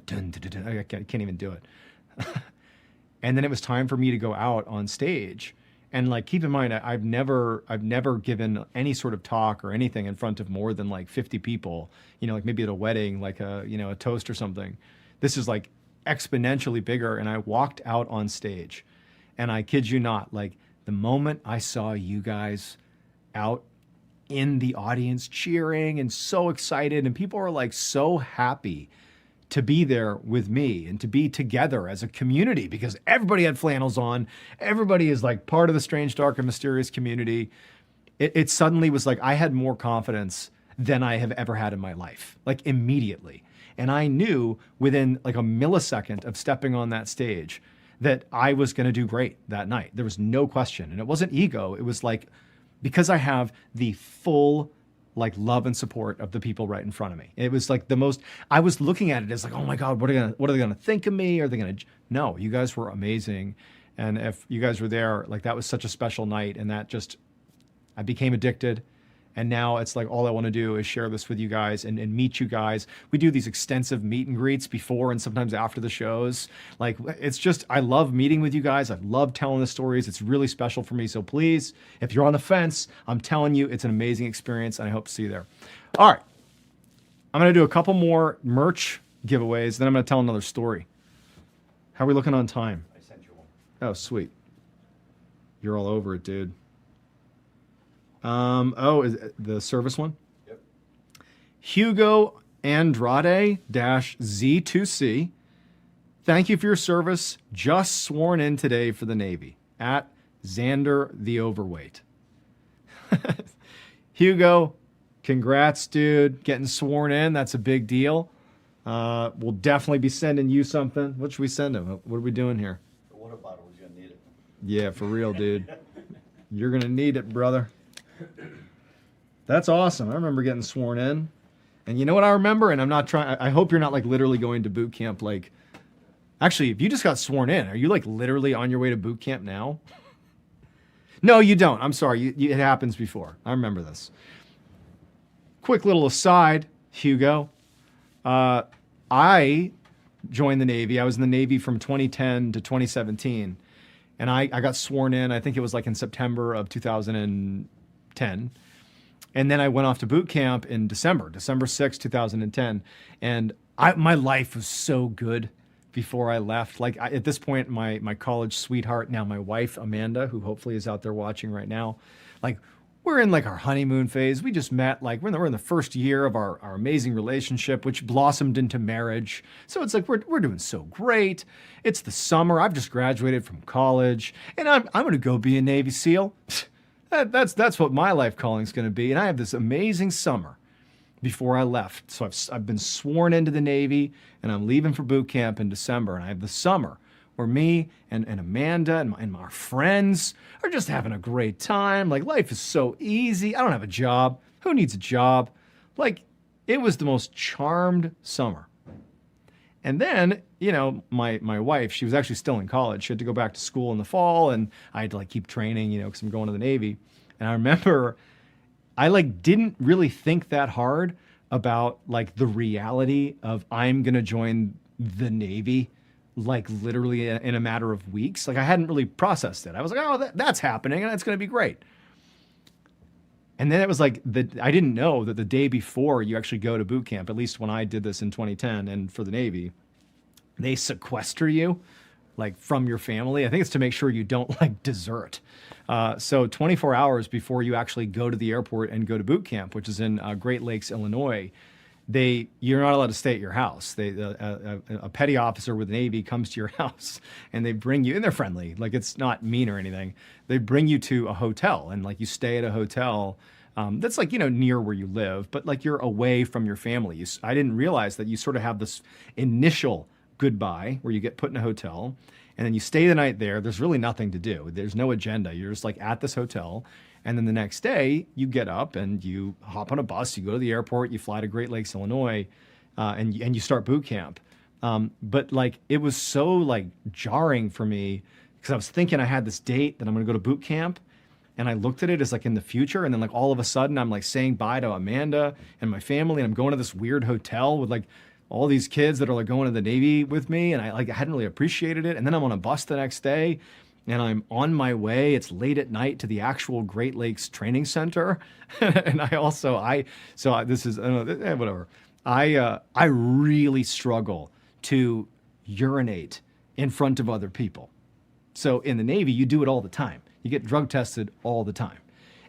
can't even do it. And then it was time for me to go out on stage. And like, keep in mind, I've never given any sort of talk or anything in front of more than like 50 people, like maybe at a wedding, like a toast or something. This is like exponentially bigger. And I walked out on stage, and I kid you not, like the moment I saw you guys out in the audience cheering and so excited, and people are like so happy to be there with me and to be together as a community, because everybody had flannels on. Everybody is like part of the strange, dark, and mysterious community. It suddenly was like I had more confidence than I have ever had in my life, like immediately. And I knew within like a millisecond of stepping on that stage that I was going to do great that night. There was no question. And it wasn't ego. It was like, because I have the full like love and support of the people right in front of me. It was like the most, I was looking at it as like, oh my God, what are they gonna think of me? Are they gonna, no, you guys were amazing. And if you guys were there, like that was such a special night. And that just, I became addicted. And now it's like, all I want to do is share this with you guys and meet you guys. We do these extensive meet and greets before and sometimes after the shows. Like, it's just, I love meeting with you guys. I love telling the stories. It's really special for me. So please, if you're on the fence, I'm telling you, it's an amazing experience, and I hope to see you there. All right. I'm going to do a couple more merch giveaways, then I'm going to tell another story. How are we looking on time? I sent you one. Oh, sweet. You're all over it, dude. Is it the service one? Yep. Hugo Andrade-Z2C. Thank you for your service. Just sworn in today for the Navy at Xander the Overweight. Hugo, congrats, dude. Getting sworn in. That's a big deal. We'll definitely be sending you something. What should we send him? What are we doing here? The water bottle, he's going to need it. Yeah, for real, dude. You're going to need it, brother. That's awesome. I remember getting sworn in. And you know what I remember? And I'm not trying, I hope you're not like literally going to boot camp. Like, actually, if you just got sworn in, are you like literally on your way to boot camp now? No, you don't. I'm sorry. It happens before. I remember this. Quick little aside, Hugo. I joined the Navy. I was in the Navy from 2010 to 2017. And I got sworn in, I think it was like in September of 2010. And then I went off to boot camp in December 6, 2010. And my life was so good before I left. Like at this point, my college sweetheart, now my wife, Amanda, who hopefully is out there watching right now, like we're in like our honeymoon phase. We just met, like we're in the first year of our amazing relationship, which blossomed into marriage. So it's like, we're doing so great. It's the summer. I've just graduated from college and I'm going to go be a Navy SEAL. That's what my life calling is going to be. And I have this amazing summer before I left. So I've been sworn into the Navy and I'm leaving for boot camp in December. And I have the summer where me and Amanda and our friends are just having a great time. Like life is so easy. I don't have a job. Who needs a job? Like it was the most charmed summer. And then, my wife, she was actually still in college. She had to go back to school in the fall and I had to like keep training, because I'm going to the Navy. And I remember I like didn't really think that hard about like the reality of I'm going to join the Navy like literally in a matter of weeks. Like I hadn't really processed it. I was like, oh, that's happening and that's going to be great. And then it was like, I didn't know that the day before you actually go to boot camp, at least when I did this in 2010 and for the Navy, they sequester you like from your family. I think it's to make sure you don't like desert. So 24 hours before you actually go to the airport and go to boot camp, which is in Great Lakes, Illinois, you're not allowed to stay at your house. A petty officer with the Navy comes to your house and they bring you, and they're friendly, like it's not mean or anything. They bring you to a hotel and like you stay at a hotel that's like, near where you live, but like you're away from your family. I didn't realize that you sort of have this initial goodbye where you get put in a hotel and then you stay the night there. There's really nothing to do. There's no agenda. You're just like at this hotel. And then the next day you get up and you hop on a bus, you go to the airport, you fly to Great Lakes, Illinois, and you start boot camp. But like, it was so like jarring for me because I was thinking I had this date that I'm going to go to boot camp. And I looked at it as like in the future. And then like all of a sudden I'm like saying bye to Amanda and my family. And I'm going to this weird hotel with like all these kids that are like going to the Navy with me. And I hadn't really appreciated it. And then I'm on a bus the next day and I'm on my way. It's late at night to the actual Great Lakes Training Center. And this is, whatever. I really struggle to urinate in front of other people. So in the Navy, you do it all the time. You get drug tested all the time.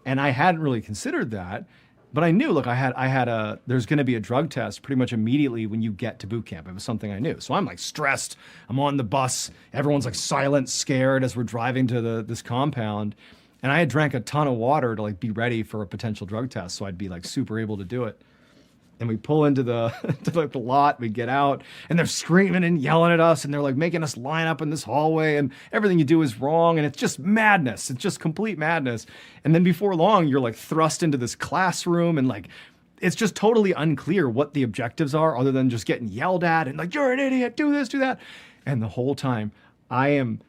And I hadn't really considered that, but I knew, look, there's going to be a drug test pretty much immediately when you get to boot camp. It was something I knew. So I'm like stressed. I'm on the bus. Everyone's like silent, scared as we're driving to this compound. And I had drank a ton of water to like be ready for a potential drug test. So I'd be like super able to do it. And we pull into the lot, we get out, and they're screaming and yelling at us, and they're like making us line up in this hallway, and everything you do is wrong, and it's just madness. It's just complete madness. And then before long, you're like thrust into this classroom, and like it's just totally unclear what the objectives are other than just getting yelled at and like, you're an idiot, do this, do that. And the whole time, I am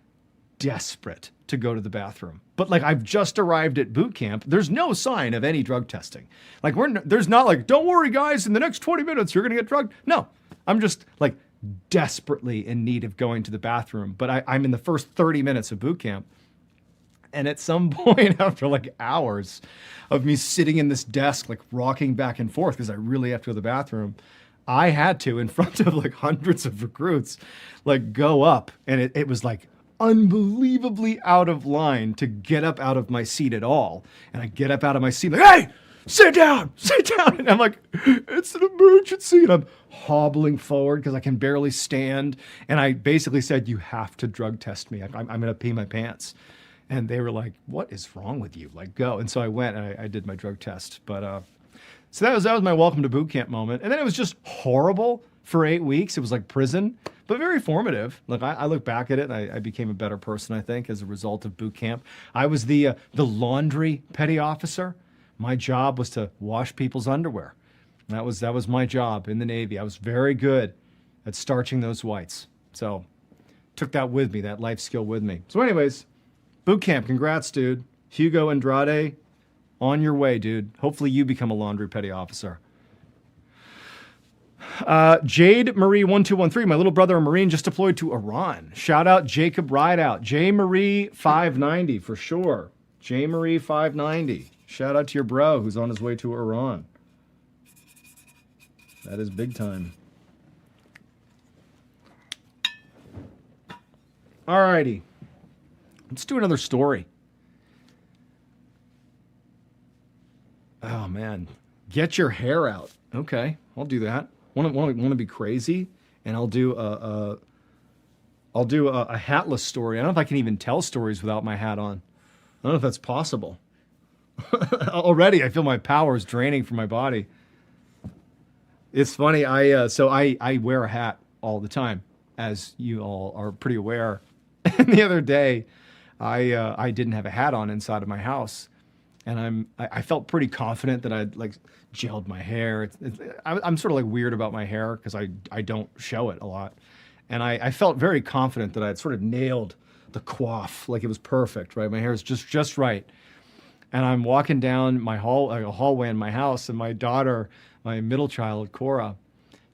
desperate to go to the bathroom. But like I've just arrived at boot camp. There's no sign of any drug testing. Like there's not like, don't worry guys, in the next 20 minutes, you're going to get drugged. No, I'm just like desperately in need of going to the bathroom. But I'm in the first 30 minutes of boot camp. And at some point after like hours of me sitting in this desk, like rocking back and forth, because I really have to go to the bathroom, I had to, in front of like hundreds of recruits, like go up. And it was like unbelievably out of line to get up out of my seat at all. And I get up out of my seat like, hey, sit down. And I'm like, it's an emergency. And I'm hobbling forward because I can barely stand. And I basically said, you have to drug test me. I'm going to pee my pants. And they were like, what is wrong with you? Like, go. And so I went and I did my drug test. But so that was my welcome to boot camp moment. And then it was just horrible for 8 weeks. It was like prison, but very formative. Like I look back at it and I became a better person, I think, as a result of boot camp. I was the laundry petty officer. My job was to wash people's underwear. That was my job in the Navy. I was very good at starching those whites. So took that with me, that life skill with me. So anyways, boot camp, congrats, dude. Hugo Andrade, on your way, dude. Hopefully you become a laundry petty officer. Jade Marie 1213, my little brother, a Marine, just deployed to Iran. Shout out Jacob Rideout. J Marie 590 for sure. J Marie 590. Shout out to your bro who's on his way to Iran. That is big time. Alrighty. Let's do another story. Oh man. Get your hair out. Okay, I'll do that. Want to be crazy, and I'll do a hatless story. I don't know if I can even tell stories without my hat on. I don't know if that's possible. Already, I feel my power is draining from my body. It's funny. I wear a hat all the time, as you all are pretty aware. And the other day, I didn't have a hat on inside of my house. And I felt pretty confident that I'd like gelled my hair. I'm sort of like weird about my hair because I don't show it a lot. And I felt very confident that I'd sort of nailed the coif, like it was perfect, right? My hair is just right. And I'm walking down my hallway in my house, and my daughter, my middle child, Cora,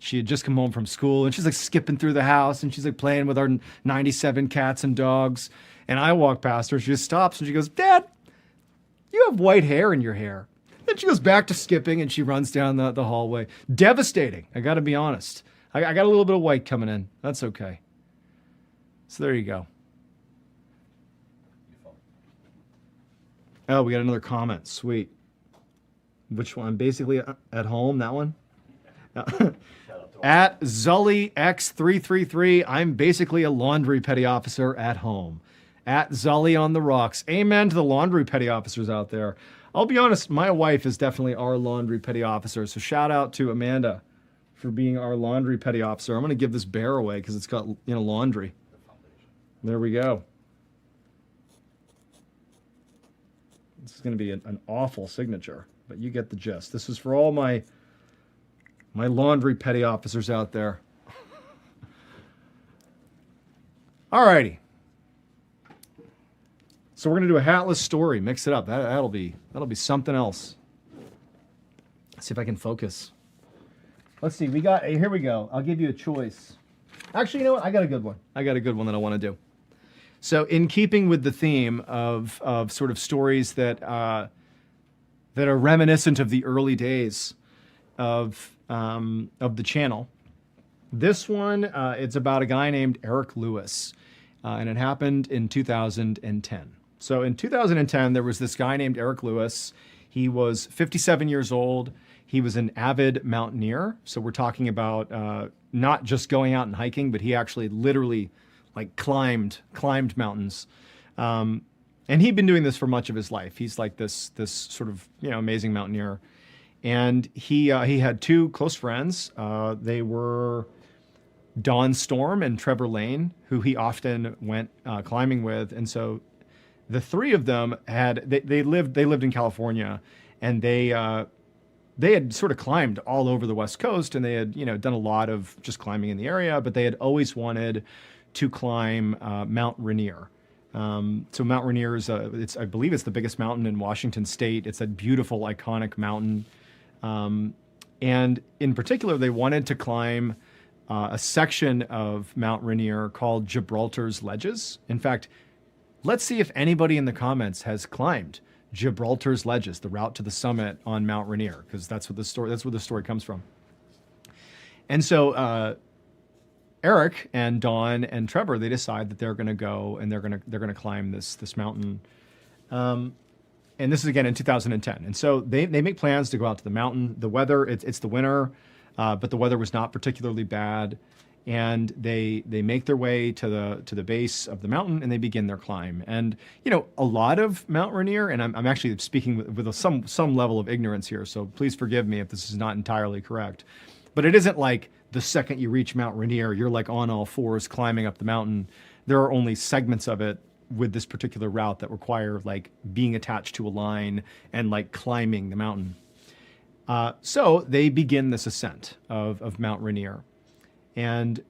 She had just come home from school, and she's like skipping through the house, and she's like playing with our 97 cats and dogs. And I walk past her, she just stops, and she goes, "Dad, you have white hair in your hair." Then she goes back to skipping, and she runs down the hallway. Devastating, I gotta be honest. I got a little bit of white coming in. That's okay. So there you go. Oh, we got another comment. Sweet. Which one? Basically at home, that one? At ZullyX333, I'm basically a laundry petty officer at home. At Zully on the rocks. Amen to the laundry petty officers out there. I'll be honest, my wife is definitely our laundry petty officer. So shout out to Amanda for being our laundry petty officer. I'm going to give this bear away because it's got, laundry. There we go. This is going to be an awful signature, but you get the gist. This is for all my laundry petty officers out there. Alrighty. So we're going to do a hatless story. Mix it up. That'll be something else. Let's see if I can focus. Let's see. Here we go. I'll give you a choice. Actually, you know what? I got a good one. That I want to do. So in keeping with the theme of sort of stories that are reminiscent of the early days of the channel, this one, it's about a guy named Eric Lewis, and it happened in 2010. So in 2010, there was this guy named Eric Lewis. He was 57 years old. He was an avid mountaineer. So we're talking about not just going out and hiking, but he actually literally like climbed mountains. And he'd been doing this for much of his life. He's like this sort of, amazing mountaineer. And he had two close friends. They were Don Storm and Trevor Lane, who he often went climbing with. And so the three of them they lived in California, and they had sort of climbed all over the West Coast, and they had done a lot of just climbing in the area, but they had always wanted to climb Mount Rainier. So Mount Rainier is I believe it's the biggest mountain in Washington State. It's a beautiful, iconic mountain. And in particular, they wanted to climb a section of Mount Rainier called Gibraltar's Ledges. In fact, let's see if anybody in the comments has climbed Gibraltar's Ledges, the route to the summit on Mount Rainier, because that's where the story comes from. And so Eric and Dawn and Trevor, they decide that they're going to go and they're going to climb this mountain. And this is again in 2010. And so they make plans to go out to the mountain. The weather, it's the winter, but the weather was not particularly bad. And they make their way to the base of the mountain, and they begin their climb. And a lot of Mount Rainier, and I'm actually speaking with some level of ignorance here, so please forgive me if this is not entirely correct. But it isn't like the second you reach Mount Rainier, you're like on all fours climbing up the mountain. There are only segments of it with this particular route that require like being attached to a line and like climbing the mountain. So they begin this ascent of Mount Rainier. And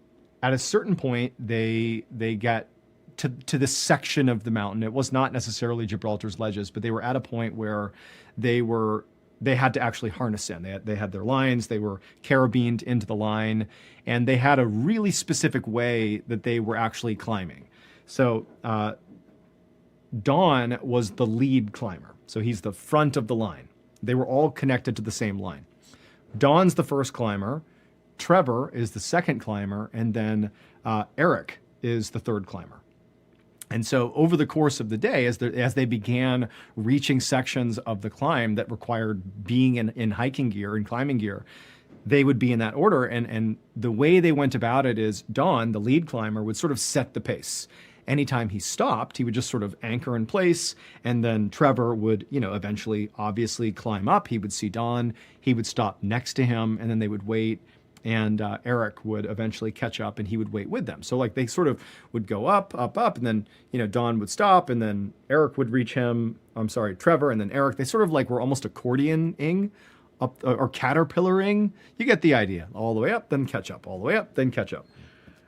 at a certain point, they get to this section of the mountain. It was not necessarily Gibraltar's Ledges, but they were at a point where they had to actually harness in. They had their lines, they were carabined into the line, and they had a really specific way that they were actually climbing. So Don was the lead climber. So he's the front of the line. They were all connected to the same line. Don's the first climber. Trevor is the second climber, and then Eric is the third climber. And so over the course of the day, as they began reaching sections of the climb that required being in hiking gear and climbing gear, they would be in that order. And the way they went about it is Don, the lead climber, would sort of set the pace. Anytime he stopped, he would just sort of anchor in place, and then Trevor would, eventually obviously climb up. He would see Don, he would stop next to him, and then they would wait. And Eric would eventually catch up, and he would wait with them. So like they sort of would go up, and then Don would stop, and then Eric would reach him. Trevor, and then Eric. They sort of like were almost accordioning up or caterpillaring. You get the idea. All the way up, then catch up. All the way up, then catch up.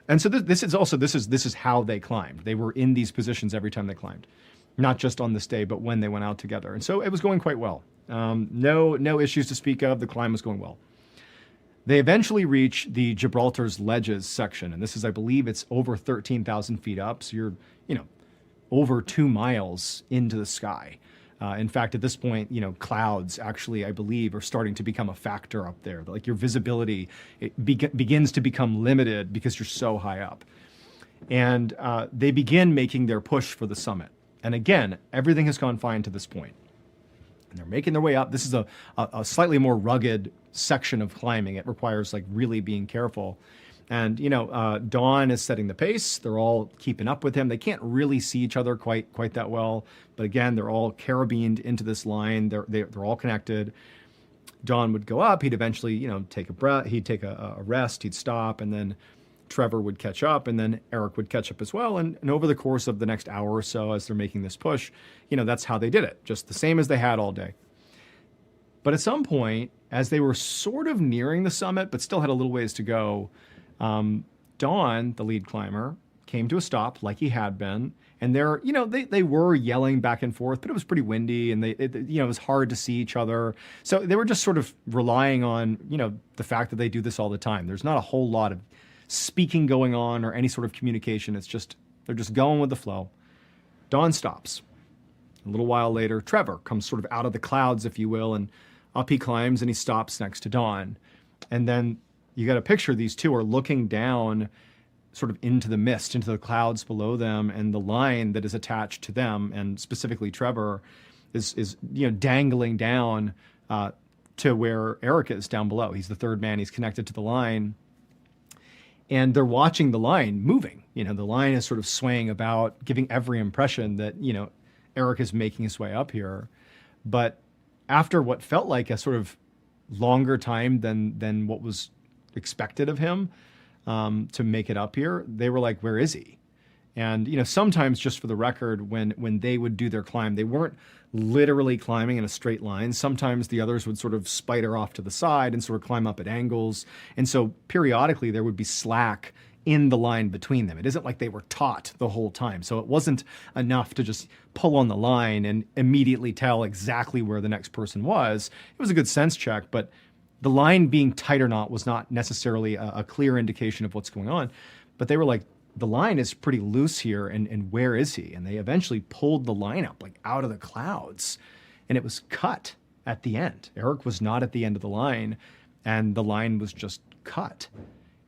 And so this is how they climbed. They were in these positions every time they climbed, not just on this day, but when they went out together. And so it was going quite well. No issues to speak of. The climb was going well. They eventually reach the Gibraltar's Ledges section, and this is, I believe, it's over 13,000 feet up, so you're, over 2 miles into the sky. In fact, at this point, clouds actually, I believe, are starting to become a factor up there. Like your visibility begins to become limited because you're so high up. And they begin making their push for the summit. And again, everything has gone fine to this point. And they're making their way up. This is a slightly more rugged section of climbing. It requires like really being careful. And, Don is setting the pace. They're all keeping up with him. They can't really see each other quite that well. But again, they're all carabined into this line. They're all connected. Don would go up. He'd eventually, take a breath. He'd take a rest. He'd stop. And then Trevor would catch up. And then Eric would catch up as well. And over the course of the next hour or so, as they're making this push, that's how they did it. Just the same as they had all day. But at some point, as they were sort of nearing the summit, but still had a little ways to go, Don, the lead climber, came to a stop like he had been. And they were yelling back and forth, but it was pretty windy and it was hard to see each other. So they were just sort of relying on, the fact that they do this all the time. There's not a whole lot of speaking going on or any sort of communication. It's just, they're just going with the flow. Don stops. A little while later, Trevor comes sort of out of the clouds, if you will, and up he climbs and he stops next to Don. And then you got to picture these two are looking down sort of into the mist, into the clouds below them, and the line that is attached to them, and specifically Trevor, is dangling down to where Eric is down below. He's the third man. He's connected to the line. And they're watching the line moving. The line is sort of swaying about, giving every impression that, Eric is making his way up here. But after what felt like a sort of longer time than what was expected of him to make it up here, they were like, where is he? And, sometimes, just for the record, when they would do their climb, they weren't literally climbing in a straight line. Sometimes the others would sort of spider off to the side and sort of climb up at angles. And so periodically there would be slack in the line between them. It isn't like they were taut the whole time. So it wasn't enough to just pull on the line and immediately tell exactly where the next person was. It was a good sense check, but the line being tight or not was not necessarily a clear indication of what's going on. But they were like, the line is pretty loose here, and where is he? And they eventually pulled the line up like out of the clouds, and it was cut at the end. Eric was not at the end of the line, and the line was just cut.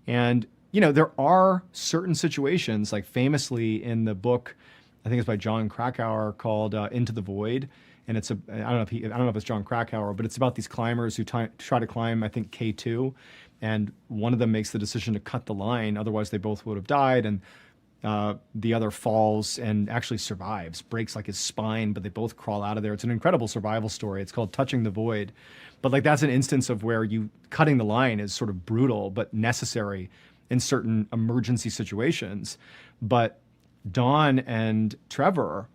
And, there are certain situations, like famously in the book, I think it's by John Krakauer, called Into the Void. And it's I don't know if it's John Krakauer, but it's about these climbers who try to climb, I think, K2. And one of them makes the decision to cut the line. Otherwise, they both would have died. And the other falls and actually survives, breaks like his spine, but they both crawl out of there. It's an incredible survival story. It's called Touching the Void. But like that's an instance of where cutting the line is sort of brutal, but necessary in certain emergency situations. But Don and Trevor,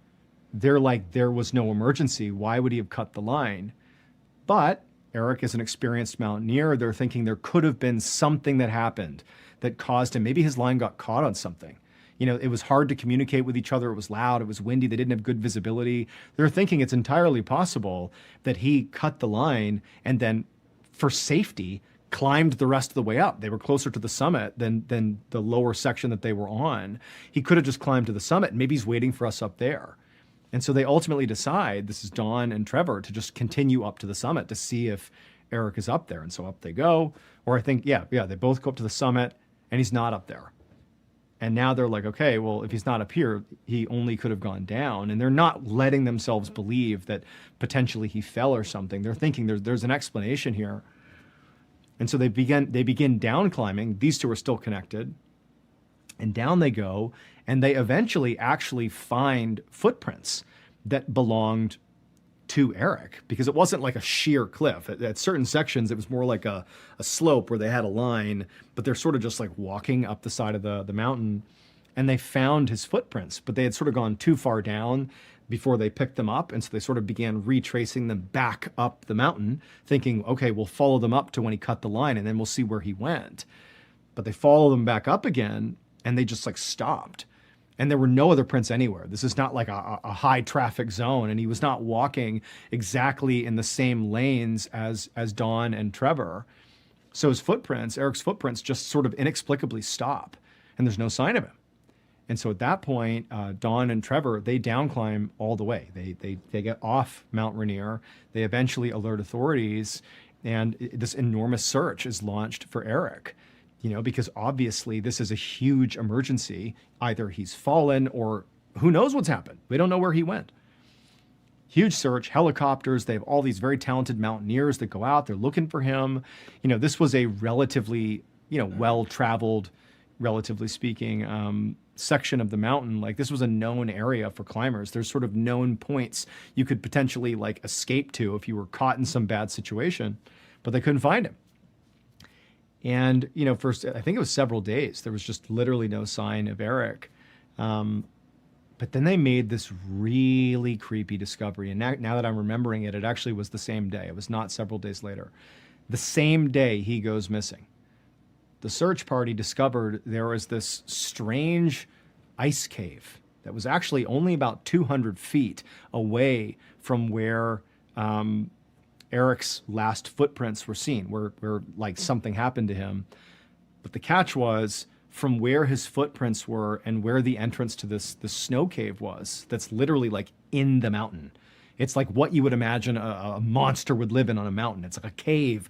they're like, there was no emergency. Why would he have cut the line? But Eric is an experienced mountaineer. They're thinking there could have been something that happened that caused him. Maybe his line got caught on something. It was hard to communicate with each other. It was loud. It was windy. They didn't have good visibility. They're thinking it's entirely possible that he cut the line and then, for safety, climbed the rest of the way up. They were closer to the summit than the lower section that they were on. He could have just climbed to the summit, and maybe he's waiting for us up there. And so they ultimately decide, this is Don and Trevor, to just continue up to the summit to see if Eric is up there. And so up they go. Or I think, yeah, they both go up to the summit and he's not up there. And now they're like, okay, well, if he's not up here, he only could have gone down. And they're not letting themselves believe that potentially he fell or something. They're thinking there's an explanation here. And so they begin down climbing. These two are still connected. And down they go, and they eventually actually find footprints that belonged to Eric, because it wasn't like a sheer cliff. At certain sections, it was more like a slope where they had a line, but they're sort of just like walking up the side of the mountain, and they found his footprints, but they had sort of gone too far down before they picked them up, and so they sort of began retracing them back up the mountain, thinking, okay, we'll follow them up to when he cut the line, and then we'll see where he went. But they follow them back up again, and they just like stopped. And there were no other prints anywhere. This is not like a high traffic zone, and he was not walking exactly in the same lanes as Don and Trevor. So his footprints, Eric's footprints, just sort of inexplicably stop, and there's no sign of him. And so at that point, Dawn and Trevor, they downclimb all the way. They get off Mount Rainier. They eventually alert authorities, and this enormous search is launched for Eric. Because obviously this is a huge emergency. Either he's fallen or who knows what's happened. We don't know where he went. Huge search, helicopters. They have all these very talented mountaineers that go out. They're looking for him. This was a relatively, well-traveled, relatively speaking, section of the mountain. Like, this was a known area for climbers. There's sort of known points you could potentially escape to if you were caught in some bad situation, but they couldn't find him. And, first, I think it was several days. There was just literally no sign of Eric. But then they made this really creepy discovery. And now that I'm remembering it, it actually was the same day. It was not several days later. The same day he goes missing. The search party discovered there was this strange ice cave that was actually only about 200 feet away from where Eric's last footprints were seen, where something happened to him. But the catch was, from where his footprints were and where the entrance to this snow cave was, that's literally in the mountain. It's like what you would imagine a monster would live in on a mountain. It's like a cave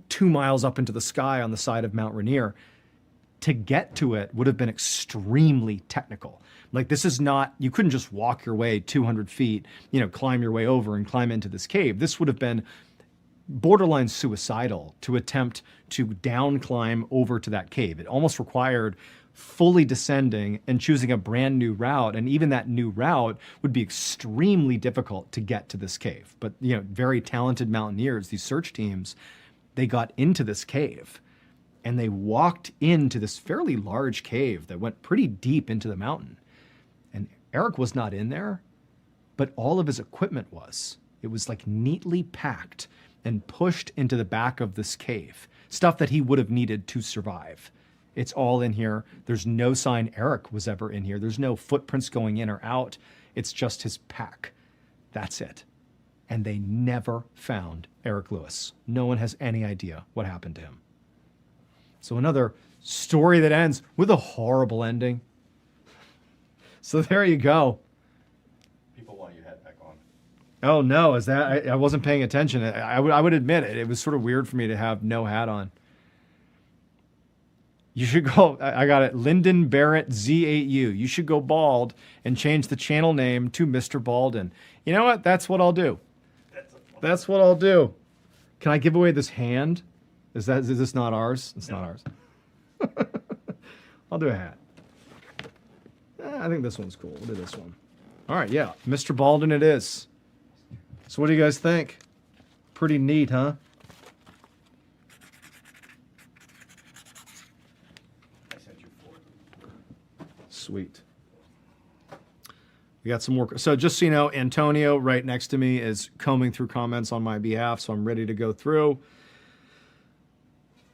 2 miles up into the sky on the side of Mount Rainier. To get to it would have been extremely technical. This is not, you couldn't just walk your way 200 feet, climb your way over and climb into this cave. This would have been borderline suicidal to attempt to down climb over to that cave. It almost required fully descending and choosing a brand new route. And even that new route would be extremely difficult to get to this cave. But, very talented mountaineers, these search teams, they got into this cave and they walked into this fairly large cave that went pretty deep into the mountain. And Eric was not in there, but all of his equipment was. It was neatly packed and pushed into the back of this cave. Stuff that he would have needed to survive. It's all in here. There's no sign Eric was ever in here. There's no footprints going in or out. It's just his pack. That's it. And they never found Eric Lewis. No one has any idea what happened to him. So another story that ends with a horrible ending. So there you go. People want your hat back on. Oh no, is that, I wasn't paying attention. I would admit it. It was sort of weird for me to have no hat on. You should go, I got it, Lyndon Barrett Z8U. You should go bald and change the channel name to MrBallen. You know what? That's what I'll do. That's what I'll do. Can I give away this hand? Is this not ours? It's not ours. I'll do a hat. I think this one's cool. We'll do this one. All right, yeah. MrBallen it is. So what do you guys think? Pretty neat, huh? I sent you 4. Sweet. We got some more. So just so you know, Antonio right next to me is combing through comments on my behalf, so I'm ready to go through.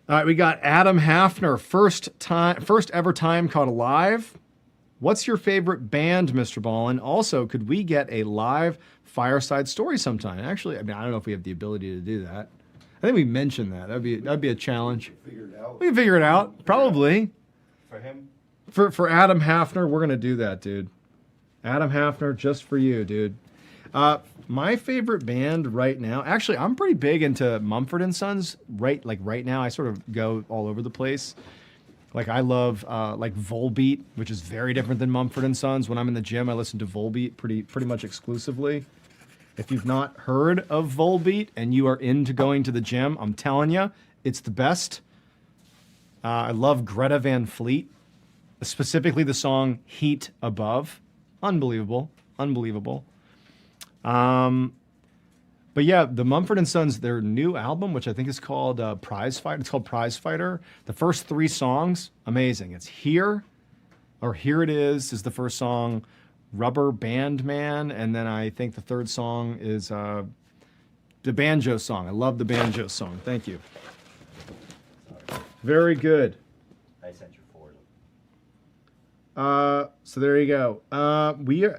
All right, we got Adam Hafner, first ever time caught alive. What's your favorite band, MrBallen? Also, could we get a live fireside story sometime? Actually, I don't know if we have the ability to do that. I think we mentioned that. That'd be a challenge. Figure it out. We can figure it out, probably. For him? For Adam Hafner, we're gonna do that, dude. Adam Hafner, just for you, dude. My favorite band right now, actually, I'm pretty big into Mumford & Sons. Right now, I sort of go all over the place. I love Volbeat, which is very different than Mumford & Sons. When I'm in the gym, I listen to Volbeat pretty much exclusively. If you've not heard of Volbeat and you are into going to the gym, I'm telling you, it's the best. I love Greta Van Fleet, specifically the song Heat Above. Unbelievable. But yeah, the Mumford & Sons, their new album, which I think is called Prize Fighter. It's called Prize Fighter. The first 3 songs, amazing. It's Here It Is the first song, Rubber Band Man, and then I think the third song is the banjo song. I love the banjo song. Thank you. Sorry. Very good. I sent you 4. So there you go.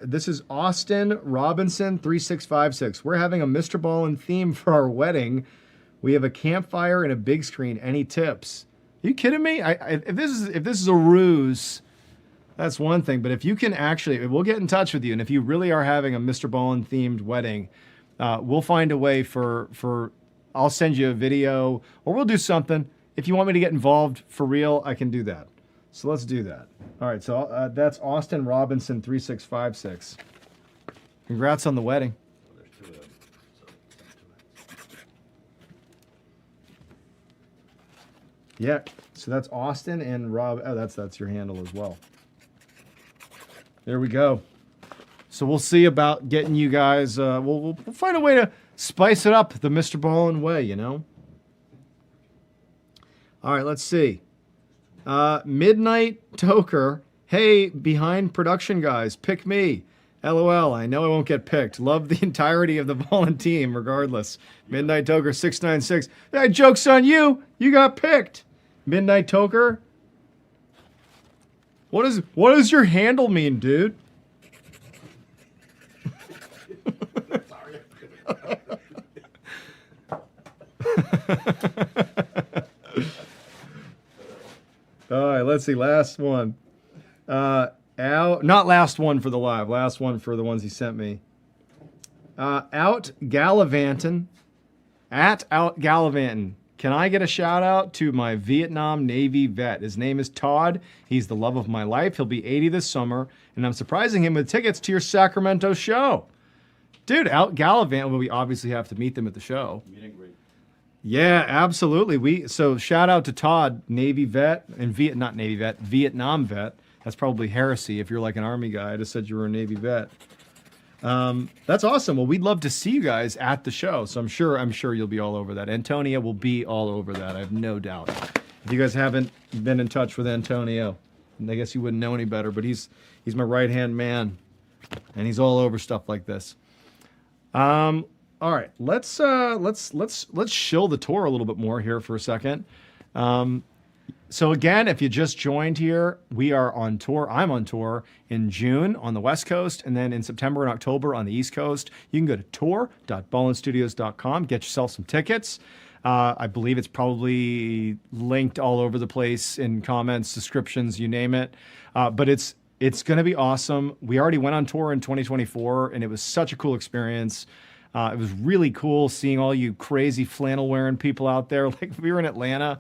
This is Austin Robinson 3656. We're having a MrBallen theme for our wedding. We have a campfire and a big screen. Any tips? Are you kidding me? If this is a ruse, that's one thing. But if you can actually, we'll get in touch with you. And if you really are having a MrBallen themed wedding, we'll find a way for I'll send you a video or we'll do something. If you want me to get involved for real, I can do that. So let's do that. All right. So that's Austin Robinson 3656. Congrats on the wedding. Yeah, so that's Austin and Rob. Oh, that's your handle as well. There we go. So we'll see about getting you guys. We'll find a way to spice it up the MrBallen way, you know. All right, let's see. Midnight Toker. Hey, behind production guys, pick me. LOL. I know I won't get picked. Love the entirety of the Ballen team, regardless. Midnight Toker 696. That joke's on you. You got picked. Midnight Toker? What does your handle mean, dude? All right, let's see. Last one. Not last one for the live. Last one for the ones he sent me. Out Gallivantin. At Out Gallivantin. Can I get a shout out to my Vietnam Navy vet? His name is Todd. He's the love of my life. He'll be 80 this summer, and I'm surprising him with tickets to your Sacramento show. Dude, Out Gallivant, well, we obviously have to meet them at the show. Meet and greet. Yeah, absolutely. So shout out to Todd, Navy vet, and Vietnam vet. That's probably heresy if you're like an Army guy. I just said you were a Navy vet. That's awesome. Well, we'd love to see you guys at the show. So I'm sure you'll be all over that. Antonia will be all over that. I have no doubt. If you guys haven't been in touch with Antonio, I guess you wouldn't know any better, but he's my right-hand man, and he's all over stuff like this. All right, let's shill the tour a little bit more here for a second. So again, if you just joined here, we are on tour. I'm on tour in June on the West Coast, and then in September and October on the East Coast. You can go to tour.ballenstudios.com, get yourself some tickets. I believe it's probably linked all over the place in comments, descriptions, you name it. But it's going to be awesome. We already went on tour in 2024, and it was such a cool experience. It was really cool seeing all you crazy flannel-wearing people out there. Like, we were in Atlanta.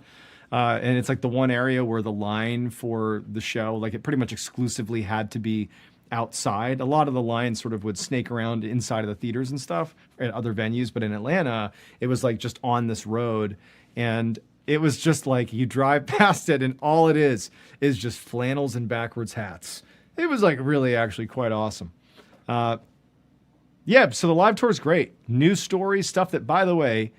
And it's like the one area where the line for the show, like it pretty much exclusively had to be outside. A lot of the lines sort of would snake around inside of the theaters and stuff at other venues. But in Atlanta, it was like just on this road. And it was just like you drive past it and all it is just flannels and backwards hats. It was like really actually quite awesome. Yeah, so the live tour is great. News stories, stuff that, by the way,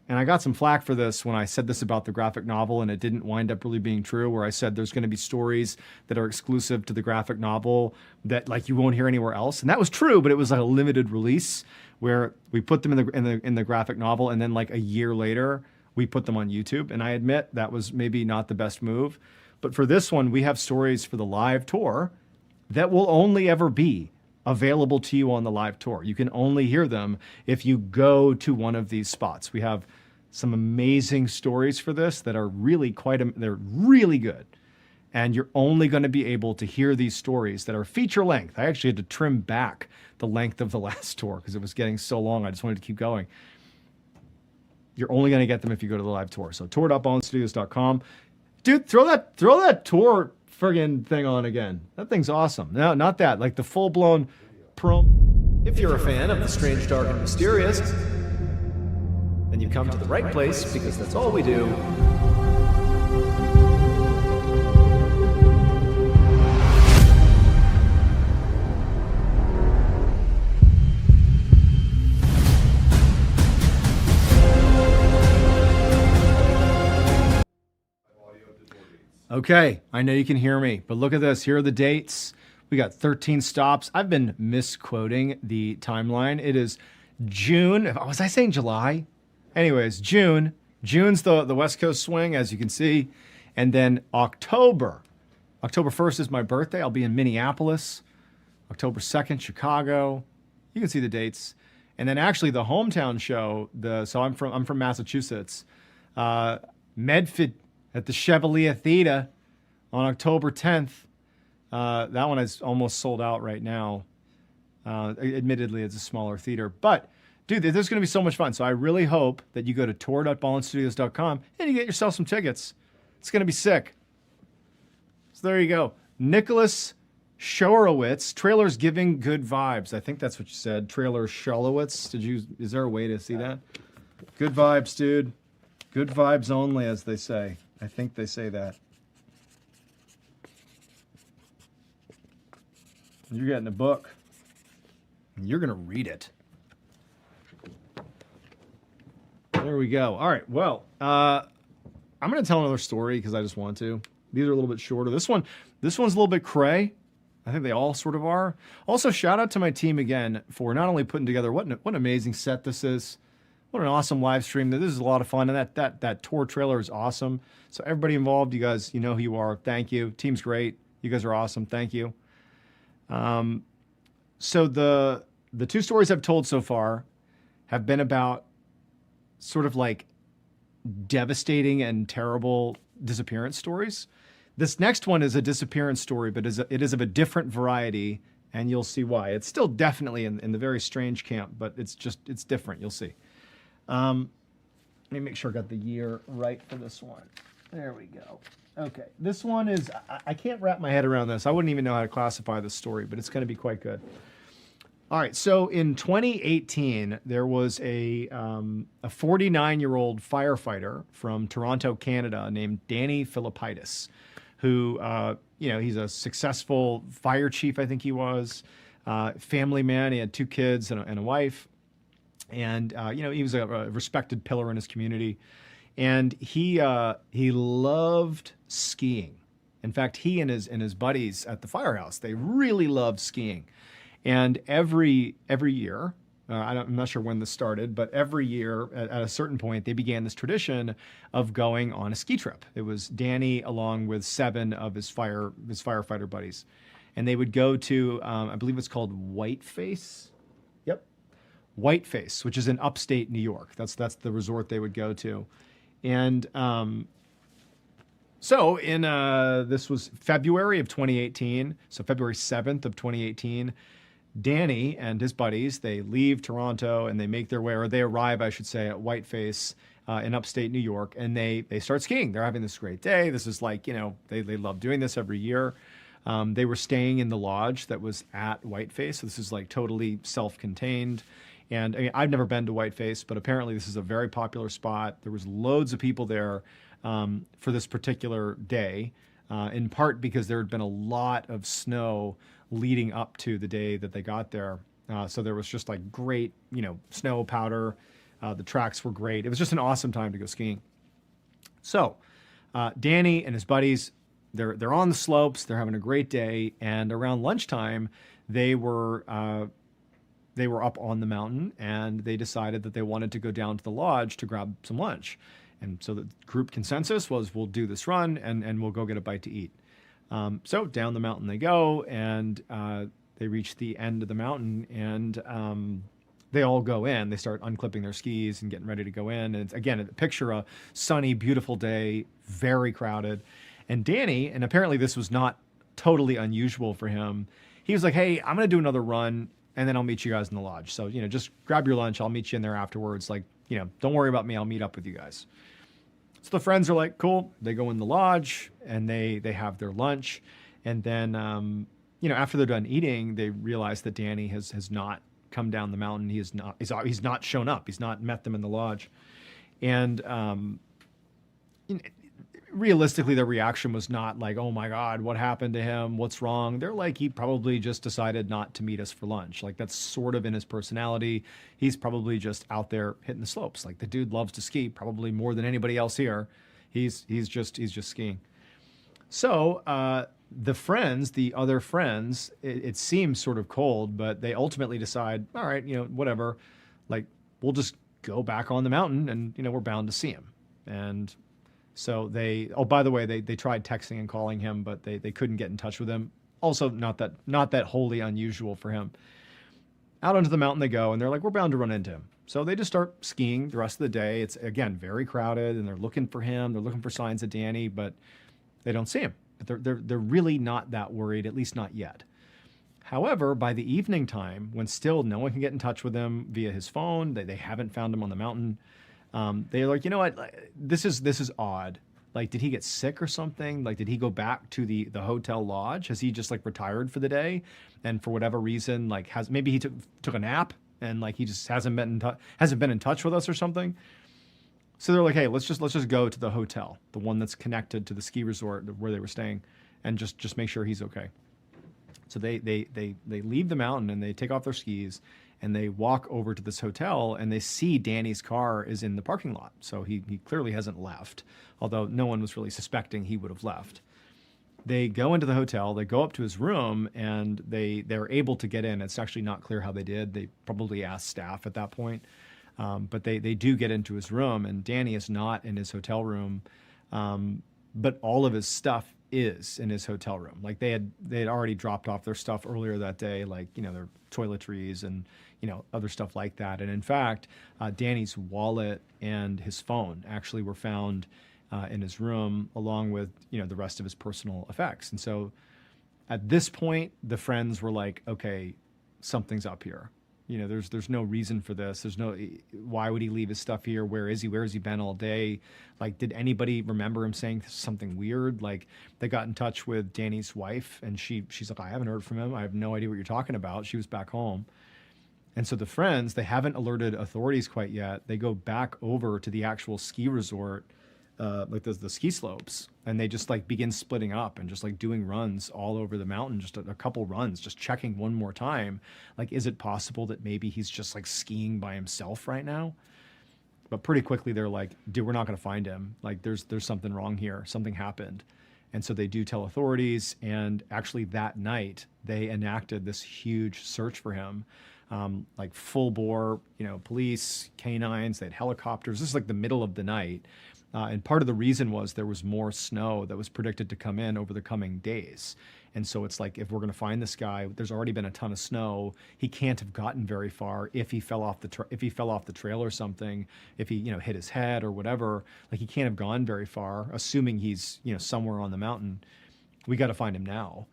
and I got some flack for this when I said this about the graphic novel, and it didn't wind up really being true, where I said there's going to be stories that are exclusive to the graphic novel that like you won't hear anywhere else. And that was true, but it was like a limited release where we put them in the graphic novel, and then like a year later we put them on YouTube. And I admit that was maybe not the best move. But for this one, we have stories for the live tour that will only ever be available to you on the live tour. You can only hear them if you go to one of these spots. We have some amazing stories for this that are really they're really good. And you're only going to be able to hear these stories that are feature length. I actually had to trim back the length of the last tour because it was getting so long. I just wanted to keep going. You're only going to get them if you go to the live tour. So tour.ballenstudios.com. Dude, throw that tour friggin' thing on again. That thing's awesome. No, not that. Like the full-blown promo. If you're a fan of the strange, dark, and mysterious, then you've come to the right place because that's all we do. Okay, I know you can hear me, but look at this. Here are the dates. We got 13 stops. I've been misquoting the timeline. It is June. Was I saying July? Anyways, June. June's the West Coast swing, as you can see. And then October. October 1st is my birthday. I'll be in Minneapolis. October 2nd, Chicago. You can see the dates. And then actually the hometown show, so I'm from Massachusetts, Medford at the Chevalier Theater on October 10th. That one is almost sold out right now. Admittedly, it's a smaller theater, but dude, this is going to be so much fun. So I really hope that you go to tour.ballenstudios.com and you get yourself some tickets. It's going to be sick. So there you go. Nicholas Shorowitz, trailers giving good vibes. I think that's what you said. Trailer Shorowitz. Is there a way to see that? Good vibes, dude. Good vibes only, as they say. I think they say that. You're getting a book. You're going to read it. There we go. All right. Well, I'm going to tell another story because I just want to. These are a little bit shorter. This one's a little bit cray. I think they all sort of are. Also, shout out to my team again for not only putting together what an amazing set this is. What an awesome live stream. This is a lot of fun. And that tour trailer is awesome. So everybody involved, you guys, you know who you are. Thank you. Team's great. You guys are awesome. Thank you. So the two stories I've told so far have been about sort of like devastating and terrible disappearance stories. This next one is a disappearance story, but it is of a different variety, and you'll see why. It's still definitely in the very strange camp, but it's different. You'll see. Let me make sure I got the year right for this one. There we go. Okay, this one is, I can't wrap my head around this. I wouldn't even know how to classify this story, but it's going to be quite good. All right, so in 2018, there was a 49-year-old firefighter from Toronto, Canada, named Danny Philippitis, who, he's a successful fire chief, I think he was, family man. He had 2 kids and a wife, and he was a respected pillar in his community. And he loved skiing. In fact, he and his buddies at the firehouse, they really loved skiing. And every year, I'm not sure when this started, but every year at a certain point, they began this tradition of going on a ski trip. It was Danny along with 7 of his firefighter buddies, and they would go to I believe it's called Whiteface. Yep, Whiteface, which is in upstate New York. That's the resort they would go to. And so this was February of 2018, so February 7th of 2018, Danny and his buddies, they leave Toronto and they make their way, or they arrive, I should say, at Whiteface in upstate New York, and they start skiing. They're having this great day. This is like, they love doing this every year. They were staying in the lodge that was at Whiteface, so this is like totally self-contained. And I mean, I've never been to Whiteface, but apparently this is a very popular spot. There was loads of people there for this particular day, in part because there had been a lot of snow leading up to the day that they got there. So there was just like great, snow powder. The tracks were great. It was just an awesome time to go skiing. So Danny and his buddies, they're on the slopes. They're having a great day. And around lunchtime, they were up on the mountain, and they decided that they wanted to go down to the lodge to grab some lunch. And so the group consensus was, we'll do this run and we'll go get a bite to eat. So down the mountain they go, and they reach the end of the mountain, and they all go in. They start unclipping their skis and getting ready to go in. And it's, again, picture a sunny, beautiful day, very crowded. And Danny, and apparently this was not totally unusual for him, he was like, hey, I'm going to do another run, and then I'll meet you guys in the lodge. So, just grab your lunch. I'll meet you in there afterwards. Like, don't worry about me. I'll meet up with you guys. So the friends are like, cool. They go in the lodge, and they have their lunch. And then, after they're done eating, they realize that Danny has not come down the mountain. He's not shown up. He's not met them in the lodge. And realistically, their reaction was not like, oh my God, what happened to him? What's wrong? They're like, he probably just decided not to meet us for lunch. Like, that's sort of in his personality. He's probably just out there hitting the slopes. Like, the dude loves to ski, probably more than anybody else here. He's just skiing. So the other friends, it seems sort of cold, but they ultimately decide, all right, whatever, like, we'll just go back on the mountain, and we're bound to see him. And so by the way, they tried texting and calling him, but they couldn't get in touch with him. Also, not that wholly unusual for him. out onto the mountain they go, and they're like, we're bound to run into him. So they just start skiing the rest of the day. It's, again, very crowded, and they're looking for him. They're looking for signs of Danny, but they don't see him. But they're really not that worried, at least not yet. However, by the evening time, when still no one can get in touch with him via his phone, they haven't found him on the mountain, they're like, you know what, this is odd. Like, did he get sick or something? Like, did he go back to the hotel lodge? Has he just like retired for the day? And for whatever reason, like, maybe he took a nap and like he just hasn't been in touch with us or something. So they're like, hey, let's just go to the hotel, the one that's connected to the ski resort where they were staying, and just make sure he's okay. So they leave the mountain and they take off their skis and they walk over to this hotel, and they see Danny's car is in the parking lot. So he clearly hasn't left, although no one was really suspecting he would have left. They go into the hotel, they go up to his room, and they're able to get in. It's actually not clear how they did. They probably asked staff at that point. But they do get into his room, and Danny is not in his hotel room. But all of his stuff is in his hotel room. Like they had already dropped off their stuff earlier that day, like, you know, their toiletries and, you know, other stuff like that. And in fact, Danny's wallet and his phone actually were found in his room, along with, you know, the rest of his personal effects. And so at this point, the friends were like, okay, something's up here. You know, there's no reason for this. Why would he leave his stuff here? Where is he? Where has he been all day? Like, did anybody remember him saying something weird? Like, they got in touch with Danny's wife, and she's like, I haven't heard from him. I have no idea what you're talking about. She was back home. And so the friends, they haven't alerted authorities quite yet. They go back over to the actual ski resort, like the ski slopes, and they just like begin splitting up and just like doing runs all over the mountain, just a couple runs, just checking one more time. Like, is it possible that maybe he's just like skiing by himself right now? But pretty quickly they're like, dude, we're not going to find him. Like, there's something wrong here. Something happened. And so they do tell authorities, and actually that night they enacted this huge search for him. Like full bore, you know, police, canines, they had helicopters. This is like the middle of the night. And part of the reason was there was more snow that was predicted to come in over the coming days. And so it's like, if we're going to find this guy, there's already been a ton of snow. He can't have gotten very far if he fell off the trail or something, if he, you know, hit his head or whatever. Like, he can't have gone very far, assuming he's, you know, somewhere on the mountain. We got to find him now.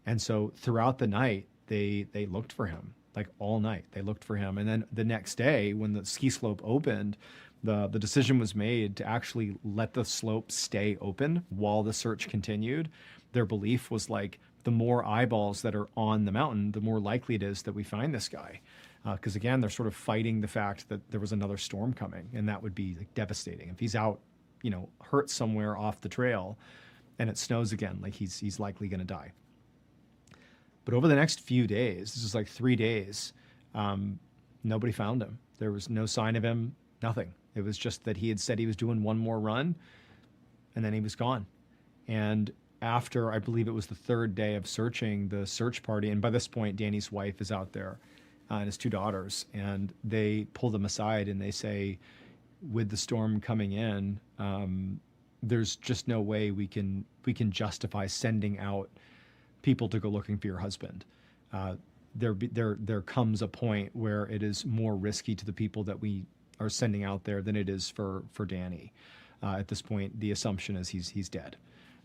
And so throughout the night, they looked for him. Like, all night they looked for him. And then the next day, when the ski slope opened, the decision was made to actually let the slope stay open while the search continued. Their belief was like, the more eyeballs that are on the mountain, the more likely it is that we find this guy. Because again, they're sort of fighting the fact that there was another storm coming, and that would be like devastating. If he's out, you know, hurt somewhere off the trail and it snows again, like he's likely going to die. But over the next few days, this is like 3 days, nobody found him. There was no sign of him, nothing. It was just that he had said he was doing one more run, and then he was gone. And after, I believe it was the third day of searching, the search party, and by this point, Danny's wife is out there, and his 2 daughters, and they pull them aside and they say, with the storm coming in, there's just no way we can justify sending out people to go looking for your husband. There comes a point where it is more risky to the people that we are sending out there than it is for Danny. At this point, the assumption is he's dead.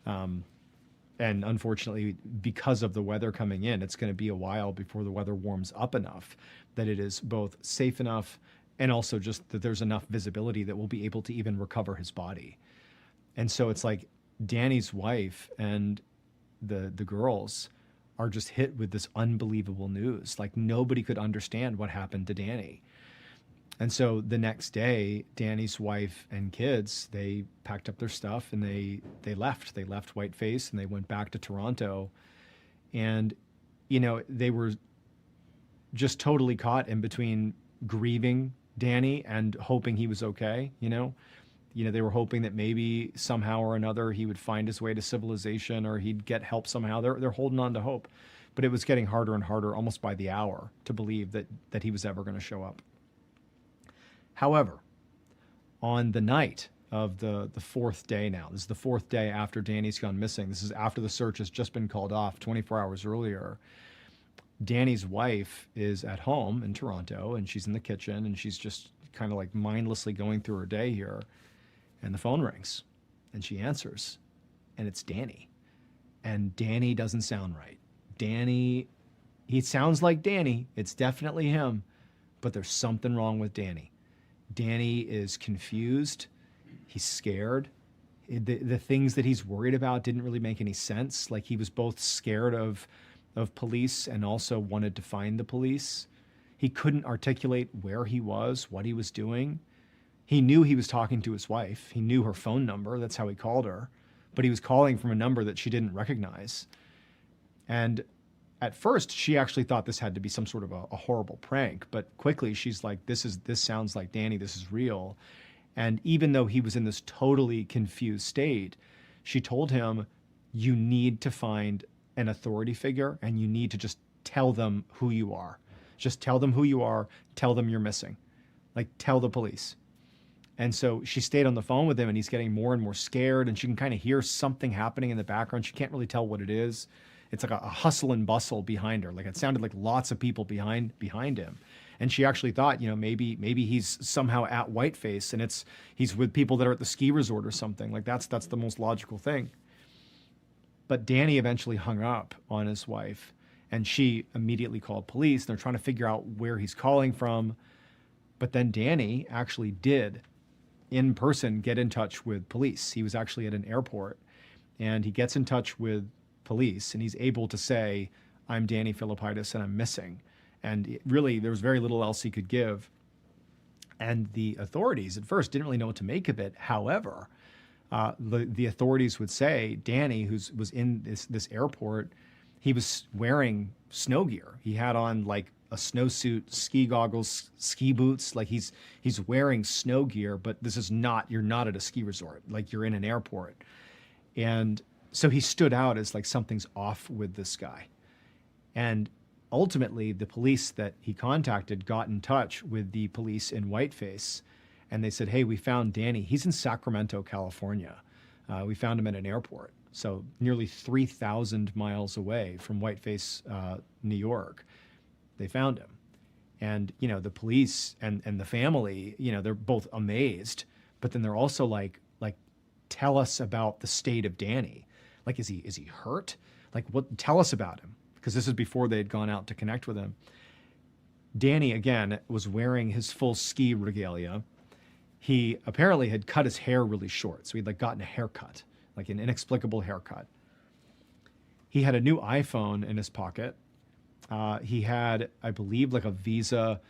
And unfortunately, because of the weather coming in, it's going to be a while before the weather warms up enough that it is both safe enough, and also just that there's enough visibility that we'll be able to even recover his body. And so it's like Danny's wife and the girls are just hit with this unbelievable news. Like, nobody could understand what happened to Danny. And so the next day, Danny's wife and kids, they packed up their stuff and they left. They left Whiteface and they went back to Toronto. And, you know, they were just totally caught in between grieving Danny and hoping he was okay, you know. They were hoping that maybe somehow or another he would find his way to civilization, or he'd get help somehow. They're holding on to hope. But it was getting harder and harder, almost by the hour, to believe that he was ever going to show up. However, on the night of the fourth day now, this is the fourth day after Danny's gone missing. This is after the search has just been called off 24 hours earlier. Danny's wife is at home in Toronto, and she's in the kitchen, and she's just kind of like mindlessly going through her day here. And the phone rings, and she answers, and it's Danny. And Danny doesn't sound right. Danny, he sounds like Danny. It's definitely him, but there's something wrong with Danny. Danny is confused. He's scared. The things that he's worried about didn't really make any sense. Like, he was both scared of police and also wanted to find the police. He couldn't articulate where he was, what he was doing. He knew he was talking to his wife. He knew her phone number. That's how he called her. But he was calling from a number that she didn't recognize. And at first, she actually thought this had to be some sort of a horrible prank. But quickly, she's like, this sounds like Danny. This is real. And even though he was in this totally confused state, she told him, you need to find an authority figure, and you need to just tell them who you are. Just tell them who you are. Tell them you're missing. Like, tell the police. And so she stayed on the phone with him, and he's getting more and more scared, and she can kind of hear something happening in the background. She can't really tell what it is. It's like a hustle and bustle behind her. Like, it sounded like lots of people behind him. And she actually thought, maybe he's somehow at Whiteface, and he's with people that are at the ski resort or something. Like, that's the most logical thing. But Danny eventually hung up on his wife, and she immediately called police. They're trying to figure out where he's calling from. But then Danny actually did, in person, get in touch with police. He was actually at an airport, and he gets in touch with police, and he's able to say, I'm Danny Philippidis, and I'm missing. And really, there was very little else he could give. And the authorities at first didn't really know what to make of it. However, the authorities would say Danny, who was in this airport, he was wearing snow gear. He had on like a snowsuit, ski goggles, ski boots. Like, he's wearing snow gear, but you're not at a ski resort. Like, you're in an airport. And so he stood out as like something's off with this guy. And ultimately, the police that he contacted got in touch with the police in Whiteface, and they said, hey, we found Danny. He's in Sacramento, California. We found him at an airport. So nearly 3,000 miles away from Whiteface, New York. They found him. And, the police and the family, they're both amazed, but then they're also like, tell us about the state of Danny. Like, is he hurt? Like, tell us about him. Because this is before they had gone out to connect with him. Danny, again, was wearing his full ski regalia. He apparently had cut his hair really short. So he'd like gotten a haircut, like an inexplicable haircut. He had a new iPhone in his pocket. He had, I believe, like a Visa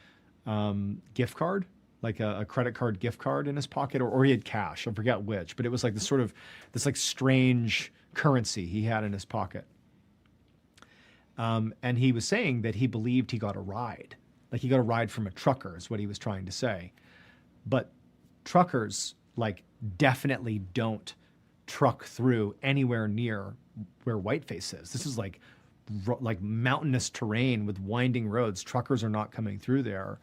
gift card, like a credit card gift card in his pocket, or he had cash. I forget which, but it was like this like strange currency he had in his pocket. And he was saying that he believed he got a ride. Like, he got a ride from a trucker is what he was trying to say. But truckers, like, definitely don't truck through anywhere near where Whiteface is. This is like mountainous terrain with winding roads. Truckers are not coming through there.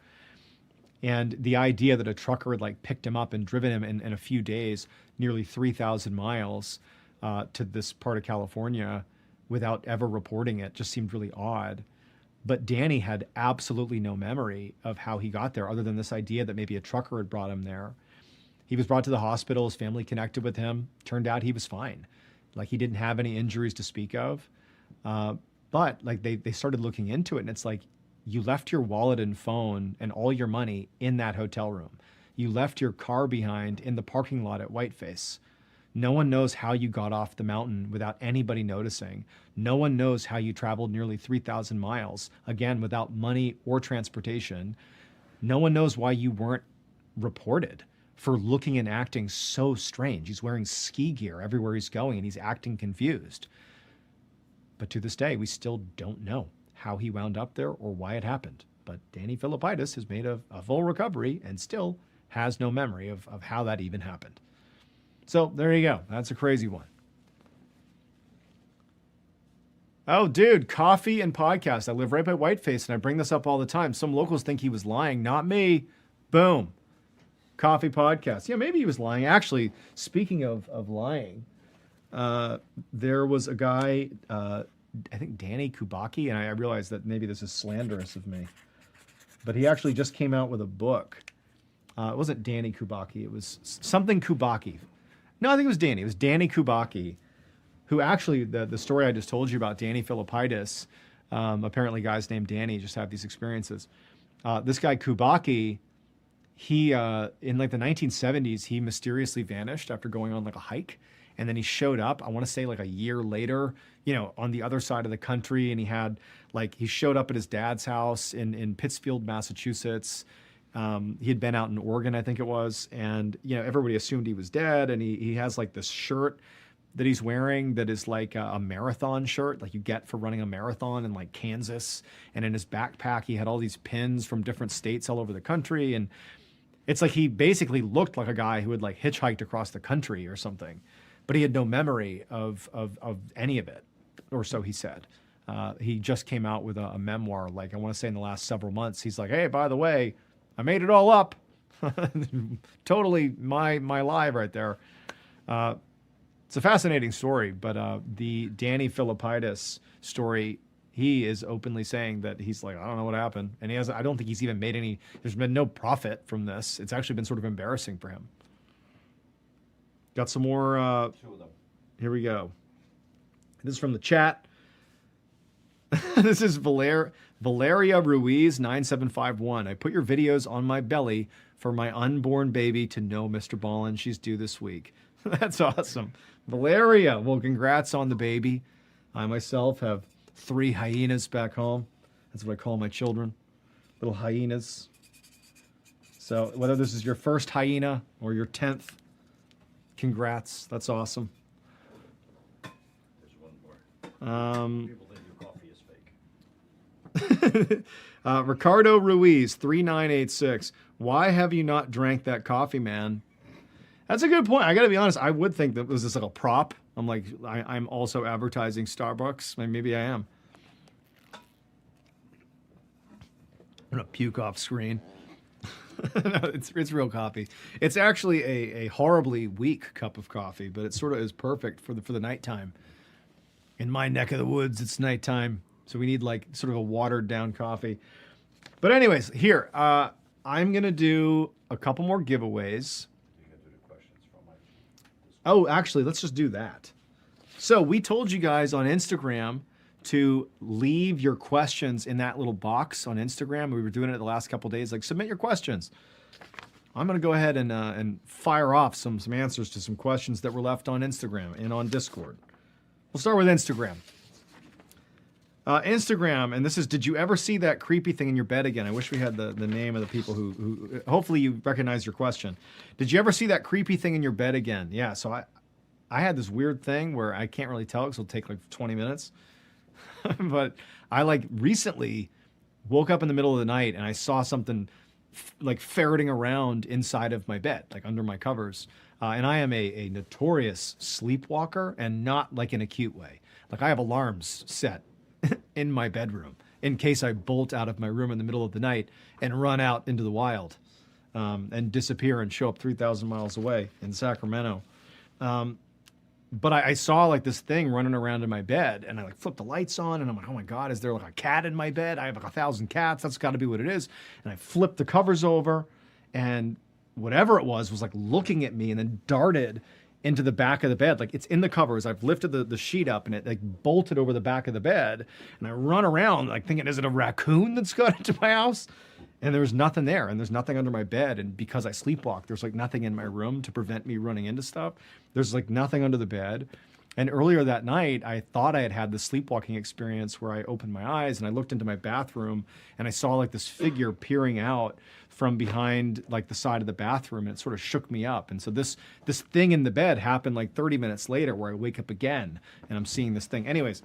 And the idea that a trucker had like picked him up and driven him in a few days, nearly 3,000 miles to this part of California without ever reporting it just seemed really odd. But Danny had absolutely no memory of how he got there, other than this idea that maybe a trucker had brought him there. He was brought to the hospital. His family connected with him. Turned out he was fine. Like, he didn't have any injuries to speak of. But like they started looking into it, and it's like, you left your wallet and phone and all your money in that hotel room. You left your car behind in the parking lot at Whiteface. No one knows how you got off the mountain without anybody noticing. No one knows how you traveled nearly 3,000 miles, again, without money or transportation. No one knows why you weren't reported for looking and acting so strange. He's wearing ski gear everywhere he's going, and he's acting confused. But to this day, we still don't know how he wound up there or why it happened. But Danny Philippidis has made a full recovery and still has no memory of how that even happened. So there you go. That's a crazy one. Oh, dude, coffee and podcast. I live right by Whiteface, and I bring this up all the time. Some locals think he was lying. Not me. Boom. Coffee podcast. Yeah, maybe he was lying. Actually, speaking of lying, there was a guy I think Danny Kubaki, and I realized that maybe this is slanderous of me, but he actually just came out with a book. It wasn't Danny Kubaki. It was something Kubaki. No, I think it was Danny. It was Danny Kubaki, who actually, the story I just told you about, Danny Philippidis, apparently guys named Danny just have these experiences. This guy Kubaki, he, in like the 1970s, he mysteriously vanished after going on like a hike. And then he showed up, I want to say like a year later, you know, on the other side of the country. And he showed up at his dad's house in Pittsfield, Massachusetts. He had been out in Oregon, I think it was. And, you know, everybody assumed he was dead. And he has like this shirt that he's wearing that is like a marathon shirt, like you get for running a marathon in like Kansas. And in his backpack, he had all these pins from different states all over the country. And it's like he basically looked like a guy who had like hitchhiked across the country or something. But he had no memory of any of it, or so he said. He just came out with a memoir, like I want to say in the last several months. He's like, hey, by the way, I made it all up. Totally my lie right there. It's a fascinating story, but the Danny Philippidis story, he is openly saying that he's like, I don't know what happened. And I don't think he's even made any, there's been no profit from this. It's actually been sort of embarrassing for him. Got some more. Two of them. Here we go. This is from the chat. This is Valeria Ruiz 9751. I put your videos on my belly for my unborn baby to know Mr. Ballen. She's due this week. That's awesome. Valeria, well, congrats on the baby. I myself have 3 hyenas back home. That's what I call my children. Little hyenas. So whether this is your first hyena or your 10th, congrats. That's awesome. There's one more. People think your coffee is fake. Ricardo Ruiz, 3986. Why have you not drank that coffee, man? That's a good point. I got to be honest. I would think that was this like a prop. I'm like, I'm also advertising Starbucks. Maybe I am. I'm going to puke off screen. No, it's real coffee. It's actually a horribly weak cup of coffee, but it sort of is perfect for the nighttime. In my neck of the woods, it's nighttime, so we need like sort of a watered down coffee. But anyways, here I'm gonna do a couple more giveaways. Oh, actually, let's just do that. So we told you guys on Instagram to leave your questions in that little box on Instagram. We were doing it the last couple of days, like submit your questions. I'm going to go ahead and fire off some answers to some questions that were left on Instagram and on Discord. We'll start with Instagram. Instagram, and this is, did you ever see that creepy thing in your bed again? I wish we had the name of the people who hopefully you recognize your question. Did you ever see that creepy thing in your bed again? Yeah, so I had this weird thing where I can't really tell because it'll take like 20 minutes. But I like recently woke up in the middle of the night and I saw something like ferreting around inside of my bed, like under my covers. And I am a notorious sleepwalker, and not like in a cute way. Like I have alarms set in my bedroom in case I bolt out of my room in the middle of the night and run out into the wild and disappear and show up 3,000 miles away in Sacramento. But I saw like this thing running around in my bed, and I like flipped the lights on, and I'm like, oh my God, is there like a cat in my bed? I have like 1,000 cats. That's got to be what it is. And I flipped the covers over, and whatever it was like looking at me and then darted into the back of the bed. Like it's in the covers. I've lifted the sheet up and it like bolted over the back of the bed. And I run around like thinking, is it a raccoon that's got into my house? And there was nothing there, and there's nothing under my bed. And because I sleepwalk, there's like nothing in my room to prevent me running into stuff. There's like nothing under the bed. And earlier that night, I thought I had the sleepwalking experience where I opened my eyes and I looked into my bathroom and I saw like this figure peering out from behind like the side of the bathroom, and it sort of shook me up. And so this thing in the bed happened like 30 minutes later where I wake up again and I'm seeing this thing. Anyways,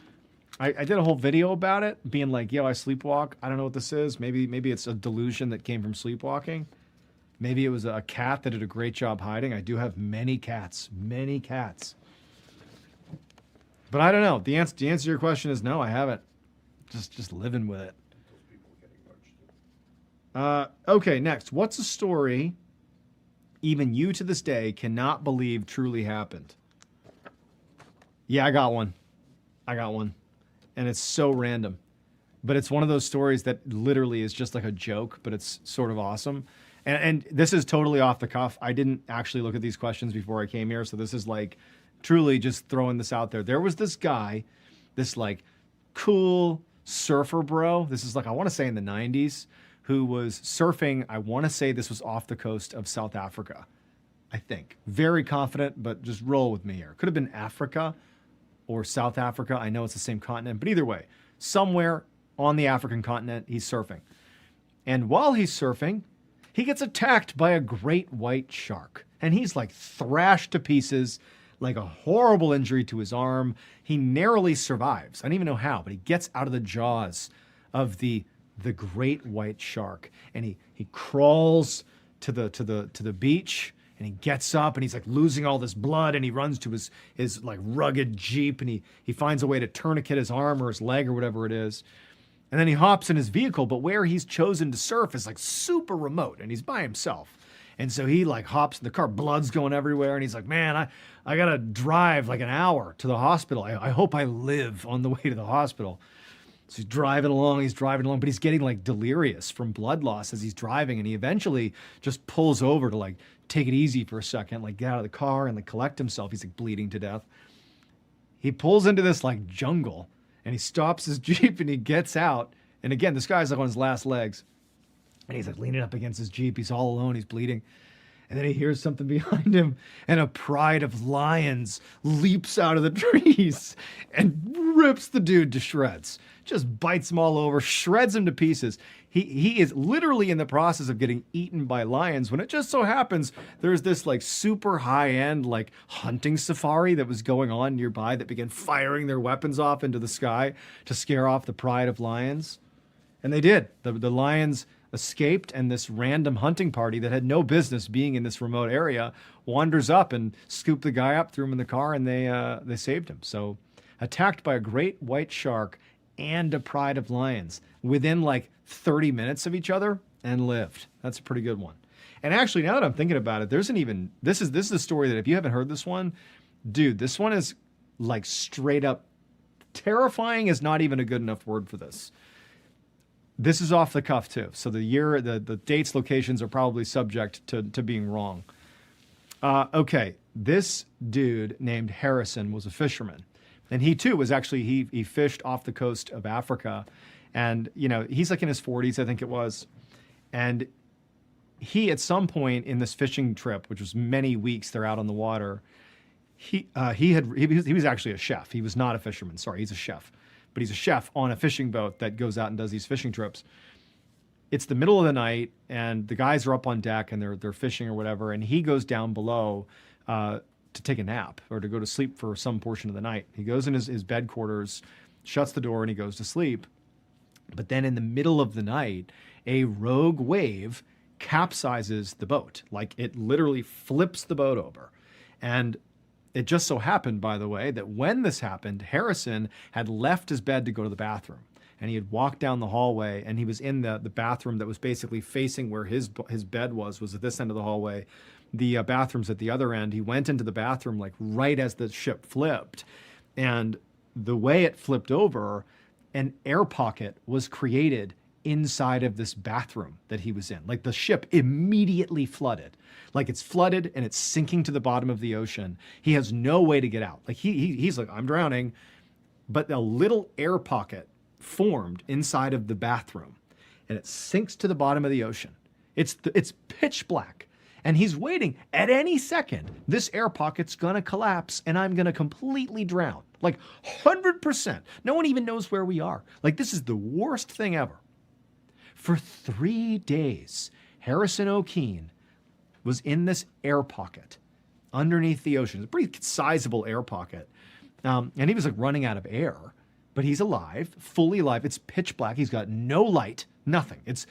I did a whole video about it, being like, yo, I sleepwalk. I don't know what this is. Maybe it's a delusion that came from sleepwalking. Maybe it was a cat that did a great job hiding. I do have many cats. But I don't know. The answer to your question is no, I haven't. Just living with it. Okay, next. What's a story even you to this day cannot believe truly happened? Yeah, I got one. and it's so random. But it's one of those stories that literally is just like a joke, but it's sort of awesome. And this is totally off the cuff. I didn't actually look at these questions before I came here, so this is like truly just throwing this out there. There was this guy, this like cool surfer bro. This is like, I want to say in the 90s, who was surfing. I want to say this was off the coast of South Africa, I think. Very confident, but just roll with me here. Could have been Africa or South Africa. I know it's the same continent, but either way, somewhere on the African continent, he's surfing. And while he's surfing, he gets attacked by a great white shark. And he's like thrashed to pieces, like a horrible injury to his arm. He narrowly survives. I don't even know how, but he gets out of the jaws of the great white shark. And he crawls to the beach, and he gets up, and he's like losing all this blood, and he runs to his like rugged Jeep, and he finds a way to tourniquet his arm or his leg or whatever it is. And then he hops in his vehicle, but where he's chosen to surf is like super remote, and he's by himself. And so he like hops in the car, blood's going everywhere, and he's like, man, I gotta drive like an hour to the hospital. I hope I live on the way to the hospital. So he's driving along, but he's getting like delirious from blood loss as he's driving, and he eventually just pulls over to like take it easy for a second, like get out of the car and like collect himself. He's like bleeding to death. He pulls into this like jungle, and he stops his Jeep, and he gets out. And again, this guy's like on his last legs, and he's like leaning up against his Jeep. He's all alone, he's bleeding. And then he hears something behind him, and a pride of lions leaps out of the trees and rips the dude to shreds. Just bites him all over, shreds him to pieces. He is literally in the process of getting eaten by lions when it just so happens there's this like super high-end like hunting safari that was going on nearby that began firing their weapons off into the sky to scare off the pride of lions. And they did. The lions escaped, and this random hunting party that had no business being in this remote area wanders up and scooped the guy up, threw him in the car, and they saved him. So attacked by a great white shark and a pride of lions within like 30 minutes of each other, and lived. That's a pretty good one. And actually, now that I'm thinking about it, this is a story that if you haven't heard this one, dude, this one is like straight up terrifying is not even a good enough word for this. This is off the cuff too. So the dates, locations are probably subject to being wrong. Okay, this dude named Harrison was a fisherman. And he too was actually, he fished off the coast of Africa. And, you know, he's like in his 40s, I think it was. And he, at some point in this fishing trip, which was many weeks, they're out on the water, he was actually a chef. He was not a fisherman. Sorry, he's a chef. But he's a chef on a fishing boat that goes out and does these fishing trips. It's the middle of the night, and the guys are up on deck, and they're fishing or whatever, and he goes down below to take a nap or to go to sleep for some portion of the night. He goes in his bed quarters, shuts the door, and he goes to sleep. But then in the middle of the night, a rogue wave capsizes the boat. Like, it literally flips the boat over. And it just so happened, by the way, that when this happened, Harrison had left his bed to go to the bathroom. And he had walked down the hallway, and he was in the bathroom that was basically facing where his bed was at this end of the hallway. The bathroom's at the other end. He went into the bathroom like right as the ship flipped. And the way it flipped over, an air pocket was created inside of this bathroom that he was in. Like, the ship immediately flooded. Like, it's flooded and it's sinking to the bottom of the ocean. He has no way to get out. Like, he's like, I'm drowning. But a little air pocket formed inside of the bathroom, and it sinks to the bottom of the ocean. It's pitch black. And he's waiting. At any second, this air pocket's gonna collapse and I'm gonna completely drown. Like 100%. No one even knows where we are. Like, this is the worst thing ever. For 3 days, Harrison O'Keene was in this air pocket underneath the ocean. It's a pretty sizable air pocket. And he was like running out of air, but he's alive, fully alive. It's pitch black. He's got no light, nothing. It's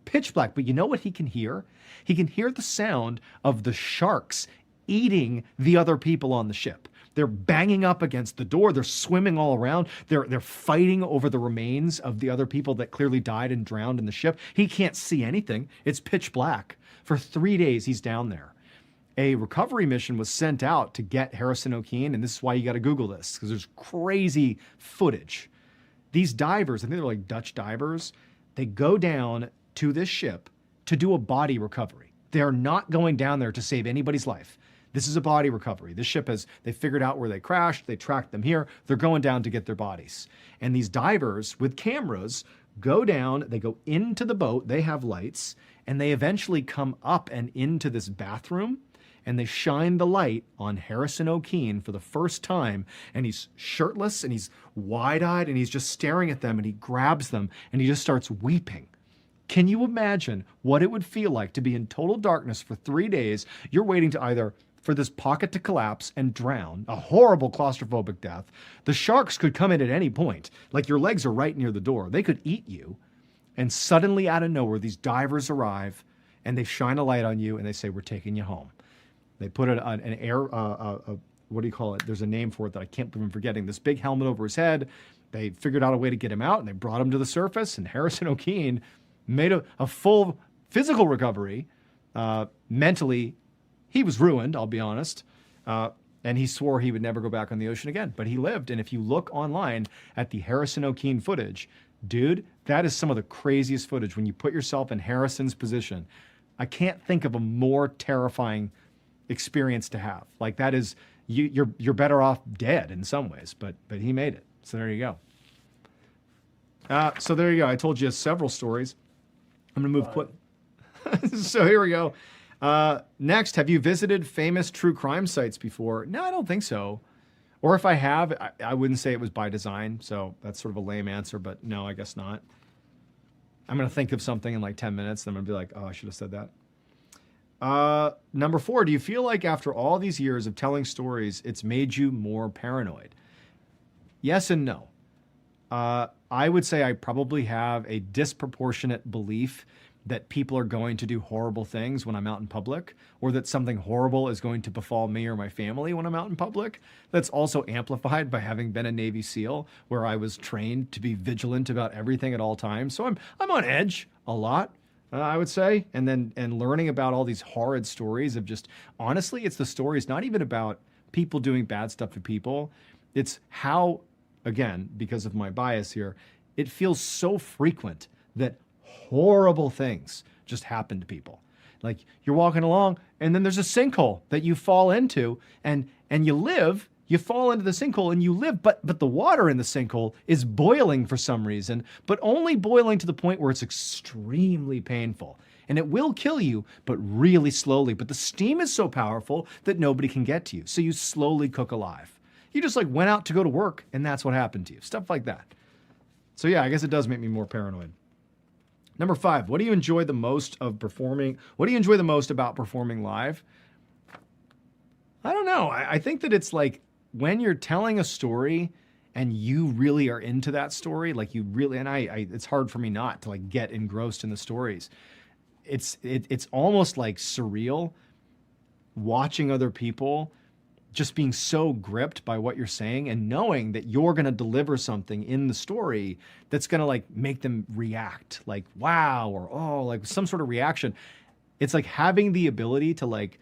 pitch black. But you know what he can hear? He can hear the sound of the sharks eating the other people on the ship. They're banging up against the door. They're swimming all around. They're fighting over the remains of the other people that clearly died and drowned in the ship. He can't see anything. It's pitch black. For 3 days, he's down there. A recovery mission was sent out to get Harrison O'Keene, and this is why you got to Google this, because there's crazy footage These divers, I think they're like Dutch divers, they go down to this ship to do a body recovery. They're not going down there to save anybody's life. This is a body recovery. This ship they figured out where they crashed, they tracked them here, they're going down to get their bodies. And these divers with cameras go down, they go into the boat, they have lights, and they eventually come up and into this bathroom, and they shine the light on Harrison O'Keefe for the first time, and he's shirtless, and he's wide-eyed, and he's just staring at them, and he grabs them, and he just starts weeping. Can you imagine what it would feel like to be in total darkness for 3 days? You're waiting to either for this pocket to collapse and drown, a horrible claustrophobic death. The sharks could come in at any point. Like, your legs are right near the door. They could eat you. And suddenly, out of nowhere, these divers arrive, and they shine a light on you, and they say, we're taking you home. They put an air, what do you call it? There's a name for it that I can't believe I'm forgetting. This big helmet over his head. They figured out a way to get him out, and they brought him to the surface, and Harrison O'Keefe made a full physical recovery. Mentally, he was ruined, I'll be honest. And he swore he would never go back on the ocean again. But he lived. And if you look online at the Harrison O'Keefe footage, dude, that is some of the craziest footage. When you put yourself in Harrison's position, I can't think of a more terrifying experience to have. Like, that is, you're better off dead in some ways. But he made it. So there you go. So there you go. I told you several stories. I'm going to move quick. So here we go. Next, have you visited famous true crime sites before? No, I don't think so. Or if I have, I wouldn't say it was by design. So that's sort of a lame answer, but no, I guess not. I'm going to think of something in like 10 minutes. Then I'm going to be like, oh, I should have said that. Number 4, do you feel like after all these years of telling stories, it's made you more paranoid? Yes and no. I would say I probably have a disproportionate belief that people are going to do horrible things when I'm out in public, or that something horrible is going to befall me or my family when I'm out in public. That's also amplified by having been a Navy SEAL, where I was trained to be vigilant about everything at all times. So I'm on edge a lot, I would say. And learning about all these horrid stories of just, honestly, it's the stories not even about people doing bad stuff to people. It's how, again, because of my bias here, it feels so frequent that horrible things just happen to people. Like, you're walking along and then there's a sinkhole that you fall into, and you fall into the sinkhole and you live, but the water in the sinkhole is boiling for some reason, but only boiling to the point where it's extremely painful. And it will kill you, but really slowly. But the steam is so powerful that nobody can get to you. So you slowly cook alive. You just like went out to go to work and that's what happened to you. Stuff like that. So yeah, I guess it does make me more paranoid. Number 5, what do you enjoy the most of performing? What do you enjoy the most about performing live? I don't know. I think that it's like when you're telling a story and you really are into that story, like you really, and it's hard for me not to like get engrossed in the stories. It's almost like surreal watching other people just being so gripped by what you're saying and knowing that you're going to deliver something in the story that's going to like make them react like, wow, or, oh, like some sort of reaction. It's like having the ability to like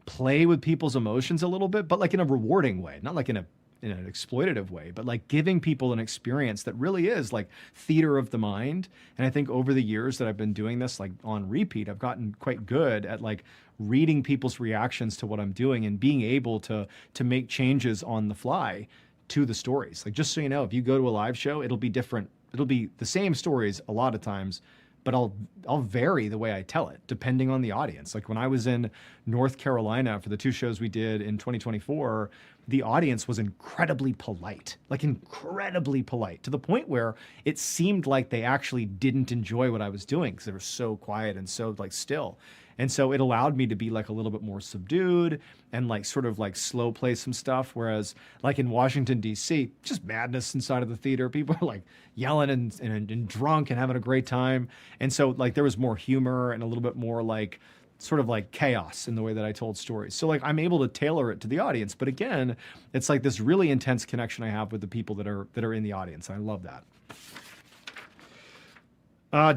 play with people's emotions a little bit, but like in a rewarding way, not like in an exploitative way, but like giving people an experience that really is like theater of the mind. And I think over the years that I've been doing this like on repeat, I've gotten quite good at like reading people's reactions to what I'm doing and being able to make changes on the fly to the stories. Like, just so you know, if you go to a live show, it'll be different. It'll be the same stories a lot of times, but I'll vary the way I tell it depending on the audience. Like when I was in North Carolina for the 2 shows we did in 2024, the audience was incredibly polite, like incredibly polite, to the point where it seemed like they actually didn't enjoy what I was doing because they were so quiet and so like still. And so it allowed me to be like a little bit more subdued and like sort of like slow play some stuff. Whereas like in Washington, D.C., just madness inside of the theater. People are like yelling and drunk and having a great time. And so like there was more humor and a little bit more like sort of like chaos in the way that I told stories. So like I'm able to tailor it to the audience. But again, it's like this really intense connection I have with the people that are in the audience. And I love that.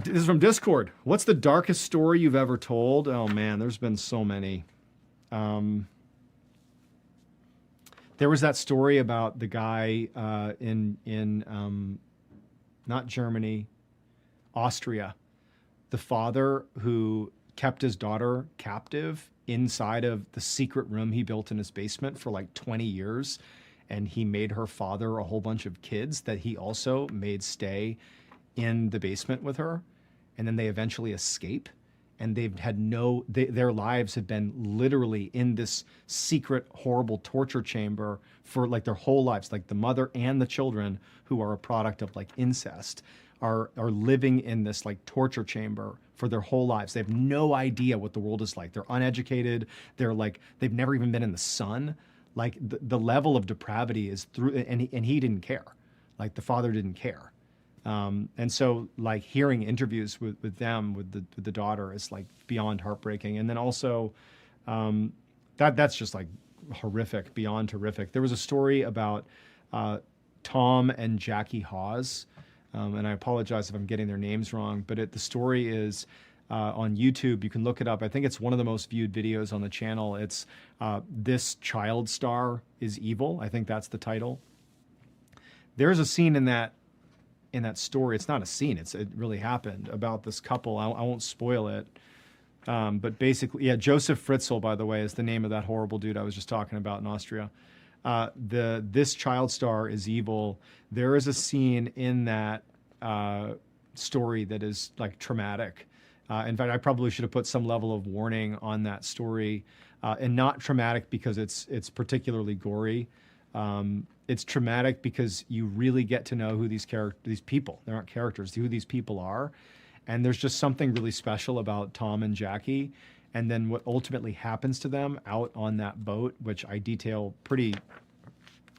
This is from Discord. What's the darkest story you've ever told? Oh man, there's been so many. There was that story about the guy in not Germany, Austria. The father who kept his daughter captive inside of the secret room he built in his basement for like 20 years. And he made her father a whole bunch of kids that he also made stay in the basement with her. And then they eventually escape. And they've had their lives have been literally in this secret, horrible torture chamber for like their whole lives. Like the mother and the children, who are a product of like incest, are living in this like torture chamber for their whole lives. They have no idea what the world is like. They're uneducated. They're like, they've never even been in the sun. Like the level of depravity is through, and he didn't care. Like the father didn't care. And so like hearing interviews with them, with the daughter, is like beyond heartbreaking. And then also that's just like horrific, beyond horrific. There was a story about Tom and Jackie Hawes, and I apologize if I'm getting their names wrong, but the story is on YouTube. You can look it up. I think it's one of the most viewed videos on the channel. It's This Child Star is Evil. I think that's the title. There's a scene in that story. It's not a scene. It really happened, about this couple. I won't spoil it. But basically, yeah, Joseph Fritzl, by the way, is the name of that horrible dude I was just talking about in Austria. This Child Star is Evil. There is a scene in that story that is like traumatic. In fact, I probably should have put some level of warning on that story, and not traumatic because it's particularly gory. It's traumatic because you really get to know who these people, they're not characters, who these people are. And there's just something really special about Tom and Jackie. And then what ultimately happens to them out on that boat, which I detail pretty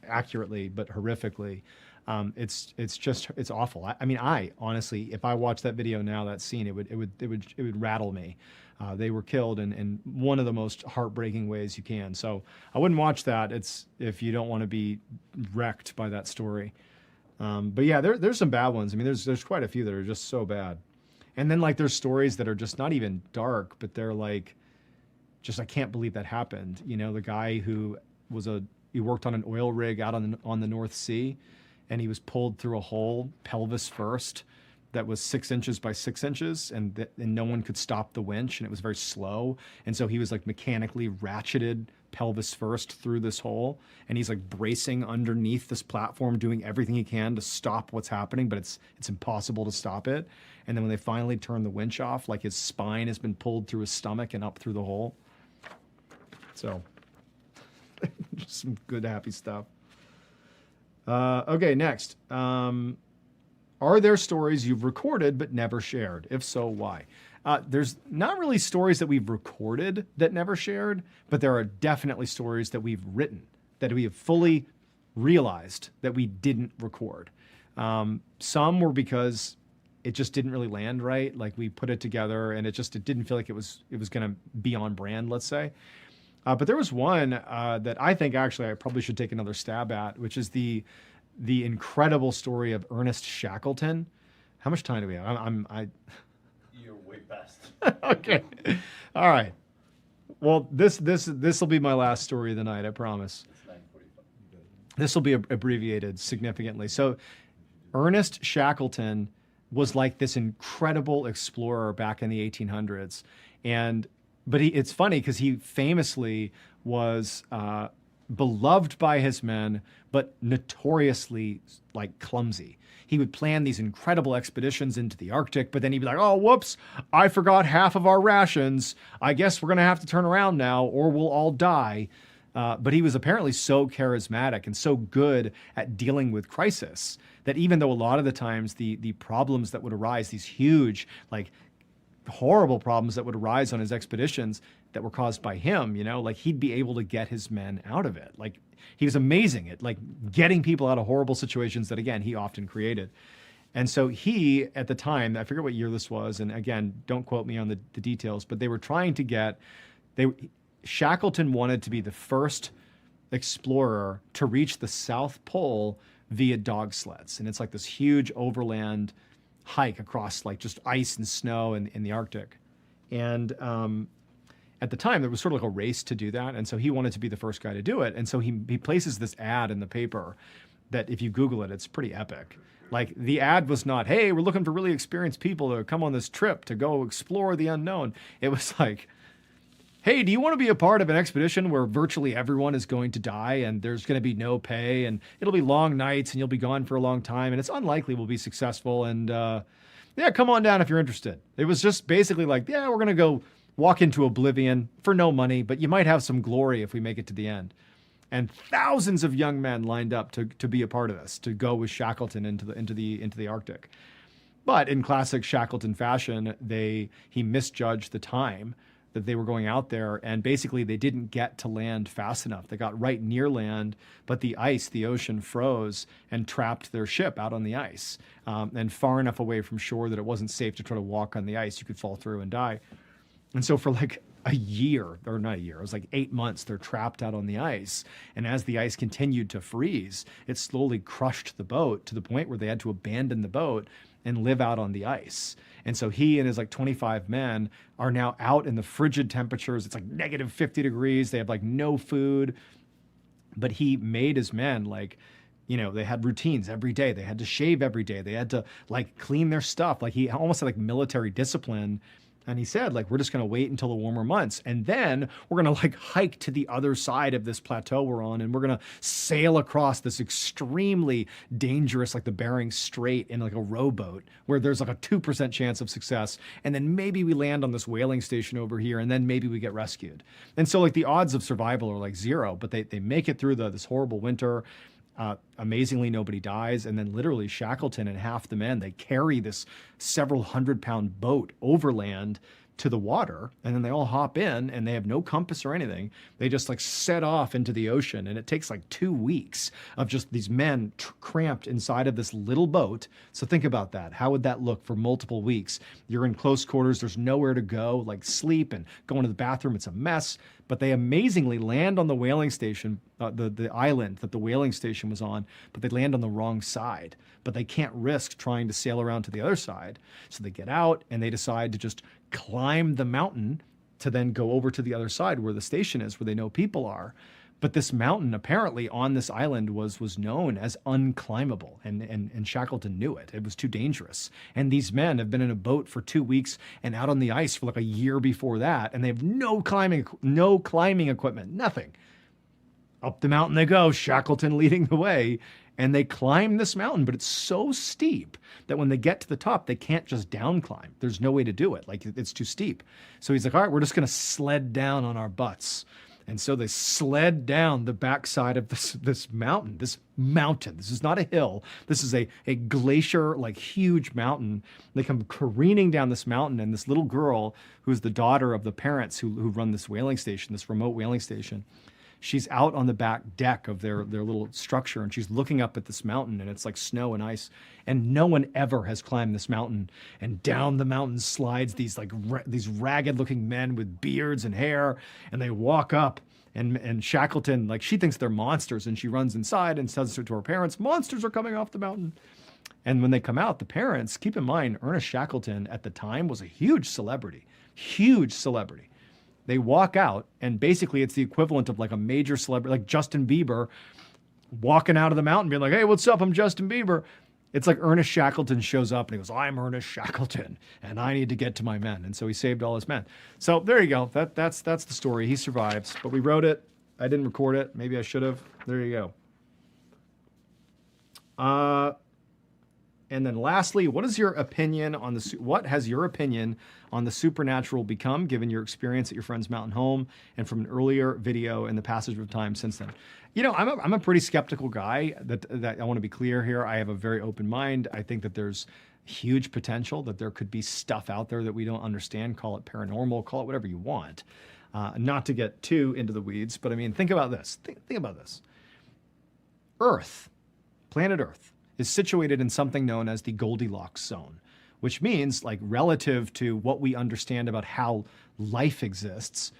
accurately, but horrifically. It's awful. I mean, honestly, if I watch that video now, that scene, it would rattle me. They were killed in one of the most heartbreaking ways you can. So I wouldn't watch that. It's if you don't want to be wrecked by that story. But yeah, there's some bad ones. I mean, there's quite a few that are just so bad. And then like there's stories that are just not even dark, but they're like, just I can't believe that happened. You know, the guy who he worked on an oil rig out on the North Sea, and he was pulled through a hole pelvis first that was 6 inches by 6 inches, and no one could stop the winch, and it was very slow. And so he was like mechanically ratcheted pelvis first through this hole, and he's like bracing underneath this platform, doing everything he can to stop what's happening, but it's impossible to stop it. And then when they finally turn the winch off, like his spine has been pulled through his stomach and up through the hole. So just some good, happy stuff. Okay, next. Are there stories you've recorded but never shared? If so, why? There's not really stories that we've recorded that never shared, but there are definitely stories that we've written that we have fully realized that we didn't record. Some were because it just didn't really land right. Like we put it together and it didn't feel like it was going to be on brand, let's say. But there was one that I think actually I probably should take another stab at, which is the incredible story of Ernest Shackleton. How much time do we have? You're way past. Okay. All right. Well, this will be my last story of the night, I promise. It's 9:45. This will be abbreviated significantly. So Ernest Shackleton was like this incredible explorer back in the 1800s. But it's funny because he famously was beloved by his men, but notoriously like clumsy. He would plan these incredible expeditions into the Arctic, but then he'd be like, oh, whoops, I forgot half of our rations. I guess we're going to have to turn around now or we'll all die. But he was apparently so charismatic and so good at dealing with crisis that even though a lot of the times the problems that would arise, these huge, like horrible problems that would arise on his expeditions that were caused by him, you know, like he'd be able to get his men out of it. Like he was amazing at like getting people out of horrible situations that, again, he often created. And so he, at the time, I forget what year this was, and again, don't quote me on the details, but they were trying to get, Shackleton wanted to be the first explorer to reach the South Pole via dog sleds. And it's like this huge overland hike across like just ice and snow in the Arctic. And at the time, there was sort of like a race to do that. And so he wanted to be the first guy to do it. And so he places this ad in the paper that if you Google it, it's pretty epic. Like the ad was not, hey, we're looking for really experienced people to come on this trip to go explore the unknown. It was like, hey, do you want to be a part of an expedition where virtually everyone is going to die and there's going to be no pay and it'll be long nights and you'll be gone for a long time and it's unlikely we'll be successful and yeah, come on down if you're interested. It was just basically like, yeah, we're going to go walk into oblivion for no money, but you might have some glory if we make it to the end. And thousands of young men lined up to be a part of this, to go with Shackleton into the Arctic. But in classic Shackleton fashion, he misjudged the time that they were going out there, and basically they didn't get to land fast enough. They got right near land, but the ocean froze and trapped their ship out on the ice, and far enough away from shore that it wasn't safe to try to walk on the ice. You could fall through and die. And so for like a year, or not a year, it was like 8 months, they're trapped out on the ice. And as the ice continued to freeze, it slowly crushed the boat to the point where they had to abandon the boat and live out on the ice. And so he and his like 25 men are now out in the frigid temperatures. It's like negative 50 degrees. They have like no food. But he made his men like, you know, they had routines every day. They had to shave every day. They had to like clean their stuff. Like he almost had like military discipline. And he said, like, we're just going to wait until the warmer months. And then we're going to like hike to the other side of this plateau we're on. And we're going to sail across this extremely dangerous, like the Bering Strait in like a rowboat where there's like a 2% chance of success. And then maybe we land on this whaling station over here. And then maybe we get rescued. And so like the odds of survival are like zero, but they make it through this horrible winter. Amazingly, nobody dies. And then literally Shackleton and half the men, they carry this several 100-pound boat overland to the water. And then they all hop in and they have no compass or anything. They just like set off into the ocean. And it takes like 2 weeks of just these men cramped inside of this little boat. So think about that. How would that look for multiple weeks? You're in close quarters. There's nowhere to go, like sleep and go into the bathroom. It's a mess. But they amazingly land on the whaling station, the island that the whaling station was on, but they land on the wrong side. But they can't risk trying to sail around to the other side. So they get out and they decide to just climb the mountain to then go over to the other side where the station is, where they know people are. But this mountain apparently on this island was known as unclimbable, and Shackleton knew it. It was too dangerous. And these men have been in a boat for 2 weeks and out on the ice for like a year before that, and they have no climbing equipment, nothing. Up the mountain they go, Shackleton leading the way, and they climb this mountain, but it's so steep that when they get to the top, they can't just down climb. There's no way to do it. Like, it's too steep. So he's like, all right, we're just going to sled down on our butts. And so they sled down the backside of this mountain. This is not a hill. This is a glacier, like huge mountain. They come careening down this mountain, and this little girl, who's the daughter of the parents who run this whaling station, this remote whaling station, she's out on the back deck of their little structure, and she's looking up at this mountain, and it's like snow and ice. And no one ever has climbed this mountain. And down the mountain slides these like these ragged-looking men with beards and hair, and they walk up. And Shackleton, like, she thinks they're monsters, and she runs inside and says to her parents, monsters are coming off the mountain. And when they come out, the parents, keep in mind, Ernest Shackleton at the time was a huge celebrity. They walk out, and basically it's the equivalent of like a major celebrity, like Justin Bieber walking out of the mountain being like, hey, what's up? I'm Justin Bieber. It's like Ernest Shackleton shows up and he goes, I'm Ernest Shackleton and I need to get to my men. And so he saved all his men. So there you go. That's the story. He survives, but we wrote it. I didn't record it. Maybe I should have. There you go. And then lastly, what has your opinion on the supernatural become, given your experience at your friend's mountain home and from an earlier video and the passage of time since then? You know, I'm a pretty skeptical guy. That I want to be clear here. I have a very open mind. I think that there's huge potential that there could be stuff out there that we don't understand. Call it paranormal, call it whatever you want. Not to get too into the weeds, but I mean, think about this. Think about this. Earth, planet Earth, is situated in something known as the Goldilocks zone, which means, like, relative to what we understand about how life exists,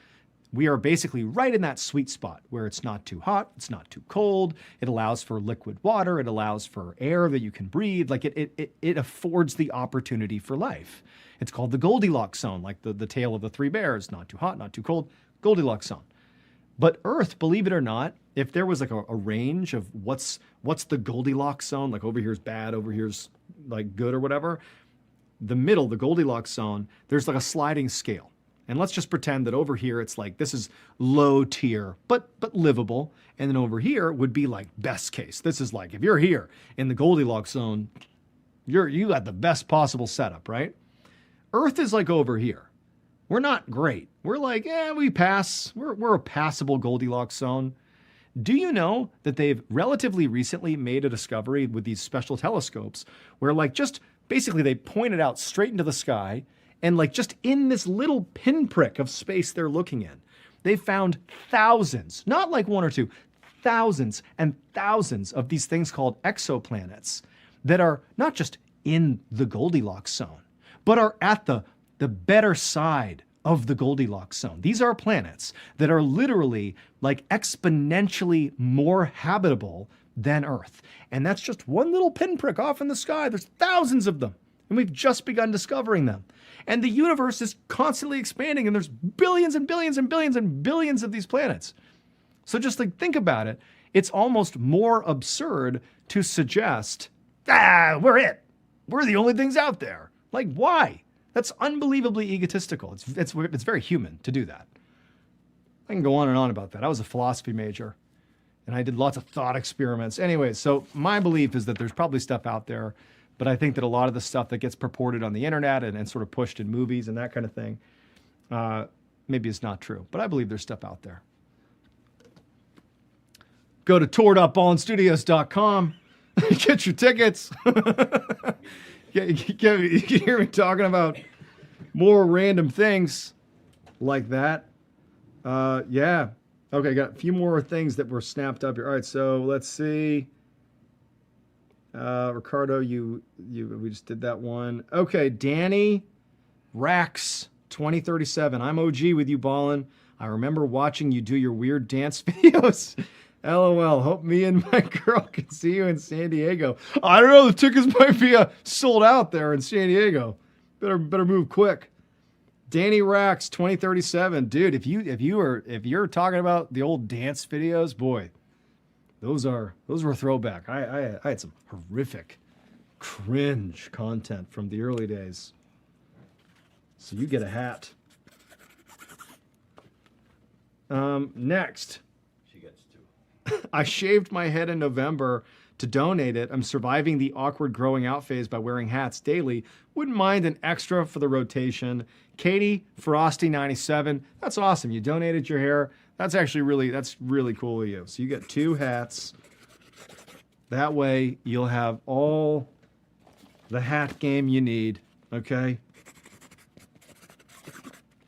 we are basically right in that sweet spot where it's not too hot, it's not too cold, it allows for liquid water, it allows for air that you can breathe, like it affords the opportunity for life. It's called the Goldilocks zone, like the tale of the three bears, not too hot, not too cold, Goldilocks zone. But Earth, believe it or not, if there was like a range of what's the Goldilocks zone, like over here's bad, over here's like good or whatever, the middle, the Goldilocks zone, there's like a sliding scale. And let's just pretend that over here it's like this is low tier, but livable. And then over here would be like best case. This is like if you're here in the Goldilocks zone, you got the best possible setup, right? Earth is like over here. We're not great. We're like, we pass. We're a passable Goldilocks zone. Do you know that they've relatively recently made a discovery with these special telescopes where like just basically they point it out straight into the sky and like just in this little pinprick of space they're looking in, they found thousands, not like one or two, thousands and thousands of these things called exoplanets that are not just in the Goldilocks zone, but are at the better side of the Goldilocks zone. These are planets that are literally like exponentially more habitable than Earth. And that's just one little pinprick off in the sky. There's thousands of them, and we've just begun discovering them. And the universe is constantly expanding, and there's billions and billions and billions and billions of these planets. So just like think about it, it's almost more absurd to suggest, we're it. We're the only things out there. Like, why? That's unbelievably egotistical. It's very human to do that. I can go on and on about that. I was a philosophy major, and I did lots of thought experiments. Anyway, so my belief is that there's probably stuff out there, but I think that a lot of the stuff that gets purported on the internet and sort of pushed in movies and that kind of thing, maybe it's not true. But I believe there's stuff out there. Go to tour.ballenstudios.com. Get your tickets. You can hear me talking about more random things like that. Yeah. Okay, got a few more things that were snapped up here. All right, so let's see. Ricardo, we just did that one. Okay, Danny Rax 2037. I'm OG with you, Ballen. I remember watching you do your weird dance videos. LOL. Hope me and my girl can see you in San Diego. I don't know. The tickets might be sold out there in San Diego. Better move quick. Danny Rax 2037. Dude, if you're talking about the old dance videos, boy, those were a throwback. I had some horrific, cringe content from the early days. So you get a hat. Next. She gets two. I shaved my head in November to donate it. I'm surviving the awkward growing out phase by wearing hats daily. Wouldn't mind an extra for the rotation. Katie Frosty 97. That's awesome. You donated your hair. That's really cool of you. So you get 2 hats. That way you'll have all the hat game you need. Okay.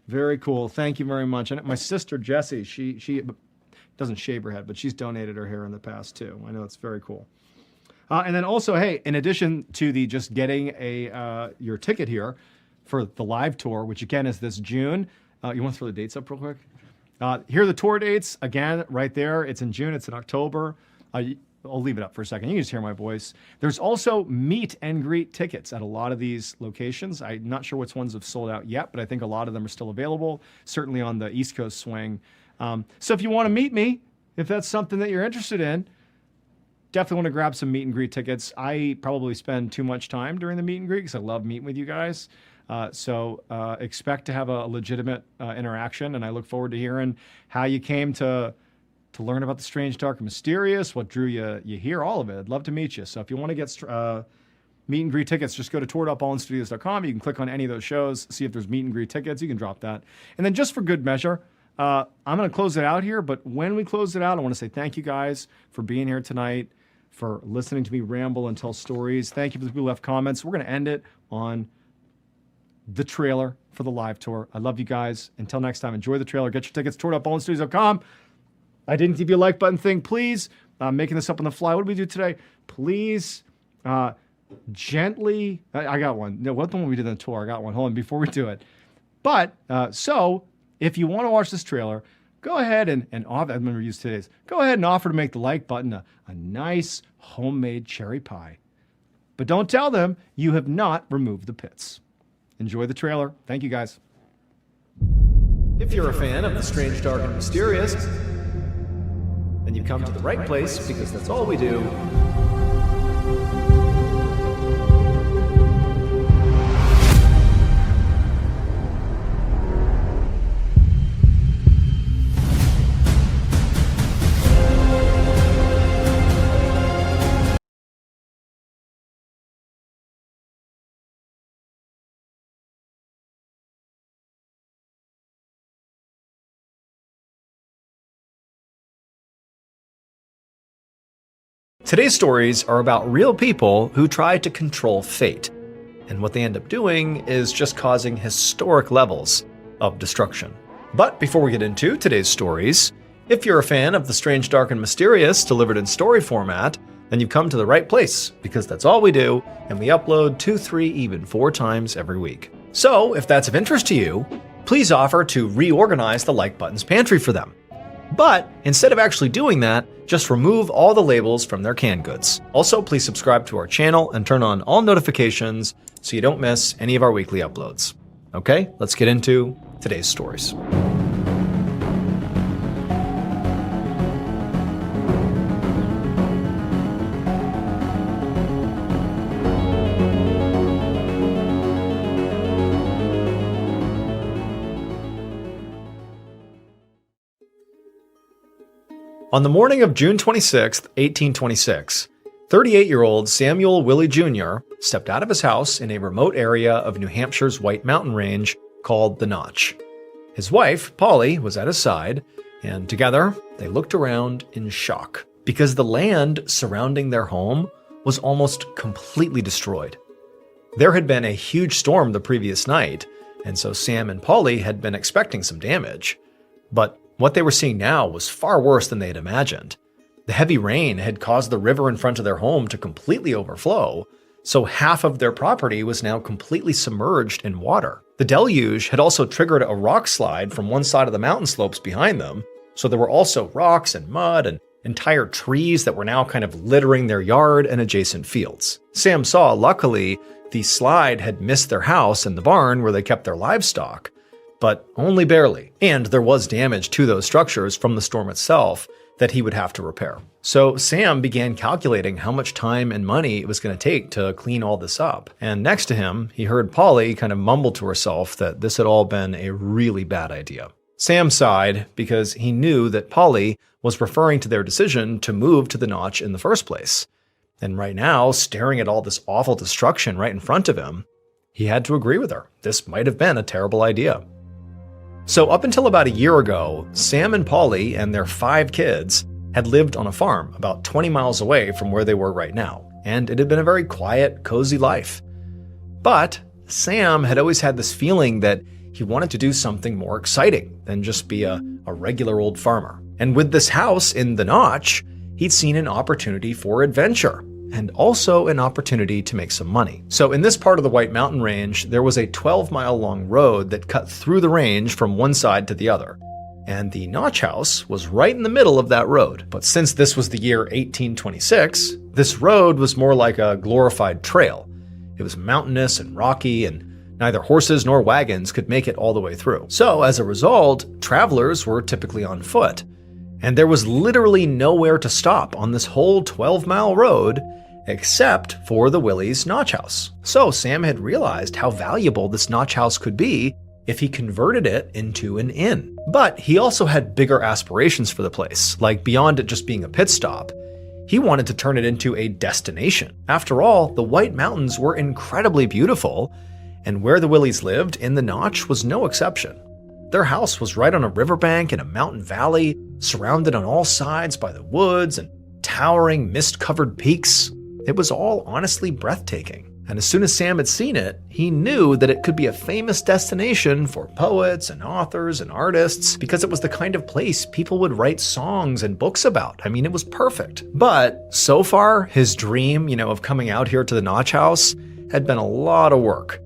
Very cool. Thank you very much. And my sister Jessie, she doesn't shave her head, but she's donated her hair in the past too. I know it's very cool. And then also, hey, in addition to the just getting your ticket here for the live tour, which again is this June. You want to throw the dates up real quick? Here are the tour dates. Again, right there. It's in June. It's in October. I'll leave it up for a second. You can just hear my voice. There's also meet and greet tickets at a lot of these locations. I'm not sure which ones have sold out yet, but I think a lot of them are still available, certainly on the East Coast swing. So if you want to meet me, if that's something that you're interested in, definitely want to grab some meet and greet tickets. I probably spend too much time during the meet and greet because I love meeting with you guys. So expect to have a legitimate interaction, and I look forward to hearing how you came to learn about the strange, dark, and mysterious, what drew you here, all of it. I'd love to meet you. So if you want to get meet and greet tickets, just go to tour.ballenstudios.com. You can click on any of those shows, see if there's meet and greet tickets. You can drop that. And then just for good measure, I'm going to close it out here, but when we close it out, I want to say thank you guys for being here tonight, for listening to me ramble and tell stories. Thank you for the people who left comments. We're going to end it on the trailer for the live tour. I love you guys. Until next time, enjoy the trailer. Get your tickets, tour.ballenstudios.com. I didn't give you a like button thing. Please, I'm making this up on the fly. What did we do today? Please, gently, I got one. No, what the one we did on the tour? I got one. Hold on, before we do it. But, so, if you want to watch this trailer, go ahead and offer, I'm going to use today's, go ahead and offer to make the like button a nice homemade cherry pie. But don't tell them you have not removed the pits. Enjoy the trailer. Thank you, guys. If you're a fan of the strange, dark, and mysterious, you've come to the right place because that's all we do. Today's stories are about real people who try to control fate, and what they end up doing is just causing historic levels of destruction. But before we get into today's stories, if you're a fan of the strange, dark, and mysterious delivered in story format, then you've come to the right place, because that's all we do, and we upload 2, 3, even 4 times every week. So if that's of interest to you, please offer to reorganize the Like Button's pantry for them. But instead of actually doing that, just remove all the labels from their canned goods. Also, please subscribe to our channel and turn on all notifications so you don't miss any of our weekly uploads. Okay, let's get into today's stories. On the morning of June 26, 1826, 38-year-old Samuel Willie Jr. stepped out of his house in a remote area of New Hampshire's White Mountain Range called the Notch. His wife, Polly, was at his side, and together they looked around in shock because the land surrounding their home was almost completely destroyed. There had been a huge storm the previous night, and so Sam and Polly had been expecting some damage. But what they were seeing now was far worse than they had imagined. The heavy rain had caused the river in front of their home to completely overflow, so half of their property was now completely submerged in water. The deluge had also triggered a rock slide from one side of the mountain slopes behind them, so there were also rocks and mud and entire trees that were now kind of littering their yard and adjacent fields. Sam saw, luckily, the slide had missed their house and the barn where they kept their livestock, but only barely, and there was damage to those structures from the storm itself that he would have to repair. So Sam began calculating how much time and money it was going to take to clean all this up. And next to him, he heard Polly kind of mumble to herself that this had all been a really bad idea. Sam sighed because he knew that Polly was referring to their decision to move to the Notch in the first place. And right now, staring at all this awful destruction right in front of him, he had to agree with her. This might have been a terrible idea. So up until about a year ago, Sam and Polly and their 5 kids had lived on a farm about 20 miles away from where they were right now, and it had been a very quiet, cozy life. But Sam had always had this feeling that he wanted to do something more exciting than just be a regular old farmer. And with this house in the Notch, he'd seen an opportunity for adventure, and also an opportunity to make some money. So in this part of the White Mountain Range, there was a 12-mile-long road that cut through the range from one side to the other. And the Notch house was right in the middle of that road. But since this was the year 1826, this road was more like a glorified trail. It was mountainous and rocky, and neither horses nor wagons could make it all the way through. So as a result, travelers were typically on foot. And there was literally nowhere to stop on this whole 12-mile road except for the Willie's Notch house. So Sam had realized how valuable this Notch house could be if he converted it into an inn. But he also had bigger aspirations for the place, like beyond it just being a pit stop. He wanted to turn it into a destination. After all, the White Mountains were incredibly beautiful, and where the Willies lived in the Notch was no exception. Their house was right on a riverbank in a mountain valley, surrounded on all sides by the woods and towering mist-covered peaks. It was all honestly breathtaking. And as soon as Sam had seen it, he knew that it could be a famous destination for poets and authors and artists because it was the kind of place people would write songs and books about. I mean, it was perfect. But so far, his dream, of coming out here to the Notch house had been a lot of work.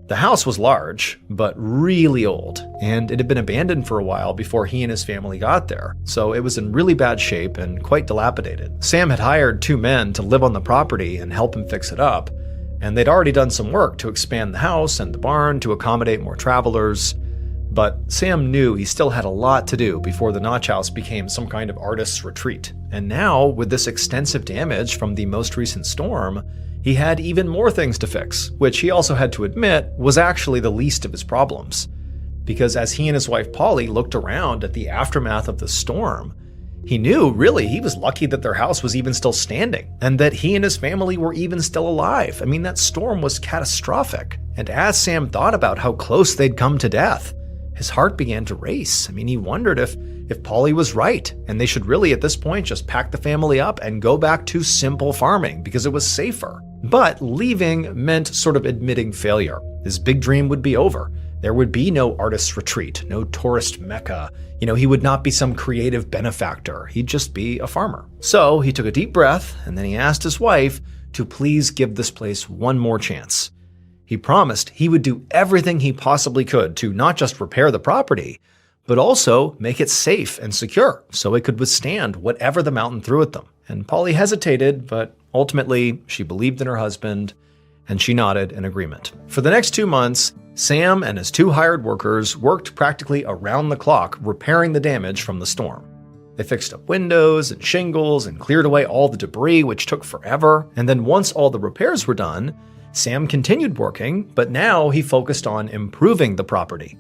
The house was large, but really old, and it had been abandoned for a while before he and his family got there, so it was in really bad shape and quite dilapidated. Sam had hired 2 men to live on the property and help him fix it up, and they'd already done some work to expand the house and the barn to accommodate more travelers. But Sam knew he still had a lot to do before the Notch House became some kind of artist's retreat. And now, with this extensive damage from the most recent storm, he had even more things to fix, which he also had to admit was actually the least of his problems. Because as he and his wife Polly looked around at the aftermath of the storm, he knew, really, he was lucky that their house was even still standing, and that he and his family were even still alive. I mean, that storm was catastrophic. And as Sam thought about how close they'd come to death, his heart began to race. I mean, he wondered if Polly was right, and they should really, at this point, just pack the family up and go back to simple farming, because it was safer. But leaving meant sort of admitting failure. His big dream would be over. There would be no artist's retreat, no tourist mecca. He would not be some creative benefactor. He'd just be a farmer. So he took a deep breath, and then he asked his wife to please give this place one more chance. He promised he would do everything he possibly could to not just repair the property, but also make it safe and secure so it could withstand whatever the mountain threw at them. And Polly hesitated, but ultimately she believed in her husband, and she nodded in agreement. For the next 2 months, Sam and his 2 hired workers worked practically around the clock repairing the damage from the storm. They fixed up windows and shingles and cleared away all the debris, which took forever. And then once all the repairs were done, Sam continued working, but now he focused on improving the property.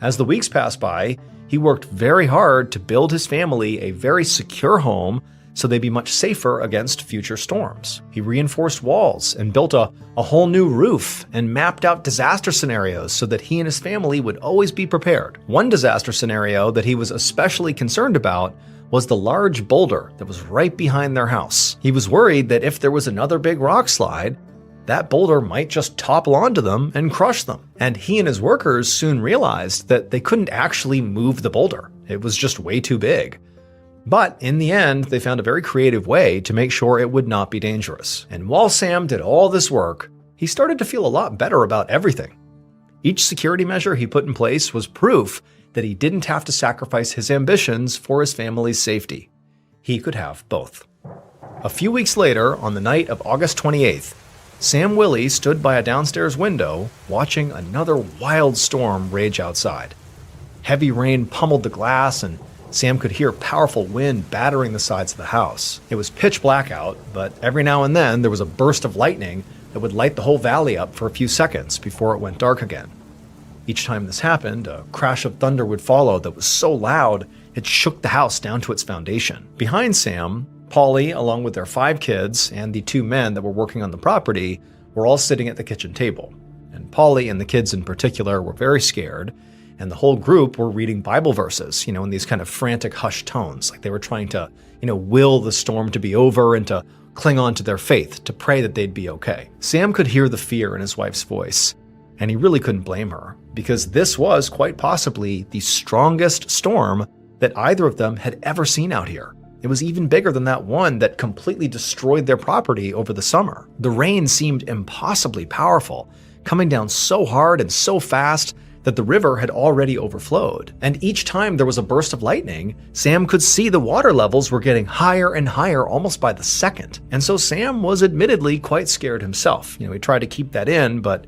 As the weeks passed by, he worked very hard to build his family a very secure home so they'd be much safer against future storms. He reinforced walls and built a whole new roof and mapped out disaster scenarios so that he and his family would always be prepared. One disaster scenario that he was especially concerned about was the large boulder that was right behind their house. He was worried that if there was another big rock slide, that boulder might just topple onto them and crush them. And he and his workers soon realized that they couldn't actually move the boulder. It was just way too big. But in the end, they found a very creative way to make sure it would not be dangerous. And while Sam did all this work, he started to feel a lot better about everything. Each security measure he put in place was proof that he didn't have to sacrifice his ambitions for his family's safety. He could have both. A few weeks later, on the night of August 28th, Sam Willie stood by a downstairs window watching another wild storm rage outside. Heavy rain pummeled the glass, and Sam could hear powerful wind battering the sides of the house. It was pitch black out, but every now and then there was a burst of lightning that would light the whole valley up for a few seconds before it went dark again. Each time this happened, a crash of thunder would follow that was so loud it shook the house down to its foundation. Behind Sam, Polly, along with their 5 kids and the 2 men that were working on the property, were all sitting at the kitchen table. And Polly and the kids in particular were very scared, and the whole group were reading Bible verses, in these kind of frantic hushed tones, like they were trying to, will the storm to be over and to cling on to their faith, to pray that they'd be okay. Sam could hear the fear in his wife's voice, and he really couldn't blame her, because this was quite possibly the strongest storm that either of them had ever seen out here. It was even bigger than that one that completely destroyed their property over the summer. The rain seemed impossibly powerful, coming down so hard and so fast that the river had already overflowed. And each time there was a burst of lightning, Sam could see the water levels were getting higher and higher almost by the second. And so Sam was admittedly quite scared himself. He tried to keep that in, but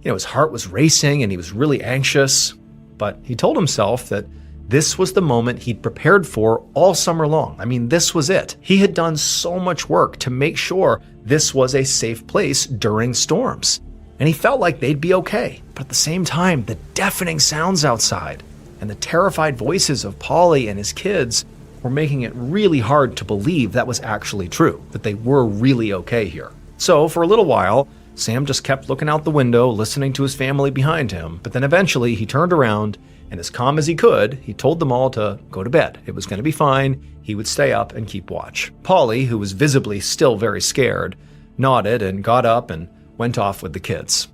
his heart was racing and he was really anxious. But he told himself that this was the moment he'd prepared for all summer long. I mean, this was it. He had done so much work to make sure this was a safe place during storms. And he felt like they'd be okay. But at the same time, the deafening sounds outside and the terrified voices of Polly and his kids were making it really hard to believe that was actually true, that they were really okay here. So for a little while, Sam just kept looking out the window, listening to his family behind him. But then eventually he turned around, and as calm as he could, he told them all to go to bed. It was going to be fine. He would stay up and keep watch. Polly, who was visibly still very scared, nodded and got up and went off with the kids.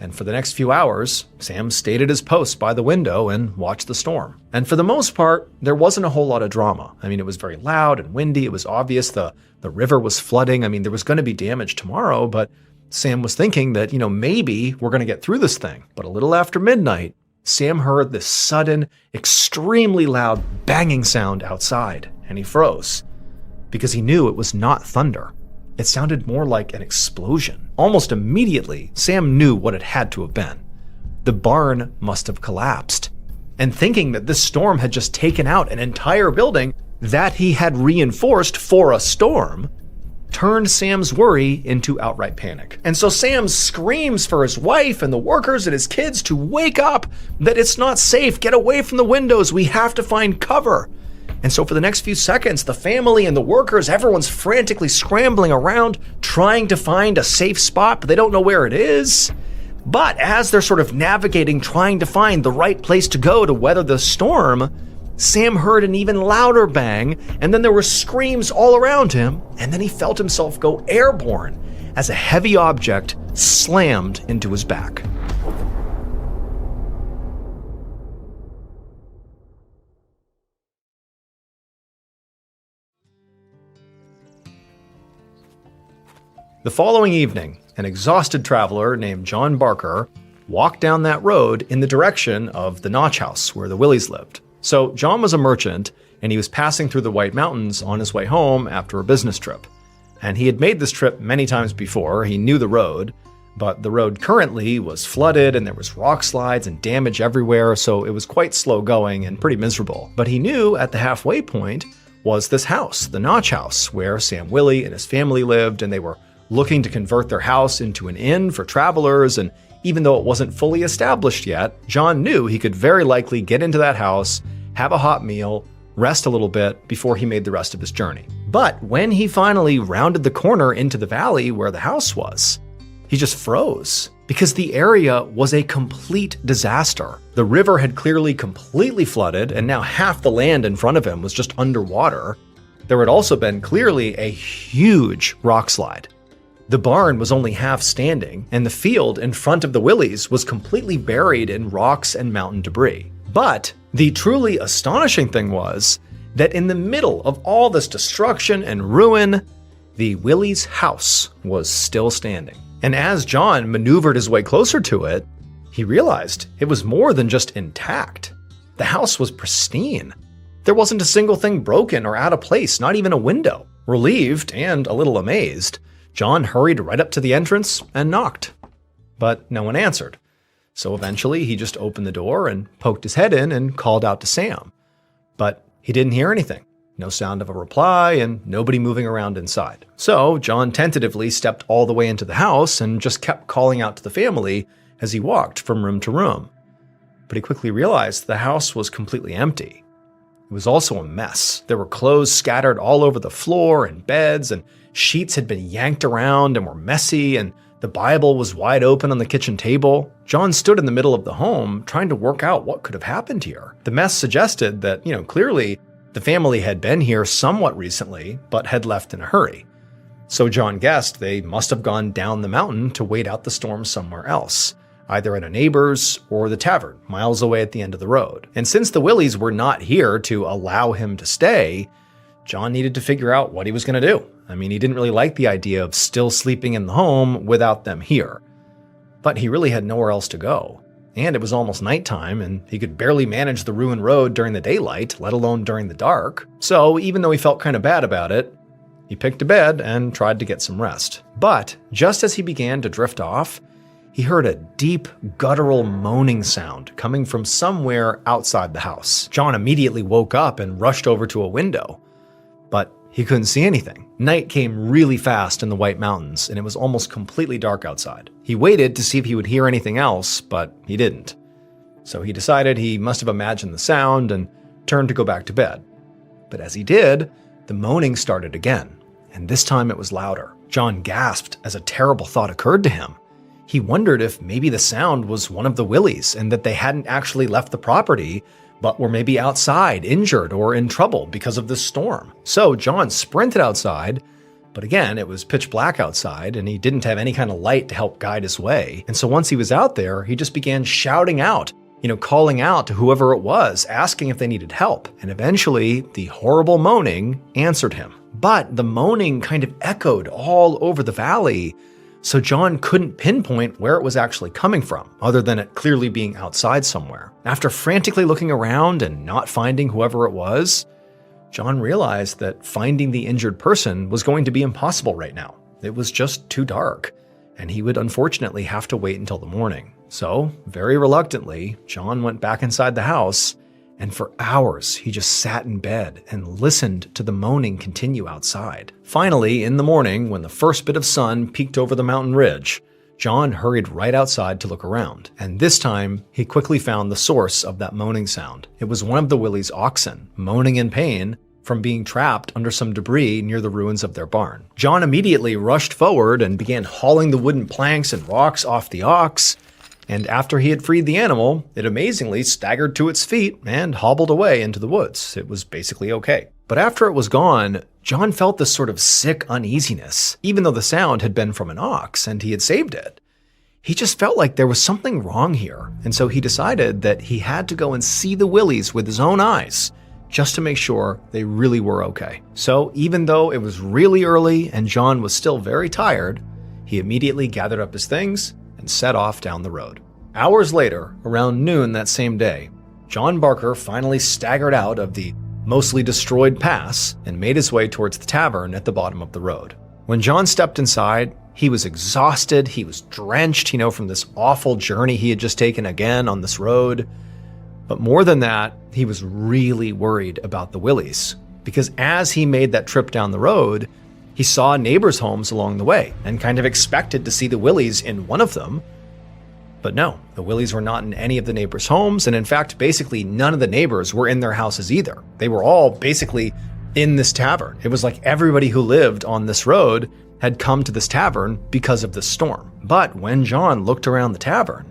And for the next few hours, Sam stayed at his post by the window and watched the storm. And for the most part, there wasn't a whole lot of drama. I mean, it was very loud and windy. It was obvious the river was flooding. I mean, there was going to be damage tomorrow, but Sam was thinking that, maybe we're going to get through this thing. But a little after midnight, Sam heard this sudden, extremely loud banging sound outside, and he froze because he knew it was not thunder. It sounded more like an explosion. Almost immediately, Sam knew what it had to have been. The barn must have collapsed. and thinking that this storm had just taken out an entire building that he had reinforced for a storm, turned Sam's worry into outright panic. And so Sam screams for his wife and the workers and his kids to wake up, that it's not safe, get away from the windows, we have to find cover. And so for the next few seconds, the family and the workers, everyone's frantically scrambling around, trying to find a safe spot, but they don't know where it is. But as they're sort of navigating, trying to find the right place to go to weather the storm, Sam heard an even louder bang, and then there were screams all around him, and then he felt himself go airborne as a heavy object slammed into his back. The following evening, an exhausted traveler named John Barker walked down that road in the direction of the Notch House where the Willies lived. So John was a merchant, and he was passing through the White Mountains on his way home after a business trip. And he had made this trip many times before. He knew the road, but the road currently was flooded and there was rock slides and damage everywhere, so it was quite slow going and pretty miserable. But he knew at the halfway point was this house, the Notch House, where Sam Willie and his family lived, and they were looking to convert their house into an inn for travelers. And even though it wasn't fully established yet, John knew he could very likely get into that house, have a hot meal, rest a little bit before he made the rest of his journey. But when he finally rounded the corner into the valley where the house was, he just froze because the area was a complete disaster. The river had clearly completely flooded, and now half the land in front of him was just underwater. There had also been clearly a huge rock slide. The barn was only half standing, and the field in front of the Willies was completely buried in rocks and mountain debris. But the truly astonishing thing was that in the middle of all this destruction and ruin, the Willies' house was still standing. And as John maneuvered his way closer to it, he realized it was more than just intact. The house was pristine. There wasn't a single thing broken or out of place, not even a window. Relieved and a little amazed, John hurried right up to the entrance and knocked. But no one answered. So eventually he just opened the door and poked his head in and called out to Sam. But he didn't hear anything. No sound of a reply and nobody moving around inside. So John tentatively stepped all the way into the house and just kept calling out to the family as he walked from room to room. But he quickly realized the house was completely empty. It was also a mess. There were clothes scattered all over the floor and beds, and sheets had been yanked around and were messy, and the Bible was wide open on the kitchen table. John stood in the middle of the home trying to work out what could have happened here. The mess suggested that, clearly the family had been here somewhat recently, but had left in a hurry. So John guessed they must have gone down the mountain to wait out the storm somewhere else, either at a neighbor's or the tavern, miles away at the end of the road. And since the Willies were not here to allow him to stay, John needed to figure out what he was going to do. He didn't really like the idea of still sleeping in the home without them here. But he really had nowhere else to go. And it was almost nighttime, and he could barely manage the ruined road during the daylight, let alone during the dark. So even though he felt kind of bad about it, he picked a bed and tried to get some rest. But just as he began to drift off, he heard a deep, guttural moaning sound coming from somewhere outside the house. John immediately woke up and rushed over to a window. But he couldn't see anything. Night came really fast in the White Mountains, and it was almost completely dark outside. He waited to see if he would hear anything else, but he didn't. So he decided he must have imagined the sound and turned to go back to bed. But as he did, the moaning started again, and this time it was louder. John gasped as a terrible thought occurred to him. He wondered if maybe the sound was one of the Willies and that they hadn't actually left the property, but were maybe outside, injured or in trouble because of this storm. So John sprinted outside, but again, it was pitch black outside and he didn't have any kind of light to help guide his way. And so once he was out there, he just began shouting out, calling out to whoever it was, asking if they needed help. And eventually, the horrible moaning answered him. But the moaning kind of echoed all over the valley, so John couldn't pinpoint where it was actually coming from, other than it clearly being outside somewhere. After frantically looking around and not finding whoever it was, John realized that finding the injured person was going to be impossible right now. It was just too dark, and he would unfortunately have to wait until the morning. So, very reluctantly, John went back inside the house, and for hours he just sat in bed and listened to the moaning continue outside. Finally, in the morning, when the first bit of sun peeked over the mountain ridge, John hurried right outside to look around, and this time he quickly found the source of that moaning sound. It was one of the Willys' oxen, moaning in pain from being trapped under some debris near the ruins of their barn. John immediately rushed forward and began hauling the wooden planks and rocks off the ox, and after he had freed the animal, it amazingly staggered to its feet and hobbled away into the woods. It was basically okay. But after it was gone, John felt this sort of sick uneasiness, even though the sound had been from an ox and he had saved it. He just felt like there was something wrong here, and so he decided that he had to go and see the Willys with his own eyes, just to make sure they really were okay. So even though it was really early and John was still very tired, he immediately gathered up his things and set off down the road. Hours later, around noon that same day, John Barker finally staggered out of the mostly destroyed pass and made his way towards the tavern at the bottom of the road. When John stepped inside, he was exhausted, he was drenched, from this awful journey he had just taken again on this road. But more than that, he was really worried about the Willys, because as he made that trip down the road, he saw neighbors' homes along the way and kind of expected to see the Willys in one of them. But no, the Willys were not in any of the neighbors' homes, and in fact, basically none of the neighbors were in their houses either. They were all basically in this tavern. It was like everybody who lived on this road had come to this tavern because of the storm. But when John looked around the tavern,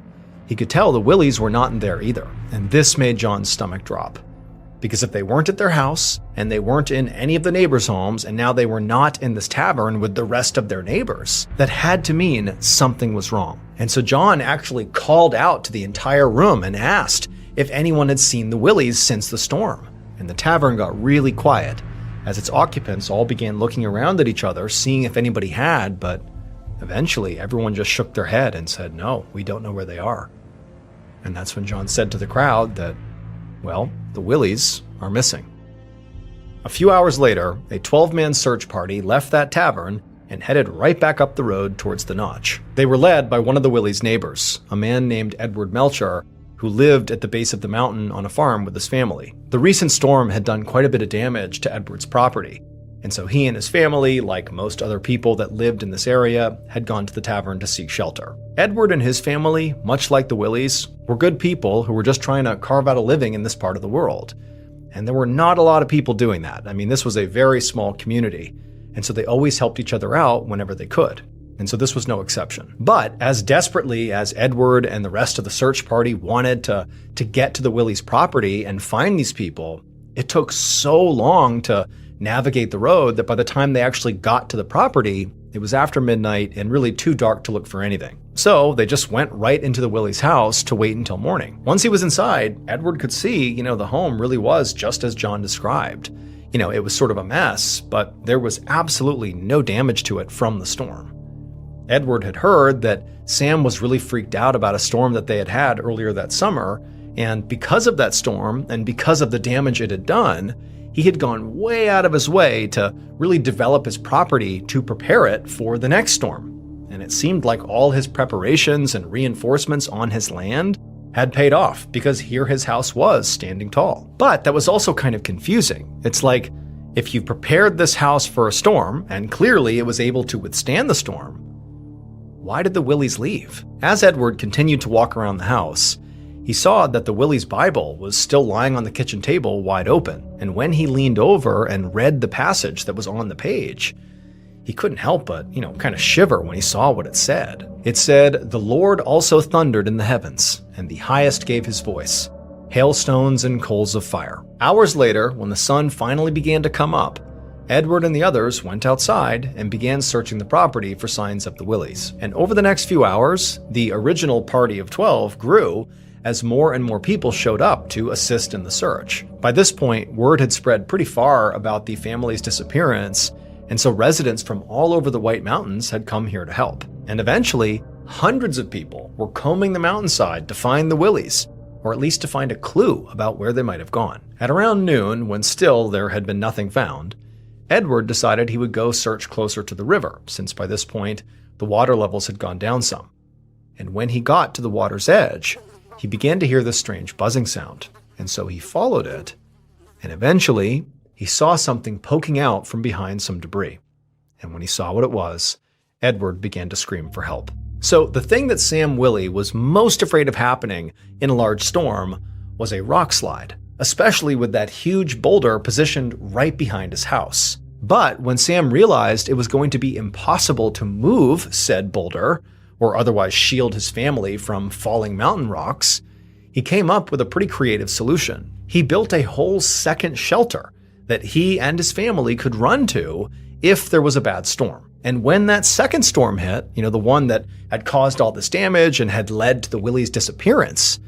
he could tell the Willys were not in there either, and this made John's stomach drop. Because if they weren't at their house, and they weren't in any of the neighbors' homes, and now they were not in this tavern with the rest of their neighbors, that had to mean something was wrong. And so John actually called out to the entire room and asked if anyone had seen the Willys since the storm. And the tavern got really quiet as its occupants all began looking around at each other, seeing if anybody had, but eventually everyone just shook their head and said, no, we don't know where they are. And that's when John said to the crowd that, well, the Willys are missing. A few hours later, a 12-man search party left that tavern and headed right back up the road towards the Notch. They were led by one of the Willys' neighbors, a man named Edward Melcher, who lived at the base of the mountain on a farm with his family. The recent storm had done quite a bit of damage to Edward's property, and so he and his family, like most other people that lived in this area, had gone to the tavern to seek shelter. Edward and his family, much like the Willys, were good people who were just trying to carve out a living in this part of the world. And there were not a lot of people doing that. I mean, this was a very small community, and so they always helped each other out whenever they could. And so this was no exception. But as desperately as Edward and the rest of the search party wanted to get to the Willys' property and find these people, it took so long to navigate the road that by the time they actually got to the property, it was after midnight and really too dark to look for anything. So they just went right into the Willys' house to wait until morning. Once he was inside, Edward could see, the home really was just as John described. It was sort of a mess, but there was absolutely no damage to it from the storm. Edward had heard that Sam was really freaked out about a storm that they had had earlier that summer, and because of that storm and because of the damage it had done, he had gone way out of his way to really develop his property to prepare it for the next storm. And it seemed like all his preparations and reinforcements on his land had paid off, because here his house was standing tall. But that was also kind of confusing. It's like, if you prepared this house for a storm, and clearly it was able to withstand the storm, why did the Willys leave? As Edward continued to walk around the house, he saw that the Willys' Bible was still lying on the kitchen table wide open, and when he leaned over and read the passage that was on the page, he couldn't help but, kind of shiver when he saw what it said. It said, "The Lord also thundered in the heavens, and the highest gave his voice, hailstones and coals of fire." Hours later, when the sun finally began to come up, Edward and the others went outside and began searching the property for signs of the Willys. And over the next few hours, the original party of 12 grew as more and more people showed up to assist in the search. By this point, word had spread pretty far about the family's disappearance, and so residents from all over the White Mountains had come here to help. And eventually, hundreds of people were combing the mountainside to find the Willys, or at least to find a clue about where they might have gone. At around noon, when still there had been nothing found, Edward decided he would go search closer to the river, since by this point, the water levels had gone down some. And when he got to the water's edge, he began to hear this strange buzzing sound. And so he followed it, and eventually he saw something poking out from behind some debris. And when he saw what it was, Edward began to scream for help. So the thing that Sam Willie was most afraid of happening in a large storm was a rock slide, especially with that huge boulder positioned right behind his house. But when Sam realized it was going to be impossible to move said boulder, or otherwise shield his family from falling mountain rocks, he came up with a pretty creative solution. He built a whole second shelter that he and his family could run to if there was a bad storm. And when that second storm hit, the one that had caused all this damage and had led to the Willies' disappearance,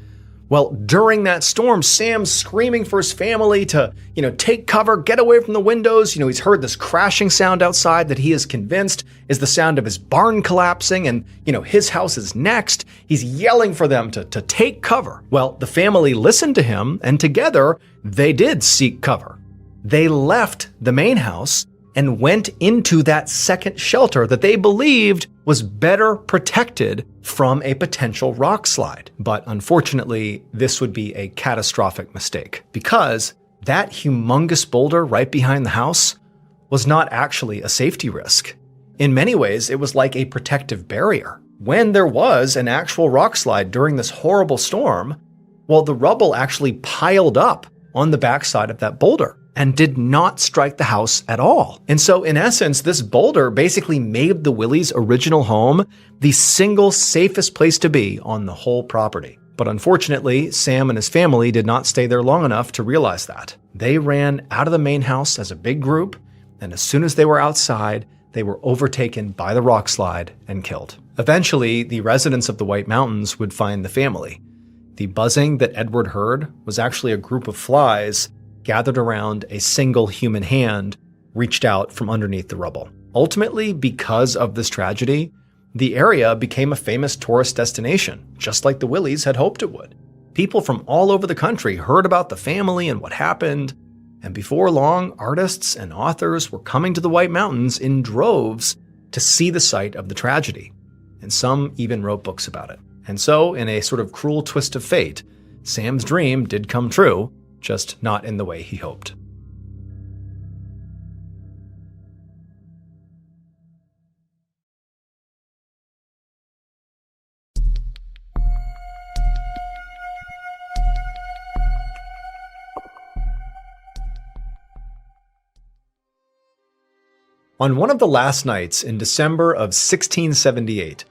well, during that storm, Sam's screaming for his family to, take cover, get away from the windows. He's heard this crashing sound outside that he is convinced is the sound of his barn collapsing, and, his house is next. He's yelling for them to take cover. Well, the family listened to him, and together they did seek cover. They left the main house and went into that second shelter that they believed was better protected from a potential rock slide. But unfortunately, this would be a catastrophic mistake, because that humongous boulder right behind the house was not actually a safety risk. In many ways, it was like a protective barrier. When there was an actual rock slide during this horrible storm, well, the rubble actually piled up on the backside of that boulder and did not strike the house at all. And so in essence, this boulder basically made the Willies' original home the single safest place to be on the whole property. But unfortunately, Sam and his family did not stay there long enough to realize that. They ran out of the main house as a big group, and as soon as they were outside, they were overtaken by the rock slide and killed. Eventually, the residents of the White Mountains would find the family. The buzzing that Edward heard was actually a group of flies gathered around a single human hand reached out from underneath the rubble. Ultimately, because of this tragedy, the area became a famous tourist destination, just like the Willies had hoped it would. People from all over the country heard about the family and what happened, and before long, artists and authors were coming to the White Mountains in droves to see the site of the tragedy, and some even wrote books about it. And so, in a sort of cruel twist of fate, Sam's dream did come true, just not in the way he hoped. On one of the last nights in December of 1678,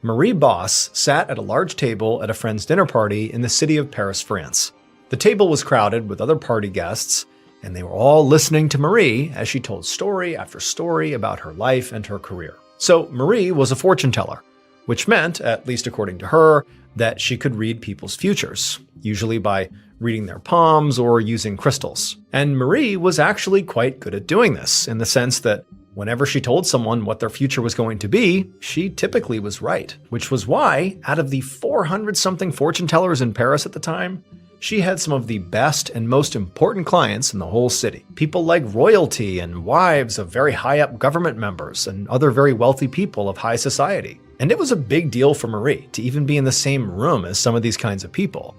Marie Bosse sat at a large table at a friend's dinner party in the city of Paris, France. The table was crowded with other party guests, and they were all listening to Marie as she told story after story about her life and her career. So Marie was a fortune teller, which meant, at least according to her, that she could read people's futures, usually by reading their palms or using crystals. And Marie was actually quite good at doing this, in the sense that whenever she told someone what their future was going to be, she typically was right, which was why, out of the 400-something fortune tellers in Paris at the time, she had some of the best and most important clients in the whole city. People like royalty and wives of very high-up government members and other very wealthy people of high society. And it was a big deal for Marie to even be in the same room as some of these kinds of people,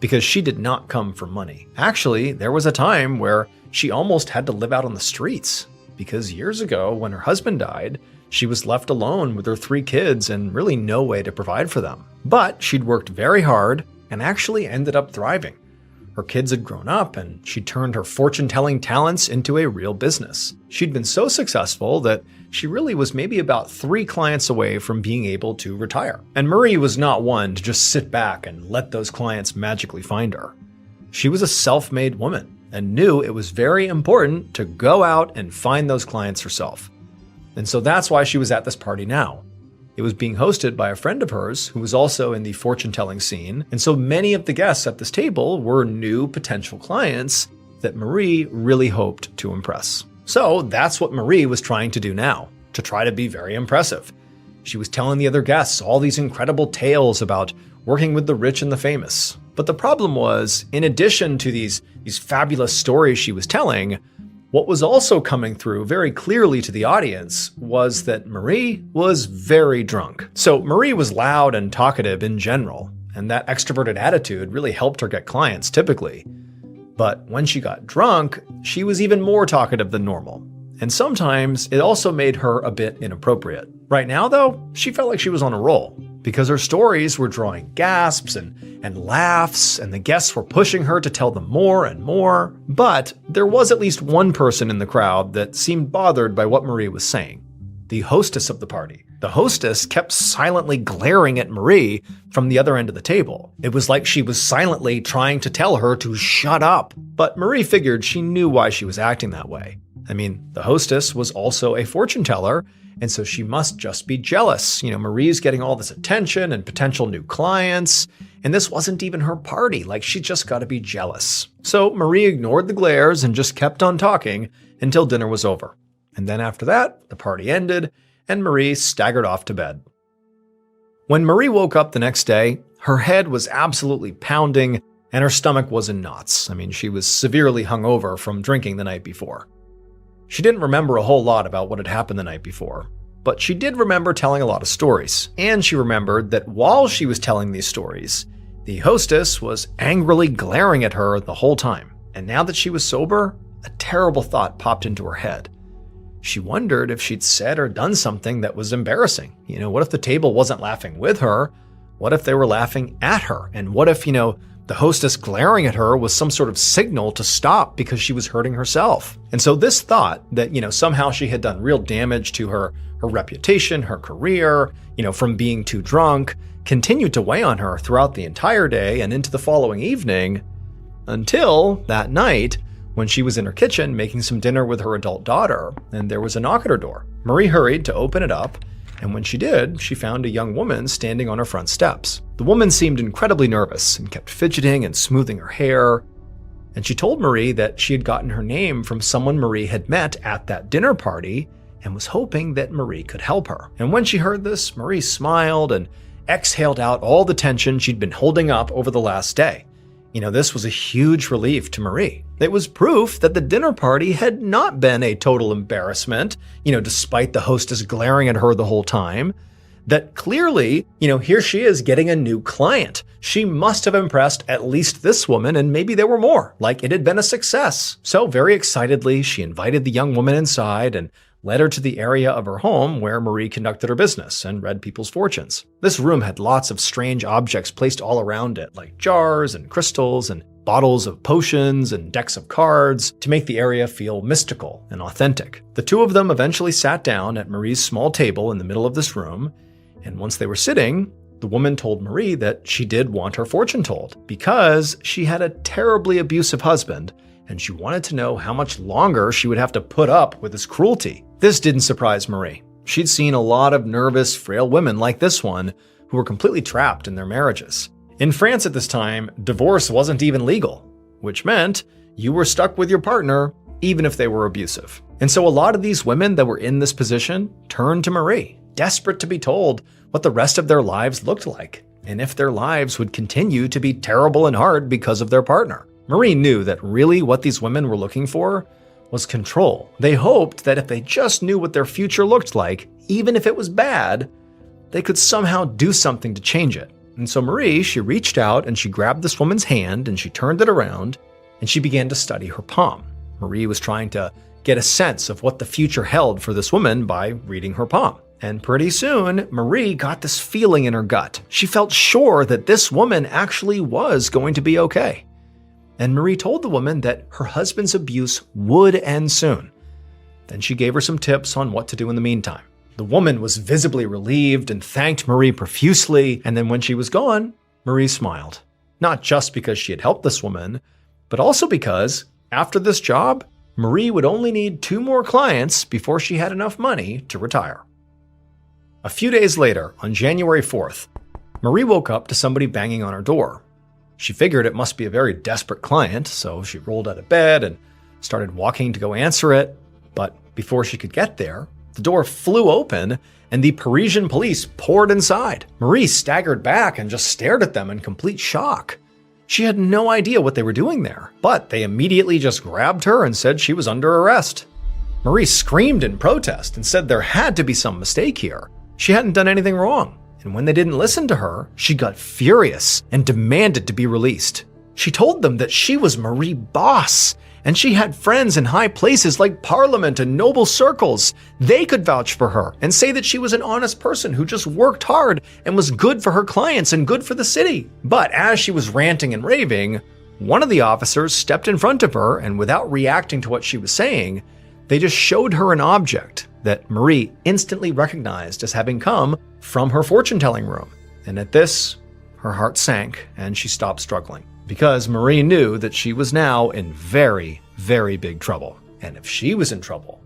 because she did not come for money. Actually, there was a time where she almost had to live out on the streets, because years ago, when her husband died, she was left alone with her 3 kids and really no way to provide for them. But she'd worked very hard and actually ended up thriving. Her kids had grown up, and she turned her fortune-telling talents into a real business. She'd been so successful that she really was maybe about 3 clients away from being able to retire. And Marie was not one to just sit back and let those clients magically find her. She was a self-made woman and knew it was very important to go out and find those clients herself. And so that's why she was at this party now. It was being hosted by a friend of hers who was also in the fortune-telling scene, and so many of the guests at this table were new potential clients that Marie really hoped to impress. So that's what Marie was trying to do now, to try to be very impressive. She was telling the other guests all these incredible tales about working with the rich and the famous. But the problem was, in addition to these fabulous stories she was telling, What was also coming through very clearly to the audience was that Marie was very drunk. So Marie was loud and talkative in general, and that extroverted attitude really helped her get clients typically. But when she got drunk, she was even more talkative than normal. And sometimes it also made her a bit inappropriate. Right now, though, she felt like she was on a roll because her stories were drawing gasps and laughs, and the guests were pushing her to tell them more and more. But there was at least one person in the crowd that seemed bothered by what Marie was saying: the hostess of the party. The hostess kept silently glaring at Marie from the other end of the table. It was like she was silently trying to tell her to shut up. But Marie figured she knew why she was acting that way. I mean, the hostess was also a fortune teller, and so she must just be jealous. Marie's getting all this attention and potential new clients, and this wasn't even her party. Like, she just got to be jealous. So Marie ignored the glares and just kept on talking until dinner was over. And then after that, the party ended, and Marie staggered off to bed. When Marie woke up the next day, her head was absolutely pounding, and her stomach was in knots. I mean, she was severely hungover from drinking the night before. She didn't remember a whole lot about what had happened the night before, but she did remember telling a lot of stories. And she remembered that while she was telling these stories, the hostess was angrily glaring at her the whole time. And now that she was sober, a terrible thought popped into her head. She wondered if she'd said or done something that was embarrassing. What if the table wasn't laughing with her? What if they were laughing at her? And what if, the hostess glaring at her was some sort of signal to stop because she was hurting herself? And so this thought that, somehow she had done real damage to her reputation, her career, from being too drunk, continued to weigh on her throughout the entire day and into the following evening, until that night when she was in her kitchen making some dinner with her adult daughter, and there was a knock at her door. Marie hurried to open it up, and when she did, she found a young woman standing on her front steps. The woman seemed incredibly nervous and kept fidgeting and smoothing her hair. And she told Marie that she had gotten her name from someone Marie had met at that dinner party and was hoping that Marie could help her. And when she heard this, Marie smiled and exhaled out all the tension she'd been holding up over the last day. This was a huge relief to Marie. It was proof that the dinner party had not been a total embarrassment, despite the hostess glaring at her the whole time. That clearly, here she is getting a new client. She must have impressed at least this woman, and maybe there were more, like it had been a success. So very excitedly, she invited the young woman inside and led her to the area of her home where Marie conducted her business and read people's fortunes. This room had lots of strange objects placed all around it, like jars and crystals and bottles of potions and decks of cards to make the area feel mystical and authentic. The two of them eventually sat down at Marie's small table in the middle of this room, and once they were sitting, the woman told Marie that she did want her fortune told because she had a terribly abusive husband, and she wanted to know how much longer she would have to put up with his cruelty. This didn't surprise Marie. She'd seen a lot of nervous, frail women like this one who were completely trapped in their marriages. In France at this time, divorce wasn't even legal, which meant you were stuck with your partner even if they were abusive. And so a lot of these women that were in this position turned to Marie, desperate to be told what the rest of their lives looked like, and if their lives would continue to be terrible and hard because of their partner. Marie knew that really what these women were looking for was control. They hoped that if they just knew what their future looked like, even if it was bad, they could somehow do something to change it. And so Marie, she reached out and she grabbed this woman's hand and she turned it around and she began to study her palm. Marie was trying to get a sense of what the future held for this woman by reading her palm. And pretty soon, Marie got this feeling in her gut. She felt sure that this woman actually was going to be okay. And Marie told the woman that her husband's abuse would end soon. Then she gave her some tips on what to do in the meantime. The woman was visibly relieved and thanked Marie profusely, and then when she was gone, Marie smiled. Not just because she had helped this woman, but also because, after this job, Marie would only need 2 more clients before she had enough money to retire. A few days later, on January 4th, Marie woke up to somebody banging on her door. She figured it must be a very desperate client, so she rolled out of bed and started walking to go answer it. But before she could get there, the door flew open and the Parisian police poured inside. Marie staggered back and just stared at them in complete shock. She had no idea what they were doing there, but they immediately just grabbed her and said she was under arrest. Marie screamed in protest and said there had to be some mistake here. She hadn't done anything wrong. And when they didn't listen to her, she got furious and demanded to be released. She told them that she was Marie Boss, and she had friends in high places like Parliament and noble circles. They could vouch for her and say that she was an honest person who just worked hard and was good for her clients and good for the city. But as she was ranting and raving, one of the officers stepped in front of her, and without reacting to what she was saying, they just showed her an object that Marie instantly recognized as having come from her fortune-telling room. And at this, her heart sank and she stopped struggling, because Marie knew that she was now in very, very big trouble. And if she was in trouble,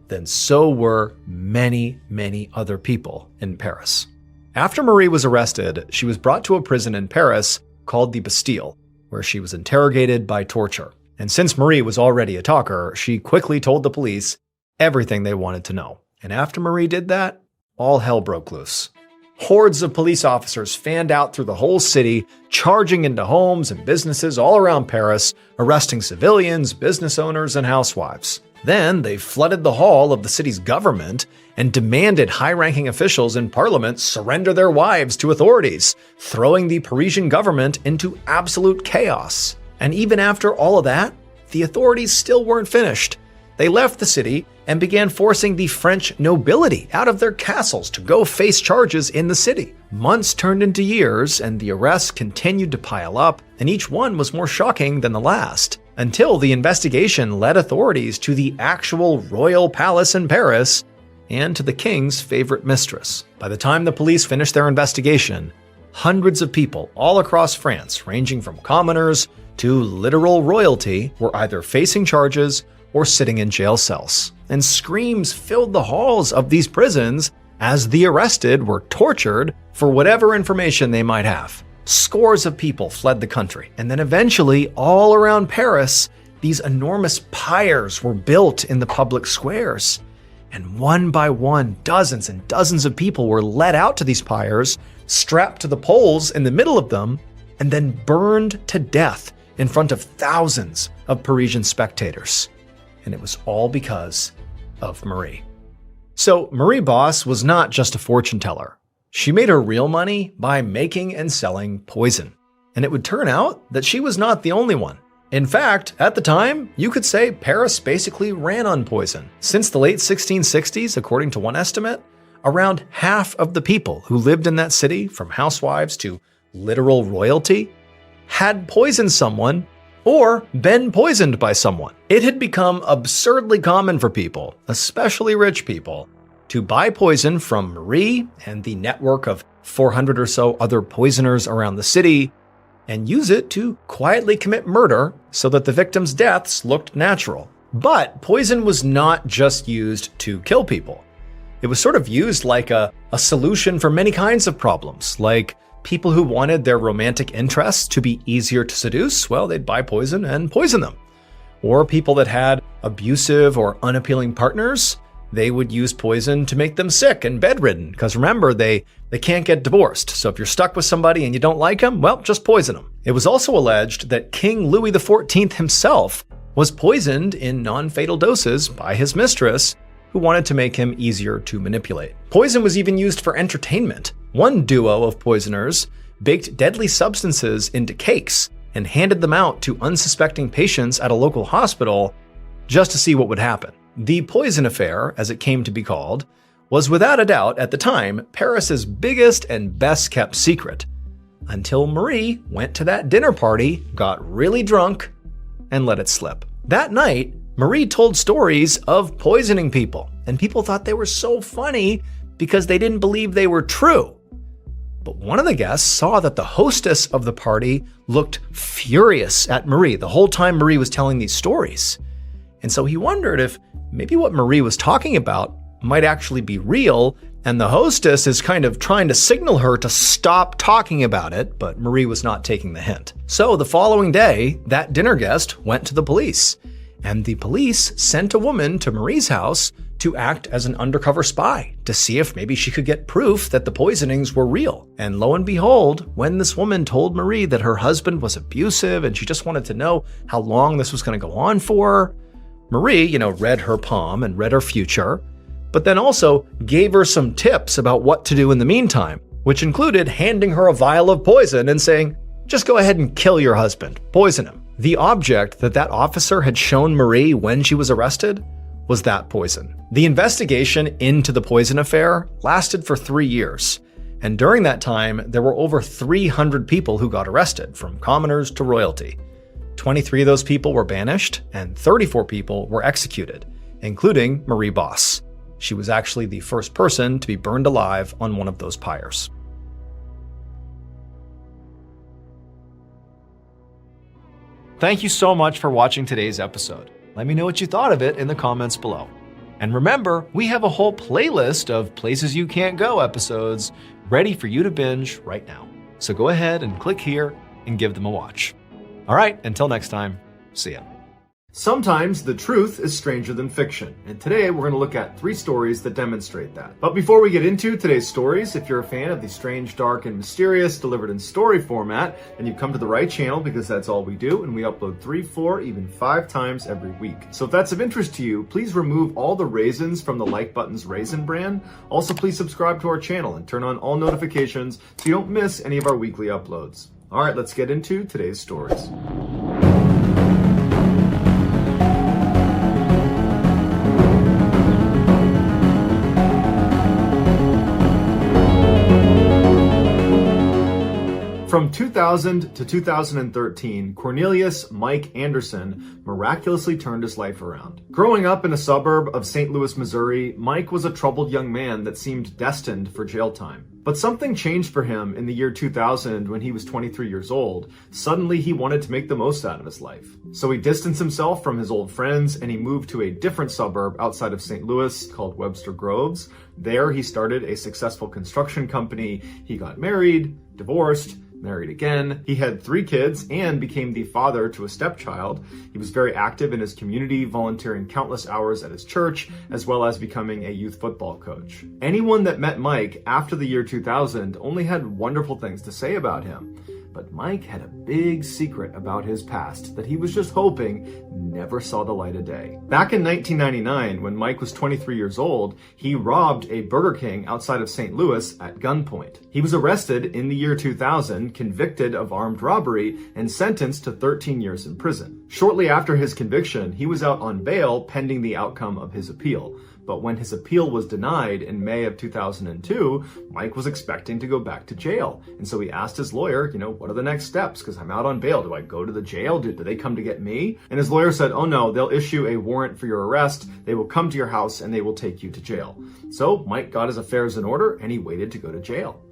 then so were many, many other people in Paris. After Marie was arrested, she was brought to a prison in Paris called the Bastille, where she was interrogated by torture. And since Marie was already a talker, she quickly told the police everything they wanted to know. And after Marie did that, all hell broke loose. Hordes of police officers fanned out through the whole city, charging into homes and businesses all around Paris, arresting civilians, business owners, and housewives. Then they flooded the hall of the city's government and demanded high-ranking officials in parliament surrender their wives to authorities, throwing the Parisian government into absolute chaos. And even after all of that, the authorities still weren't finished. They left the city and began forcing the French nobility out of their castles to go face charges in the city. Months turned into years, and the arrests continued to pile up, and each one was more shocking than the last, until the investigation led authorities to the actual royal palace in Paris and to the king's favorite mistress. By the time the police finished their investigation, hundreds of people all across France, ranging from commoners to literal royalty, were either facing charges or sitting in jail cells. And screams filled the halls of these prisons as the arrested were tortured for whatever information they might have. Scores of people fled the country, and then eventually, all around Paris, these enormous pyres were built in the public squares. And one by one, dozens and dozens of people were led out to these pyres, strapped to the poles in the middle of them, and then burned to death in front of thousands of Parisian spectators. And it was all because of Marie. So Marie Boss was not just a fortune teller. She made her real money by making and selling poison. And it would turn out that she was not the only one. In fact, at the time, you could say Paris basically ran on poison. Since the late 1660s, according to one estimate, around half of the people who lived in that city, from housewives to literal royalty, had poisoned someone or been poisoned by someone. It had become absurdly common for people, especially rich people, to buy poison from Marie and the network of 400 or so other poisoners around the city and use it to quietly commit murder so that the victims' deaths looked natural. But poison was not just used to kill people. It was sort of used like a solution for many kinds of problems, like people who wanted their romantic interests to be easier to seduce, well, they'd buy poison and poison them. Or people that had abusive or unappealing partners, they would use poison to make them sick and bedridden. Because remember, they can't get divorced. So if you're stuck with somebody and you don't like them, well, just poison them. It was also alleged that King Louis XIV himself was poisoned in non-fatal doses by his mistress, who wanted to make him easier to manipulate. Poison was even used for entertainment. One duo of poisoners baked deadly substances into cakes and handed them out to unsuspecting patients at a local hospital just to see what would happen. The poison affair, as it came to be called, was without a doubt at the time Paris's biggest and best kept secret, until Marie went to that dinner party, got really drunk, and let it slip. That night, Marie told stories of poisoning people, and people thought they were so funny because they didn't believe they were true. But one of the guests saw that the hostess of the party looked furious at Marie the whole time Marie was telling these stories. And so he wondered if maybe what Marie was talking about might actually be real, and the hostess is kind of trying to signal her to stop talking about it, but Marie was not taking the hint. So the following day, that dinner guest went to the police, and the police sent a woman to Marie's house to act as an undercover spy to see if maybe she could get proof that the poisonings were real. And lo and behold, when this woman told Marie that her husband was abusive and she just wanted to know how long this was going to go on for, Marie, read her palm and read her future, but then also gave her some tips about what to do in the meantime, which included handing her a vial of poison and saying, just go ahead and kill your husband, poison him. The object that officer had shown Marie when she was arrested was that poison. The investigation into the poison affair lasted for 3 years. And during that time, there were over 300 people who got arrested, from commoners to royalty. 23 of those people were banished, and 34 people were executed, including Marie Boss. She was actually the first person to be burned alive on one of those pyres. Thank you so much for watching today's episode. Let me know what you thought of it in the comments below. And remember, we have a whole playlist of Places You Can't Go episodes ready for you to binge right now. So go ahead and click here and give them a watch. All right, until next time, see ya. Sometimes the truth is stranger than fiction, and today we're going to look at 3 stories that demonstrate that. But before we get into today's stories, if you're a fan of the strange, dark, and mysterious delivered in story format, then you've come to the right channel, because that's all we do, and we upload 3, 4, even 5 times every week. So if that's of interest to you, please remove all the raisins from the like button's raisin brand. Also, please subscribe to our channel and turn on all notifications so you don't miss any of our weekly uploads. All right, let's get into today's stories. From 2000 to 2013, Cornelius Mike Anderson miraculously turned his life around. Growing up in a suburb of St. Louis, Missouri, Mike was a troubled young man that seemed destined for jail time. But something changed for him in the year 2000 when he was 23 years old. Suddenly, he wanted to make the most out of his life. So he distanced himself from his old friends and he moved to a different suburb outside of St. Louis called Webster Groves. There, he started a successful construction company. He got married, divorced, married again. He had 3 kids and became the father to a stepchild. He was very active in his community, volunteering countless hours at his church, as well as becoming a youth football coach. Anyone that met Mike after the year 2000 only had wonderful things to say about him. But Mike had a big secret about his past that he was just hoping never saw the light of day. Back in 1999, when Mike was 23 years old, he robbed a Burger King outside of St. Louis at gunpoint. He was arrested in the year 2000, convicted of armed robbery, and sentenced to 13 years in prison. Shortly after his conviction, he was out on bail pending the outcome of his appeal. But when his appeal was denied in May of 2002, Mike was expecting to go back to jail. And so he asked his lawyer, what are the next steps? Because I'm out on bail. Do I go to the jail? Do they come to get me? And his lawyer said, oh no, they'll issue a warrant for your arrest. They will come to your house and they will take you to jail. So Mike got his affairs in order and he waited to go to jail.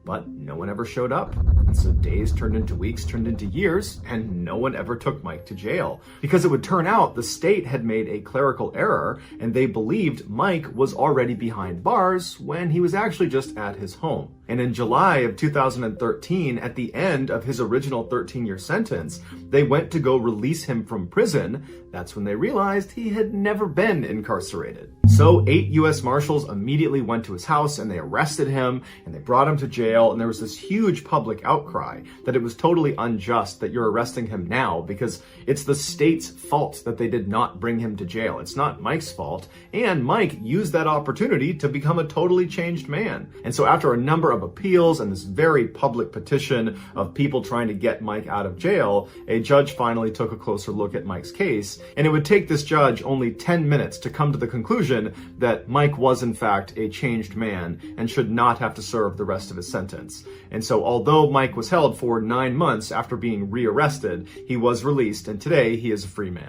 But no one ever showed up. And so days turned into weeks, turned into years, and no one ever took Mike to jail. Because it would turn out the state had made a clerical error, and they believed Mike was already behind bars when he was actually just at his home. And in July of 2013, at the end of his original 13-year sentence, they went to go release him from prison. That's when they realized he had never been incarcerated. So 8 U.S. Marshals immediately went to his house and they arrested him and they brought him to jail. And there was this huge public outcry that it was totally unjust that you're arresting him now because it's the state's fault that they did not bring him to jail. It's not Mike's fault. And Mike used that opportunity to become a totally changed man. And so after a number of appeals and this very public petition of people trying to get Mike out of jail, a judge finally took a closer look at Mike's case. And it would take this judge only 10 minutes to come to the conclusion that Mike was in fact a changed man and should not have to serve the rest of his sentence. And so although Mike was held for 9 months after being rearrested, he was released and today he is a free man.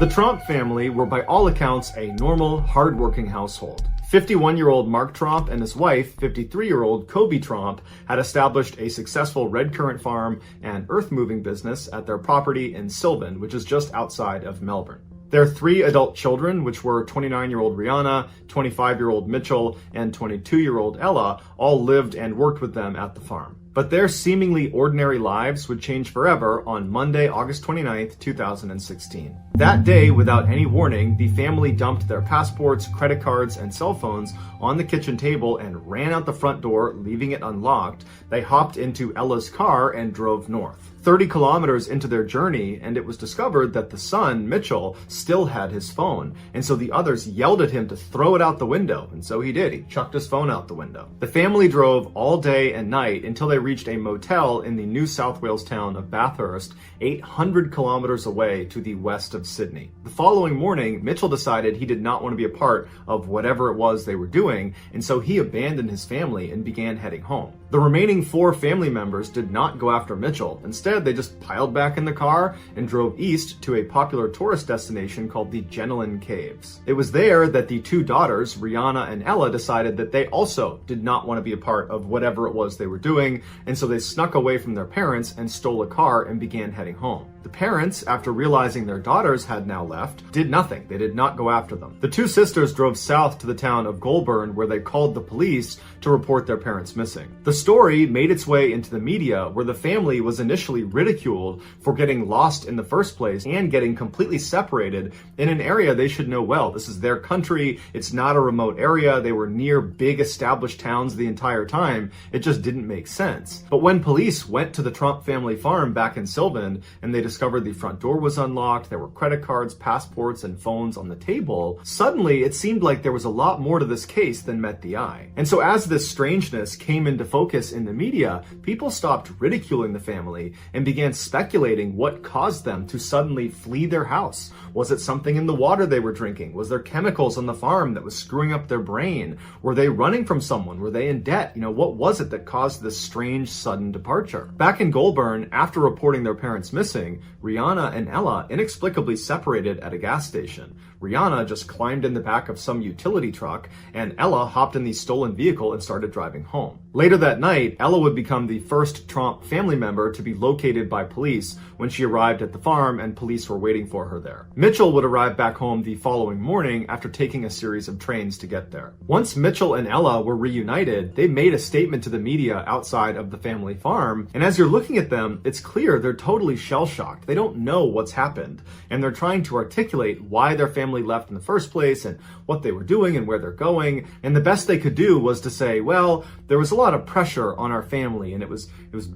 The Tromp family were by all accounts a normal, hardworking household. 51-year-old Mark Tromp and his wife, 53-year-old Kobe Tromp, had established a successful red currant farm and earth-moving business at their property in Sylvan, which is just outside of Melbourne. Their 3 adult children, which were 29-year-old Rihanna, 25-year-old Mitchell, and 22-year-old Ella, all lived and worked with them at the farm. But their seemingly ordinary lives would change forever on Monday, August 29th, 2016. That day, without any warning, the family dumped their passports, credit cards, and cell phones on the kitchen table and ran out the front door, leaving it unlocked. They hopped into Ella's car and drove north. 30 kilometers into their journey, and it was discovered that the son, Mitchell, still had his phone. And so the others yelled at him to throw it out the window. And so he did. He chucked his phone out the window. The family drove all day and night until they reached a motel in the New South Wales town of Bathurst, 800 kilometers away to the west of Sydney. The following morning, Mitchell decided he did not want to be a part of whatever it was they were doing, and so he abandoned his family and began heading home. The remaining 4 family members did not go after Mitchell. Instead, they just piled back in the car and drove east to a popular tourist destination called the Ballen Caves. It was there that the 2 daughters, Rihanna and Ella, decided that they also did not want to be a part of whatever it was they were doing, and so they snuck away from their parents and stole a car and began heading home. The parents, after realizing their daughters had now left, did nothing. They did not go after them. The 2 sisters drove south to the town of Goulburn, where they called the police to report their parents missing. The story made its way into the media, where the family was initially ridiculed for getting lost in the first place and getting completely separated in an area they should know well. This is their country. It's not a remote area. They were near big established towns the entire time. It just didn't make sense. But when police went to the Trump family farm back in Sylvan and they discovered the front door was unlocked, there were credit cards, passports, and phones on the table, suddenly it seemed like there was a lot more to this case than met the eye. And so as this strangeness came into focus in the media, people stopped ridiculing the family and began speculating what caused them to suddenly flee their house. Was it something in the water they were drinking? Was there chemicals on the farm that was screwing up their brain? Were they running from someone? Were they in debt? What was it that caused this strange sudden departure? Back in Goulburn, after reporting their parents missing, Rihanna and Ella inexplicably separated at a gas station. Rihanna just climbed in the back of some utility truck, and Ella hopped in the stolen vehicle and started driving home. Later that night, Ella would become the first Trump family member to be located by police when she arrived at the farm and police were waiting for her there. Mitchell would arrive back home the following morning after taking a series of trains to get there. Once Mitchell and Ella were reunited, they made a statement to the media outside of the family farm, and as you're looking at them, it's clear they're totally shell-shocked. They don't know what's happened, and they're trying to articulate why their family left in the first place and what they were doing and where they're going, and the best they could do was to say, well, there was a lot of pressure on our family and it was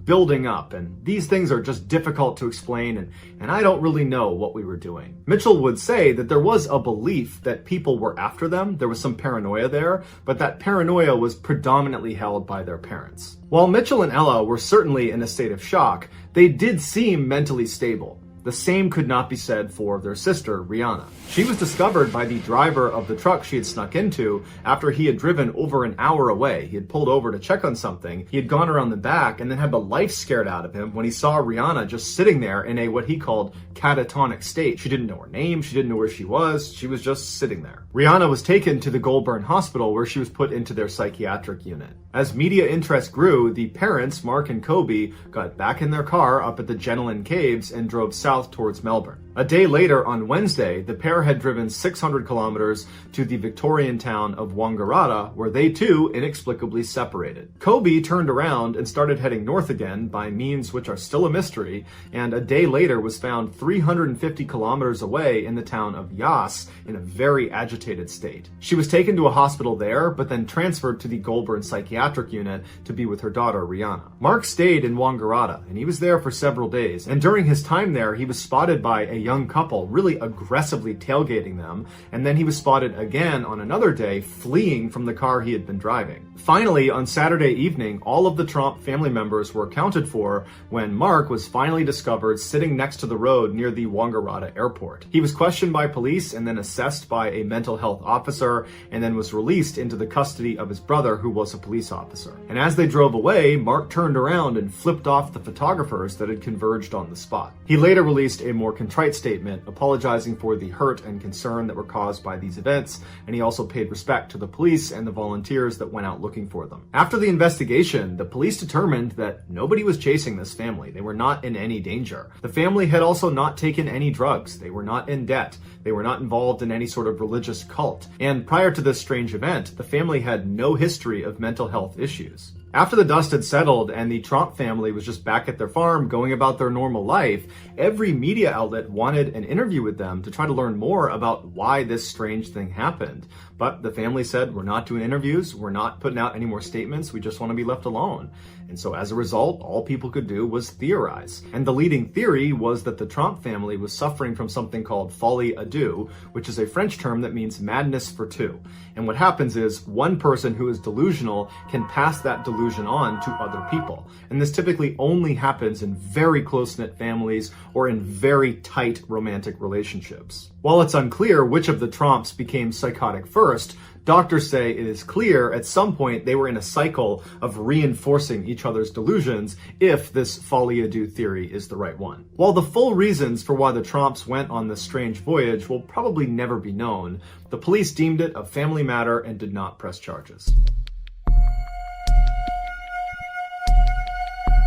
building up, and these things are just difficult to explain, and I don't really know what we were doing. Mitchell would say that there was a belief that people were after them, there was some paranoia there, but that paranoia was predominantly held by their parents. While Mitchell and Ella were certainly in a state of shock, they did seem mentally stable. The same could not be said for their sister, Rihanna. She was discovered by the driver of the truck she had snuck into after he had driven over an hour away. He had pulled over to check on something. He had gone around the back and then had the life scared out of him when he saw Rihanna just sitting there in a what he called catatonic state. She didn't know her name. She didn't know where she was just sitting there. Rihanna was taken to the Goulburn Hospital where she was put into their psychiatric unit. As media interest grew, the parents, Mark and Kobe, got back in their car up at the Ballen Caves and drove south towards Melbourne. A day later, on Wednesday, the pair had driven 600 kilometers to the Victorian town of Wangaratta, where they too inexplicably separated. Kobe turned around and started heading north again by means which are still a mystery, and a day later was found 350 kilometers away in the town of Yass in a very agitated state. She was taken to a hospital there, but then transferred to the Goulburn psychiatric unit to be with her daughter, Rihanna. Mark stayed in Wangaratta, and he was there for several days, and during his time there, he was spotted by a young couple really aggressively tailgating them, and then he was spotted again on another day fleeing from the car he had been driving. Finally, on Saturday evening, all of the Trump family members were accounted for when Mark was finally discovered sitting next to the road near the Wangaratta airport. He was questioned by police and then assessed by a mental health officer, and then was released into the custody of his brother, who was a police officer. And as they drove away, Mark turned around and flipped off the photographers that had converged on the spot. He later released a more contrite statement apologizing for the hurt and concern that were caused by these events, and he also paid respect to the police and the volunteers that went out looking for them. After the investigation, the police determined that nobody was chasing this family. They were not in any danger. The family had also not taken any drugs. They were not in debt. They were not involved in any sort of religious cult. And prior to this strange event, the family had no history of mental health issues. After the dust had settled and the Tromp family was just back at their farm going about their normal life, every media outlet wanted an interview with them to try to learn more about why this strange thing happened. But the family said, we're not doing interviews, we're not putting out any more statements, we just want to be left alone. And so as a result, all people could do was theorize. And the leading theory was that the Tromp family was suffering from something called folie à deux, which is a French term that means madness for two. And what happens is one person who is delusional can pass that delusion on to other people. And this typically only happens in very close-knit families or in very tight romantic relationships. While it's unclear which of the Tromps became psychotic first, doctors say it is clear at some point they were in a cycle of reinforcing each other's delusions if this folie à deux theory is the right one. While the full reasons for why the Tromps went on this strange voyage will probably never be known, the police deemed it a family matter and did not press charges.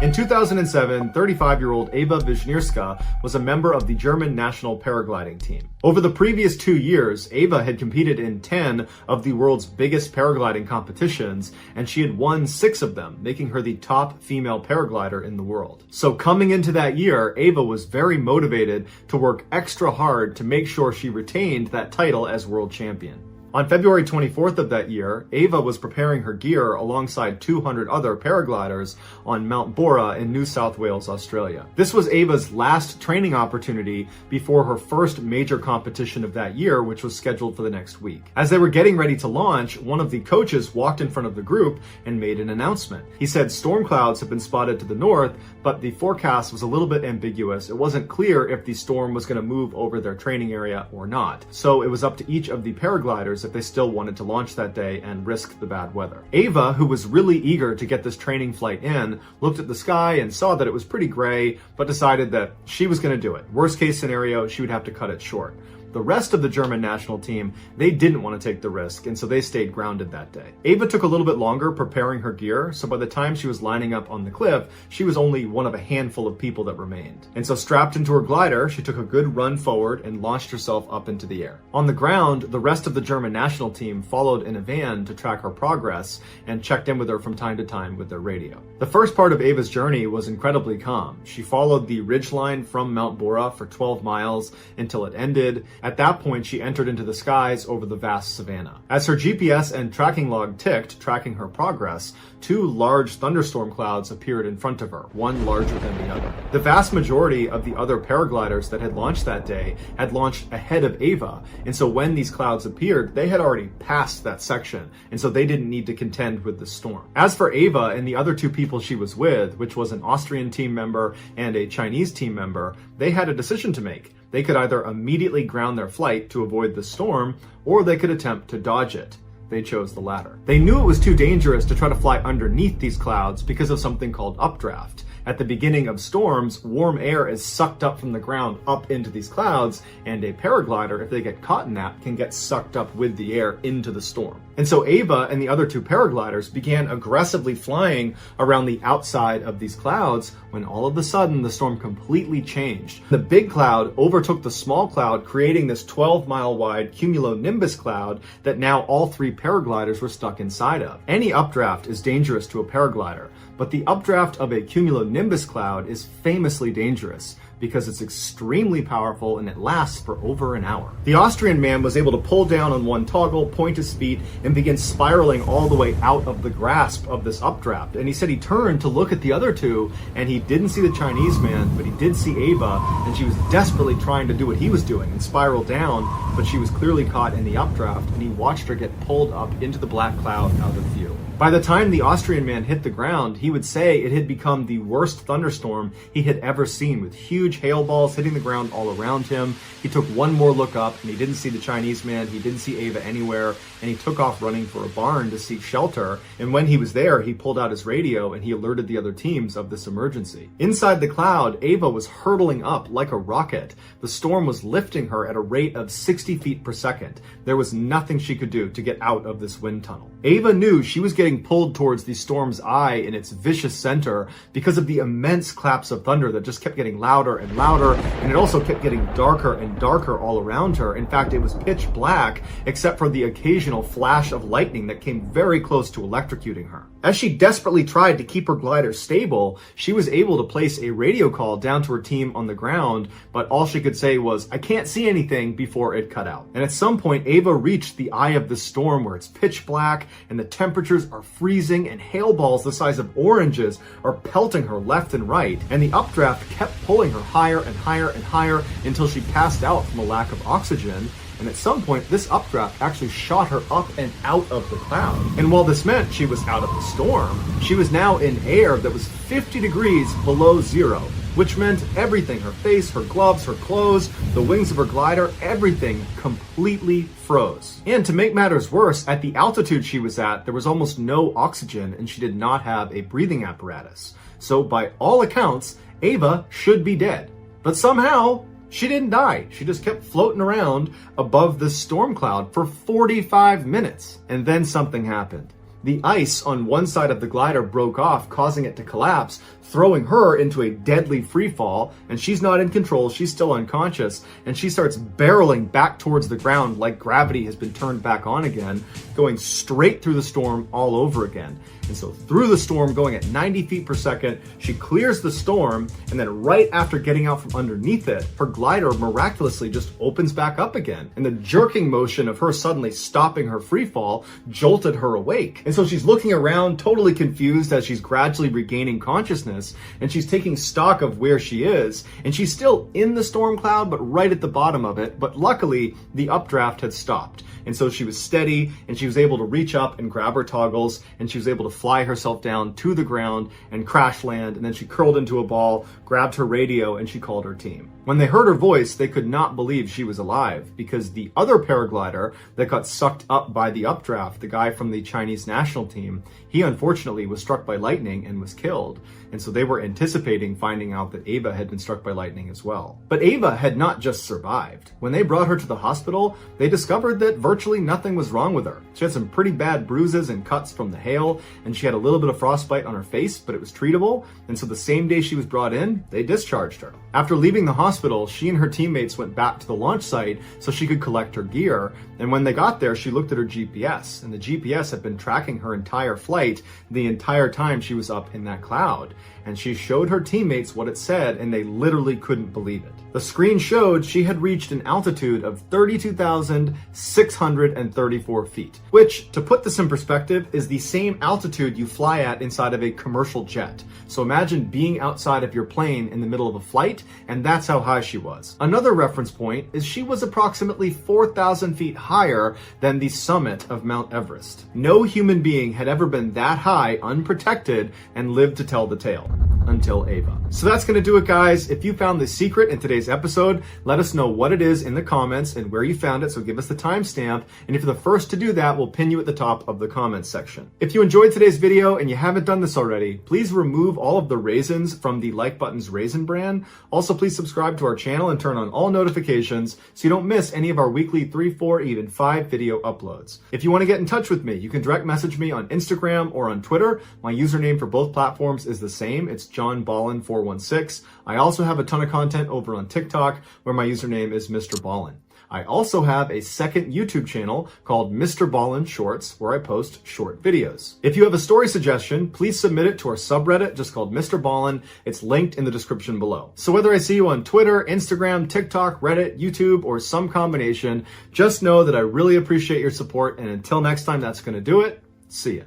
In 2007, 35-year-old Eva Wisniewska was a member of the German national paragliding team. Over the previous 2 years, Eva had competed in 10 of the world's biggest paragliding competitions, and she had won 6 of them, making her the top female paraglider in the world. So coming into that year, Eva was very motivated to work extra hard to make sure she retained that title as world champion. On February 24th of that year, Eva was preparing her gear alongside 200 other paragliders on Mount Bora in New South Wales, Australia. This was Eva's last training opportunity before her first major competition of that year, which was scheduled for the next week. As they were getting ready to launch, one of the coaches walked in front of the group and made an announcement. He said storm clouds have been spotted to the north, but the forecast was a little bit ambiguous. It wasn't clear if the storm was going to move over their training area or not. So it was up to each of the paragliders if they still wanted to launch that day and risk the bad weather. Eva, who was really eager to get this training flight in, looked at the sky and saw that it was pretty gray, but decided that she was going to do it. Worst case scenario, she would have to cut it short. The rest of the German national team, they didn't want to take the risk, and so they stayed grounded that day. Eva took a little bit longer preparing her gear, so by the time she was lining up on the cliff, she was only one of a handful of people that remained. And so strapped into her glider, she took a good run forward and launched herself up into the air. On the ground, the rest of the German national team followed in a van to track her progress and checked in with her from time to time with their radio. The first part of Eva's journey was incredibly calm. She followed the ridgeline from Mount Bora for 12 miles until it ended. At that point, she entered into the skies over the vast savanna. As her GPS and tracking log ticked, tracking her progress, 2 large thunderstorm clouds appeared in front of her, one larger than the other. The vast majority of the other paragliders that had launched that day had launched ahead of Eva, and so when these clouds appeared, they had already passed that section, and so they didn't need to contend with the storm. As for Eva and the other 2 people she was with, which was an Austrian team member and a Chinese team member, they had a decision to make. They could either immediately ground their flight to avoid the storm, or they could attempt to dodge it. They chose the latter. They knew it was too dangerous to try to fly underneath these clouds because of something called updraft. At the beginning of storms, warm air is sucked up from the ground up into these clouds, and a paraglider, if they get caught in that, can get sucked up with the air into the storm. And so Eva and the other 2 paragliders began aggressively flying around the outside of these clouds when all of a sudden the storm completely changed. The big cloud overtook the small cloud, creating this 12-mile wide cumulonimbus cloud that now all 3 paragliders were stuck inside of. Any updraft is dangerous to a paraglider, but the updraft of a cumulonimbus cloud is famously dangerous because it's extremely powerful and it lasts for over an hour. The Austrian man was able to pull down on one toggle, point his feet, and begin spiraling all the way out of the grasp of this updraft. And he said he turned to look at the other 2, and he didn't see the Chinese man, but he did see Eva, and she was desperately trying to do what he was doing and spiral down, but she was clearly caught in the updraft, and he watched her get pulled up into the black cloud out of view. By the time the Austrian man hit the ground, he would say it had become the worst thunderstorm he had ever seen, with huge hail balls hitting the ground all around him. He took one more look up, and he didn't see the Chinese man, he didn't see Eva anywhere, and he took off running for a barn to seek shelter. And when he was there, he pulled out his radio and he alerted the other teams of this emergency. Inside the cloud, Eva was hurtling up like a rocket. The storm was lifting her at a rate of 60 feet per second. There was nothing she could do to get out of this wind tunnel. Eva knew she was getting being pulled towards the storm's eye in its vicious center because of the immense claps of thunder that just kept getting louder and louder, and it also kept getting darker and darker all around her. In fact, it was pitch black except for the occasional flash of lightning that came very close to electrocuting her. As she desperately tried to keep her glider stable, she was able to place a radio call down to her team on the ground, but all she could say was, "I can't see anything," before it cut out. And at some point, Ava reached the eye of the storm where it's pitch black and the temperatures are freezing and hail balls the size of oranges are pelting her left and right. And the updraft kept pulling her higher and higher and higher until she passed out from a lack of oxygen. And at some point, this updraft actually shot her up and out of the cloud. And while this meant she was out of the storm, she was now in air that was 50 degrees below zero, which meant everything, her face, her gloves, her clothes, the wings of her glider, everything completely froze. And to make matters worse, at the altitude she was at, there was almost no oxygen and she did not have a breathing apparatus. So by all accounts, Ava should be dead. But somehow, she didn't die. She just kept floating around above this storm cloud for 45 minutes. And then something happened. The ice on one side of the glider broke off, causing it to collapse, throwing her into a deadly free fall, and she's not in control, she's still unconscious, and she starts barreling back towards the ground like gravity has been turned back on again, going straight through the storm all over again. And so through the storm, going at 90 feet per second, she clears the storm, and then right after getting out from underneath it, her glider miraculously just opens back up again. And the jerking motion of her suddenly stopping her free fall jolted her awake. And so she's looking around, totally confused as she's gradually regaining consciousness, and she's taking stock of where she is, and she's still in the storm cloud, but right at the bottom of it. But luckily, the updraft had stopped. And so she was steady, and she was able to reach up and grab her toggles, and she was able to fly herself down to the ground and crash land, and then she curled into a ball, grabbed her radio, and she called her team. When they heard her voice, they could not believe she was alive, because the other paraglider that got sucked up by the updraft, the guy from the Chinese national team, he unfortunately was struck by lightning and was killed. And so they were anticipating finding out that Ava had been struck by lightning as well. But Ava had not just survived. When they brought her to the hospital, they discovered that virtually nothing was wrong with her. She had some pretty bad bruises and cuts from the hail, and she had a little bit of frostbite on her face, but it was treatable. And so the same day she was brought in, they discharged her. After leaving the hospital, she and her teammates went back to the launch site so she could collect her gear. And when they got there, she looked at her GPS, and the GPS had been tracking her entire flight the entire time she was up in that cloud. And she showed her teammates what it said, and they literally couldn't believe it. The screen showed she had reached an altitude of 32,634 feet, which, to put this in perspective, is the same altitude you fly at inside of a commercial jet. So imagine being outside of your plane in the middle of a flight, and that's how high she was. Another reference point is she was approximately 4,000 feet higher than the summit of Mount Everest. No human being had ever been that high, unprotected, and lived to tell the tale. Until Ava. So that's going to do it, guys. If you found the secret in today's episode, let us know what it is in the comments and where you found it, so give us the timestamp. And if you're the first to do that, we'll pin you at the top of the comments section. If you enjoyed today's video and you haven't done this already, please remove all of the raisins from the Like Button's raisin brand. Also, please subscribe to our channel and turn on all notifications so you don't miss any of our weekly 3, 4, even 5 video uploads. If you want to get in touch with me, you can direct message me on Instagram or on Twitter. My username for both platforms is the same. It's John Ballen 416. I also have a ton of content over on TikTok where my username is MrBallen. I also have a second YouTube channel called MrBallen Shorts where I post short videos. If you have a story suggestion, please submit it to our subreddit just called MrBallen. It's linked in the description below. So whether I see you on Twitter, Instagram, TikTok, Reddit, YouTube, or some combination, just know that I really appreciate your support, and until next time, that's going to do it. See ya.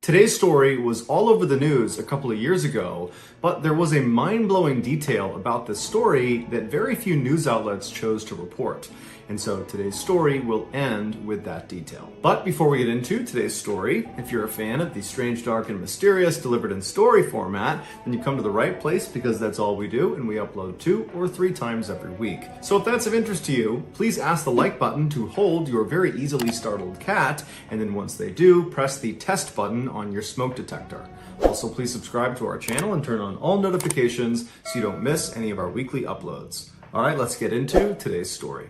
Today's story was all over the news a couple of years ago, but there was a mind-blowing detail about this story that very few news outlets chose to report. And so today's story will end with that detail. But before we get into today's story, if you're a fan of the strange, dark, and mysterious delivered in story format, then you come to the right place, because that's all we do, and we upload 2 or 3 times every week. So if that's of interest to you, please ask the like button to hold your very easily startled cat, and then once they do, press the test button on your smoke detector. Also, please subscribe to our channel and turn on all notifications so you don't miss any of our weekly uploads. All right, let's get into today's story.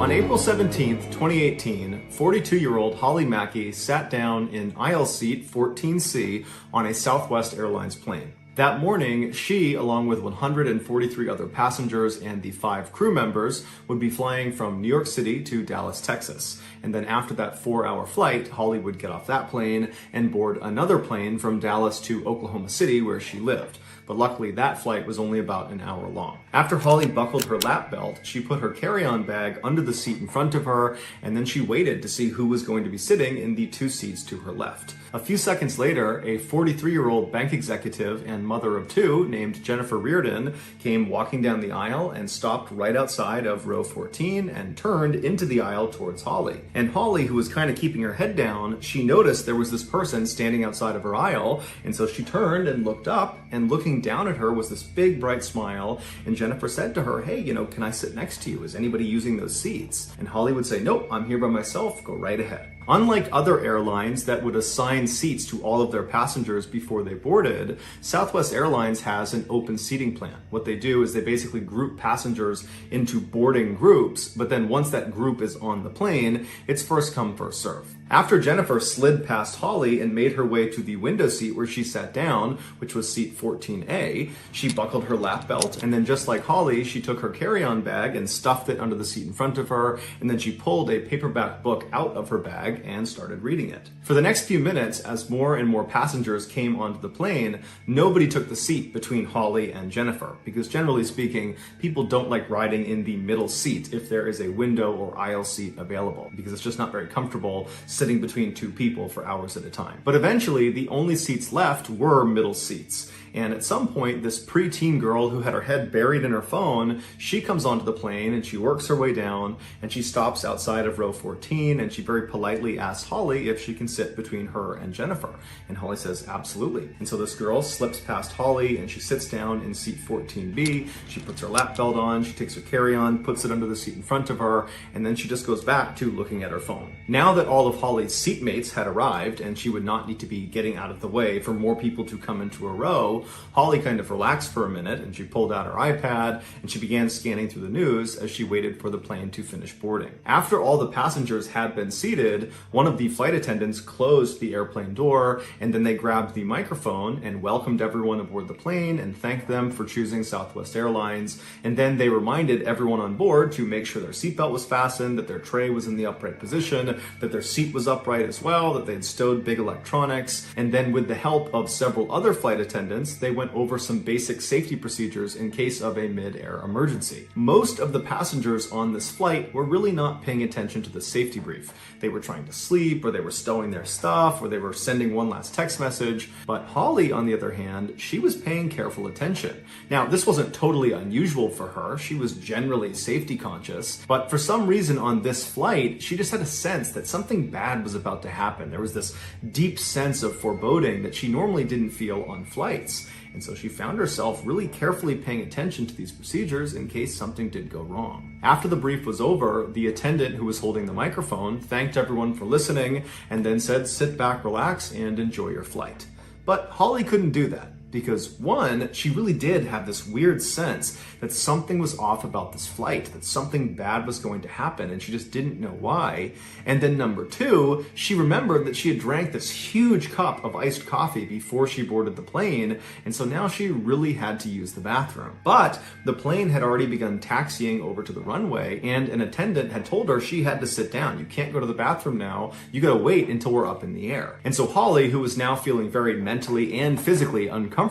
On April 17th, 2018, 42-year-old Holly Mackey sat down in aisle seat 14C on a Southwest Airlines plane. That morning, she, along with 143 other passengers and the 5 crew members, would be flying from New York City to Dallas, Texas. And then after that 4-hour flight, Holly would get off that plane and board another plane from Dallas to Oklahoma City, where she lived. But luckily, that flight was only about an hour long. After Holly buckled her lap belt, she put her carry-on bag under the seat in front of her, and then she waited to see who was going to be sitting in the 2 seats to her left. A few seconds later, a 43-year-old bank executive and mother of 2 named Jennifer Reardon came walking down the aisle and stopped right outside of row 14 and turned into the aisle towards Holly. And Holly, who was kind of keeping her head down, she noticed there was this person standing outside of her aisle, and so she turned and looked up, and looking down at her was this big bright smile, and Jennifer said to her, "Hey, can I sit next to you? Is anybody using those seats?" And Holly would say, "Nope, I'm here by myself, go right ahead." Unlike other airlines that would assign seats to all of their passengers before they boarded, Southwest Airlines has an open seating plan. What they do is they basically group passengers into boarding groups, but then once that group is on the plane, it's first come, first serve. After Jennifer slid past Holly and made her way to the window seat where she sat down, which was seat 14A, she buckled her lap belt, and then just like Holly, she took her carry-on bag and stuffed it under the seat in front of her, and then she pulled a paperback book out of her bag and started reading it. For the next few minutes, as more and more passengers came onto the plane, nobody took the seat between Holly and Jennifer, because generally speaking, people don't like riding in the middle seat if there is a window or aisle seat available, because it's just not very comfortable sitting between 2 people for hours at a time. But eventually, the only seats left were middle seats. And at some point, this preteen girl who had her head buried in her phone, she comes onto the plane and she works her way down and she stops outside of row 14 and she very politely asks Holly if she can sit between her and Jennifer. And Holly says, absolutely. And so this girl slips past Holly and she sits down in seat 14B. She puts her lap belt on, she takes her carry-on, puts it under the seat in front of her, and then she just goes back to looking at her phone. Now that all of Holly's seatmates had arrived and she would not need to be getting out of the way for more people to come into a row, Holly kind of relaxed for a minute and she pulled out her iPad and she began scanning through the news as she waited for the plane to finish boarding. After all the passengers had been seated, one of the flight attendants closed the airplane door and then they grabbed the microphone and welcomed everyone aboard the plane and thanked them for choosing Southwest Airlines. And then they reminded everyone on board to make sure their seatbelt was fastened, that their tray was in the upright position, that their seat was upright as well, that they'd stowed big electronics. And then with the help of several other flight attendants, they went over some basic safety procedures in case of a mid-air emergency. Most of the passengers on this flight were really not paying attention to the safety brief. They were trying to sleep, or they were stowing their stuff, or they were sending one last text message. But Holly, on the other hand, she was paying careful attention. Now, this wasn't totally unusual for her. She was generally safety conscious, but for some reason on this flight, she just had a sense that something bad was about to happen. There was this deep sense of foreboding that she normally didn't feel on flights. And so she found herself really carefully paying attention to these procedures in case something did go wrong. After the brief was over, the attendant who was holding the microphone thanked everyone for listening and then said, "Sit back, relax, and enjoy your flight." But Holly couldn't do that. Because one, she really did have this weird sense that something was off about this flight, that something bad was going to happen, and she just didn't know why. And then number 2, she remembered that she had drank this huge cup of iced coffee before she boarded the plane, and so now she really had to use the bathroom. But the plane had already begun taxiing over to the runway, and an attendant had told her she had to sit down. You can't go to the bathroom now, you gotta wait until we're up in the air. And so Holly, who was now feeling very mentally and physically uncomfortable,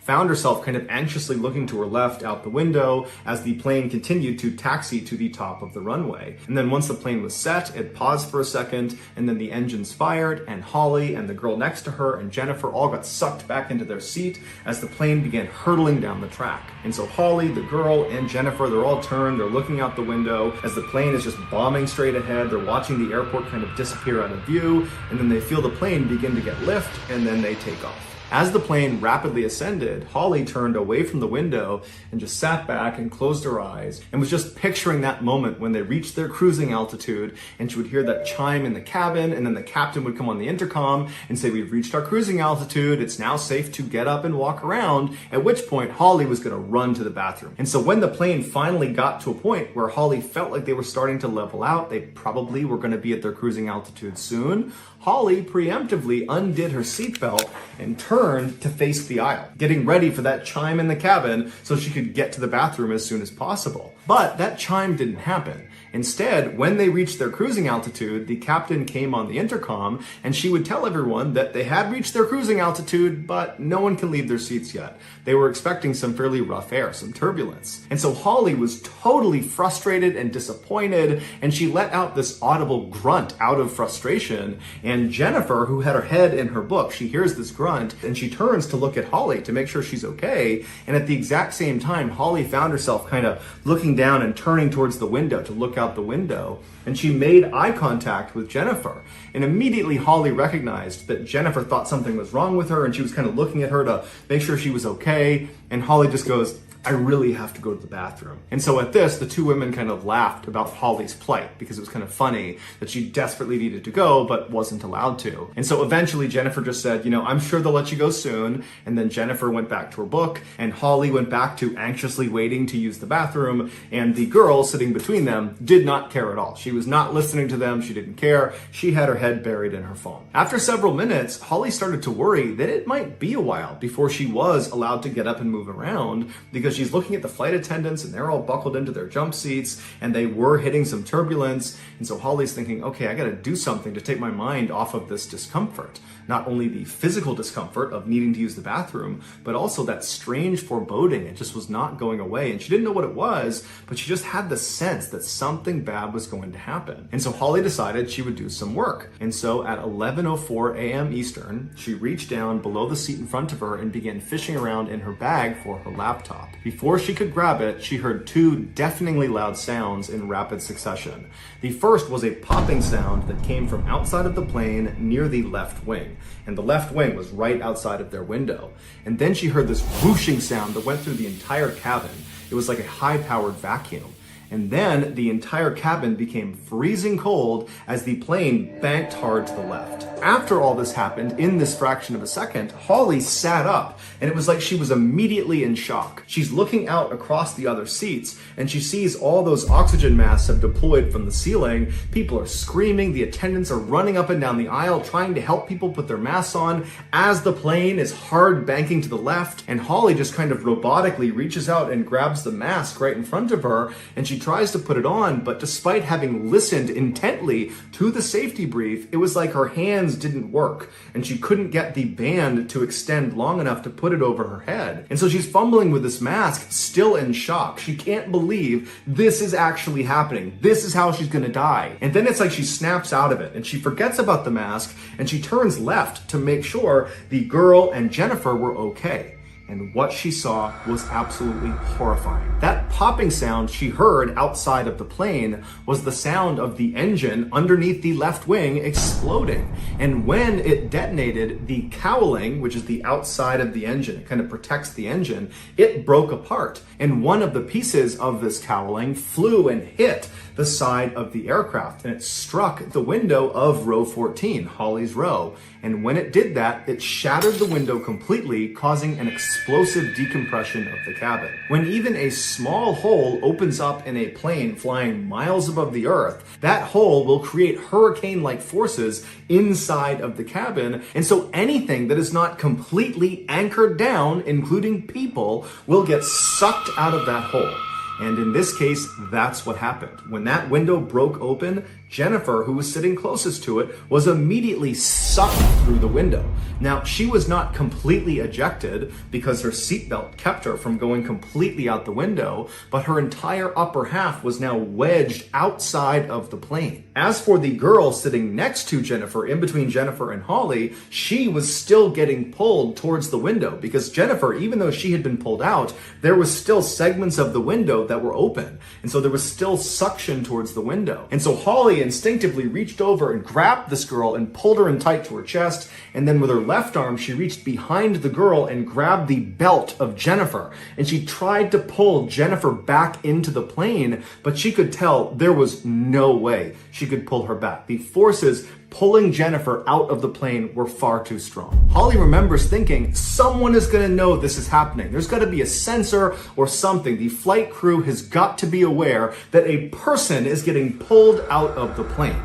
found herself kind of anxiously looking to her left out the window as the plane continued to taxi to the top of the runway. And then once the plane was set, it paused for a second, and then the engines fired, and Holly and the girl next to her and Jennifer all got sucked back into their seat as the plane began hurtling down the track. And so Holly, the girl, and Jennifer, they're all turned, they're looking out the window as the plane is just bombing straight ahead. They're watching the airport kind of disappear out of view, and then they feel the plane begin to get lift, and then they take off. As the plane rapidly ascended, Holly turned away from the window and just sat back and closed her eyes and was just picturing that moment when they reached their cruising altitude, and she would hear that chime in the cabin, and then the captain would come on the intercom and say, "We've reached our cruising altitude. It's now safe to get up and walk around," at which point Holly was going to run to the bathroom. And so when the plane finally got to a point where Holly felt like they were starting to level out, they probably were going to be at their cruising altitude soon, Holly preemptively undid her seatbelt and turned to face the aisle, getting ready for that chime in the cabin so she could get to the bathroom as soon as possible. But that chime didn't happen. Instead, when they reached their cruising altitude, the captain came on the intercom and she would tell everyone that they had reached their cruising altitude, but no one can leave their seats yet. They were expecting some fairly rough air, some turbulence. And so Holly was totally frustrated and disappointed, and she let out this audible grunt out of frustration. And Jennifer, who had her head in her book, she hears this grunt and she turns to look at Holly to make sure she's okay. And at the exact same time, Holly found herself kind of looking down and turning towards the window to look out the window, and she made eye contact with Jennifer. And immediately Holly recognized that Jennifer thought something was wrong with her, and she was kind of looking at her to make sure she was okay. And Holly just goes, "I really have to go to the bathroom." And so at this, the two women kind of laughed about Holly's plight because it was kind of funny that she desperately needed to go but wasn't allowed to. And so eventually Jennifer just said, "I'm sure they'll let you go soon." And then Jennifer went back to her book, and Holly went back to anxiously waiting to use the bathroom. And the girl sitting between them did not care at all. She was not listening to them. She didn't care. She had her head buried in her phone. After several minutes, Holly started to worry that it might be a while before she was allowed to get up and move around, because she's looking at the flight attendants and they're all buckled into their jump seats and they were hitting some turbulence. And so Holly's thinking, okay, I got to do something to take my mind off of this discomfort. Not only the physical discomfort of needing to use the bathroom, but also that strange foreboding. It just was not going away. And she didn't know what it was, but she just had the sense that something bad was going to happen. And so Holly decided she would do some work. And so at 11:04 a.m. Eastern, she reached down below the seat in front of her and began fishing around in her bag for her laptop. Before she could grab it, she heard two deafeningly loud sounds in rapid succession. The first was a popping sound that came from outside of the plane near the left wing. And the left wing was right outside of their window. And then she heard this whooshing sound that went through the entire cabin. It was like a high-powered vacuum. And then the entire cabin became freezing cold as the plane banked hard to the left. After all this happened, in this fraction of a second, Holly sat up, and it was like she was immediately in shock. She's looking out across the other seats, and she sees all those oxygen masks have deployed from the ceiling. People are screaming, the attendants are running up and down the aisle trying to help people put their masks on as the plane is hard banking to the left, and Holly just kind of robotically reaches out and grabs the mask right in front of her, and she tries to put it on, but despite having listened intently to the safety brief, it was like her hands didn't work, and she couldn't get the band to extend long enough to put it over her head. And so she's fumbling with this mask, still in shock. She can't believe this is actually happening. This is how she's gonna die. And then it's like she snaps out of it, and she forgets about the mask, and she turns left to make sure the girl and Jennifer were okay. And what she saw was absolutely horrifying. That popping sound she heard outside of the plane was the sound of the engine underneath the left wing exploding. And when it detonated, the cowling, which is the outside of the engine, it kind of protects the engine, it broke apart. And one of the pieces of this cowling flew and hit the side of the aircraft, and it struck the window of row 14, Holly's row. And when it did that, it shattered the window completely, causing an explosive decompression of the cabin. When even a small hole opens up in a plane flying miles above the earth, that hole will create hurricane-like forces inside of the cabin. And so anything that is not completely anchored down, including people, will get sucked out of that hole. And in this case, that's what happened. When that window broke open, Jennifer, who was sitting closest to it, was immediately sucked through the window. Now, she was not completely ejected because her seatbelt kept her from going completely out the window, but her entire upper half was now wedged outside of the plane. As for the girl sitting next to Jennifer, in between Jennifer and Holly, she was still getting pulled towards the window because Jennifer, even though she had been pulled out, there was still segments of the window that were open. And so there was still suction towards the window. And so Holly instinctively reached over and grabbed this girl and pulled her in tight to her chest. And then with her left arm, she reached behind the girl and grabbed the belt of Jennifer. And she tried to pull Jennifer back into the plane, but she could tell there was no way she could pull her back. The forces pulling Jennifer out of the plane were far too strong. Holly remembers thinking, someone is going to know this is happening. There's got to be a sensor or something. The flight crew has got to be aware that a person is getting pulled out of the plane.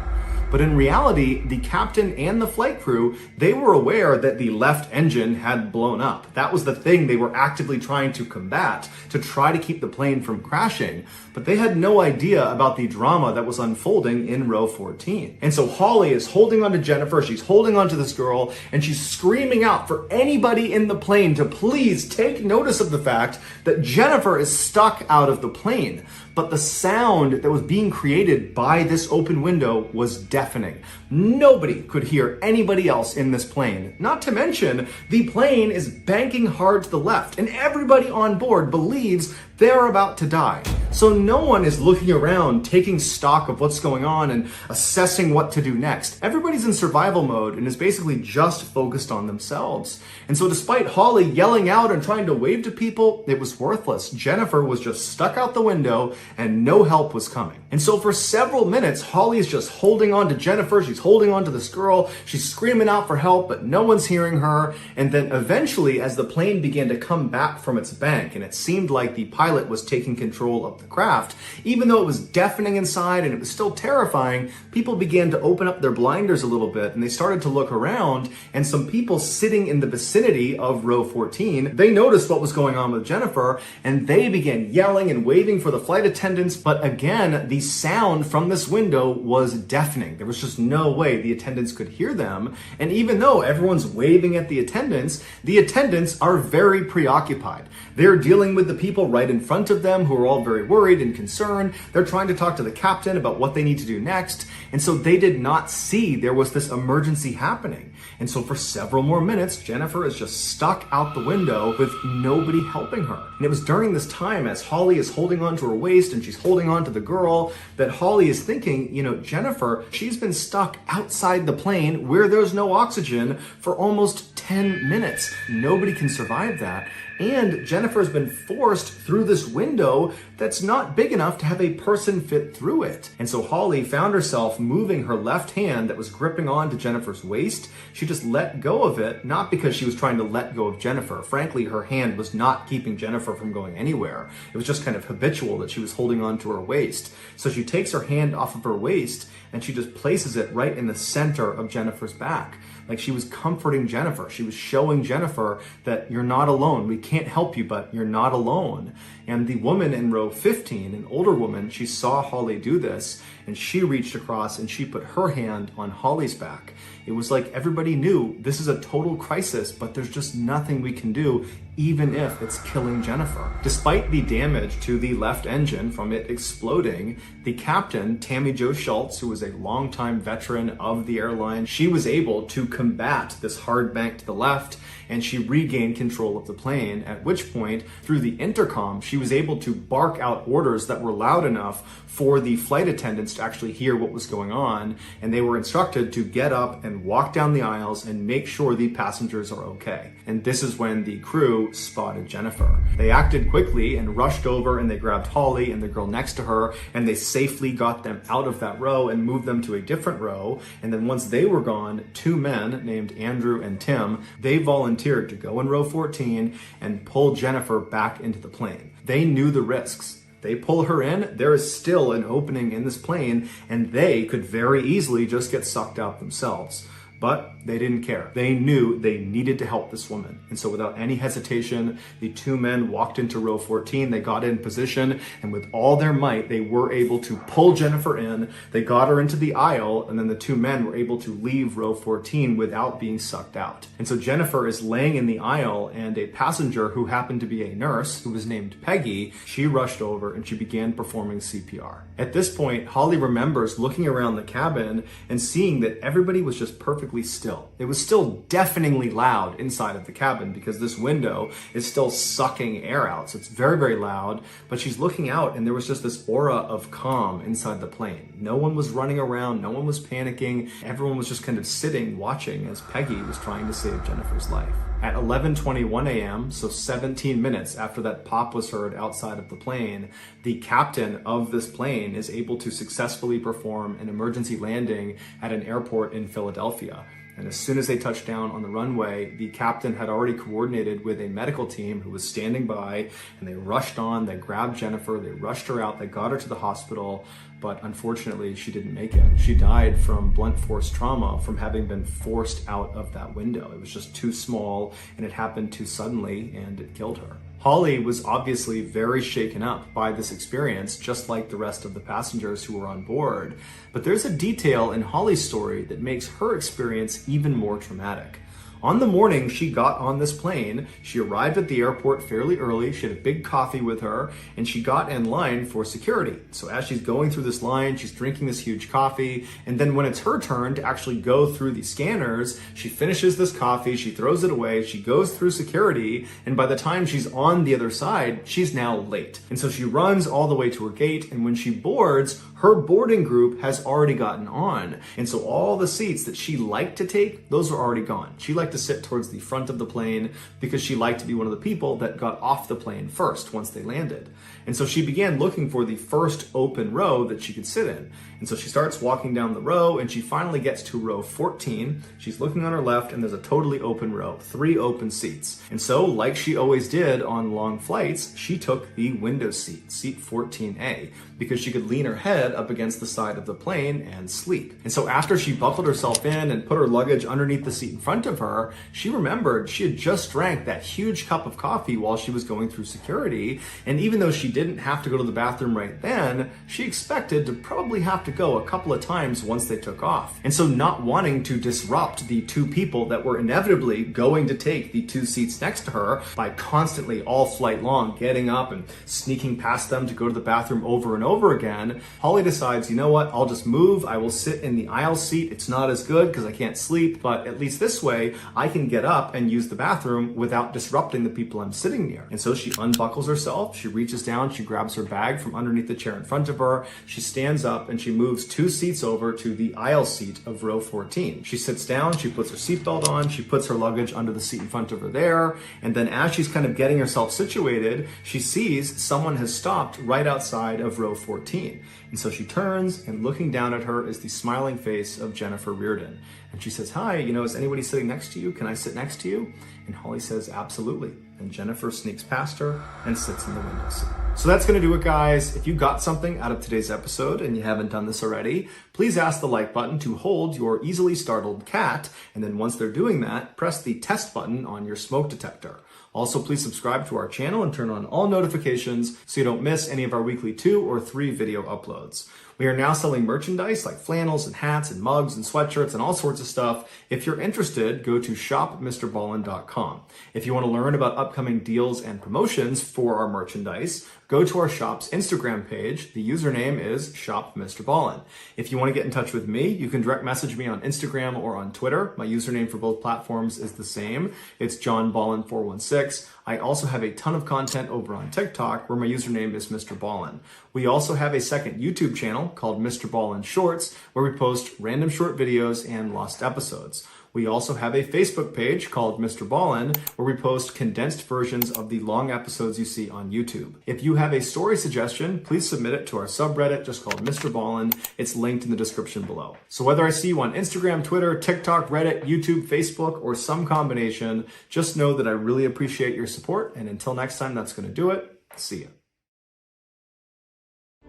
But in reality, the captain and the flight crew, they were aware that the left engine had blown up. That was the thing they were actively trying to combat, to try to keep the plane from crashing. But they had no idea about the drama that was unfolding in row 14. And so Holly is holding on to Jennifer, she's holding on to this girl, and she's screaming out for anybody in the plane to please take notice of the fact that Jennifer is stuck out of the plane. But the sound that was being created by this open window was deafening. Nobody could hear anybody else in this plane. Not to mention, the plane is banking hard to the left, and everybody on board believes they're about to die. So no one is looking around, taking stock of what's going on and assessing what to do next. Everybody's in survival mode and is basically just focused on themselves. And so despite Holly yelling out and trying to wave to people, it was worthless. Jennifer was just stuck out the window and no help was coming. And so for several minutes, Holly is just holding on to Jennifer. She's holding on to this girl. She's screaming out for help, but no one's hearing her. And then eventually, as the plane began to come back from its bank, and it seemed like the pilot was taking control of the craft, even though it was deafening inside and it was still terrifying, people began to open up their blinders a little bit and they started to look around, and some people sitting in the vicinity of row 14, they noticed what was going on with Jennifer and they began yelling and waving for the flight attendants. But again, the sound from this window was deafening. There was just no way the attendants could hear them. And even though everyone's waving at the attendants are very preoccupied. They're dealing with the people right in front of them who are all very worried and concerned. They're trying to talk to the captain about what they need to do next. And so they did not see there was this emergency happening. And so for several more minutes, Jennifer is just stuck out the window with nobody helping her. And it was during this time, as Holly is holding on to her waist and she's holding on to the girl, that Holly is thinking, Jennifer, she's been stuck outside the plane where there's no oxygen for almost 10 minutes. Nobody can survive that. And Jennifer has been forced through this window that's not big enough to have a person fit through it. And so Holly found herself moving her left hand that was gripping onto Jennifer's waist. She just let go of it, not because she was trying to let go of Jennifer. Frankly, her hand was not keeping Jennifer from going anywhere. It was just kind of habitual that she was holding on to her waist. So she takes her hand off of her waist and she just places it right in the center of Jennifer's back. Like she was comforting Jennifer. She was showing Jennifer that you're not alone. We can't help you, but you're not alone. And the woman in row 15, an older woman, she saw Holly do this and she reached across and she put her hand on Holly's back. It was like everybody knew this is a total crisis, but there's just nothing we can do, even if it's killing Jennifer. Despite the damage to the left engine from it exploding, the captain, Tammy Jo Schultz, who was a longtime veteran of the airline, she was able to combat this hard bank to the left and she regained control of the plane, at which point, through the intercom, she was able to bark out orders that were loud enough for the flight attendants to actually hear what was going on, and they were instructed to get up and walk down the aisles and make sure the passengers are okay. And this is when the crew spotted Jennifer. They acted quickly and rushed over and they grabbed Holly and the girl next to her and they safely got them out of that row and moved them to a different row. And then once they were gone, two men named Andrew and Tim, they volunteered to go in row 14 and pull Jennifer back into the plane. They knew the risks. They pull her in, there is still an opening in this plane, and they could very easily just get sucked out themselves. But they didn't care. They knew they needed to help this woman. And so without any hesitation, the two men walked into row 14, they got in position, and with all their might, they were able to pull Jennifer in, they got her into the aisle, and then the two men were able to leave row 14 without being sucked out. And so Jennifer is laying in the aisle, and a passenger who happened to be a nurse, who was named Peggy, she rushed over and she began performing CPR. At this point, Holly remembers looking around the cabin and seeing that everybody was just perfectly perfectly still. It was still deafeningly loud inside of the cabin because this window is still sucking air out. So it's very, very loud, but she's looking out and there was just this aura of calm inside the plane. No one was running around, no one was panicking. Everyone was just kind of sitting, watching as Peggy was trying to save Jennifer's life. At 11:21 a.m., so 17 minutes after that pop was heard outside of the plane, the captain of this plane is able to successfully perform an emergency landing at an airport in Philadelphia. And as soon as they touched down on the runway, the captain had already coordinated with a medical team who was standing by, and they rushed on, they grabbed Jennifer, they rushed her out, they got her to the hospital, but unfortunately she didn't make it. She died from blunt force trauma from having been forced out of that window. It was just too small and it happened too suddenly and it killed her. Holly was obviously very shaken up by this experience, just like the rest of the passengers who were on board. But there's a detail in Holly's story that makes her experience even more traumatic. On the morning she got on this plane, she arrived at the airport fairly early, she had a big coffee with her, and she got in line for security. So as she's going through this line, she's drinking this huge coffee, and then when it's her turn to actually go through the scanners, she finishes this coffee, she throws it away, she goes through security, and by the time she's on the other side, she's now late. And so she runs all the way to her gate, and when she boards, her boarding group has already gotten on. And so all the seats that she liked to take, those are already gone. She liked to sit towards the front of the plane because she liked to be one of the people that got off the plane first once they landed. And so she began looking for the first open row that she could sit in. And so she starts walking down the row and she finally gets to row 14. She's looking on her left and there's a totally open row, 3 open seats. And so, like she always did on long flights, she took the window seat, seat 14A, because she could lean her head up against the side of the plane and sleep. And so after she buckled herself in and put her luggage underneath the seat in front of her, she remembered she had just drank that huge cup of coffee while she was going through security. And even though she didn't have to go to the bathroom right then, she expected to probably have to go a couple of times once they took off. And so, not wanting to disrupt the 2 people that were inevitably going to take the 2 seats next to her by constantly all flight long getting up and sneaking past them to go to the bathroom over and over again, Holly decides, you know what, I'll just move, I will sit in the aisle seat. It's not as good because I can't sleep, but at least this way I can get up and use the bathroom without disrupting the people I'm sitting near. And so she unbuckles herself, she reaches down, she grabs her bag from underneath the chair in front of her, she stands up and she moves 2 seats over to the aisle seat of row 14. She sits down, she puts her seatbelt on, she puts her luggage under the seat in front of her there, and then as she's kind of getting herself situated, she sees someone has stopped right outside of row 14. And so she turns, and looking down at her is the smiling face of Jennifer Reardon. And she says, hi, is anybody sitting next to you? Can I sit next to you? And Holly says, absolutely. And Jennifer sneaks past her and sits in the window seat. So that's going to do it, guys. If you got something out of today's episode and you haven't done this already, please ask the like button to hold your easily startled cat. And then once they're doing that, press the test button on your smoke detector. Also, please subscribe to our channel and turn on all notifications so you don't miss any of our weekly 2 or 3 video uploads. We are now selling merchandise like flannels and hats and mugs and sweatshirts and all sorts of stuff. If you're interested, go to shopmrballen.com. If you want to learn about upcoming deals and promotions for our merchandise, go to our shop's Instagram page. The username is shopmrballen. If you want to get in touch with me, you can direct message me on Instagram or on Twitter. My username for both platforms is the same. It's johnballen416. I also have a ton of content over on TikTok where my username is MrBallen. We also have a second YouTube channel called MrBallen Shorts where we post random short videos and lost episodes. We also have a Facebook page called MrBallen where we post condensed versions of the long episodes you see on YouTube. If you have a story suggestion, please submit it to our subreddit just called MrBallen. It's linked in the description below. So whether I see you on Instagram, Twitter, TikTok, Reddit, YouTube, Facebook, or some combination, just know that I really appreciate your support. And until next time, that's going to do it. See ya.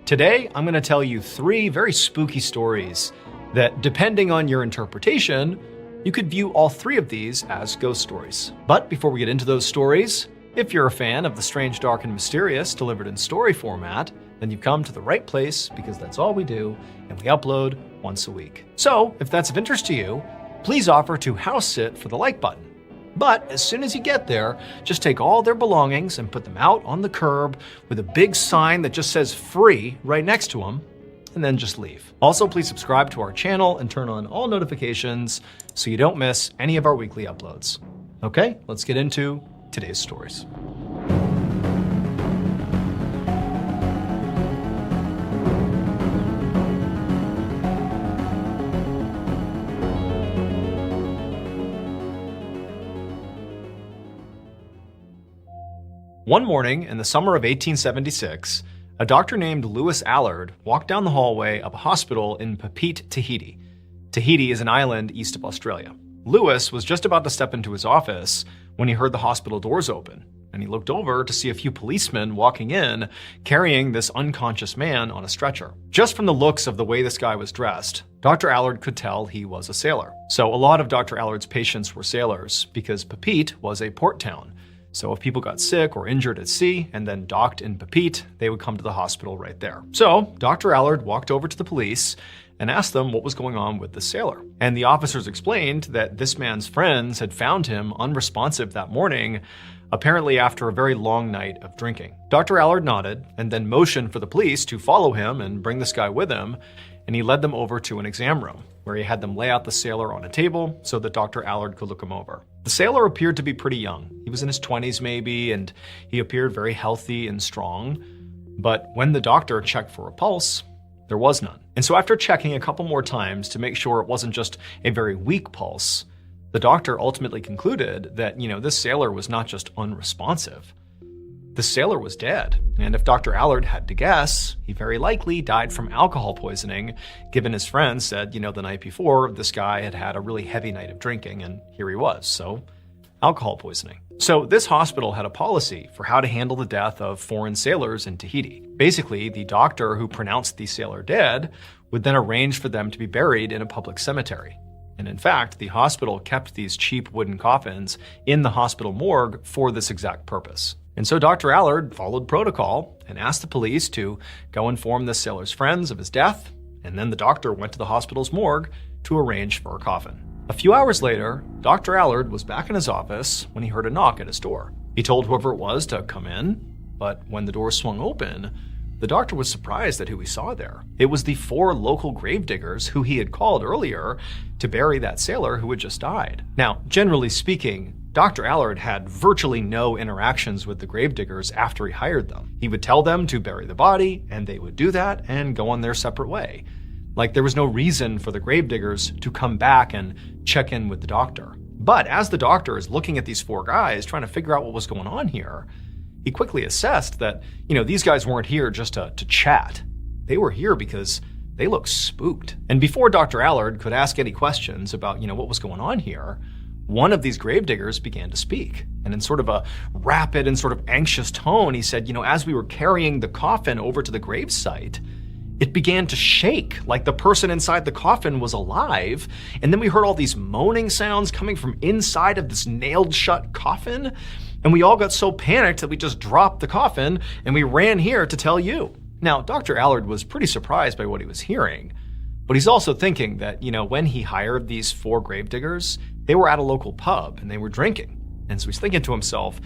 Today, I'm going to tell you 3 very spooky stories that, depending on your interpretation, you could view all 3 of these as ghost stories. But before we get into those stories, if you're a fan of the strange, dark, and mysterious delivered in story format, then you've come to the right place because that's all we do, and we upload once a week. So, if that's of interest to you, please offer to house sit for the like button. But as soon as you get there, just take all their belongings and put them out on the curb with a big sign that just says free right next to them, and then just leave. Also, please subscribe to our channel and turn on all notifications so you don't miss any of our weekly uploads. Okay, let's get into today's stories. One morning in the summer of 1876, a doctor named Lewis Allard walked down the hallway of a hospital in Papeete, Tahiti. Tahiti is an island east of Australia. Lewis was just about to step into his office when he heard the hospital doors open, and he looked over to see a few policemen walking in, carrying this unconscious man on a stretcher. Just from the looks of the way this guy was dressed, Dr. Allard could tell he was a sailor. So a lot of Dr. Allard's patients were sailors because Papeete was a port town. So if people got sick or injured at sea and then docked in Papeete, they would come to the hospital right there. So Dr. Allard walked over to the police and asked them what was going on with the sailor. And the officers explained that this man's friends had found him unresponsive that morning, apparently after a very long night of drinking. Dr. Allard nodded and then motioned for the police to follow him and bring this guy with him, and he led them over to an exam room where he had them lay out the sailor on a table so that Dr. Allard could look him over. The sailor appeared to be pretty young. He was in his 20s maybe, and he appeared very healthy and strong. But when the doctor checked for a pulse, there was none. And so after checking a couple more times to make sure it wasn't just a very weak pulse, the doctor ultimately concluded that, this sailor was not just unresponsive. The sailor was dead, and if Dr. Allard had to guess, he very likely died from alcohol poisoning, given his friends said, the night before, this guy had had a really heavy night of drinking, and here he was, so alcohol poisoning. So this hospital had a policy for how to handle the death of foreign sailors in Tahiti. Basically, the doctor who pronounced the sailor dead would then arrange for them to be buried in a public cemetery. And in fact, the hospital kept these cheap wooden coffins in the hospital morgue for this exact purpose. And so Dr. Allard followed protocol and asked the police to go inform the sailor's friends of his death, and then the doctor went to the hospital's morgue to arrange for a coffin. A few hours later, Dr. Allard was back in his office when he heard a knock at his door. He told whoever it was to come in, but when the door swung open, the doctor was surprised at who he saw there. It was the 4 local gravediggers who he had called earlier to bury that sailor who had just died. Now, generally speaking, Dr. Allard had virtually no interactions with the gravediggers after he hired them. He would tell them to bury the body, and they would do that and go on their separate way. Like there was no reason for the gravediggers to come back and check in with the doctor. But as the doctor is looking at these 4 guys trying to figure out what was going on here, he quickly assessed that, these guys weren't here just to chat. They were here because they looked spooked. And before Dr. Allard could ask any questions about, what was going on here, one of these gravediggers began to speak. And in sort of a rapid and sort of anxious tone, he said, as we were carrying the coffin over to the gravesite, it began to shake like the person inside the coffin was alive. And then we heard all these moaning sounds coming from inside of this nailed shut coffin. And we all got so panicked that we just dropped the coffin and we ran here to tell you. Now, Dr. Allard was pretty surprised by what he was hearing, but he's also thinking that, when he hired these 4 gravediggers, they were at a local pub and they were drinking. And so he's thinking to himself,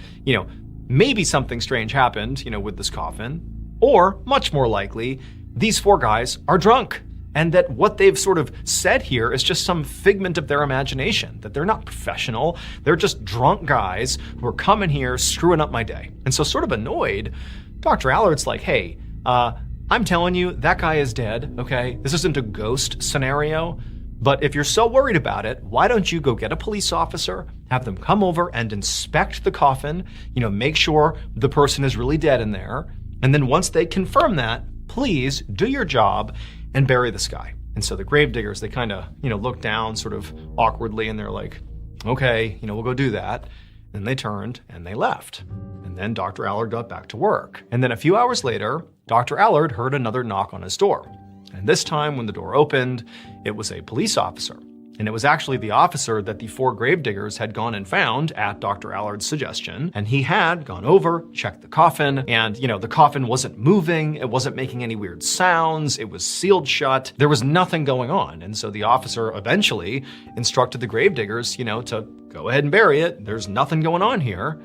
maybe something strange happened, with this coffin, or much more likely, these 4 guys are drunk. And that what they've sort of said here is just some figment of their imagination, that they're not professional, they're just drunk guys who are coming here screwing up my day. And so sort of annoyed, Dr. Allard's like, hey, I'm telling you, that guy is dead, okay? This isn't a ghost scenario, but if you're so worried about it, why don't you go get a police officer, have them come over and inspect the coffin, make sure the person is really dead in there, and then once they confirm that, please do your job and bury this guy. And so the gravediggers, they kind of, look down sort of awkwardly and they're like, okay, we'll go do that. Then they turned and they left. And then Dr. Allard got back to work. And then a few hours later, Dr. Allard heard another knock on his door. And this time when the door opened, it was a police officer. And it was actually the officer that the 4 gravediggers had gone and found at Dr. Allard's suggestion. And he had gone over, checked the coffin, and, the coffin wasn't moving, it wasn't making any weird sounds, it was sealed shut, there was nothing going on. And so the officer eventually instructed the gravediggers, to go ahead and bury it, there's nothing going on here.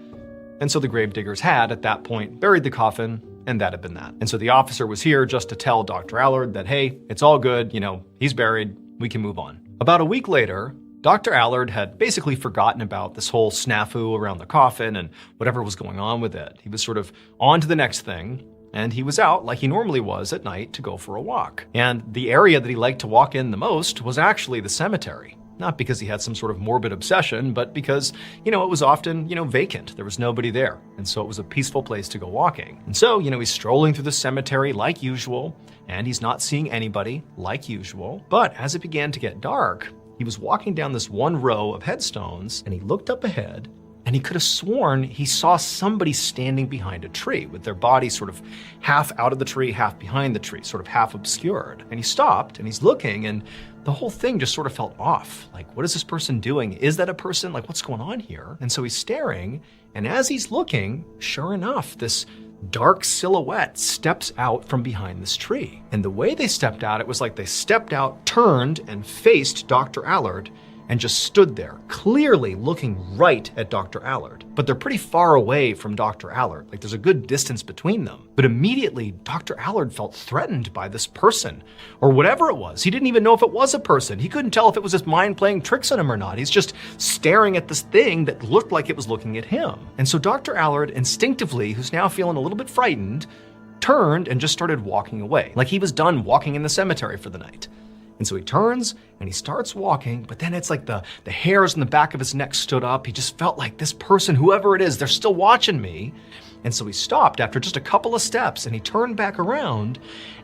And so the gravediggers had, at that point, buried the coffin, and that had been that. And so the officer was here just to tell Dr. Allard that, hey, it's all good, he's buried, we can move on. About a week later, Dr. Allard had basically forgotten about this whole snafu around the coffin and whatever was going on with it. He was sort of on to the next thing, and he was out like he normally was at night to go for a walk. And the area that he liked to walk in the most was actually the cemetery. Not because he had some sort of morbid obsession, but because, it was often, vacant. There was nobody there. And so it was a peaceful place to go walking. And so, he's strolling through the cemetery like usual, and he's not seeing anybody like usual. But as it began to get dark, he was walking down this one row of headstones, and he looked up ahead, and he could have sworn he saw somebody standing behind a tree with their body sort of half out of the tree, half behind the tree, sort of half obscured. And he stopped, and he's looking, and the whole thing just sort of felt off. Like, what is this person doing? Is that a person? Like, what's going on here? And so he's staring, and as he's looking, sure enough, this dark silhouette steps out from behind this tree. And the way they stepped out, it was like they stepped out, turned, and faced Dr. Allard, and just stood there, clearly looking right at Dr. Allard. But they're pretty far away from Dr. Allard, like there's a good distance between them. But immediately, Dr. Allard felt threatened by this person, or whatever it was. He didn't even know if it was a person. He couldn't tell if it was his mind playing tricks on him or not. He's just staring at this thing that looked like it was looking at him. And so Dr. Allard instinctively, who's now feeling a little bit frightened, turned and just started walking away, like he was done walking in the cemetery for the night. And so he turns and he starts walking, but then it's like the hairs on the back of his neck stood up. He just felt like this person, whoever it is, they're still watching me. And so he stopped after just a couple of steps and he turned back around.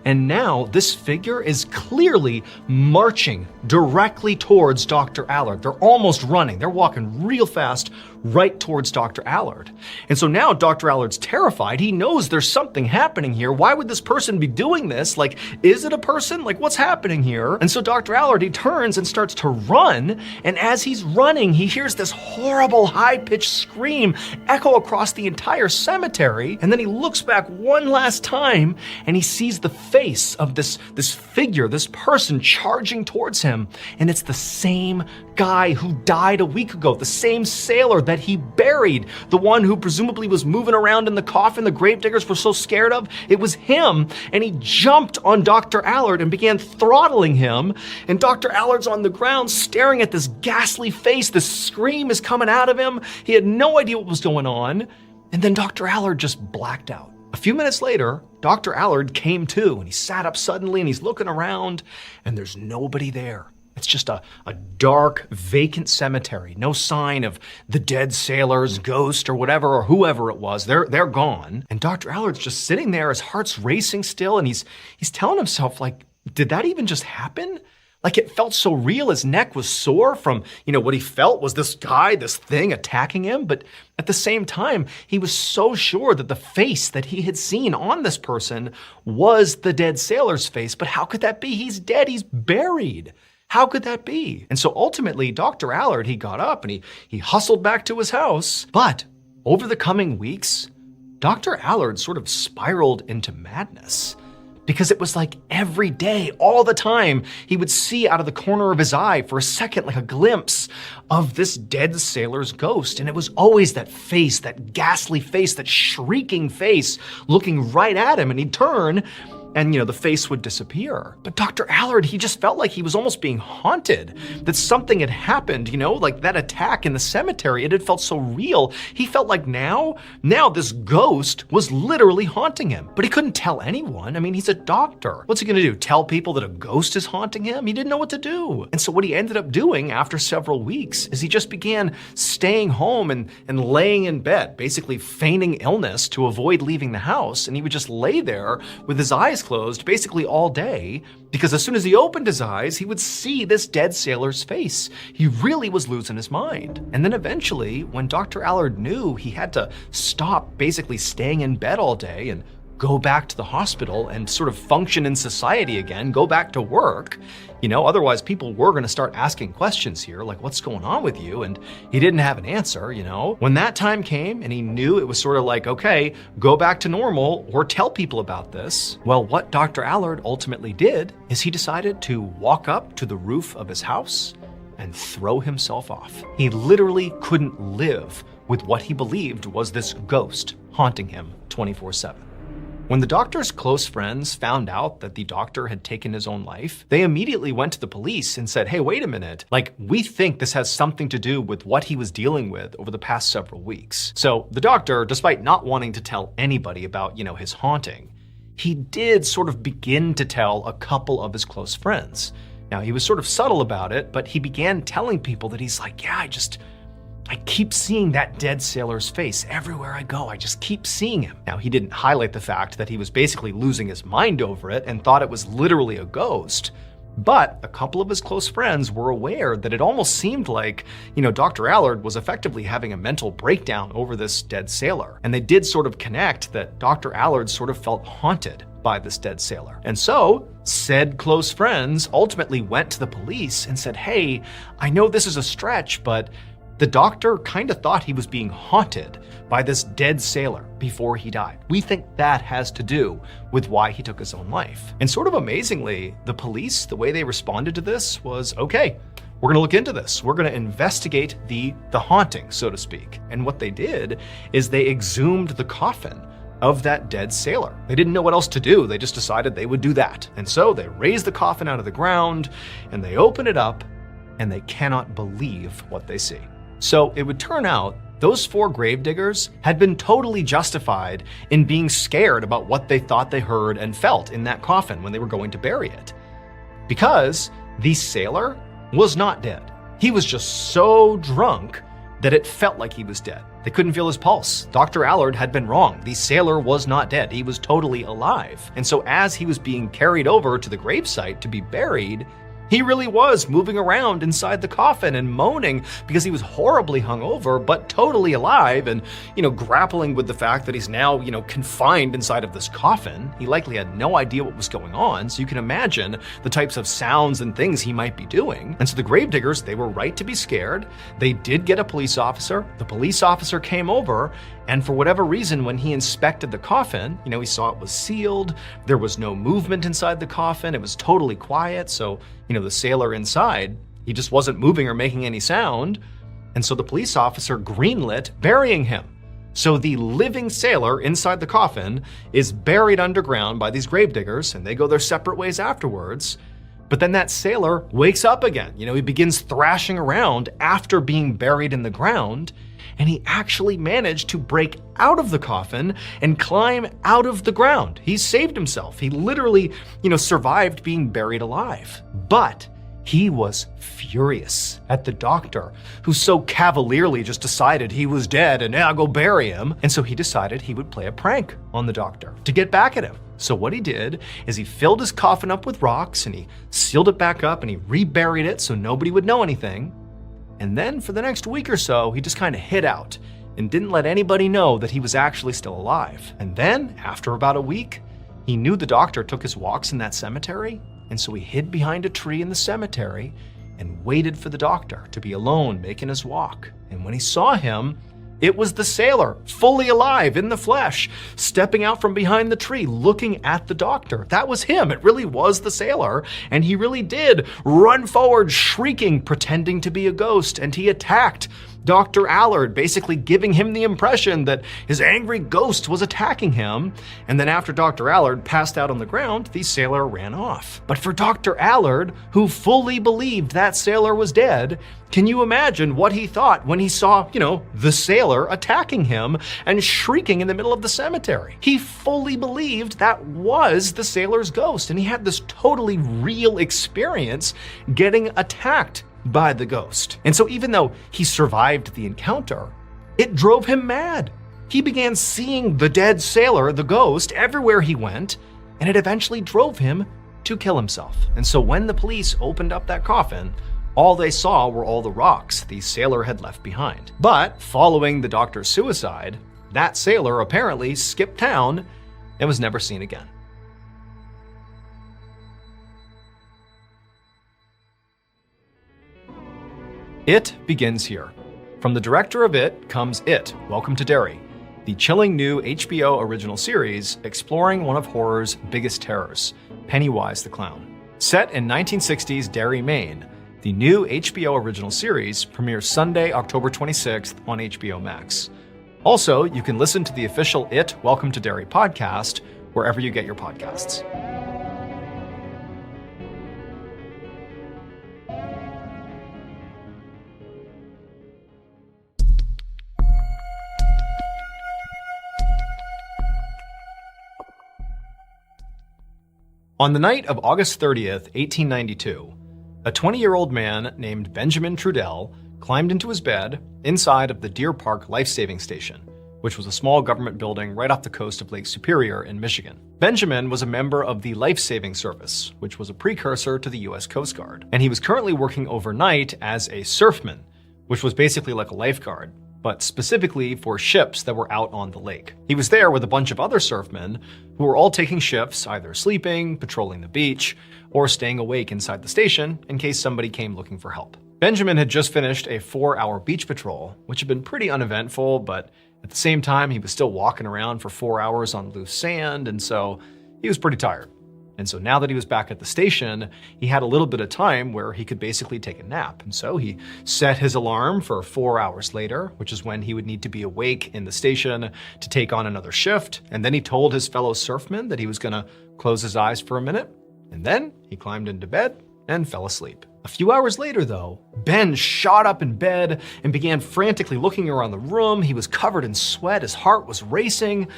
And now this figure is clearly marching directly towards Dr. Allard. They're almost running. They're walking real fast right towards Dr. Allard. And so now Dr. Allard's terrified. He knows there's something happening here. Why would this person be doing this? Like, is it a person? Like, what's happening here? And so Dr. Allard, he turns and starts to run. And as he's running, he hears this horrible high-pitched scream echo across the entire cemetery. And then he looks back one last time and he sees the face of this figure, this person charging towards him. And it's the same guy who died a week ago, the same sailor that he buried, the one who presumably was moving around in the coffin the gravediggers were so scared of. It was him. And he jumped on Dr. Allard and began throttling him. And Dr. Allard's on the ground staring at this ghastly face. This scream is coming out of him. He had no idea what was going on. And then Dr. Allard just blacked out. A few minutes later, Dr. Allard came to and he sat up suddenly and he's looking around and there's nobody there. It's just a dark, vacant cemetery. No sign of the dead sailor's ghost or whatever or whoever it was. They're gone. And Dr. Allard's just sitting there, his heart's racing still, and he's telling himself, like, did that even just happen? Like, it felt so real. His neck was sore from, what he felt was this guy, this thing attacking him. But at the same time, he was so sure that the face that he had seen on this person was the dead sailor's face. But how could that be? He's dead. He's buried. How could that be? And so ultimately, Dr. Allard, he got up and he hustled back to his house. But over the coming weeks, Dr. Allard sort of spiraled into madness. Because it was like every day, all the time, he would see out of the corner of his eye for a second, like a glimpse of this dead sailor's ghost. And it was always that face, that ghastly face, that shrieking face looking right at him. And he'd turn and, the face would disappear. But Dr. Allard, he just felt like he was almost being haunted, that something had happened, like that attack in the cemetery. It had felt so real. He felt like now this ghost was literally haunting him. But he couldn't tell anyone. I mean, he's a doctor. What's he gonna do? Tell people that a ghost is haunting him? He didn't know what to do. And so what he ended up doing after several weeks is he just began staying home and laying in bed, basically feigning illness to avoid leaving the house. And he would just lay there with his eyes closed basically all day, because as soon as he opened his eyes, he would see this dead sailor's face. He really was losing his mind. And then eventually, when Dr. Allard knew he had to stop basically staying in bed all day and go back to the hospital and sort of function in society again, go back to work, otherwise people were going to start asking questions here, like, what's going on with you? And he didn't have an answer, When that time came and he knew it was sort of like, okay, go back to normal or tell people about this. Well, what Dr. Allard ultimately did is he decided to walk up to the roof of his house and throw himself off. He literally couldn't live with what he believed was this ghost haunting him 24/7. When the doctor's close friends found out that the doctor had taken his own life, they immediately went to the police and said, hey, wait a minute, we think this has something to do with what he was dealing with over the past several weeks. So the doctor, despite not wanting to tell anybody about, his haunting, he did sort of begin to tell a couple of his close friends. Now, he was sort of subtle about it, but he began telling people that he's like, yeah, I keep seeing that dead sailor's face everywhere I go. I just keep seeing him. Now, he didn't highlight the fact that he was basically losing his mind over it and thought it was literally a ghost. But a couple of his close friends were aware that it almost seemed like, Dr. Allard was effectively having a mental breakdown over this dead sailor. And they did sort of connect that Dr. Allard sort of felt haunted by this dead sailor. And so, said close friends ultimately went to the police and said, hey, I know this is a stretch, but the doctor kind of thought he was being haunted by this dead sailor before he died. We think that has to do with why he took his own life. And sort of amazingly, the police, the way they responded to this was, okay, we're gonna look into this. We're gonna investigate the haunting, so to speak. And what they did is they exhumed the coffin of that dead sailor. They didn't know what else to do. They just decided they would do that. And so they raised the coffin out of the ground and they open it up and they cannot believe what they see. So it would turn out those 4 gravediggers had been totally justified in being scared about what they thought they heard and felt in that coffin when they were going to bury it. Because the sailor was not dead. He was just so drunk that it felt like he was dead. They couldn't feel his pulse. Dr. Allard had been wrong. The sailor was not dead. He was totally alive. And so as he was being carried over to the gravesite to be buried, he really was moving around inside the coffin and moaning because he was horribly hungover, but totally alive and, grappling with the fact that he's now, confined inside of this coffin. He likely had no idea what was going on, so you can imagine the types of sounds and things he might be doing. And so the gravediggers, they were right to be scared. They did get a police officer. The police officer came over, and for whatever reason, when he inspected the coffin, he saw it was sealed. There was no movement inside the coffin. It was totally quiet. So, the sailor inside, he just wasn't moving or making any sound. And so the police officer greenlit burying him. So the living sailor inside the coffin is buried underground by these gravediggers, and they go their separate ways afterwards. But then that sailor wakes up again. He begins thrashing around after being buried in the ground. And he actually managed to break out of the coffin and climb out of the ground. He saved himself. He literally, survived being buried alive. But he was furious at the doctor, who so cavalierly just decided he was dead and now go bury him. And so he decided he would play a prank on the doctor to get back at him. So what he did is he filled his coffin up with rocks and he sealed it back up and he reburied it so nobody would know anything. And then for the next week or so, he just kind of hid out and didn't let anybody know that he was actually still alive. And then, after about a week, he knew the doctor took his walks in that cemetery, and so he hid behind a tree in the cemetery and waited for the doctor to be alone making his walk. And when he saw him, it was the sailor, fully alive in the flesh, stepping out from behind the tree, looking at the doctor. That was him. It really was the sailor. And he really did run forward, shrieking, pretending to be a ghost. And he attacked Dr. Allard, basically giving him the impression that his angry ghost was attacking him. And then after Dr. Allard passed out on the ground, the sailor ran off. But for Dr. Allard, who fully believed that sailor was dead, can you imagine what he thought when he saw, the sailor attacking him and shrieking in the middle of the cemetery? He fully believed that was the sailor's ghost, and he had this totally real experience getting attacked by the ghost. And so even though he survived the encounter, it drove him mad. He began seeing the dead sailor, the ghost, everywhere he went, and it eventually drove him to kill himself. And so when the police opened up that coffin, all they saw were all the rocks the sailor had left behind. But following the doctor's suicide, that sailor apparently skipped town and was never seen again. It begins here. From the director of It comes It, Welcome to Derry, the chilling new HBO original series exploring one of horror's biggest terrors, Pennywise the Clown. Set in 1960s Derry, Maine, the new HBO original series premieres Sunday, October 26th on HBO Max. Also, you can listen to the official It, Welcome to Derry podcast wherever you get your podcasts. On the night of August 30th, 1892, a 20-year-old man named Benjamin Trudell climbed into his bed inside of the Deer Park Life-Saving Station, which was a small government building right off the coast of Lake Superior in Michigan. Benjamin was a member of the Life-Saving Service, which was a precursor to the U.S. Coast Guard, and he was currently working overnight as a surfman, which was basically like a lifeguard, but specifically for ships that were out on the lake. He was there with a bunch of other surfmen who were all taking shifts, either sleeping, patrolling the beach, or staying awake inside the station in case somebody came looking for help. Benjamin had just finished a 4-hour beach patrol, which had been pretty uneventful, but at the same time, he was still walking around for 4 hours on loose sand, and so he was pretty tired. And so now that he was back at the station, he had a little bit of time where he could basically take a nap. And so he set his alarm for 4 hours later, which is when he would need to be awake in the station to take on another shift. And then he told his fellow surfmen that he was going to close his eyes for a minute. And then he climbed into bed and fell asleep. A few hours later, though, Ben shot up in bed and began frantically looking around the room. He was covered in sweat, his heart was racing,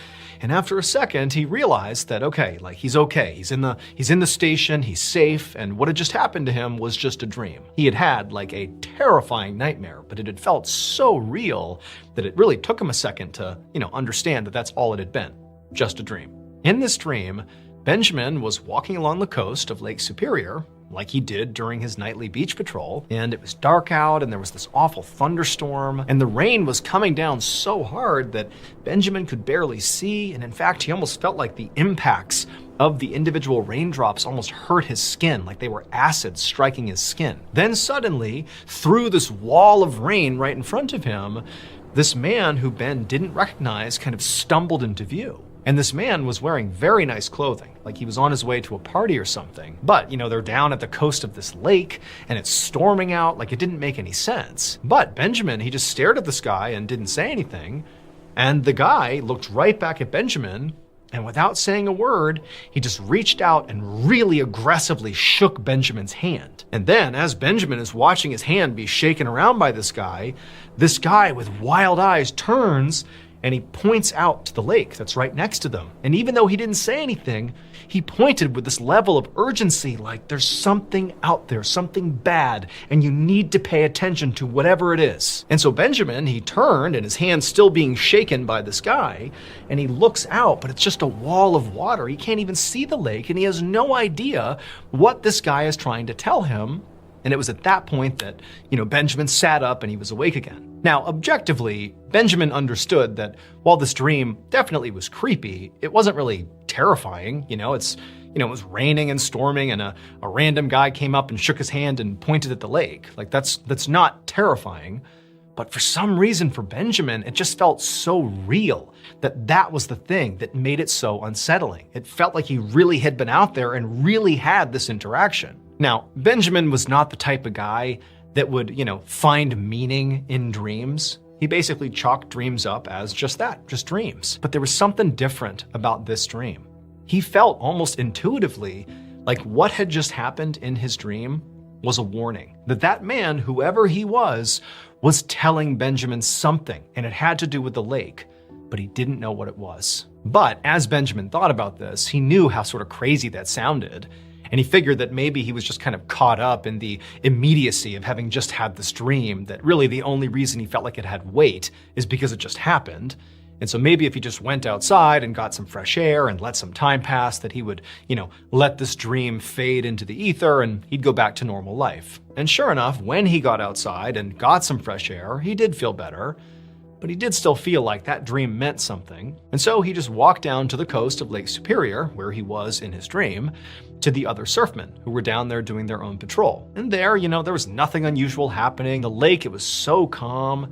and after a second, he realized that, he's okay. He's in the station, he's safe, and what had just happened to him was just a dream. He had a terrifying nightmare, but it had felt so real that it really took him a second to, understand that that's all it had been, just a dream. In this dream, Benjamin was walking along the coast of Lake Superior, like he did during his nightly beach patrol, and it was dark out and there was this awful thunderstorm, and the rain was coming down so hard that Benjamin could barely see, and in fact he almost felt like the impacts of the individual raindrops almost hurt his skin, like they were acid striking his skin. Then suddenly, through this wall of rain right in front of him, this man who Ben didn't recognize kind of stumbled into view. And this man was wearing very nice clothing, like he was on his way to a party or something. But, they're down at the coast of this lake, and it's storming out, like it didn't make any sense. But Benjamin, he just stared at the sky and didn't say anything. And the guy looked right back at Benjamin, and without saying a word, he just reached out and really aggressively shook Benjamin's hand. And then, as Benjamin is watching his hand be shaken around by this guy with wild eyes turns and he points out to the lake that's right next to them. And even though he didn't say anything, he pointed with this level of urgency, like there's something out there, something bad, and you need to pay attention to whatever it is. And so Benjamin, he turned, and his hand's still being shaken by this guy, and he looks out, but it's just a wall of water. He can't even see the lake, and he has no idea what this guy is trying to tell him. And it was at that point that, Benjamin sat up and he was awake again. Now, objectively, Benjamin understood that while this dream definitely was creepy, it wasn't really terrifying. It was raining and storming, and a random guy came up and shook his hand and pointed at the lake. That's not terrifying. But for some reason for Benjamin, it just felt so real that was the thing that made it so unsettling. It felt like he really had been out there and really had this interaction. Now, Benjamin was not the type of guy that would, find meaning in dreams. He basically chalked dreams up as just that, just dreams. But there was something different about this dream. He felt almost intuitively like what had just happened in his dream was a warning. That man, whoever he was telling Benjamin something, and it had to do with the lake, but he didn't know what it was. But as Benjamin thought about this, he knew how sort of crazy that sounded. And he figured that maybe he was just kind of caught up in the immediacy of having just had this dream, that really the only reason he felt like it had weight is because it just happened. And so maybe if he just went outside and got some fresh air and let some time pass, that he would, let this dream fade into the ether and he'd go back to normal life. And sure enough, when he got outside and got some fresh air, he did feel better. But he did still feel like that dream meant something. And so he just walked down to the coast of Lake Superior, where he was in his dream, to the other surfmen who were down there doing their own patrol. And there, there was nothing unusual happening. The lake, it was so calm.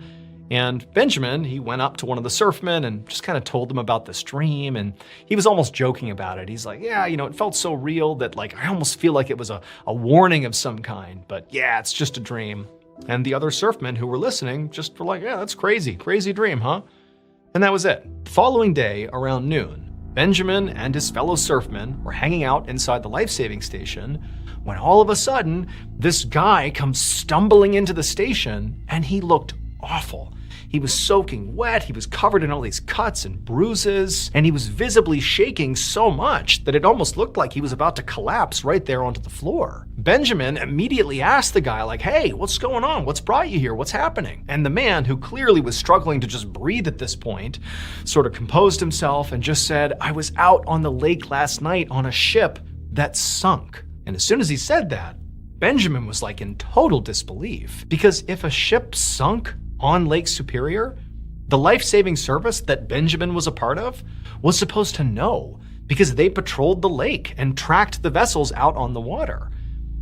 And Benjamin, he went up to one of the surfmen and just kind of told them about this dream. And he was almost joking about it. He's like, yeah, it felt so real that I almost feel like it was a warning of some kind. But yeah, it's just a dream. And the other surfmen who were listening just were like, yeah, that's crazy dream, huh? And that was it. The following day, around noon, Benjamin and his fellow surfmen were hanging out inside the life-saving station when all of a sudden, this guy comes stumbling into the station and he looked awful. He was soaking wet, he was covered in all these cuts and bruises, and he was visibly shaking so much that it almost looked like he was about to collapse right there onto the floor. Benjamin immediately asked the guy, like, hey, what's going on? What's brought you here? What's happening? And the man, who clearly was struggling to just breathe at this point, sort of composed himself and just said, I was out on the lake last night on a ship that sunk. And as soon as he said that, Benjamin was like in total disbelief. Because if a ship sunk on Lake Superior, the life-saving service that Benjamin was a part of was supposed to know, because they patrolled the lake and tracked the vessels out on the water.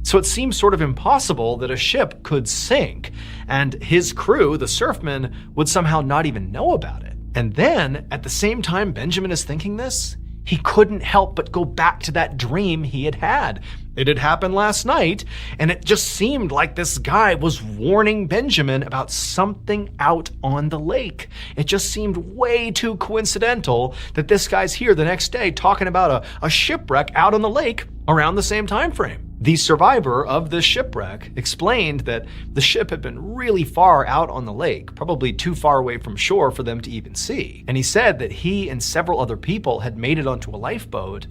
So it seems sort of impossible that a ship could sink and his crew, the surfmen, would somehow not even know about it. And then, at the same time Benjamin is thinking this, he couldn't help but go back to that dream he had had. It had happened last night, and it just seemed like this guy was warning Benjamin about something out on the lake. It just seemed way too coincidental that this guy's here the next day talking about a shipwreck out on the lake around the same time frame. The survivor of this shipwreck explained that the ship had been really far out on the lake, probably too far away from shore for them to even see. And he said that he and several other people had made it onto a lifeboat,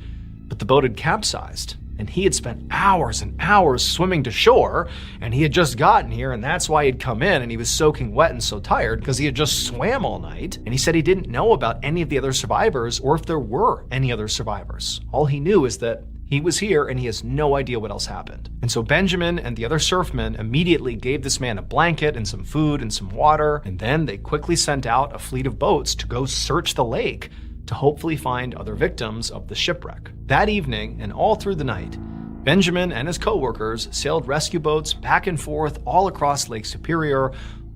but the boat had capsized. And he had spent hours and hours swimming to shore, and he had just gotten here, and that's why he'd come in, and he was soaking wet and so tired because he had just swam all night. And he said he didn't know about any of the other survivors or if there were any other survivors. All he knew is that he was here and he has no idea what else happened. And so Benjamin and the other surfmen immediately gave this man a blanket and some food and some water, and then they quickly sent out a fleet of boats to go search the lake to hopefully find other victims of the shipwreck. That evening and all through the night, Benjamin and his co-workers sailed rescue boats back and forth all across Lake Superior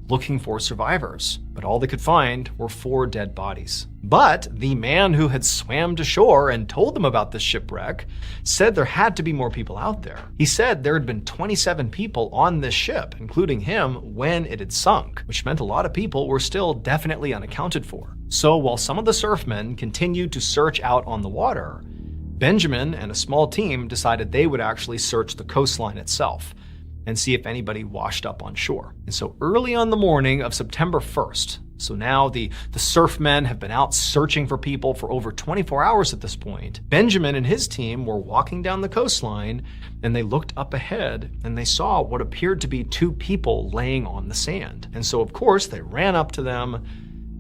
looking for survivors, but all they could find were 4 dead bodies. But the man who had swam to shore and told them about the shipwreck said there had to be more people out there. He said there had been 27 people on this ship, including him, when it had sunk, which meant a lot of people were still definitely unaccounted for. So while some of the surfmen continued to search out on the water, Benjamin and a small team decided they would actually search the coastline itself and see if anybody washed up on shore. And so early on the morning of September 1st, so now the surfmen have been out searching for people for over 24 hours at this point, Benjamin and his team were walking down the coastline and they looked up ahead and they saw what appeared to be 2 people laying on the sand. And so of course they ran up to them,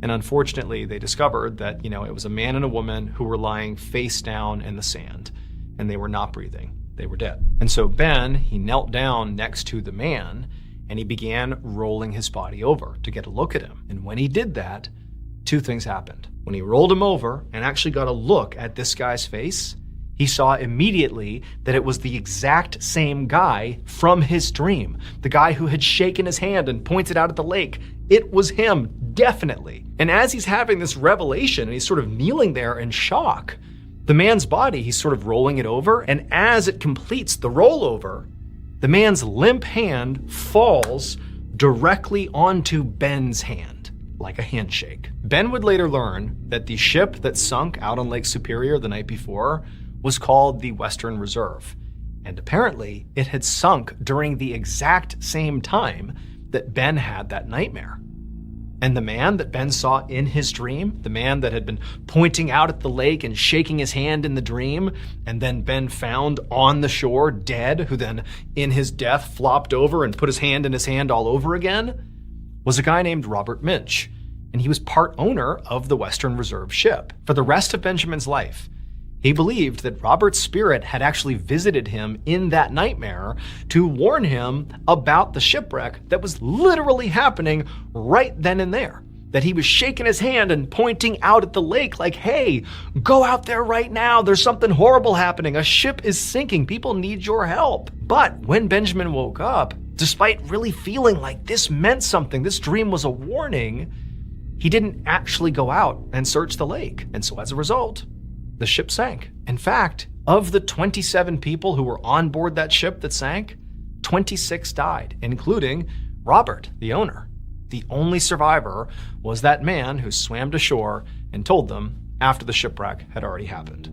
and unfortunately they discovered that, it was a man and a woman who were lying face down in the sand, and they were not breathing. They were dead. And so Ben, he knelt down next to the man and he began rolling his body over to get a look at him. And when he did that, 2 things happened. When he rolled him over and actually got a look at this guy's face, he saw immediately that it was the exact same guy from his dream. The guy who had shaken his hand and pointed out at the lake. It was him, definitely. And as he's having this revelation and he's sort of kneeling there in shock, the man's body, he's sort of rolling it over, and as it completes the rollover, the man's limp hand falls directly onto Ben's hand, like a handshake. Ben would later learn that the ship that sunk out on Lake Superior the night before was called the Western Reserve, and apparently it had sunk during the exact same time that Ben had that nightmare. And the man that Ben saw in his dream, the man that had been pointing out at the lake and shaking his hand in the dream, and then Ben found on the shore dead, who then in his death flopped over and put his hand in his hand all over again, was a guy named Robert Minch, and he was part owner of the Western Reserve ship. For the rest of Benjamin's life, he believed that Robert's spirit had actually visited him in that nightmare to warn him about the shipwreck that was literally happening right then and there. That he was shaking his hand and pointing out at the lake like, hey, go out there right now. There's something horrible happening. A ship is sinking. People need your help. But when Benjamin woke up, despite really feeling like this meant something, this dream was a warning, he didn't actually go out and search the lake. And so as a result, the ship sank. In fact, of the 27 people who were on board that ship that sank, 26 died, including Robert, the owner. The only survivor was that man who swam to shore and told them after the shipwreck had already happened.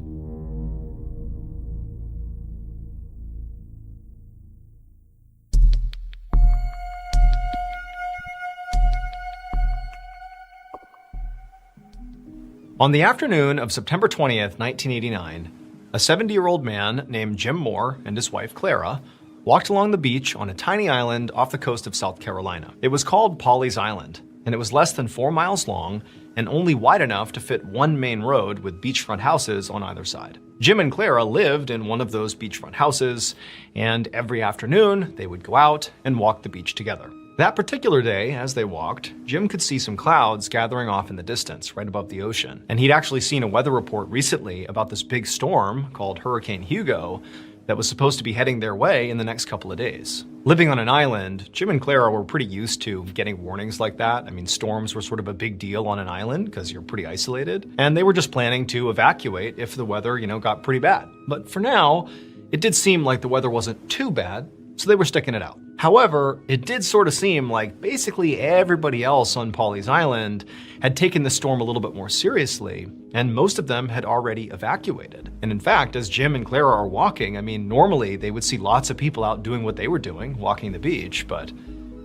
On the afternoon of September 20th, 1989, a 70-year-old man named Jim Moore and his wife Clara walked along the beach on a tiny island off the coast of South Carolina. It was called Pawleys Island, and it was less than 4 miles long and only wide enough to fit one main road with beachfront houses on either side. Jim and Clara lived in one of those beachfront houses, and every afternoon they would go out and walk the beach together. That particular day, as they walked, Jim could see some clouds gathering off in the distance, right above the ocean. And he'd actually seen a weather report recently about this big storm called Hurricane Hugo that was supposed to be heading their way in the next couple of days. Living on an island, Jim and Clara were pretty used to getting warnings like that. I mean, storms were sort of a big deal on an island because you're pretty isolated. And they were just planning to evacuate if the weather, got pretty bad. But for now, it did seem like the weather wasn't too bad, so they were sticking it out. However, it did sort of seem like basically everybody else on Pawleys Island had taken the storm a little bit more seriously, and most of them had already evacuated. And in fact, as Jim and Clara are walking, normally they would see lots of people out doing what they were doing, walking the beach, but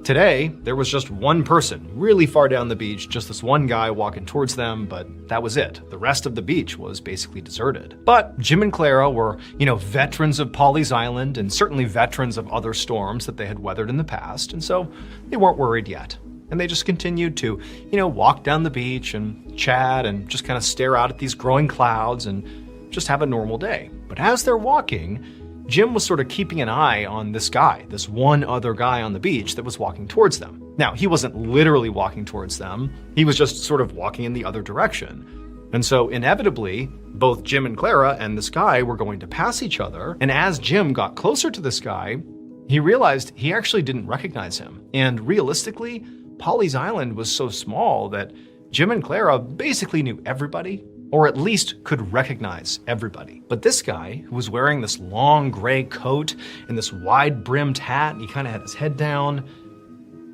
today, there was just one person really far down the beach, just this one guy walking towards them, but that was it. The rest of the beach was basically deserted. But Jim and Clara were, veterans of Pawleys Island and certainly veterans of other storms that they had weathered in the past, and so they weren't worried yet. And they just continued to, walk down the beach and chat and just kind of stare out at these growing clouds and just have a normal day. But as they're walking, Jim was sort of keeping an eye on this guy, this one other guy on the beach that was walking towards them. Now, he wasn't literally walking towards them, he was just sort of walking in the other direction. And so inevitably, both Jim and Clara and this guy were going to pass each other, and as Jim got closer to this guy, he realized he actually didn't recognize him. And realistically, Pawleys Island was so small that Jim and Clara basically knew everybody, or at least could recognize everybody. But this guy, who was wearing this long gray coat and this wide-brimmed hat, and he kind of had his head down,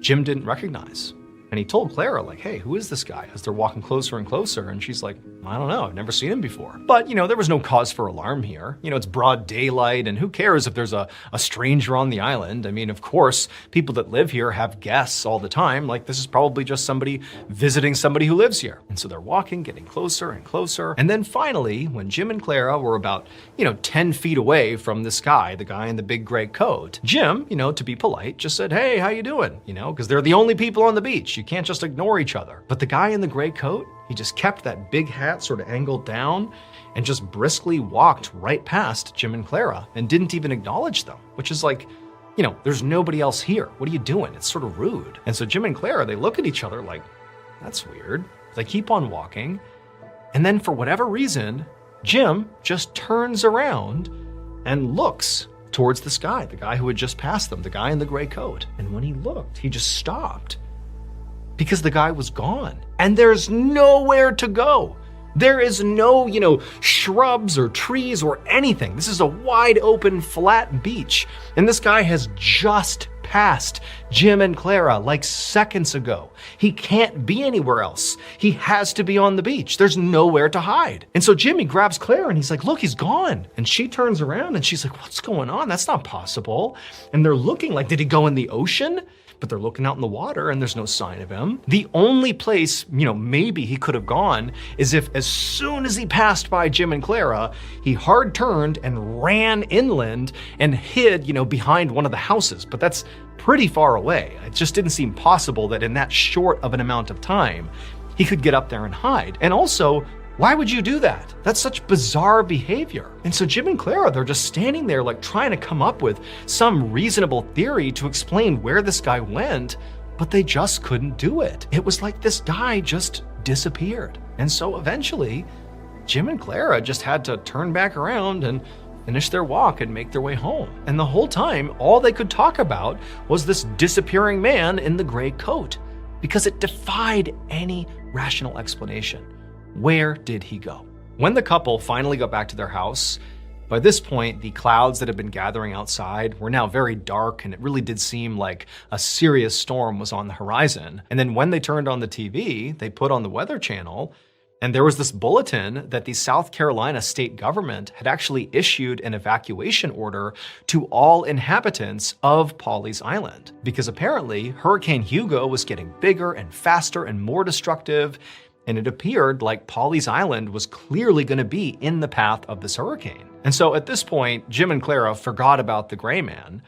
Jim didn't recognize. And he told Clara, hey, who is this guy? As they're walking closer and closer, and she's like, I don't know, I've never seen him before. But, there was no cause for alarm here. It's broad daylight, and who cares if there's a stranger on the island? Of course, people that live here have guests all the time, this is probably just somebody visiting somebody who lives here. And so they're walking, getting closer and closer. And then finally, when Jim and Clara were about, 10 feet away from this guy, the guy in the big gray coat, Jim, to be polite, just said, hey, how you doing? Because they're the only people on the beach. You can't just ignore each other. But the guy in the gray coat, he just kept that big hat sort of angled down and just briskly walked right past Jim and Clara and didn't even acknowledge them, which is there's nobody else here. What are you doing? It's sort of rude. And so Jim and Clara, they look at each other like, that's weird. They keep on walking. And then for whatever reason, Jim just turns around and looks towards this guy, the guy who had just passed them, the guy in the gray coat. And when he looked, he just stopped because the guy was gone. And there's nowhere to go. There is no, shrubs or trees or anything. This is a wide open, flat beach. And this guy has just passed Jim and Clara seconds ago. He can't be anywhere else. He has to be on the beach. There's nowhere to hide. And so Jimmy grabs Clara and he's like, look, he's gone. And she turns around and she's like, what's going on? That's not possible. And they're looking did he go in the ocean? But they're looking out in the water and there's no sign of him. The only place, maybe he could have gone is if as soon as he passed by Jim and Clara, he hard turned and ran inland and hid, behind one of the houses. But that's pretty far away. It just didn't seem possible that in that short of an amount of time, he could get up there and hide. And also, why would you do that? That's such bizarre behavior. And so Jim and Clara, they're just standing there trying to come up with some reasonable theory to explain where this guy went, but they just couldn't do it. It was like this guy just disappeared. And so eventually, Jim and Clara just had to turn back around and finish their walk and make their way home. And the whole time, all they could talk about was this disappearing man in the gray coat, because it defied any rational explanation. Where did he go? When the couple finally got back to their house, by this point, the clouds that had been gathering outside were now very dark, and it really did seem like a serious storm was on the horizon. And then when they turned on the TV, they put on the Weather Channel, And there was this bulletin that the South Carolina state government had actually issued an evacuation order to all inhabitants of Pawleys Island, because apparently Hurricane Hugo was getting bigger and faster and more destructive, and it appeared like Pawleys Island was clearly going to be in the path of this hurricane. And so at this point, Jim and Clara forgot about the gray man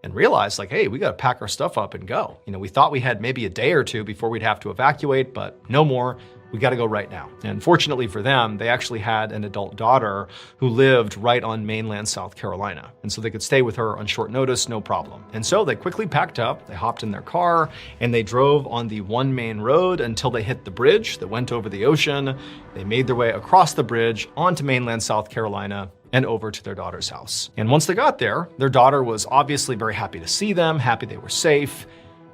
and realized, like, hey, we got to pack our stuff up and go. We thought we had maybe a day or two before we'd have to evacuate, but no more. We got to go right now. And fortunately for them, they actually had an adult daughter who lived right on mainland South Carolina. And so they could stay with her on short notice, no problem. And so they quickly packed up, they hopped in their car, and they drove on the one main road until they hit the bridge that went over the ocean. They made their way across the bridge onto mainland South Carolina and over to their daughter's house. And once they got there, their daughter was obviously very happy to see them, happy they were safe.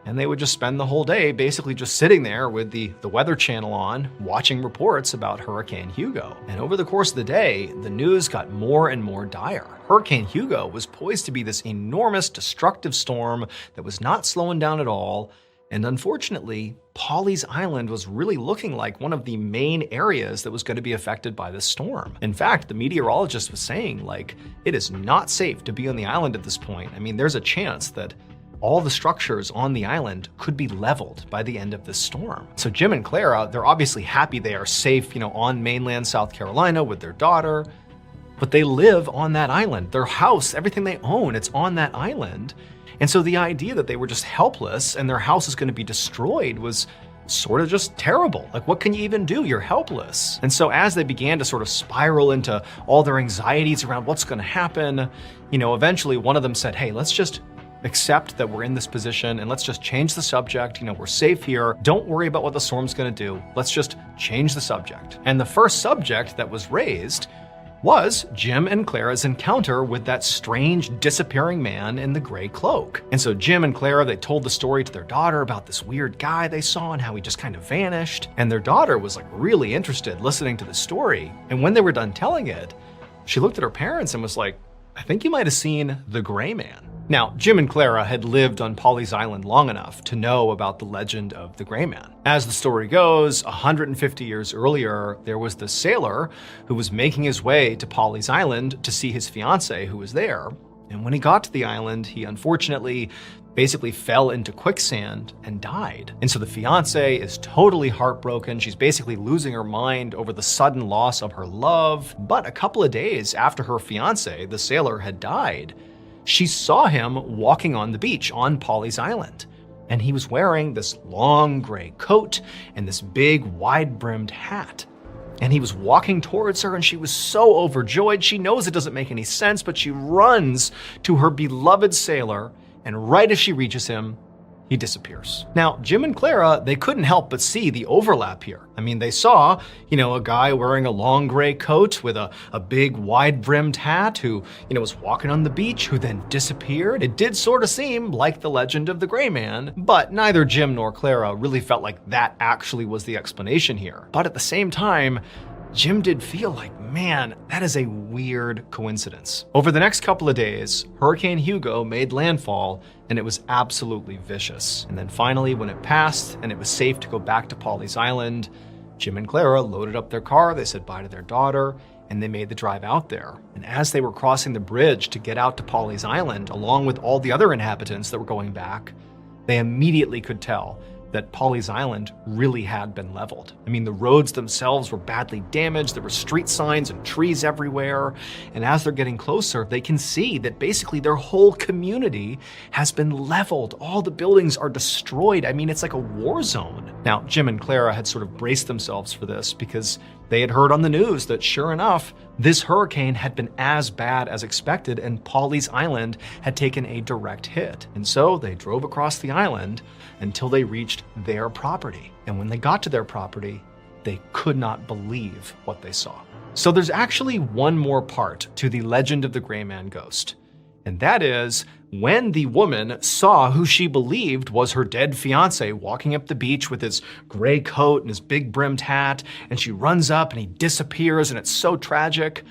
And they would just spend the whole day basically just sitting there with the Weather Channel on, watching reports about Hurricane Hugo. And over the course of the day, the news got more and more dire. Hurricane Hugo was poised to be this enormous destructive storm that was not slowing down at all. And unfortunately, Pawleys Island was really looking like one of the main areas that was going to be affected by this storm. In fact, the meteorologist was saying, like, it is not safe to be on the island at this point. I mean, there's a chance that all the structures on the island could be leveled by the end of this storm. So Jim and Clara, they're obviously happy they are safe, on mainland South Carolina with their daughter, but they live on that island. Their house, everything they own, it's on that island. And so the idea that they were just helpless and their house is going to be destroyed was sort of just terrible. Like, what can you even do? You're helpless. And so as they began to sort of spiral into all their anxieties around what's going to happen, eventually one of them said, hey, let's just accept that we're in this position and let's just change the subject. We're safe here. Don't worry about what the storm's going to do. Let's just change the subject. And the first subject that was raised was Jim and Clara's encounter with that strange disappearing man in the gray cloak. And so Jim and Clara, they told the story to their daughter about this weird guy they saw and how he just kind of vanished. And their daughter was like really interested listening to the story. And when they were done telling it, she looked at her parents and was like, I think you might have seen the gray man. Now, Jim and Clara had lived on Pawleys Island long enough to know about the legend of the gray man. As the story goes, 150 years earlier, there was this sailor who was making his way to Pawleys Island to see his fiancée who was there. And when he got to the island, he unfortunately basically fell into quicksand and died. And so the fiancée is totally heartbroken. She's basically losing her mind over the sudden loss of her love. But a couple of days after her fiancé, the sailor, had died, she saw him walking on the beach on Pawleys Island. And he was wearing this long gray coat and this big wide-brimmed hat. And he was walking towards her and she was so overjoyed. She knows it doesn't make any sense, but she runs to her beloved sailor, and right as she reaches him, he disappears. Now, Jim and Clara, they couldn't help but see the overlap here. I mean, they saw, a guy wearing a long gray coat with a big wide-brimmed hat who, was walking on the beach, who then disappeared. It did sort of seem like the legend of the gray man, but neither Jim nor Clara really felt like that actually was the explanation here. But at the same time, Jim did feel like, man, that is a weird coincidence. Over the next couple of days, Hurricane Hugo made landfall, and it was absolutely vicious. And then finally, when it passed and it was safe to go back to Pawleys Island, Jim and Clara loaded up their car, they said bye to their daughter, and they made the drive out there. And as they were crossing the bridge to get out to Pawleys Island, along with all the other inhabitants that were going back, they immediately could tell that Pawleys Island really had been leveled. I mean, the roads themselves were badly damaged, there were street signs and trees everywhere, and as they're getting closer, they can see that basically their whole community has been leveled. All the buildings are destroyed. I mean, it's like a war zone. Now, Jim and Clara had sort of braced themselves for this because they had heard on the news that sure enough, this hurricane had been as bad as expected and Pawleys Island had taken a direct hit. And so they drove across the island until they reached their property. And when they got to their property, they could not believe what they saw. So there's actually one more part to the legend of the Gray Man ghost. And that is when the woman saw who she believed was her dead fiancé walking up the beach with his gray coat and his big brimmed hat, and she runs up and he disappears and it's so tragic.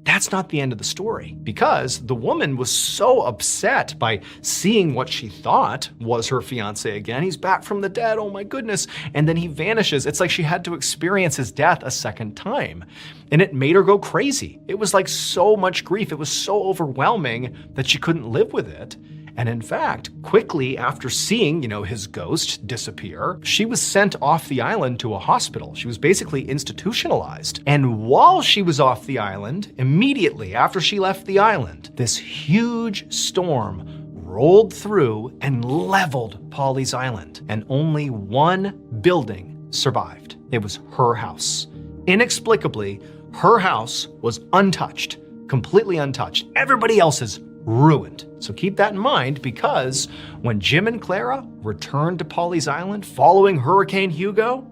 that's not the end of the story, because the woman was so upset by seeing what she thought was her fiance again. He's back from the dead, oh my goodness, and then he vanishes. It's like she had to experience his death a second time, and it made her go crazy. It was like so much grief. It was so overwhelming that she couldn't live with it. And in fact, quickly after seeing, his ghost disappear, she was sent off the island to a hospital. She was basically institutionalized. And while she was off the island, immediately after she left the island, this huge storm rolled through and leveled Polly's island. And only one building survived. It was her house. Inexplicably, her house was untouched, completely untouched. Everybody else's ruined. So keep that in mind, because when Jim and Clara returned to Polly's Island following Hurricane Hugo,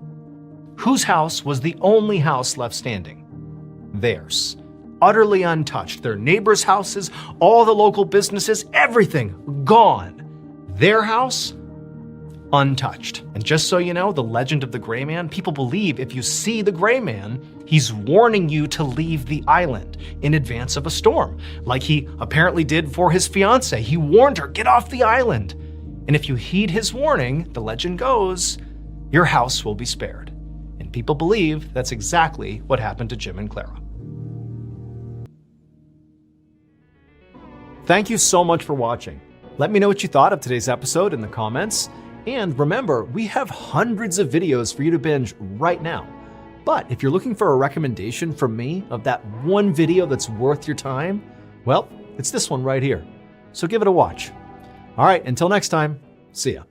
whose house was the only house left standing? Theirs. Utterly untouched. Their neighbors' houses, all the local businesses, everything gone. Their house, untouched. And just so you know, the legend of the Gray Man, people believe if you see the Gray Man, he's warning you to leave the island in advance of a storm, like he apparently did for his fiancée. He warned her, get off the island. And if you heed his warning, the legend goes, your house will be spared. And people believe that's exactly what happened to Jim and Clara. Thank you so much for watching. Let me know what you thought of today's episode in the comments. And remember, we have hundreds of videos for you to binge right now. But if you're looking for a recommendation from me of that one video that's worth your time, well, it's this one right here. So give it a watch. All right, until next time, see ya.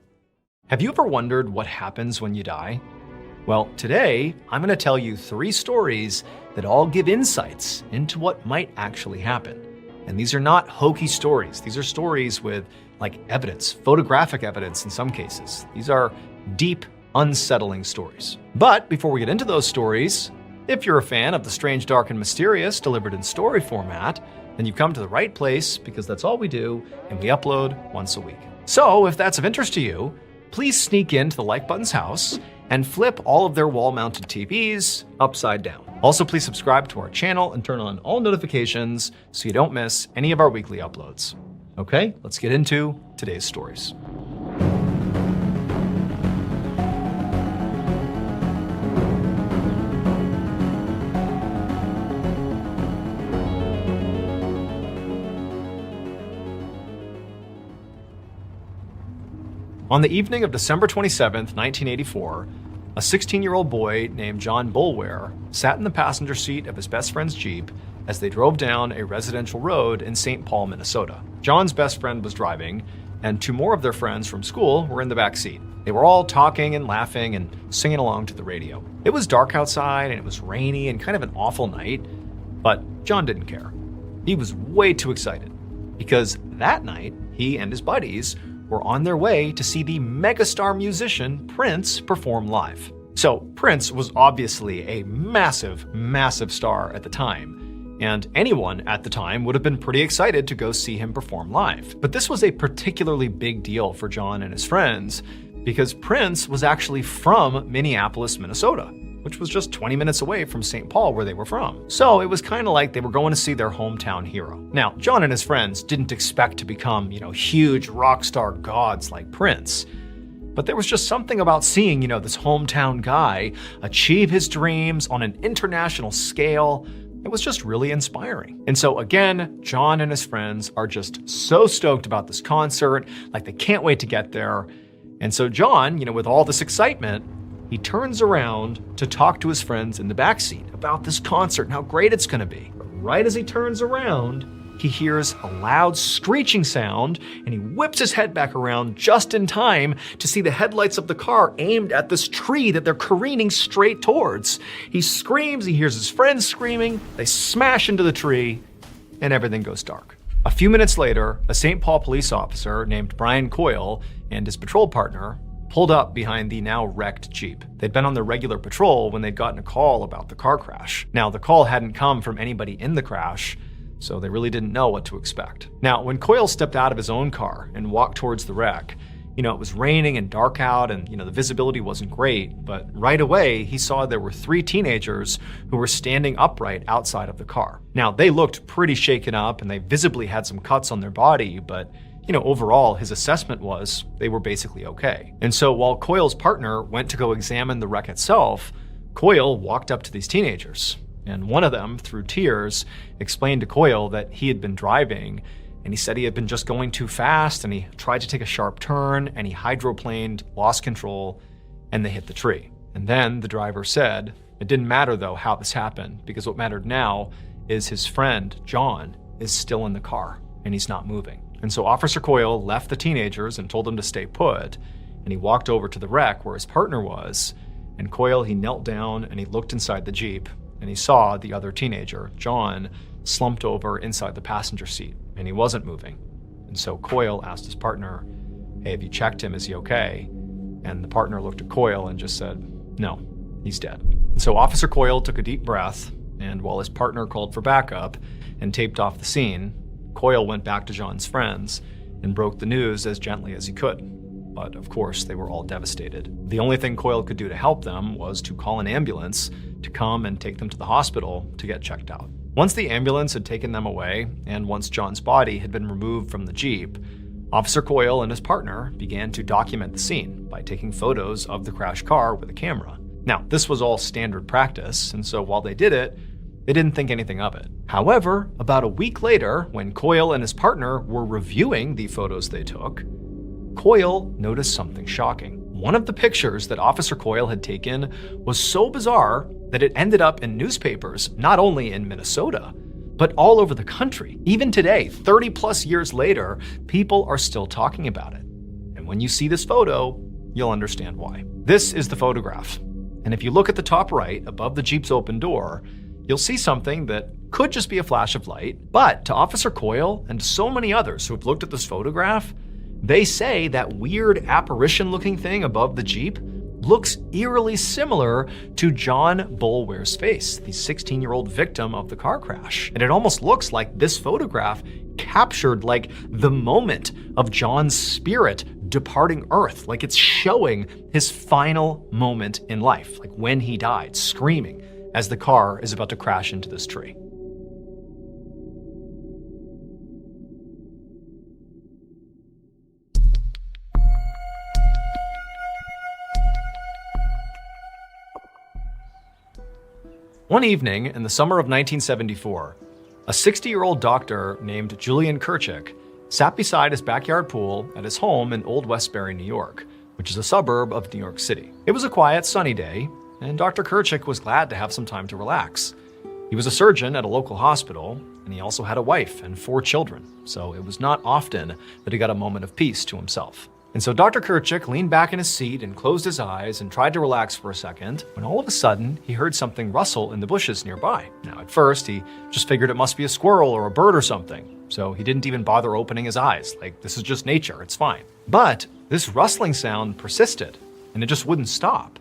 Have you ever wondered what happens when you die? Well, today, I'm going to tell you 3 stories that all give insights into what might actually happen. And these are not hokey stories. These are stories with evidence, photographic evidence in some cases. These are deep, unsettling stories. But before we get into those stories, if you're a fan of the strange, dark, and mysterious delivered in story format, then you've come to the right place, because that's all we do, and we upload once a week. So if that's of interest to you, please sneak into the Like Button's house and flip all of their wall-mounted TVs upside down. Also, please subscribe to our channel and turn on all notifications so you don't miss any of our weekly uploads. Okay, let's get into today's stories. On the evening of December 27th, 1984, a 16-year-old boy named John Boulware sat in the passenger seat of his best friend's Jeep as they drove down a residential road in St. Paul, Minnesota. John's best friend was driving, and 2 more of their friends from school were in the back seat. They were all talking and laughing and singing along to the radio. It was dark outside, and it was rainy and kind of an awful night, but John didn't care. He was way too excited, because that night, he and his buddies were on their way to see the megastar musician Prince perform live. So Prince was obviously a massive, massive star at the time, and anyone at the time would have been pretty excited to go see him perform live. But this was a particularly big deal for John and his friends, because Prince was actually from Minneapolis, Minnesota, which was just 20 minutes away from St. Paul, where they were from. So it was kind of like they were going to see their hometown hero. Now, John and his friends didn't expect to become, huge rock star gods like Prince. But there was just something about seeing, this hometown guy achieve his dreams on an international scale. It was just really inspiring. And so again, John and his friends are just so stoked about this concert, like they can't wait to get there. And so John, with all this excitement, he turns around to talk to his friends in the backseat about this concert and how great it's gonna be. But right as he turns around, he hears a loud screeching sound, and he whips his head back around just in time to see the headlights of the car aimed at this tree that they're careening straight towards. He screams, he hears his friends screaming, they smash into the tree, and everything goes dark. A few minutes later, a St. Paul police officer named Brian Coyle and his patrol partner pulled up behind the now wrecked Jeep. They'd been on their regular patrol when they'd gotten a call about the car crash. Now, the call hadn't come from anybody in the crash, so they really didn't know what to expect. Now, when Coyle stepped out of his own car and walked towards the wreck, It was raining and dark out and, the visibility wasn't great, but right away he saw there were 3 teenagers who were standing upright outside of the car. Now, they looked pretty shaken up and they visibly had some cuts on their body, but overall, his assessment was they were basically okay. And so while Coyle's partner went to go examine the wreck itself, Coyle walked up to these teenagers. And one of them, through tears, explained to Coyle that he had been driving, and he said he had been just going too fast, and he tried to take a sharp turn, and he hydroplaned, lost control, and they hit the tree. And then the driver said, it didn't matter though how this happened, because what mattered now is his friend, John, is still in the car, and he's not moving. And so Officer Coyle left the teenagers and told them to stay put, and he walked over to the wreck where his partner was, and Coyle, he knelt down and he looked inside the Jeep, and he saw the other teenager, John, slumped over inside the passenger seat, and he wasn't moving. And so Coyle asked his partner, hey, have you checked him? Is he okay? And the partner looked at Coyle and just said, no, he's dead. And so Officer Coyle took a deep breath, and while his partner called for backup and taped off the scene, Coyle went back to John's friends and broke the news as gently as he could. But of course, they were all devastated. The only thing Coyle could do to help them was to call an ambulance to come and take them to the hospital to get checked out. Once the ambulance had taken them away, and once John's body had been removed from the Jeep, Officer Coyle and his partner began to document the scene by taking photos of the crashed car with a camera. Now, this was all standard practice, and so while they did it, they didn't think anything of it. However, about a week later, when Coyle and his partner were reviewing the photos they took, Coyle noticed something shocking. One of the pictures that Officer Coyle had taken was so bizarre that it ended up in newspapers, not only in Minnesota, but all over the country. Even today, 30 plus years later, people are still talking about it. And when you see this photo, you'll understand why. This is the photograph. And if you look at the top right, above the Jeep's open door, you'll see something that could just be a flash of light, but to Officer Coyle and so many others who have looked at this photograph, they say that weird apparition-looking thing above the Jeep looks eerily similar to John Boulware's face, the 16-year-old victim of the car crash. And it almost looks like this photograph captured like the moment of John's spirit departing Earth, like it's showing his final moment in life, like when he died, screaming as the car is about to crash into this tree. One evening in the summer of 1974, a 60-year-old doctor named Julian Kirchick sat beside his backyard pool at his home in Old Westbury, New York, which is a suburb of New York City. It was a quiet, sunny day, and Dr. Kirchick was glad to have some time to relax. He was a surgeon at a local hospital, and he also had a wife and 4 children, so it was not often that he got a moment of peace to himself. And so Dr. Kirchick leaned back in his seat and closed his eyes and tried to relax for a second, when all of a sudden he heard something rustle in the bushes nearby. Now at first he just figured it must be a squirrel or a bird or something, so he didn't even bother opening his eyes, like this is just nature, it's fine. But this rustling sound persisted, and it just wouldn't stop.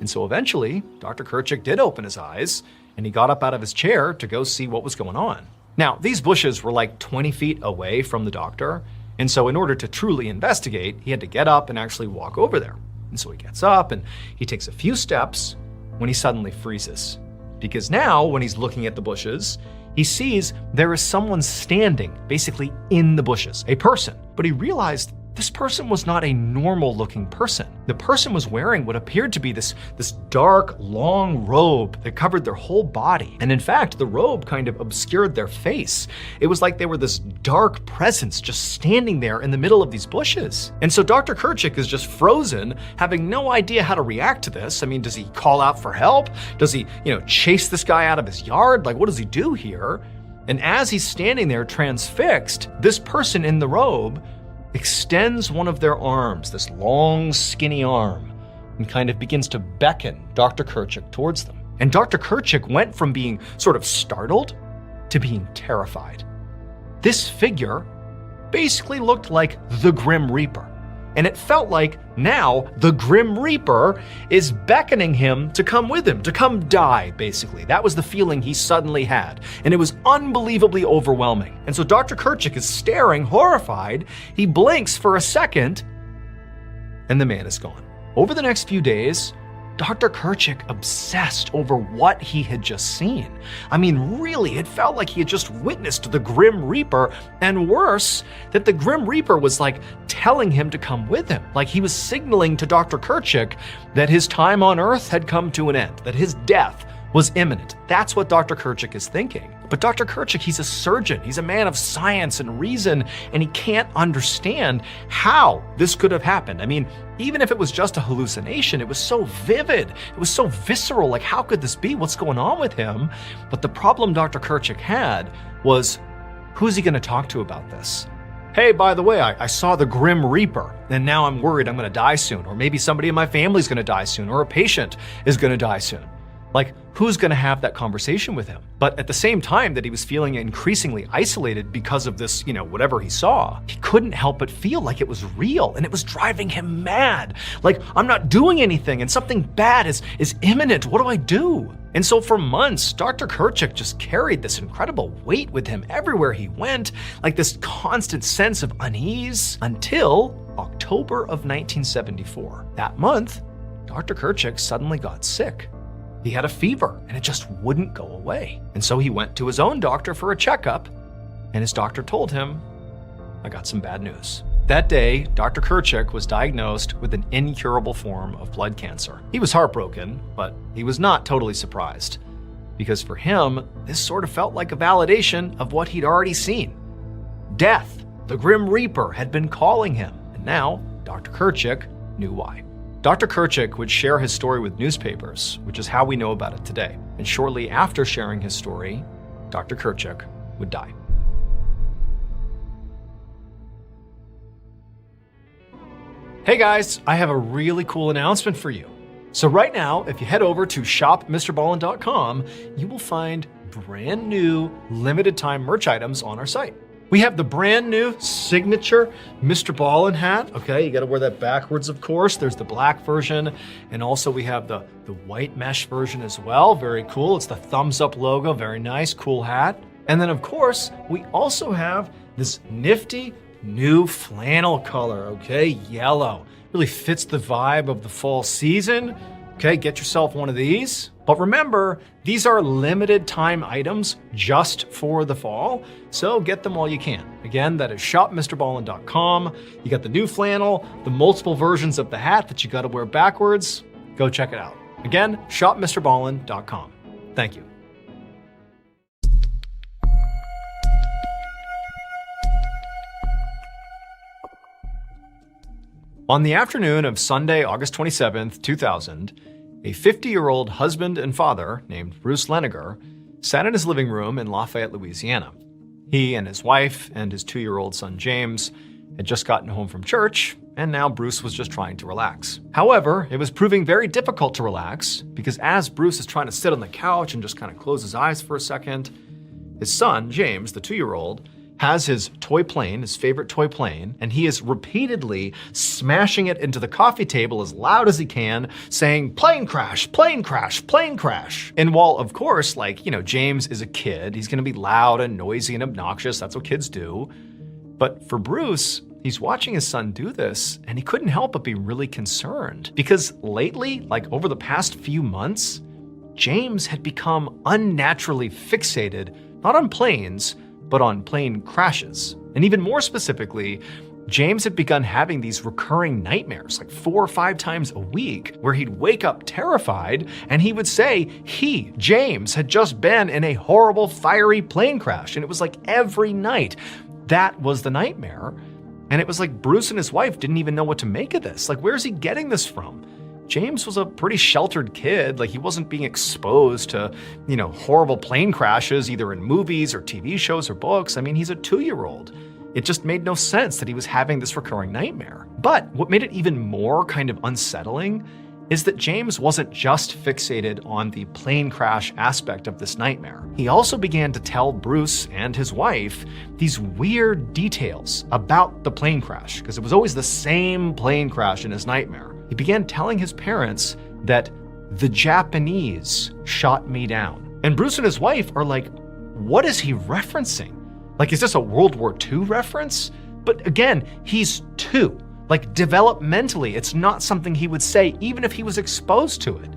And so eventually, Dr. Kirchick did open his eyes, and he got up out of his chair to go see what was going on. Now, these bushes were like 20 feet away from the doctor, and so in order to truly investigate, he had to get up and actually walk over there. And so he gets up and he takes a few steps when he suddenly freezes. Because now, when he's looking at the bushes, he sees there is someone standing basically in the bushes, a person. But he realized this person was not a normal looking person. The person was wearing what appeared to be this dark, long robe that covered their whole body. And in fact, the robe kind of obscured their face. It was like they were this dark presence just standing there in the middle of these bushes. And so Dr. Kirchick is just frozen, having no idea how to react to this. I mean, does he call out for help? Does he, chase this guy out of his yard? Like, what does he do here? And as he's standing there transfixed, this person in the robe extends one of their arms, this long, skinny arm, and kind of begins to beckon Dr. Kirchick towards them. And Dr. Kirchick went from being sort of startled to being terrified. This figure basically looked like the Grim Reaper. And it felt like now the Grim Reaper is beckoning him to come with him, to come die, basically. That was the feeling he suddenly had. And it was unbelievably overwhelming. And so Dr. Kirchick is staring, horrified. He blinks for a second, and the man is gone. Over the next few days, Dr. Kirchik obsessed over what he had just seen. I mean, really, it felt like he had just witnessed the Grim Reaper, and worse, that the Grim Reaper was like telling him to come with him. Like he was signaling to Dr. Kirchik that his time on Earth had come to an end, that his death was imminent. That's what Dr. Kirchik is thinking. But Dr. Kirchik, he's a surgeon, he's a man of science and reason, and he can't understand how this could have happened. I mean, even if it was just a hallucination, it was so vivid, it was so visceral, like how could this be? What's going on with him? But the problem Dr. Kirchik had was, who's he gonna talk to about this? Hey, by the way, I saw the Grim Reaper, and now I'm worried I'm gonna die soon, or maybe somebody in my family's gonna die soon, or a patient is gonna die soon. Like, who's going to have that conversation with him? But at the same time that he was feeling increasingly isolated because of this, whatever he saw, he couldn't help but feel like it was real, and it was driving him mad. Like, I'm not doing anything, and something bad is imminent. What do I do? And so for months, Dr. Kirchik just carried this incredible weight with him everywhere he went, like this constant sense of unease, until October of 1974. That month, Dr. Kirchik suddenly got sick. He had a fever, and it just wouldn't go away. And so he went to his own doctor for a checkup, and his doctor told him, I got some bad news. That day, Dr. Kirchik was diagnosed with an incurable form of blood cancer. He was heartbroken, but he was not totally surprised, because for him, this sort of felt like a validation of what he'd already seen. Death, the Grim Reaper, had been calling him, and now Dr. Kirchik knew why. Dr. Kirchik would share his story with newspapers, which is how we know about it today. And shortly after sharing his story, Dr. Kirchik would die. Hey guys, I have a really cool announcement for you. So right now, if you head over to shop.MrBallen.com, you will find brand new limited time merch items on our site. We have the brand new signature MrBallen hat. Okay, you gotta wear that backwards, of course. There's the black version, and also we have the white mesh version as well. Very cool. It's the thumbs up logo. Very nice, cool hat. And then, of course, we also have this nifty new flannel color, okay? Yellow. Really fits the vibe of the fall season. Okay, get yourself one of these. But remember, these are limited time items just for the fall, so get them while you can. Again, that is shopmrballen.com. You got the new flannel, the multiple versions of the hat that you gotta wear backwards. Go check it out. Again, shopmrballen.com. Thank you. On the afternoon of Sunday, August 27th, 2000, a 50-year-old husband and father named Bruce Leniger sat in his living room in Lafayette, Louisiana. He and his wife and his 2-year-old son James had just gotten home from church, and now Bruce was just trying to relax. However, it was proving very difficult to relax because as Bruce is trying to sit on the couch and just kind of close his eyes for a second, his son, James, the 2-year-old, has his toy plane, his favorite toy plane, and he is repeatedly smashing it into the coffee table as loud as he can, saying, plane crash, plane crash, plane crash. And while, of course, James is a kid, he's gonna be loud and noisy and obnoxious, that's what kids do. But for Bruce, he's watching his son do this, and he couldn't help but be really concerned. Because lately, over the past few months, James had become unnaturally fixated, not on planes, but on plane crashes. And even more specifically, James had begun having these recurring nightmares, 4 or 5 times a week, where he'd wake up terrified and he would say he, James, had just been in a horrible fiery plane crash. And it was every night. That was the nightmare. And it was Bruce and his wife didn't even know what to make of this. Where's he getting this from? James was a pretty sheltered kid. He wasn't being exposed to, horrible plane crashes, either in movies or TV shows or books. I mean, he's a 2-year-old. It just made no sense that he was having this recurring nightmare. But what made it even more kind of unsettling is that James wasn't just fixated on the plane crash aspect of this nightmare. He also began to tell Bruce and his wife these weird details about the plane crash, because it was always the same plane crash in his nightmare. He began telling his parents that the Japanese shot me down. And Bruce and his wife are like, what is he referencing? Is this a World War II reference? But again, he's 2. Like, developmentally, it's not something he would say even if he was exposed to it.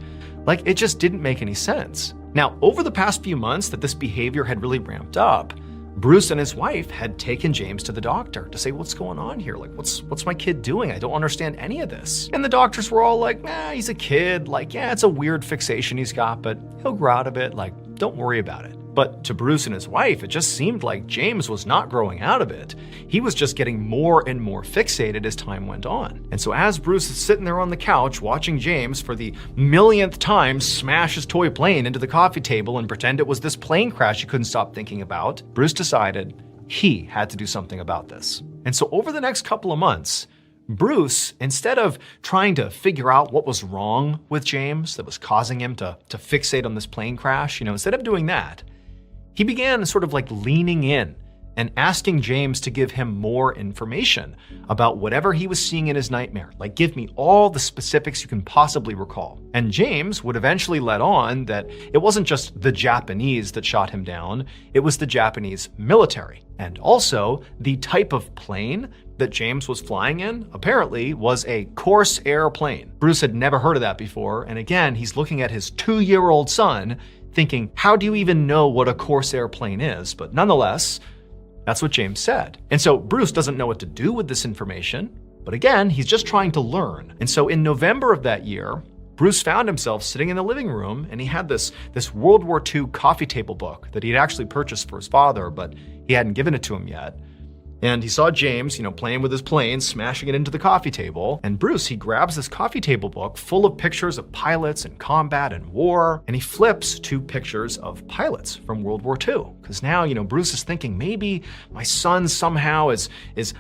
Like, it just didn't make any sense. Now, over the past few months that this behavior had really ramped up, Bruce and his wife had taken James to the doctor to say, what's going on here? Like, what's my kid doing? I don't understand any of this. And the doctors were all like, he's a kid. Like, yeah, it's a weird fixation he's got, but he'll grow out of it. Like, don't worry about it. But to Bruce and his wife, it just seemed like James was not growing out of it. He was just getting more and more fixated as time went on. And so as Bruce is sitting there on the couch watching James for the millionth time smash his toy plane into the coffee table and pretend it was this plane crash he couldn't stop thinking about, Bruce decided he had to do something about this. And so over the next couple of months, Bruce, instead of trying to figure out what was wrong with James that was causing him to fixate on this plane crash, instead of doing that, he began sort of like leaning in and asking James to give him more information about whatever he was seeing in his nightmare. Like, give me all the specifics you can possibly recall. And James would eventually let on that it wasn't just the Japanese that shot him down, it was the Japanese military. And also, the type of plane that James was flying in apparently was a Corsair plane. Bruce had never heard of that before, and again, he's looking at his 2-year-old son thinking, how do you even know what a Corsair plane is? But nonetheless, that's what James said. And so Bruce doesn't know what to do with this information, but again, he's just trying to learn. And so in November of that year, Bruce found himself sitting in the living room, and he had this World War II coffee table book that he had actually purchased for his father, but he hadn't given it to him yet. And he saw James, playing with his plane, smashing it into the coffee table. And Bruce, he grabs this coffee table book full of pictures of pilots and combat and war, and he flips to pictures of pilots from World War II. Because now, Bruce is thinking, maybe my son somehow is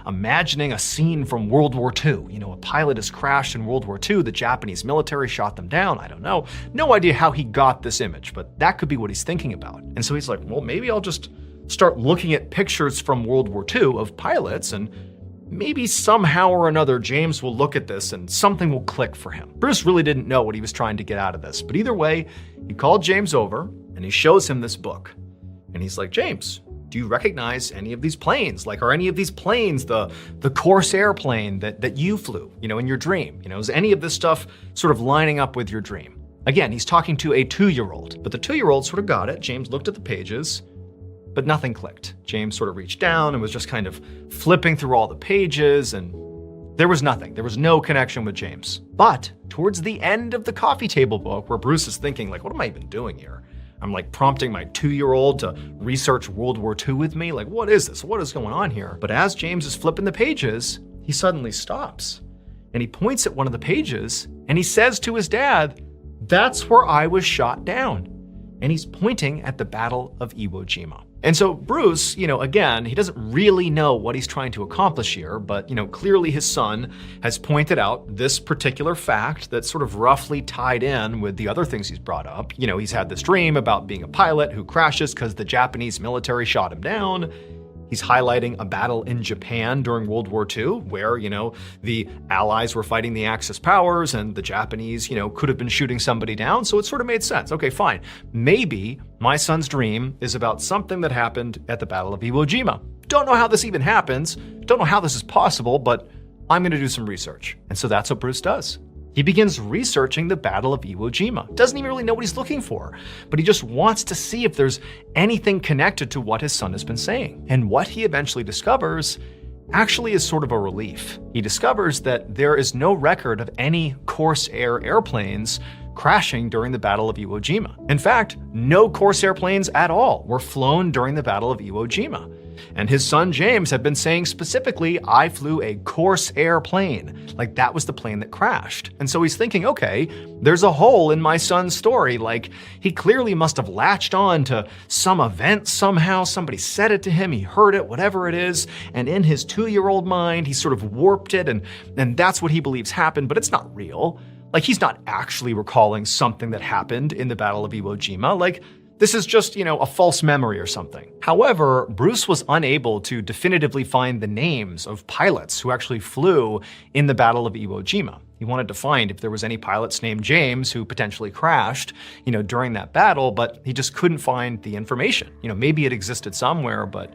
imagining a scene from World War II. A pilot has crashed in World War II, the Japanese military shot them down, I don't know. No idea how he got this image, but that could be what he's thinking about. And so he's like, well, maybe I'll just start looking at pictures from World War II of pilots, and maybe somehow or another James will look at this and something will click for him. Bruce really didn't know what he was trying to get out of this, but either way, he called James over and he shows him this book. And he's like, James, do you recognize any of these planes? Like, are any of these planes the Corsair plane that you flew, in your dream? Is any of this stuff sort of lining up with your dream? Again, he's talking to a 2-year-old, but the 2-year-old sort of got it. James looked at the pages, but nothing clicked. James sort of reached down and was just kind of flipping through all the pages, and there was nothing. There was no connection with James. But towards the end of the coffee table book, where Bruce is thinking, like, what am I even doing here? I'm like prompting my 2-year-old to research World War II with me. Like, what is this? What is going on here? But as James is flipping the pages, he suddenly stops and he points at one of the pages and he says to his dad, that's where I was shot down. And he's pointing at the Battle of Iwo Jima. And so Bruce, again, he doesn't really know what he's trying to accomplish here, but, clearly his son has pointed out this particular fact that's sort of roughly tied in with the other things he's brought up. He's had this dream about being a pilot who crashes because the Japanese military shot him down. He's highlighting a battle in Japan during World War II where, the Allies were fighting the Axis powers and the Japanese, could have been shooting somebody down. So it sort of made sense. Okay, fine. Maybe my son's dream is about something that happened at the Battle of Iwo Jima. Don't know how this even happens. Don't know how this is possible, but I'm going to do some research. And so that's what Bruce does. He begins researching the Battle of Iwo Jima. Doesn't even really know what he's looking for, but he just wants to see if there's anything connected to what his son has been saying. And what he eventually discovers actually is sort of a relief. He discovers that there is no record of any Corsair airplanes crashing during the Battle of Iwo Jima. In fact, no Corsair planes at all were flown during the Battle of Iwo Jima. And his son James had been saying specifically, I flew a Corsair plane. Like, that was the plane that crashed. And so he's thinking, okay, there's a hole in my son's story. Like, he clearly must have latched on to some event somehow. Somebody said it to him, he heard it, whatever it is. And in his 2-year-old mind, he sort of warped it, and that's what he believes happened, but it's not real. Like, he's not actually recalling something that happened in the Battle of Iwo Jima. Like, this is just, a false memory or something. However, Bruce was unable to definitively find the names of pilots who actually flew in the Battle of Iwo Jima. He wanted to find if there was any pilots named James who potentially crashed, during that battle, but he just couldn't find the information. Maybe it existed somewhere, but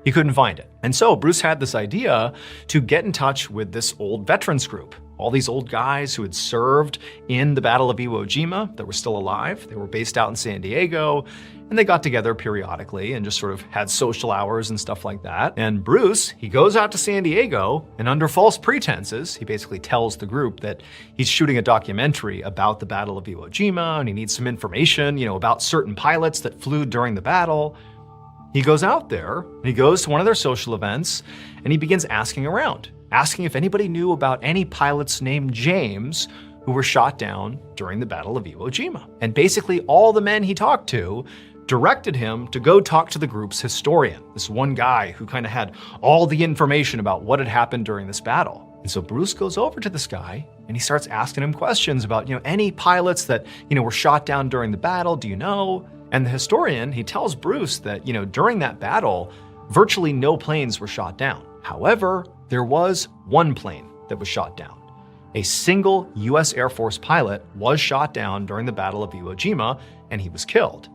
He couldn't find it. And so Bruce had this idea to get in touch with this old veterans group. All these old guys who had served in the Battle of Iwo Jima that were still alive. They were based out in San Diego, and they got together periodically and just sort of had social hours and stuff like that. And Bruce, he goes out to San Diego, and under false pretenses, he basically tells the group that he's shooting a documentary about the Battle of Iwo Jima, and he needs some information, about certain pilots that flew during the battle. He goes out there, and he goes to one of their social events, and he begins asking around, asking if anybody knew about any pilots named James who were shot down during the Battle of Iwo Jima. And basically all the men he talked to directed him to go talk to the group's historian, this one guy who kind of had all the information about what had happened during this battle. And so Bruce goes over to this guy and he starts asking him questions about, any pilots that, were shot down during the battle, do you know? And the historian, he tells Bruce that, during that battle, virtually no planes were shot down. However, there was one plane that was shot down. A single US Air Force pilot was shot down during the Battle of Iwo Jima, and he was killed.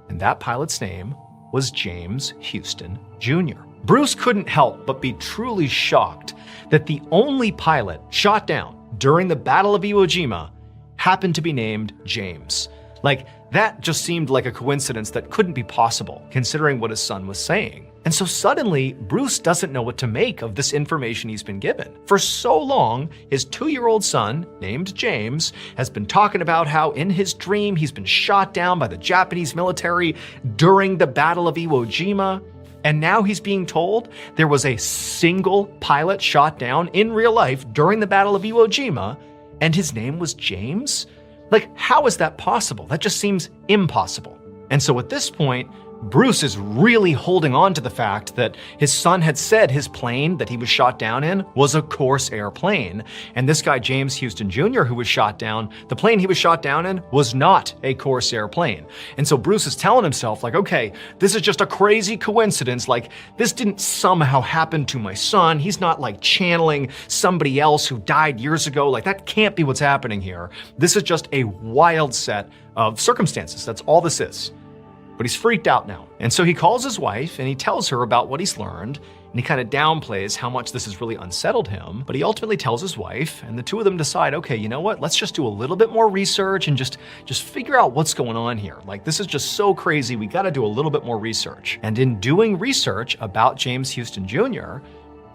And that pilot's name was James Houston Jr. Bruce couldn't help but be truly shocked that the only pilot shot down during the Battle of Iwo Jima happened to be named James. That just seemed like a coincidence that couldn't be possible, considering what his son was saying. And so suddenly, Bruce doesn't know what to make of this information he's been given. For so long, his 2-year-old son, named James, has been talking about how in his dream he's been shot down by the Japanese military during the Battle of Iwo Jima. And now he's being told there was a single pilot shot down in real life during the Battle of Iwo Jima, and his name was James? How is that possible? That just seems impossible. And so at this point, Bruce is really holding on to the fact that his son had said his plane that he was shot down in was a Corsair plane. And this guy, James Houston Jr., who was shot down, the plane he was shot down in was not a Corsair plane. And so Bruce is telling himself, okay, this is just a crazy coincidence. This didn't somehow happen to my son. He's not channeling somebody else who died years ago. That can't be what's happening here. This is just a wild set of circumstances. That's all this is. But he's freaked out now. And so he calls his wife and he tells her about what he's learned, and he kind of downplays how much this has really unsettled him. But he ultimately tells his wife, and the two of them decide, okay, you know what? Let's just do a little bit more research and just figure out what's going on here. This is just so crazy. We got to do a little bit more research. And in doing research about James Houston Jr.,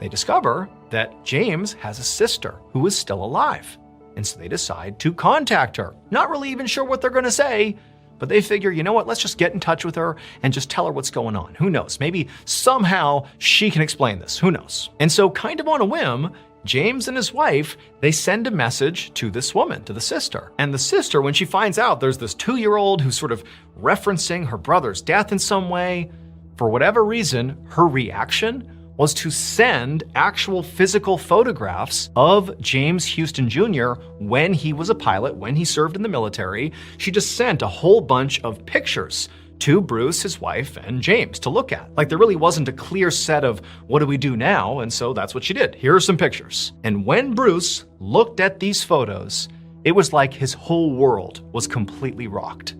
they discover that James has a sister who is still alive. And so they decide to contact her. Not really even sure what they're going to say, but they figure, you know what, let's just get in touch with her and just tell her what's going on. Who knows? Maybe somehow she can explain this. Who knows? And so kind of on a whim, James and his wife, they send a message to this woman, to the sister. And the sister, when she finds out there's this 2-year-old who's sort of referencing her brother's death in some way, for whatever reason, her reaction was to send actual physical photographs of James Houston Jr. when he was a pilot, when he served in the military. She just sent a whole bunch of pictures to Bruce, his wife, and James to look at. There really wasn't a clear set of what do we do now, and so that's what she did. Here are some pictures. And when Bruce looked at these photos, it was like his whole world was completely rocked.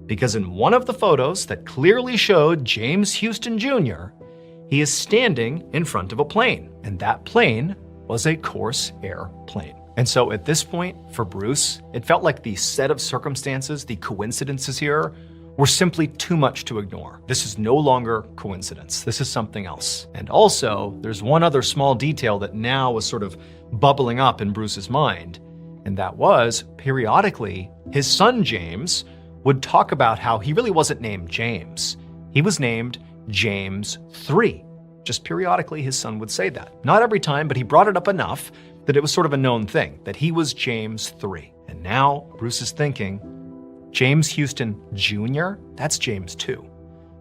Because in one of the photos that clearly showed James Houston Jr., he is standing in front of a plane, and that plane was a Corsair plane. And so at this point, for Bruce, it felt like the set of circumstances, the coincidences here, were simply too much to ignore. This is no longer coincidence. This is something else. And also, there's one other small detail that now was sort of bubbling up in Bruce's mind, and that was, periodically, his son James would talk about how he really wasn't named James. He was named James III. Just periodically, his son would say that. Not every time, but he brought it up enough that it was sort of a known thing, that he was James III. And now Bruce is thinking, James Houston Jr., that's James II.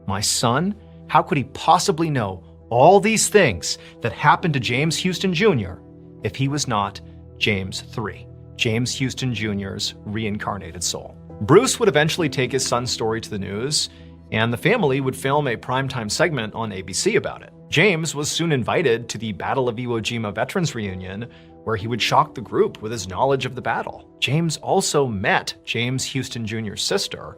My son, how could he possibly know all these things that happened to James Houston Jr. if he was not James III, James Houston Jr.'s reincarnated soul? Bruce would eventually take his son's story to the news, and the family would film a primetime segment on ABC about it. James was soon invited to the Battle of Iwo Jima Veterans Reunion, where he would shock the group with his knowledge of the battle. James also met James Houston Jr.'s sister,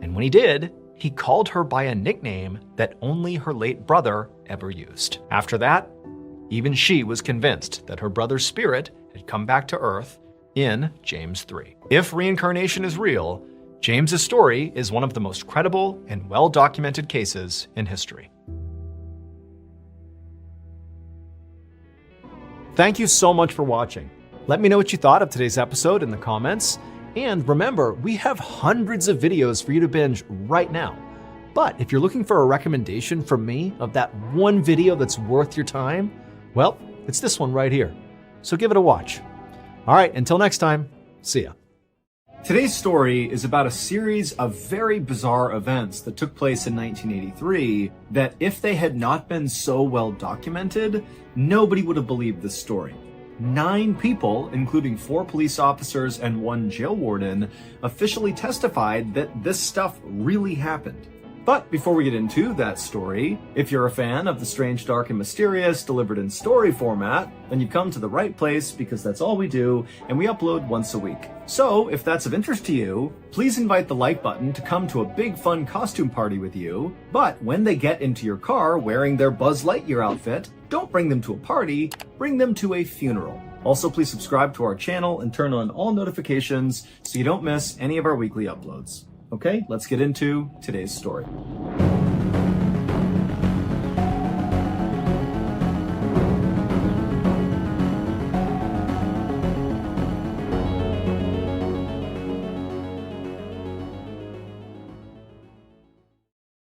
and when he did, he called her by a nickname that only her late brother ever used. After that, even she was convinced that her brother's spirit had come back to Earth in James 3. If reincarnation is real, James's story is one of the most credible and well-documented cases in history. Thank you so much for watching. Let me know what you thought of today's episode in the comments. And remember, we have hundreds of videos for you to binge right now. But if you're looking for a recommendation from me of that one video that's worth your time, well, it's this one right here. So give it a watch. All right, until next time, see ya. Today's story is about a series of very bizarre events that took place in 1983 that, if they had not been so well documented, nobody would have believed this story. 9 people, including 4 police officers and 1 jail warden, officially testified that this stuff really happened. But before we get into that story, if you're a fan of the strange, dark, and mysterious delivered in story format, then you've come to the right place, because that's all we do, and we upload once a week. So if that's of interest to you, please invite the like button to come to a big fun costume party with you. But when they get into your car wearing their Buzz Lightyear outfit, don't bring them to a party, bring them to a funeral. Also, please subscribe to our channel and turn on all notifications so you don't miss any of our weekly uploads. Okay, let's get into today's story.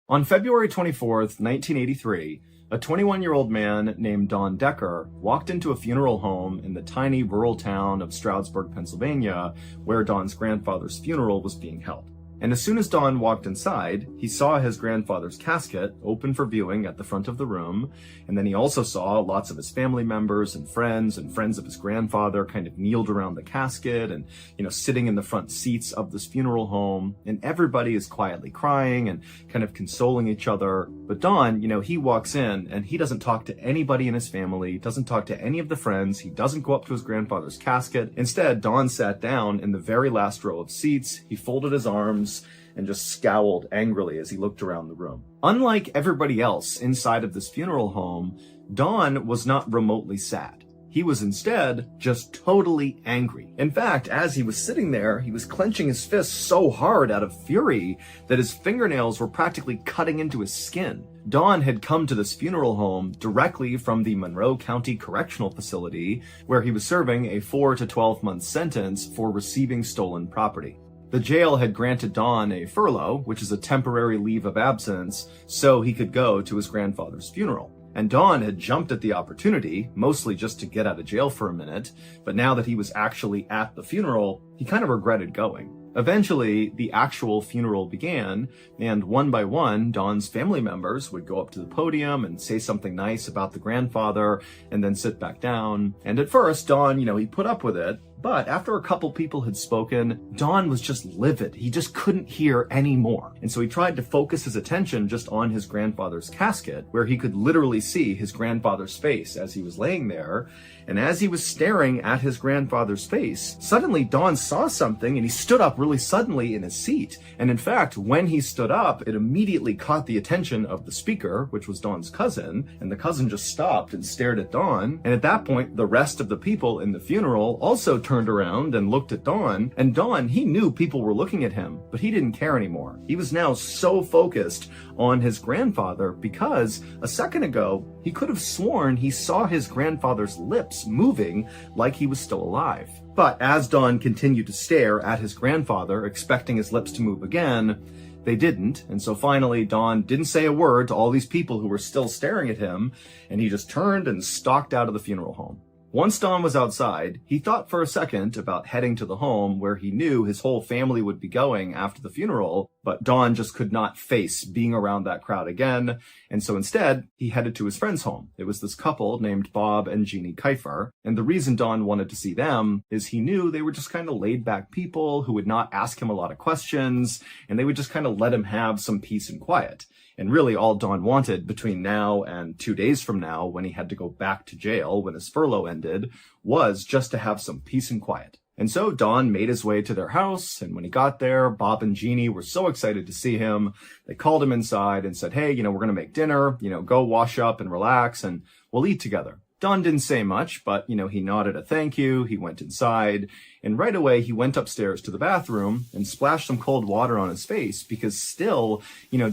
On February 24th, 1983, a 21-year-old man named Don Decker walked into a funeral home in the tiny rural town of Stroudsburg, Pennsylvania, where Don's grandfather's funeral was being held. And as soon as Don walked inside, he saw his grandfather's casket open for viewing at the front of the room, and then he also saw lots of his family members and friends of his grandfather kind of kneeled around the casket and, sitting in the front seats of this funeral home, and everybody is quietly crying and kind of consoling each other. But Don, he walks in and he doesn't talk to anybody in his family, doesn't talk to any of the friends, he doesn't go up to his grandfather's casket. Instead, Don sat down in the very last row of seats, he folded his arms, and just scowled angrily as he looked around the room. Unlike everybody else inside of this funeral home, Don was not remotely sad. He was instead just totally angry. In fact, as he was sitting there, he was clenching his fists so hard out of fury that his fingernails were practically cutting into his skin. Don had come to this funeral home directly from the Monroe County Correctional Facility, where he was serving a 4 to 12 month sentence for receiving stolen property. The jail had granted Don a furlough, which is a temporary leave of absence, so he could go to his grandfather's funeral. And Don had jumped at the opportunity, mostly just to get out of jail for a minute, but now that he was actually at the funeral, he kind of regretted going. Eventually, the actual funeral began, and one by one, Don's family members would go up to the podium and say something nice about the grandfather, and then sit back down. And at first, Don, he put up with it, but after a couple people had spoken, Don was just livid. He just couldn't hear any more. And so he tried to focus his attention just on his grandfather's casket, where he could literally see his grandfather's face as he was laying there. And as he was staring at his grandfather's face, suddenly Don saw something and he stood up really suddenly in his seat. And in fact, when he stood up, it immediately caught the attention of the speaker, which was Don's cousin, and the cousin just stopped and stared at Don. And at that point, the rest of the people in the funeral also turned around and looked at Don. And Don, he knew people were looking at him, but he didn't care anymore. He was now so focused on his grandfather because a second ago, he could have sworn he saw his grandfather's lips moving like he was still alive. But as Don continued to stare at his grandfather, expecting his lips to move again, they didn't. And so finally, Don didn't say a word to all these people who were still staring at him, and he just turned and stalked out of the funeral home. Once Don was outside, he thought for a second about heading to the home where he knew his whole family would be going after the funeral, but Don just could not face being around that crowd again, and so instead, he headed to his friend's home. It was this couple named Bob and Jeannie Kiefer, and the reason Don wanted to see them is he knew they were just kind of laid-back people who would not ask him a lot of questions, and they would just kind of let him have some peace and quiet. And really all Don wanted between now and 2 days from now, when he had to go back to jail when his furlough ended, was just to have some peace and quiet. And so Don made his way to their house, and when he got there, Bob and Jeannie were so excited to see him. They called him inside and said, hey, we're going to make dinner, go wash up and relax, and we'll eat together. Don didn't say much, but, he nodded a thank you. He went inside, and right away he went upstairs to the bathroom and splashed some cold water on his face because still,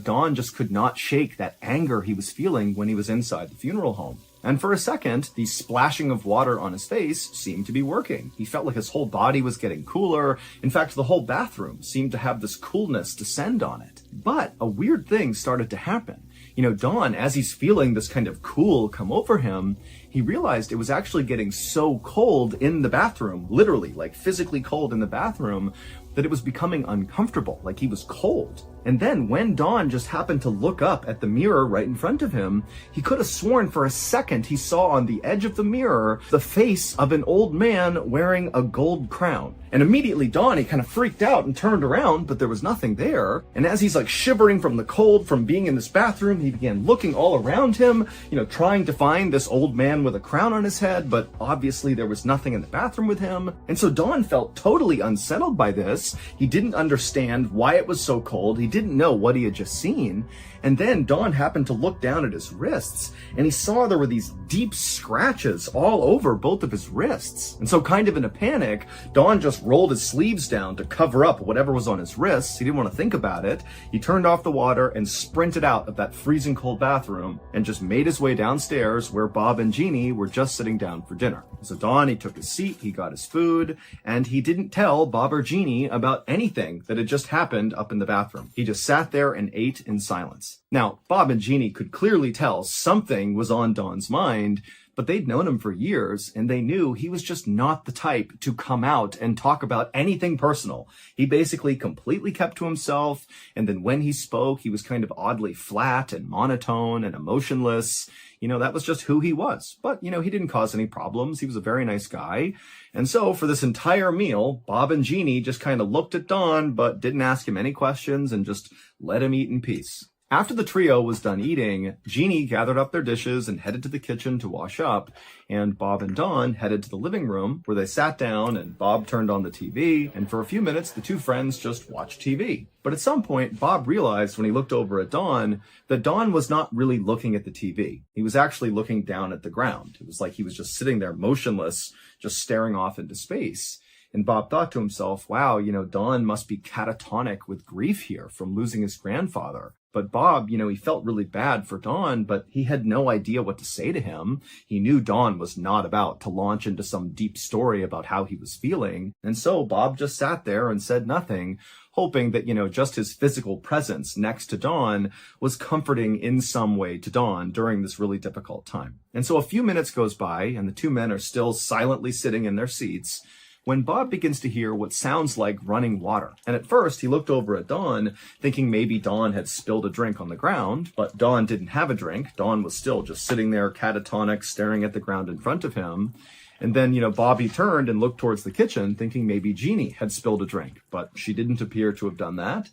Don just could not shake that anger he was feeling when he was inside the funeral home. And for a second, the splashing of water on his face seemed to be working. He felt like his whole body was getting cooler. In fact, the whole bathroom seemed to have this coolness descend on it. But a weird thing started to happen. Don, as he's feeling this kind of cool come over him, he realized it was actually getting so cold in the bathroom, literally, like physically cold in the bathroom, that it was becoming uncomfortable, like he was cold. And then when Don just happened to look up at the mirror right in front of him, he could have sworn for a second he saw on the edge of the mirror the face of an old man wearing a gold crown. And immediately Don, he kind of freaked out and turned around, but there was nothing there. And as he's like shivering from the cold from being in this bathroom, he began looking all around him, trying to find this old man with a crown on his head, but obviously there was nothing in the bathroom with him. And so Don felt totally unsettled by this. He didn't understand why it was so cold. He didn't know what he had just seen. And then Don happened to look down at his wrists, and he saw there were these deep scratches all over both of his wrists. And so kind of in a panic, Don just rolled his sleeves down to cover up whatever was on his wrists. He didn't want to think about it. He turned off the water and sprinted out of that freezing cold bathroom and just made his way downstairs where Bob and Jeannie were just sitting down for dinner. So Don, he took his seat, he got his food, and he didn't tell Bob or Jeannie about anything that had just happened up in the bathroom. He just sat there and ate in silence. Now, Bob and Jeannie could clearly tell something was on Don's mind, but they'd known him for years, and they knew he was just not the type to come out and talk about anything personal. He basically completely kept to himself, and then when he spoke, he was kind of oddly flat and monotone and emotionless. That was just who he was. But, he didn't cause any problems. He was a very nice guy. And so for this entire meal, Bob and Jeannie just kind of looked at Don, but didn't ask him any questions and just let him eat in peace. After the trio was done eating, Jeannie gathered up their dishes and headed to the kitchen to wash up, and Bob and Don headed to the living room where they sat down and Bob turned on the TV, and for a few minutes the two friends just watched TV. But at some point, Bob realized when he looked over at Don that Don was not really looking at the TV. He was actually looking down at the ground. It was like he was just sitting there motionless, just staring off into space. And Bob thought to himself, wow, Don must be catatonic with grief here from losing his grandfather. But Bob, he felt really bad for Don, but he had no idea what to say to him. He knew Don was not about to launch into some deep story about how he was feeling. And so Bob just sat there and said nothing, hoping that, just his physical presence next to Don was comforting in some way to Don during this really difficult time. And so a few minutes goes by, and the two men are still silently sitting in their seats, when Bob begins to hear what sounds like running water. And at first, he looked over at Don, thinking maybe Don had spilled a drink on the ground, but Don didn't have a drink. Don was still just sitting there catatonic, staring at the ground in front of him. And then, Bobby turned and looked towards the kitchen, thinking maybe Jeannie had spilled a drink, but she didn't appear to have done that.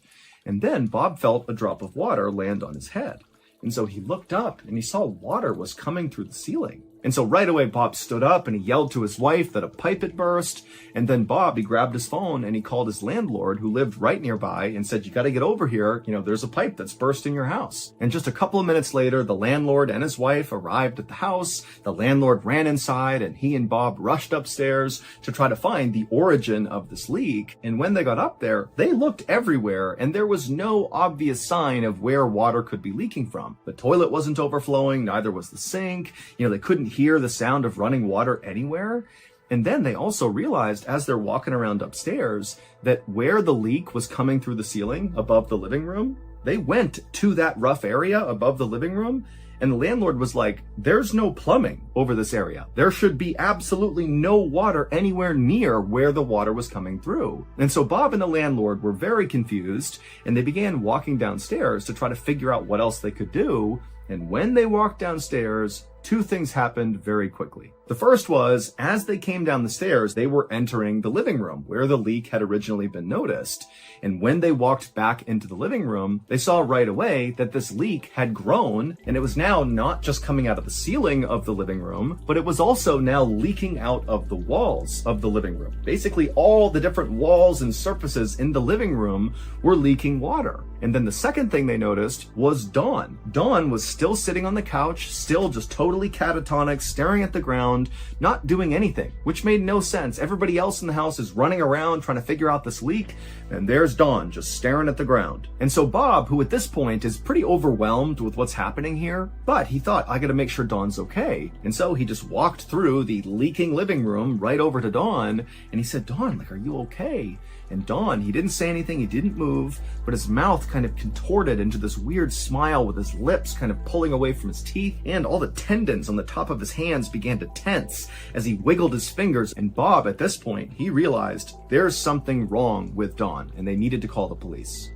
And then Bob felt a drop of water land on his head. And so he looked up and he saw water was coming through the ceiling. And so right away, Bob stood up and he yelled to his wife that a pipe had burst. And then Bob, he grabbed his phone and he called his landlord, who lived right nearby, and said, you got to get over here. There's a pipe that's burst in your house. And just a couple of minutes later, the landlord and his wife arrived at the house. The landlord ran inside and he and Bob rushed upstairs to try to find the origin of this leak. And when they got up there, they looked everywhere and there was no obvious sign of where water could be leaking from. The toilet wasn't overflowing, neither was the sink. They couldn't hear the sound of running water anywhere. And then they also realized as they're walking around upstairs that where the leak was coming through the ceiling above the living room, they went to that rough area above the living room, and the landlord was like, there's no plumbing over this area. There should be absolutely no water anywhere near where the water was coming through. And so Bob and the landlord were very confused, and they began walking downstairs to try to figure out what else they could do. And when they walked downstairs, two things happened very quickly. The first was, as they came down the stairs, they were entering the living room where the leak had originally been noticed. And when they walked back into the living room, they saw right away that this leak had grown, and it was now not just coming out of the ceiling of the living room, but it was also now leaking out of the walls of the living room. Basically, all the different walls and surfaces in the living room were leaking water. And then the second thing they noticed was Dawn. Dawn was still sitting on the couch, still just totally catatonic, staring at the ground, not doing anything, which made no sense. Everybody else in the house is running around trying to figure out this leak, and there's Dawn just staring at the ground. And so Bob, who at this point is pretty overwhelmed with what's happening here, but he thought, I gotta make sure Dawn's okay. And so he just walked through the leaking living room right over to Dawn, and he said, Dawn, like, are you okay? And Dawn, he didn't say anything, he didn't move, but his mouth kind of contorted into this weird smile with his lips kind of pulling away from his teeth, and all the tendons on the top of his hands began to tense as he wiggled his fingers. And Bob, at this point, he realized there's something wrong with Dawn, and they needed to call the police.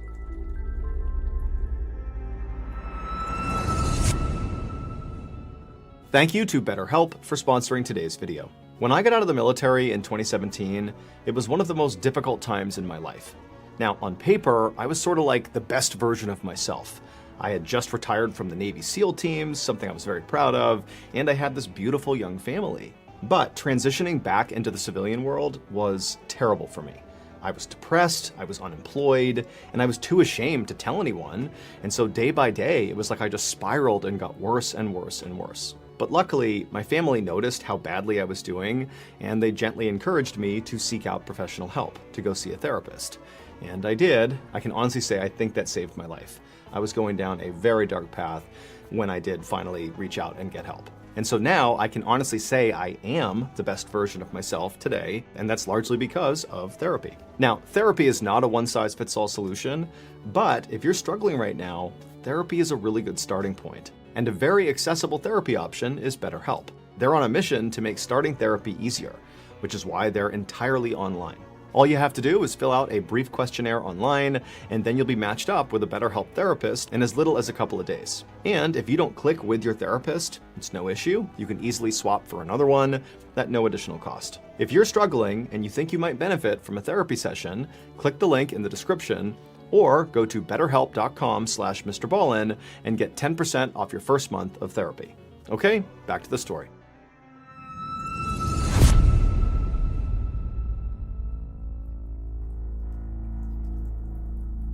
Thank you to BetterHelp for sponsoring today's video. When I got out of the military in 2017, it was one of the most difficult times in my life. Now, on paper, I was sort of like the best version of myself. I had just retired from the Navy SEAL teams, something I was very proud of, and I had this beautiful young family. But transitioning back into the civilian world was terrible for me. I was depressed, I was unemployed, and I was too ashamed to tell anyone, and so day by day, it was like I just spiraled and got worse and worse and worse. But luckily, my family noticed how badly I was doing, and they gently encouraged me to seek out professional help, to go see a therapist. And I did. I can honestly say I think that saved my life. I was going down a very dark path when I did finally reach out and get help. And so now I can honestly say I am the best version of myself today, and that's largely because of therapy. Now, therapy is not a one-size-fits-all solution, but if you're struggling right now, therapy is a really good starting point. And a very accessible therapy option is BetterHelp. They're on a mission to make starting therapy easier, which is why they're entirely online. All you have to do is fill out a brief questionnaire online, and then you'll be matched up with a BetterHelp therapist in as little as a couple of days. And if you don't click with your therapist, it's no issue. You can easily swap for another one at no additional cost. If you're struggling and you think you might benefit from a therapy session, click the link in the description, or go to betterhelp.com/MrBallen and get 10% off your first month of therapy. Okay, back to the story.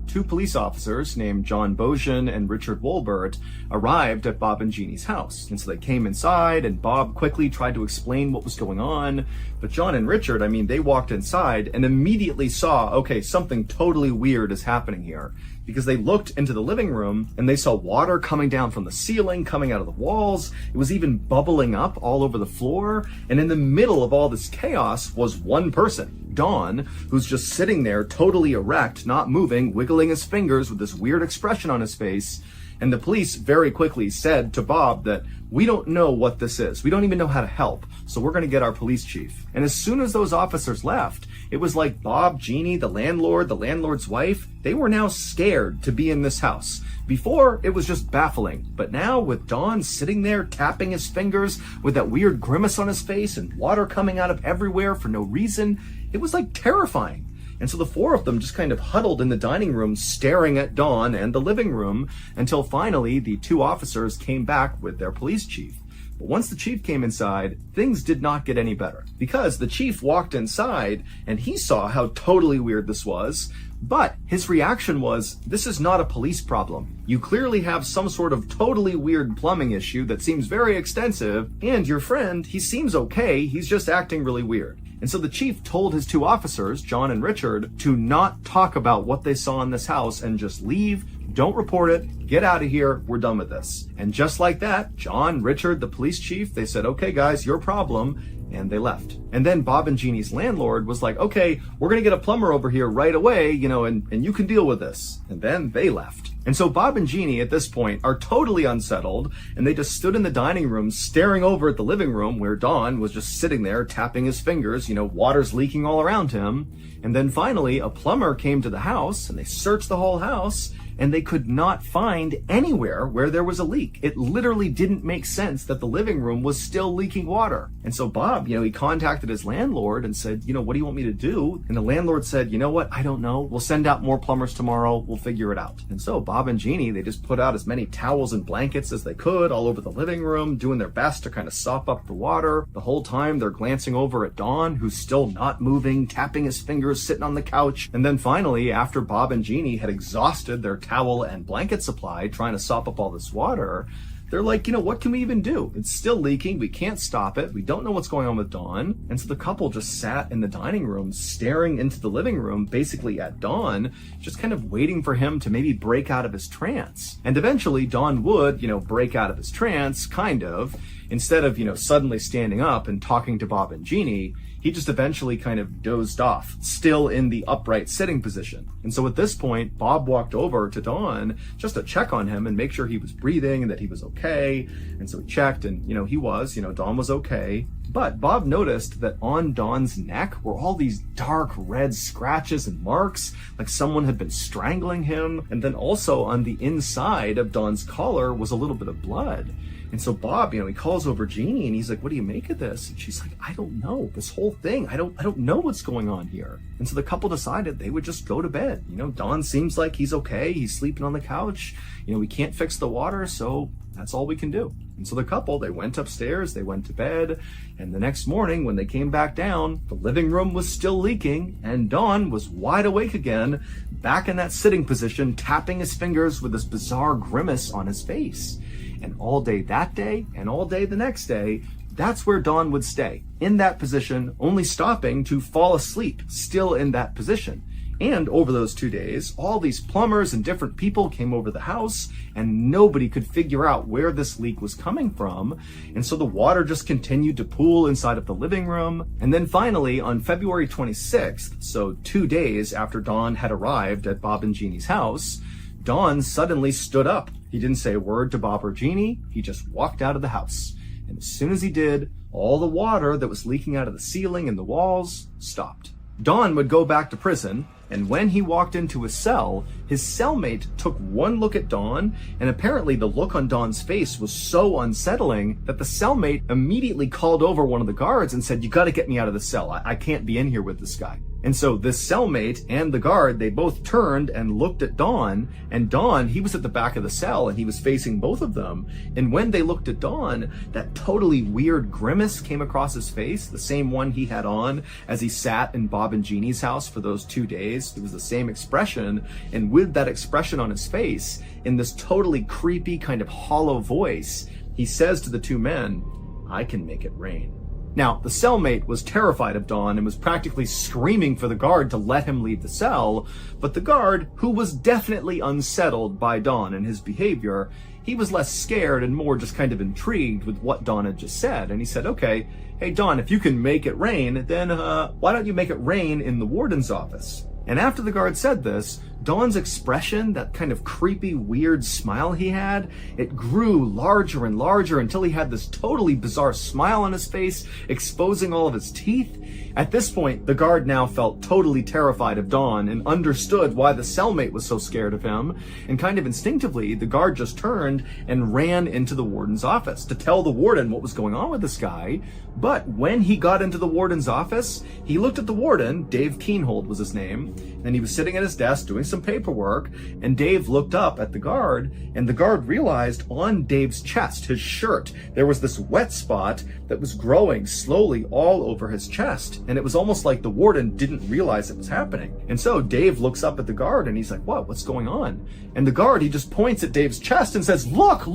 Two police officers named John Bojan and Richard Wolbert arrived at Bob and Jeannie's house. And so they came inside, and Bob quickly tried to explain what was going on. But John and Richard, they walked inside and immediately saw, okay, something totally weird is happening here. Because they looked into the living room and they saw water coming down from the ceiling, coming out of the walls. It was even bubbling up all over the floor. And in the middle of all this chaos was one person, Dawn, who's just sitting there totally erect, not moving, wiggling his fingers with this weird expression on his face. And the police very quickly said to Bob that we don't know what this is. We don't even know how to help. So we're going to get our police chief. And as soon as those officers left, it was like Bob, Jeannie, the landlord, the landlord's wife, they were now scared to be in this house. Before, it was just baffling. But now, with Dawn sitting there tapping his fingers with that weird grimace on his face and water coming out of everywhere for no reason, it was like terrifying. And so the four of them just kind of huddled in the dining room staring at Dawn and the living room until finally the two officers came back with their police chief. But once the chief came inside, things did not get any better because the chief walked inside and he saw how totally weird this was. But his reaction was, this is not a police problem. You clearly have some sort of totally weird plumbing issue that seems very extensive, and your friend, he seems okay, he's just acting really weird. And so the chief told his two officers, John and Richard, to not talk about what they saw in this house and just leave, don't report it, get out of here, we're done with this. And just like that, John, Richard, the police chief, they said, okay guys, your problem, and they left. And then Bob and Jeannie's landlord was like, okay, we're gonna get a plumber over here right away, and you can deal with this. And then they left. And so Bob and Jeannie at this point are totally unsettled, and they just stood in the dining room staring over at the living room where Don was just sitting there tapping his fingers, water's leaking all around him. And then finally a plumber came to the house and they searched the whole house, and they could not find anywhere where there was a leak. It literally didn't make sense that the living room was still leaking water. And so Bob, he contacted his landlord and said, what do you want me to do? And the landlord said, you know what? I don't know. We'll send out more plumbers tomorrow. We'll figure it out. And so Bob and Jeannie, they just put out as many towels and blankets as they could all over the living room, doing their best to kind of sop up the water. The whole time they're glancing over at Don, who's still not moving, tapping his fingers, sitting on the couch. And then finally, after Bob and Jeannie had exhausted their towel and blanket supply trying to sop up all this water, they're like, what can we even do? It's still leaking. We can't stop it. We don't know what's going on with Don. And so the couple just sat in the dining room, staring into the living room, basically at Don, just kind of waiting for him to maybe break out of his trance. And eventually Don would, break out of his trance, kind of. Instead of, suddenly standing up and talking to Bob and Jeannie, he just eventually kind of dozed off, still in the upright sitting position. And so at this point, Bob walked over to Don just to check on him and make sure he was breathing and that he was okay. And so he checked and, he was, Don was okay. But Bob noticed that on Don's neck were all these dark red scratches and marks, like someone had been strangling him. And then also on the inside of Don's collar was a little bit of blood. And so Bob, he calls over Jeannie and he's like, what do you make of this? And she's like, I don't know. This whole thing, I don't know what's going on here. And so the couple decided they would just go to bed. Don seems like he's okay. He's sleeping on the couch. We can't fix the water, so that's all we can do. And so the couple, they went upstairs, they went to bed, and the next morning when they came back down, the living room was still leaking, and Don was wide awake again, back in that sitting position, tapping his fingers with this bizarre grimace on his face. And all day that day, and all day the next day, that's where Don would stay, in that position, only stopping to fall asleep, still in that position. And over those 2 days, all these plumbers and different people came over the house, and nobody could figure out where this leak was coming from. And so the water just continued to pool inside of the living room. And then finally, on February 26th, so 2 days after Don had arrived at Bob and Jeannie's house, Don suddenly stood up. He didn't say a word to Bob or Jeannie. He just walked out of the house. And as soon as he did, all the water that was leaking out of the ceiling and the walls stopped. Don would go back to prison, and when he walked into his cell, his cellmate took one look at Don, and apparently the look on Don's face was so unsettling that the cellmate immediately called over one of the guards and said, you gotta get me out of the cell. I can't be in here with this guy. And so this cellmate and the guard, they both turned and looked at Don, and Don, he was at the back of the cell and he was facing both of them. And when they looked at Don, that totally weird grimace came across his face, the same one he had on as he sat in Bob and Jeannie's house for those 2 days. It was the same expression, and with that expression on his face, in this totally creepy kind of hollow voice, he says to the two men, I can make it rain. Now, the cellmate was terrified of Don and was practically screaming for the guard to let him leave the cell, but the guard, who was definitely unsettled by Don and his behavior, he was less scared and more just kind of intrigued with what Don had just said. And he said, okay, hey Don, if you can make it rain, then why don't you make it rain in the warden's office? And after the guard said this, Don's expression, that kind of creepy, weird smile he had, it grew larger and larger until he had this totally bizarre smile on his face, exposing all of his teeth. At this point, the guard now felt totally terrified of Don and understood why the cellmate was so scared of him. And kind of instinctively, the guard just turned and ran into the warden's office to tell the warden what was going on with this guy. But when he got into the warden's office, he looked at the warden, Dave Keenhold was his name, and he was sitting at his desk doing some paperwork, and Dave looked up at the guard, and the guard realized on Dave's chest, his shirt, there was this wet spot that was growing slowly all over his chest, and it was almost like the warden didn't realize it was happening. And so Dave looks up at the guard and he's like, what's going on? And the guard, he just points at Dave's chest and says, look!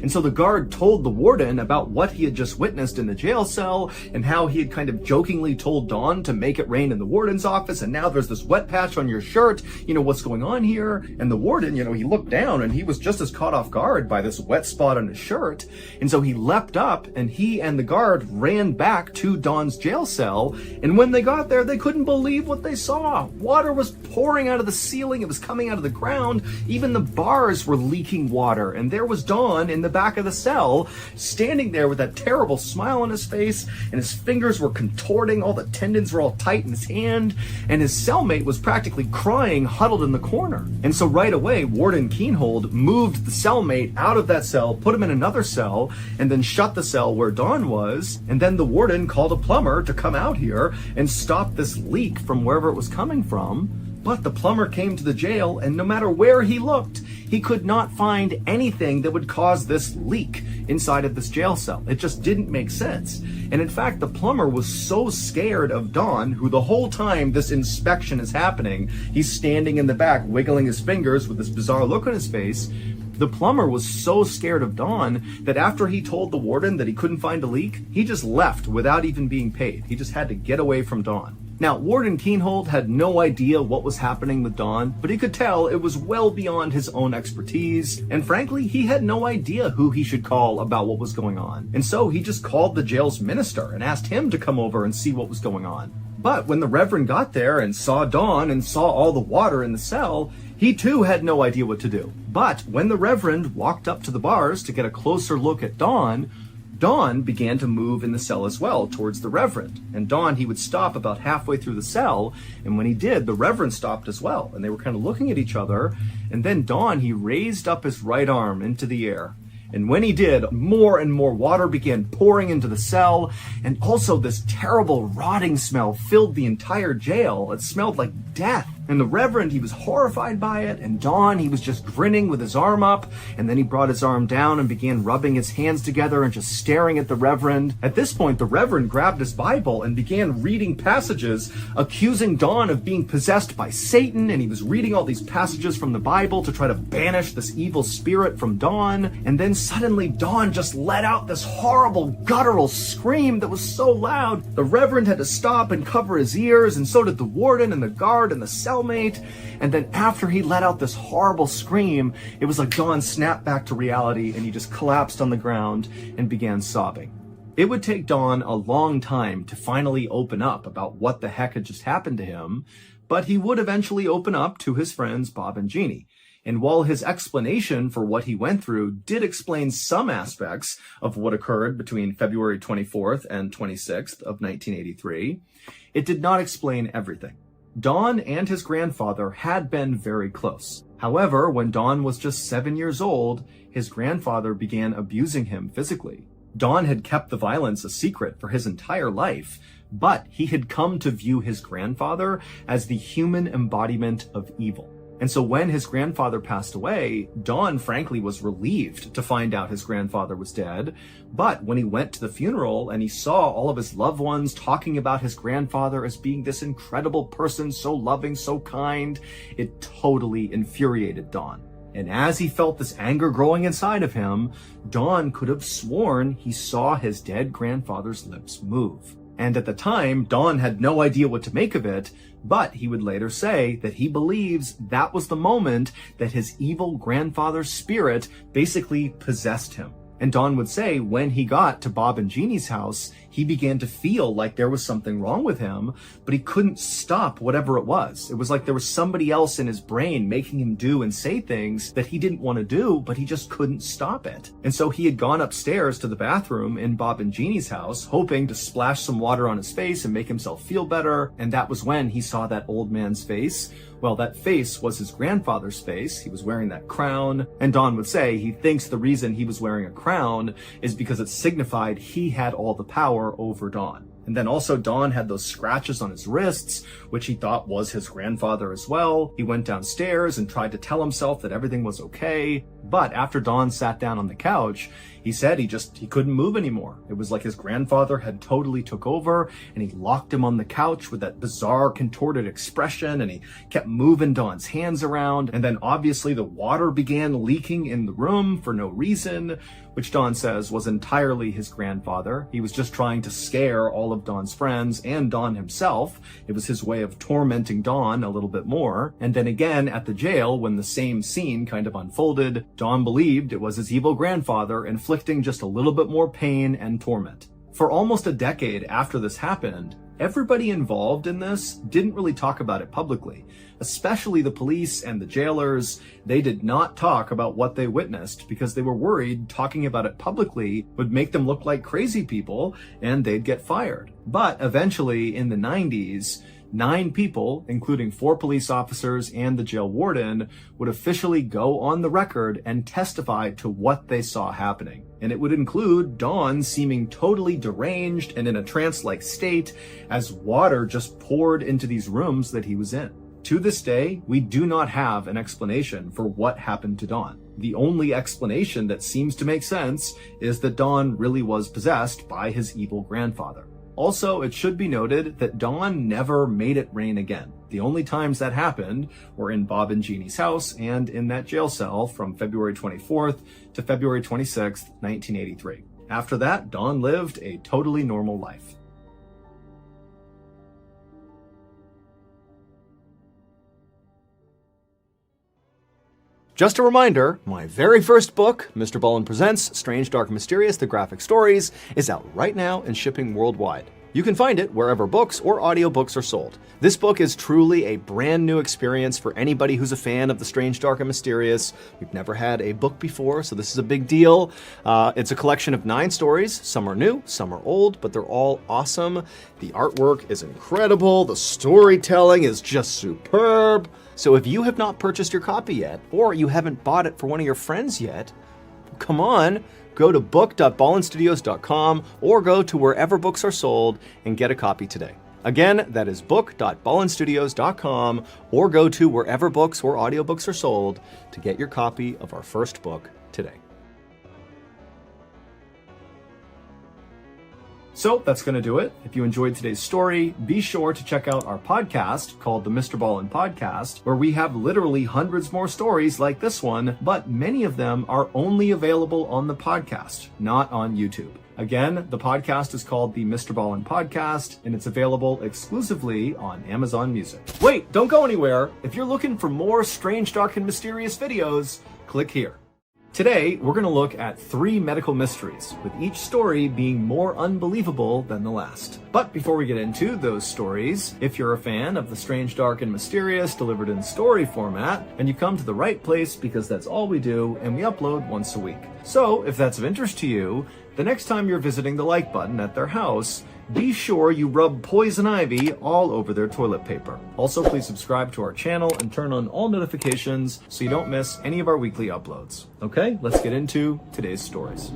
And so the guard told the warden about what he had just witnessed in the jail cell and how he had kind of jokingly told Don to make it rain in the warden's office, and now there's this wet patch on your shirt, what's going on here? And the warden, he looked down and he was just as caught off guard by this wet spot on his shirt. And so he leapt up and he and the guard ran back to Don's jail cell. And when they got there, they couldn't believe what they saw. Water was pouring out of the ceiling. It was coming out of the ground. Even the bars were leaking water. And there was Don in the back of the cell, standing there with that terrible smile on his face, and his fingers were contorting. All the tendons were all tight in his hand. And his cellmate was practically crying, huddled huddled in the corner. And so right away, Warden Keenhold moved the cellmate out of that cell, put him in another cell, and then shut the cell where Don was. And then the warden called a plumber to come out here and stop this leak from wherever it was coming from. But the plumber came to the jail, and no matter where he looked, he could not find anything that would cause this leak inside of this jail cell. It just didn't make sense. And in fact, the plumber was so scared of Don, who the whole time this inspection is happening, he's standing in the back, wiggling his fingers with this bizarre look on his face. The plumber was so scared of Don that after he told the warden that he couldn't find a leak, he just left without even being paid. He just had to get away from Don. Now, Warden Keenhold had no idea what was happening with Don, but he could tell it was well beyond his own expertise, and frankly, he had no idea who he should call about what was going on. And so he just called the jail's minister and asked him to come over and see what was going on. But when the Reverend got there and saw Don and saw all the water in the cell, he too had no idea what to do. But when the Reverend walked up to the bars to get a closer look at Don began to move in the cell as well towards the Reverend. And Don, he would stop about halfway through the cell, and when he did, the Reverend stopped as well. And they were kind of looking at each other, and then Don, he raised up his right arm into the air. And when he did, more and more water began pouring into the cell, and also this terrible rotting smell filled the entire jail. It smelled like death. And the Reverend, he was horrified by it, and Don, he was just grinning with his arm up, and then he brought his arm down and began rubbing his hands together and just staring at the Reverend. At this point, the Reverend grabbed his Bible and began reading passages accusing Don of being possessed by Satan, and he was reading all these passages from the Bible to try to banish this evil spirit from Don. And then suddenly Don just let out this horrible guttural scream that was so loud, the Reverend had to stop and cover his ears, and so did the warden and the guard and the cellmate. And then after he let out this horrible scream, it was like Don snapped back to reality and he just collapsed on the ground and began sobbing. It would take Don a long time to finally open up about what the heck had just happened to him, but he would eventually open up to his friends Bob and Jeannie. And while his explanation for what he went through did explain some aspects of what occurred between February 24th and 26th of 1983, it did not explain everything. Don and his grandfather had been very close. However, when Don was just 7 years old, his grandfather began abusing him physically. Don had kept the violence a secret for his entire life, but he had come to view his grandfather as the human embodiment of evil. And so when his grandfather passed away, Don frankly was relieved to find out his grandfather was dead. But when he went to the funeral and he saw all of his loved ones talking about his grandfather as being this incredible person, so loving, so kind, it totally infuriated Don. And as he felt this anger growing inside of him, Don could have sworn he saw his dead grandfather's lips move. And at the time, Don had no idea what to make of it, but he would later say that he believes that was the moment that his evil grandfather's spirit basically possessed him. And Don would say when he got to Bob and Jeannie's house, he began to feel like there was something wrong with him, but he couldn't stop whatever it was. It was like there was somebody else in his brain making him do and say things that he didn't want to do, but he just couldn't stop it. And so he had gone upstairs to the bathroom in Bob and Jeannie's house, hoping to splash some water on his face and make himself feel better. And that was when he saw that old man's face. Well, that face was his grandfather's face. He was wearing that crown. And Don would say he thinks the reason he was wearing a crown is because it signified he had all the power over Don. And then also Don had those scratches on his wrists, which he thought was his grandfather as well. He went downstairs and tried to tell himself that everything was okay. But after Don sat down on the couch, he said he couldn't move anymore. It was like his grandfather had totally took over, and he locked him on the couch with that bizarre contorted expression, and he kept moving Don's hands around. And then obviously the water began leaking in the room for no reason, which Don says was entirely his grandfather. He was just trying to scare all of Don's friends and Don himself. It was his way of tormenting Don a little bit more. And then again at the jail, when the same scene kind of unfolded, Don believed it was his evil grandfather inflicting just a little bit more pain and torment. For almost a decade after this happened, everybody involved in this didn't really talk about it publicly, especially the police and the jailers. They did not talk about what they witnessed because they were worried talking about it publicly would make them look like crazy people and they'd get fired. But eventually in the 90s, 9 people, including 4 police officers and the jail warden, would officially go on the record and testify to what they saw happening. And it would include Dawn seeming totally deranged and in a trance-like state as water just poured into these rooms that he was in. To this day, we do not have an explanation for what happened to Dawn. The only explanation that seems to make sense is that Dawn really was possessed by his evil grandfather. Also, it should be noted that Dawn never made it rain again. The only times that happened were in Bob and Jeannie's house and in that jail cell from February 24th to February 26th, 1983. After that, Dawn lived a totally normal life. Just a reminder, my very first book, MrBallen Presents Strange, Dark, and Mysterious, The Graphic Stories, is out right now and shipping worldwide. You can find it wherever books or audiobooks are sold. This book is truly a brand new experience for anybody who's a fan of the strange, dark, and mysterious. We've never had a book before, so this is a big deal. It's a collection of 9 stories. Some are new, some are old, but they're all awesome. The artwork is incredible. The storytelling is just superb. So if you have not purchased your copy yet, or you haven't bought it for one of your friends yet, come on, go to book.ballenstudios.com or go to wherever books are sold and get a copy today. Again, that is book.ballenstudios.com or go to wherever books or audiobooks are sold to get your copy of our first book today. So that's going to do it. If you enjoyed today's story, be sure to check out our podcast called the MrBallen Podcast, where we have literally hundreds more stories like this one, but many of them are only available on the podcast, not on YouTube. Again, the podcast is called the MrBallen Podcast, and it's available exclusively on Amazon Music. Wait, don't go anywhere. If you're looking for more strange, dark, and mysterious videos, click here. Today, we're going to look at 3 medical mysteries, with each story being more unbelievable than the last. But before we get into those stories, if you're a fan of the strange, dark, and mysterious delivered in story format, then you come to the right place because that's all we do, and we upload once a week. So, if that's of interest to you, the next time you're visiting the like button at their house, be sure you rub poison ivy all over their toilet paper. Also, please subscribe to our channel and turn on all notifications so you don't miss any of our weekly uploads. Okay, let's get into today's stories.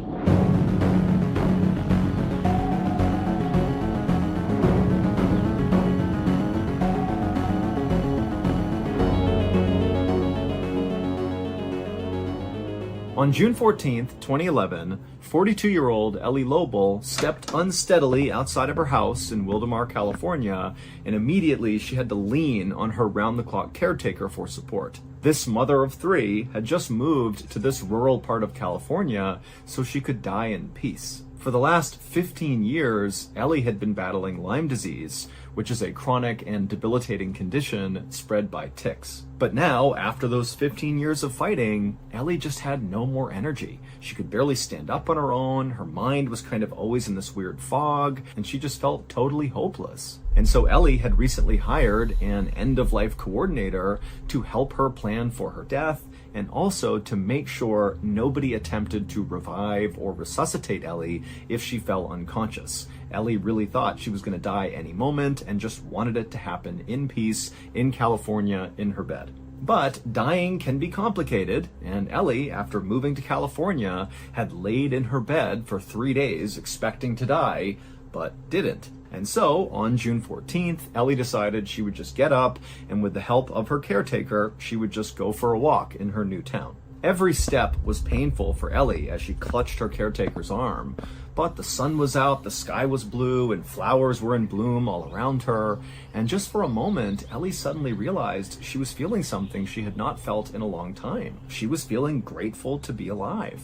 On June 14th, 2011, 42-year-old Ellie Lobel stepped unsteadily outside of her house in Wildomar, California, and immediately she had to lean on her round-the-clock caretaker for support. This mother of 3 had just moved to this rural part of California so she could die in peace. For the last 15 years, Ellie had been battling Lyme disease, which is a chronic and debilitating condition spread by ticks. But now, after those 15 years of fighting, Ellie just had no more energy. She could barely stand up on her own, her mind was kind of always in this weird fog, and she just felt totally hopeless. And so Ellie had recently hired an end-of-life coordinator to help her plan for her death, and also to make sure nobody attempted to revive or resuscitate Ellie if she fell unconscious. Ellie really thought she was going to die any moment and just wanted it to happen in peace in California in her bed. But dying can be complicated, and Ellie, after moving to California, had laid in her bed for 3 days expecting to die, but didn't. And so, on June 14th, Ellie decided she would just get up, and with the help of her caretaker, she would just go for a walk in her new town. Every step was painful for Ellie as she clutched her caretaker's arm, but the sun was out, the sky was blue, and flowers were in bloom all around her, and just for a moment, Ellie suddenly realized she was feeling something she had not felt in a long time. She was feeling grateful to be alive.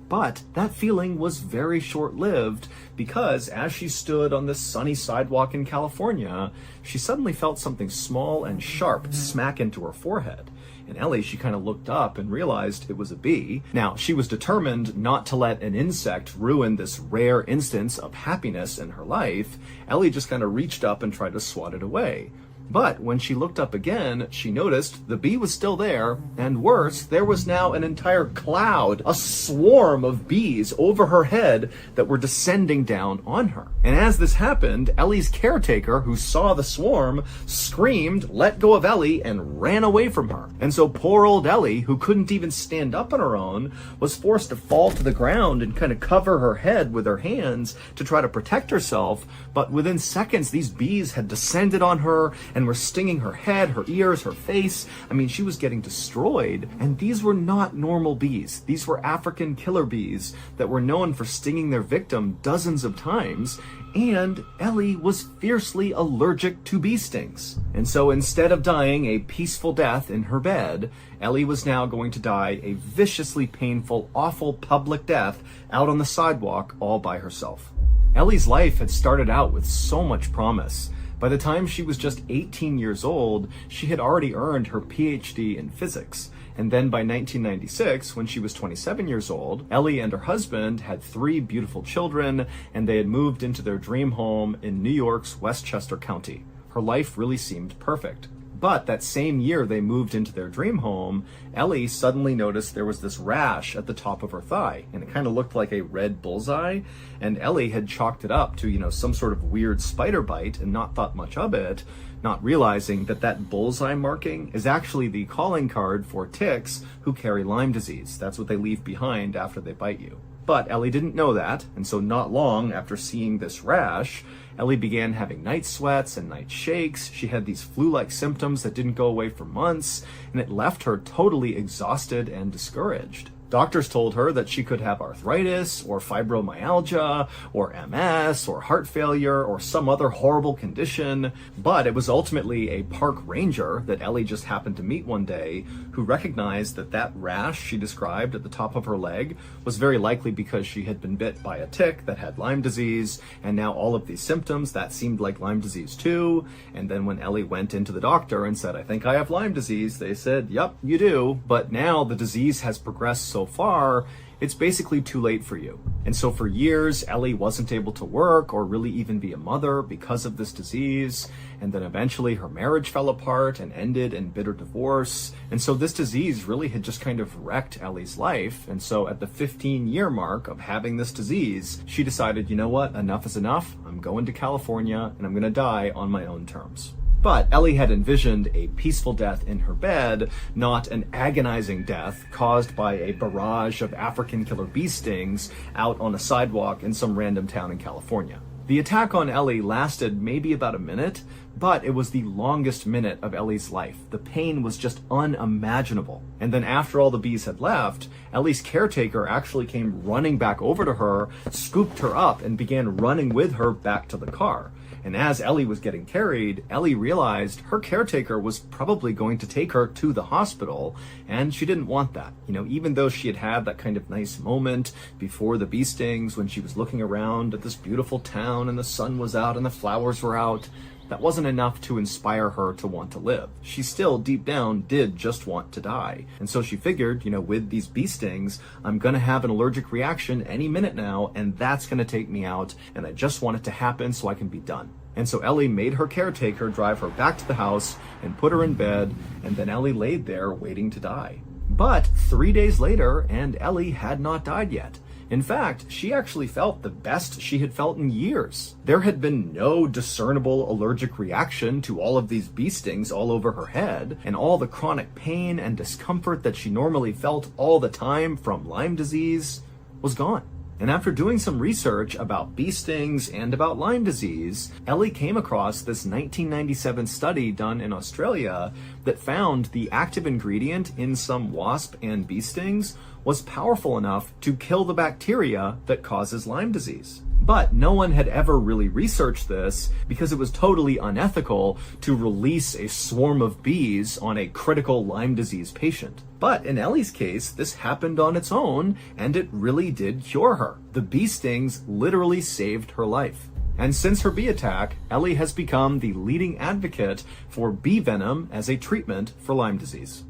But that feeling was very short-lived because as she stood on this sunny sidewalk in California, she suddenly felt something small and sharp smack into her forehead. And Ellie, she kind of looked up and realized it was a bee. Now, she was determined not to let an insect ruin this rare instance of happiness in her life. Ellie just kind of reached up and tried to swat it away. But when she looked up again, she noticed the bee was still there, and worse, there was now an entire cloud, a swarm of bees over her head that were descending down on her. And as this happened, Ellie's caretaker, who saw the swarm, screamed, let go of Ellie, and ran away from her. And so poor old Ellie, who couldn't even stand up on her own, was forced to fall to the ground and kind of cover her head with her hands to try to protect herself. But within seconds, these bees had descended on her and were stinging her head, her ears, her face. I mean, she was getting destroyed. And these were not normal bees. These were African killer bees that were known for stinging their victim dozens of times. And Ellie was fiercely allergic to bee stings. And so instead of dying a peaceful death in her bed, Ellie was now going to die a viciously painful, awful public death out on the sidewalk all by herself. Ellie's life had started out with so much promise. By the time she was just 18 years old, she had already earned her PhD in physics. And then by 1996, when she was 27 years old, Ellie and her husband had 3 beautiful children, and they had moved into their dream home in New York's Westchester County. Her life really seemed perfect. But that same year they moved into their dream home, Ellie suddenly noticed there was this rash at the top of her thigh, and it kind of looked like a red bullseye, and Ellie had chalked it up to, some sort of weird spider bite and not thought much of it, not realizing that that bullseye marking is actually the calling card for ticks who carry Lyme disease. That's what they leave behind after they bite you. But Ellie didn't know that, and so not long after seeing this rash, Ellie began having night sweats and night shakes. She had these flu-like symptoms that didn't go away for months, and it left her totally exhausted and discouraged. Doctors told her that she could have arthritis or fibromyalgia or MS or heart failure or some other horrible condition, but it was ultimately a park ranger that Ellie just happened to meet one day who recognized that that rash she described at the top of her leg was very likely because she had been bit by a tick that had Lyme disease, and now all of these symptoms, that seemed like Lyme disease too. And then when Ellie went into the doctor and said, I think I have Lyme disease, they said, yep, you do, but now the disease has progressed so far, it's basically too late for you. And so for years, Ellie wasn't able to work or really even be a mother because of this disease. And then eventually her marriage fell apart and ended in bitter divorce. And so this disease really had just kind of wrecked Ellie's life. And so at the 15-year mark of having this disease, she decided, you know what, enough is enough. I'm going to California and I'm going to die on my own terms. But Ellie had envisioned a peaceful death in her bed, not an agonizing death caused by a barrage of African killer bee stings out on a sidewalk in some random town in California. The attack on Ellie lasted maybe about a minute, but it was the longest minute of Ellie's life. The pain was just unimaginable. And then after all the bees had left, Ellie's caretaker actually came running back over to her, scooped her up, and began running with her back to the car. And as Ellie was getting carried, Ellie realized her caretaker was probably going to take her to the hospital, and she didn't want that. Even though she had had that kind of nice moment before the bee stings when she was looking around at this beautiful town and the sun was out and the flowers were out, that wasn't enough to inspire her to want to live. She still, deep down, did just want to die. And so she figured, with these bee stings, I'm gonna have an allergic reaction any minute now, and that's gonna take me out, and I just want it to happen so I can be done. And so Ellie made her caretaker drive her back to the house and put her in bed, and then Ellie laid there waiting to die. But 3 days later, and Ellie had not died yet. In fact, she actually felt the best she had felt in years. There had been no discernible allergic reaction to all of these bee stings all over her head, and all the chronic pain and discomfort that she normally felt all the time from Lyme disease was gone. And after doing some research about bee stings and about Lyme disease, Ellie came across this 1997 study done in Australia that found the active ingredient in some wasp and bee stings was powerful enough to kill the bacteria that causes Lyme disease. But no one had ever really researched this because it was totally unethical to release a swarm of bees on a critical Lyme disease patient. But in Ellie's case, this happened on its own, and it really did cure her. The bee stings literally saved her life. And since her bee attack, Ellie has become the leading advocate for bee venom as a treatment for Lyme disease.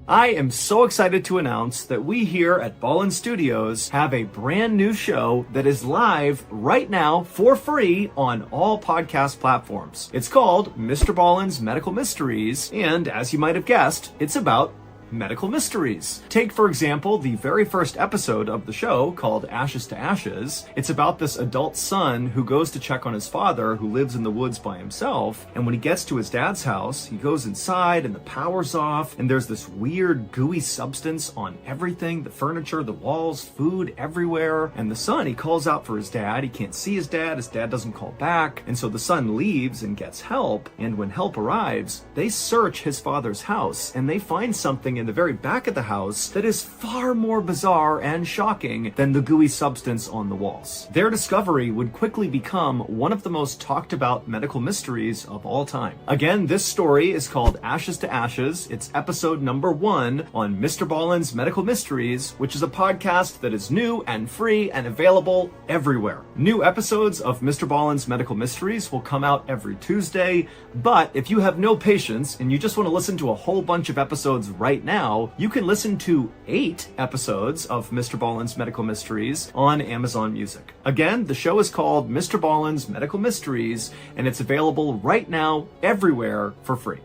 I am so excited to announce that we here at Ballen Studios have a brand new show that is live right now for free on all podcast platforms. It's called MrBallen's Medical Mysteries, and as you might have guessed, it's about medical mysteries. Take, for example, the very first episode of the show called Ashes to Ashes. It's about this adult son who goes to check on his father who lives in the woods by himself. And when he gets to his dad's house, he goes inside and the power's off and there's this weird gooey substance on everything, the furniture, the walls, food everywhere. And the son, he calls out for his dad. He can't see his dad doesn't call back. And so the son leaves and gets help. And when help arrives, they search his father's house and they find something in the very back of the house that is far more bizarre and shocking than the gooey substance on the walls. Their discovery would quickly become one of the most talked about medical mysteries of all time. Again, this story is called Ashes to Ashes. It's episode number 1 on MrBallen's Medical Mysteries, which is a podcast that is new and free and available everywhere. New episodes of MrBallen's Medical Mysteries will come out every Tuesday, but if you have no patience and you just want to listen to a whole bunch of episodes right now, you can listen to 8 episodes of MrBallen's Medical Mysteries on Amazon Music. Again, the show is called MrBallen's Medical Mysteries, and it's available right now everywhere for free.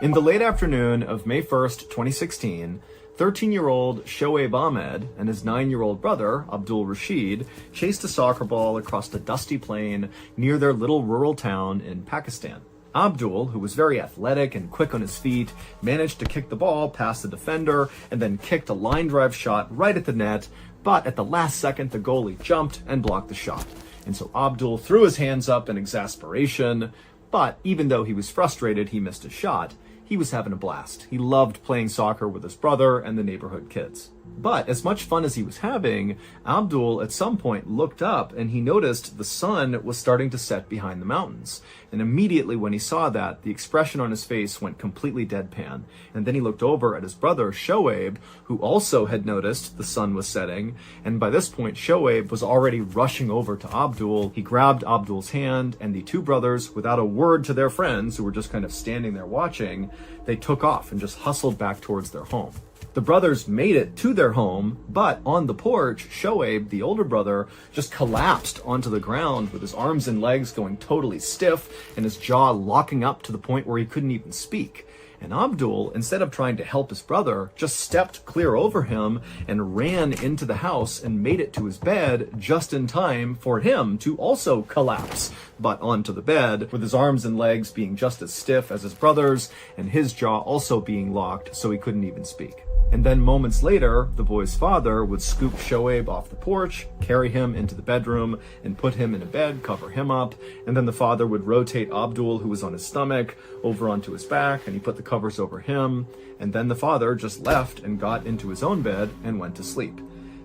In the late afternoon of May 1st, 2016, 13-year-old Shoaib Ahmed and his 9-year-old brother, Abdul Rashid, chased a soccer ball across the dusty plain near their little rural town in Pakistan. Abdul, who was very athletic and quick on his feet, managed to kick the ball past the defender and then kicked a line drive shot right at the net, but at the last second the goalie jumped and blocked the shot. And so Abdul threw his hands up in exasperation, but even though he was frustrated he missed a shot, he was having a blast. He loved playing soccer with his brother and the neighborhood kids. But as much fun as he was having, Abdul at some point looked up and he noticed the sun was starting to set behind the mountains. And immediately when he saw that, the expression on his face went completely deadpan. And then he looked over at his brother, Shoaib, who also had noticed the sun was setting. And by this point, Shoaib was already rushing over to Abdul. He grabbed Abdul's hand, and the two brothers, without a word to their friends who were just kind of standing there watching, they took off and just hustled back towards their home. The brothers made it to their home, but on the porch, Shoaib, the older brother, just collapsed onto the ground with his arms and legs going totally stiff and his jaw locking up to the point where he couldn't even speak. And Abdul, instead of trying to help his brother, just stepped clear over him and ran into the house and made it to his bed just in time for him to also collapse, but onto the bed, with his arms and legs being just as stiff as his brother's and his jaw also being locked so he couldn't even speak. And then moments later, the boy's father would scoop Shoaib off the porch, carry him into the bedroom, and put him in a bed, cover him up. And then the father would rotate Abdul, who was on his stomach, over onto his back, and he put the covers over him. And then the father just left and got into his own bed and went to sleep.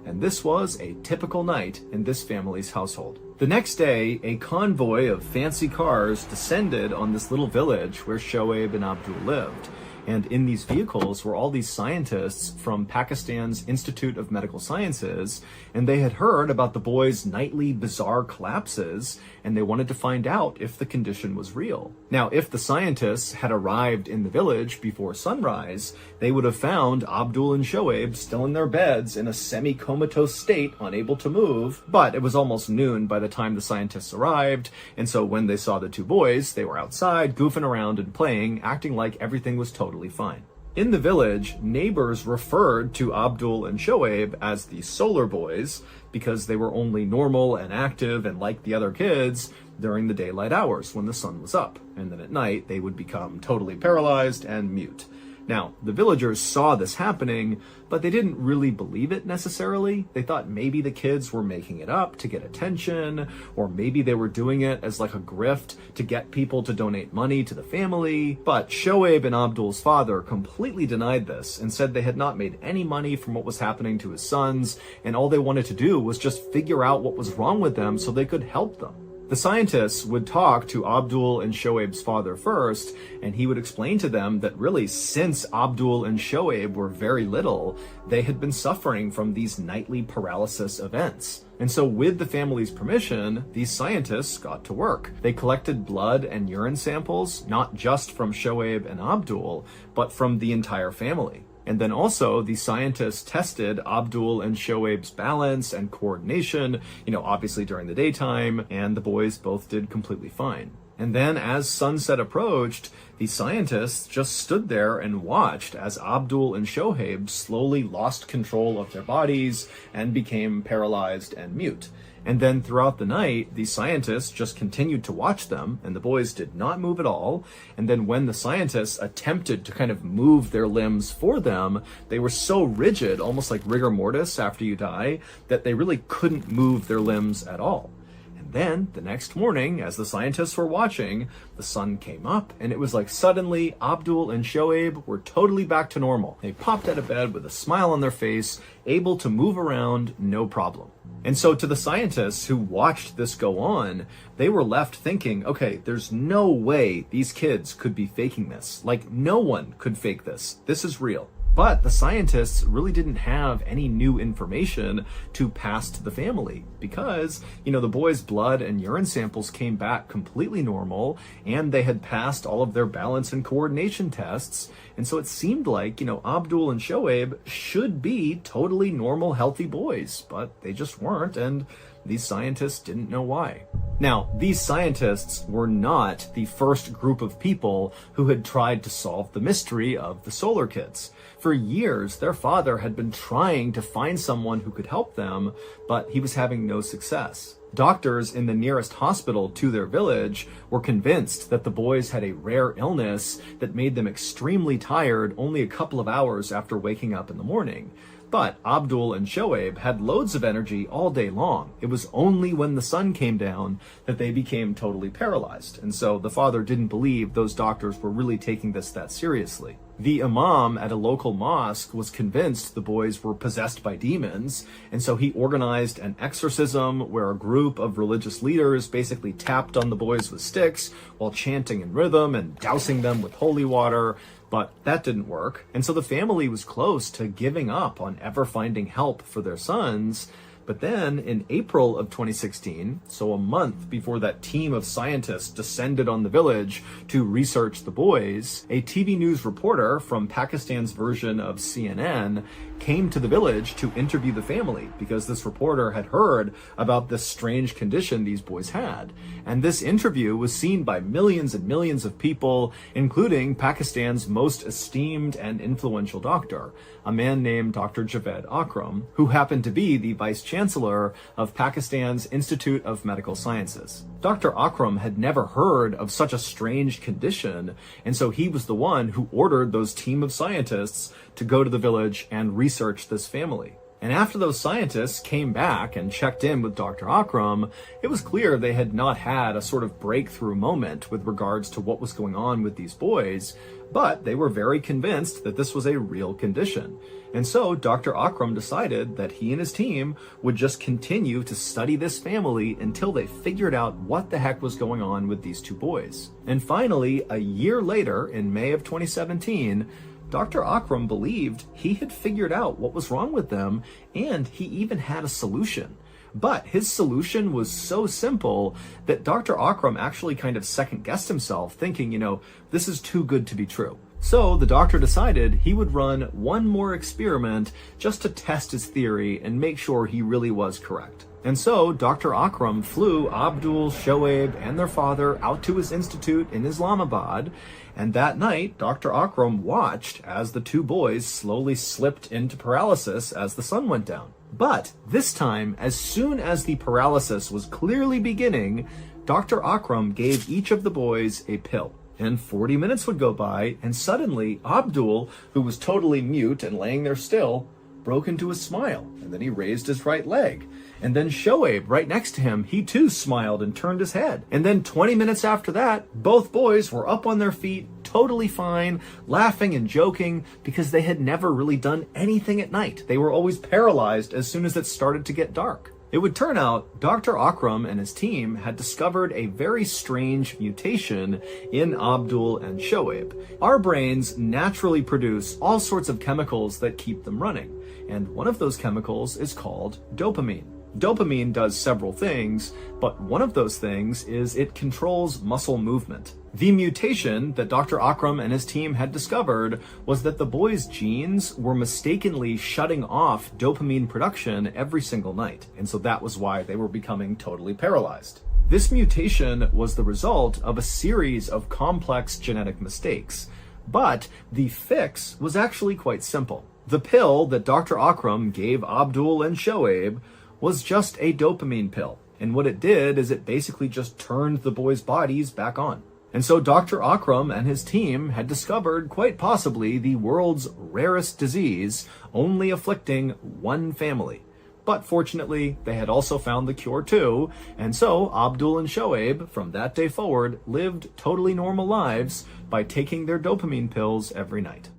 And this was a typical night in this family's household. The next day, a convoy of fancy cars descended on this little village where Shoaib and Abdul lived. And in these vehicles were all these scientists from Pakistan's Institute of Medical Sciences, and they had heard about the boy's nightly bizarre collapses, and they wanted to find out if the condition was real. Now, if the scientists had arrived in the village before sunrise, they would have found Abdul and Shoaib still in their beds in a semi-comatose state, unable to move, but it was almost noon by the time the scientists arrived, and so when they saw the two boys, they were outside, goofing around and playing, acting like everything was totally fine. In the village, neighbors referred to Abdul and Shoaib as the solar boys because they were only normal and active and like the other kids during the daylight hours when the sun was up, and then at night they would become totally paralyzed and mute. Now, the villagers saw this happening, but they didn't really believe it necessarily. They thought maybe the kids were making it up to get attention, or maybe they were doing it as like a grift to get people to donate money to the family. But Shoaib and Abdul's father completely denied this and said they had not made any money from what was happening to his sons, and all they wanted to do was just figure out what was wrong with them so they could help them. The scientists would talk to Abdul and Shoaib's father first, and he would explain to them that really since Abdul and Shoaib were very little, they had been suffering from these nightly paralysis events. And so with the family's permission, these scientists got to work. They collected blood and urine samples, not just from Shoaib and Abdul, but from the entire family. And then also, the scientists tested Abdul and Shoaib's balance and coordination, obviously during the daytime, and the boys both did completely fine. And then as sunset approached, the scientists just stood there and watched as Abdul and Shoaib slowly lost control of their bodies and became paralyzed and mute. And then throughout the night, the scientists just continued to watch them, and the boys did not move at all. And then when the scientists attempted to kind of move their limbs for them, they were so rigid, almost like rigor mortis after you die, that they really couldn't move their limbs at all. And then the next morning, as the scientists were watching, the sun came up, and it was like suddenly Abdul and Shoaib were totally back to normal. They popped out of bed with a smile on their face, able to move around, no problem. And so to the scientists who watched this go on, they were left thinking, okay, there's no way these kids could be faking this. Like, no one could fake this. This is real. But the scientists really didn't have any new information to pass to the family because, the boys' blood and urine samples came back completely normal, and they had passed all of their balance and coordination tests. And so it seemed like, Abdul and Shoaib should be totally normal, healthy boys, but they just weren't, and these scientists didn't know why. Now, these scientists were not the first group of people who had tried to solve the mystery of the Solar Kids. For years, their father had been trying to find someone who could help them, but he was having no success. Doctors in the nearest hospital to their village were convinced that the boys had a rare illness that made them extremely tired only a couple of hours after waking up in the morning. But Abdul and Shoaib had loads of energy all day long. It was only when the sun came down that they became totally paralyzed. And so the father didn't believe those doctors were really taking this that seriously. The imam at a local mosque was convinced the boys were possessed by demons, and so he organized an exorcism where a group of religious leaders basically tapped on the boys with sticks while chanting in rhythm and dousing them with holy water. But that didn't work, and so the family was close to giving up on ever finding help for their sons. But then in April of 2016, so a month before that team of scientists descended on the village to research the boys, a TV news reporter from Pakistan's version of CNN came to the village to interview the family because this reporter had heard about this strange condition these boys had. And this interview was seen by millions and millions of people, including Pakistan's most esteemed and influential doctor, a man named Dr. Javed Akram, who happened to be the vice chancellor of Pakistan's Institute of Medical Sciences. Dr. Akram had never heard of such a strange condition, and so he was the one who ordered those team of scientists to go to the village and research this family. And after those scientists came back and checked in with Dr. Akram, it was clear they had not had a sort of breakthrough moment with regards to what was going on with these boys, but they were very convinced that this was a real condition. And so Dr. Akram decided that he and his team would just continue to study this family until they figured out what the heck was going on with these two boys. And finally, a year later, in May of 2017, Dr. Akram believed he had figured out what was wrong with them, and he even had a solution. But his solution was so simple that Dr. Akram actually kind of second-guessed himself, thinking, this is too good to be true. So the doctor decided he would run one more experiment just to test his theory and make sure he really was correct. And so Dr. Akram flew Abdul, Shoaib, and their father out to his institute in Islamabad, and that night, Dr. Akram watched as the two boys slowly slipped into paralysis as the sun went down. But this time, as soon as the paralysis was clearly beginning, Dr. Akram gave each of the boys a pill. And 40 minutes would go by, and suddenly Abdul, who was totally mute and laying there still, broke into a smile, and then he raised his right leg. And then Shoaib, right next to him, he too smiled and turned his head. And then 20 minutes after that, both boys were up on their feet, totally fine, laughing and joking, because they had never really done anything at night. They were always paralyzed as soon as it started to get dark. It would turn out Dr. Akram and his team had discovered a very strange mutation in Abdul and Shoaib. Our brains naturally produce all sorts of chemicals that keep them running, and one of those chemicals is called dopamine. Dopamine does several things, but one of those things is it controls muscle movement. The mutation that Dr. Akram and his team had discovered was that the boys' genes were mistakenly shutting off dopamine production every single night, and so that was why they were becoming totally paralyzed. This mutation was the result of a series of complex genetic mistakes, but the fix was actually quite simple. The pill that Dr. Akram gave Abdul and Shoaib was just a dopamine pill, and what it did is it basically just turned the boys' bodies back on. And so Dr. Akram and his team had discovered quite possibly the world's rarest disease, only afflicting one family. But fortunately, they had also found the cure too, and so Abdul and Shoaib, from that day forward, lived totally normal lives by taking their dopamine pills every night.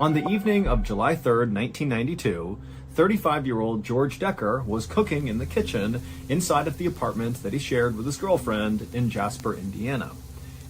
On the evening of July 3rd, 1992, 35-year-old George Decker was cooking in the kitchen inside of the apartment that he shared with his girlfriend in Jasper, Indiana.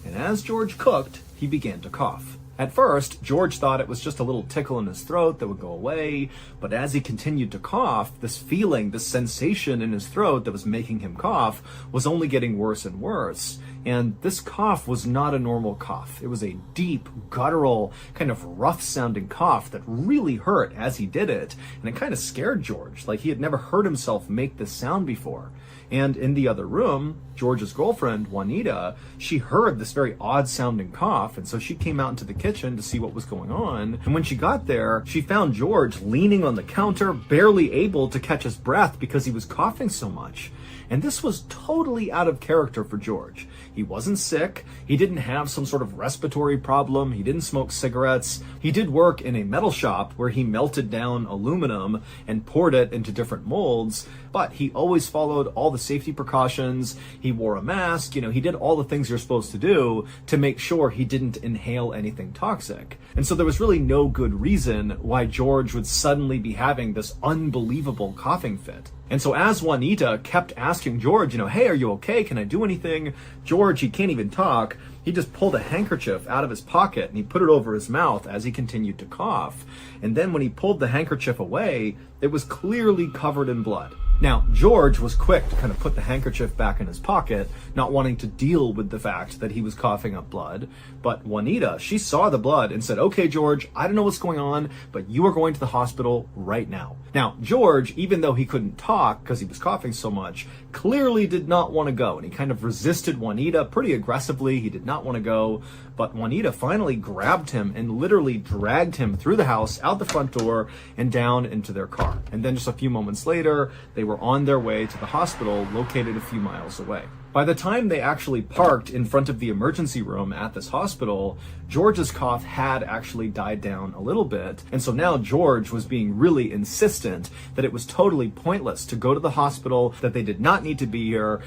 And as George cooked, he began to cough. At first, George thought it was just a little tickle in his throat that would go away, but as he continued to cough, this feeling, this sensation in his throat that was making him cough was only getting worse and worse. And this cough was not a normal cough. It was a deep, guttural, kind of rough-sounding cough that really hurt as he did it, and it kind of scared George, like he had never heard himself make this sound before. And in the other room, George's girlfriend, Juanita, she heard this very odd-sounding cough, and so she came out into the kitchen to see what was going on. And when she got there, she found George leaning on the counter, barely able to catch his breath because he was coughing so much. And this was totally out of character for George. He wasn't sick. He didn't have some sort of respiratory problem. He didn't smoke cigarettes. He did work in a metal shop where he melted down aluminum and poured it into different molds, but he always followed all the safety precautions. He wore a mask. He did all the things you're supposed to do to make sure he didn't inhale anything toxic. And so there was really no good reason why George would suddenly be having this unbelievable coughing fit. And so as Juanita kept asking George, hey, are you okay? Can I do anything? George, he can't even talk. He just pulled a handkerchief out of his pocket and he put it over his mouth as he continued to cough. And then when he pulled the handkerchief away, it was clearly covered in blood. Now, George was quick to kind of put the handkerchief back in his pocket, not wanting to deal with the fact that he was coughing up blood. But Juanita, she saw the blood and said, okay, George, I don't know what's going on, but you are going to the hospital right now. Now, George, even though he couldn't talk because he was coughing so much, clearly did not want to go. And he kind of resisted Juanita pretty aggressively. He did not want to go. But Juanita finally grabbed him and literally dragged him through the house, out the front door, and down into their car. And then just a few moments later, they were on their way to the hospital located a few miles away. By the time they actually parked in front of the emergency room at this hospital, George's cough had actually died down a little bit. And so now George was being really insistent that it was totally pointless to go to the hospital, that they did not need to be here.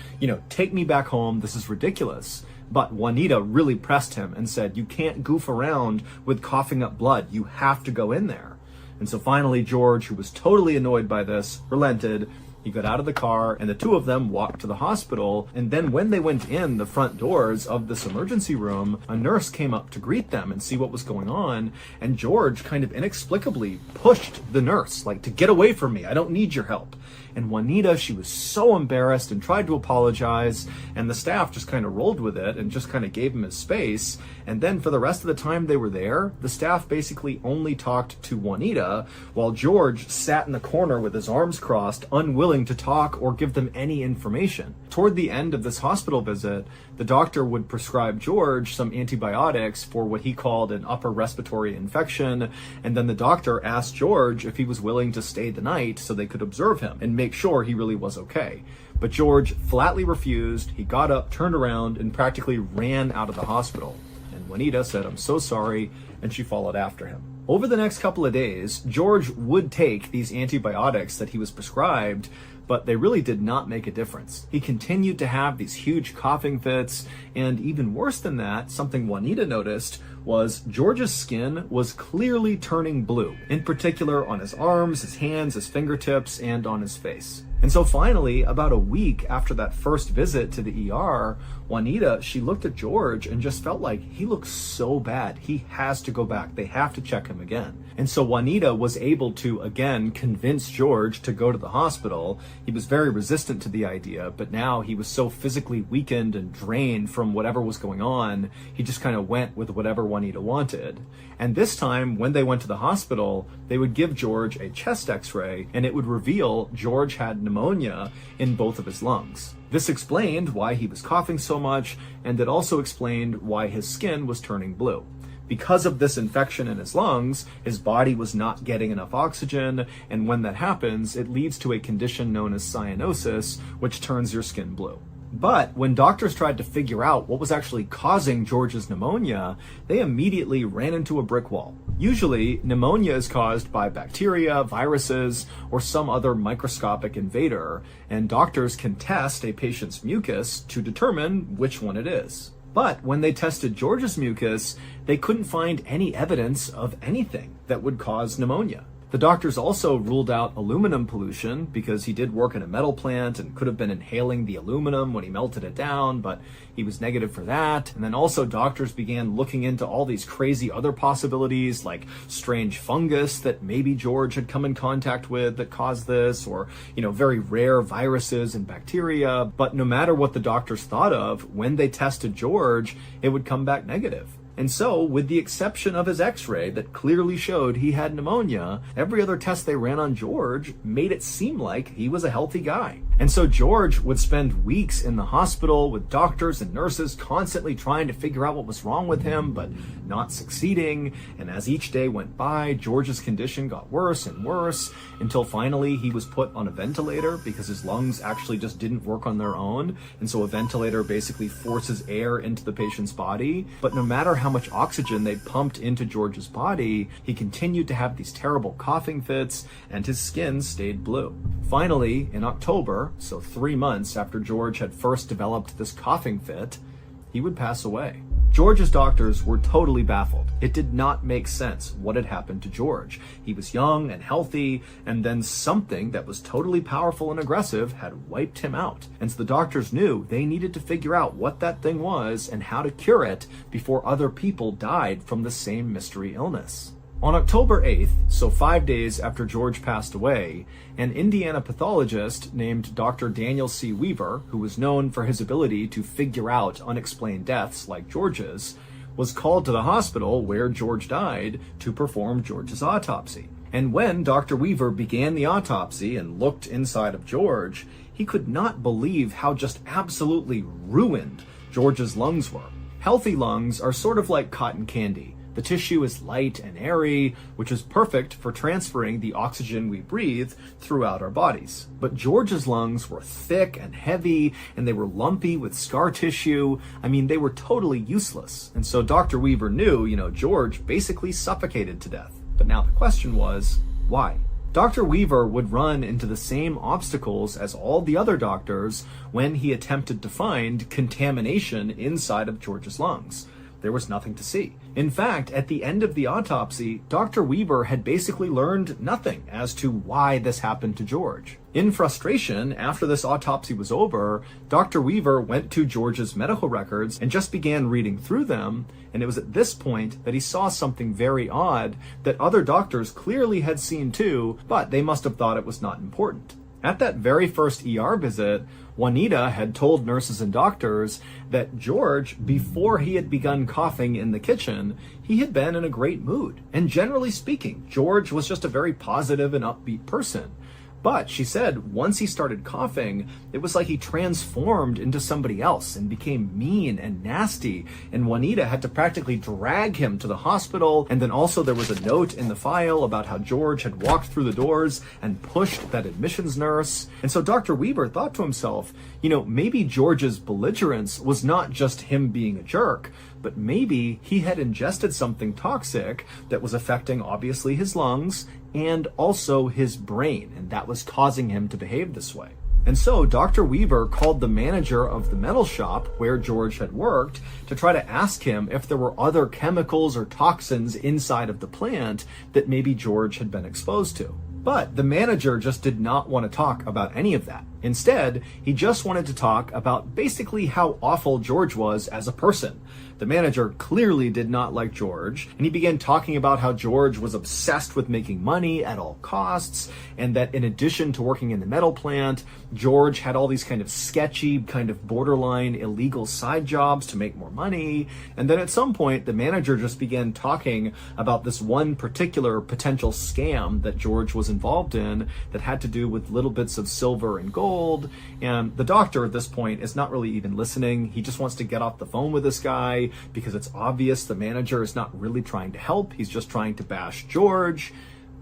Take me back home. This is ridiculous. But Juanita really pressed him and said, you can't goof around with coughing up blood. You have to go in there. And so finally, George, who was totally annoyed by this, relented. He got out of the car and the two of them walked to the hospital. And then when they went in the front doors of this emergency room, a nurse came up to greet them and see what was going on. And George kind of inexplicably pushed the nurse, like, to get away from me. I don't need your help. And Juanita, she was so embarrassed and tried to apologize, and the staff just kind of rolled with it and just kind of gave him his space. And then for the rest of the time they were there, the staff basically only talked to Juanita, while George sat in the corner with his arms crossed, unwilling to talk or give them any information. Toward the end of this hospital visit, the doctor would prescribe George some antibiotics for what he called an upper respiratory infection, and then the doctor asked George if he was willing to stay the night so they could observe him and make sure he really was okay. But George flatly refused. He got up, turned around, and practically ran out of the hospital. And Juanita said, "I'm so sorry," and she followed after him. Over the next couple of days, George would take these antibiotics that he was prescribed, but they really did not make a difference. He continued to have these huge coughing fits, and even worse than that, something Juanita noticed was George's skin was clearly turning blue, in particular on his arms, his hands, his fingertips, and on his face. And so finally, about a week after that first visit to the ER, Juanita, she looked at George and just felt like he looks so bad. He has to go back. They have to check him again. And so Juanita was able to, again, convince George to go to the hospital. He was very resistant to the idea, but now he was so physically weakened and drained from whatever was going on, he just kind of went with whatever Juanita wanted. And this time, when they went to the hospital, they would give George a chest x-ray, and it would reveal George had pneumonia in both of his lungs. This explained why he was coughing so much, and it also explained why his skin was turning blue. Because of this infection in his lungs, his body was not getting enough oxygen, and when that happens, it leads to a condition known as cyanosis, which turns your skin blue. But when doctors tried to figure out what was actually causing George's pneumonia, they immediately ran into a brick wall. Usually, pneumonia is caused by bacteria, viruses, or some other microscopic invader, and doctors can test a patient's mucus to determine which one it is. But when they tested George's mucus, they couldn't find any evidence of anything that would cause pneumonia. The doctors also ruled out aluminum pollution because he did work in a metal plant and could have been inhaling the aluminum when he melted it down, but he was negative for that. And then also doctors began looking into all these crazy other possibilities like strange fungus that maybe George had come in contact with that caused this, or, very rare viruses and bacteria. But no matter what the doctors thought of, when they tested George, it would come back negative. And so, with the exception of his x-ray that clearly showed he had pneumonia, every other test they ran on George made it seem like he was a healthy guy. And so George would spend weeks in the hospital with doctors and nurses constantly trying to figure out what was wrong with him, but not succeeding. And as each day went by, George's condition got worse and worse until finally he was put on a ventilator because his lungs actually just didn't work on their own. And so a ventilator basically forces air into the patient's body. But no matter how much oxygen they pumped into George's body, he continued to have these terrible coughing fits and his skin stayed blue. Finally, in October, so 3 months after George had first developed this coughing fit, he would pass away. George's doctors were totally baffled. It did not make sense what had happened to George. He was young and healthy, and then something that was totally powerful and aggressive had wiped him out. And so the doctors knew they needed to figure out what that thing was and how to cure it before other people died from the same mystery illness. On October 8th, so 5 days after George passed away, an Indiana pathologist named Dr. Daniel C. Weaver, who was known for his ability to figure out unexplained deaths like George's, was called to the hospital where George died to perform George's autopsy. And when Dr. Weaver began the autopsy and looked inside of George, he could not believe how just absolutely ruined George's lungs were. Healthy lungs are sort of like cotton candy. The tissue is light and airy, which is perfect for transferring the oxygen we breathe throughout our bodies. But George's lungs were thick and heavy, and they were lumpy with scar tissue. They were totally useless. And so Dr. Weaver knew, George basically suffocated to death. But now the question was, why? Dr. Weaver would run into the same obstacles as all the other doctors when he attempted to find contamination inside of George's lungs. There was nothing to see. In fact, at the end of the autopsy, Dr. Weaver had basically learned nothing as to why this happened to George. In frustration, after this autopsy was over, Dr. Weaver went to George's medical records and just began reading through them, and it was at this point that he saw something very odd that other doctors clearly had seen too, but they must have thought it was not important. At that very first ER visit, Juanita had told nurses and doctors that George, before he had begun coughing in the kitchen, he had been in a great mood. And generally speaking, George was just a very positive and upbeat person. But she said once he started coughing, it was like he transformed into somebody else and became mean and nasty. And Juanita had to practically drag him to the hospital. And then also there was a note in the file about how George had walked through the doors and pushed that admissions nurse. And so Dr. Weaver thought to himself, maybe George's belligerence was not just him being a jerk, but maybe he had ingested something toxic that was affecting obviously his lungs and also his brain, and that was causing him to behave this way. And so Dr. Weaver called the manager of the metal shop where George had worked to try to ask him if there were other chemicals or toxins inside of the plant that maybe George had been exposed to. But the manager just did not want to talk about any of that. Instead, he just wanted to talk about basically how awful George was as a person. The manager clearly did not like George, and he began talking about how George was obsessed with making money at all costs, and that in addition to working in the metal plant, George had all these kind of sketchy, kind of borderline illegal side jobs to make more money. And then at some point, the manager just began talking about this one particular potential scam that George was involved in that had to do with little bits of silver and gold. And the doctor at this point is not really even listening. He just wants to get off the phone with this guy because it's obvious the manager is not really trying to help. He's just trying to bash George.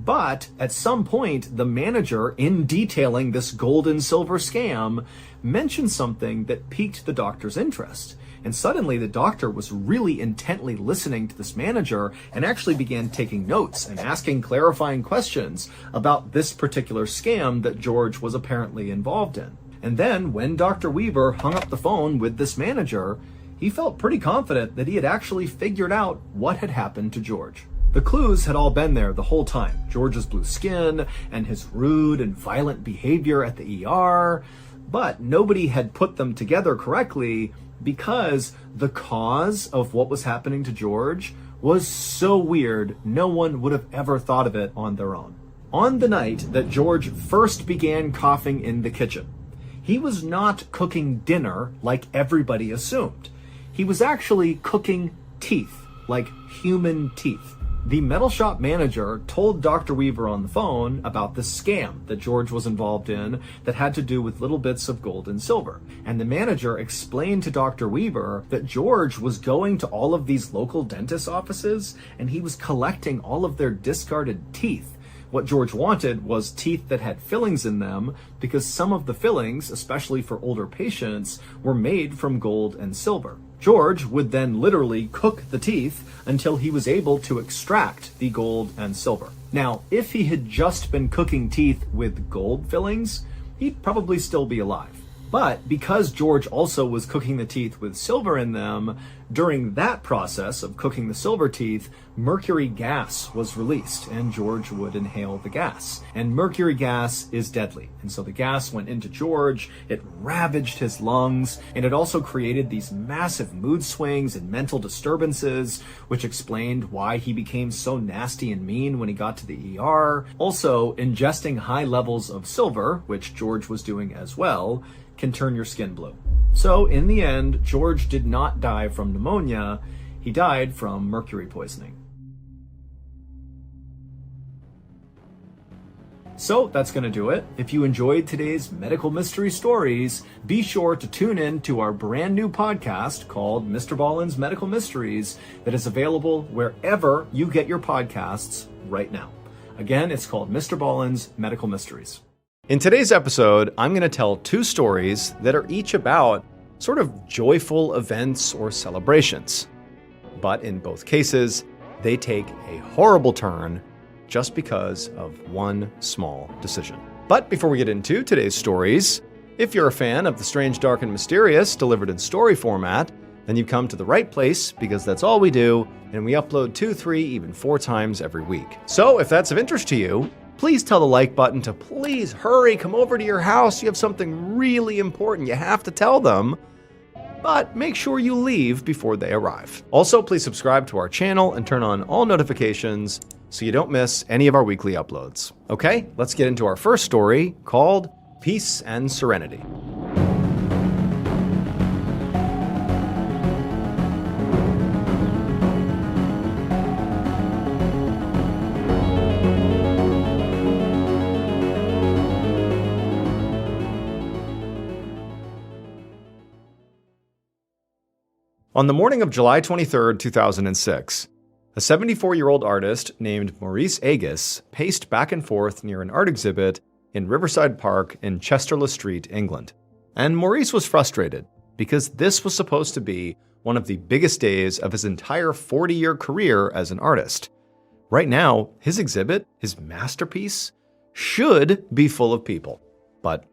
But at some point, the manager, in detailing this gold and silver scam, mentioned something that piqued the doctor's interest. And suddenly the doctor was really intently listening to this manager and actually began taking notes and asking clarifying questions about this particular scam that George was apparently involved in. And then when Dr. Weaver hung up the phone with this manager, he felt pretty confident that he had actually figured out what had happened to George. The clues had all been there the whole time. George's blue skin and his rude and violent behavior at the ER, but nobody had put them together correctly because the cause of what was happening to George was so weird, no one would have ever thought of it on their own. On the night that George first began coughing in the kitchen, he was not cooking dinner like everybody assumed. He was actually cooking teeth, like human teeth. The metal shop manager told Dr. Weaver on the phone about the scam that George was involved in that had to do with little bits of gold and silver. And the manager explained to Dr. Weaver that George was going to all of these local dentist offices and he was collecting all of their discarded teeth. What George wanted was teeth that had fillings in them because some of the fillings, especially for older patients, were made from gold and silver. George would then literally cook the teeth until he was able to extract the gold and silver. Now, if he had just been cooking teeth with gold fillings, he'd probably still be alive. But because George also was cooking the teeth with silver in them, during that process of cooking the silver teeth, mercury gas was released and George would inhale the gas. And mercury gas is deadly. And so the gas went into George, it ravaged his lungs, and it also created these massive mood swings and mental disturbances, which explained why he became so nasty and mean when he got to the ER. Also, ingesting high levels of silver, which George was doing as well, can turn your skin blue. So in the end, George did not die from pneumonia, he died from mercury poisoning. So that's going to do it. If you enjoyed today's medical mystery stories, be sure to tune in to our brand new podcast called Mr. Ballen's Medical Mysteries that is available wherever you get your podcasts right now. Again, it's called Mr. Ballen's Medical Mysteries. In today's episode, I'm going to tell two stories that are each about sort of joyful events or celebrations. But in both cases, they take a horrible turn just because of one small decision. But before we get into today's stories, if you're a fan of the strange, dark, and mysterious delivered in story format, then you've come to the right place because that's all we do, and we upload 2, 3, even 4 times every week. So if that's of interest to you, please tell the like button to please hurry, come over to your house. You have something really important you have to tell them. But make sure you leave before they arrive. Also, please subscribe to our channel and turn on all notifications so you don't miss any of our weekly uploads. Okay, let's get into our first story called Peace and Serenity. On the morning of July 23, 2006, a 74-year-old artist named Maurice Agus paced back and forth near an art exhibit in Riverside Park in Chester-le-Street, England. And Maurice was frustrated because this was supposed to be one of the biggest days of his entire 40-year career as an artist. Right now, his exhibit, his masterpiece, should be full of people, but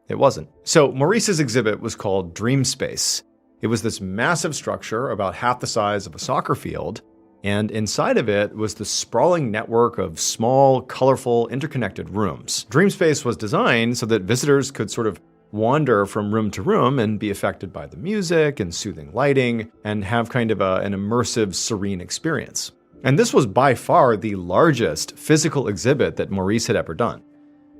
it wasn't. So Maurice's exhibit was called Dream Space. It was this massive structure about half the size of a soccer field, and inside of it was the sprawling network of small, colorful, interconnected rooms. Dreamspace was designed so that visitors could sort of wander from room to room and be affected by the music and soothing lighting and have kind of an immersive, serene experience. And this was by far the largest physical exhibit that Maurice had ever done.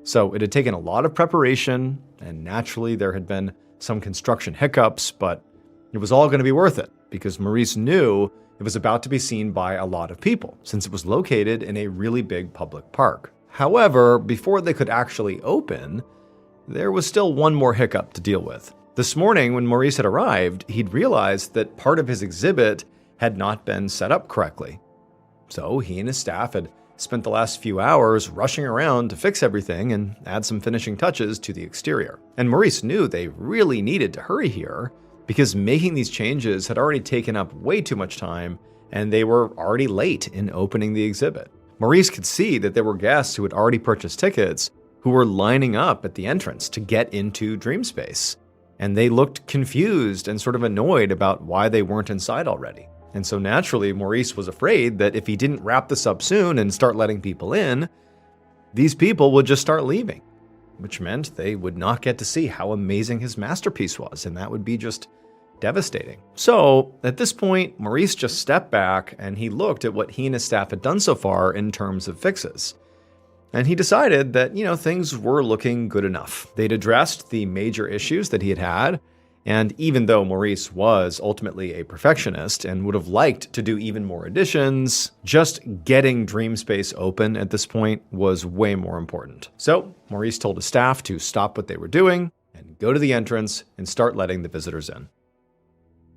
So it had taken a lot of preparation, and naturally there had been some construction hiccups, but it was all going to be worth it because Maurice knew it was about to be seen by a lot of people, since it was located in a really big public park. However, before they could actually open, there was still one more hiccup to deal with. This morning, when Maurice had arrived, he'd realized that part of his exhibit had not been set up correctly. So he and his staff had spent the last few hours rushing around to fix everything and add some finishing touches to the exterior. And Maurice knew they really needed to hurry here, because making these changes had already taken up way too much time, and they were already late in opening the exhibit. Maurice could see that there were guests who had already purchased tickets who were lining up at the entrance to get into Dreamspace, and they looked confused and sort of annoyed about why they weren't inside already. And so naturally, Maurice was afraid that if he didn't wrap this up soon and start letting people in, these people would just start leaving, which meant they would not get to see how amazing his masterpiece was, and that would be just devastating. So at this point, Maurice just stepped back and he looked at what he and his staff had done so far in terms of fixes. And he decided that, things were looking good enough. They'd addressed the major issues that he had had, and even though Maurice was ultimately a perfectionist and would have liked to do even more additions, just getting Dreamspace open at this point was way more important. So Maurice told his staff to stop what they were doing and go to the entrance and start letting the visitors in.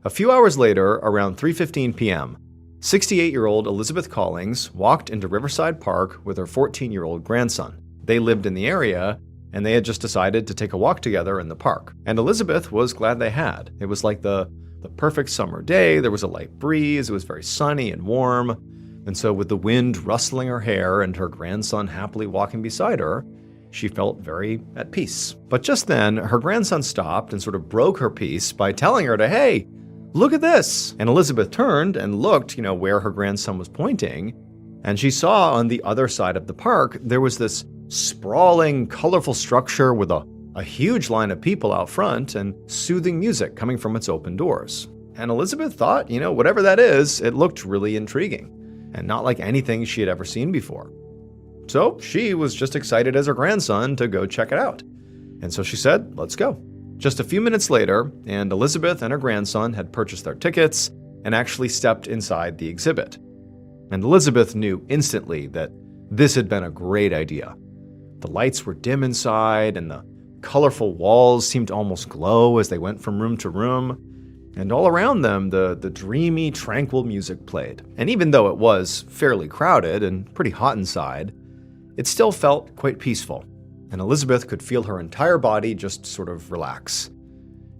A few hours later, around 3:15 p.m., 68-year-old Elizabeth Collings walked into Riverside Park with her 14-year-old grandson. They lived in the area, and they had just decided to take a walk together in the park. And Elizabeth was glad they had. It was like the perfect summer day. There was a light breeze. It was very sunny and warm. And so with the wind rustling her hair and her grandson happily walking beside her, she felt very at peace. But just then, her grandson stopped and sort of broke her peace by telling her to, "Hey, look at this." And Elizabeth turned and looked, where her grandson was pointing. And she saw on the other side of the park, there was this sprawling, colorful structure with a huge line of people out front and soothing music coming from its open doors. And Elizabeth thought, whatever that is, it looked really intriguing and not like anything she had ever seen before. So she was just excited as her grandson to go check it out. And so she said, "Let's go." Just a few minutes later, and Elizabeth and her grandson had purchased their tickets and actually stepped inside the exhibit. And Elizabeth knew instantly that this had been a great idea. The lights were dim inside, and the colorful walls seemed to almost glow as they went from room to room. And all around them, the dreamy, tranquil music played. And even though it was fairly crowded and pretty hot inside, it still felt quite peaceful. And Elizabeth could feel her entire body just sort of relax.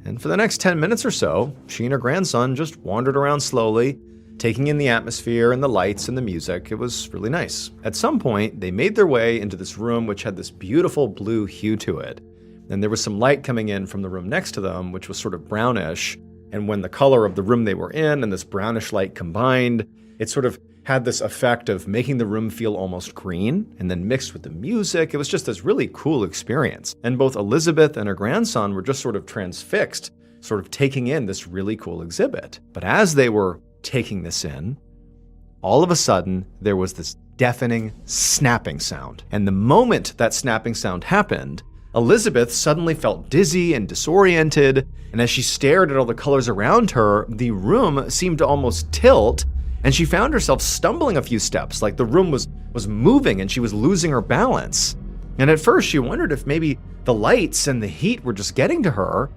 And for the next 10 minutes or so, she and her grandson just wandered around slowly, taking in the atmosphere and the lights and the music. It was really nice. At some point, they made their way into this room which had this beautiful blue hue to it. And there was some light coming in from the room next to them, which was sort of brownish. And when the color of the room they were in and this brownish light combined, it sort of had this effect of making the room feel almost green, and then mixed with the music, it was just this really cool experience. And both Elizabeth and her grandson were just sort of transfixed, sort of taking in this really cool exhibit. But as they were taking this in, all of a sudden, there was this deafening snapping sound. And the moment that snapping sound happened, Elizabeth suddenly felt dizzy and disoriented, and as she stared at all the colors around her, the room seemed to almost tilt, and she found herself stumbling a few steps, like the room was moving and she was losing her balance. And at first she wondered if maybe the lights and the heat were just getting to her,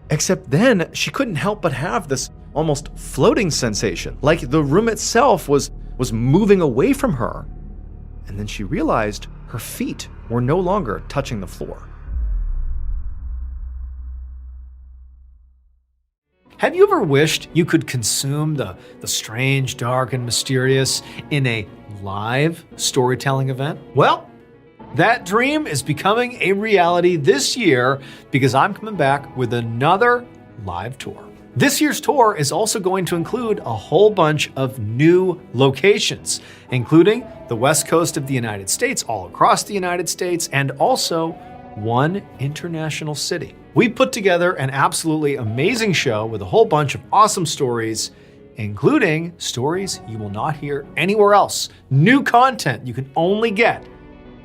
except then she couldn't help but have this almost floating sensation, like the room itself was moving away from her. And then she realized her feet were no longer touching the floor. Have you ever wished you could consume the strange, dark, and mysterious in a live storytelling event? Well, that dream is becoming a reality this year because I'm coming back with another live tour. This year's tour is also going to include a whole bunch of new locations, including the west coast of the United States, all across the United States, and also one international city. We put together an absolutely amazing show with a whole bunch of awesome stories, including stories you will not hear anywhere else. New content you can only get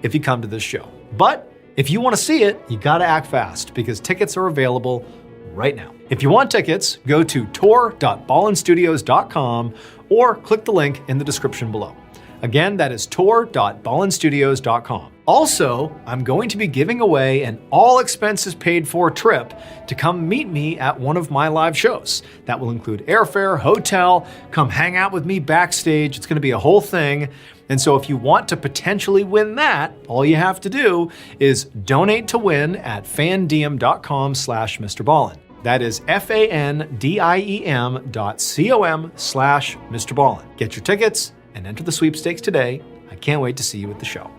if you come to this show. But if you want to see it, you gotta act fast because tickets are available right now. If you want tickets, go to tour.ballenstudios.com or click the link in the description below. Again, that is tour.ballenstudios.com. Also, I'm going to be giving away an all expenses paid for trip to come meet me at one of my live shows. That will include airfare, hotel, come hang out with me backstage. It's gonna be a whole thing. And so if you want to potentially win that, all you have to do is donate to win at fandiem.com/MrBallen. That is fandiem.com/MrBallen. Get your tickets and enter the sweepstakes today. I can't wait to see you at the show.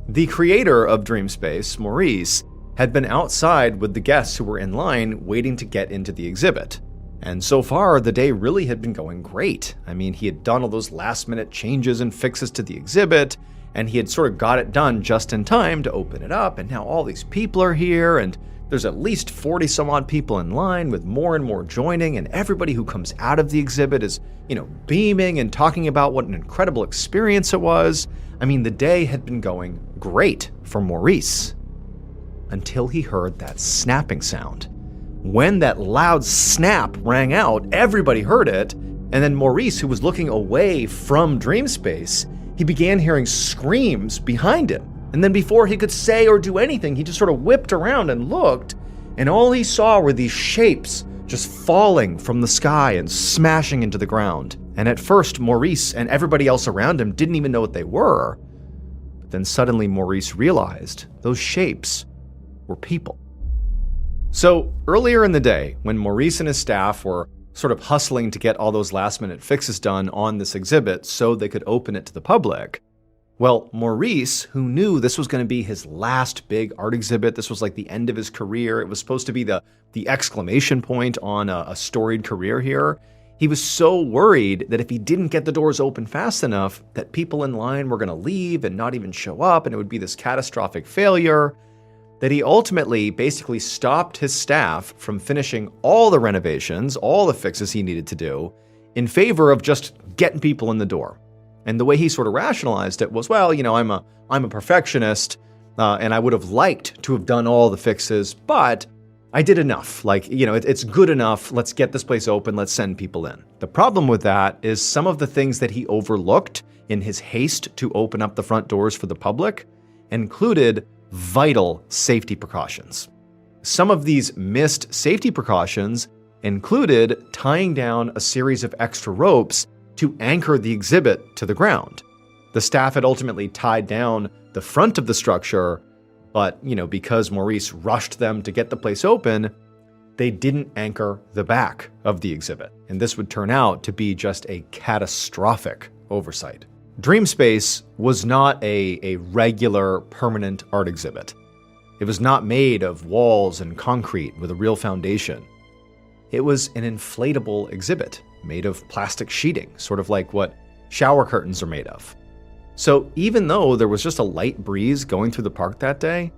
The creator of Dreamspace, Maurice, had been outside with the guests who were in line waiting to get into the exhibit. And so far, the day really had been going great. I mean, he had done all those last-minute changes and fixes to the exhibit, and he had sort of got it done just in time to open it up, and now all these people are here, and there's at least 40 some odd people in line with more and more joining, and everybody who comes out of the exhibit is, beaming and talking about what an incredible experience it was. I mean, the day had been going great for Maurice until he heard that snapping sound. When that loud snap rang out, everybody heard it, and then Maurice, who was looking away from Dreamspace, he began hearing screams behind him. And then before he could say or do anything, he just sort of whipped around and looked, and all he saw were these shapes just falling from the sky and smashing into the ground. And at first, Maurice and everybody else around him didn't even know what they were. But then suddenly Maurice realized those shapes were people. So earlier in the day, when Maurice and his staff were sort of hustling to get all those last-minute fixes done on this exhibit so they could open it to the public, well, Maurice, who knew this was going to be his last big art exhibit, this was like the end of his career, it was supposed to be the exclamation point on a storied career here, he was so worried that if he didn't get the doors open fast enough, that people in line were going to leave and not even show up, and it would be this catastrophic failure, that he ultimately basically stopped his staff from finishing all the renovations, all the fixes he needed to do, in favor of just getting people in the door. And the way he sort of rationalized it was, well, I'm a perfectionist, and I would have liked to have done all the fixes, but I did enough. It's good enough. Let's get this place open. Let's send people in. The problem with that is some of the things that he overlooked in his haste to open up the front doors for the public included vital safety precautions. Some of these missed safety precautions included tying down a series of extra ropes to anchor the exhibit to the ground. The staff had ultimately tied down the front of the structure, but, because Maurice rushed them to get the place open, they didn't anchor the back of the exhibit. And this would turn out to be just a catastrophic oversight. Dreamspace was not a regular permanent art exhibit. It was not made of walls and concrete with a real foundation. It was an inflatable exhibit made of plastic sheeting, sort of like what shower curtains are made of. So even though there was just a light breeze going through the park that day,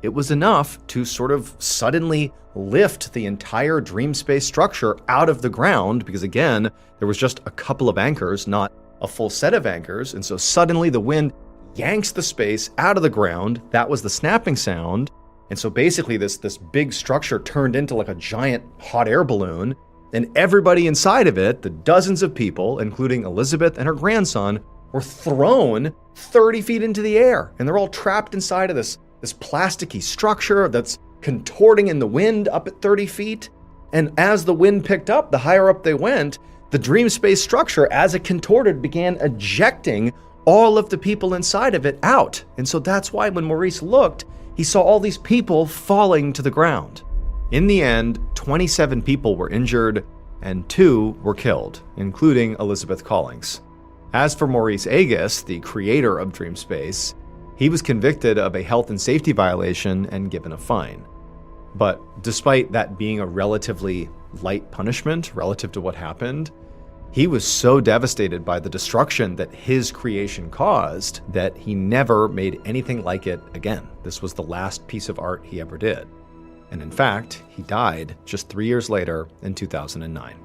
it was enough to sort of suddenly lift the entire Dreamspace structure out of the ground because, again, there was just a couple of anchors, not a full set of anchors, and so suddenly the wind yanks the space out of the ground. That was the snapping sound. And so basically this big structure turned into like a giant hot air balloon, and everybody inside of it, the dozens of people, including Elizabeth and her grandson, were thrown 30 feet into the air, and they're all trapped inside of this plasticky structure that's contorting in the wind up at 30 feet. And as the wind picked up, the higher up they went, the Dreamspace structure, as it contorted, began ejecting all of the people inside of it out. And so that's why when Maurice looked, he saw all these people falling to the ground. In the end, 27 people were injured and 2 were killed, including Elizabeth Collings. As for Maurice Agus, the creator of DreamSpace, he was convicted of a health and safety violation and given a fine. But despite that being a relatively light punishment relative to what happened, he was so devastated by the destruction that his creation caused that he never made anything like it again. This was the last piece of art he ever did. And in fact, he died just 3 years later in 2009.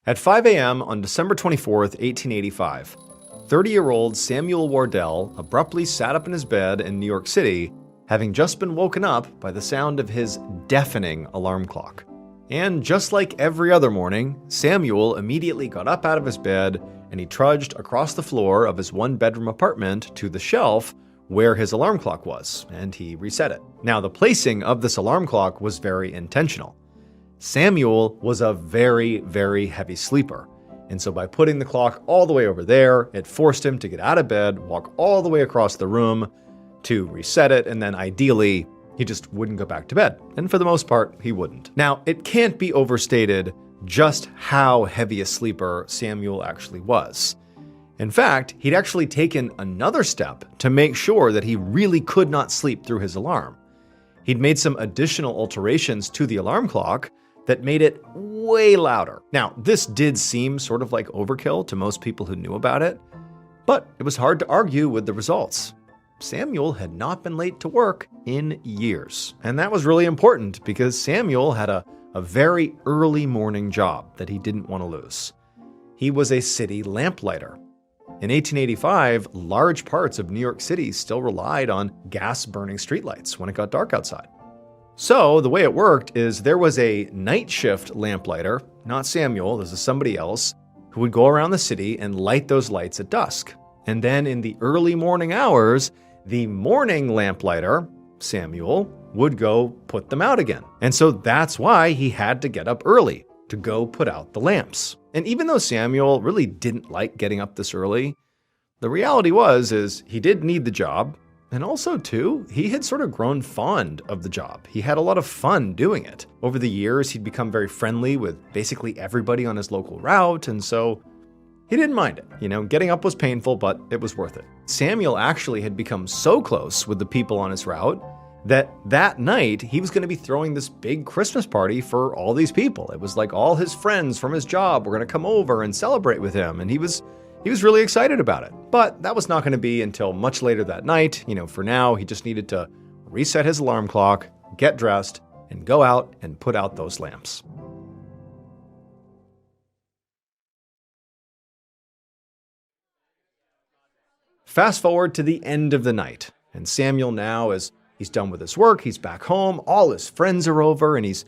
At 5 a.m. on December 24th, 1885, 30-year-old Samuel Wardell abruptly sat up in his bed in New York City, having just been woken up by the sound of his deafening alarm clock. And just like every other morning, Samuel immediately got up out of his bed and he trudged across the floor of his one-bedroom apartment to the shelf where his alarm clock was, and he reset it. Now, the placing of this alarm clock was very intentional. Samuel was a very, very heavy sleeper, and so by putting the clock all the way over there, it forced him to get out of bed, walk all the way across the room to reset it, and then ideally, he just wouldn't go back to bed. And for the most part, he wouldn't. Now, it can't be overstated just how heavy a sleeper Samuel actually was. In fact, he'd actually taken another step to make sure that he really could not sleep through his alarm. He'd made some additional alterations to the alarm clock that made it way louder. Now, this did seem sort of like overkill to most people who knew about it, but it was hard to argue with the results. Samuel had not been late to work in years, and that was really important because Samuel had a very early morning job that he didn't want to lose. He was a city lamplighter. In 1885, large parts of New York City still relied on gas-burning streetlights when it got dark outside. So the way it worked is there was a night shift lamplighter, not Samuel, this is somebody else, who would go around the city and light those lights at dusk. And then in the early morning hours, the morning lamplighter, Samuel, would go put them out again. And so that's why he had to get up early to go put out the lamps. And even though Samuel really didn't like getting up this early, the reality is he did need the job. And also, too, he had sort of grown fond of the job. He had a lot of fun doing it. Over the years, he'd become very friendly with basically everybody on his local route, and so he didn't mind it. You know, getting up was painful, but it was worth it. Samuel actually had become so close with the people on his route that night he was going to be throwing this big Christmas party for all these people. It was like all his friends from his job were going to come over and celebrate with him, and he was really excited about it. But that was not going to be until much later that night. You know, for now, he just needed to reset his alarm clock, get dressed, and go out and put out those lamps. Fast forward to the end of the night, and Samuel now he's done with his work, he's back home, all his friends are over, and he's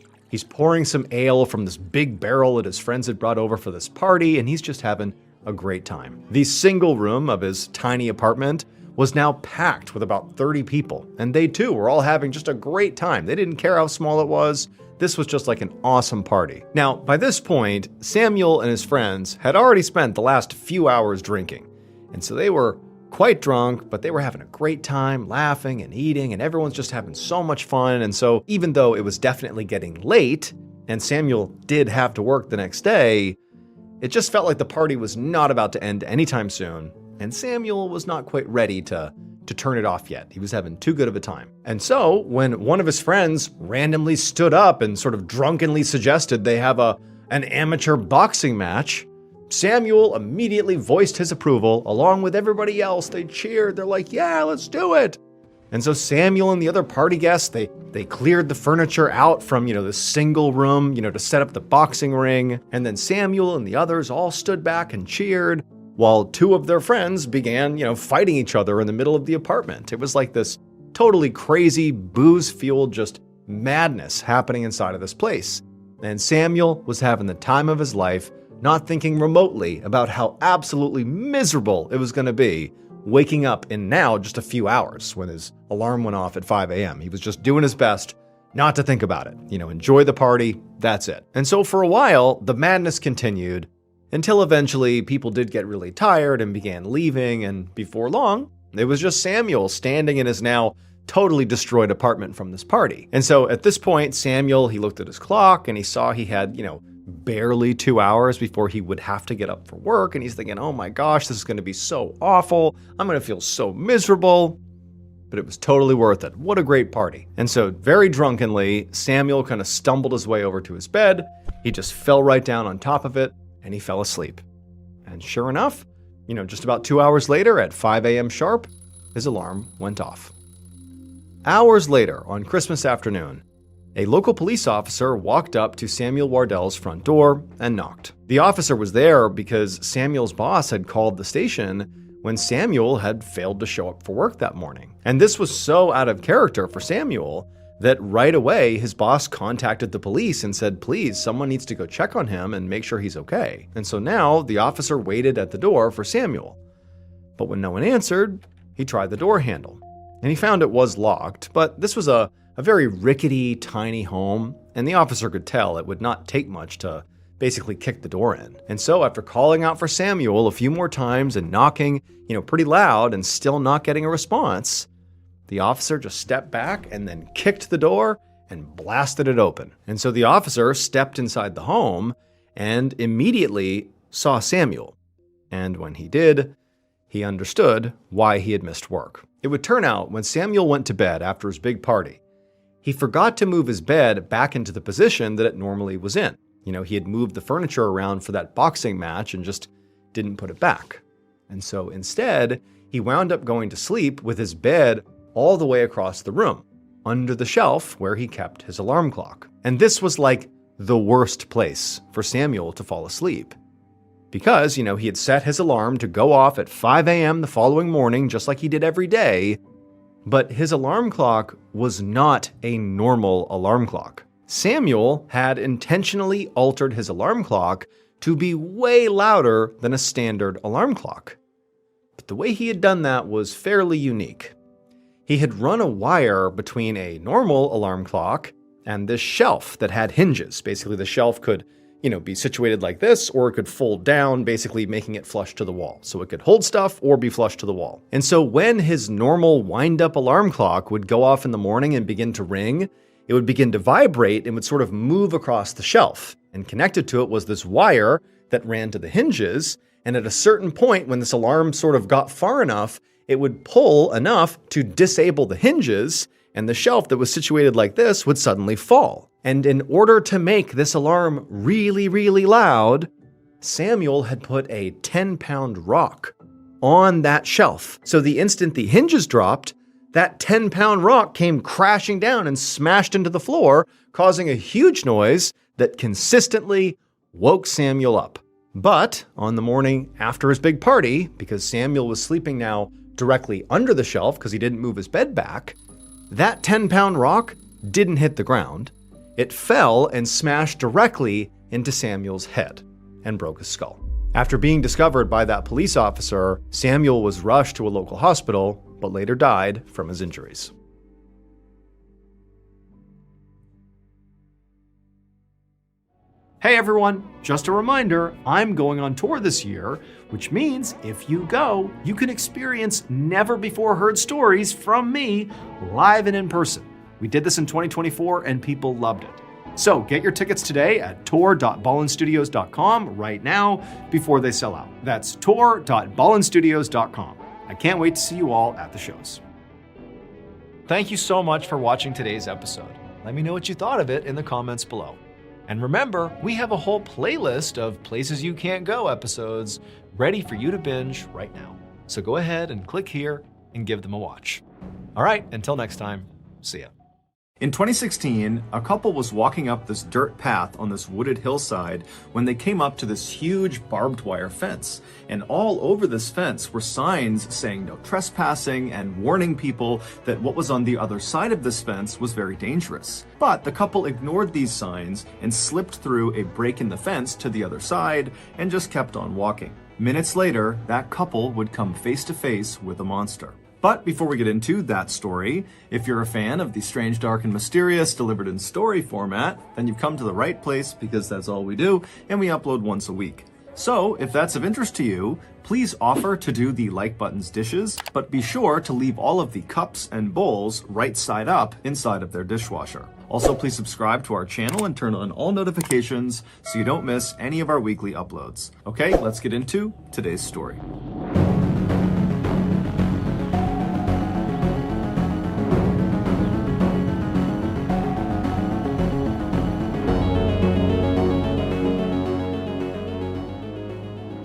pouring some ale from this big barrel that his friends had brought over for this party, and he's just having a great time. The single room of his tiny apartment was now packed with about 30 people, and they too were all having just a great time. They didn't care how small it was. This was just like an awesome party. Now, by this point, Samuel and his friends had already spent the last few hours drinking, and so they were quite drunk, but they were having a great time, laughing and eating, and everyone's just having so much fun. And so even though it was definitely getting late, and Samuel did have to work the next day, it just felt like the party was not about to end anytime soon, and Samuel was not quite ready to turn it off yet. He was having too good of a time. And so when one of his friends randomly stood up and sort of drunkenly suggested they have an amateur boxing match, Samuel immediately voiced his approval. Along with everybody else, they cheered. They're like, yeah, let's do it. And so Samuel and the other party guests, they cleared the furniture out from, the single room, to set up the boxing ring. And then Samuel and the others all stood back and cheered while two of their friends began, fighting each other in the middle of the apartment. It was like this totally crazy, booze-fueled just madness happening inside of this place. And Samuel was having the time of his life, not thinking remotely about how absolutely miserable it was going to be waking up in now just a few hours when his alarm went off at 5 a.m. He was just doing his best not to think about it. Enjoy the party, that's it. And so for a while, the madness continued until eventually people did get really tired and began leaving, and before long, it was just Samuel standing in his now totally destroyed apartment from this party. And so at this point, Samuel, he looked at his clock and he saw he had, barely 2 hours before he would have to get up for work. And he's thinking, oh my gosh, this is going to be so awful. I'm going to feel so miserable. But it was totally worth it. What a great party. And so very drunkenly, Samuel kind of stumbled his way over to his bed. He just fell right down on top of it and he fell asleep. And sure enough, just about 2 hours later at 5 a.m. sharp, his alarm went off. Hours later, on Christmas afternoon, a local police officer walked up to Samuel Wardell's front door and knocked. The officer was there because Samuel's boss had called the station when Samuel had failed to show up for work that morning. And this was so out of character for Samuel that right away his boss contacted the police and said, please, someone needs to go check on him and make sure he's okay. And so now the officer waited at the door for Samuel. But when no one answered, he tried the door handle. And he found it was locked, but this was a very rickety, tiny home, and the officer could tell it would not take much to basically kick the door in. And so after calling out for Samuel a few more times and knocking, pretty loud and still not getting a response, the officer just stepped back and then kicked the door and blasted it open. And so the officer stepped inside the home and immediately saw Samuel. And when he did, he understood why he had missed work. It would turn out when Samuel went to bed after his big party, he forgot to move his bed back into the position that it normally was in. He had moved the furniture around for that boxing match and just didn't put it back. And so instead, he wound up going to sleep with his bed all the way across the room, under the shelf where he kept his alarm clock. And this was like the worst place for Samuel to fall asleep. Because, he had set his alarm to go off at 5 a.m. the following morning, just like he did every day. But his alarm clock was not a normal alarm clock. Samuel had intentionally altered his alarm clock to be way louder than a standard alarm clock. But the way he had done that was fairly unique. He had run a wire between a normal alarm clock and this shelf that had hinges. Basically, the shelf could be situated like this, or it could fold down, basically making it flush to the wall. So it could hold stuff or be flush to the wall. And so when his normal wind-up alarm clock would go off in the morning and begin to ring, it would begin to vibrate and would sort of move across the shelf. And connected to it was this wire that ran to the hinges. And at a certain point, when this alarm sort of got far enough, it would pull enough to disable the hinges, and the shelf that was situated like this would suddenly fall. And in order to make this alarm really, really loud, Samuel had put a 10-pound rock on that shelf. So the instant the hinges dropped, that 10-pound rock came crashing down and smashed into the floor, causing a huge noise that consistently woke Samuel up. But on the morning after his big party, because Samuel was sleeping now directly under the shelf because he didn't move his bed back, that 10-pound rock didn't hit the ground. It fell and smashed directly into Samuel's head and broke his skull. After being discovered by that police officer, Samuel was rushed to a local hospital, but later died from his injuries. Hey everyone, just a reminder, I'm going on tour this year, which means if you go, you can experience never-before-heard stories from me live and in person. We did this in 2024 and people loved it. So get your tickets today at tour.ballenstudios.com right now before they sell out. That's tour.ballenstudios.com. I can't wait to see you all at the shows. Thank you so much for watching today's episode. Let me know what you thought of it in the comments below. And remember, we have a whole playlist of Places You Can't Go episodes ready for you to binge right now. So go ahead and click here and give them a watch. All right, until next time, see ya. In 2016, a couple was walking up this dirt path on this wooded hillside when they came up to this huge barbed wire fence. And all over this fence were signs saying no trespassing and warning people that what was on the other side of this fence was very dangerous. But the couple ignored these signs and slipped through a break in the fence to the other side and just kept on walking. Minutes later, that couple would come face to face with a monster. But before we get into that story, if you're a fan of the strange, dark, and mysterious delivered in story format, then you've come to the right place because that's all we do, and we upload once a week. So, if that's of interest to you, please offer to do the like button's dishes, but be sure to leave all of the cups and bowls right side up inside of their dishwasher. Also, please subscribe to our channel and turn on all notifications so you don't miss any of our weekly uploads. Okay, let's get into today's story.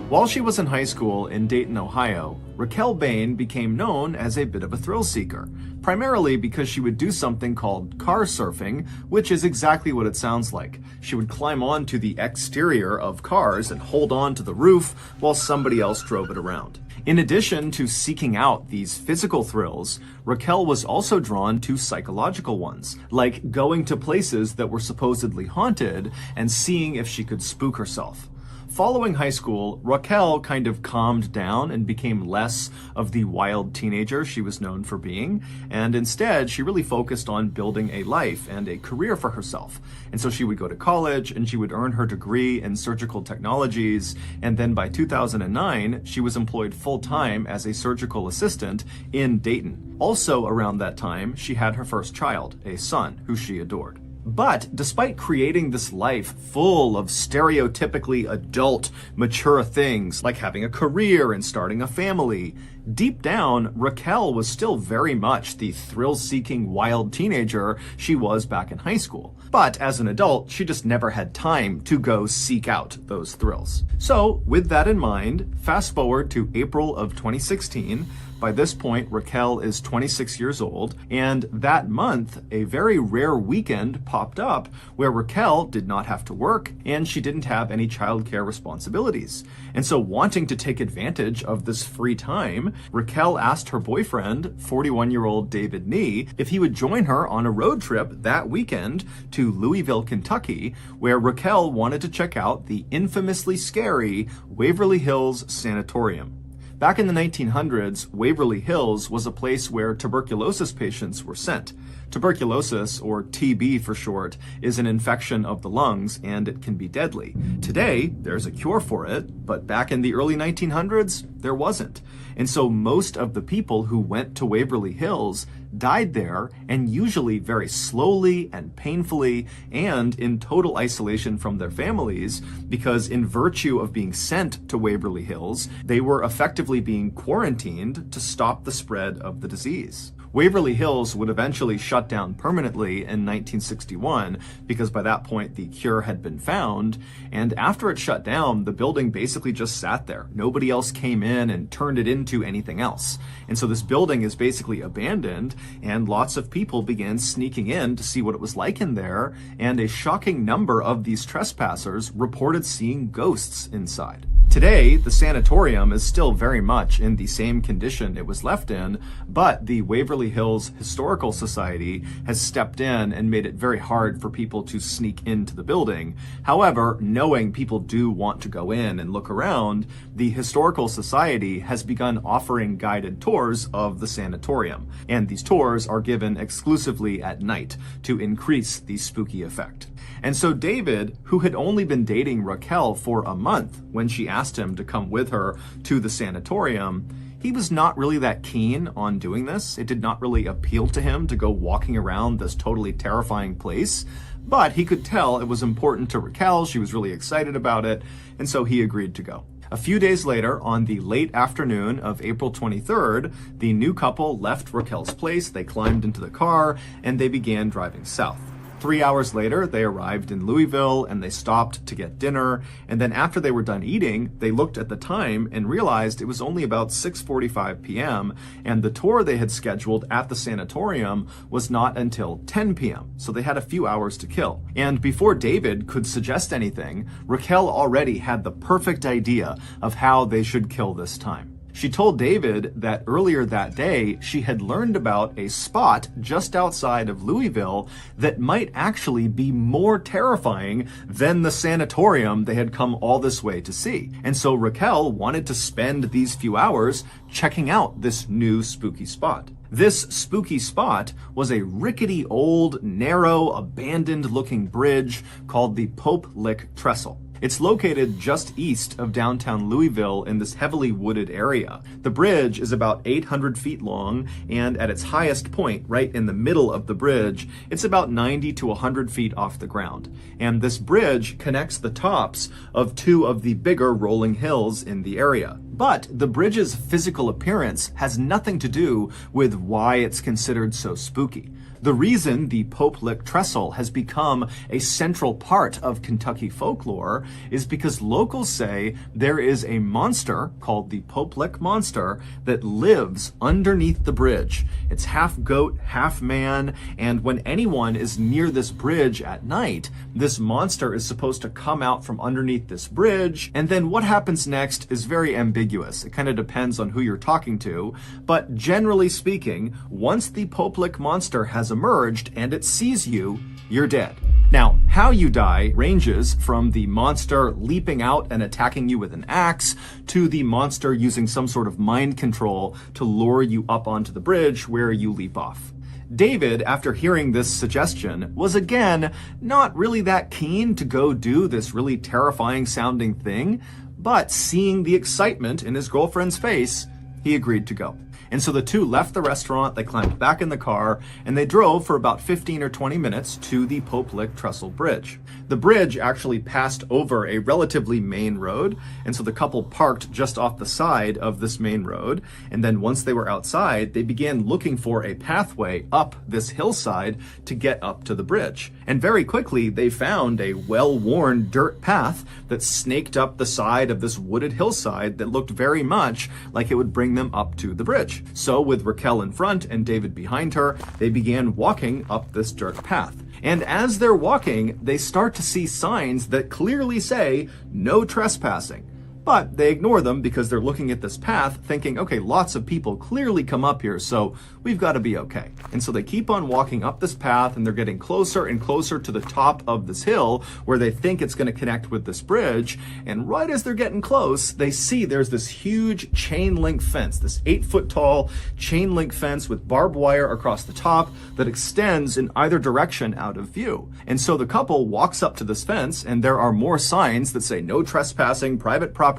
While she was in high school in Dayton, Ohio, Raquel Bain became known as a bit of a thrill seeker, primarily because she would do something called car surfing, which is exactly what it sounds like. She would climb onto the exterior of cars and hold on to the roof while somebody else drove it around. In addition to seeking out these physical thrills, Raquel was also drawn to psychological ones, like going to places that were supposedly haunted and seeing if she could spook herself. Following high school, Raquel kind of calmed down and became less of the wild teenager she was known for being, and instead she really focused on building a life and a career for herself. And so she would go to college and she would earn her degree in surgical technologies, and then by 2009 she was employed full-time as a surgical assistant in Dayton. Also around that time, she had her first child, a son, who she adored. But despite creating this life full of stereotypically adult, mature things like having a career and starting a family, deep down, Raquel was still very much the thrill-seeking wild teenager she was back in high school. But as an adult, she just never had time to go seek out those thrills. So, with that in mind, fast forward to April of 2016. By this point, Raquel is 26 years old, and that month, a very rare weekend popped up where Raquel did not have to work and she didn't have any childcare responsibilities. And so, wanting to take advantage of this free time, Raquel asked her boyfriend, 41-year-old David Nee, if he would join her on a road trip that weekend to Louisville, Kentucky, where Raquel wanted to check out the infamously scary Waverly Hills Sanatorium. Back in the 1900s, Waverly Hills was a place where tuberculosis patients were sent. Tuberculosis, or TB for short, is an infection of the lungs and it can be deadly. Today, there's a cure for it, but back in the early 1900s, there wasn't. And so most of the people who went to Waverly Hills died there, and usually very slowly and painfully and in total isolation from their families, because in virtue of being sent to Waverly Hills, they were effectively being quarantined to stop the spread of the disease. Waverly Hills would eventually shut down permanently in 1961 because by that point the cure had been found, and after it shut down, the building basically just sat there. Nobody else came in and turned it into anything else. And so this building is basically abandoned, and lots of people began sneaking in to see what it was like in there, and a shocking number of these trespassers reported seeing ghosts inside. Today, the sanatorium is still very much in the same condition it was left in, but the Waverly Hills Historical Society has stepped in and made it very hard for people to sneak into the building. However, knowing people do want to go in and look around, the Historical Society has begun offering guided tours of the sanatorium, and these tours are given exclusively at night to increase the spooky effect. And so David, who had only been dating Raquel for a month when she asked him to come with her to the sanatorium, he was not really that keen on doing this. It did not really appeal to him to go walking around this totally terrifying place, but he could tell it was important to Raquel. She was really excited about it, and so he agreed to go. A few days later, on the late afternoon of April 23rd, the new couple left Raquel's place, they climbed into the car, and they began driving south. 3 hours later, they arrived in Louisville and they stopped to get dinner. And then after they were done eating, they looked at the time and realized it was only about 6:45 p.m. and the tour they had scheduled at the sanatorium was not until 10 p.m. So they had a few hours to kill. And before David could suggest anything, Raquel already had the perfect idea of how they should kill this time. She told David that earlier that day she had learned about a spot just outside of Louisville that might actually be more terrifying than the sanatorium they had come all this way to see. And so Raquel wanted to spend these few hours checking out this new spooky spot. This spooky spot was a rickety old, narrow, abandoned-looking bridge called the Pope Lick Trestle. It's located just east of downtown Louisville in this heavily wooded area. The bridge is about 800 feet long, and at its highest point, right in the middle of the bridge, it's about 90 to 100 feet off the ground. And this bridge connects the tops of two of the bigger rolling hills in the area. But the bridge's physical appearance has nothing to do with why it's considered so spooky. The reason the Pope Lick Trestle has become a central part of Kentucky folklore is because locals say there is a monster called the Pope Lick Monster that lives underneath the bridge. It's half goat, half man, and when anyone is near this bridge at night, this monster is supposed to come out from underneath this bridge, and then what happens next is very ambiguous. It kind of depends on who you're talking to, but generally speaking, once the Pope Lick Monster has emerged and it sees you, you're dead. Now, how you die ranges from the monster leaping out and attacking you with an axe to the monster using some sort of mind control to lure you up onto the bridge where you leap off. David, after hearing this suggestion, was again not really that keen to go do this really terrifying sounding thing, but seeing the excitement in his girlfriend's face, he agreed to go. And so the two left the restaurant, they climbed back in the car, and they drove for about 15 or 20 minutes to the Pope Lick Trestle Bridge. The bridge actually passed over a relatively main road, and so the couple parked just off the side of this main road, and then once they were outside, they began looking for a pathway up this hillside to get up to the bridge. And very quickly, they found a well-worn dirt path that snaked up the side of this wooded hillside that looked very much like it would bring them up to the bridge. So with Raquel in front and David behind her, they began walking up this dirt path. And as they're walking, they start to see signs that clearly say, "No trespassing." But they ignore them because they're looking at this path thinking, okay, lots of people clearly come up here, so we've got to be okay. And so they keep on walking up this path, and they're getting closer and closer to the top of this hill where they think it's going to connect with this bridge. And right as they're getting close, they see there's this huge chain link fence, this 8-foot tall chain link fence with barbed wire across the top that extends in either direction out of view. And so the couple walks up to this fence, and there are more signs that say no trespassing, private property,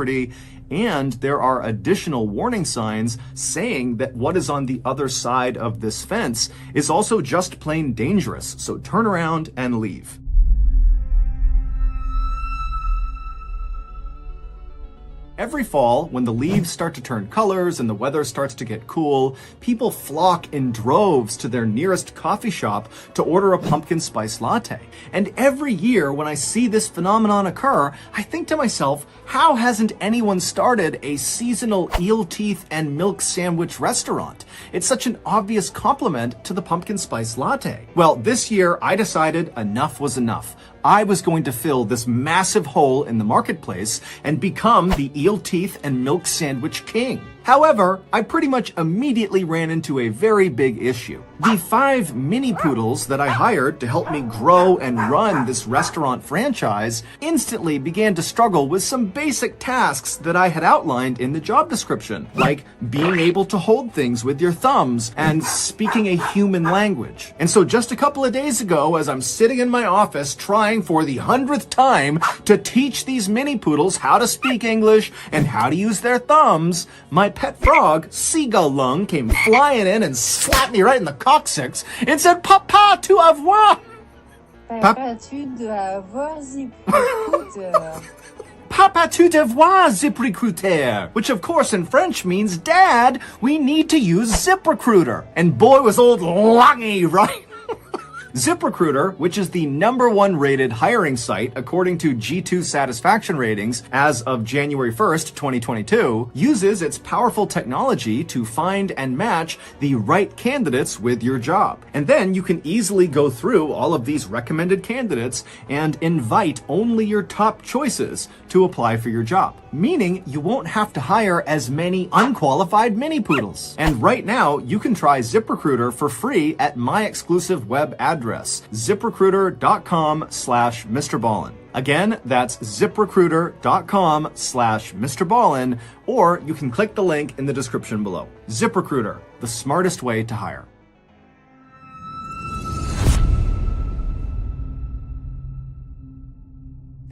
and there are additional warning signs saying that what is on the other side of this fence is also just plain dangerous, so turn around and leave. Every fall, when the leaves start to turn colors and the weather starts to get cool, people flock in droves to their nearest coffee shop to order a pumpkin spice latte. And every year when I see this phenomenon occur, I think to myself, how hasn't anyone started a seasonal eel teeth and milk sandwich restaurant? It's such an obvious compliment to the pumpkin spice latte. Well, this year I decided enough was enough. I was going to fill this massive hole in the marketplace and become the eel teeth and milk sandwich king. However, I pretty much immediately ran into a very big issue. The 5 mini poodles that I hired to help me grow and run this restaurant franchise instantly began to struggle with some basic tasks that I had outlined in the job description, like being able to hold things with your thumbs and speaking a human language. And so just a couple of days ago, as I'm sitting in my office trying for the 100th time to teach these mini poodles how to speak English and how to use their thumbs, my pet frog, Seagull Lung, came flying in and slapped me right in the coccyx and said, "Papa, tu avoir." Papa, tu dois avoir ziprecruiter. Papa, tu devoir ZipRecruiter, which of course in French means, Dad, we need to use ZipRecruiter. And boy was old Lungy right. ZipRecruiter, which is the #1 rated hiring site according to G2 satisfaction ratings as of January 1st, 2022, uses its powerful technology to find and match the right candidates with your job. And then you can easily go through all of these recommended candidates and invite only your top choices to apply for your job, meaning you won't have to hire as many unqualified mini poodles. And right now, you can try ZipRecruiter for free at my exclusive web address, ziprecruiter.com/MrBallen. Again, that's ziprecruiter.com/MrBallen, or you can click the link in the description below. ZipRecruiter, the smartest way to hire.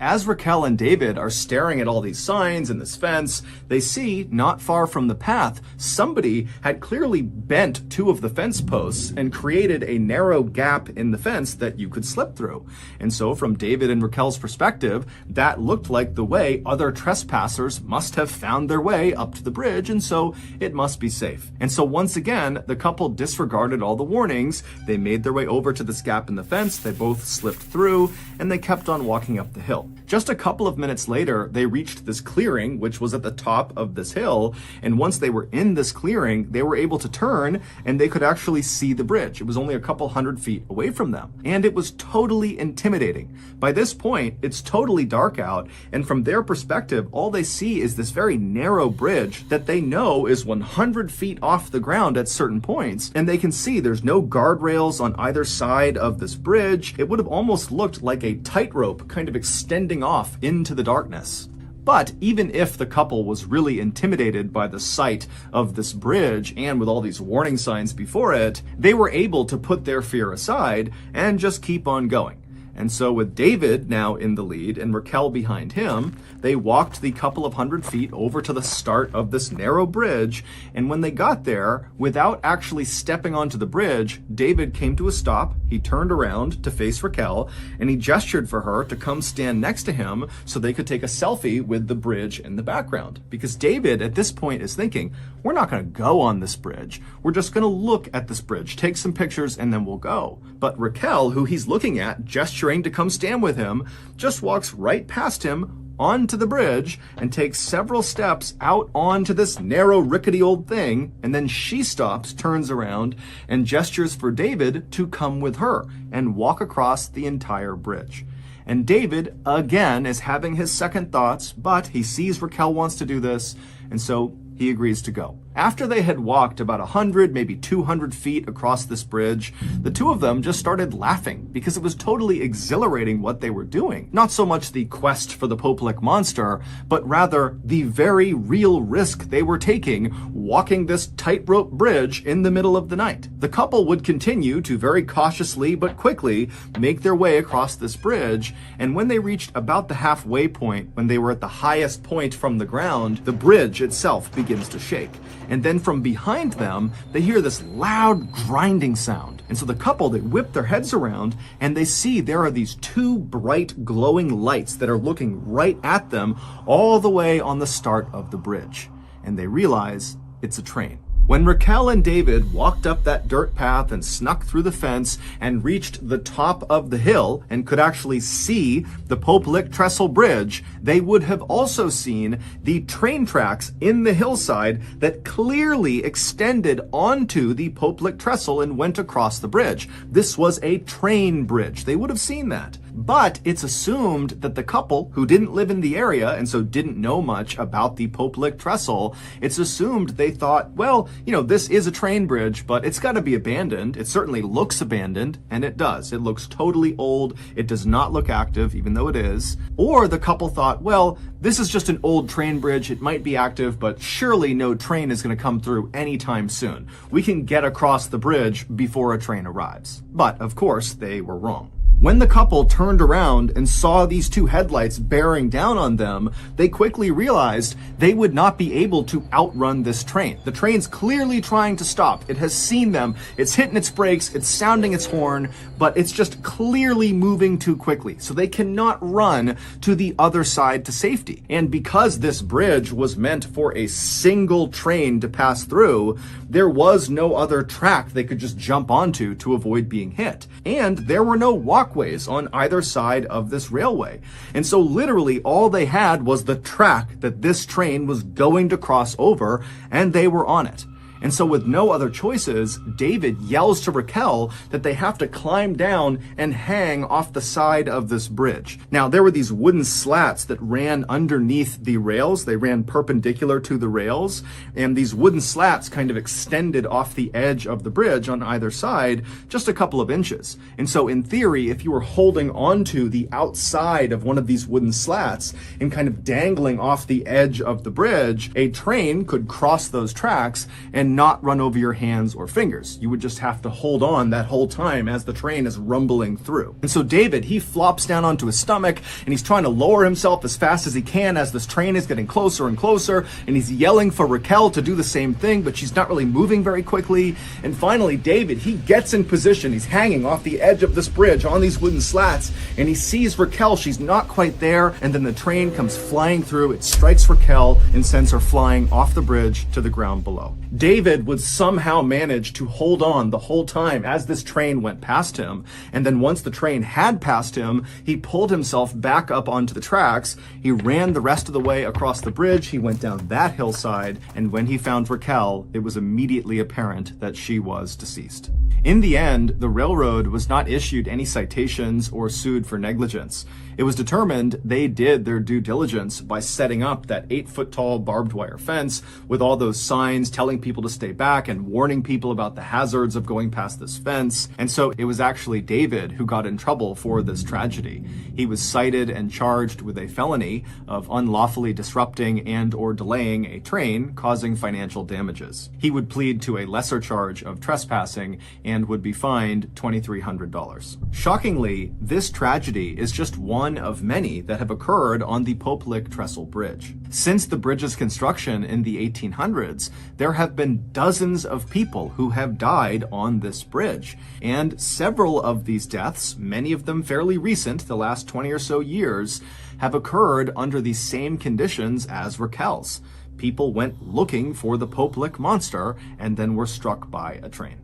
As Raquel and David are staring at all these signs and this fence, they see, not far from the path, somebody had clearly bent 2 of the fence posts and created a narrow gap in the fence that you could slip through. And so from David and Raquel's perspective, that looked like the way other trespassers must have found their way up to the bridge, and so it must be safe. And so once again, the couple disregarded all the warnings. They made their way over to this gap in the fence, they both slipped through, and they kept on walking up the hill. Just a couple of minutes later, they reached this clearing, which was at the top of this hill. And once they were in this clearing, they were able to turn and they could actually see the bridge. It was only a couple hundred feet away from them. And it was totally intimidating. By this point, it's totally dark out. And from their perspective, all they see is this very narrow bridge that they know is 100 feet off the ground at certain points. And they can see there's no guardrails on either side of this bridge. It would have almost looked like a tightrope kind of extending off into the darkness. But even if the couple was really intimidated by the sight of this bridge and with all these warning signs before it, they were able to put their fear aside and just keep on going. And so with David now in the lead and Raquel behind him, they walked the couple of hundred feet over to the start of this narrow bridge. And when they got there, without actually stepping onto the bridge, David came to a stop. He turned around to face Raquel and he gestured for her to come stand next to him so they could take a selfie with the bridge in the background. Because David at this point is thinking, we're not going to go on this bridge. We're just going to look at this bridge, take some pictures, and then we'll go. But Raquel, who he's looking at, gesturing to come stand with him, just walks right past him onto the bridge and takes several steps out onto this narrow, rickety old thing. And then she stops, turns around, and gestures for David to come with her and walk across the entire bridge. And David, again, is having his second thoughts, but he sees Raquel wants to do this, and so he agrees to go. After they had walked about 100, maybe 200 feet across this bridge, the two of them just started laughing because it was totally exhilarating what they were doing. Not so much the quest for the Popelic monster, but rather the very real risk they were taking walking this tightrope bridge in the middle of the night. The couple would continue to very cautiously but quickly make their way across this bridge, and when they reached about the halfway point, when they were at the highest point from the ground, the bridge itself begins to shake. And then from behind them, they hear this loud grinding sound. And so the couple, they whip their heads around and they see there are these 2 bright glowing lights that are looking right at them all the way on the start of the bridge. And they realize it's a train. When Raquel and David walked up that dirt path and snuck through the fence and reached the top of the hill and could actually see the Popelic Trestle Bridge, they would have also seen the train tracks in the hillside that clearly extended onto the Popelic Trestle and went across the bridge. This was a train bridge. They would have seen that. But it's assumed that the couple, who didn't live in the area and so didn't know much about the Popelic Trestle, it's assumed they thought, well, this is a train bridge, but it's got to be abandoned. It certainly looks abandoned, and it does. It looks totally old. It does not look active, even though it is. Or the couple thought, well, this is just an old train bridge. It might be active, but surely no train is going to come through anytime soon. We can get across the bridge before a train arrives. But, of course, they were wrong. When the couple turned around and saw these two headlights bearing down on them, they quickly realized they would not be able to outrun this train. The train's clearly trying to stop. It has seen them. It's hitting its brakes. It's sounding its horn, but it's just clearly moving too quickly. So they cannot run to the other side to safety. And because this bridge was meant for a single train to pass through, there was no other track they could just jump onto to avoid being hit. And there were no walkways on either side of this railway. And so literally all they had was the track that this train was going to cross over, and they were on it. And so with no other choices, David yells to Raquel that they have to climb down and hang off the side of this bridge. Now, there were these wooden slats that ran underneath the rails. They ran perpendicular to the rails, and these wooden slats kind of extended off the edge of the bridge on either side just a couple of inches. And so in theory, if you were holding onto the outside of one of these wooden slats and kind of dangling off the edge of the bridge, a train could cross those tracks and not run over your hands or fingers. You would just have to hold on that whole time as the train is rumbling through. And so David, he flops down onto his stomach and he's trying to lower himself as fast as he can as this train is getting closer and closer, and he's yelling for Raquel to do the same thing, but she's not really moving very quickly. And finally, David, he gets in position. He's hanging off the edge of this bridge on these wooden slats, and he sees Raquel. She's not quite there, and then the train comes flying through. It strikes Raquel and sends her flying off the bridge to the ground below. David would somehow manage to hold on the whole time as this train went past him. And then once the train had passed him, he pulled himself back up onto the tracks. He ran the rest of the way across the bridge. He went down that hillside. And when he found Raquel, it was immediately apparent that she was deceased. In the end, the railroad was not issued any citations or sued for negligence. It was determined they did their due diligence by setting up that 8-foot-tall barbed wire fence with all those signs telling people to stay back and warning people about the hazards of going past this fence. And so it was actually David who got in trouble for this tragedy. He was cited and charged with a felony of unlawfully disrupting and or delaying a train, causing financial damages. He would plead to a lesser charge of trespassing and would be fined $2,300. Shockingly, this tragedy is just one of many that have occurred on the Popelik Trestle Bridge. Since the bridge's construction in the 1800s, there have been dozens of people who have died on this bridge. And several of these deaths, many of them fairly recent, the last 20 or so years, have occurred under the same conditions as Raquel's. People went looking for the Popelik monster and then were struck by a train.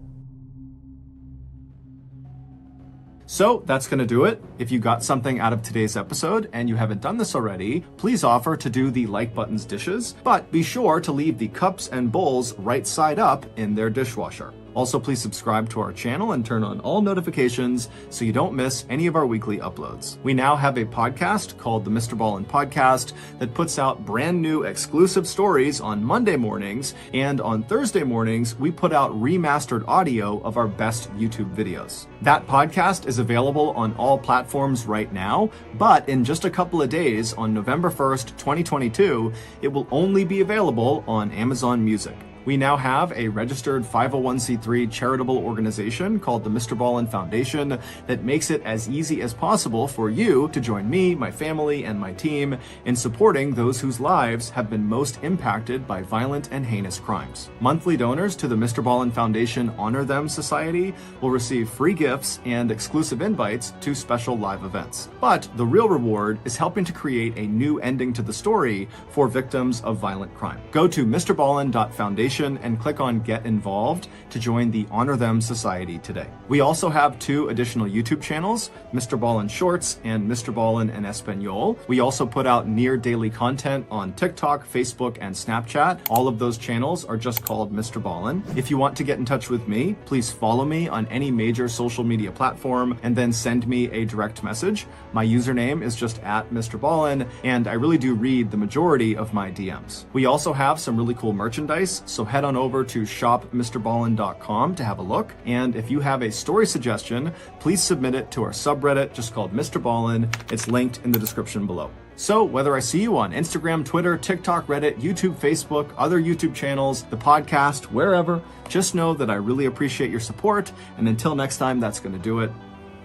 So that's going to do it. If you got something out of today's episode and you haven't done this already, please offer to do the like button's dishes, but be sure to leave the cups and bowls right side up in their dishwasher. Also, please subscribe to our channel and turn on all notifications so you don't miss any of our weekly uploads. We now have a podcast called the MrBallen Podcast that puts out brand new exclusive stories on Monday mornings, and on Thursday mornings, we put out remastered audio of our best YouTube videos. That podcast is available on all platforms right now, but in just a couple of days, on November 1st, 2022, it will only be available on Amazon Music. We now have a registered 501c3 charitable organization called the MrBallen Foundation that makes it as easy as possible for you to join me, my family, and my team in supporting those whose lives have been most impacted by violent and heinous crimes. Monthly donors to the MrBallen Foundation Honor Them Society will receive free gifts and exclusive invites to special live events. But the real reward is helping to create a new ending to the story for victims of violent crime. Go to MrBallen.Foundation and click on Get Involved to join the Honor Them Society today. We also have 2 additional YouTube channels, MrBallen Shorts and MrBallen en Espanol. We also put out near daily content on TikTok, Facebook, and Snapchat. All of those channels are just called MrBallen. If you want to get in touch with me, please follow me on any major social media platform and then send me a direct message. My username is just @MrBallen, and I really do read the majority of my DMs. We also have some really cool merchandise, so head on over to shopmrballen.com to have a look. And if you have a story suggestion, please submit it to our subreddit just called MrBallen. It's linked in the description below. So whether I see you on Instagram, Twitter, TikTok, Reddit, YouTube, Facebook, other YouTube channels, the podcast, wherever, just know that I really appreciate your support. And until next time, that's going to do it.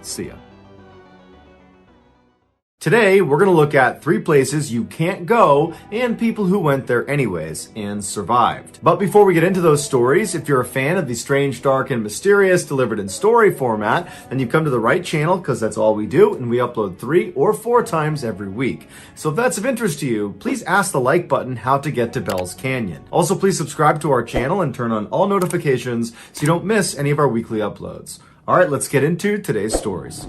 See ya. Today, we're going to look at 3 places you can't go and people who went there anyways and survived. But before we get into those stories, if you're a fan of the strange, dark, and mysterious delivered in story format, then you've come to the right channel because that's all we do, and we upload 3 or 4 times every week. So if that's of interest to you, please ask the like button how to get to Bell's Canyon. Also, please subscribe to our channel and turn on all notifications so you don't miss any of our weekly uploads. All right, let's get into today's stories.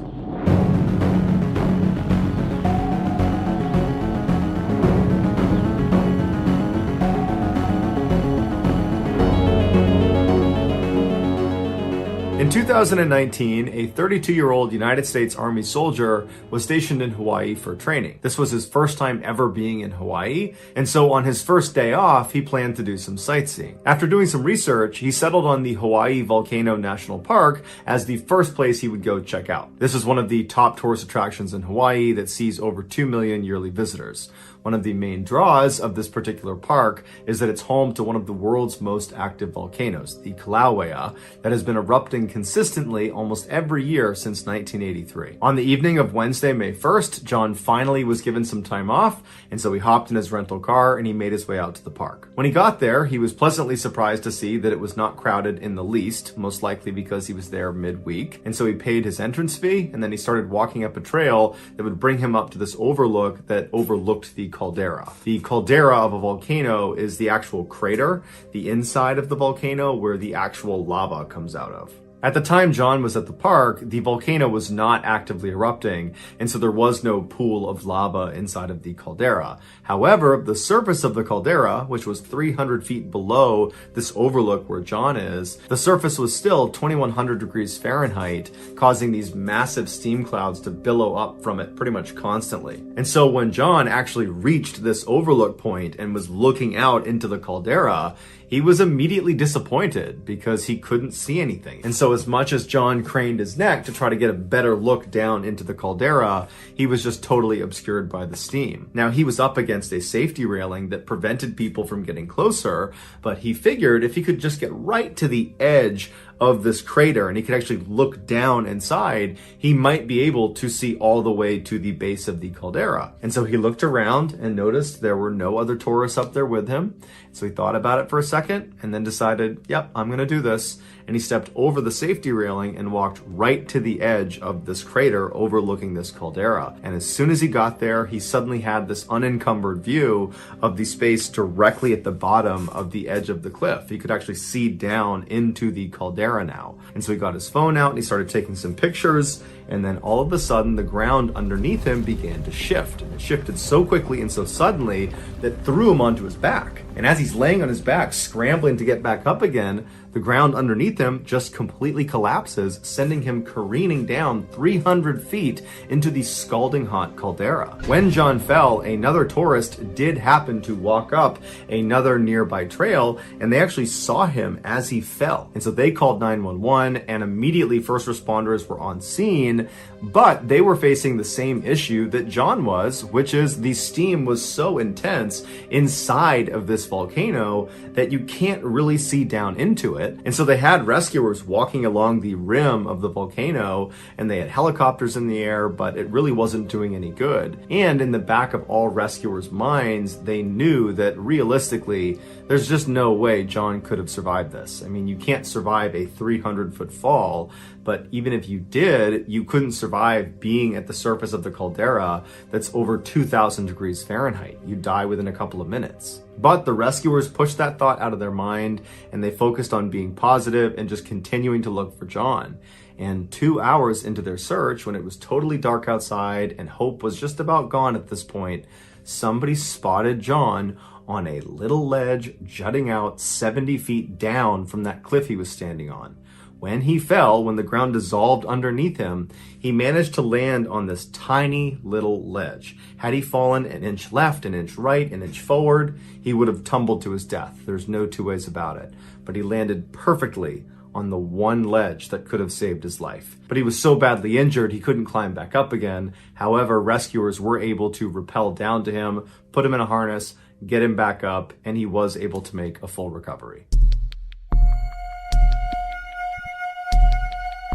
In 2019, a 32-year-old United States Army soldier was stationed in Hawaii for training. This was his first time ever being in Hawaii, and so on his first day off, he planned to do some sightseeing. After doing some research, he settled on the Hawaii Volcano National Park as the first place he would go check out. This is one of the top tourist attractions in Hawaii that sees over 2 million yearly visitors. One of the main draws of this particular park is that it's home to one of the world's most active volcanoes, the Kilauea, that has been erupting consistently almost every year since 1983. On the evening of Wednesday, May 1st, John finally was given some time off, and so he hopped in his rental car and he made his way out to the park. When he got there, he was pleasantly surprised to see that it was not crowded in the least, most likely because he was there midweek. And so he paid his entrance fee, and then he started walking up a trail that would bring him up to this overlook that overlooked the caldera. The caldera of a volcano is the actual crater, the inside of the volcano where the actual lava comes out of. At the time John was at the park, the volcano was not actively erupting, and so there was no pool of lava inside of the caldera. However, the surface of the caldera, which was 300 feet below this overlook where John is, the surface was still 2100 degrees Fahrenheit, causing these massive steam clouds to billow up from it pretty much constantly. And so when John actually reached this overlook point and was looking out into the caldera, he was immediately disappointed because he couldn't see anything. And so as much as John craned his neck to try to get a better look down into the caldera, he was just totally obscured by the steam. Now, he was up against a safety railing that prevented people from getting closer, but he figured if he could just get right to the edge of this crater and he could actually look down inside, he might be able to see all the way to the base of the caldera. And so he looked around and noticed there were no other tourists up there with him. So he thought about it for a second and then decided, yep, I'm gonna do this. And he stepped over the safety railing and walked right to the edge of this crater overlooking this caldera. And as soon as he got there, he suddenly had this unencumbered view of the space directly at the bottom of the edge of the cliff. He could actually see down into the caldera now. And so he got his phone out and he started taking some pictures, and then all of a sudden the ground underneath him began to shift. And it shifted so quickly and so suddenly that threw him onto his back. And as he's laying on his back, scrambling to get back up again, the ground underneath him just completely collapses, sending him careening down 300 feet into the scalding hot caldera. When John fell, another tourist did happen to walk up another nearby trail, and they actually saw him as he fell. And so they called 911, and immediately first responders were on scene, but they were facing the same issue that John was, which is the steam was so intense inside of this volcano that you can't really see down into it. And so they had rescuers walking along the rim of the volcano, and they had helicopters in the air, but it really wasn't doing any good. And in the back of all rescuers' minds, they knew that realistically, there's just no way John could have survived this. I mean, you can't survive a 300-foot fall, but even if you did, you couldn't survive being at the surface of the caldera that's over 2,000 degrees Fahrenheit. You'd die within a couple of minutes. But the rescuers pushed that thought out of their mind, and they focused on being positive and just continuing to look for John. And 2 hours into their search, when it was totally dark outside and hope was just about gone at this point, somebody spotted John on a little ledge jutting out 70 feet down from that cliff he was standing on. When he fell, when the ground dissolved underneath him, he managed to land on this tiny little ledge. Had he fallen an inch left, an inch right, an inch forward, he would have tumbled to his death. There's no two ways about it. But he landed perfectly on the one ledge that could have saved his life. But he was so badly injured, he couldn't climb back up again. However, rescuers were able to rappel down to him, put him in a harness, get him back up, and he was able to make a full recovery.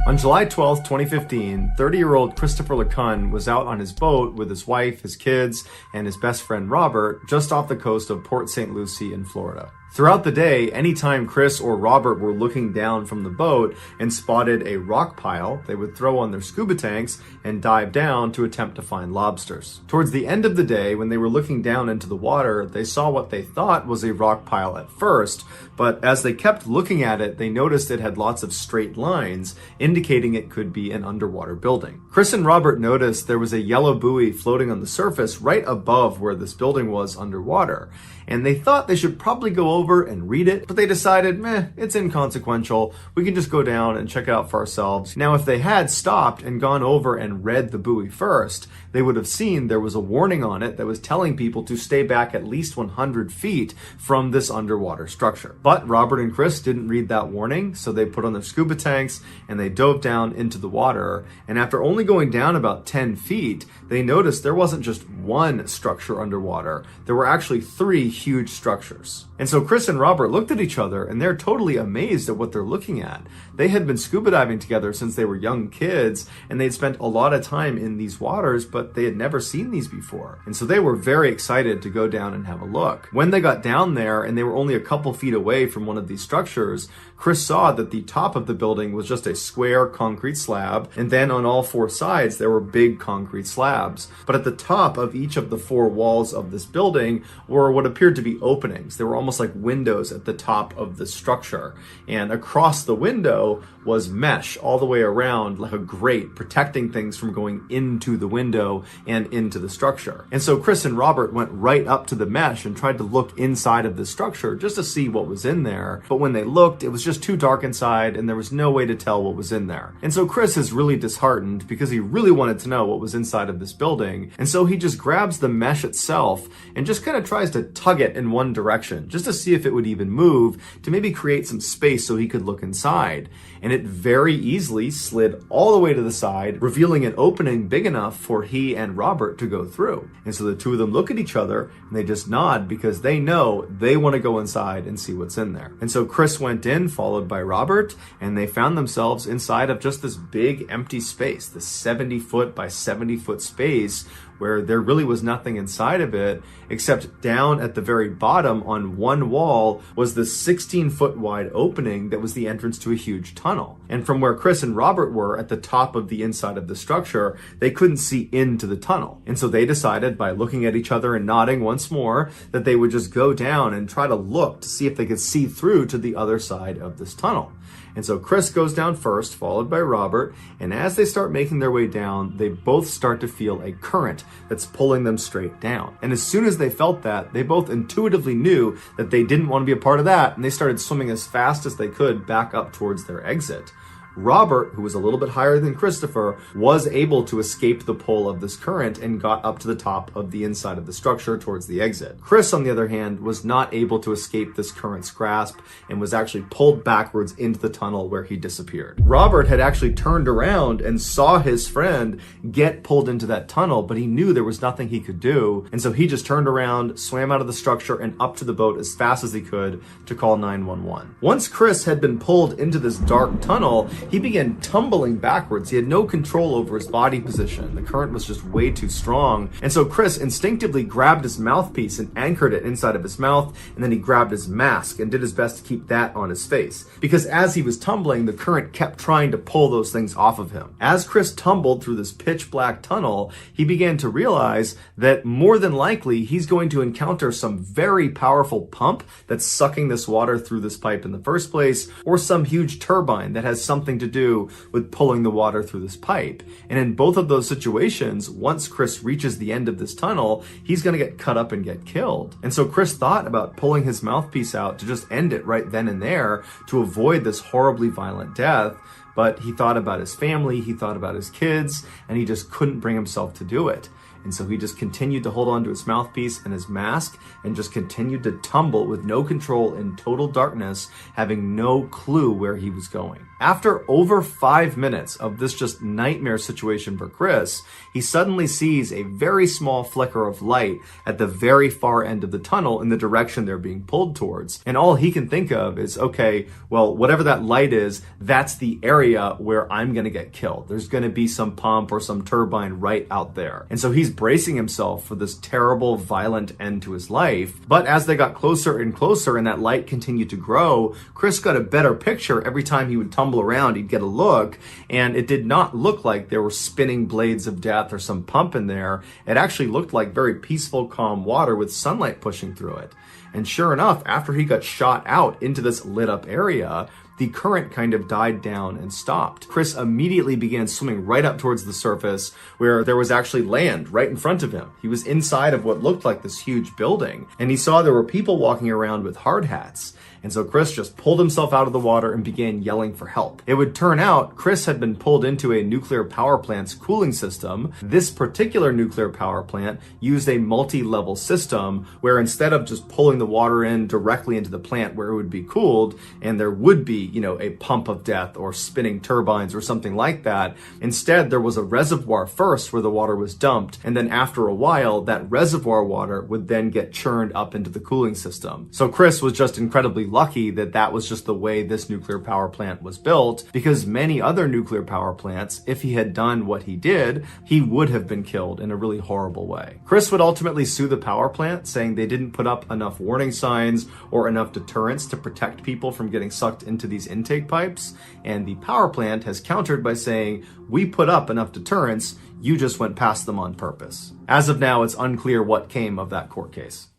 On July 12, 2015, 30-year-old Christopher LeCun was out on his boat with his wife, his kids, and his best friend Robert just off the coast of Port St. Lucie in Florida. Throughout the day, anytime Chris or Robert were looking down from the boat and spotted a rock pile, they would throw on their scuba tanks and dive down to attempt to find lobsters. Towards the end of the day, when they were looking down into the water, they saw what they thought was a rock pile at first, but as they kept looking at it, they noticed it had lots of straight lines, indicating it could be an underwater building. Chris and Robert noticed there was a yellow buoy floating on the surface right above where this building was underwater, and they thought they should probably go over and read it, but they decided, it's inconsequential. We can just go down and check it out for ourselves. Now, if they had stopped and gone over and read the buoy first, they would have seen there was a warning on it that was telling people to stay back at least 100 feet from this underwater structure. But Robert and Chris didn't read that warning, so they put on their scuba tanks and they dove down into the water. And after only going down about 10 feet, they noticed there wasn't just one structure underwater. There were actually 3 huge structures. And so Chris and Robert looked at each other and they're totally amazed at what they're looking at. They had been scuba diving together since they were young kids, and they'd spent a lot of time in these waters, but they had never seen these before. And so they were very excited to go down and have a look. When they got down there and they were only a couple feet away from one of these structures, Chris saw that the top of the building was just a square concrete slab, and then on all 4 sides there were big concrete slabs. But at the top of each of the 4 walls of this building were what appeared to be openings. They were almost like windows at the top of the structure. And across the window was mesh all the way around, like a grate, protecting things from going into the window and into the structure. And so Chris and Robert went right up to the mesh and tried to look inside of the structure just to see what was in there. But when they looked, it was just too dark inside and there was no way to tell what was in there. And so Chris is really disheartened because he really wanted to know what was inside of this building. And so he just grabs the mesh itself and just kind of tries to tug it in one direction just to see if it would even move, to maybe create some space so he could look inside. And it very easily slid all the way to the side, revealing an opening big enough for he and Robert to go through. And so the two of them look at each other and they just nod because they know they want to go inside and see what's in there. And so Chris went in, followed by Robert, and they found themselves inside of just this big empty space, this 70-foot by 70-foot space where there really was nothing inside of it, except down at the very bottom on one wall was this 16-foot wide opening that was the entrance to a huge tunnel. And from where Chris and Robert were at the top of the inside of the structure, they couldn't see into the tunnel. And so they decided, by looking at each other and nodding once more, that they would just go down and try to look to see if they could see through to the other side of this tunnel. And so Chris goes down first, followed by Robert, and as they start making their way down, they both start to feel a current that's pulling them straight down. And as soon as they felt that, they both intuitively knew that they didn't want to be a part of that, and they started swimming as fast as they could back up towards their exit. Robert, who was a little bit higher than Christopher, was able to escape the pull of this current and got up to the top of the inside of the structure towards the exit. Chris, on the other hand, was not able to escape this current's grasp and was actually pulled backwards into the tunnel where he disappeared. Robert had actually turned around and saw his friend get pulled into that tunnel, but he knew there was nothing he could do, and so he just turned around, swam out of the structure, and up to the boat as fast as he could to call 911. Once Chris had been pulled into this dark tunnel, he began tumbling backwards. He had no control over his body position. The current was just way too strong. And so Chris instinctively grabbed his mouthpiece and anchored it inside of his mouth, and then he grabbed his mask and did his best to keep that on his face. Because as he was tumbling, the current kept trying to pull those things off of him. As Chris tumbled through this pitch black tunnel, he began to realize that more than likely he's going to encounter some very powerful pump that's sucking this water through this pipe in the first place, or some huge turbine that has something to do with pulling the water through this pipe. And in both of those situations, once Chris reaches the end of this tunnel, he's going to get cut up and get killed. And so Chris thought about pulling his mouthpiece out to just end it right then and there to avoid this horribly violent death. But he thought about his family, he thought about his kids, and he just couldn't bring himself to do it. And so he just continued to hold on to his mouthpiece and his mask and just continued to tumble with no control in total darkness, having no clue where he was going. After over 5 minutes of this just nightmare situation for Chris, he suddenly sees a very small flicker of light at the very far end of the tunnel in the direction they're being pulled towards. And all he can think of is, okay, well, whatever that light is, that's the area where I'm gonna get killed. There's gonna be some pump or some turbine right out there. And so he's bracing himself for this terrible, violent end to his life. But as they got closer and closer and that light continued to grow, Chris got a better picture. Every time he would tumble around, he'd get a look, and it did not look like there were spinning blades of death or some pump in there. It actually looked like very peaceful, calm water with sunlight pushing through it. And sure enough, after he got shot out into this lit up area, the current kind of died down and stopped. Chris immediately began swimming right up towards the surface where there was actually land right in front of him. He was inside of what looked like this huge building, and he saw there were people walking around with hard hats. And so Chris just pulled himself out of the water and began yelling for help. It would turn out Chris had been pulled into a nuclear power plant's cooling system. This particular nuclear power plant used a multi-level system where instead of just pulling the water in directly into the plant where it would be cooled and there would be, a pump of death or spinning turbines or something like that, instead there was a reservoir first where the water was dumped, and then after a while that reservoir water would then get churned up into the cooling system. So Chris was just incredibly lucky that that was just the way this nuclear power plant was built, because many other nuclear power plants, if he had done what he did, he would have been killed in a really horrible way. Chris would ultimately sue the power plant, saying they didn't put up enough warning signs or enough deterrents to protect people from getting sucked into these intake pipes, and the power plant has countered by saying, we put up enough deterrents, you just went past them on purpose. As of now, it's unclear what came of that court case.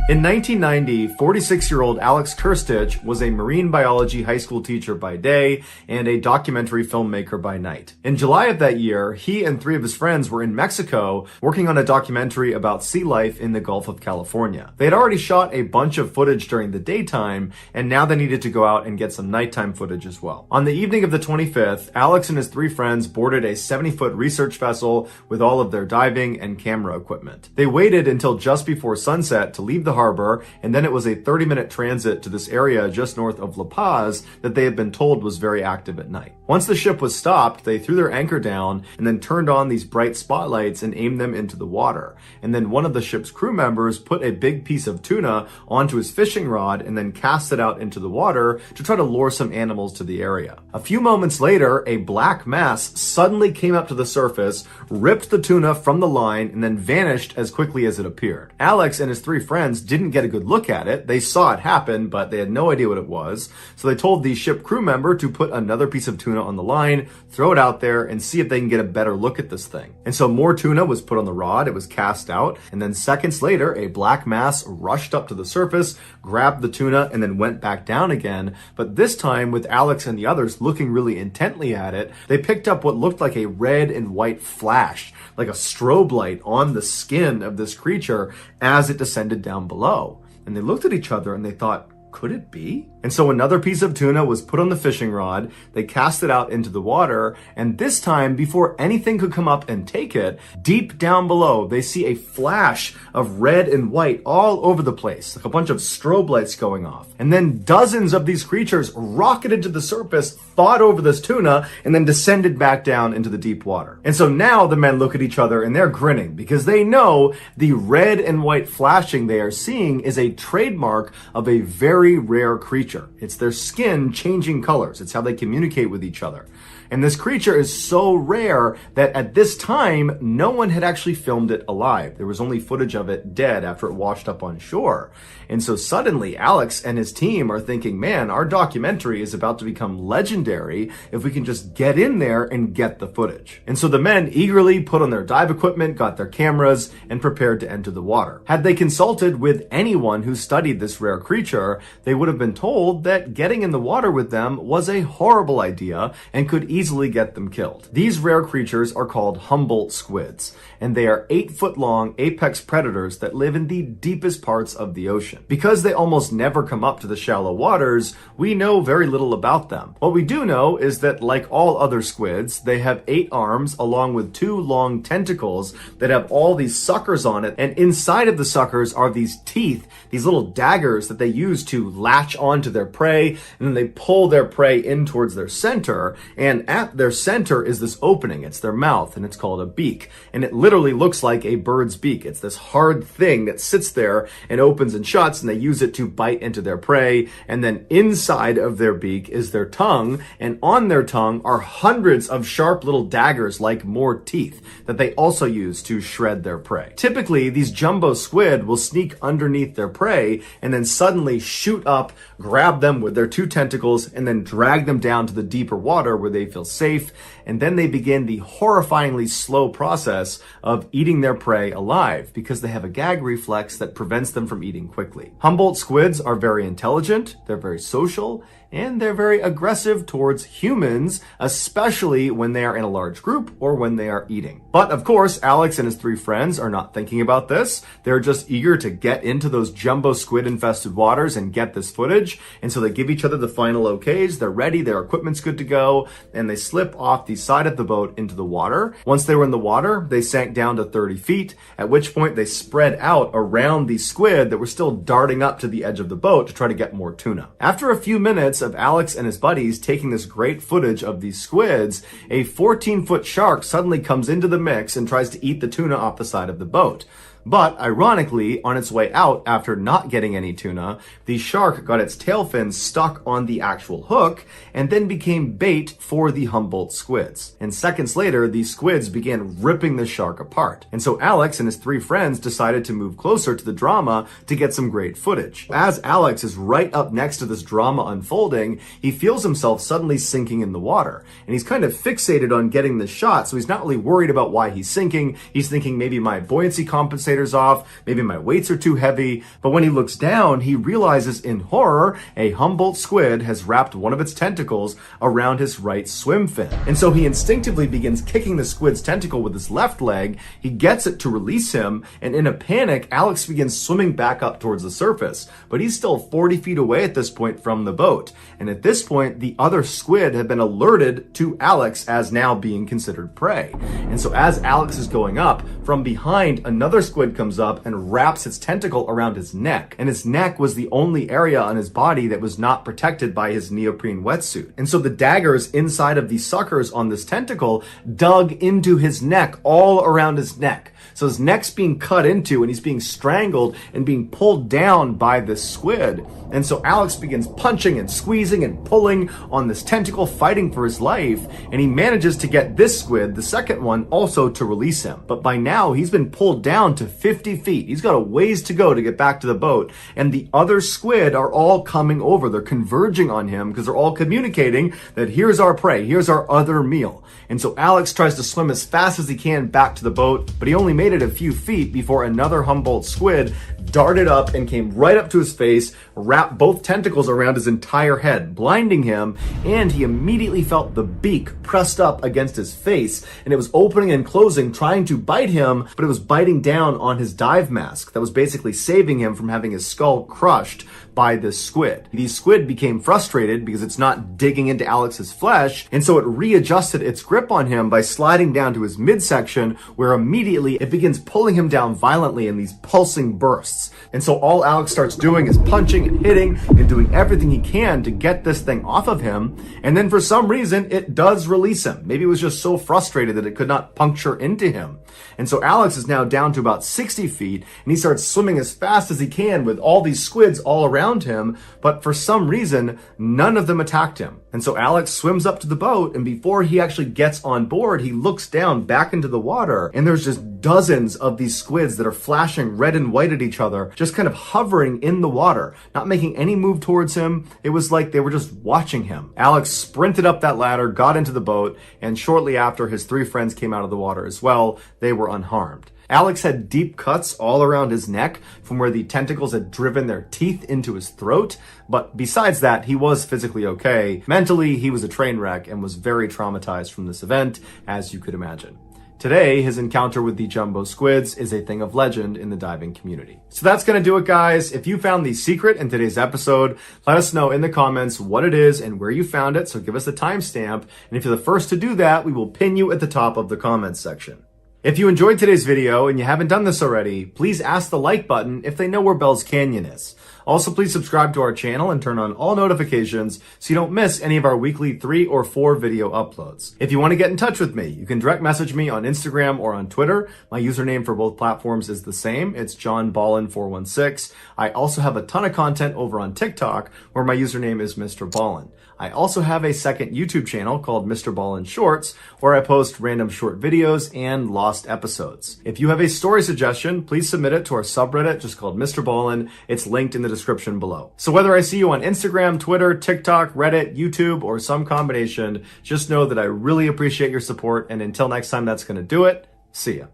In 1990, 46-year-old Alex Kirstich was a marine biology high school teacher by day and a documentary filmmaker by night. In July of that year, he and 3 of his friends were in Mexico working on a documentary about sea life in the Gulf of California. They had already shot a bunch of footage during the daytime, and now they needed to go out and get some nighttime footage as well. On the evening of the 25th, Alex and his 3 friends boarded a 70-foot research vessel with all of their diving and camera equipment. They waited until just before sunset to leave the harbor, and then it was a 30-minute transit to this area just north of La Paz that they had been told was very active at night. Once the ship was stopped, they threw their anchor down and then turned on these bright spotlights and aimed them into the water. And then one of the ship's crew members put a big piece of tuna onto his fishing rod and then cast it out into the water to try to lure some animals to the area. A few moments later, a black mass suddenly came up to the surface, ripped the tuna from the line, and then vanished as quickly as it appeared. Alex and his 3 friends didn't get a good look at it. They saw it happen, but they had no idea what it was. So they told the ship crew member to put another piece of tuna on the line, throw it out there, and see if they can get a better look at this thing. And so more tuna was put on the rod, it was cast out, and then seconds later, a black mass rushed up to the surface, grabbed the tuna, and then went back down again. But this time, with Alex and the others looking really intently at it, they picked up what looked like a red and white flash, like a strobe light on the skin of this creature as it descended down below. And they looked at each other and they thought, could it be? And so another piece of tuna was put on the fishing rod, they cast it out into the water, and this time, before anything could come up and take it, deep down below, they see a flash of red and white all over the place, like a bunch of strobe lights going off. And then dozens of these creatures rocketed to the surface, fought over this tuna, and then descended back down into the deep water. And so now the men look at each other and they're grinning because they know the red and white flashing they are seeing is a trademark of a very rare creature. It's their skin changing colors. It's how they communicate with each other. And this creature is so rare that at this time, no one had actually filmed it alive. There was only footage of it dead after it washed up on shore. And so suddenly Alex and his team are thinking, man, our documentary is about to become legendary if we can just get in there and get the footage. And so the men eagerly put on their dive equipment, got their cameras, and prepared to enter the water. Had they consulted with anyone who studied this rare creature, they would have been told that getting in the water with them was a horrible idea and could easily get them killed. These rare creatures are called Humboldt squids, and they are 8-foot-long apex predators that live in the deepest parts of the ocean. Because they almost never come up to the shallow waters, we know very little about them. What we do know is that, like all other squids, they have 8 arms along with 2 long tentacles that have all these suckers on it, and inside of the suckers are these teeth, these little daggers that they use to latch onto their prey, and then they pull their prey in towards their center, and at their center is this opening. It's their mouth, and it's called a beak, and it literally looks like a bird's beak. It's this hard thing that sits there and opens and shuts, and they use it to bite into their prey, and then inside of their beak is their tongue, and on their tongue are hundreds of sharp little daggers like more teeth that they also use to shred their prey. Typically, these jumbo squid will sneak underneath their prey and then suddenly shoot up, grab them with their 2 tentacles, and then drag them down to the deeper water where they feel safe, and then they begin the horrifyingly slow process of eating their prey alive because they have a gag reflex that prevents them from eating quickly. Humboldt squids are very intelligent, they're very social, and they're very aggressive towards humans, especially when they are in a large group or when they are eating. But of course, Alex and his 3 friends are not thinking about this. They're just eager to get into those jumbo squid infested waters and get this footage. And so they give each other the final okays. They're ready. Their equipment's good to go. And they slip off the side of the boat into the water. Once they were in the water, they sank down to 30 feet, at which point they spread out around the squid that were still darting up to the edge of the boat to try to get more tuna. After a few minutes of Alex and his buddies taking this great footage of these squids, a 14-foot shark suddenly comes into the mix and tries to eat the tuna off the side of the boat. But ironically, on its way out after not getting any tuna, the shark got its tail fins stuck on the actual hook and then became bait for the Humboldt squids. And seconds later, the squids began ripping the shark apart. And so Alex and his 3 friends decided to move closer to the drama to get some great footage. As Alex is right up next to this drama unfolding, he feels himself suddenly sinking in the water. And he's kind of fixated on getting this shot, so he's not really worried about why he's sinking. He's thinking maybe my buoyancy compensator off, maybe my weights are too heavy, but when he looks down, he realizes in horror, a Humboldt squid has wrapped one of its tentacles around his right swim fin. And so he instinctively begins kicking the squid's tentacle with his left leg. He gets it to release him, and in a panic, Alex begins swimming back up towards the surface, but he's still 40 feet away at this point from the boat. And at this point, the other squid had been alerted to Alex as now being considered prey. And so as Alex is going up, from behind, another squid comes up and wraps its tentacle around his neck. And his neck was the only area on his body that was not protected by his neoprene wetsuit. And so the daggers inside of the suckers on this tentacle dug into his neck, all around his neck. So his neck's being cut into and he's being strangled and being pulled down by this squid. And so Alex begins punching and squeezing and pulling on this tentacle, fighting for his life. And he manages to get this squid, the second one, also to release him. But by now he's been pulled down to 50 feet. He's got a ways to go to get back to the boat. And the other squid are all coming over. They're converging on him because they're all communicating that here's our prey, here's our other meal. And so Alex tries to swim as fast as he can back to the boat, but he only made it a few feet before another Humboldt squid darted up and came right up to his face, wrapped both tentacles around his entire head, blinding him, and he immediately felt the beak pressed up against his face, and it was opening and closing, trying to bite him, but it was biting down on his dive mask that was basically saving him from having his skull crushed by this squid. The squid became frustrated because it's not digging into Alex's flesh, and so it readjusted its grip on him by sliding down to his midsection, where immediately it begins pulling him down violently in these pulsing bursts. And so all Alex starts doing is punching and hitting and doing everything he can to get this thing off of him, and then for some reason it does release him. Maybe it was just so frustrated that it could not puncture into him. And so Alex is now down to about 60 feet, and he starts swimming as fast as he can with all these squids all around him, but for some reason, none of them attacked him. And so Alex swims up to the boat, and before he actually gets on board, he looks down back into the water, and there's just dozens of these squids that are flashing red and white at each other, just kind of hovering in the water, not making any move towards him. It was like they were just watching him. Alex sprinted up that ladder, got into the boat, and shortly after, his 3 friends came out of the water as well. They were unharmed. Alex had deep cuts all around his neck from where the tentacles had driven their teeth into his throat, but besides that, he was physically okay. Mentally, he was a train wreck and was very traumatized from this event, as you could imagine. Today, his encounter with the jumbo squids is a thing of legend in the diving community. So that's going to do it, guys. If you found the secret in today's episode, let us know in the comments what it is and where you found it, so give us the timestamp. And if you're the first to do that, we will pin you at the top of the comments section. If you enjoyed today's video and you haven't done this already, please ask the like button if they know where Bell's Canyon is. Also, please subscribe to our channel and turn on all notifications so you don't miss any of our weekly 3 or 4 video uploads. If you want to get in touch with me, you can direct message me on Instagram or on Twitter. My username for both platforms is the same. It's JohnBallen416. I also have a ton of content over on TikTok where my username is MrBallen. I also have a second YouTube channel called MrBallen Shorts where I post random short videos and lost episodes. If you have a story suggestion, please submit it to our subreddit just called MrBallen. It's linked in the description below. So whether I see you on Instagram, Twitter, TikTok, Reddit, YouTube, or some combination, just know that I really appreciate your support. And until next time, that's going to do it. See ya.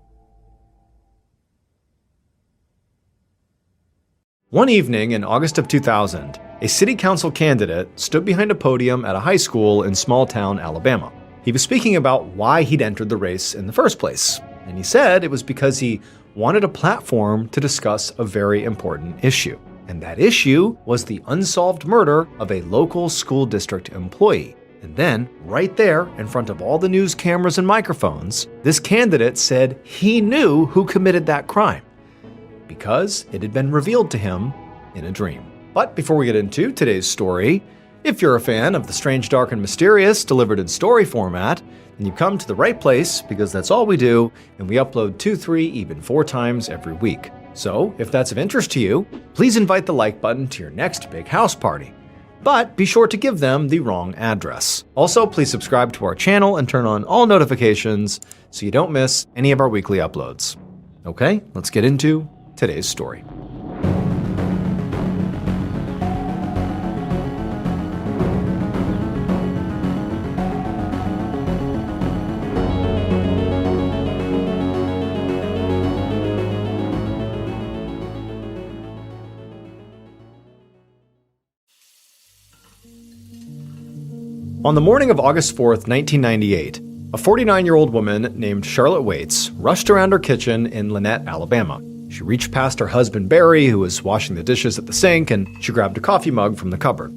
One evening in August of 2000, a city council candidate stood behind a podium at a high school in small-town Alabama. He was speaking about why he'd entered the race in the first place, and he said it was because he wanted a platform to discuss a very important issue. And that issue was the unsolved murder of a local school district employee. And then, right there, in front of all the news cameras and microphones, this candidate said he knew who committed that crime, because it had been revealed to him in a dream. But before we get into today's story, if you're a fan of the strange, dark, and mysterious delivered in story format, then you've come to the right place, because that's all we do, and we upload 2, 3, even 4 times every week. So, if that's of interest to you, please invite the like button to your next big house party. But be sure to give them the wrong address. Also, please subscribe to our channel and turn on all notifications so you don't miss any of our weekly uploads. Okay, let's get into today's story. On the morning of August 4th, 1998, a 49-year-old woman named Charlotte Waits rushed around her kitchen in Lynette, Alabama. She reached past her husband Barry, who was washing the dishes at the sink, and she grabbed a coffee mug from the cupboard.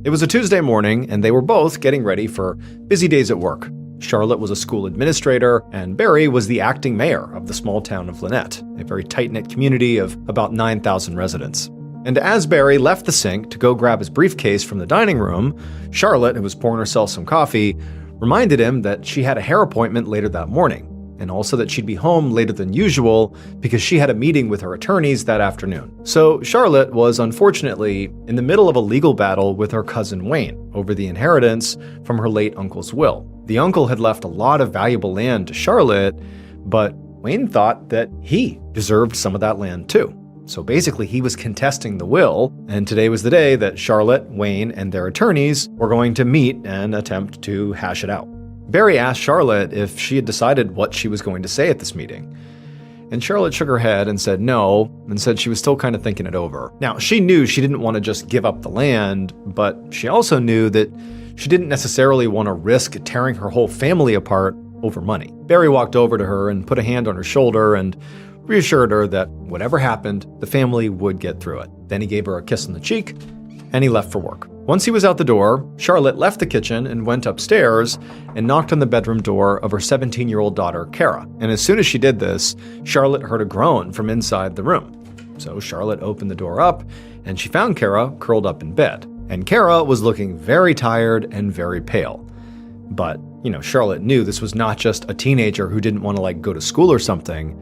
It was a Tuesday morning, and they were both getting ready for busy days at work. Charlotte was a school administrator, and Barry was the acting mayor of the small town of Lynette, a very tight-knit community of about 9,000 residents. And as Barry left the sink to go grab his briefcase from the dining room, Charlotte, who was pouring herself some coffee, reminded him that she had a hair appointment later that morning, and also that she'd be home later than usual because she had a meeting with her attorneys that afternoon. So Charlotte was unfortunately in the middle of a legal battle with her cousin Wayne over the inheritance from her late uncle's will. The uncle had left a lot of valuable land to Charlotte, but Wayne thought that he deserved some of that land too. So basically, he was contesting the will, and today was the day that Charlotte, Wayne, and their attorneys were going to meet and attempt to hash it out. Barry asked Charlotte if she had decided what she was going to say at this meeting. And Charlotte shook her head and said no, and said she was still kind of thinking it over. Now, she knew she didn't want to just give up the land, but she also knew that she didn't necessarily want to risk tearing her whole family apart over money. Barry walked over to her and put a hand on her shoulder and reassured her that whatever happened, the family would get through it. Then he gave her a kiss on the cheek, and he left for work. Once he was out the door, Charlotte left the kitchen and went upstairs and knocked on the bedroom door of her 17-year-old daughter, Kara. And as soon as she did this, Charlotte heard a groan from inside the room. So Charlotte opened the door up, and she found Kara curled up in bed. And Kara was looking very tired and very pale. But, Charlotte knew this was not just a teenager who didn't want to, go to school or something.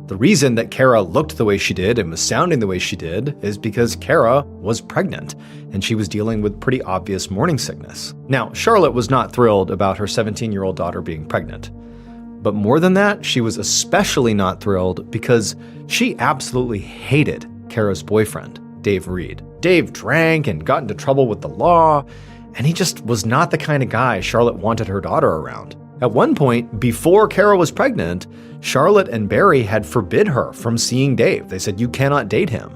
The reason that Kara looked the way she did and was sounding the way she did is because Kara was pregnant, and she was dealing with pretty obvious morning sickness. Now, Charlotte was not thrilled about her 17-year-old daughter being pregnant. But more than that, she was especially not thrilled because she absolutely hated Kara's boyfriend, Dave Reed. Dave drank and got into trouble with the law, and he just was not the kind of guy Charlotte wanted her daughter around. At one point, before Kara was pregnant, Charlotte and Barry had forbid her from seeing Dave. They said, "You cannot date him."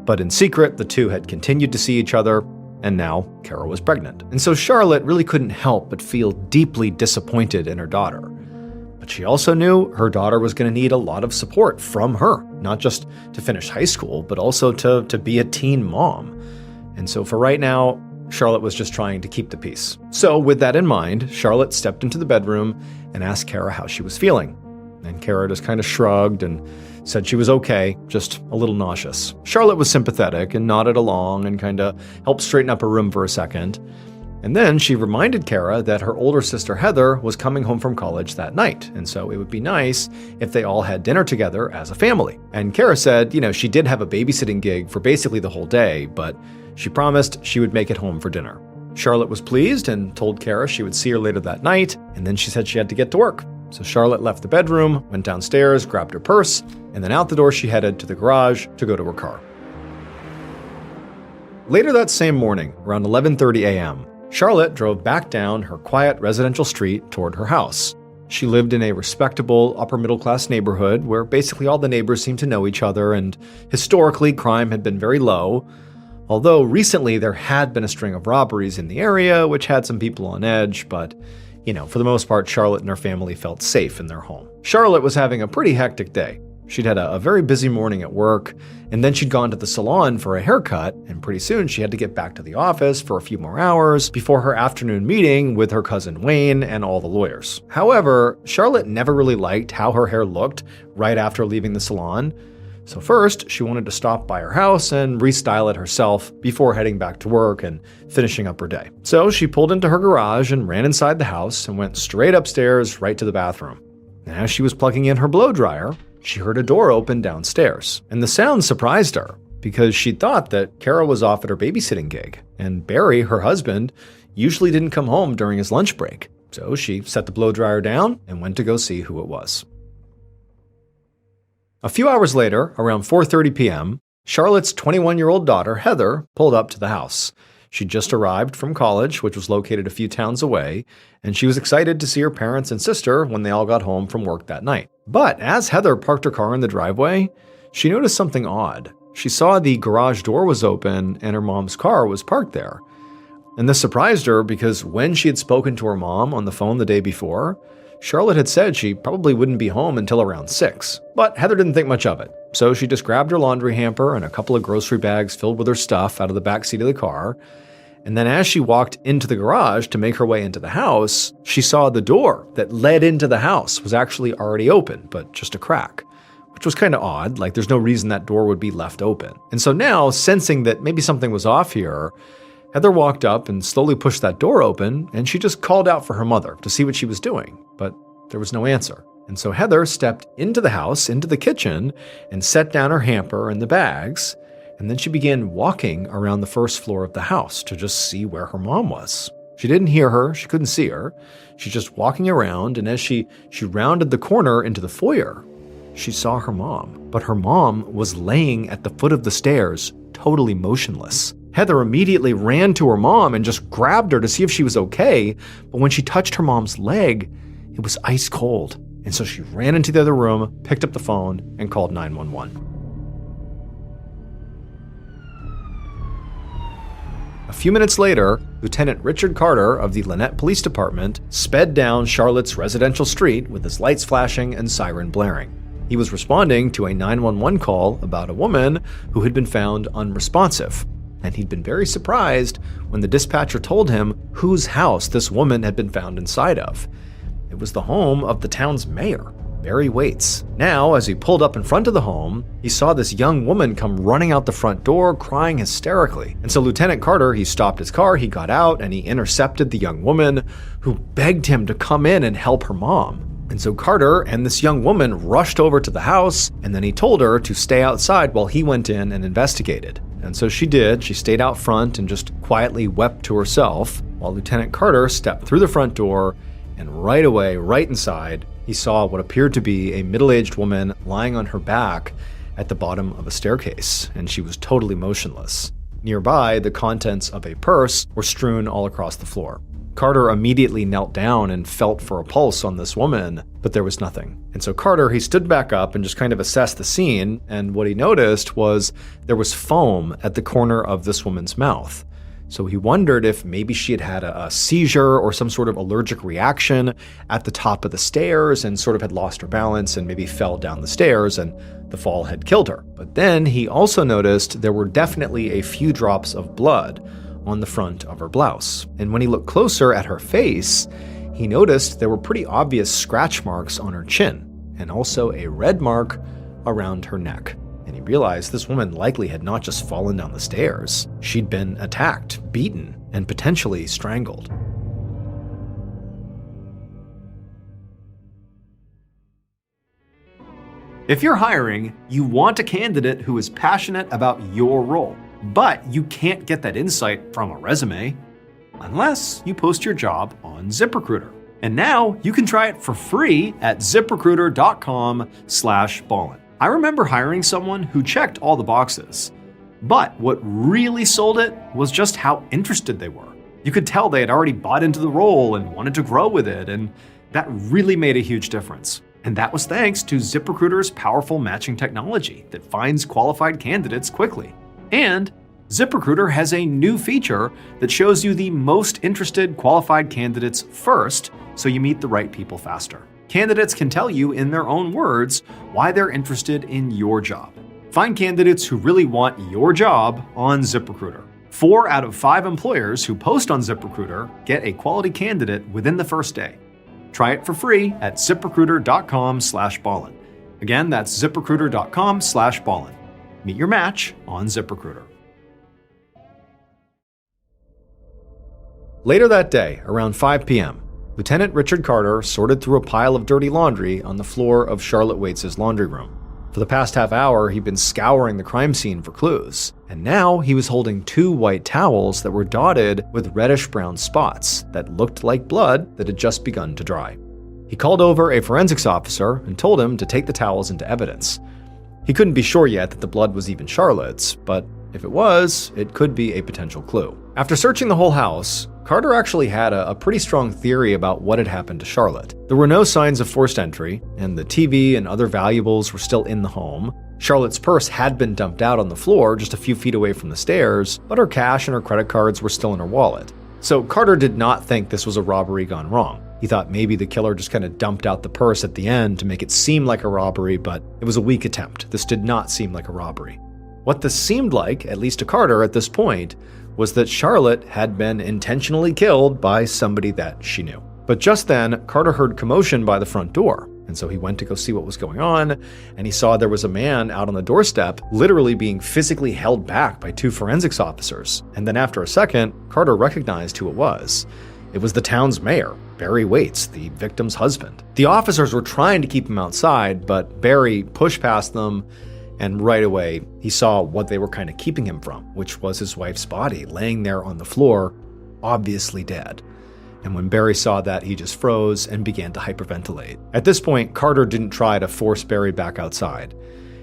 But in secret, the two had continued to see each other, and now Kara was pregnant. And so Charlotte really couldn't help but feel deeply disappointed in her daughter. But she also knew her daughter was going to need a lot of support from her, not just to finish high school, but also to be a teen mom. And so for right now, Charlotte was just trying to keep the peace. So with that in mind, Charlotte stepped into the bedroom and asked Kara how she was feeling. And Kara just kind of shrugged and said she was okay, just a little nauseous. Charlotte was sympathetic and nodded along and kind of helped straighten up her room for a second. And then she reminded Kara that her older sister Heather was coming home from college that night, and so it would be nice if they all had dinner together as a family. And Kara said, she did have a babysitting gig for basically the whole day, but she promised she would make it home for dinner. Charlotte was pleased and told Kara she would see her later that night, and then she said she had to get to work. So Charlotte left the bedroom, went downstairs, grabbed her purse, and then out the door she headed to the garage to go to her car. Later that same morning, around 11:30 a.m., Charlotte drove back down her quiet residential street toward her house. She lived in a respectable upper-middle-class neighborhood where basically all the neighbors seemed to know each other, and historically crime had been very low, although recently there had been a string of robberies in the area which had some people on edge, but for the most part, Charlotte and her family felt safe in their home. Charlotte was having a pretty hectic day. She'd had a very busy morning at work, and then she'd gone to the salon for a haircut, and pretty soon she had to get back to the office for a few more hours before her afternoon meeting with her cousin Wayne and all the lawyers. However, Charlotte never really liked how her hair looked right after leaving the salon. So first, she wanted to stop by her house and restyle it herself before heading back to work and finishing up her day. So she pulled into her garage and ran inside the house and went straight upstairs right to the bathroom. And as she was plugging in her blow dryer, she heard a door open downstairs. And the sound surprised her because she thought that Kara was off at her babysitting gig, and Barry, her husband, usually didn't come home during his lunch break. So she set the blow dryer down and went to go see who it was. A few hours later, around 4:30 p.m., Charlotte's 21-year-old daughter, Heather, pulled up to the house. She'd just arrived from college, which was located a few towns away, and she was excited to see her parents and sister when they all got home from work that night. But as Heather parked her car in the driveway, she noticed something odd. She saw the garage door was open and her mom's car was parked there. And this surprised her because when she had spoken to her mom on the phone the day before, Charlotte had said she probably wouldn't be home until around 6. But Heather didn't think much of it, so she just grabbed her laundry hamper and a couple of grocery bags filled with her stuff out of the back seat of the car. And then as she walked into the garage to make her way into the house, she saw the door that led into the house was actually already open, but just a crack, which was kind of odd. Like there's no reason that door would be left open. And so now, sensing that maybe something was off here, Heather walked up and slowly pushed that door open, and she just called out for her mother to see what she was doing, but there was no answer. And so Heather stepped into the house, into the kitchen, and set down her hamper and the bags, and then she began walking around the first floor of the house to just see where her mom was. She didn't hear her, she couldn't see her. She's just walking around, and as she rounded the corner into the foyer, she saw her mom. But her mom was laying at the foot of the stairs, totally motionless. Heather immediately ran to her mom and just grabbed her to see if she was okay, but when she touched her mom's leg, it was ice cold. And so she ran into the other room, picked up the phone, and called 911. A few minutes later, Lieutenant Richard Carter of the Lynette Police Department sped down Charlotte's residential street with his lights flashing and siren blaring. He was responding to a 911 call about a woman who had been found unresponsive. And he'd been very surprised when the dispatcher told him whose house this woman had been found inside of. It was the home of the town's mayor, Barry Waits. Now, as he pulled up in front of the home, he saw this young woman come running out the front door, crying hysterically. And so Lieutenant Carter, he stopped his car, he got out, and he intercepted the young woman, who begged him to come in and help her mom. And so Carter and this young woman rushed over to the house, and then he told her to stay outside while he went in and investigated. And so she did. She stayed out front and just quietly wept to herself, while Lieutenant Carter stepped through the front door, and right away, right inside, he saw what appeared to be a middle-aged woman lying on her back at the bottom of a staircase, and she was totally motionless. Nearby, the contents of a purse were strewn all across the floor. Carter immediately knelt down and felt for a pulse on this woman, but there was nothing. And so Carter, he stood back up and just kind of assessed the scene, and what he noticed was there was foam at the corner of this woman's mouth. So he wondered if maybe she had had a seizure or some sort of allergic reaction at the top of the stairs and sort of had lost her balance and maybe fell down the stairs and the fall had killed her. But then he also noticed there were definitely a few drops of blood on the front of her blouse. And when he looked closer at her face, he noticed there were pretty obvious scratch marks on her chin and also a red mark around her neck. And he realized this woman likely had not just fallen down the stairs. She'd been attacked, beaten, and potentially strangled. If you're hiring, you want a candidate who is passionate about your role, but you can't get that insight from a resume unless you post your job on ZipRecruiter. And now you can try it for free at ziprecruiter.com/Ballen. I remember hiring someone who checked all the boxes, but what really sold it was just how interested they were. You could tell they had already bought into the role and wanted to grow with it, and that really made a huge difference. And that was thanks to ZipRecruiter's powerful matching technology that finds qualified candidates quickly. And ZipRecruiter has a new feature that shows you the most interested qualified candidates first, so you meet the right people faster. Candidates can tell you in their own words why they're interested in your job. Find candidates who really want your job on ZipRecruiter. 4 out of 5 employers who post on ZipRecruiter get a quality candidate within the first day. Try it for free at ziprecruiter.com/Ballen. Again, that's ziprecruiter.com/Ballen. Meet your match on ZipRecruiter. Later that day, around 5 p.m., Lieutenant Richard Carter sorted through a pile of dirty laundry on the floor of Charlotte Waits' laundry room. For the past half hour, he'd been scouring the crime scene for clues, and now he was holding 2 white towels that were dotted with reddish-brown spots that looked like blood that had just begun to dry. He called over a forensics officer and told him to take the towels into evidence. He couldn't be sure yet that the blood was even Charlotte's, but if it was, it could be a potential clue. After searching the whole house, Carter actually had a pretty strong theory about what had happened to Charlotte. There were no signs of forced entry, and the TV and other valuables were still in the home. Charlotte's purse had been dumped out on the floor just a few feet away from the stairs, but her cash and her credit cards were still in her wallet. So Carter did not think this was a robbery gone wrong. He thought maybe the killer just kind of dumped out the purse at the end to make it seem like a robbery, but it was a weak attempt. This did not seem like a robbery. What this seemed like, at least to Carter at this point, was that Charlotte had been intentionally killed by somebody that she knew. But just then, Carter heard commotion by the front door, and so he went to go see what was going on, and he saw there was a man out on the doorstep literally being physically held back by 2 forensics officers. And then after a second, Carter recognized who it was. It was the town's mayor, Barry Waits, the victim's husband. The officers were trying to keep him outside, but Barry pushed past them, and right away, he saw what they were kind of keeping him from, which was his wife's body laying there on the floor, obviously dead. And when Barry saw that, he just froze and began to hyperventilate. At this point, Carter didn't try to force Barry back outside.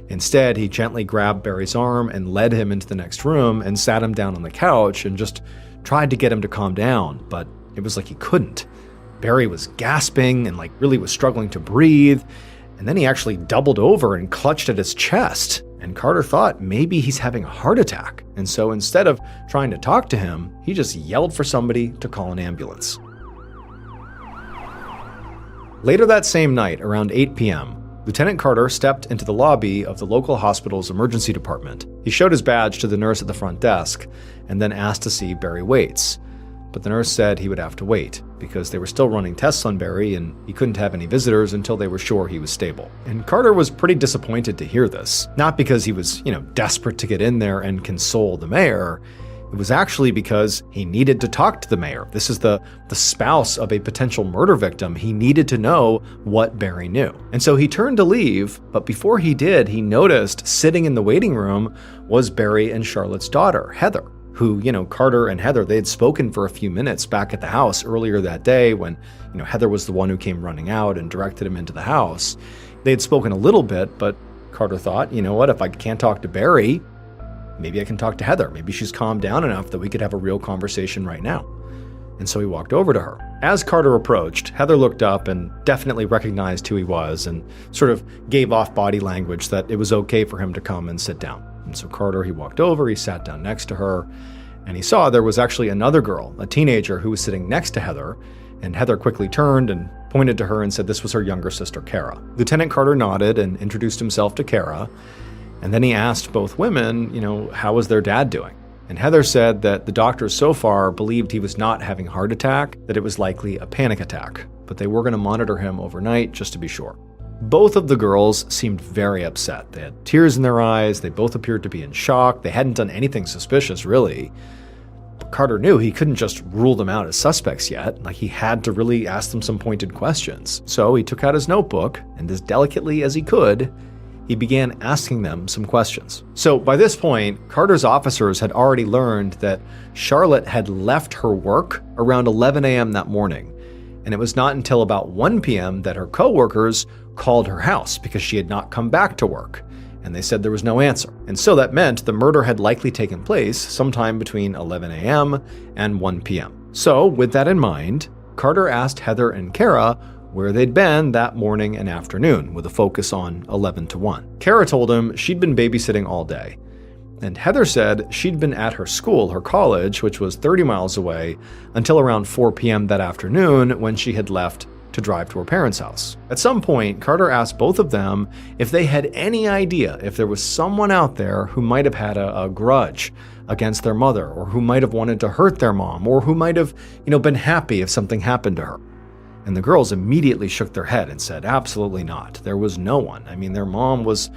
Instead, he gently grabbed Barry's arm and led him into the next room and sat him down on the couch and just tried to get him to calm down, but it was like he couldn't. Barry was gasping and really was struggling to breathe. And then he actually doubled over and clutched at his chest. And Carter thought maybe he's having a heart attack. And so instead of trying to talk to him, he just yelled for somebody to call an ambulance. Later that same night, around 8 p.m., Lieutenant Carter stepped into the lobby of the local hospital's emergency department. He showed his badge to the nurse at the front desk and then asked to see Barry Waits. But the nurse said he would have to wait because they were still running tests on Barry and he couldn't have any visitors until they were sure he was stable. And Carter was pretty disappointed to hear this. Not because he was, desperate to get in there and console the mayor. It was actually because he needed to talk to the mayor. This is the spouse of a potential murder victim. He needed to know what Barry knew. And so he turned to leave, but before he did, he noticed sitting in the waiting room was Barry and Charlotte's daughter, Heather, who, Carter and Heather, they had spoken for a few minutes back at the house earlier that day when, Heather was the one who came running out and directed him into the house. They had spoken a little bit, but Carter thought, what, if I can't talk to Barry, maybe I can talk to Heather. Maybe she's calmed down enough that we could have a real conversation right now. And so he walked over to her. As Carter approached, Heather looked up and definitely recognized who he was and sort of gave off body language that it was okay for him to come and sit down. And so Carter, he walked over, he sat down next to her, and he saw there was actually another girl, a teenager, who was sitting next to Heather, and Heather quickly turned and pointed to her and said this was her younger sister, Kara. Lieutenant Carter nodded and introduced himself to Kara, and then he asked both women, how was their dad doing? And Heather said that the doctors so far believed he was not having a heart attack, that it was likely a panic attack, but they were going to monitor him overnight just to be sure. Both of the girls seemed very upset. They had tears in their eyes, they both appeared to be in shock, they hadn't done anything suspicious really. But Carter knew he couldn't just rule them out as suspects yet, he had to really ask them some pointed questions. So he took out his notebook, and as delicately as he could, he began asking them some questions. So by this point, Carter's officers had already learned that Charlotte had left her work around 11 a.m. that morning, and it was not until about 1 p.m. that her coworkers called her house because she had not come back to work, and they said there was no answer. And so that meant the murder had likely taken place sometime between 11 a.m. and 1 p.m. So with that in mind, Carter asked Heather and Kara where they'd been that morning and afternoon, with a focus on 11 to 1. Kara told him she'd been babysitting all day, and Heather said she'd been at her school, her college, which was 30 miles away, until around 4 p.m. that afternoon when she had left to drive to her parents' house. At some point, Carter asked both of them if they had any idea if there was someone out there who might have had a grudge against their mother, or who might have wanted to hurt their mom, or who might have, been happy if something happened to her. And the girls immediately shook their head and said, absolutely not. There was no one. Their mom was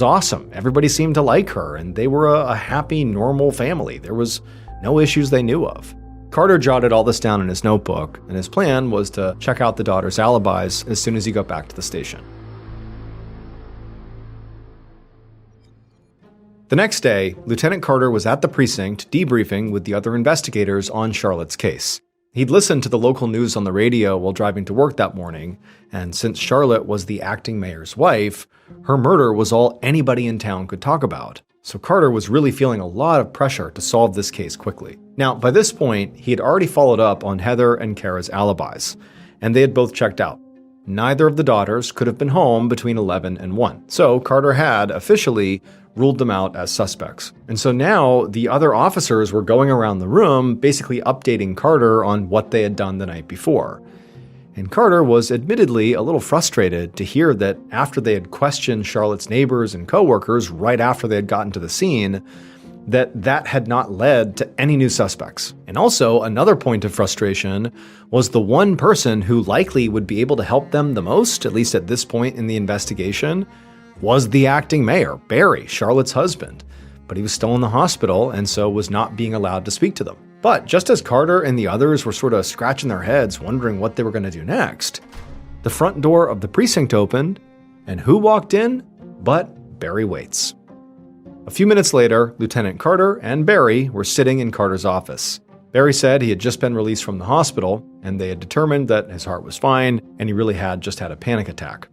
awesome. Everybody seemed to like her, and they were a happy, normal family. There was no issues they knew of. Carter jotted all this down in his notebook, and his plan was to check out the daughters' alibis as soon as he got back to the station. The next day, Lieutenant Carter was at the precinct debriefing with the other investigators on Charlotte's case. He'd listened to the local news on the radio while driving to work that morning, and since Charlotte was the acting mayor's wife, her murder was all anybody in town could talk about. So Carter was really feeling a lot of pressure to solve this case quickly. Now, by this point, he had already followed up on Heather and Kara's alibis, and they had both checked out. Neither of the daughters could have been home between 11 and 1, so Carter had officially ruled them out as suspects. And so now the other officers were going around the room basically updating Carter on what they had done the night before. And Carter was admittedly a little frustrated to hear that after they had questioned Charlotte's neighbors and coworkers right after they had gotten to the scene, that had not led to any new suspects. And also, another point of frustration was the one person who likely would be able to help them the most, at least at this point in the investigation, was the acting mayor, Barry, Charlotte's husband. But he was still in the hospital and so was not being allowed to speak to them. But just as Carter and the others were sort of scratching their heads wondering what they were going to do next, the front door of the precinct opened, and who walked in but Barry Waits. A few minutes later, Lieutenant Carter and Barry were sitting in Carter's office. Barry said he had just been released from the hospital, and they had determined that his heart was fine, and he really had just had a panic attack.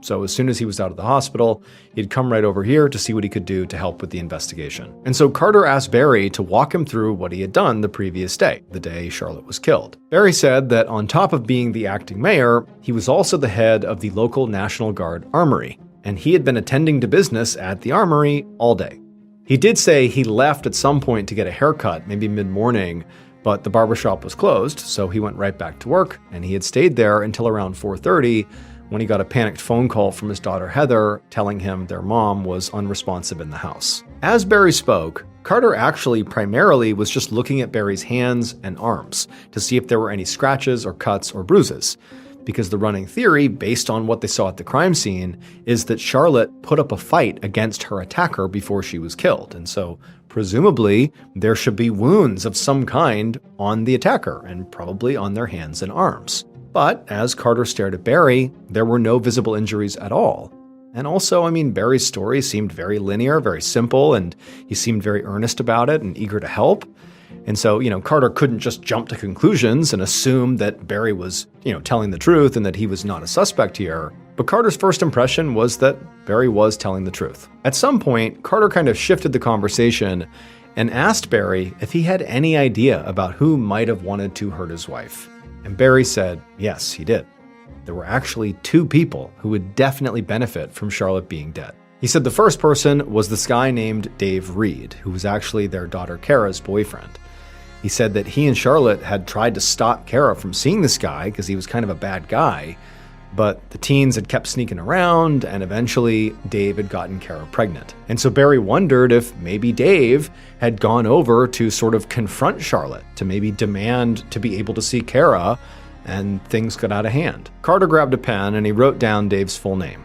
So as soon as he was out of the hospital, he'd come right over here to see what he could do to help with the investigation. And so Carter asked Barry to walk him through what he had done the previous day, the day Charlotte was killed. Barry said that on top of being the acting mayor, he was also the head of the local National Guard Armory, and he had been attending to business at the armory all day. He did say he left at some point to get a haircut, maybe mid-morning, but the barbershop was closed, so he went right back to work, and he had stayed there until around 4:30, when he got a panicked phone call from his daughter Heather telling him their mom was unresponsive in the house. As Barry spoke, Carter actually primarily was just looking at Barry's hands and arms to see if there were any scratches or cuts or bruises, because the running theory, based on what they saw at the crime scene, is that Charlotte put up a fight against her attacker before she was killed, and so presumably there should be wounds of some kind on the attacker, and probably on their hands and arms. But as Carter stared at Barry, there were no visible injuries at all. And also, Barry's story seemed very linear, very simple, and he seemed very earnest about it and eager to help. And so, Carter couldn't just jump to conclusions and assume that Barry was, telling the truth and that he was not a suspect here. But Carter's first impression was that Barry was telling the truth. At some point, Carter kind of shifted the conversation and asked Barry if he had any idea about who might have wanted to hurt his wife. And Barry said, yes, he did. There were actually two people who would definitely benefit from Charlotte being dead. He said the first person was this guy named Dave Reed, who was actually their daughter Kara's boyfriend. He said that he and Charlotte had tried to stop Kara from seeing this guy because he was kind of a bad guy, but the teens had kept sneaking around, and eventually Dave had gotten Kara pregnant. And so Barry wondered if maybe Dave had gone over to sort of confront Charlotte, to maybe demand to be able to see Kara, and things got out of hand. Carter grabbed a pen and he wrote down Dave's full name.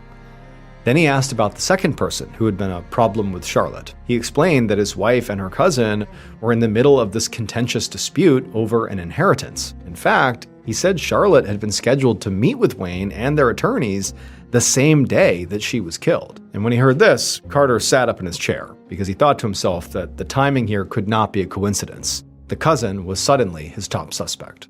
Then he asked about the second person who had been a problem with Charlotte. He explained that his wife and her cousin were in the middle of this contentious dispute over an inheritance. In fact, he said Charlotte had been scheduled to meet with Wayne and their attorneys the same day that she was killed. And when he heard this, Carter sat up in his chair because he thought to himself that the timing here could not be a coincidence. The cousin was suddenly his top suspect.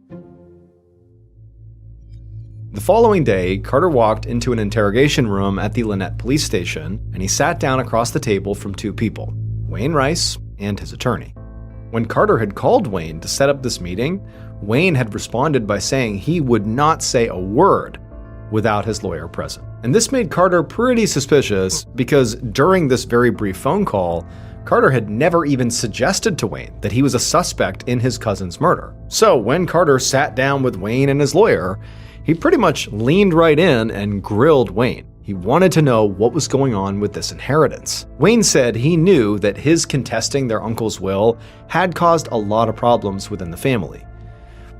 The following day, Carter walked into an interrogation room at the Lynette police station, and he sat down across the table from two people, Wayne Rice and his attorney. When Carter had called Wayne to set up this meeting, Wayne had responded by saying he would not say a word without his lawyer present. And this made Carter pretty suspicious because during this very brief phone call, Carter had never even suggested to Wayne that he was a suspect in his cousin's murder. So when Carter sat down with Wayne and his lawyer, he pretty much leaned right in and grilled Wayne. He wanted to know what was going on with this inheritance. Wayne said he knew that his contesting their uncle's will had caused a lot of problems within the family.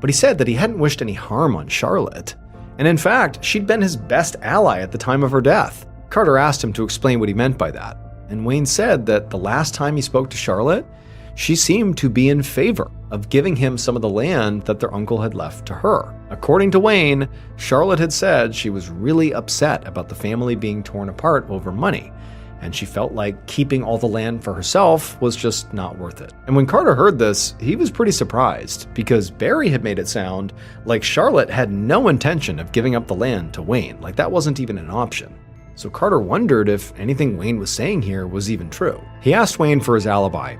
But he said that he hadn't wished any harm on Charlotte. And in fact, she'd been his best ally at the time of her death. Carter asked him to explain what he meant by that. And Wayne said that the last time he spoke to Charlotte, she seemed to be in favor of giving him some of the land that their uncle had left to her. According to Wayne, Charlotte had said she was really upset about the family being torn apart over money, and she felt like keeping all the land for herself was just not worth it. And when Carter heard this, he was pretty surprised because Barry had made it sound like Charlotte had no intention of giving up the land to Wayne, like that wasn't even an option. So Carter wondered if anything Wayne was saying here was even true. He asked Wayne for his alibi,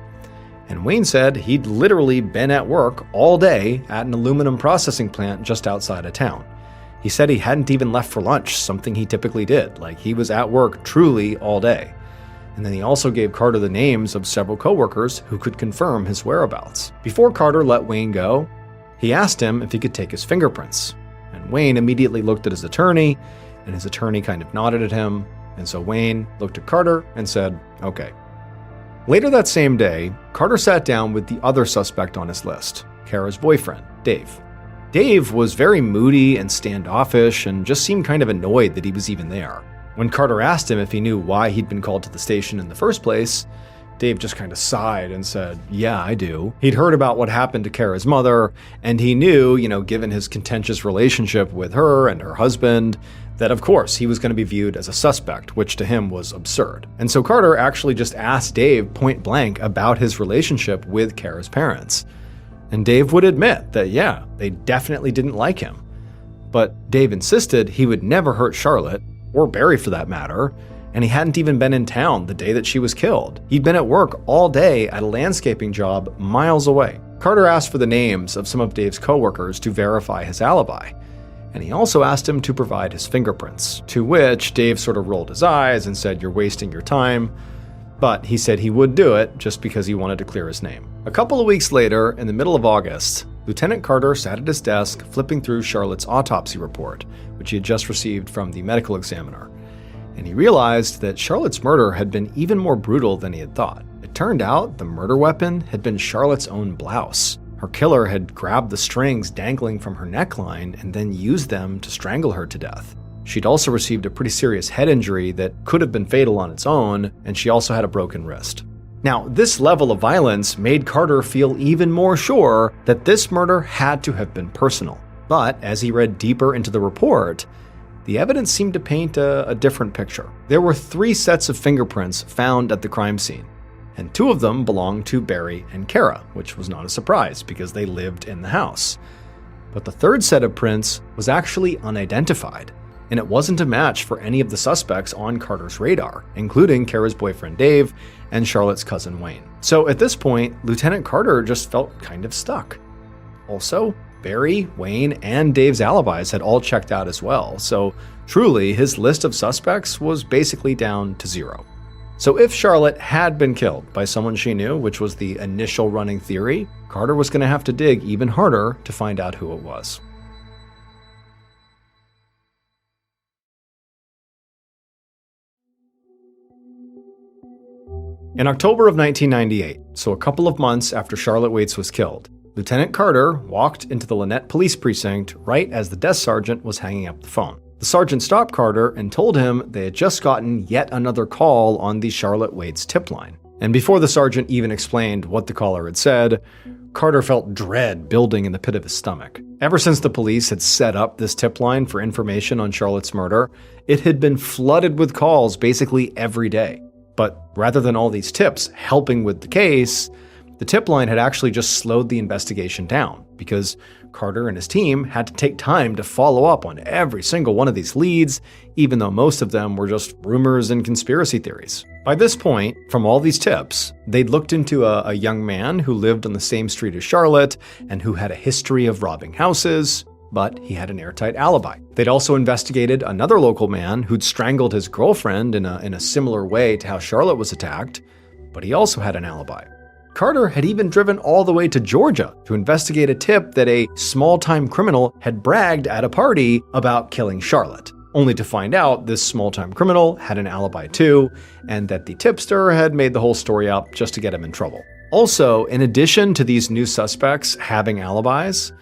and Wayne said he'd literally been at work all day at an aluminum processing plant just outside of town. He said he hadn't even left for lunch, something he typically did, like he was at work truly all day. And then he also gave Carter the names of several coworkers who could confirm his whereabouts. Before Carter let Wayne go, he asked him if he could take his fingerprints. And Wayne immediately looked at his attorney, and his attorney kind of nodded at him, and so Wayne looked at Carter and said, okay. Later that same day, Carter sat down with the other suspect on his list, Kara's boyfriend, Dave. Dave was very moody and standoffish and just seemed kind of annoyed that he was even there. When Carter asked him if he knew why he'd been called to the station in the first place, Dave just kind of sighed and said, yeah, I do. He'd heard about what happened to Kara's mother, and he knew, given his contentious relationship with her and her husband, that of course he was going to be viewed as a suspect, which to him was absurd. And so Carter actually just asked Dave point blank about his relationship with Kara's parents. And Dave would admit that, yeah, they definitely didn't like him. But Dave insisted he would never hurt Charlotte, or Barry for that matter, and he hadn't even been in town the day that she was killed. He'd been at work all day at a landscaping job miles away. Carter asked for the names of some of Dave's coworkers to verify his alibi. And he also asked him to provide his fingerprints, to which Dave sort of rolled his eyes and said, you're wasting your time. But he said he would do it just because he wanted to clear his name. A couple of weeks later, in the middle of August, Lieutenant Carter sat at his desk flipping through Charlotte's autopsy report, which he had just received from the medical examiner. And he realized that Charlotte's murder had been even more brutal than he had thought. It turned out the murder weapon had been Charlotte's own blouse. Her killer had grabbed the strings dangling from her neckline and then used them to strangle her to death. She'd also received a pretty serious head injury that could have been fatal on its own, and she also had a broken wrist. Now, this level of violence made Carter feel even more sure that this murder had to have been personal. But as he read deeper into the report, the evidence seemed to paint a different picture. There were 3 sets of fingerprints found at the crime scene, and 2 of them belonged to Barry and Kara, which was not a surprise because they lived in the house. But the 3rd set of prints was actually unidentified, and it wasn't a match for any of the suspects on Carter's radar, including Kara's boyfriend Dave and Charlotte's cousin Wayne. So at this point, Lieutenant Carter just felt kind of stuck. Also, Barry, Wayne, and Dave's alibis had all checked out as well, so truly his list of suspects was basically down to 0. So if Charlotte had been killed by someone she knew, which was the initial running theory, Carter was going to have to dig even harder to find out who it was. In October of 1998, so a couple of months after Charlotte Waits was killed, Lieutenant Carter walked into the Lynette Police Precinct right as the desk sergeant was hanging up the phone. The sergeant stopped Carter and told him they had just gotten yet another call on the Charlotte Waits tip line. And before the sergeant even explained what the caller had said, Carter felt dread building in the pit of his stomach. Ever since the police had set up this tip line for information on Charlotte's murder, it had been flooded with calls basically every day. But rather than all these tips helping with the case, the tip line had actually just slowed the investigation down because Carter and his team had to take time to follow up on every single one of these leads, even though most of them were just rumors and conspiracy theories. By this point, from all these tips, they'd looked into a young man who lived on the same street as Charlotte and who had a history of robbing houses, but he had an airtight alibi. They'd also investigated another local man who'd strangled his girlfriend in a similar way to how Charlotte was attacked, but he also had an alibi. Carter had even driven all the way to Georgia to investigate a tip that a small-time criminal had bragged at a party about killing Charlotte, only to find out this small-time criminal had an alibi too, and that the tipster had made the whole story up just to get him in trouble. Also, in addition to these new suspects having alibis,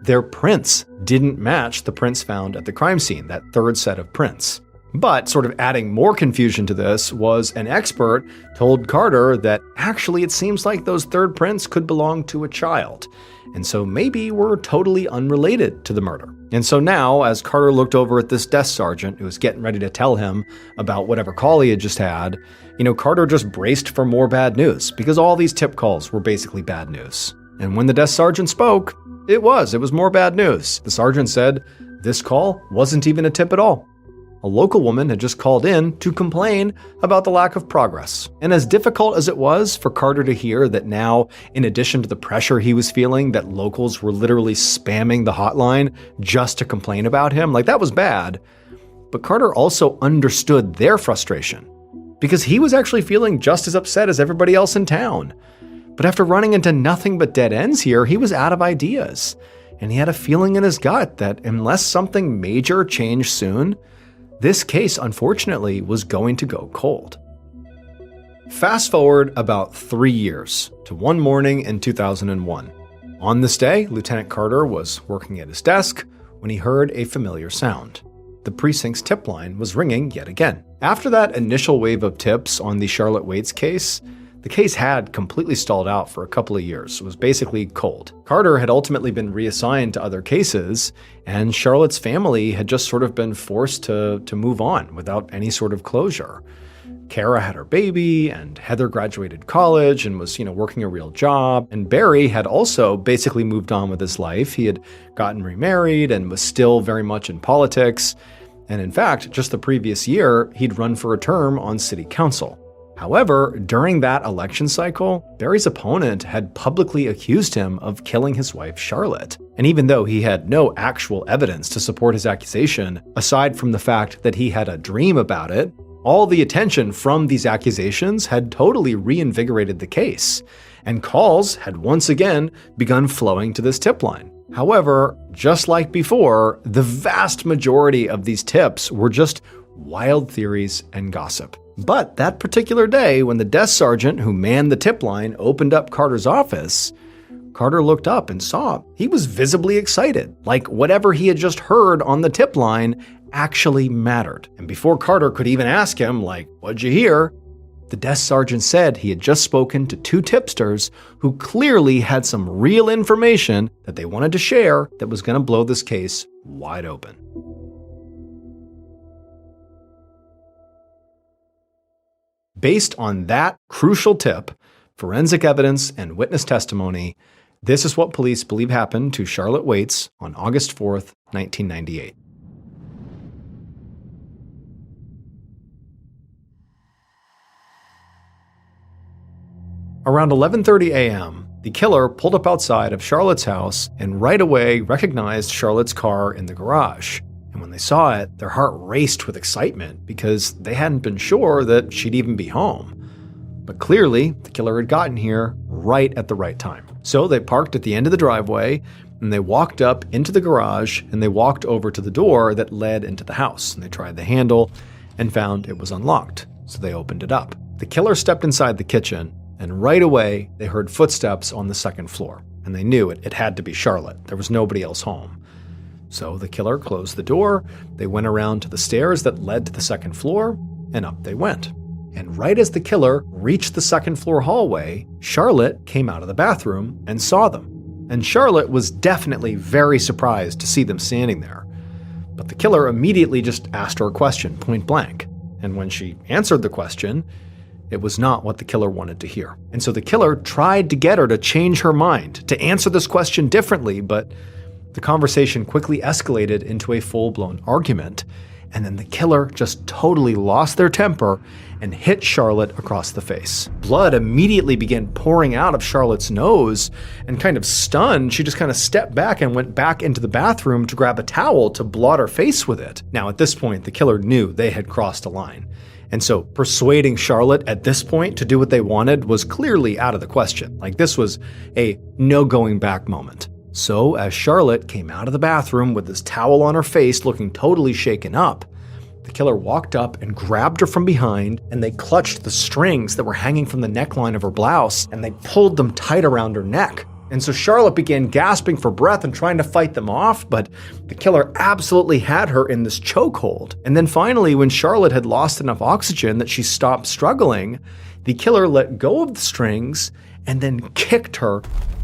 their prints didn't match the prints found at the crime scene, that third set of prints. But sort of adding more confusion to this was an expert told Carter that actually it seems like those third prints could belong to a child, and so maybe were totally unrelated to the murder. And so now, as Carter looked over at this desk sergeant who was getting ready to tell him about whatever call he had just had, Carter just braced for more bad news, because all these tip calls were basically bad news. And when the desk sergeant spoke, it was more bad news. The sergeant said this call wasn't even a tip at all. A local woman had just called in to complain about the lack of progress. And as difficult as it was for Carter to hear that now, in addition to the pressure he was feeling, that locals were literally spamming the hotline just to complain about him, like that was bad. But Carter also understood their frustration, because he was actually feeling just as upset as everybody else in town. But after running into nothing but dead ends here, he was out of ideas. And he had a feeling in his gut that unless something major changed soon, this case, unfortunately, was going to go cold. Fast forward about 3 years to one morning in 2001. On this day, Lieutenant Carter was working at his desk when he heard a familiar sound. The precinct's tip line was ringing yet again. After that initial wave of tips on the Charlotte Waits case, the case had completely stalled out for a couple of years. It was basically cold. Carter had ultimately been reassigned to other cases, and Charlotte's family had just sort of been forced to move on without any sort of closure. Kara had her baby, and Heather graduated college and was, working a real job. And Barry had also basically moved on with his life. He had gotten remarried and was still very much in politics. And in fact, just the previous year, he'd run for a term on city council. However, during that election cycle, Barry's opponent had publicly accused him of killing his wife, Charlotte. And even though he had no actual evidence to support his accusation, aside from the fact that he had a dream about it, all the attention from these accusations had totally reinvigorated the case, and calls had once again begun flowing to this tip line. However, just like before, the vast majority of these tips were just wild theories and gossip. But that particular day, when the desk sergeant who manned the tip line opened up Carter's office, Carter looked up and saw he was visibly excited, like whatever he had just heard on the tip line actually mattered. And before Carter could even ask him, what'd you hear? The desk sergeant said he had just spoken to 2 tipsters who clearly had some real information that they wanted to share that was going to blow this case wide open. Based on that crucial tip, forensic evidence, and witness testimony, this is what police believe happened to Charlotte Waits on August 4th, 1998. Around 11:30 a.m., the killer pulled up outside of Charlotte's house and right away recognized Charlotte's car in the garage. And when they saw it, their heart raced with excitement because they hadn't been sure that she'd even be home. But clearly, the killer had gotten here right at the right time. So they parked at the end of the driveway, and they walked up into the garage, and they walked over to the door that led into the house. And they tried the handle and found it was unlocked. So they opened it up. The killer stepped inside the kitchen, and right away, they heard footsteps on the second floor. And they knew it had to be Charlotte. There was nobody else home. So the killer closed the door, they went around to the stairs that led to the second floor, and up they went. And right as the killer reached the second floor hallway, Charlotte came out of the bathroom and saw them. And Charlotte was definitely very surprised to see them standing there. But the killer immediately just asked her a question, point blank. And when she answered the question, it was not what the killer wanted to hear. And so the killer tried to get her to change her mind, to answer this question differently, but the conversation quickly escalated into a full-blown argument. And then the killer just totally lost their temper and hit Charlotte across the face. Blood immediately began pouring out of Charlotte's nose, and kind of stunned, she just kind of stepped back and went back into the bathroom to grab a towel to blot her face with it. Now at this point, the killer knew they had crossed a line. And so persuading Charlotte at this point to do what they wanted was clearly out of the question. Like, this was a no going back moment. So as Charlotte came out of the bathroom with this towel on her face looking totally shaken up, the killer walked up and grabbed her from behind, and they clutched the strings that were hanging from the neckline of her blouse, and they pulled them tight around her neck. And so Charlotte began gasping for breath and trying to fight them off, but the killer absolutely had her in this chokehold. And then finally, when Charlotte had lost enough oxygen that she stopped struggling, the killer let go of the strings and then kicked her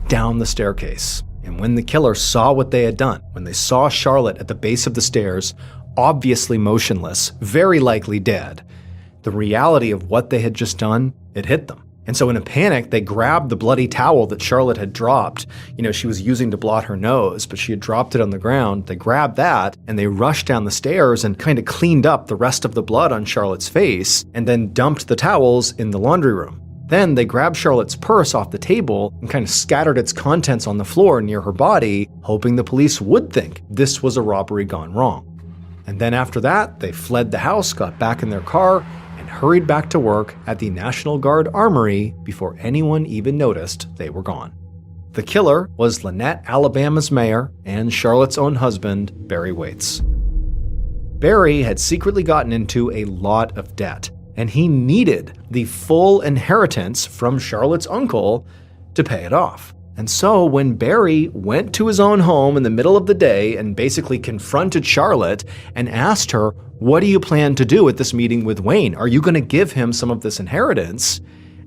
down the staircase. And when the killer saw what they had done, when they saw Charlotte at the base of the stairs, obviously motionless, very likely dead, the reality of what they had just done, it hit them. And so in a panic, they grabbed the bloody towel that Charlotte had dropped. She was using to blot her nose, but she had dropped it on the ground. They grabbed that, and they rushed down the stairs and kind of cleaned up the rest of the blood on Charlotte's face, and then dumped the towels in the laundry room. Then they grabbed Charlotte's purse off the table and kind of scattered its contents on the floor near her body, hoping the police would think this was a robbery gone wrong. And then after that, they fled the house, got back in their car, and hurried back to work at the National Guard Armory before anyone even noticed they were gone. The killer was Lynette, Alabama's mayor, and Charlotte's own husband, Barry Waits. Barry had secretly gotten into a lot of debt, and he needed the full inheritance from Charlotte's uncle to pay it off. And so when Barry went to his own home in the middle of the day and basically confronted Charlotte and asked her, "What do you plan to do at this meeting with Wayne? Are you going to give him some of this inheritance?"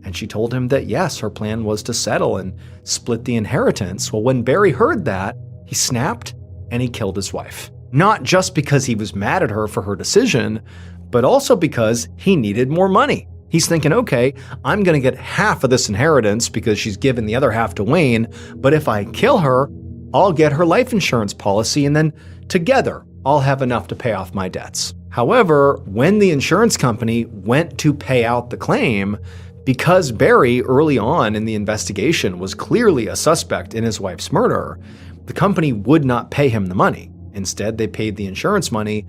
And she told him that yes, her plan was to settle and split the inheritance. Well, when Barry heard that, he snapped and he killed his wife. Not just because he was mad at her for her decision, but also because he needed more money. He's thinking, okay, I'm going to get half of this inheritance because she's given the other half to Wayne, but if I kill her, I'll get her life insurance policy, and then together, I'll have enough to pay off my debts. However, when the insurance company went to pay out the claim, because Barry early on in the investigation was clearly a suspect in his wife's murder, the company would not pay him the money. Instead, they paid the insurance money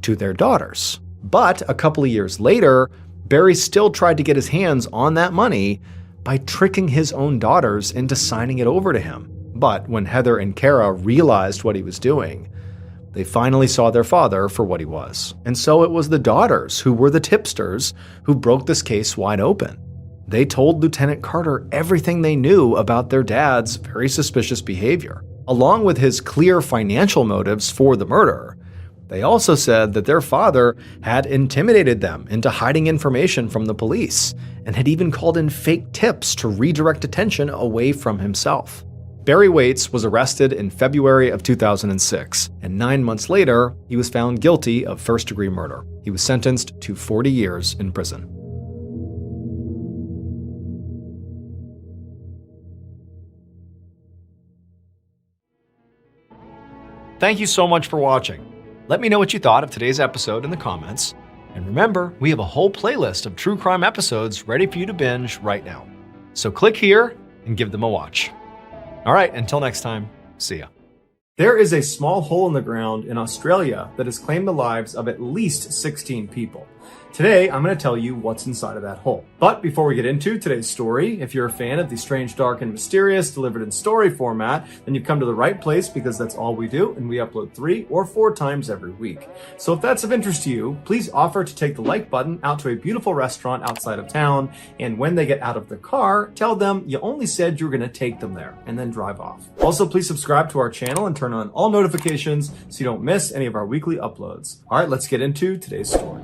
to their daughters. But a couple of years later, Barry still tried to get his hands on that money by tricking his own daughters into signing it over to him. But when Heather and Kara realized what he was doing, they finally saw their father for what he was. And so it was the daughters who were the tipsters who broke this case wide open. They told Lieutenant Carter everything they knew about their dad's very suspicious behavior, along with his clear financial motives for the murder. They also said that their father had intimidated them into hiding information from the police and had even called in fake tips to redirect attention away from himself. Barry Waits was arrested in February of 2006, and 9 months later, he was found guilty of first-degree murder. He was sentenced to 40 years in prison. Thank you so much for watching. Let me know what you thought of today's episode in the comments. And remember, we have a whole playlist of true crime episodes ready for you to binge right now. So click here and give them a watch. All right, until next time, see ya. There is a small hole in the ground in Australia that has claimed the lives of at least 16 people. Today, I'm going to tell you what's inside of that hole. But before we get into today's story, if you're a fan of the strange, dark, and mysterious delivered in story format, then you've come to the right place because that's all we do, and we upload 3 or 4 times every week. So if that's of interest to you, please offer to take the like button out to a beautiful restaurant outside of town, and when they get out of the car, tell them you only said you were going to take them there, and then drive off. Also, please subscribe to our channel and turn on all notifications so you don't miss any of our weekly uploads. All right, let's get into today's story.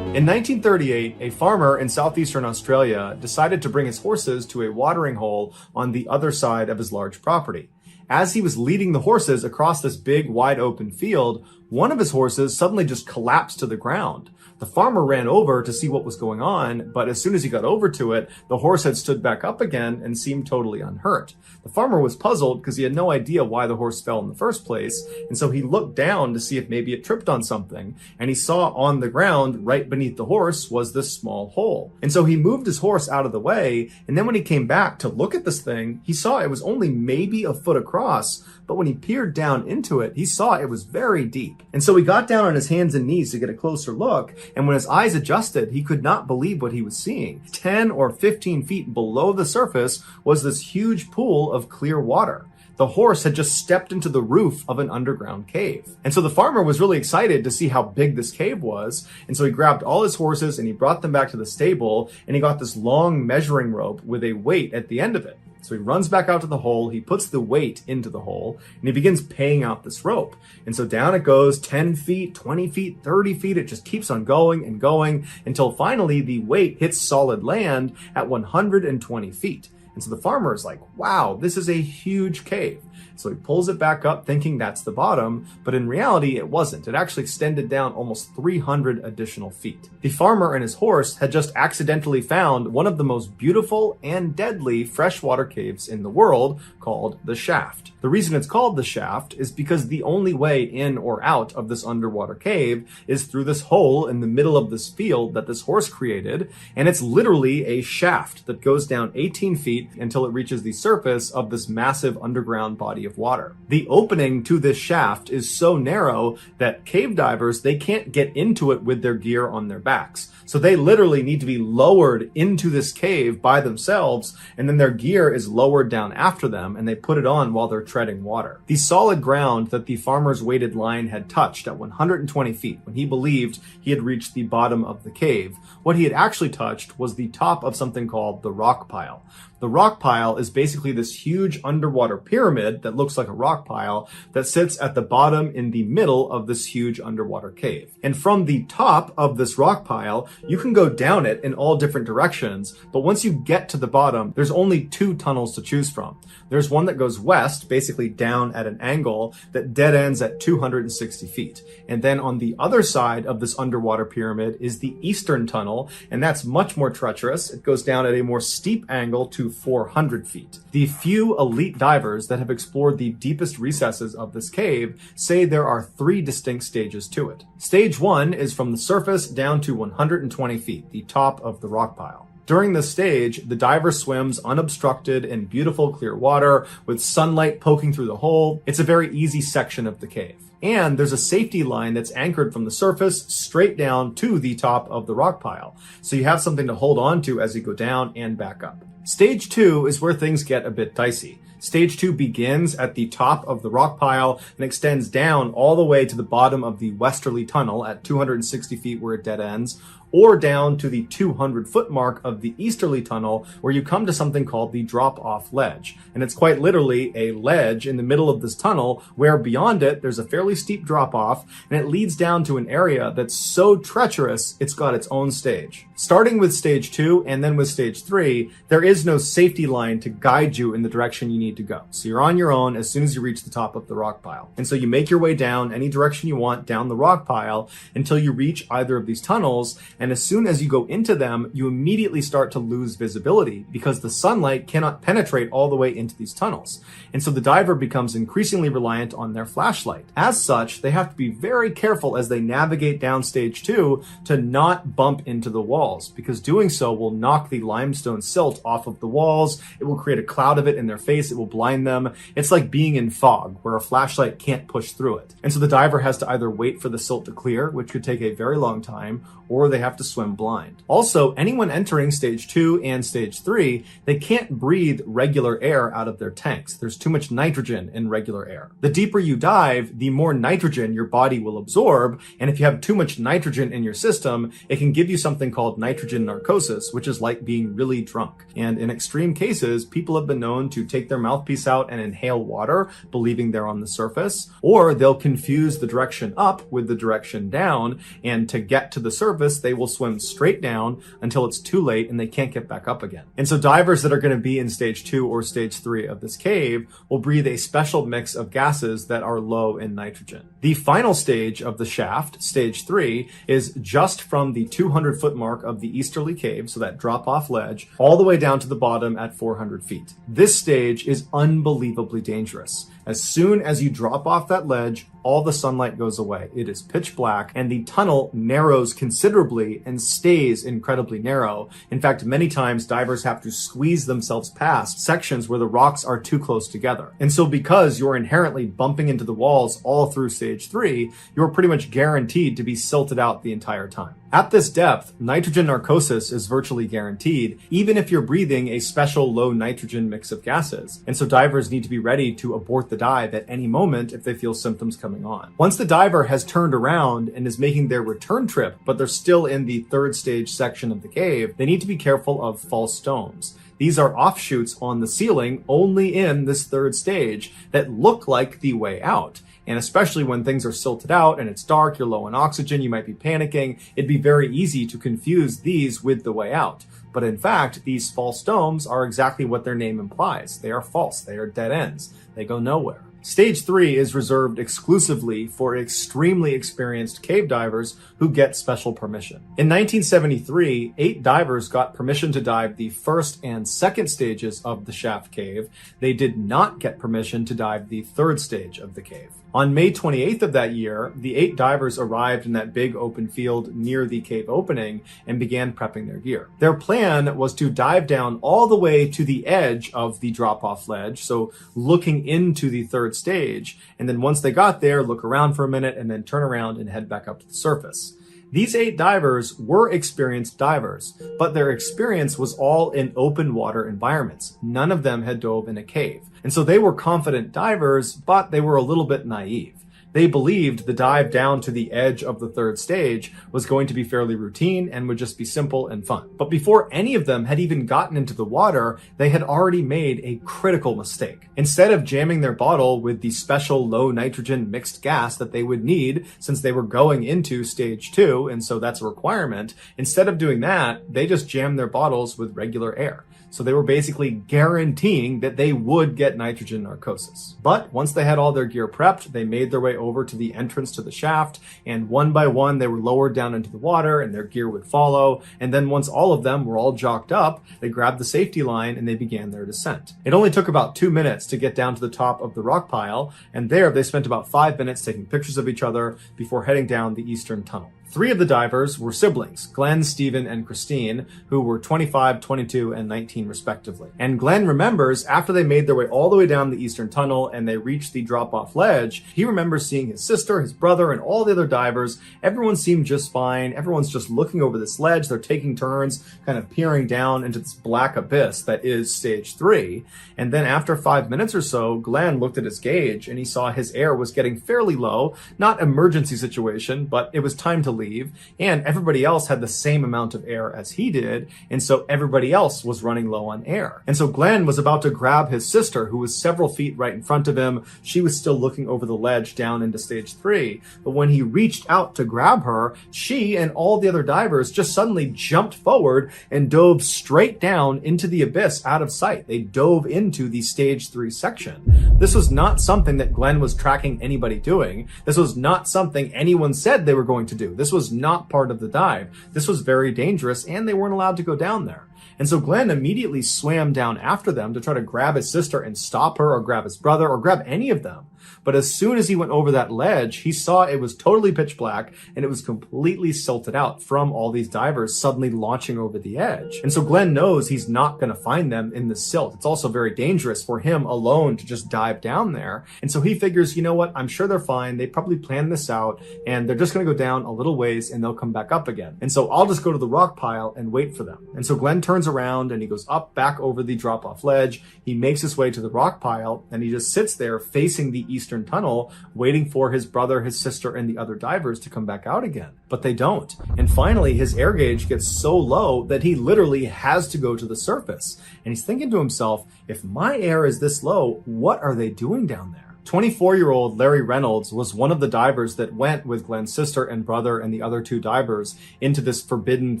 In 1938, a farmer in southeastern Australia decided to bring his horses to a watering hole on the other side of his large property. As he was leading the horses across this big, wide open field, one of his horses suddenly just collapsed to the ground. The farmer ran over to see what was going on, but as soon as he got over to it, the horse had stood back up again and seemed totally unhurt. The farmer was puzzled because he had no idea why the horse fell in the first place, and so he looked down to see if maybe it tripped on something, and he saw on the ground right beneath the horse was this small hole. And so he moved his horse out of the way, and then when he came back to look at this thing, he saw it was only maybe a foot across, but when he peered down into it, he saw it was very deep. And so he got down on his hands and knees to get a closer look, and when his eyes adjusted, he could not believe what he was seeing. 10 or 15 feet below the surface was this huge pool of clear water. The horse had just stepped into the roof of an underground cave. And so the farmer was really excited to see how big this cave was. And so he grabbed all his horses and he brought them back to the stable, and he got this long measuring rope with a weight at the end of it. So he runs back out to the hole, he puts the weight into the hole, and he begins paying out this rope. And so down it goes, 10 feet, 20 feet, 30 feet, it just keeps on going and going until finally the weight hits solid land at 120 feet. And so the farmer is like, wow, this is a huge cave. So he pulls it back up thinking that's the bottom, but in reality it wasn't. It actually extended down almost 300 additional feet. The farmer and his horse had just accidentally found one of the most beautiful and deadly freshwater caves in the world, called the Shaft. The reason it's called the Shaft is because the only way in or out of this underwater cave is through this hole in the middle of this field that this horse created, and it's literally a shaft that goes down 18 feet until it reaches the surface of this massive underground body of water. The opening to this shaft is so narrow that cave divers, they can't get into it with their gear on their backs. So they literally need to be lowered into this cave by themselves, and then their gear is lowered down after them, and they put it on while they're treading water. The solid ground that the farmer's weighted line had touched at 120 feet when he believed he had reached the bottom of the cave, what he had actually touched was the top of something called the rock pile. The rock pile is basically this huge underwater pyramid that looks like a rock pile that sits at the bottom in the middle of this huge underwater cave. And from the top of this rock pile, you can go down it in all different directions, but once you get to the bottom, there's only 2 tunnels to choose from. There's one that goes west, basically down at an angle that dead ends at 260 feet. And then on the other side of this underwater pyramid is the eastern tunnel, and that's much more treacherous. It goes down at a more steep angle to 400 feet. The few elite divers that have explored the deepest recesses of this cave say there are 3 distinct stages to it. Stage 1 is from the surface down to 120 feet, the top of the rock pile. During this stage, the diver swims unobstructed in beautiful clear water with sunlight poking through the hole. It's a very easy section of the cave. And there's a safety line that's anchored from the surface straight down to the top of the rock pile. So you have something to hold on to as you go down and back up. Stage 2 is where things get a bit dicey. Stage 2 begins at the top of the rock pile and extends down all the way to the bottom of the westerly tunnel at 260 feet where it dead ends, or down to the 200-foot mark of the easterly tunnel where you come to something called the drop-off ledge. And it's quite literally a ledge in the middle of this tunnel where beyond it there's a fairly steep drop-off, and it leads down to an area that's so treacherous it's got its own stage. Starting with stage 2 and then with stage 3, there is no safety line to guide you in the direction you need to go. So you're on your own as soon as you reach the top of the rock pile. And so you make your way down any direction you want down the rock pile until you reach either of these tunnels. And as soon as you go into them, you immediately start to lose visibility because the sunlight cannot penetrate all the way into these tunnels. And so the diver becomes increasingly reliant on their flashlight. As such, they have to be very careful as they navigate down stage 2 to not bump into the walls, because doing so will knock the limestone silt off of the walls. It will create a cloud of it in their face. It will blind them. It's like being in fog where a flashlight can't push through it. And so the diver has to either wait for the silt to clear, which could take a very long time, or they have to swim blind. Also, anyone entering stage 2 and stage 3, they can't breathe regular air out of their tanks. There's too much nitrogen in regular air. The deeper you dive, the more nitrogen your body will absorb, and if you have too much nitrogen in your system, it can give you something called nitrogen narcosis, which is like being really drunk. And in extreme cases, people have been known to take their mouthpiece out and inhale water, believing they're on the surface, or they'll confuse the direction up with the direction down, and to get to the surface, they will swim straight down until it's too late and they can't get back up again. And so divers that are going to be in stage 2 or stage 3 of this cave will breathe a special mix of gases that are low in nitrogen. The final stage of the shaft, stage 3, is just from the 200-foot mark of the easterly cave, so that drop-off ledge, all the way down to the bottom at 400 feet. This stage is unbelievably dangerous. As soon as you drop off that ledge, all the sunlight goes away. It is pitch black, and the tunnel narrows considerably and stays incredibly narrow. In fact, many times divers have to squeeze themselves past sections where the rocks are too close together. And so because you're inherently bumping into the walls all through stage 3, you're pretty much guaranteed to be silted out the entire time. At this depth, nitrogen narcosis is virtually guaranteed, even if you're breathing a special low nitrogen mix of gases. And so divers need to be ready to abort the dive at any moment if they feel symptoms coming on. Once the diver has turned around and is making their return trip, but they're still in the 3rd stage section of the cave, they need to be careful of false domes. These are offshoots on the ceiling only in this 3rd stage that look like the way out. And especially when things are silted out and it's dark, you're low on oxygen, you might be panicking, it'd be very easy to confuse these with the way out. But in fact, these false domes are exactly what their name implies. They are false. They are dead ends. They go nowhere. Stage 3 is reserved exclusively for extremely experienced cave divers who get special permission. In 1973, 8 divers got permission to dive the 1st and 2nd stages of the shaft cave. They did not get permission to dive the 3rd stage of the cave. On May 28th of that year, the 8 divers arrived in that big open field near the cave opening and began prepping their gear. Their plan was to dive down all the way to the edge of the drop-off ledge, so looking into the 3rd stage, and then once they got there, look around for a minute and then turn around and head back up to the surface. These 8 divers were experienced divers, but their experience was all in open water environments. None of them had dove in a cave. And so they were confident divers, but they were a little bit naive. They believed the dive down to the edge of the 3rd stage was going to be fairly routine and would just be simple and fun. But before any of them had even gotten into the water, they had already made a critical mistake. Instead of jamming their bottle with the special low nitrogen mixed gas that they would need since they were going into stage 2, and so that's a requirement, instead of doing that, they just jammed their bottles with regular air. So they were basically guaranteeing that they would get nitrogen narcosis. But once they had all their gear prepped, they made their way over to the entrance to the shaft, and one by one they were lowered down into the water and their gear would follow. And then once all of them were all jocked up, they grabbed the safety line and they began their descent. It only took about 2 minutes to get down to the top of the rock pile, and there they spent about 5 minutes taking pictures of each other before heading down the eastern tunnel. 3 of the divers were siblings, Glenn, Stephen, and Christine, who were 25, 22, and 19 respectively. And Glenn remembers after they made their way all the way down the eastern tunnel and they reached the drop-off ledge, he remembers seeing his sister, his brother, and all the other divers. Everyone seemed just fine. Everyone's just looking over this ledge. They're taking turns, kind of peering down into this black abyss that is stage 3. And then after 5 minutes or so, Glenn looked at his gauge and he saw his air was getting fairly low. Not emergency situation, but it was time to leave. leave, and everybody else had the same amount of air as he did, and so everybody else was running low on air. And so Glenn was about to grab his sister, who was several feet right in front of him. She was still looking over the ledge down into stage 3, but when he reached out to grab her, she and all the other divers just suddenly jumped forward and dove straight down into the abyss out of sight. They dove into the stage 3 section. This was not something that Glenn was tracking anybody doing. This was not something anyone said they were going to do. This was not part of the dive. This was very dangerous, and they weren't allowed to go down there. And so Glenn immediately swam down after them to try to grab his sister and stop her, or grab his brother, or grab any of them. But as soon as he went over that ledge, he saw it was totally pitch black, and it was completely silted out from all these divers suddenly launching over the edge. And so Glenn knows he's not going to find them in the silt. It's also very dangerous for him alone to just dive down there. And so he figures, you know what, I'm sure they're fine. They probably planned this out, and they're just going to go down a little ways and they'll come back up again. And so I'll just go to the rock pile and wait for them. And so Glenn turns around and he goes up back over the drop-off ledge. He makes his way to the rock pile, and he just sits there facing the eastern tunnel, waiting for his brother, his sister, and the other divers to come back out again. But they don't. And finally, his air gauge gets so low that he literally has to go to the surface. And he's thinking to himself, if my air is this low, what are they doing down there? 24-year-old Larry Reynolds was one of the divers that went with Glenn's sister and brother and the other 2 divers into this forbidden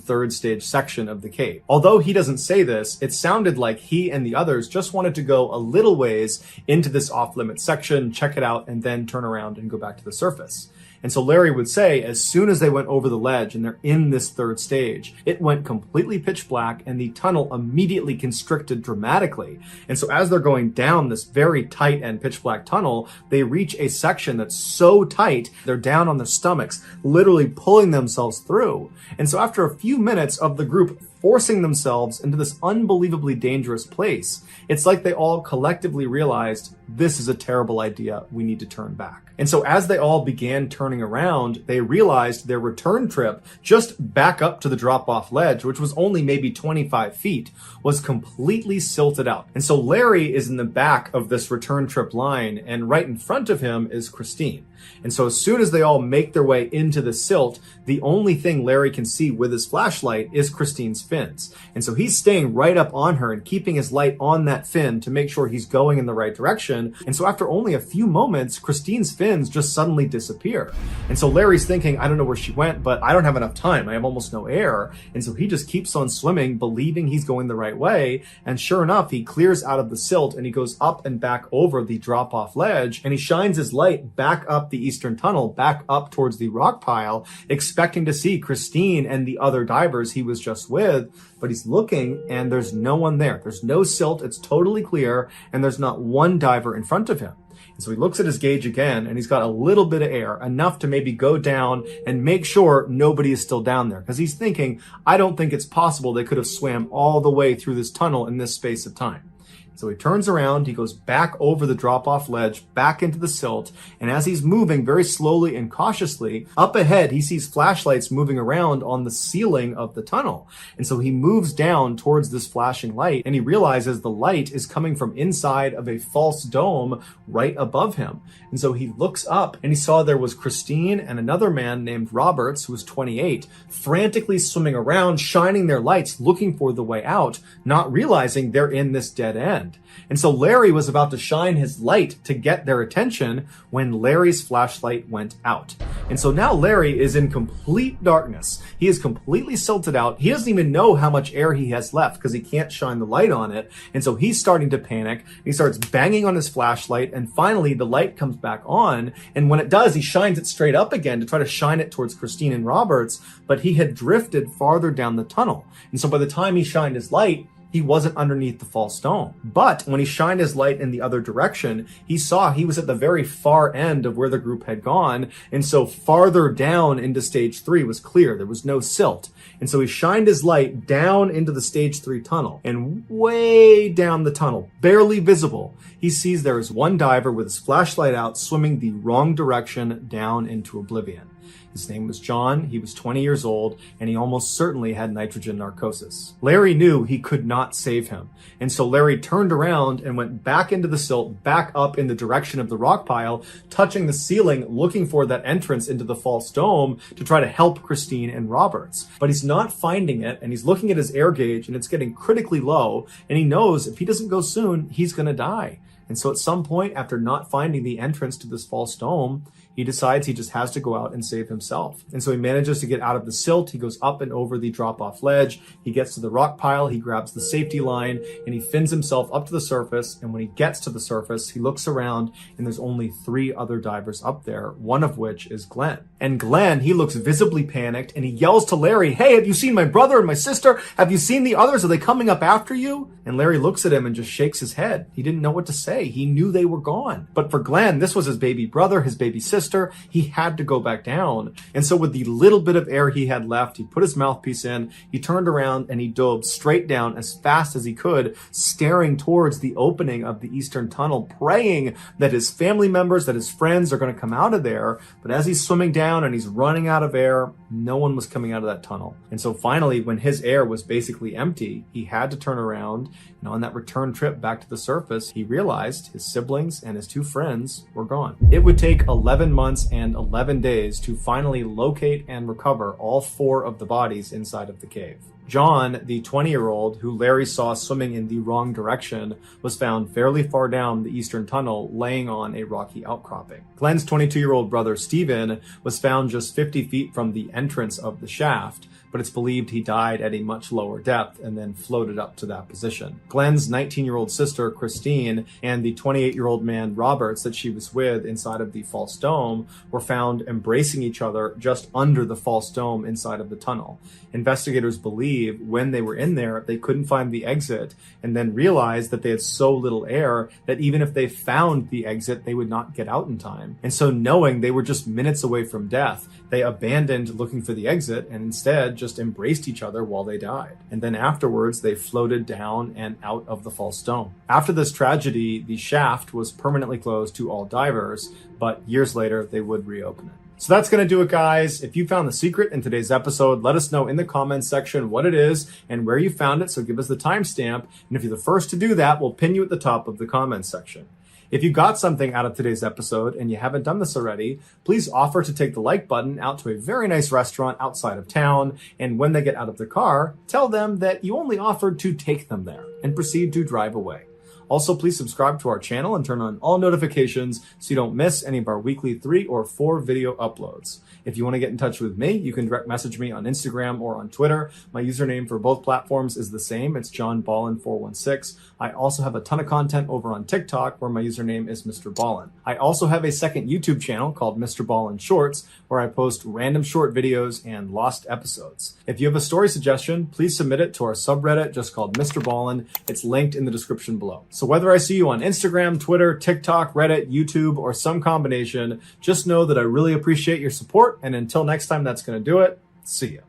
3rd stage section of the cave. Although he doesn't say this, it sounded like he and the others just wanted to go a little ways into this off-limits section, check it out, and then turn around and go back to the surface. And so Larry would say, as soon as they went over the ledge and they're in this 3rd stage, it went completely pitch black and the tunnel immediately constricted dramatically. And so as they're going down this very tight and pitch black tunnel, they reach a section that's so tight, they're down on their stomachs, literally pulling themselves through. And so after a few minutes of the group forcing themselves into this unbelievably dangerous place, it's like they all collectively realized, this is a terrible idea, we need to turn back. And so as they all began turning around, they realized their return trip just back up to the drop-off ledge, which was only maybe 25 feet, was completely silted out. And so Larry is in the back of this return trip line, and right in front of him is Christine. And so as soon as they all make their way into the silt, the only thing Larry can see with his flashlight is Christine's fins. And so he's staying right up on her and keeping his light on that fin to make sure he's going in the right direction. And so after only a few moments, Christine's fins just suddenly disappear. And so Larry's thinking, I don't know where she went, but I don't have enough time. I have almost no air. And so he just keeps on swimming, believing he's going the right way. And sure enough, he clears out of the silt and he goes up and back over the drop-off ledge, and he shines his light back up the eastern tunnel, back up towards the rock pile, expecting to see Christine and the other divers he was just with. But he's looking and there's no one there. There's no silt. It's totally clear. And there's not one diver in front of him. And so he looks at his gauge again, and he's got a little bit of air, enough to maybe go down and make sure nobody is still down there. Because he's thinking, I don't think it's possible they could have swam all the way through this tunnel in this space of time. So he turns around, he goes back over the drop-off ledge, back into the silt, and as he's moving very slowly and cautiously, up ahead he sees flashlights moving around on the ceiling of the tunnel. And so he moves down towards this flashing light, and he realizes the light is coming from inside of a false dome right above him. And so he looks up, and he saw there was Christine and another man named Roberts, who was 28, frantically swimming around, shining their lights, looking for the way out, not realizing they're in this dead end. And so Larry was about to shine his light to get their attention when Larry's flashlight went out. And so now Larry is in complete darkness. He is completely silted out. He doesn't even know how much air he has left because he can't shine the light on it. And so he's starting to panic. He starts banging on his flashlight, and finally the light comes back on. And when it does, he shines it straight up again to try to shine it towards Christine and Roberts, but he had drifted farther down the tunnel. And so by the time he shined his light, he wasn't underneath the false dome. But when he shined his light in the other direction, he saw he was at the very far end of where the group had gone. And so farther down into stage 3 was clear. There was no silt. And so he shined his light down into the stage 3 tunnel, and way down the tunnel, barely visible, he sees there is one diver with his flashlight out swimming the wrong direction down into oblivion. His name was John, he was 20 years old, and he almost certainly had nitrogen narcosis. Larry knew he could not save him, and so Larry turned around and went back into the silt, back up in the direction of the rock pile, touching the ceiling, looking for that entrance into the false dome to try to help Christine and Roberts. But he's not finding it, and he's looking at his air gauge, and it's getting critically low, and he knows if he doesn't go soon, he's gonna die. And so at some point, after not finding the entrance to this false dome, he decides he just has to go out and save himself. And so he manages to get out of the silt. He goes up and over the drop-off ledge. He gets to the rock pile. He grabs the safety line and he fins himself up to the surface. And when he gets to the surface, he looks around and there's only 3 other divers up there, one of which is Glenn. And Glenn, he looks visibly panicked and he yells to Larry, "Hey, have you seen my brother and my sister? Have you seen the others? Are they coming up after you?" And Larry looks at him and just shakes his head. He didn't know what to say. He knew they were gone. But for Glenn, this was his baby brother, his baby sister. He had to go back down. And so with the little bit of air he had left, he put his mouthpiece in, he turned around and he dove straight down as fast as he could, staring towards the opening of the eastern tunnel, praying that his family members, that his friends are going to come out of there. But as he's swimming down and he's running out of air, no one was coming out of that tunnel. And so finally, when his air was basically empty, he had to turn around. And on that return trip back to the surface, he realized his siblings and his 2 friends were gone. It would take 11 months and 11 days to finally locate and recover all 4 of the bodies inside of the cave. John, the 20-year-old who Larry saw swimming in the wrong direction, was found fairly far down the eastern tunnel, laying on a rocky outcropping. Glenn's 22-year-old brother, Stephen, was found just 50 feet from the entrance of the shaft, but it's believed he died at a much lower depth and then floated up to that position. Glenn's 19-year-old sister, Christine, and the 28-year-old man, Roberts, that she was with inside of the false dome were found embracing each other just under the false dome inside of the tunnel. Investigators believe when they were in there, they couldn't find the exit and then realized that they had so little air that even if they found the exit, they would not get out in time. And so knowing they were just minutes away from death, they abandoned looking for the exit and instead just embraced each other while they died. And then afterwards, they floated down and out of the false dome. After this tragedy, the shaft was permanently closed to all divers, but years later, they would reopen it. So that's going to do it, guys. If you found the secret in today's episode, let us know in the comments section what it is and where you found it. So give us the timestamp. And if you're the first to do that, we'll pin you at the top of the comments section. If you got something out of today's episode and you haven't done this already, please offer to take the like button out to a very nice restaurant outside of town. And when they get out of their car, tell them that you only offered to take them there and proceed to drive away. Also, please subscribe to our channel and turn on all notifications so you don't miss any of our weekly 3 or 4 video uploads. If you want to get in touch with me, you can direct message me on Instagram or on Twitter. My username for both platforms is the same. It's JohnBallen416. I also have a ton of content over on TikTok where my username is MrBallen. I also have a second YouTube channel called MrBallen Shorts where I post random short videos and lost episodes. If you have a story suggestion, please submit it to our subreddit just called MrBallen. It's linked in the description below. So whether I see you on Instagram, Twitter, TikTok, Reddit, YouTube, or some combination, just know that I really appreciate your support. And until next time, that's going to do it. See ya.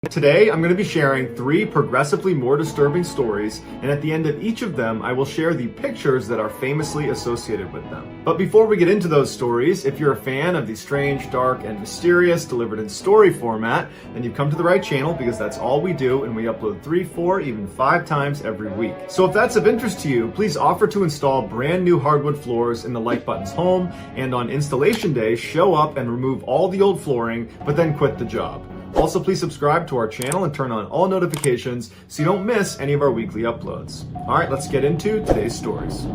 Today, I'm going to be sharing 3 progressively more disturbing stories, and at the end of each of them, I will share the pictures that are famously associated with them. But before we get into those stories, if you're a fan of the strange, dark, and mysterious delivered in story format, then you've come to the right channel because that's all we do, and we upload 3, 4, even 5 times every week. So if that's of interest to you, please offer to install brand new hardwood floors in the Like Button's home, and on installation day, show up and remove all the old flooring, but then quit the job. Also, please subscribe to our channel and turn on all notifications so you don't miss any of our weekly uploads. All right, let's get into today's stories.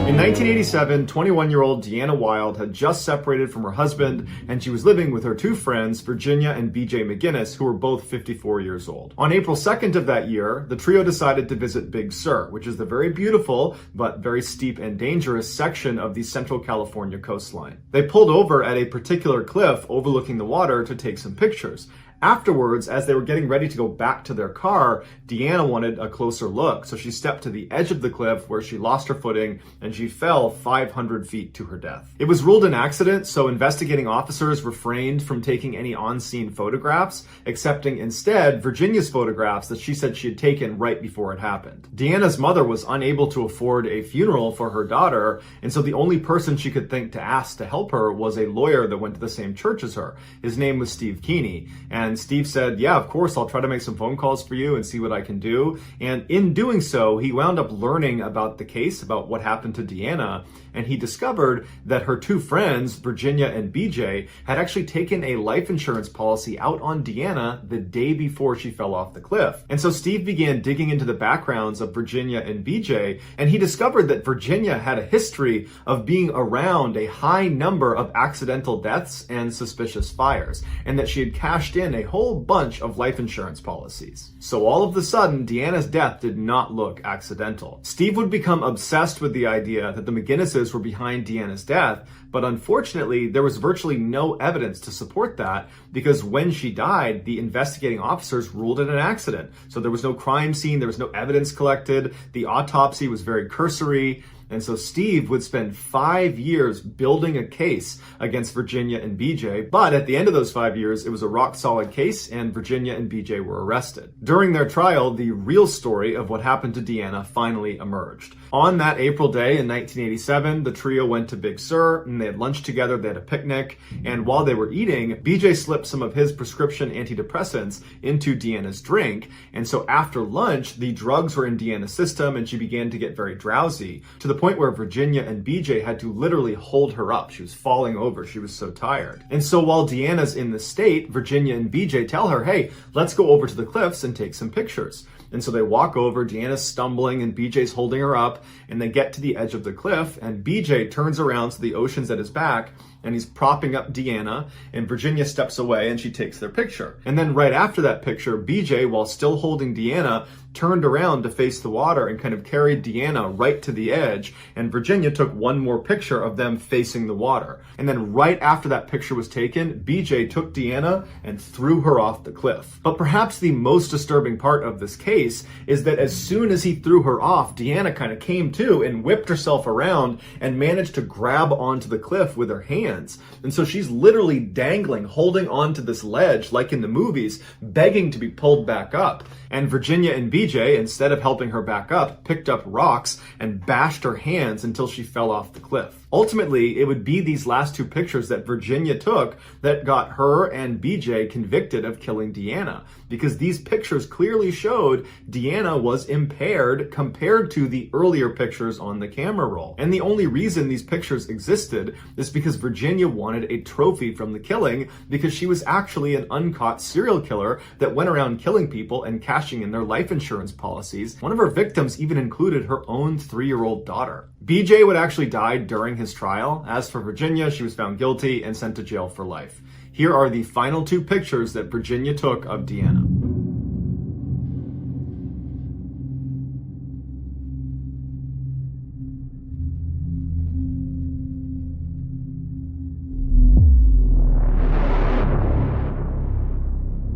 In 1987, 21-year-old Deanna Wild had just separated from her husband, and she was living with her 2 friends, Virginia and BJ McGinnis, who were both 54 years old. On April 2nd of that year, the trio decided to visit Big Sur, which is the very beautiful, but very steep and dangerous section of the Central California coastline. They pulled over at a particular cliff overlooking the water to take some pictures. Afterwards, as they were getting ready to go back to their car, Deanna wanted a closer look, so she stepped to the edge of the cliff where she lost her footing and she fell 500 feet to her death. It was ruled an accident, so investigating officers refrained from taking any on-scene photographs, accepting instead Virginia's photographs that she said she had taken right before it happened. Deanna's mother was unable to afford a funeral for her daughter, and so the only person she could think to ask to help her was a lawyer that went to the same church as her. His name was Steve Keeney, and Steve said, yeah, of course, I'll try to make some phone calls for you and see what I can do. And in doing so, he wound up learning about the case, about what happened to Deanna, and he discovered that her two friends, Virginia and BJ, had actually taken a life insurance policy out on Deanna the day before she fell off the cliff. And so Steve began digging into the backgrounds of Virginia and BJ, and he discovered that Virginia had a history of being around a high number of accidental deaths and suspicious fires, and that she had cashed in a whole bunch of life insurance policies. So all of a sudden, Deanna's death did not look accidental. Steve would become obsessed with the idea that the McGinnises were behind Deanna's death, but unfortunately, there was virtually no evidence to support that because when she died, the investigating officers ruled it an accident. So there was no crime scene, there was no evidence collected, the autopsy was very cursory. And so Steve would spend 5 years building a case against Virginia and BJ, but at the end of those 5 years, it was a rock-solid case and Virginia and BJ were arrested. During their trial, the real story of what happened to Deanna finally emerged. On that April day in 1987, the trio went to Big Sur and they had lunch together, they had a picnic, and while they were eating, BJ slipped some of his prescription antidepressants into Deanna's drink, and so after lunch, the drugs were in Deanna's system and she began to get very drowsy, to the point where Virginia and BJ had to literally hold her up. She was falling over, she was so tired. And so while Deanna's in this state, Virginia and BJ tell her, hey, let's go over to the cliffs and take some pictures. And so they walk over, Deanna's stumbling and BJ's holding her up, and they get to the edge of the cliff, and BJ turns around to the ocean's at his back, and he's propping up Deanna, and Virginia steps away and she takes their picture. And then right after that picture, BJ, while still holding Deanna, turned around to face the water and kind of carried Deanna right to the edge, and Virginia took one more picture of them facing the water. And then right after that picture was taken, BJ took Deanna and threw her off the cliff. But perhaps the most disturbing part of this case is that as soon as he threw her off, Deanna kind of came to and whipped herself around and managed to grab onto the cliff with her hands. And so she's literally dangling, holding onto this ledge like in the movies, begging to be pulled back up. And Virginia and BJ, instead of helping her back up, picked up rocks and bashed her hands until she fell off the cliff. Ultimately, it would be these last two pictures that Virginia took that got her and BJ convicted of killing Deanna, because these pictures clearly showed Deanna was impaired compared to the earlier pictures on the camera roll. And the only reason these pictures existed is because Virginia wanted a trophy from the killing, because she was actually an uncaught serial killer that went around killing people and cashing in their life insurance policies. One of her victims even included her own 3-year-old daughter. BJ would actually die during his trial. As for Virginia, she was found guilty and sent to jail for life. Here are the final two pictures that Virginia took of Deanna.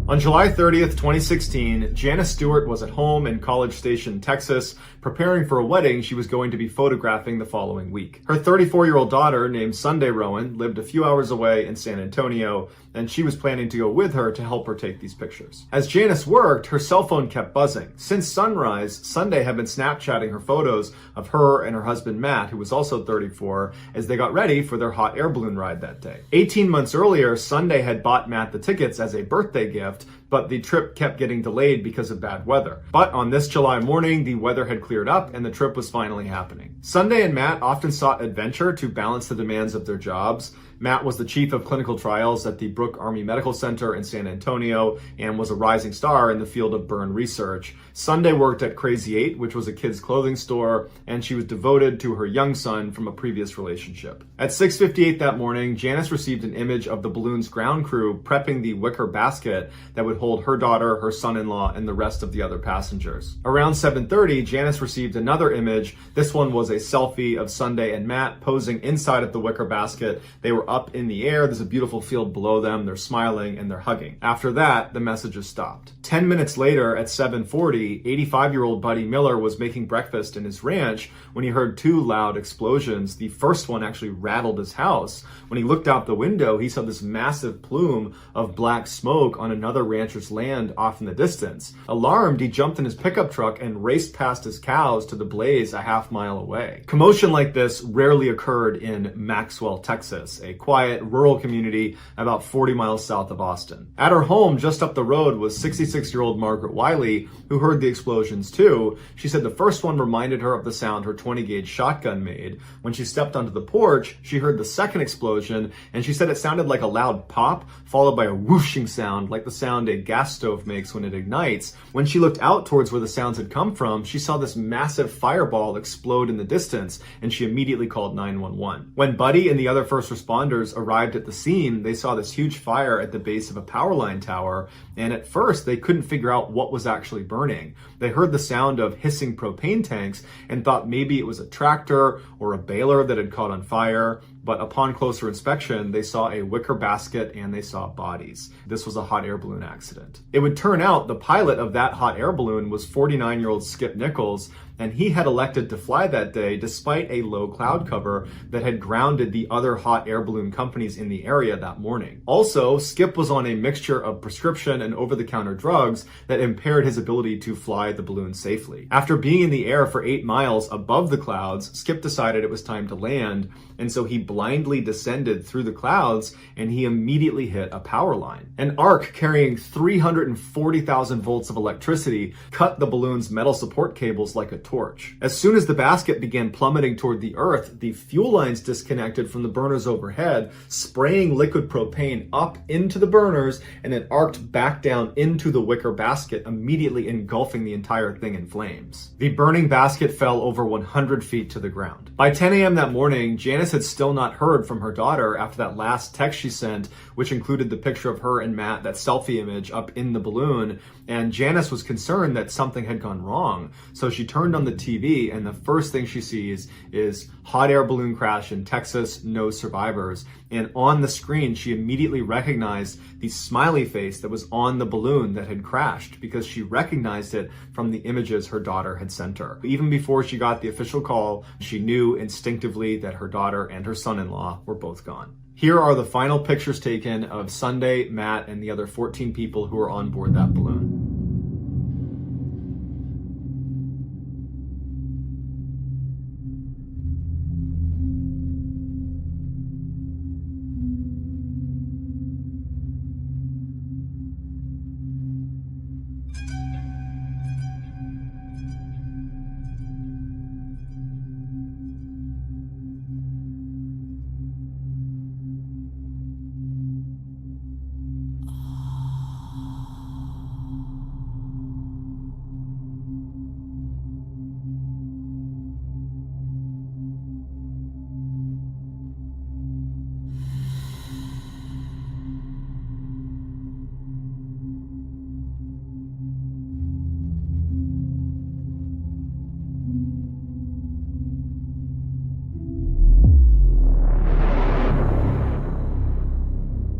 On July 30th, 2016, Janice Stewart was at home in College Station, Texas, preparing for a wedding she was going to be photographing the following week. Her 34-year-old daughter, named Sunday Rowan, lived a few hours away in San Antonio, and she was planning to go with her to help her take these pictures. As Janice worked, her cell phone kept buzzing. Since sunrise, Sunday had been Snapchatting her photos of her and her husband Matt, who was also 34, as they got ready for their hot air balloon ride that day. 18 months earlier, Sunday had bought Matt the tickets as a birthday gift, but the trip kept getting delayed because of bad weather. But on this July morning, the weather had cleared up and the trip was finally happening. Sunday and Matt often sought adventure to balance the demands of their jobs. Matt was the chief of clinical trials at the Brooke Army Medical Center in San Antonio and was a rising star in the field of burn research. Sunday worked at Crazy 8, which was a kids' clothing store, and she was devoted to her young son from a previous relationship. At 6:58 that morning, Janice received an image of the balloon's ground crew prepping the wicker basket that would would hold her daughter, her son-in-law, and the rest of the other passengers. Around 7:30, Janice received another image. This one was a selfie of Sunday and Matt posing inside of the wicker basket. They were up in the air. There's a beautiful field below them. They're smiling and they're hugging. After that, the messages stopped. 10 minutes later at 7:40, 85-year-old Buddy Miller was making breakfast in his ranch when he heard two loud explosions. The first one actually rattled his house. When he looked out the window, he saw this massive plume of black smoke on another rancher's land off in the distance. Alarmed, he jumped in his pickup truck and raced past his cows to the blaze a half-mile away. Commotion like this rarely occurred in Maxwell, Texas, a quiet rural community about 40 miles south of Austin. At her home just up the road was 66-year-old Margaret Wiley, who heard the explosions too. She said the first one reminded her of the sound her 20-gauge shotgun made. When she stepped onto the porch, she heard the second explosion, and she said it sounded like a loud pop, followed by a whooshing sound, like the sound a gas stove makes when it ignites. When she looked out towards where the sounds had come from, she saw this massive fireball explode in the distance, and she immediately called 911. When Buddy and the other first responders arrived at the scene, they saw this huge fire at the base of a power line tower, and at first they couldn't figure out what was actually burning. They heard the sound of hissing propane tanks and thought maybe it was a tractor or a baler that had caught on fire. But upon closer inspection, they saw a wicker basket and they saw bodies. This was a hot air balloon accident. It would turn out the pilot of that hot air balloon was 49-year-old Skip Nichols, and he had elected to fly that day despite a low cloud cover that had grounded the other hot air balloon companies in the area that morning. Also, Skip was on a mixture of prescription and over-the-counter drugs that impaired his ability to fly the balloon safely. After being in the air for 8 miles above the clouds, Skip decided it was time to land, and so he blindly descended through the clouds and he immediately hit a power line. An arc carrying 340,000 volts of electricity cut the balloon's metal support cables like a torch. As soon as the basket began plummeting toward the earth, the fuel lines disconnected from the burners overhead, spraying liquid propane up into the burners and then arced back down into the wicker basket, immediately engulfing the entire thing in flames. The burning basket fell over 100 feet to the ground. By 10 a.m. that morning, Janice had still not heard from her daughter after that last text she sent, which included the picture of her and Matt, that selfie image up in the balloon, and Janice was concerned that something had gone wrong. So she turned on the TV, and the first thing she sees is hot air balloon crash in Texas, no survivors. And on the screen, she immediately recognized the smiley face that was on the balloon that had crashed because she recognized it from the images her daughter had sent her. Even before she got the official call, she knew instinctively that her daughter and her son-in-law were both gone. Here are the final pictures taken of Sunday, Matt, and the other 14 people who were on board that balloon.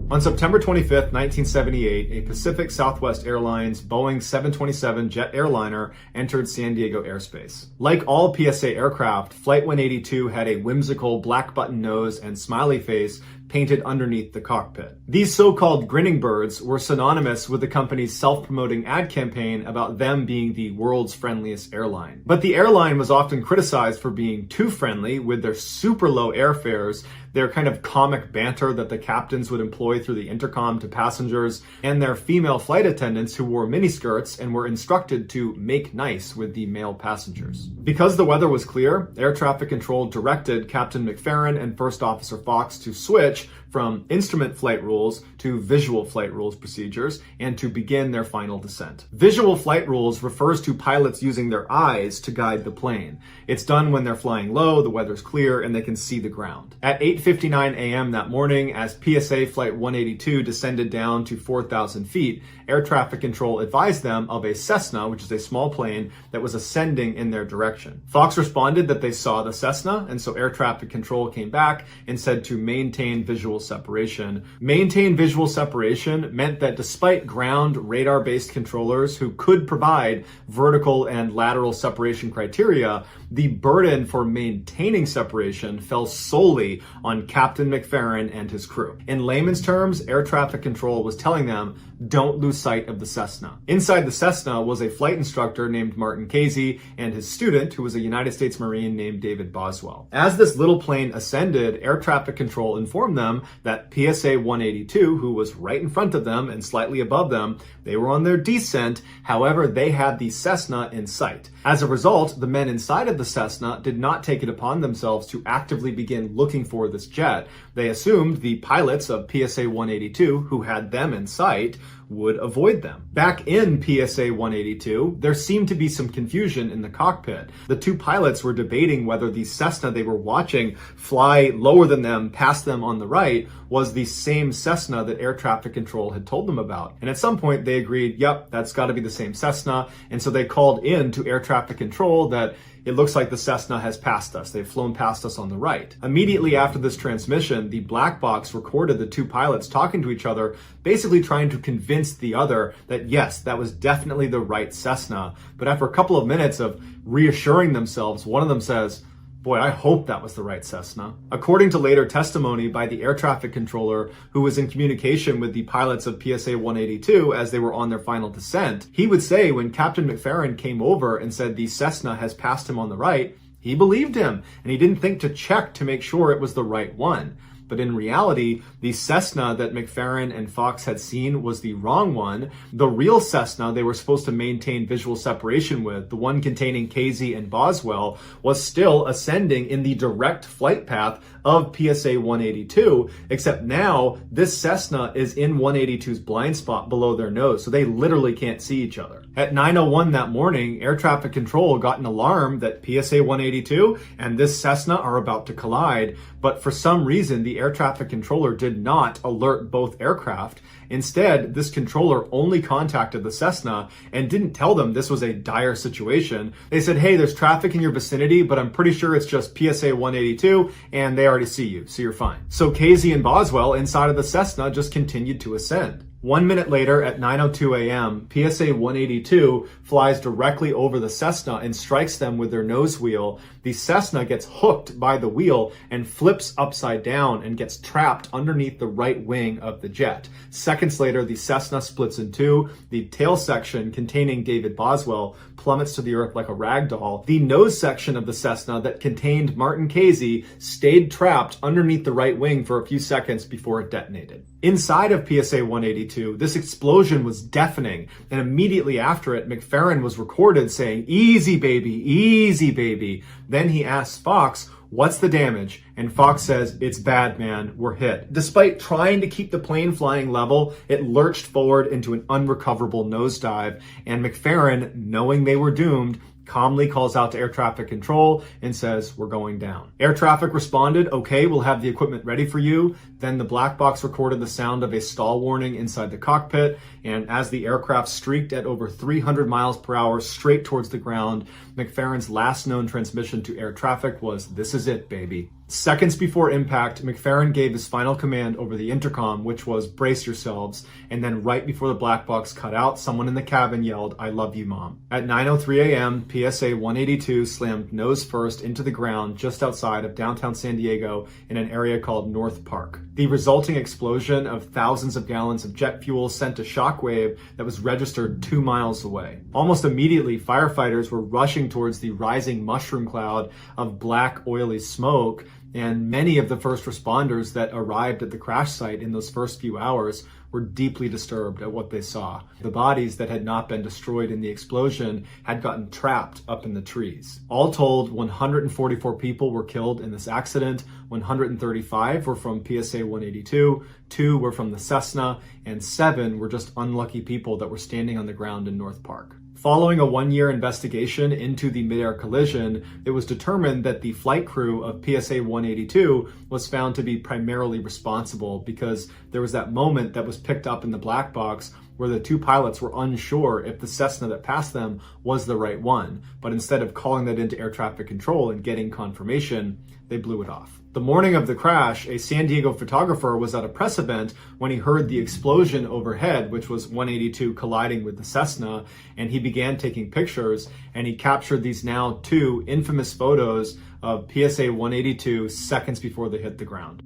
On September 25th, 1978, a Pacific Southwest Airlines Boeing 727 jet airliner entered San Diego airspace. Like all PSA aircraft, Flight 182 had a whimsical black button nose and smiley face painted underneath the cockpit. These so-called grinning birds were synonymous with the company's self-promoting ad campaign about them being the world's friendliest airline. But the airline was often criticized for being too friendly with their super low airfares, their kind of comic banter that the captains would employ through the intercom to passengers, and their female flight attendants who wore miniskirts and were instructed to make nice with the male passengers. Because the weather was clear, air traffic control directed Captain McFerrin and First Officer Fox to switch switch from instrument flight rules to visual flight rules procedures and to begin their final descent. Visual flight rules refers to pilots using their eyes to guide the plane. It's done when they're flying low, the weather's clear, and they can see the ground. At 8:59 a.m. that morning, as PSA Flight 182 descended down to 4,000 feet, air traffic control advised them of a Cessna, which is a small plane, that was ascending in their direction. Fox responded that they saw the Cessna, and so air traffic control came back and said to maintain visual separation. Maintain visual separation meant that despite ground radar-based controllers who could provide vertical and lateral separation criteria, the burden for maintaining separation fell solely on Captain McFerrin and his crew. In layman's terms, air traffic control was telling them, don't lose sight of the Cessna. Inside the Cessna was a flight instructor named Martin Casey and his student, who was a United States Marine named David Boswell. As this little plane ascended, air traffic control informed them that PSA 182, who was right in front of them and slightly above them, they were on their descent. However, they had the Cessna in sight. As a result, the men inside of the Cessna did not take it upon themselves to actively begin looking for this jet. They assumed the pilots of PSA 182, who had them in sight, would avoid them. Back in PSA 182, there seemed to be some confusion in the cockpit. The two pilots were debating whether the Cessna they were watching fly lower than them, past them on the right, was the same Cessna that air traffic control had told them about. And at some point they agreed, yep, that's got to be the same Cessna. And so they called in to air traffic control that it looks like the Cessna has passed us. They've flown past us on the right. Immediately after this transmission, the black box recorded the two pilots talking to each other, basically trying to convince the other that yes, that was definitely the right Cessna. But after a couple of minutes of reassuring themselves, one of them says, boy, I hope that was the right Cessna. According to later testimony by the air traffic controller who was in communication with the pilots of PSA 182 as they were on their final descent, he would say when Captain McFerrin came over and said the Cessna has passed him on the right, he believed him and he didn't think to check to make sure it was the right one. But in reality, the Cessna that McFerrin and Fox had seen was the wrong one. The real Cessna they were supposed to maintain visual separation with, the one containing Casey and Boswell, was still ascending in the direct flight path of PSA 182, except now this Cessna is in 182's blind spot below their nose, so they literally can't see each other. At 9:01 that morning, air traffic control got an alarm that PSA 182 and this Cessna are about to collide, but for some reason the air traffic controller did not alert both aircraft. Instead, this controller only contacted the Cessna and didn't tell them this was a dire situation. They said, hey, there's traffic in your vicinity, but I'm pretty sure it's just PSA 182 and they already see you, so you're fine. So Casey and Boswell inside of the Cessna just continued to ascend. 1 minute later, at 9:02 a.m., PSA 182 flies directly over the Cessna and strikes them with their nose wheel. The Cessna gets hooked by the wheel and flips upside down and gets trapped underneath the right wing of the jet. Seconds later, the Cessna splits in two. The tail section containing David Boswell plummets to the earth like a rag doll. The nose section of the Cessna that contained Martin Casey stayed trapped underneath the right wing for a few seconds before it detonated. Inside of PSA 182, this explosion was deafening, and immediately after it, McFerrin was recorded saying, easy baby, easy baby. Then he asks Fox, what's the damage? And Fox says, it's bad, man, we're hit. Despite trying to keep the plane flying level, it lurched forward into an unrecoverable nosedive, and McFerrin, knowing they were doomed, calmly calls out to air traffic control and says, we're going down. Air traffic responded, okay, we'll have the equipment ready for you. Then the black box recorded the sound of a stall warning inside the cockpit, and as the aircraft streaked at over 300 miles per hour straight towards the ground, McFerrin's last known transmission to air traffic was, this is it, baby. Seconds before impact, McFerrin gave his final command over the intercom, which was, brace yourselves, and then right before the black box cut out, someone in the cabin yelled, I love you, Mom. At 9:03 a.m., PSA 182 slammed nose first into the ground just outside of downtown San Diego in an area called North Park. The resulting explosion of thousands of gallons of jet fuel sent a shockwave that was registered 2 miles away. Almost immediately, firefighters were rushing towards the rising mushroom cloud of black, oily smoke, And many of the first responders that arrived at the crash site in those first few hours were deeply disturbed at what they saw. The bodies that had not been destroyed in the explosion had gotten trapped up in the trees. All told, 144 people were killed in this accident. 135 were from PSA 182, 2 were from the Cessna, and 7 were just unlucky people that were standing on the ground in North Park. Following a one-year investigation into the mid-air collision, it was determined that the flight crew of PSA 182 was found to be primarily responsible because there was that moment that was picked up in the black box where the two pilots were unsure if the Cessna that passed them was the right one. But instead of calling that into air traffic control and getting confirmation, they blew it off. The morning of the crash, a San Diego photographer was at a press event when he heard the explosion overhead, which was 182 colliding with the Cessna, and he began taking pictures, and he captured these now 2 infamous photos of PSA 182 seconds before they hit the ground.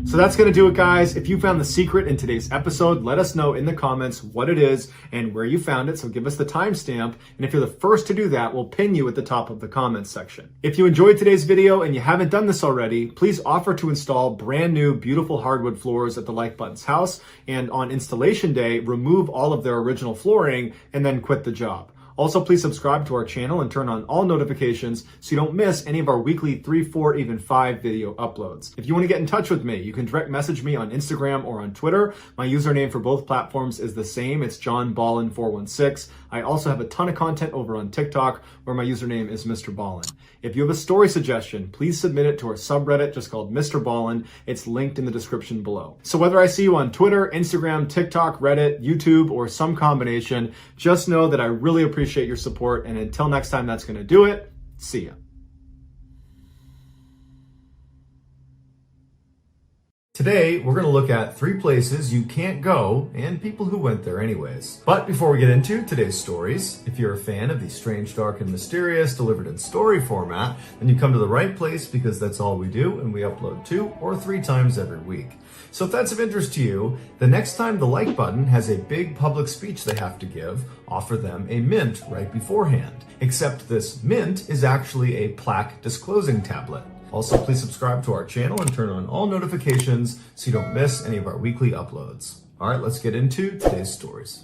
So that's going to do it, guys. If you found the secret in today's episode, let us know in the comments what it is and where you found it. So give us the timestamp. And if you're the first to do that, we'll pin you at the top of the comments section. If you enjoyed today's video and you haven't done this already, please offer to install brand new, beautiful hardwood floors at the Like Button's house. And on installation day, remove all of their original flooring and then quit the job. Also, please subscribe to our channel and turn on all notifications so you don't miss any of our weekly 3, 4, even 5 video uploads. If you want to get in touch with me, you can direct message me on Instagram or on Twitter. My username for both platforms is the same. It's JohnBallen416. I also have a ton of content over on TikTok where my username is MrBallen. If you have a story suggestion, please submit it to our subreddit just called MrBallen. It's linked in the description below. So whether I see you on Twitter, Instagram, TikTok, Reddit, YouTube, or some combination, just know that I really appreciate your support. And until next time, that's going to do it. See ya. Today, we're going to look at 3 places you can't go and people who went there anyways. But before we get into today's stories, if you're a fan of the strange, dark, and mysterious delivered in story format, then you come to the right place because that's all we do and we upload 2 or 3 times every week. So if that's of interest to you, the next time the Like Button has a big public speech they have to give, offer them a mint right beforehand. Except this mint is actually a plaque disclosing tablet. Also, please subscribe to our channel and turn on all notifications so you don't miss any of our weekly uploads. All right, let's get into today's stories.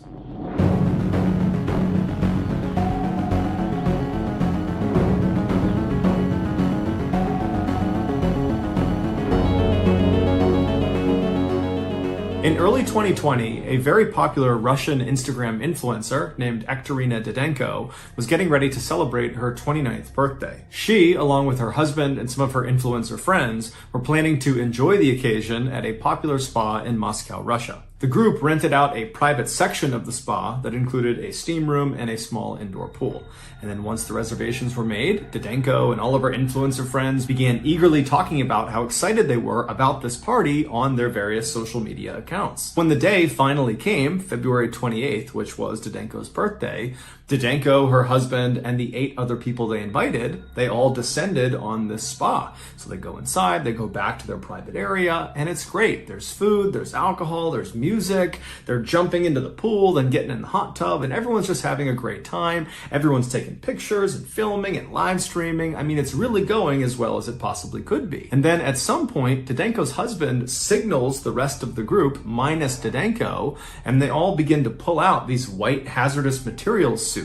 In early 2020, a very popular Russian Instagram influencer named Ekterina Didenko was getting ready to celebrate her 29th birthday. She, along with her husband and some of her influencer friends, were planning to enjoy the occasion at a popular spa in Moscow, Russia. The group rented out a private section of the spa that included a steam room and a small indoor pool. And then once the reservations were made, Didenko and all of her influencer friends began eagerly talking about how excited they were about this party on their various social media accounts. When the day finally came, February 28th, which was Didenko's birthday, Didenko, her husband, and the 8 other people they invited, they all descended on this spa. So they go inside, they go back to their private area, and it's great. There's food, there's alcohol, there's music, they're jumping into the pool, then getting in the hot tub, and everyone's just having a great time. Everyone's taking pictures and filming and live streaming. I mean, it's really going as well as it possibly could be. And then at some point, Didenko's husband signals the rest of the group, minus Didenko, and they all begin to pull out these white hazardous materials suits.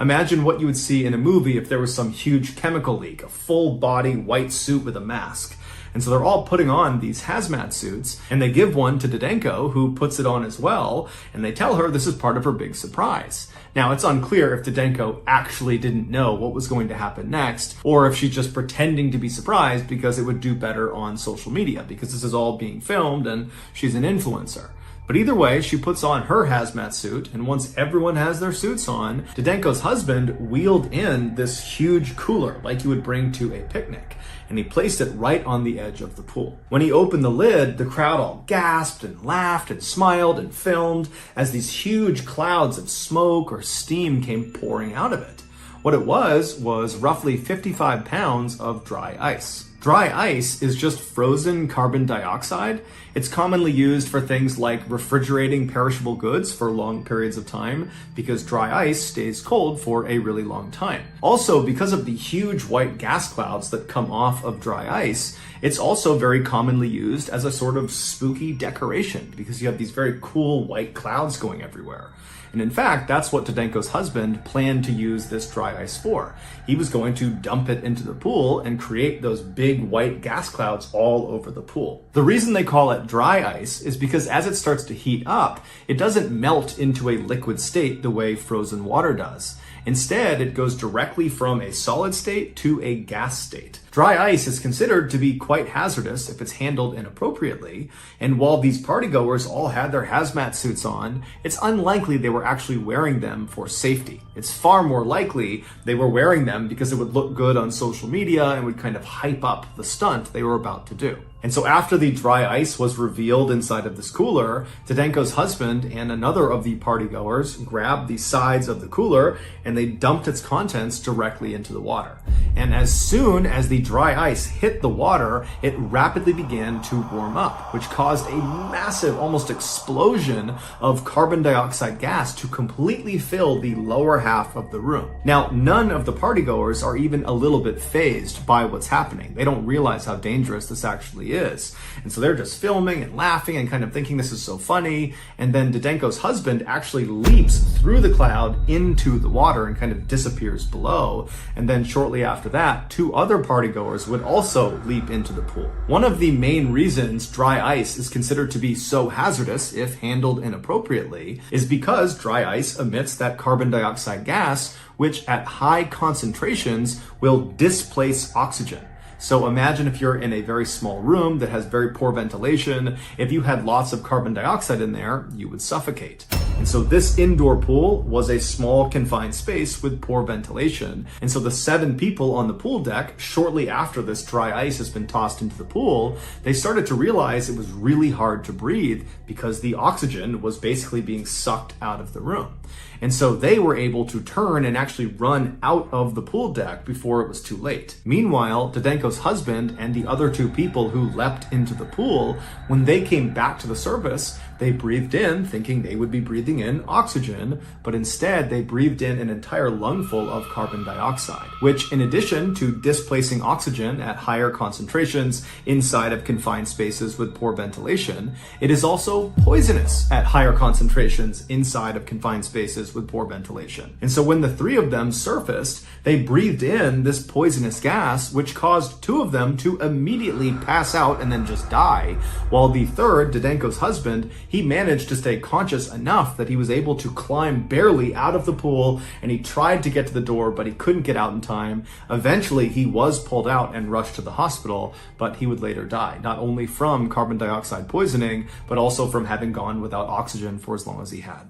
Imagine what you would see in a movie if there was some huge chemical leak, a full body white suit with a mask. And so they're all putting on these hazmat suits, and they give one to Didenko, who puts it on as well, and they tell her this is part of her big surprise. Now, it's unclear if Didenko actually didn't know what was going to happen next, or if she's just pretending to be surprised because it would do better on social media, because this is all being filmed and she's an influencer. But either way, she puts on her hazmat suit, and once everyone has their suits on, Didenko's husband wheeled in this huge cooler like you would bring to a picnic, and he placed it right on the edge of the pool. When he opened the lid, the crowd all gasped and laughed and smiled and filmed as these huge clouds of smoke or steam came pouring out of it. What it was roughly 55 pounds of dry ice. Dry ice is just frozen carbon dioxide. It's commonly used for things like refrigerating perishable goods for long periods of time because dry ice stays cold for a really long time. Also, because of the huge white gas clouds that come off of dry ice, it's also very commonly used as a sort of spooky decoration because you have these very cool white clouds going everywhere. And in fact, that's what Didenko's husband planned to use this dry ice for. He was going to dump it into the pool and create those big white gas clouds all over the pool. The reason they call it dry ice is because as it starts to heat up, it doesn't melt into a liquid state the way frozen water does. Instead, it goes directly from a solid state to a gas state. Dry ice is considered to be quite hazardous if it's handled inappropriately, and while these partygoers all had their hazmat suits on, it's unlikely they were actually wearing them for safety. It's far more likely they were wearing them because it would look good on social media and would kind of hype up the stunt they were about to do. And so after the dry ice was revealed inside of this cooler, Didenko's husband and another of the partygoers grabbed the sides of the cooler and they dumped its contents directly into the water. And as soon as the dry ice hit the water, it rapidly began to warm up, which caused a massive, almost explosion of carbon dioxide gas to completely fill the lower half of the room. Now, none of the partygoers are even a little bit fazed by what's happening. They don't realize how dangerous this actually is. And so they're just filming and laughing and kind of thinking this is so funny. And then Didenko's husband actually leaps through the cloud into the water and kind of disappears below. And then shortly after that, two other partygoers would also leap into the pool. One of the main reasons dry ice is considered to be so hazardous if handled inappropriately is because dry ice emits that carbon dioxide gas, which at high concentrations will displace oxygen. So imagine if you're in a very small room that has very poor ventilation. If you had lots of carbon dioxide in there, you would suffocate. And so this indoor pool was a small confined space with poor ventilation. And so the 7 people on the pool deck, shortly after this dry ice has been tossed into the pool, they started to realize it was really hard to breathe because the oxygen was basically being sucked out of the room. And so they were able to turn and actually run out of the pool deck before it was too late. Meanwhile, Didenko's husband and the other 2 people who leapt into the pool, when they came back to the surface, they breathed in thinking they would be breathing in oxygen, but instead they breathed in an entire lungful of carbon dioxide, which in addition to displacing oxygen at higher concentrations inside of confined spaces with poor ventilation, it is also poisonous at higher concentrations inside of confined spaces with poor ventilation. And so when the 3 of them surfaced, they breathed in this poisonous gas, which caused 2 of them to immediately pass out and then just die, while the third, Didenko's husband, he managed to stay conscious enough that he was able to climb barely out of the pool, and he tried to get to the door, but he couldn't get out in time. Eventually, he was pulled out and rushed to the hospital, but he would later die, not only from carbon dioxide poisoning, but also from having gone without oxygen for as long as he had.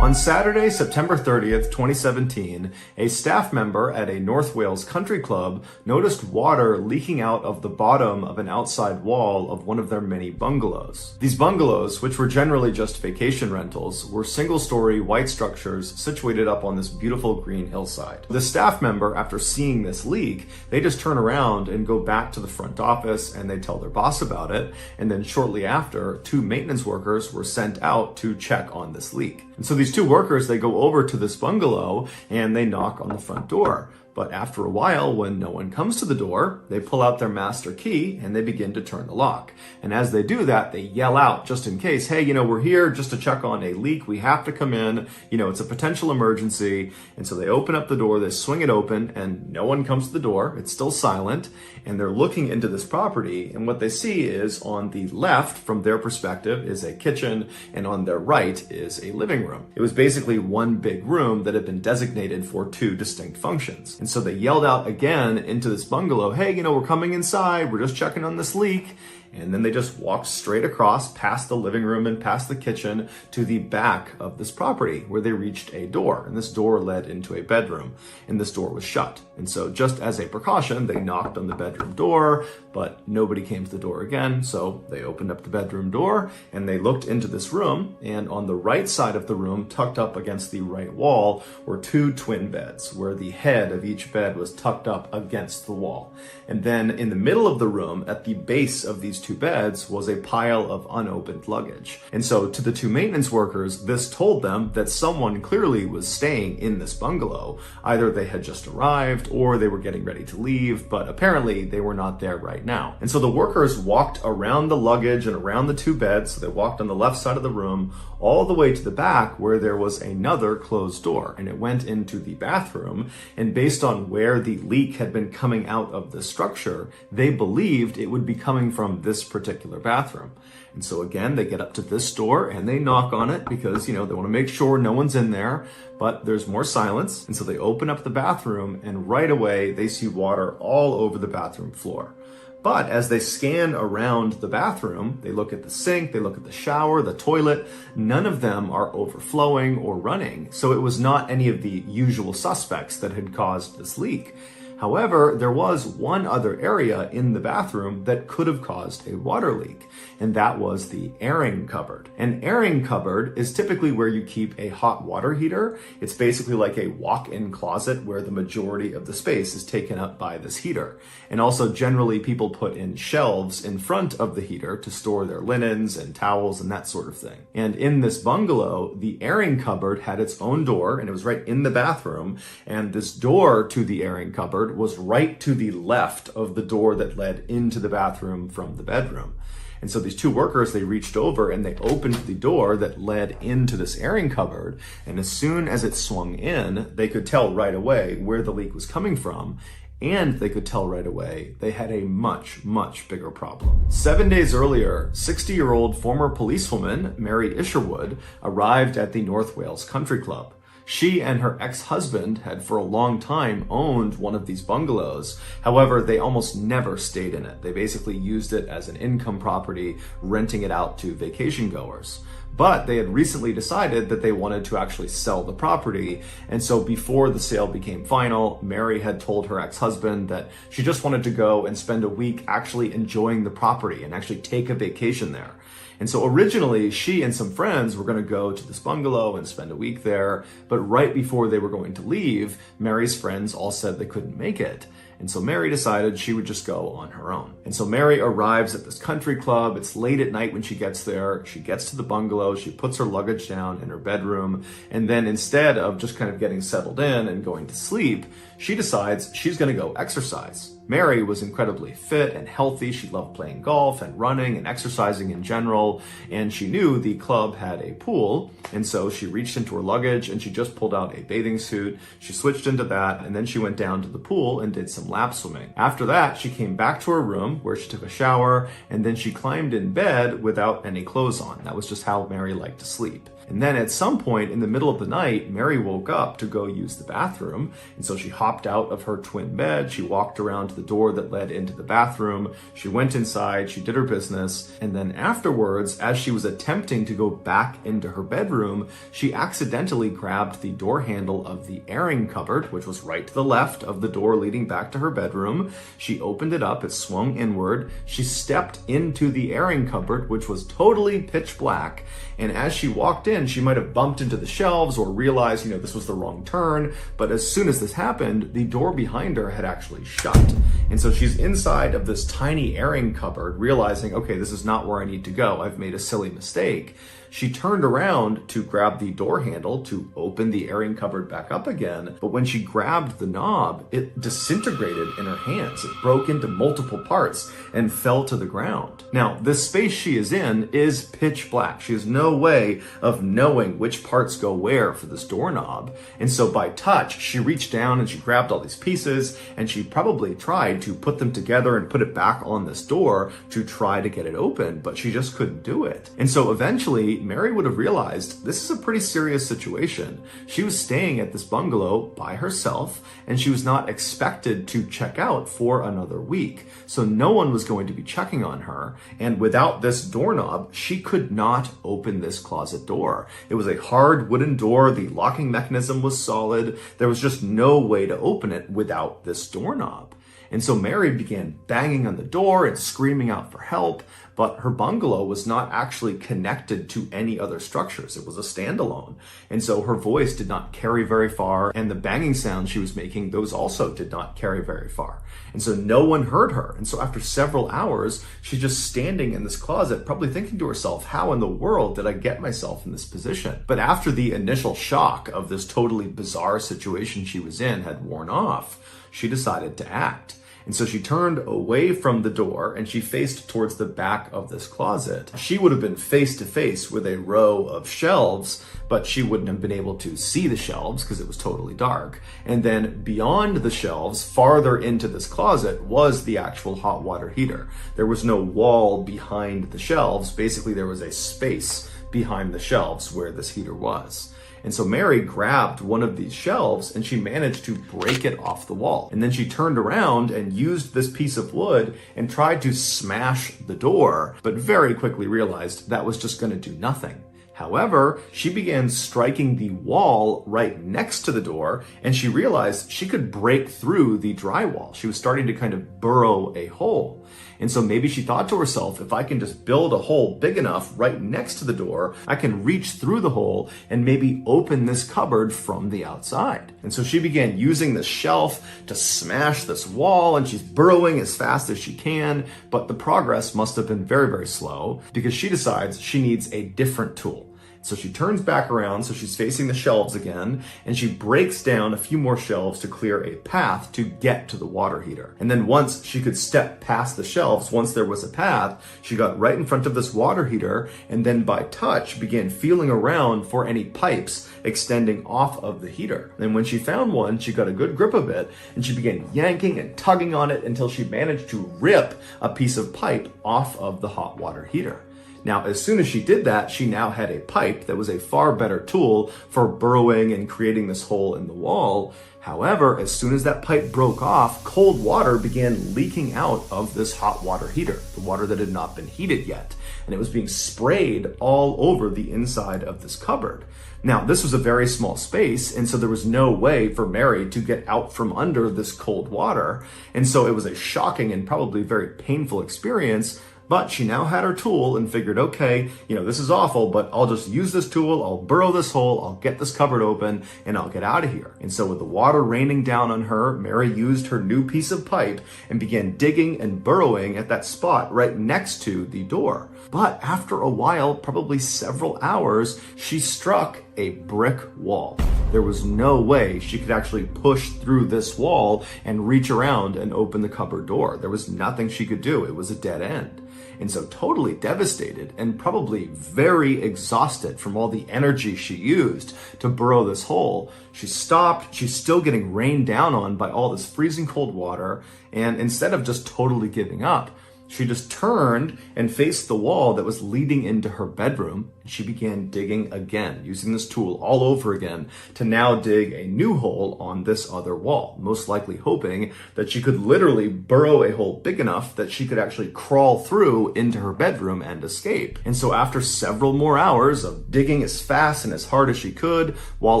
On Saturday, September 30th, 2017, a staff member at a North Wales country club noticed water leaking out of the bottom of an outside wall of one of their many bungalows. These bungalows, which were generally just vacation rentals, were single-story white structures situated up on this beautiful green hillside. The staff member, after seeing this leak, they just turn around and go back to the front office and they tell their boss about it. And then shortly after, 2 maintenance workers were sent out to check on this leak. And so these 2 workers, they go over to this bungalow and they knock on the front door. But after a while, when no one comes to the door, they pull out their master key and they begin to turn the lock. And as they do that, they yell out just in case, hey, we're here just to check on a leak. We have to come in. It's a potential emergency. And so they open up the door, they swing it open, and no one comes to the door. It's still silent. And they're looking into this property. And what they see is on the left, from their perspective, is a kitchen. And on their right is a living room. It was basically one big room that had been designated for 2 distinct functions. And so they yelled out again into this bungalow, hey, we're coming inside. We're just checking on this leak. And then they just walked straight across past the living room and past the kitchen to the back of this property where they reached a door. And this door led into a bedroom and this door was shut. And so just as a precaution, they knocked on the bedroom door, but nobody came to the door again. So they opened up the bedroom door and they looked into this room. And on the right side of the room, tucked up against the right wall, were 2 twin beds where the head of each bed was tucked up against the wall. And then in the middle of the room, at the base of these two beds, was a pile of unopened luggage. And so to the two maintenance workers, this told them that someone clearly was staying in this bungalow. Either they had just arrived or they were getting ready to leave, but apparently they were not there right now. And so the workers walked around the luggage and around the two beds. So they walked on the left side of the room all the way to the back where there was another closed door, and it went into the bathroom. And based on where the leak had been coming out of the structure, they believed it would be coming from this particular bathroom. And so again, they get up to this door and they knock on it because, they want to make sure no one's in there, but there's more silence. And so they open up the bathroom and right away they see water all over the bathroom floor. But as they scan around the bathroom, they look at the sink, they look at the shower, the toilet, none of them are overflowing or running. So it was not any of the usual suspects that had caused this leak. However, there was one other area in the bathroom that could have caused a water leak, and that was the airing cupboard. An airing cupboard is typically where you keep a hot water heater. It's basically like a walk-in closet where the majority of the space is taken up by this heater. And also generally people put in shelves in front of the heater to store their linens and towels and that sort of thing. And in this bungalow, the airing cupboard had its own door, and it was right in the bathroom, and this door to the airing cupboard was right to the left of the door that led into the bathroom from the bedroom. And so these two workers, they reached over and they opened the door that led into this airing cupboard. And as soon as it swung in, they could tell right away where the leak was coming from. And they could tell right away they had a much, much bigger problem. 7 days earlier, 60-year-old former policewoman Mary Isherwood arrived at the North Wales Country Club. She and her ex-husband had for a long time owned one of these bungalows. However, they almost never stayed in it. They basically used it as an income property, renting it out to vacation goers. But they had recently decided that they wanted to actually sell the property. And so before the sale became final, Mary had told her ex-husband that she just wanted to go and spend a week actually enjoying the property and actually take a vacation there. And so originally, she and some friends were going to go to this bungalow and spend a week there. But right before they were going to leave, Mary's friends all said they couldn't make it. And so Mary decided she would just go on her own. And so Mary arrives at this country club. It's late at night when she gets there. She gets to the bungalow. She puts her luggage down in her bedroom. And then instead of just kind of getting settled in and going to sleep, she decides she's going to go exercise. Mary was incredibly fit and healthy. She loved playing golf and running and exercising in general. And she knew the club had a pool. And so she reached into her luggage and she just pulled out a bathing suit. She switched into that and then she went down to the pool and did some lap swimming. After that, she came back to her room where she took a shower and then she climbed in bed without any clothes on. That was just how Mary liked to sleep. And then at some point in the middle of the night, Mary woke up to go use the bathroom. And so she hopped out of her twin bed. She walked around to the door that led into the bathroom. She went inside, she did her business. And then afterwards, as she was attempting to go back into her bedroom, she accidentally grabbed the door handle of the airing cupboard, which was right to the left of the door leading back to her bedroom. She opened it up, it swung inward. She stepped into the airing cupboard, which was totally pitch black. And as she walked in, she might have bumped into the shelves or realized, this was the wrong turn. But as soon as this happened, the door behind her had actually shut. And so she's inside of this tiny airing cupboard, realizing, okay, this is not where I need to go. I've made a silly mistake. She turned around to grab the door handle to open the airing cupboard back up again. But when she grabbed the knob, it disintegrated in her hands. It broke into multiple parts and fell to the ground. Now, the space she is in is pitch black. She has no way of knowing which parts go where for this doorknob. And so by touch, she reached down and she grabbed all these pieces and she probably tried to put them together and put it back on this door to try to get it open, but she just couldn't do it. And so eventually, Mary would have realized this is a pretty serious situation. She was staying at this bungalow by herself, and she was not expected to check out for another week. So no one was going to be checking on her, and without this doorknob, she could not open this closet door. It was a hard wooden door, the locking mechanism was solid, there was just no way to open it without this doorknob. And so Mary began banging on the door and screaming out for help, but her bungalow was not actually connected to any other structures. It was a standalone. And so her voice did not carry very far, and the banging sounds she was making, those also did not carry very far. And so no one heard her. And so after several hours, she's just standing in this closet, probably thinking to herself, how in the world did I get myself in this position? But after the initial shock of this totally bizarre situation she was in had worn off, she decided to act. And so she turned away from the door and she faced towards the back of this closet. She would have been face to face with a row of shelves, but she wouldn't have been able to see the shelves because it was totally dark. And then beyond the shelves, farther into this closet, was the actual hot water heater. There was no wall behind the shelves. Basically, there was a space behind the shelves where this heater was. And so Mary grabbed one of these shelves and she managed to break it off the wall. And then she turned around and used this piece of wood and tried to smash the door, but very quickly realized that was just going to do nothing. However, she began striking the wall right next to the door, and she realized she could break through the drywall. She was starting to kind of burrow a hole. And so maybe she thought to herself, if I can just build a hole big enough right next to the door, I can reach through the hole and maybe open this cupboard from the outside. And so she began using this shelf to smash this wall, and she's burrowing as fast as she can, but the progress must have been very, very slow because she decides she needs a different tool. So she turns back around, so she's facing the shelves again, and she breaks down a few more shelves to clear a path to get to the water heater. And then once she could step past the shelves, once there was a path, she got right in front of this water heater, and then by touch began feeling around for any pipes extending off of the heater. And when she found one, she got a good grip of it, and she began yanking and tugging on it until she managed to rip a piece of pipe off of the hot water heater. Now, as soon as she did that, she now had a pipe that was a far better tool for burrowing and creating this hole in the wall. However, as soon as that pipe broke off, cold water began leaking out of this hot water heater, the water that had not been heated yet. And it was being sprayed all over the inside of this cupboard. Now, this was a very small space, and so there was no way for Mary to get out from under this cold water. And so it was a shocking and probably very painful experience. But she now had her tool and figured, okay, this is awful, but I'll just use this tool, I'll burrow this hole, I'll get this cupboard open, and I'll get out of here. And so with the water raining down on her, Mary used her new piece of pipe and began digging and burrowing at that spot right next to the door. But after a while, probably several hours, she struck a brick wall. There was no way she could actually push through this wall and reach around and open the cupboard door. There was nothing she could do. It was a dead end. And so totally devastated and probably very exhausted from all the energy she used to burrow this hole, she stopped. She's still getting rained down on by all this freezing cold water. And instead of just totally giving up, she just turned and faced the wall that was leading into her bedroom. She began digging again, using this tool all over again to now dig a new hole on this other wall, most likely hoping that she could literally burrow a hole big enough that she could actually crawl through into her bedroom and escape. And so after several more hours of digging as fast and as hard as she could, while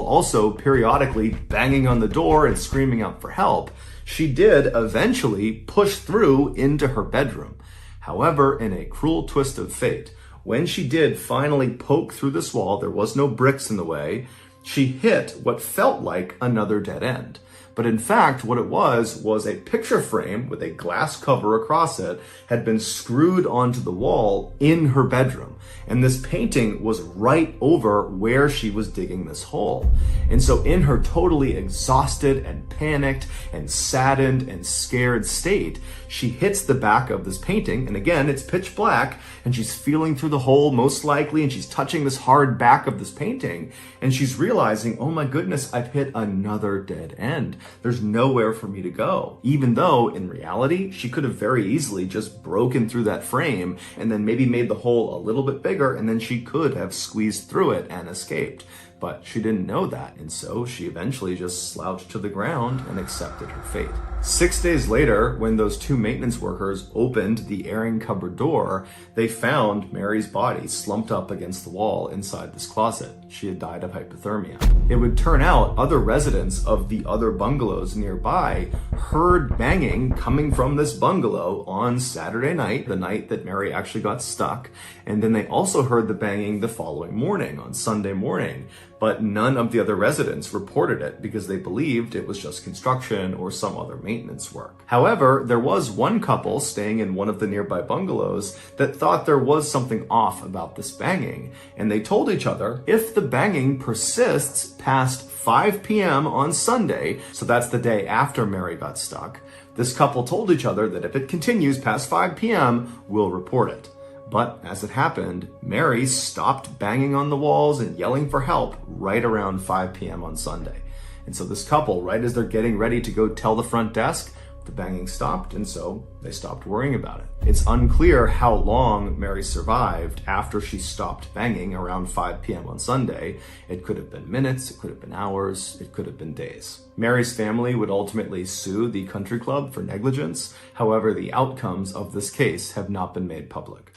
also periodically banging on the door and screaming out for help, she did eventually push through into her bedroom. However, in a cruel twist of fate, when she did finally poke through this wall, there was no bricks in the way, she hit what felt like another dead end. But in fact, what it was a picture frame with a glass cover across it had been screwed onto the wall in her bedroom. And this painting was right over where she was digging this hole. And so in her totally exhausted and panicked and saddened and scared state, she hits the back of this painting. And again, it's pitch black and she's feeling through the hole most likely, and she's touching this hard back of this painting. And she's realizing, oh my goodness, I've hit another dead end. There's nowhere for me to go. Even though in reality, she could have very easily just broken through that frame and then maybe made the hole a little bit bigger, and then she could have squeezed through it and escaped. But she didn't know that, and so she eventually just slouched to the ground and accepted her fate. 6 days later, when those two maintenance workers opened the airing cupboard door, they found Mary's body slumped up against the wall inside this closet. She had died of hypothermia. It would turn out other residents of the other bungalows nearby heard banging coming from this bungalow on Saturday night, the night that Mary actually got stuck, and then they also heard the banging the following morning, on Sunday morning. But none of the other residents reported it because they believed it was just construction or some other maintenance work. However, there was one couple staying in one of the nearby bungalows that thought there was something off about this banging, and they told each other, if the banging persists past 5 p.m. on Sunday, so that's the day after Mary got stuck, this couple told each other that if it continues past 5 p.m., we'll report it. But as it happened, Mary stopped banging on the walls and yelling for help right around 5 p.m. on Sunday. And so this couple, right as they're getting ready to go tell the front desk, the banging stopped, and so they stopped worrying about it. It's unclear how long Mary survived after she stopped banging around 5 p.m. on Sunday. It could have been minutes, it could have been hours, it could have been days. Mary's family would ultimately sue the country club for negligence. However, the outcomes of this case have not been made public.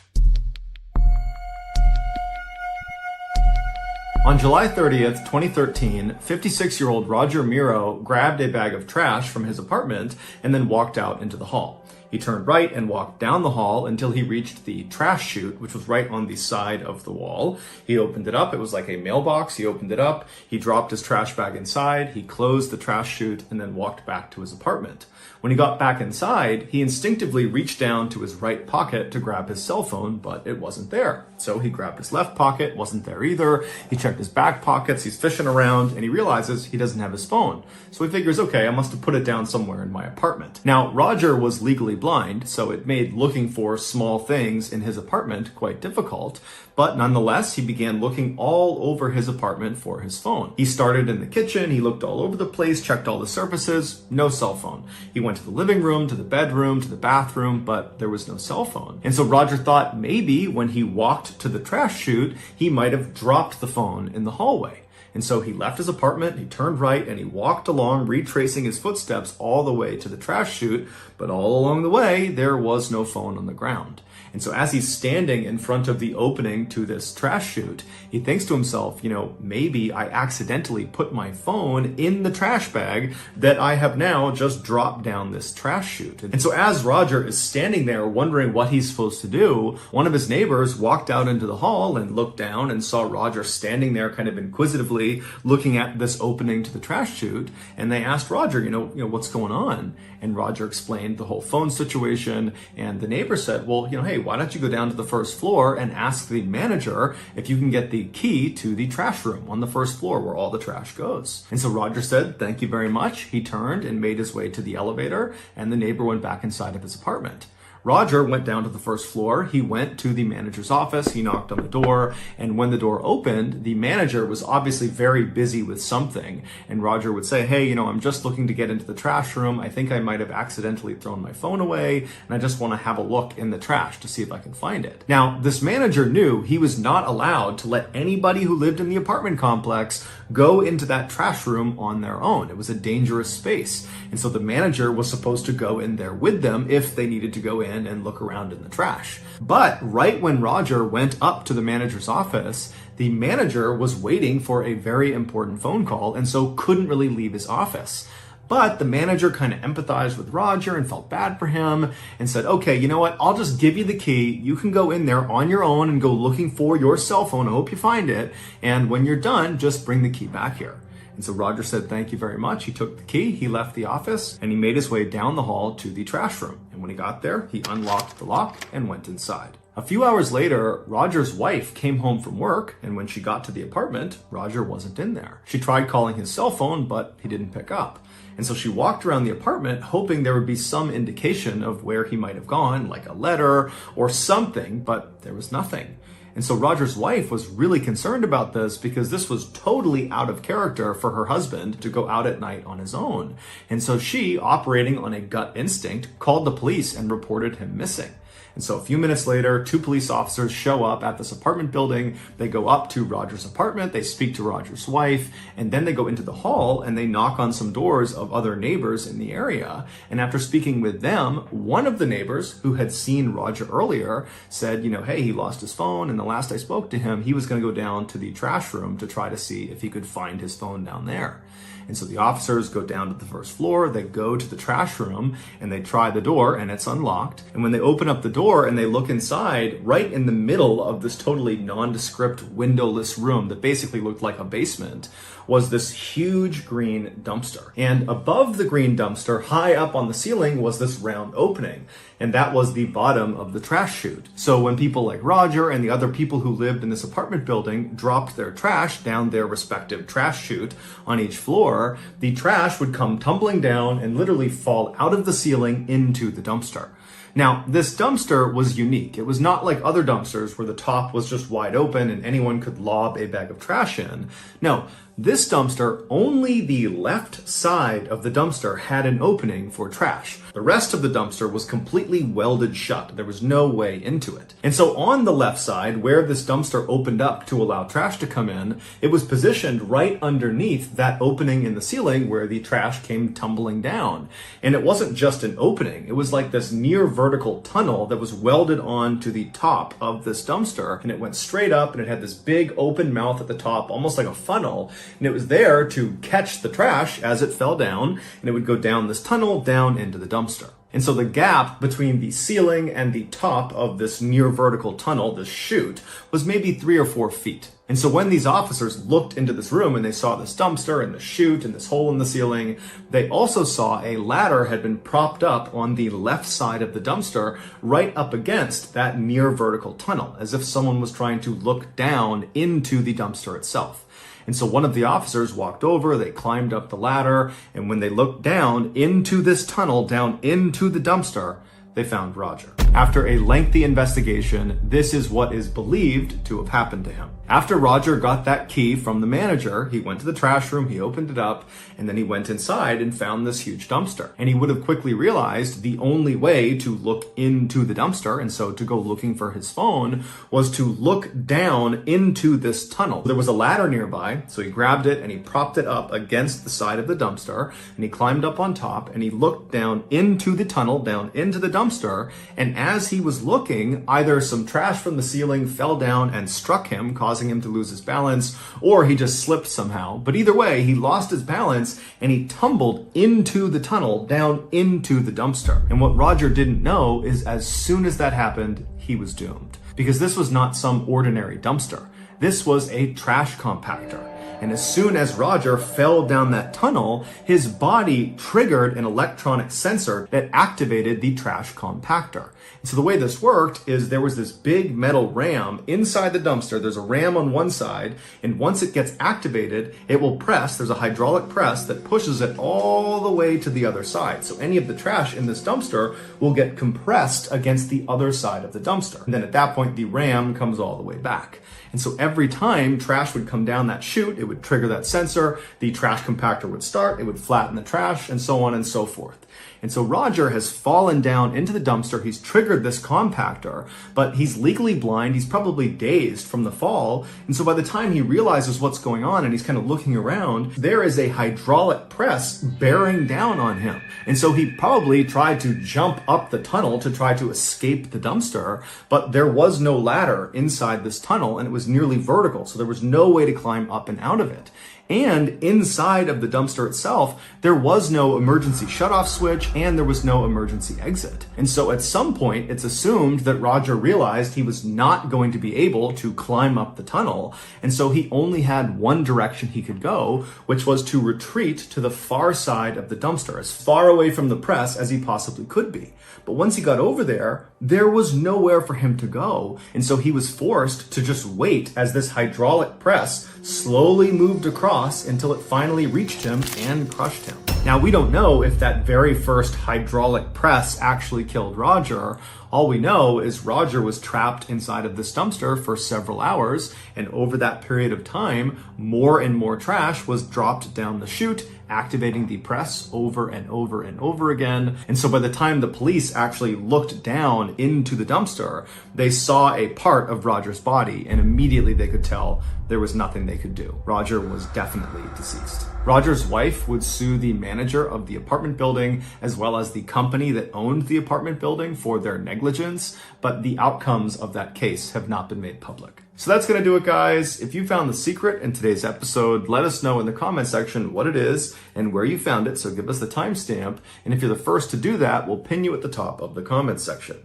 On July 30th, 2013, 56-year-old Roger Miro grabbed a bag of trash from his apartment and then walked out into the hall. He turned right and walked down the hall until he reached the trash chute, which was right on the side of the wall. He opened it up. It was like a mailbox. He opened it up. He dropped his trash bag inside. He closed the trash chute and then walked back to his apartment. When he got back inside, he instinctively reached down to his right pocket to grab his cell phone, but it wasn't there. So he grabbed his left pocket, wasn't there either. He checked his back pockets, he's fishing around, and he realizes he doesn't have his phone. So he figures, okay, I must have put it down somewhere in my apartment. Now, Roger was legally blind, so it made looking for small things in his apartment quite difficult. But nonetheless, he began looking all over his apartment for his phone. He started in the kitchen, he looked all over the place, checked all the surfaces, no cell phone. He went to the living room, to the bedroom, to the bathroom, but there was no cell phone. And so Roger thought maybe when he walked to the trash chute, he might have dropped the phone in the hallway. And so he left his apartment, he turned right, and he walked along, retracing his footsteps all the way to the trash chute. But all along the way, there was no phone on the ground. And so as he's standing in front of the opening to this trash chute, he thinks to himself, maybe I accidentally put my phone in the trash bag that I have now just dropped down this trash chute. And so as Roger is standing there wondering what he's supposed to do, one of his neighbors walked out into the hall and looked down and saw Roger standing there kind of inquisitively looking at this opening to the trash chute. And they asked Roger, what's going on? And Roger explained the whole phone situation. And the neighbor said, well, hey, why don't you go down to the first floor and ask the manager if you can get the key to the trash room on the first floor where all the trash goes. And so Roger said, thank you very much. He turned and made his way to the elevator, and the neighbor went back inside of his apartment. Roger went down to the first floor. He went to the manager's office. He knocked on the door. And when the door opened, the manager was obviously very busy with something. And Roger would say, hey, I'm just looking to get into the trash room. I think I might have accidentally thrown my phone away. And I just want to have a look in the trash to see if I can find it. Now, this manager knew he was not allowed to let anybody who lived in the apartment complex go into that trash room on their own. It was a dangerous space. And so the manager was supposed to go in there with them if they needed to go in and look around in the trash. But right when Roger went up to the manager's office, the manager was waiting for a very important phone call and so couldn't really leave his office. But the manager kind of empathized with Roger and felt bad for him and said, okay, you know what? I'll just give you the key. You can go in there on your own and go looking for your cell phone. I hope you find it. And when you're done, just bring the key back here. And so Roger said, thank you very much. He took the key, he left the office, and he made his way down the hall to the trash room. And when he got there, he unlocked the lock and went inside. A few hours later, Roger's wife came home from work, and when she got to the apartment, Roger wasn't in there. She tried calling his cell phone, but he didn't pick up. And so she walked around the apartment hoping there would be some indication of where he might have gone, like a letter or something, but there was nothing. And so Roger's wife was really concerned about this because this was totally out of character for her husband to go out at night on his own. And so she, operating on a gut instinct, called the police and reported him missing. And so a few minutes later, 2 police officers show up at this apartment building. They go up to Roger's apartment, they speak to Roger's wife, and then they go into the hall and they knock on some doors of other neighbors in the area. And after speaking with them, one of the neighbors who had seen Roger earlier said, hey, he lost his phone, and the last I spoke to him, he was going to go down to the trash room to try to see if he could find his phone down there. And so the officers go down to the first floor, they go to the trash room, and they try the door, and it's unlocked. And when they open up the door and they look inside, right in the middle of this totally nondescript windowless room that basically looked like a basement, was this huge green dumpster. And above the green dumpster, high up on the ceiling, was this round opening. And that was the bottom of the trash chute. So when people like Roger and the other people who lived in this apartment building dropped their trash down their respective trash chute on each floor, the trash would come tumbling down and literally fall out of the ceiling into the dumpster. Now, this dumpster was unique. It was not like other dumpsters where the top was just wide open and anyone could lob a bag of trash in. No, this dumpster, only the left side of the dumpster had an opening for trash. The rest of the dumpster was completely welded shut. There was no way into it. And so on the left side, where this dumpster opened up to allow trash to come in, it was positioned right underneath that opening in the ceiling where the trash came tumbling down. And it wasn't just an opening. It was like this near vertical tunnel that was welded on to the top of this dumpster. And it went straight up and it had this big open mouth at the top, almost like a funnel. And it was there to catch the trash as it fell down, and it would go down this tunnel down into the dumpster. And so the gap between the ceiling and the top of this near vertical tunnel, this chute, was maybe 3 or 4 feet. And so when these officers looked into this room and they saw this dumpster and the chute and this hole in the ceiling, they also saw a ladder had been propped up on the left side of the dumpster right up against that near vertical tunnel, as if someone was trying to look down into the dumpster itself. And so one of the officers walked over, they climbed up the ladder, and when they looked down into this tunnel, down into the dumpster, they found Roger. After a lengthy investigation, this is what is believed to have happened to him. After Roger got that key from the manager, he went to the trash room, he opened it up, and then he went inside and found this huge dumpster. And he would have quickly realized the only way to look into the dumpster, and so to go looking for his phone, was to look down into this tunnel. There was a ladder nearby, so he grabbed it and he propped it up against the side of the dumpster, and he climbed up on top and he looked down into the tunnel, down into the dumpster, and as he was looking, either some trash from the ceiling fell down and struck him, causing him to lose his balance, or he just slipped somehow. But either way, he lost his balance and he tumbled into the tunnel, down into the dumpster. And what Roger didn't know is as soon as that happened, he was doomed. Because this was not some ordinary dumpster. This was a trash compactor. And as soon as Roger fell down that tunnel, his body triggered an electronic sensor that activated the trash compactor. And so the way this worked is there was this big metal ram inside the dumpster. There's a ram on one side, and once it gets activated, it will press. There's a hydraulic press that pushes it all the way to the other side. So any of the trash in this dumpster will get compressed against the other side of the dumpster. And then at that point, the ram comes all the way back. And so every time trash would come down that chute, it would trigger that sensor, the trash compactor would start, it would flatten the trash, and so on and so forth. And so Roger has fallen down into the dumpster, he's triggered this compactor, but he's legally blind, he's probably dazed from the fall, and so by the time he realizes what's going on and he's kind of looking around, there is a hydraulic press bearing down on him. And so he probably tried to jump up the tunnel to try to escape the dumpster, but there was no ladder inside this tunnel and it was nearly vertical, so there was no way to climb up and out of it. And inside of the dumpster itself, there was no emergency shutoff switch and there was no emergency exit. And so at some point, it's assumed that Roger realized he was not going to be able to climb up the tunnel. And so he only had one direction he could go, which was to retreat to the far side of the dumpster, as far away from the press as he possibly could be. But once he got over there, there was nowhere for him to go. And so he was forced to just wait as this hydraulic press slowly moved across until it finally reached him and crushed him. Now, we don't know if that very first hydraulic press actually killed Roger. All we know is Roger was trapped inside of this dumpster for several hours, and over that period of time, more and more trash was dropped down the chute, activating the press over and over and over again. And so by the time the police actually looked down into the dumpster, they saw a part of Roger's body, and immediately they could tell there was nothing they could do. Roger was definitely deceased. Roger's wife would sue the manager of the apartment building as well as the company that owned the apartment building for their negligence, but the outcomes of that case have not been made public. So that's going to do it, guys. If you found the secret in today's episode, let us know in the comment section what it is and where you found it, so give us the timestamp. And if you're the first to do that, we'll pin you at the top of the comment section.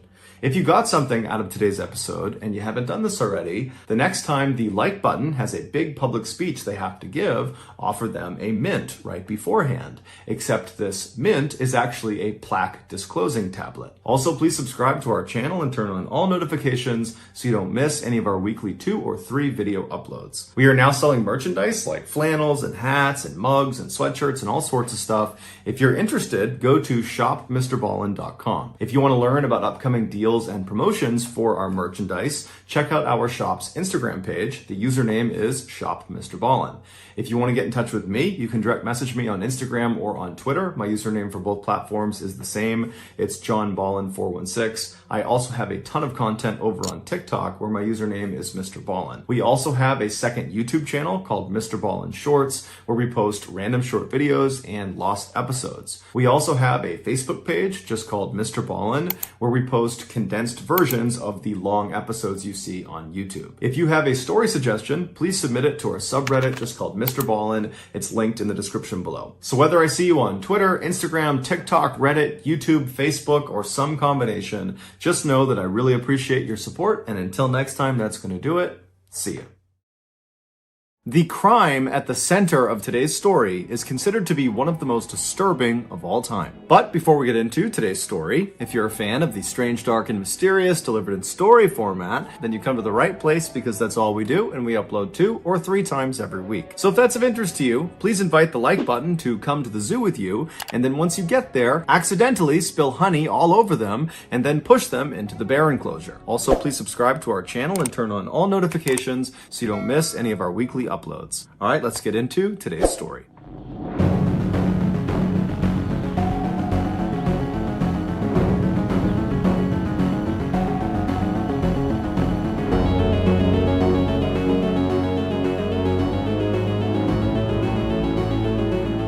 If you got something out of today's episode and you haven't done this already, the next time the like button has a big public speech they have to give, offer them a mint right beforehand. Except this mint is actually a plaque disclosing tablet. Also, please subscribe to our channel and turn on all notifications so you don't miss any of our weekly 2 or 3 video uploads. We are now selling merchandise like flannels and hats and mugs and sweatshirts and all sorts of stuff. If you're interested, go to shopmrballen.com. If you want to learn about upcoming deals and promotions for our merchandise, check out our shop's Instagram page. The username is shopmrballen. If you want to get in touch with me, you can direct message me on Instagram or on Twitter. My username for both platforms is the same. It's johnballen416. I also have a ton of content over on TikTok where my username is MrBallen. We also have a second YouTube channel called MrBallen Shorts where we post random short videos and lost episodes. We also have a Facebook page just called MrBallen where we post condensed versions of the long episodes you see on YouTube. If you have a story suggestion, please submit it to our subreddit just called MrBallen. It's linked in the description below. So whether I see you on Twitter, Instagram, TikTok, Reddit, YouTube, Facebook, or some combination, just know that I really appreciate your support, and until next time, that's going to do it. See ya. The crime at the center of today's story is considered to be one of the most disturbing of all time. But before we get into today's story, if you're a fan of the strange, dark, and mysterious delivered in story format, then you come to the right place because that's all we do, and we upload 2 or 3 times every week. So if that's of interest to you, please invite the like button to come to the zoo with you, and then once you get there, accidentally spill honey all over them, and then push them into the bear enclosure. Also, please subscribe to our channel and turn on all notifications so you don't miss any of our weekly uploads. All right, let's get into today's story.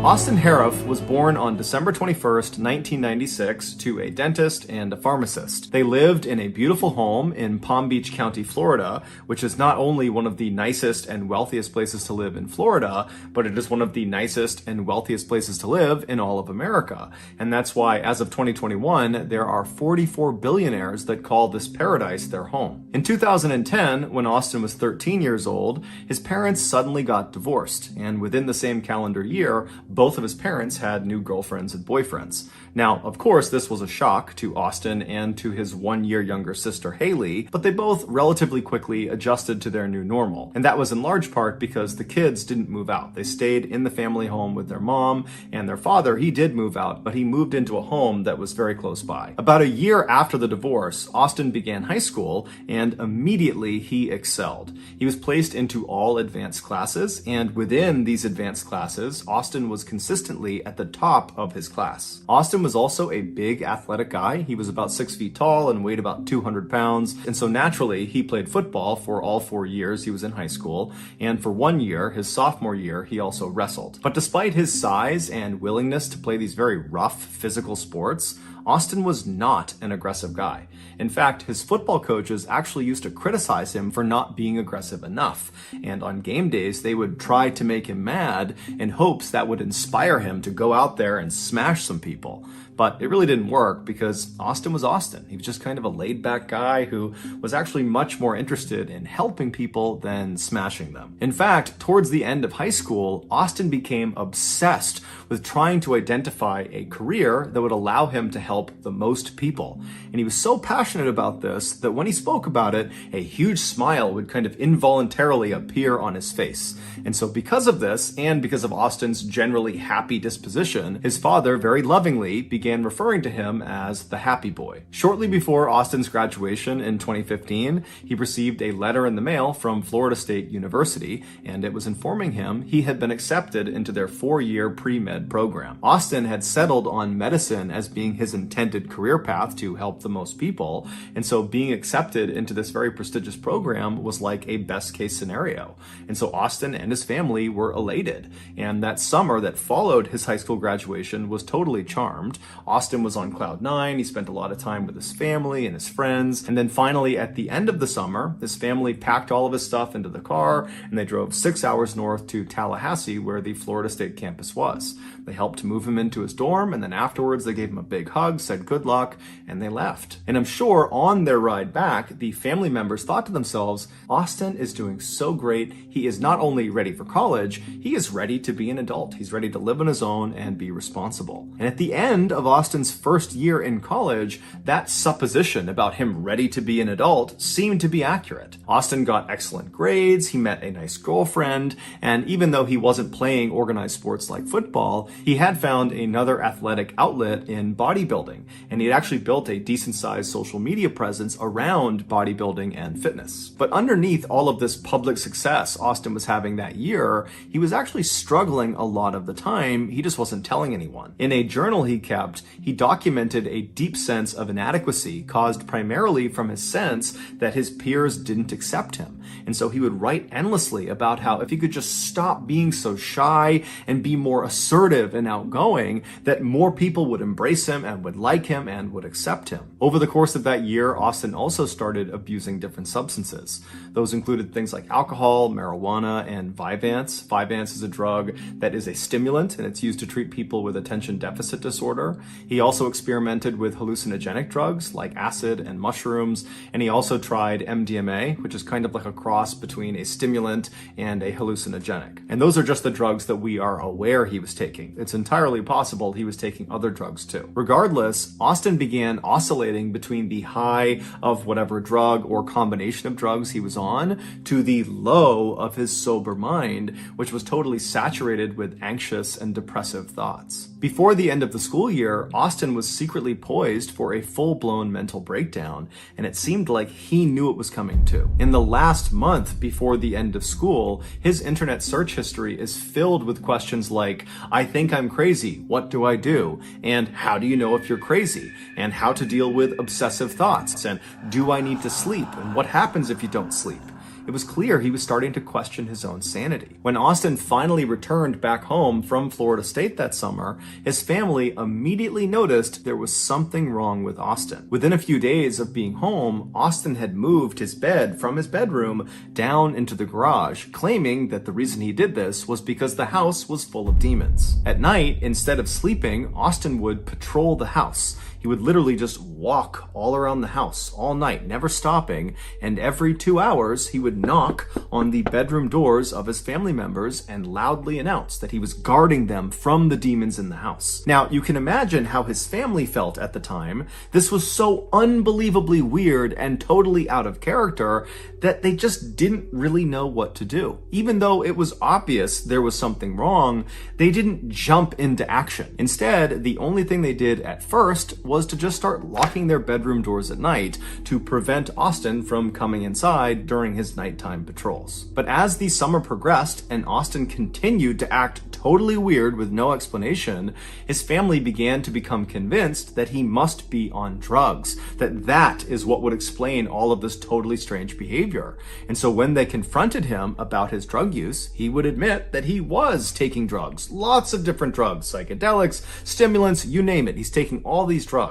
Austin Harif was born on December 21st, 1996, to a dentist and a pharmacist. They lived in a beautiful home in Palm Beach County, Florida, which is not only one of the nicest and wealthiest places to live in Florida, but it is one of the nicest and wealthiest places to live in all of America. And that's why, as of 2021, there are 44 billionaires that call this paradise their home. In 2010, when Austin was 13 years old, his parents suddenly got divorced, and within the same calendar year, both of his parents had new girlfriends and boyfriends. Now, of course, this was a shock to Austin and to his 1 year younger sister, Haley, but they both relatively quickly adjusted to their new normal. And that was in large part because the kids didn't move out. They stayed in the family home with their mom, and their father, he did move out, but he moved into a home that was very close by. About a year after the divorce, Austin began high school, and immediately he excelled. He was placed into all advanced classes, and within these advanced classes, Austin was consistently at the top of his class. Austin was also a big athletic guy. He was about 6 feet tall and weighed about 200 pounds. And so naturally, he played football for all 4 years he was in high school. And for 1 year, his sophomore year, he also wrestled. But despite his size and willingness to play these very rough physical sports, Austin was not an aggressive guy. In fact, his football coaches actually used to criticize him for not being aggressive enough. And on game days, they would try to make him mad in hopes that would inspire him to go out there and smash some people. But it really didn't work because Austin was Austin. He was just kind of a laid-back guy who was actually much more interested in helping people than smashing them. In fact, towards the end of high school, Austin became obsessed with trying to identify a career that would allow him to help the most people. And he was so passionate about this that when he spoke about it, a huge smile would kind of involuntarily appear on his face. And so because of this, and because of Austin's generally happy disposition, his father very lovingly began referring to him as the happy boy. Shortly before Austin's graduation in 2015, he received a letter in the mail from Florida State University, and it was informing him he had been accepted into their 4-year pre-med program. Austin had settled on medicine as being his intended career path to help the most people, and so being accepted into this very prestigious program was like a best case scenario. And so Austin and his family were elated, and that summer that followed his high school graduation was totally charmed. Austin was on cloud 9, he spent a lot of time with his family and his friends, and then finally at the end of the summer, his family packed all of his stuff into the car, and they drove 6 hours north to Tallahassee, where the Florida State campus was. They helped move him into his dorm, and then afterwards they gave him a big hug, said good luck, and they left. And I'm sure on their ride back, the family members thought to themselves, Austin is doing so great. He is not only ready for college, he is ready to be an adult. He's ready to live on his own and be responsible. And at the end of Austin's first year in college, that supposition about him ready to be an adult seemed to be accurate. Austin got excellent grades, he met a nice girlfriend, and even though he wasn't playing organized sports like football, he had found another athletic outlet in bodybuilding, and he had actually built a decent-sized social media presence around bodybuilding and fitness. But underneath all of this public success Austin was having that year, he was actually struggling a lot of the time. He just wasn't telling anyone. In a journal he kept, he documented a deep sense of inadequacy caused primarily from his sense that his peers didn't accept him. And so he would write endlessly about how if he could just stop being so shy and be more assertive and outgoing, that more people would embrace him and would like him and would accept him. Over the course of that year, Austin also started abusing different substances. Those included things like alcohol, marijuana, and Vyvanse. Vyvanse is a drug that is a stimulant, and it's used to treat people with attention deficit disorder. He also experimented with hallucinogenic drugs like acid and mushrooms, and he also tried MDMA, which is kind of like a cross between a stimulant and a hallucinogenic. And those are just the drugs that we are aware he was taking. It's entirely possible he was taking other drugs too. Regardless, Austin began oscillating between the high of whatever drug or combination of drugs he was on to the low of his sober mind, which was totally saturated with anxious and depressive thoughts. Before the end of the school year, Austin was secretly poised for a full-blown mental breakdown, and it seemed like he knew it was coming too. In the last month before the end of school, his internet search history is filled with questions like, I think I'm crazy, what do I do? And how do you know if you're crazy? And how to deal with obsessive thoughts? And do I need to sleep? And what happens if you don't sleep? It was clear he was starting to question his own sanity. When Austin finally returned back home from Florida State that summer, his family immediately noticed there was something wrong with Austin. Within a few days of being home, Austin had moved his bed from his bedroom down into the garage, claiming that the reason he did this was because the house was full of demons. At night, instead of sleeping, Austin would patrol the house. He would literally just walk all around the house all night, never stopping, and every 2 hours he would knock on the bedroom doors of his family members and loudly announce that he was guarding them from the demons in the house. Now, you can imagine how his family felt at the time. This was so unbelievably weird and totally out of character that they just didn't really know what to do. Even though it was obvious there was something wrong, they didn't jump into action. Instead, the only thing they did at first was to just start locking their bedroom doors at night to prevent Austin from coming inside during his nighttime patrols. But as the summer progressed and Austin continued to act totally weird with no explanation, his family began to become convinced that he must be on drugs, that is what would explain all of this totally strange behavior. And so when they confronted him about his drug use, he would admit that he was taking drugs, lots of different drugs, psychedelics, stimulants, you name it. He's taking all these drugs.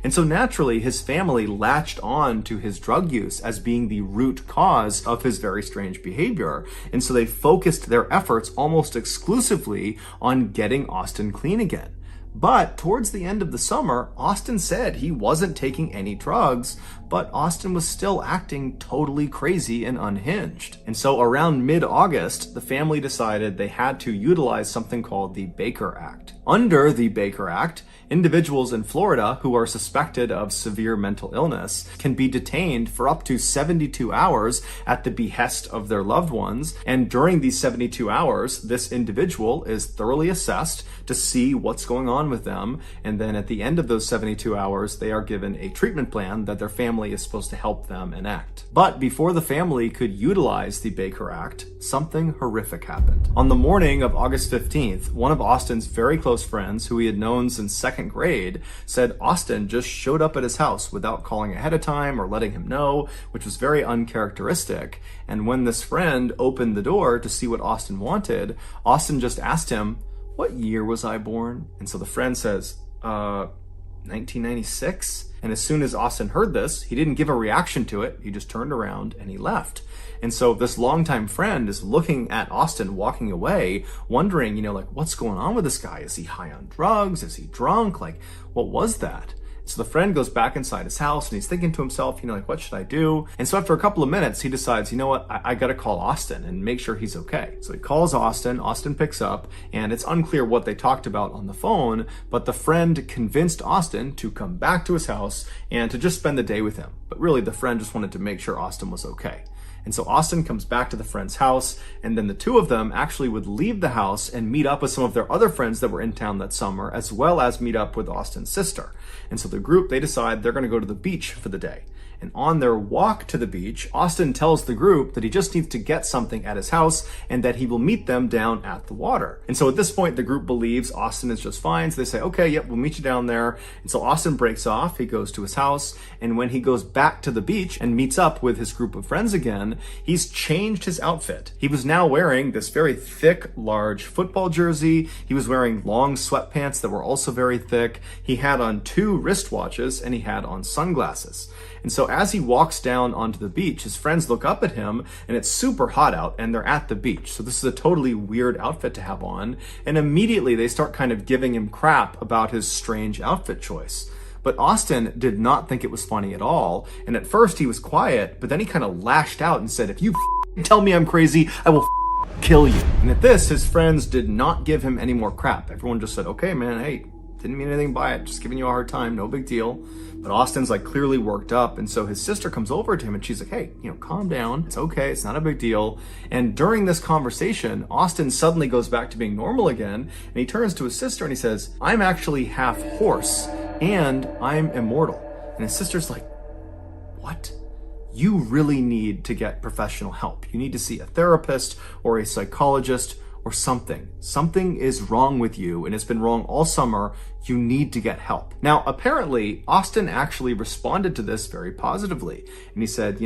And so naturally, his family latched on to his drug use as being the root cause of his very strange behavior. And so they focused their efforts almost exclusively on getting Austin clean again. But towards the end of the summer, Austin said he wasn't taking any drugs, but Austin was still acting totally crazy and unhinged. And so around mid-August, the family decided they had to utilize something called the Baker Act. Under the Baker Act, individuals in Florida who are suspected of severe mental illness can be detained for up to 72 hours at the behest of their loved ones. And during these 72 hours, this individual is thoroughly assessed to see what's going on with them. And then at the end of those 72 hours, they are given a treatment plan that their family is supposed to help them enact. But before the family could utilize the Baker Act, something horrific happened. On the morning of August 15th, one of Austin's very close friends, who he had known since second grade, said Austin just showed up at his house without calling ahead of time or letting him know, which was very uncharacteristic. And when this friend opened the door to see what Austin wanted, Austin just asked him, "What year was I born?" And so the friend says, 1996. And as soon as Austin heard this, he didn't give a reaction to it. He just turned around and he left. And so this longtime friend is looking at Austin walking away, wondering, like, what's going on with this guy? Is he high on drugs? Is he drunk? Like, what was that? So the friend goes back inside his house and he's thinking to himself, what should I do? And so after a couple of minutes, he decides, I got to call Austin and make sure he's okay. So he calls Austin, Austin picks up, and it's unclear what they talked about on the phone, but the friend convinced Austin to come back to his house and to just spend the day with him. But really, the friend just wanted to make sure Austin was okay. And so Austin comes back to the friend's house, and then the two of them actually would leave the house and meet up with some of their other friends that were in town that summer, as well as meet up with Austin's sister. And so the group, they decide they're going to go to the beach for the day. And on their walk to the beach, Austin tells the group that he just needs to get something at his house and that he will meet them down at the water. And so at this point, the group believes Austin is just fine. So they say, okay, yep, we'll meet you down there. And so Austin breaks off. He goes to his house. And when he goes back to the beach and meets up with his group of friends again, he's changed his outfit. He was now wearing this very thick, large football jersey. He was wearing long sweatpants that were also very thick. He had on 2 wristwatches and he had on sunglasses. And so as he walks down onto the beach, his friends look up at him and it's super hot out and they're at the beach. So this is a totally weird outfit to have on. And immediately they start kind of giving him crap about his strange outfit choice. But Austin did not think it was funny at all. And at first he was quiet, but then he kind of lashed out and said, "If you tell me I'm crazy, I will kill you." And at this, his friends did not give him any more crap. Everyone just said, "Okay, man, hey, didn't mean anything by it, just giving you a hard time, no big deal." But Austin's like clearly worked up, and so his sister comes over to him and she's like, "Hey, calm down, it's okay, it's not a big deal." And during this conversation, Austin suddenly goes back to being normal again, and he turns to his sister and he says, "I'm actually half horse and I'm immortal." And his sister's like, "What? You really need to get professional help. You need to see a therapist or a psychologist or something. Something is wrong with you, and it's been wrong all summer. You need to get help." Now, apparently, Austin actually responded to this very positively. And he said,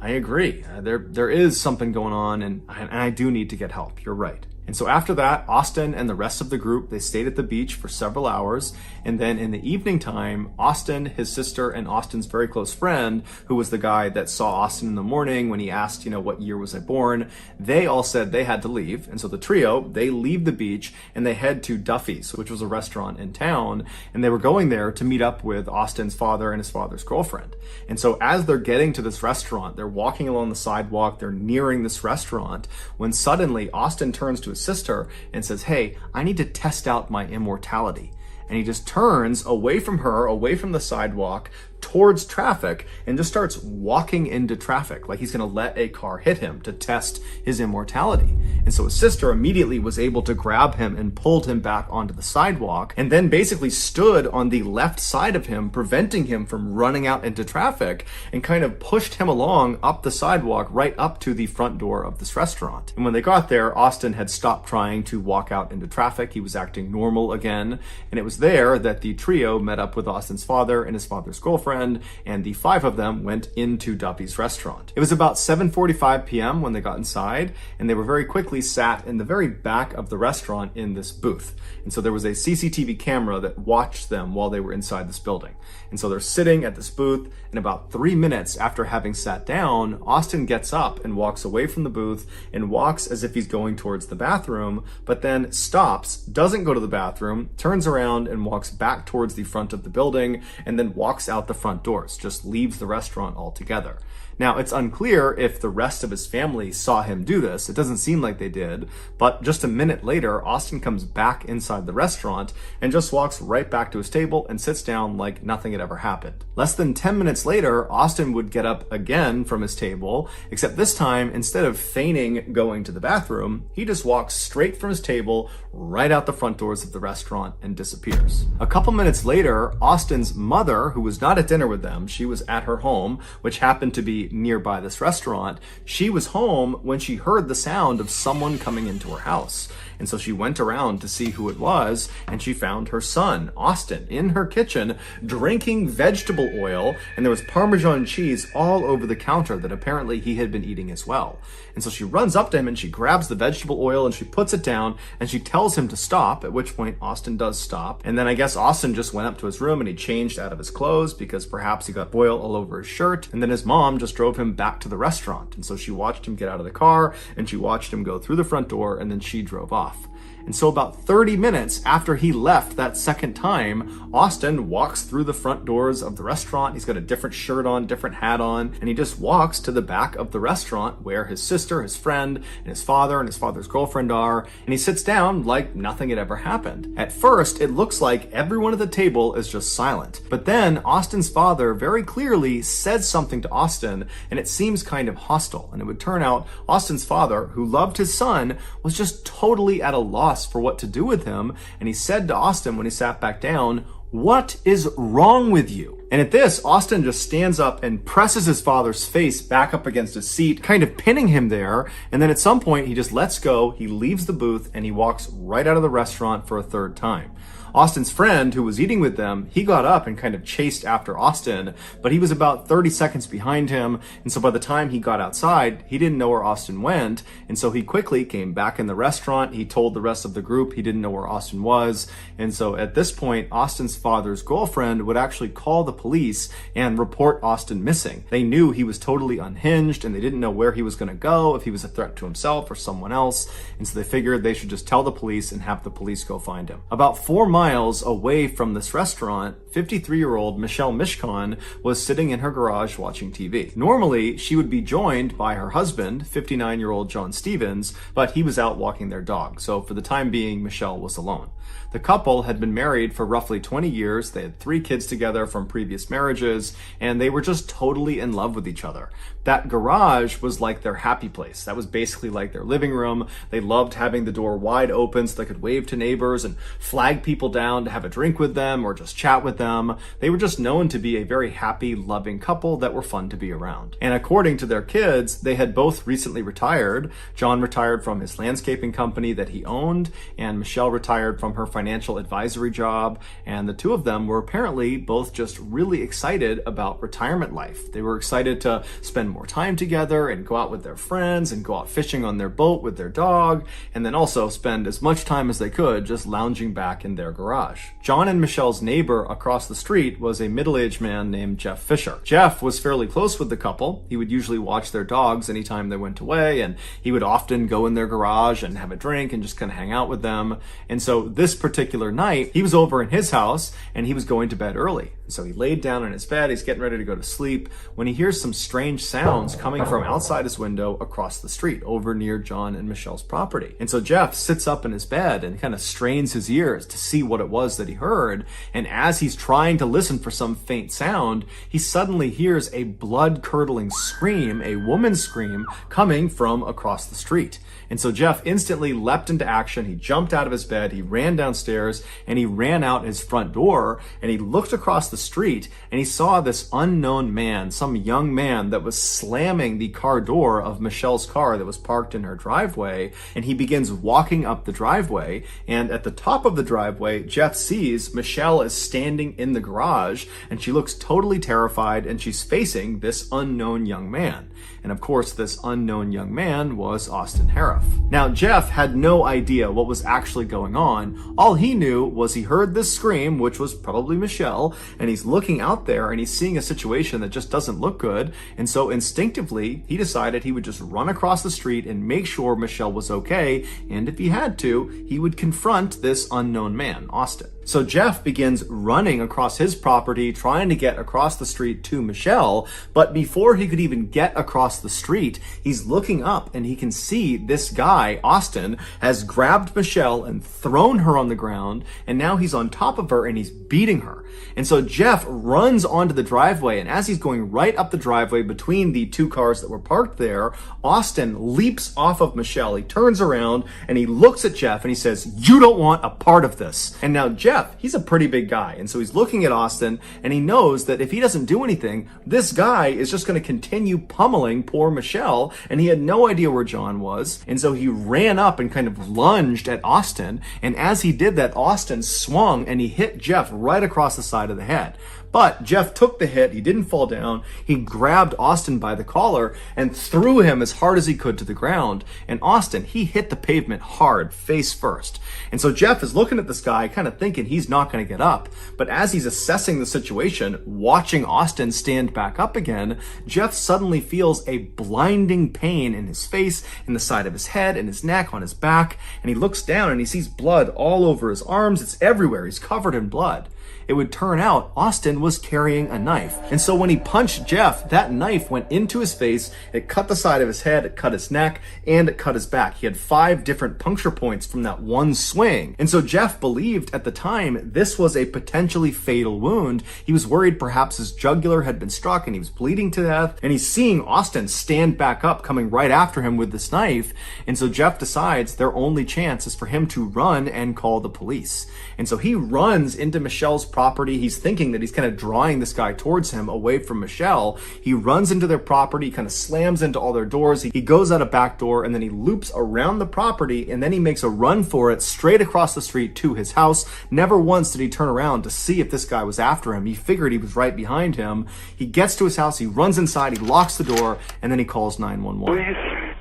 "I agree. There is something going on, and I do need to get help. You're right." And so after that, Austin and the rest of the group, they stayed at the beach for several hours. And then in the evening time, Austin, his sister, and Austin's very close friend, who was the guy that saw Austin in the morning when he asked, what year was I born, they all said they had to leave. And so the trio, they leave the beach and they head to Duffy's, which was a restaurant in town. And they were going there to meet up with Austin's father and his father's girlfriend. And so as they're getting to this restaurant, they're walking along the sidewalk, they're nearing this restaurant, when suddenly Austin turns to his sister and says, "Hey, I need to test out my immortality." And he just turns away from her, away from the sidewalk, towards traffic, and just starts walking into traffic like he's going to let a car hit him to test his immortality. And so his sister immediately was able to grab him and pulled him back onto the sidewalk, and then basically stood on the left side of him, preventing him from running out into traffic, and kind of pushed him along up the sidewalk right up to the front door of this restaurant. And when they got there, Austin had stopped trying to walk out into traffic. He was acting normal again. And it was there that the trio met up with Austin's father and his father's girlfriend, girlfriend, and the 5 of them went into Duffy's restaurant. It was about 7:45 p.m. when they got inside, and they were very quickly sat in the very back of the restaurant in this booth. And so there was a CCTV camera that watched them while they were inside this building. And so they're sitting at this booth, and about 3 minutes after having sat down, Austin gets up and walks away from the booth and walks as if he's going towards the bathroom, but then stops, doesn't go to the bathroom, turns around and walks back towards the front of the building, and then walks out the front doors, just leaves the restaurant altogether. Now, it's unclear if the rest of his family saw him do this. It doesn't seem like they did, but just a minute later, Austin comes back inside the restaurant and just walks right back to his table and sits down like nothing had ever happened. Less than 10 minutes later, Austin would get up again from his table, except this time, instead of feigning going to the bathroom, he just walks straight from his table right out the front doors of the restaurant and disappears. A couple minutes later, Austin's mother, who was not at dinner with them, she was at her home, which happened to be nearby this restaurant, she was home when she heard the sound of someone coming into her house. And so she went around to see who it was, and she found her son, Austin, in her kitchen, drinking vegetable oil, and there was Parmesan cheese all over the counter that apparently he had been eating as well. And so she runs up to him and she grabs the vegetable oil and she puts it down and she tells him to stop, at which point Austin does stop. And then I guess Austin just went up to his room and he changed out of his clothes because perhaps he got oil all over his shirt. And then his mom just drove him back to the restaurant. And so she watched him get out of the car and she watched him go through the front door, and then she drove off. And so about 30 minutes after he left that second time, Austin walks through the front doors of the restaurant. He's got a different shirt on, different hat on, and he just walks to the back of the restaurant where his sister, his friend, and his father's girlfriend are, and he sits down like nothing had ever happened. At first, it looks like everyone at the table is just silent. But then Austin's father very clearly says something to Austin, and it seems kind of hostile. And it would turn out Austin's father, who loved his son, was just totally at a loss for what to do with him, and he said to Austin when he sat back down, "What is wrong with you?" And at this, Austin just stands up and presses his father's face back up against his seat, kind of pinning him there, and then at some point he just lets go, he leaves the booth, and he walks right out of the restaurant for a third time. Austin's friend, who was eating with them, he got up and kind of chased after Austin, but he was about 30 seconds behind him, and so by the time he got outside, he didn't know where Austin went, and so he quickly came back in the restaurant. He told the rest of the group he didn't know where Austin was, and so at this point, Austin's father's girlfriend would actually call the police and report Austin missing. They knew he was totally unhinged, and they didn't know where he was going to go, if he was a threat to himself or someone else, and so they figured they should just tell the police and have the police go find him. About 4 miles away from this restaurant, 53-year-old Michelle Mishcon was sitting in her garage watching TV. Normally, she would be joined by her husband, 59-year-old John Stevens, but he was out walking their dog, so for the time being, Michelle was alone. The couple had been married for roughly 20 years, they had 3 kids together from previous marriages, and they were just totally in love with each other. That garage was like their happy place. That was basically like their living room. They loved having the door wide open so they could wave to neighbors and flag people down to have a drink with them or just chat with them. They were just known to be a very happy, loving couple that were fun to be around. And according to their kids, they had both recently retired. John retired from his landscaping company that he owned, and Michelle retired from her financial advisory job, and the two of them were apparently both just really excited about retirement life. They were excited to spend more time together and go out with their friends and go out fishing on their boat with their dog, and then also spend as much time as they could just lounging back in their garage. John and Michelle's neighbor across the street was a middle-aged man named Jeff Fisher. Jeff was fairly close with the couple. He would usually watch their dogs anytime they went away, and he would often go in their garage and have a drink and just kind of hang out with them. And so this particular night, he was over in his house and he was going to bed early. So he laid down in his bed, he's getting ready to go to sleep, when he hears some strange sounds coming from outside his window across the street, over near John and Michelle's property. And so Jeff sits up in his bed and kind of strains his ears to see what it was that he heard. And as he's trying to listen for some faint sound, he suddenly hears a blood-curdling scream, a woman's scream, coming from across the street. And so Jeff instantly leapt into action. He jumped out of his bed, he ran downstairs, and he ran out his front door, and he looked across the street, street, and he saw this unknown man, some young man that was slamming the car door of Michelle's car that was parked in her driveway, and he begins walking up the driveway, and at the top of the driveway, Jeff sees Michelle is standing in the garage, and she looks totally terrified, and she's facing this unknown young man. And of course, this unknown young man was Austin Harif. Now, Jeff had no idea what was actually going on. All he knew was he heard this scream, which was probably Michelle, and he's looking out there and he's seeing a situation that just doesn't look good. And so instinctively, he decided he would just run across the street and make sure Michelle was okay. And if he had to, he would confront this unknown man, Austin. So Jeff begins running across his property, trying to get across the street to Michelle, but before he could even get across the street, he's looking up and he can see this guy, Austin, has grabbed Michelle and thrown her on the ground, and now he's on top of her and he's beating her. And so Jeff runs onto the driveway, and as he's going right up the driveway between the two cars that were parked there, Austin leaps off of Michelle. He turns around and he looks at Jeff and he says, "You don't want a part of this." And now Jeff, he's a pretty big guy, and so he's looking at Austin and he knows that if he doesn't do anything, this guy is just going to continue pummeling poor Michelle, and he had no idea where John was. And so he ran up and kind of lunged at Austin, and as he did that, Austin swung and he hit Jeff right across the side of the head. But Jeff took the hit, he didn't fall down, he grabbed Austin by the collar and threw him as hard as he could to the ground. And Austin, he hit the pavement hard, face first. And so Jeff is looking at this guy, kind of thinking he's not going to get up. But as he's assessing the situation, watching Austin stand back up again, Jeff suddenly feels a blinding pain in his face, in the side of his head, in his neck, on his back. And he looks down and he sees blood all over his arms. It's everywhere. He's covered in blood. It would turn out Austin was carrying a knife. And so when he punched Jeff, that knife went into his face, it cut the side of his head, it cut his neck, and it cut his back. He had 5 different puncture points from that one swing. And so Jeff believed at the time this was a potentially fatal wound. He was worried perhaps his jugular had been struck and he was bleeding to death. And he's seeing Austin stand back up, coming right after him with this knife. And so Jeff decides their only chance is for him to run and call the police. And so he runs into Michelle's property. He's thinking that he's kind of drawing this guy towards him away from Michelle. He runs into their property, kind of slams into all their doors. He goes out a back door and then he loops around the property, and then he makes a run for it straight across the street to his house. Never once did he turn around to see if this guy was after him. He figured he was right behind him. He gets to his house, he runs inside, he locks the door, and then he calls 911. Police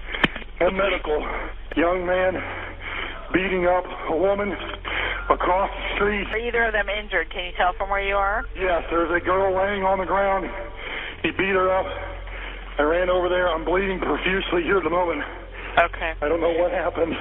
and medical. Young man beating up a woman across the street. Are either of them injured? Can you tell from where you are? Yes, there's a girl laying on the ground. He beat her up. I ran over there. I'm bleeding profusely here at the moment. Okay. I don't know what happened.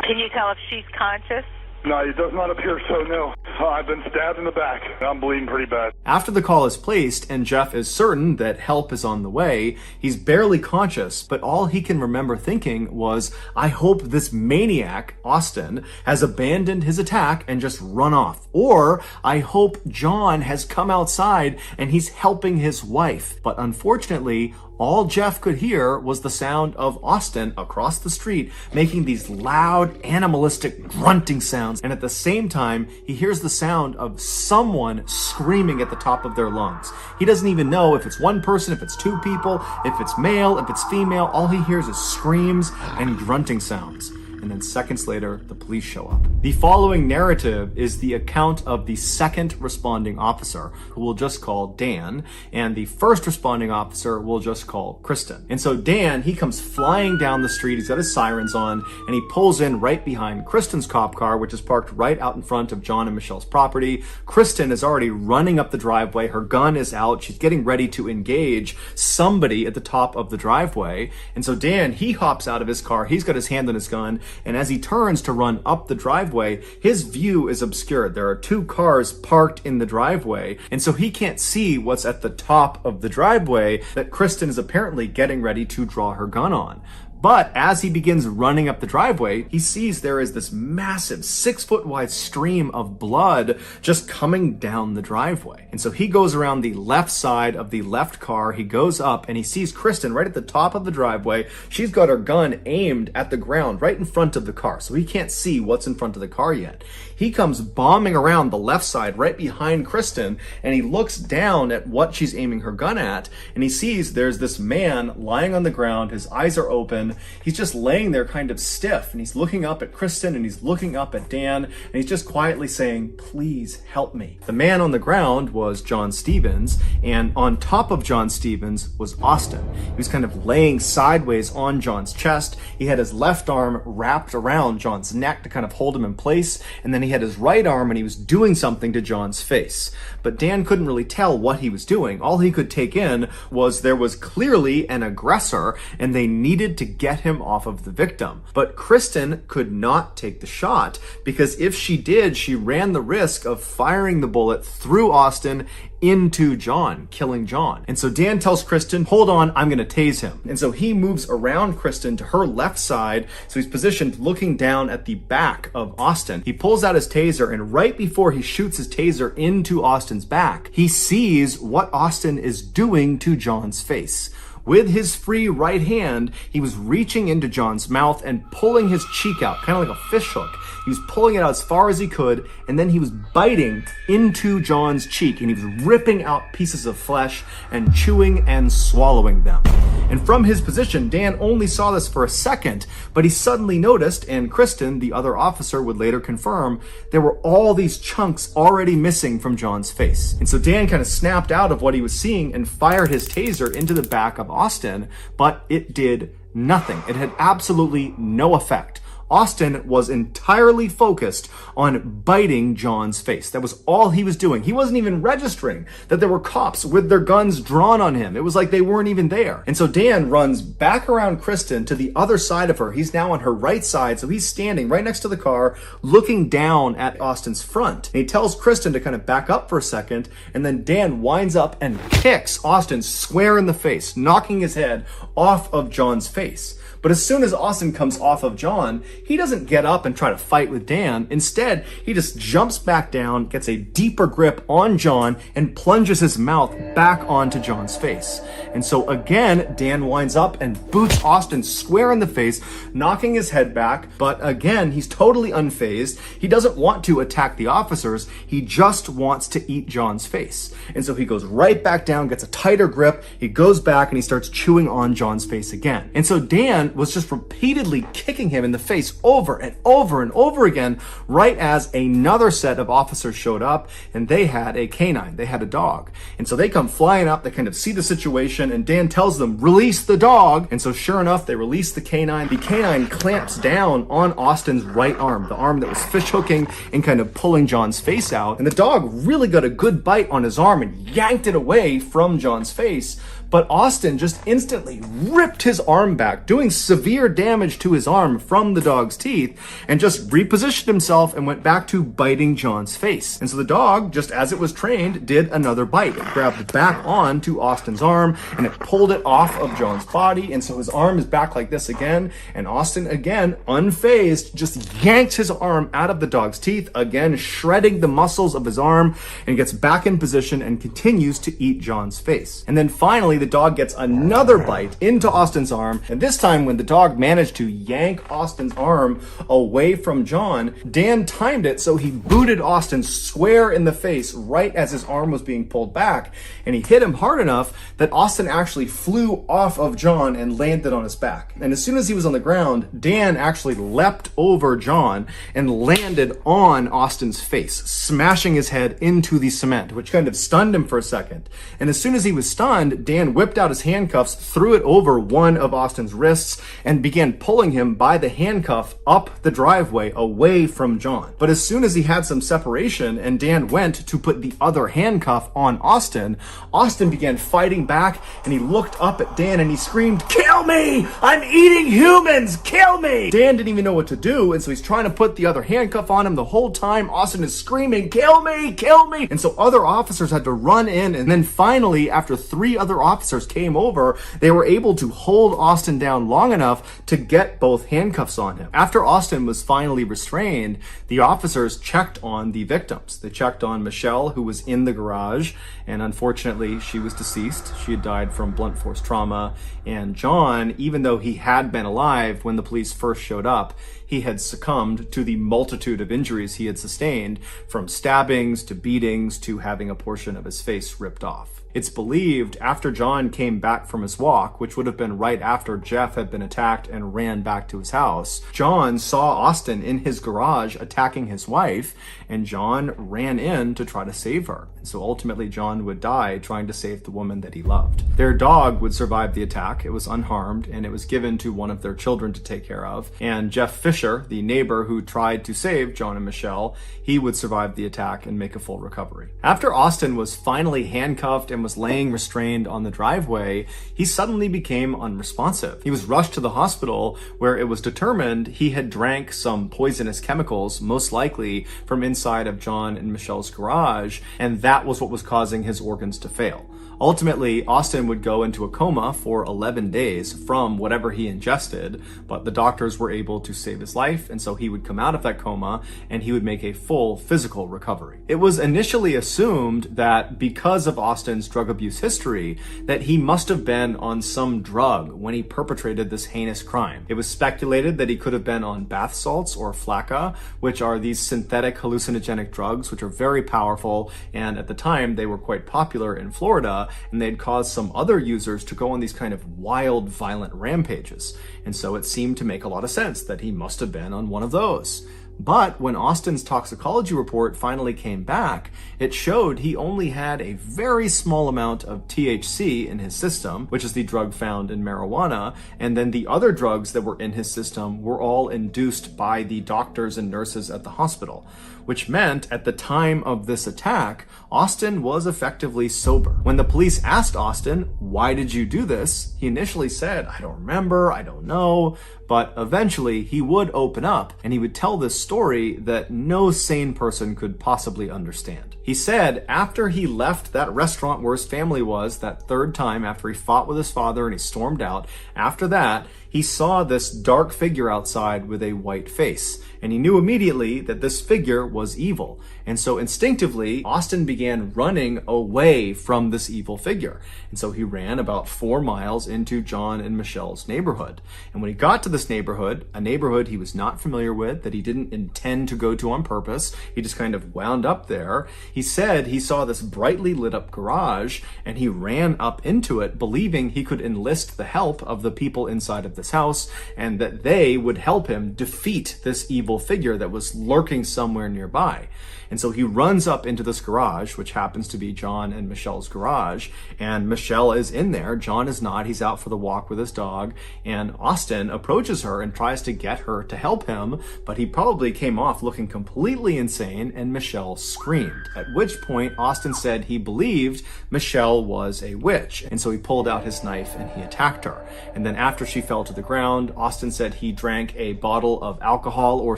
Can you tell if she's conscious? No, it does not appear so, no. I've been stabbed in the back. I'm bleeding pretty bad. After the call is placed and Jeff is certain that help is on the way, he's barely conscious, but all he can remember thinking was, I hope this maniac, Austin, has abandoned his attack and just run off. Or I hope John has come outside and he's helping his wife. But unfortunately, all Jeff could hear was the sound of Austin across the street making these loud, animalistic grunting sounds. And at the same time, he hears the sound of someone screaming at the top of their lungs. He doesn't even know if it's one person, if it's 2 people, if it's male, if it's female. All he hears is screams and grunting sounds. And then seconds later, the police show up. The following narrative is the account of the second responding officer, who we'll just call Dan, and the first responding officer we'll just call Kristen. And so Dan, he comes flying down the street, he's got his sirens on, and he pulls in right behind Kristen's cop car, which is parked right out in front of John and Michelle's property. Kristen is already running up the driveway, her gun is out, she's getting ready to engage somebody at the top of the driveway. And so Dan, he hops out of his car, he's got his hand on his gun, and as he turns to run up the driveway, his view is obscured. There are 2 cars parked in the driveway, and so he can't see what's at the top of the driveway that Kristen is apparently getting ready to draw her gun on. But as he begins running up the driveway, he sees there is this massive 6-foot wide stream of blood just coming down the driveway. And so he goes around the left side of the left car. He goes up and he sees Kristen right at the top of the driveway. She's got her gun aimed at the ground right in front of the car, so he can't see what's in front of the car yet. He comes bombing around the left side right behind Kristen, and he looks down at what she's aiming her gun at, and he sees there's this man lying on the ground. His eyes are open. He's just laying there kind of stiff, and he's looking up at Kristen, and he's looking up at Dan, and he's just quietly saying, "Please help me." The man on the ground was John Stevens, and on top of John Stevens was Austin. He was kind of laying sideways on John's chest. He had his left arm wrapped around John's neck to kind of hold him in place, and then he had his right arm and he was doing something to John's face. But Dan couldn't really tell what he was doing. All he could take in was there was clearly an aggressor and they needed to get him off of the victim. But Kristen could not take the shot because if she did, she ran the risk of firing the bullet through Austin into John, killing John. And so Dan tells Kristen, "Hold on, I'm gonna tase him." And so he moves around Kristen to her left side, so he's positioned looking down at the back of Austin. He pulls out his taser, and right before he shoots his taser into Austin's back, he sees what Austin is doing to John's face. With his free right hand, he was reaching into John's mouth and pulling his cheek out, kind of like a fish hook. He was pulling it out as far as he could, and then he was biting into John's cheek, and he was ripping out pieces of flesh and chewing and swallowing them. And from his position, Dan only saw this for a second, but he suddenly noticed, and Kristen, the other officer, would later confirm, there were all these chunks already missing from John's face. And so Dan kind of snapped out of what he was seeing and fired his taser into the back of Austin, but it did nothing. It had absolutely no effect. Austin was entirely focused on biting John's face. That was all he was doing. He wasn't even registering that there were cops with their guns drawn on him. It was like they weren't even there. And so Dan runs back around Kristen to the other side of her. He's now on her right side, so he's standing right next to the car, looking down at Austin's front. And he tells Kristen to kind of back up for a second, and then Dan winds up and kicks Austin square in the face, knocking his head off of John's face. But as soon as Austin comes off of John, he doesn't get up and try to fight with Dan. Instead, he just jumps back down, gets a deeper grip on John, and plunges his mouth back onto John's face. And so again, Dan winds up and boots Austin square in the face, knocking his head back. But again, he's totally unfazed. He doesn't want to attack the officers. He just wants to eat John's face. And so he goes right back down, gets a tighter grip. He goes back and he starts chewing on John's face again. And so Dan was just repeatedly kicking him in the face over and over and over again, right as another set of officers showed up, and they had a canine, they had a dog. And so they come flying up, they kind of see the situation, and Dan tells them, "Release the dog." And so sure enough, they release the canine. The canine clamps down on Austin's right arm, the arm that was fish hooking and kind of pulling John's face out. And the dog really got a good bite on his arm and yanked it away from John's face. But Austin just instantly ripped his arm back, doing severe damage to his arm from the dog's teeth, and just repositioned himself and went back to biting John's face. And so the dog, just as it was trained, did another bite. It grabbed back onto Austin's arm and it pulled it off of John's body. And so his arm is back like this again. And Austin, again, unfazed, just yanked his arm out of the dog's teeth, again, shredding the muscles of his arm, and gets back in position and continues to eat John's face. And then finally, the dog gets another bite into Austin's arm, and this time when the dog managed to yank Austin's arm away from John, Dan timed it so he booted Austin square in the face right as his arm was being pulled back, and he hit him hard enough that Austin actually flew off of John and landed on his back. And as soon as he was on the ground, Dan actually leapt over John and landed on Austin's face, smashing his head into the cement, which kind of stunned him for a second. And as soon as he was stunned, Dan whipped out his handcuffs, threw it over one of Austin's wrists, and began pulling him by the handcuff up the driveway away from John. But as soon as he had some separation and Dan went to put the other handcuff on Austin, Austin began fighting back, and he looked up at Dan and he screamed, "Kill me! I'm eating humans! Kill me!" Dan didn't even know what to do, and so he's trying to put the other handcuff on him. The whole time Austin is screaming, "Kill me! Kill me!" And so other officers had to run in, and then finally, after 3 other officers officers came over, they were able to hold Austin down long enough to get both handcuffs on him. After Austin was finally restrained, the officers checked on the victims. They checked on Michelle, who was in the garage, and unfortunately she was deceased. She had died from blunt force trauma. And John, even though he had been alive when the police first showed up, he had succumbed to the multitude of injuries he had sustained, from stabbings to beatings to having a portion of his face ripped off. It's believed after John came back from his walk, which would have been right after Jeff had been attacked and ran back to his house, John saw Austin in his garage attacking his wife, and John ran in to try to save her. And so ultimately John would die trying to save the woman that he loved. Their dog would survive the attack. It was unharmed, and it was given to one of their children to take care of. And Jeff Fisher, the neighbor who tried to save John and Michelle, he would survive the attack and make a full recovery. After Austin was finally handcuffed and was laying restrained on the driveway, he suddenly became unresponsive. He was rushed to the hospital, where it was determined he had drank some poisonous chemicals, most likely from inside of John and Michelle's garage, and that was what was causing his organs to fail. Ultimately, Austin would go into a coma for 11 days from whatever he ingested, but the doctors were able to save his life, and so he would come out of that coma and he would make a full physical recovery. It was initially assumed that because of Austin's drug abuse history, that he must have been on some drug when he perpetrated this heinous crime. It was speculated that he could have been on bath salts or flakka, which are these synthetic hallucinogenic drugs which are very powerful, and at the time they were quite popular in Florida, and they'd caused some other users to go on these kind of wild, violent rampages. And so it seemed to make a lot of sense that he must have been on one of those. But when Austin's toxicology report finally came back, it showed he only had a very small amount of THC in his system, which is the drug found in marijuana, and then the other drugs that were in his system were all induced by the doctors and nurses at the hospital, which meant at the time of this attack, Austin was effectively sober. When the police asked Austin, "Why did you do this?" he initially said, "I don't remember, I don't know," but eventually he would open up and he would tell this story that no sane person could possibly understand. He said after he left that restaurant where his family was that third time, after he fought with his father and he stormed out, after that, he saw this dark figure outside with a white face, and he knew immediately that this figure was evil. And so instinctively, Austin began running away from this evil figure. And so he ran about 4 miles into John and Michelle's neighborhood. And when he got to this neighborhood, a neighborhood he was not familiar with, that he didn't intend to go to on purpose, he just kind of wound up there. He said he saw this brightly lit up garage, and he ran up into it, believing he could enlist the help of the people inside of this house, and that they would help him defeat this evil figure that was lurking somewhere nearby. And so he runs up into this garage, which happens to be John and Michelle's garage, and Michelle is in there. John is not. He's out for the walk with his dog, and Austin approaches her and tries to get her to help him, but he probably came off looking completely insane, and Michelle screamed, at which point Austin said he believed Michelle was a witch, and so he pulled out his knife and he attacked her. And then after she fell to the ground, Austin said he drank a bottle of alcohol or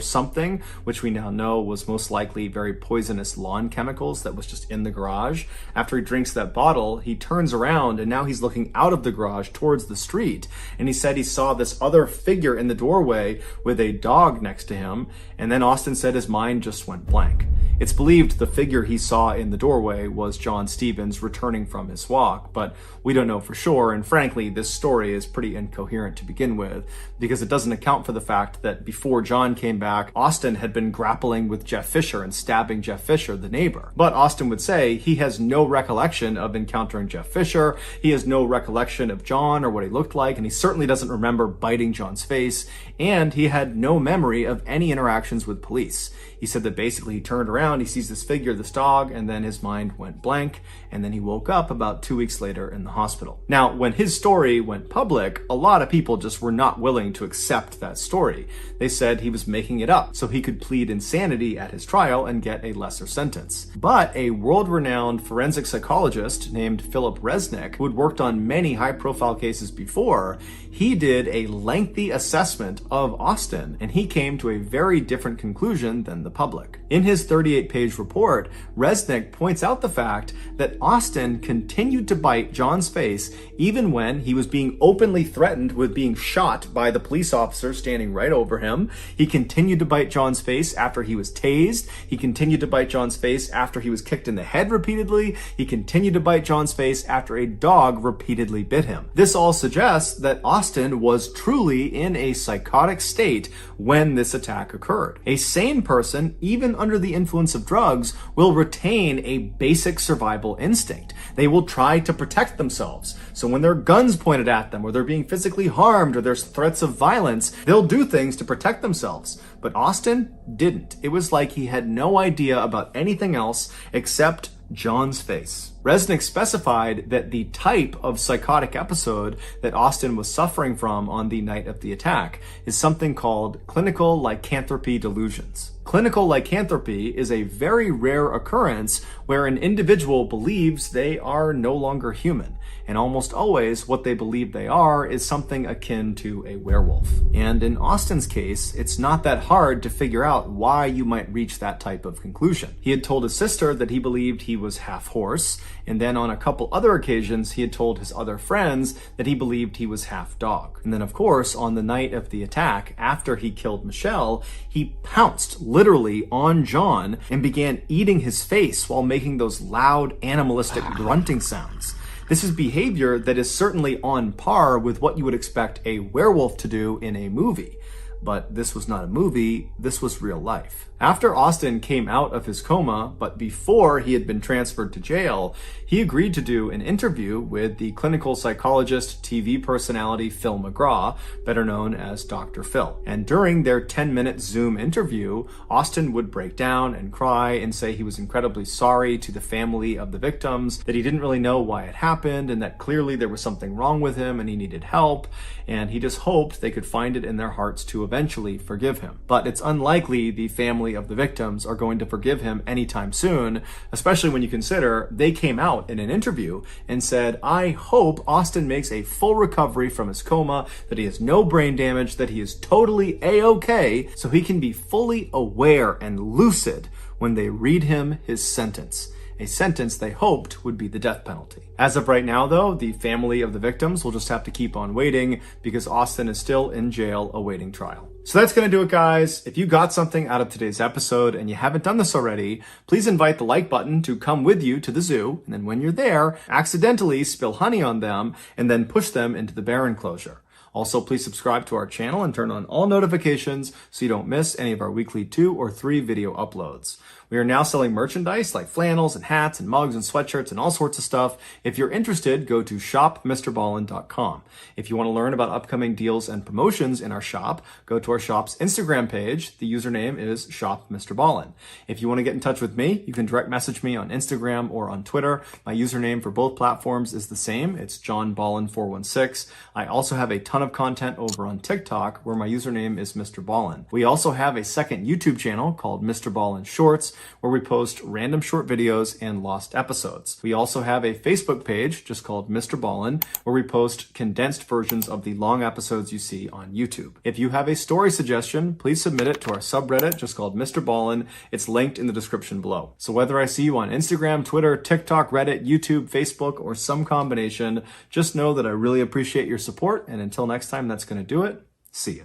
something, which we now know was most likely very poisonous lawn chemicals that was just in the garage. After he drinks that bottle, he turns around and now he's looking out of the garage towards the street. And he said he saw this other figure in the doorway with a dog next to him. And then Austin said his mind just went blank. It's believed the figure he saw in the doorway was John Stevens returning from his walk, but we don't know for sure, and frankly, this story is pretty incoherent to begin with, because it doesn't account for the fact that before John came back, Austin had been grappling with Jeff Fisher and stabbing Jeff Fisher, the neighbor. But Austin would say he has no recollection of encountering Jeff Fisher, he has no recollection of John or what he looked like, and he certainly doesn't remember biting John's face, and he had no memory of any interactions with police. He said that basically he turned around, he sees this figure, this dog, and then his mind went blank, and then he woke up about 2 weeks later in the hospital. Now, when his story went public, a lot of people just were not willing to accept that story. They said he was making it up so he could plead insanity at his trial and get a lesser sentence. But a world-renowned forensic psychologist named Philip Resnick, who had worked on many high-profile cases before, he did a lengthy assessment of Austin, and he came to a very different conclusion than the public. In his 38 38-page report, Resnick points out the fact that Austin continued to bite John's face even when he was being openly threatened with being shot by the police officer standing right over him. He continued to bite John's face after he was tased. He continued to bite John's face after he was kicked in the head repeatedly. He continued to bite John's face after a dog repeatedly bit him. This all suggests that Austin was truly in a psychotic state when this attack occurred. A sane person, even under the influence of drugs, will retain a basic survival instinct. They will try to protect themselves. So when there are guns pointed at them, or they're being physically harmed, or there's threats of violence, they'll do things to protect themselves. But Austin didn't. It was like he had no idea about anything else except John's face. Resnick specified that the type of psychotic episode that Austin was suffering from on the night of the attack is something called clinical lycanthropy delusions. Clinical lycanthropy is a very rare occurrence where an individual believes they are no longer human. And almost always what they believe they are is something akin to a werewolf. And in Austin's case, it's not that hard to figure out why you might reach that type of conclusion. He had told his sister that he believed he was half horse, and then on a couple other occasions, he had told his other friends that he believed he was half dog. And then of course, on the night of the attack, after he killed Michelle, he pounced literally on John and began eating his face while making those loud animalistic grunting sounds. This is behavior that is certainly on par with what you would expect a werewolf to do in a movie. But this was not a movie, this was real life. After Austin came out of his coma, but before he had been transferred to jail, he agreed to do an interview with the clinical psychologist, TV personality Phil McGraw, better known as Dr. Phil. And during their 10-minute Zoom interview, Austin would break down and cry and say he was incredibly sorry to the family of the victims, that he didn't really know why it happened, and that clearly there was something wrong with him and he needed help, and he just hoped they could find it in their hearts to eventually forgive him. But it's unlikely the family of the victims are going to forgive him anytime soon, especially when you consider they came out in an interview and said, "I hope Austin makes a full recovery from his coma, that he has no brain damage, that he is totally A-okay, so he can be fully aware and lucid when they read him his sentence." A sentence they hoped would be the death penalty. As of right now, though, the family of the victims will just have to keep on waiting because Austin is still in jail awaiting trial. So that's going to do it, guys. If you got something out of today's episode and you haven't done this already, please invite the like button to come with you to the zoo. And then when you're there, accidentally spill honey on them and then push them into the bear enclosure. Also, please subscribe to our channel and turn on all notifications so you don't miss any of our weekly 2 or 3 video uploads. We are now selling merchandise like flannels and hats and mugs and sweatshirts and all sorts of stuff. If you're interested, go to shopmrballen.com. If you want to learn about upcoming deals and promotions in our shop, go to our shop's Instagram page. The username is shopmrballen. If you want to get in touch with me, you can direct message me on Instagram or on Twitter. My username for both platforms is the same. It's johnballen416. I also have a ton of content over on TikTok where my username is MrBallen. We also have a second YouTube channel called MrBallen Shorts, where we post random short videos and lost episodes. We also have a Facebook page just called MrBallen, where we post condensed versions of the long episodes you see on YouTube. If you have a story suggestion, please submit it to our subreddit just called MrBallen. It's linked in the description below. So whether I see you on Instagram, Twitter, TikTok, Reddit, YouTube, Facebook, or some combination, just know that I really appreciate your support. And until next time, that's going to do it. See ya.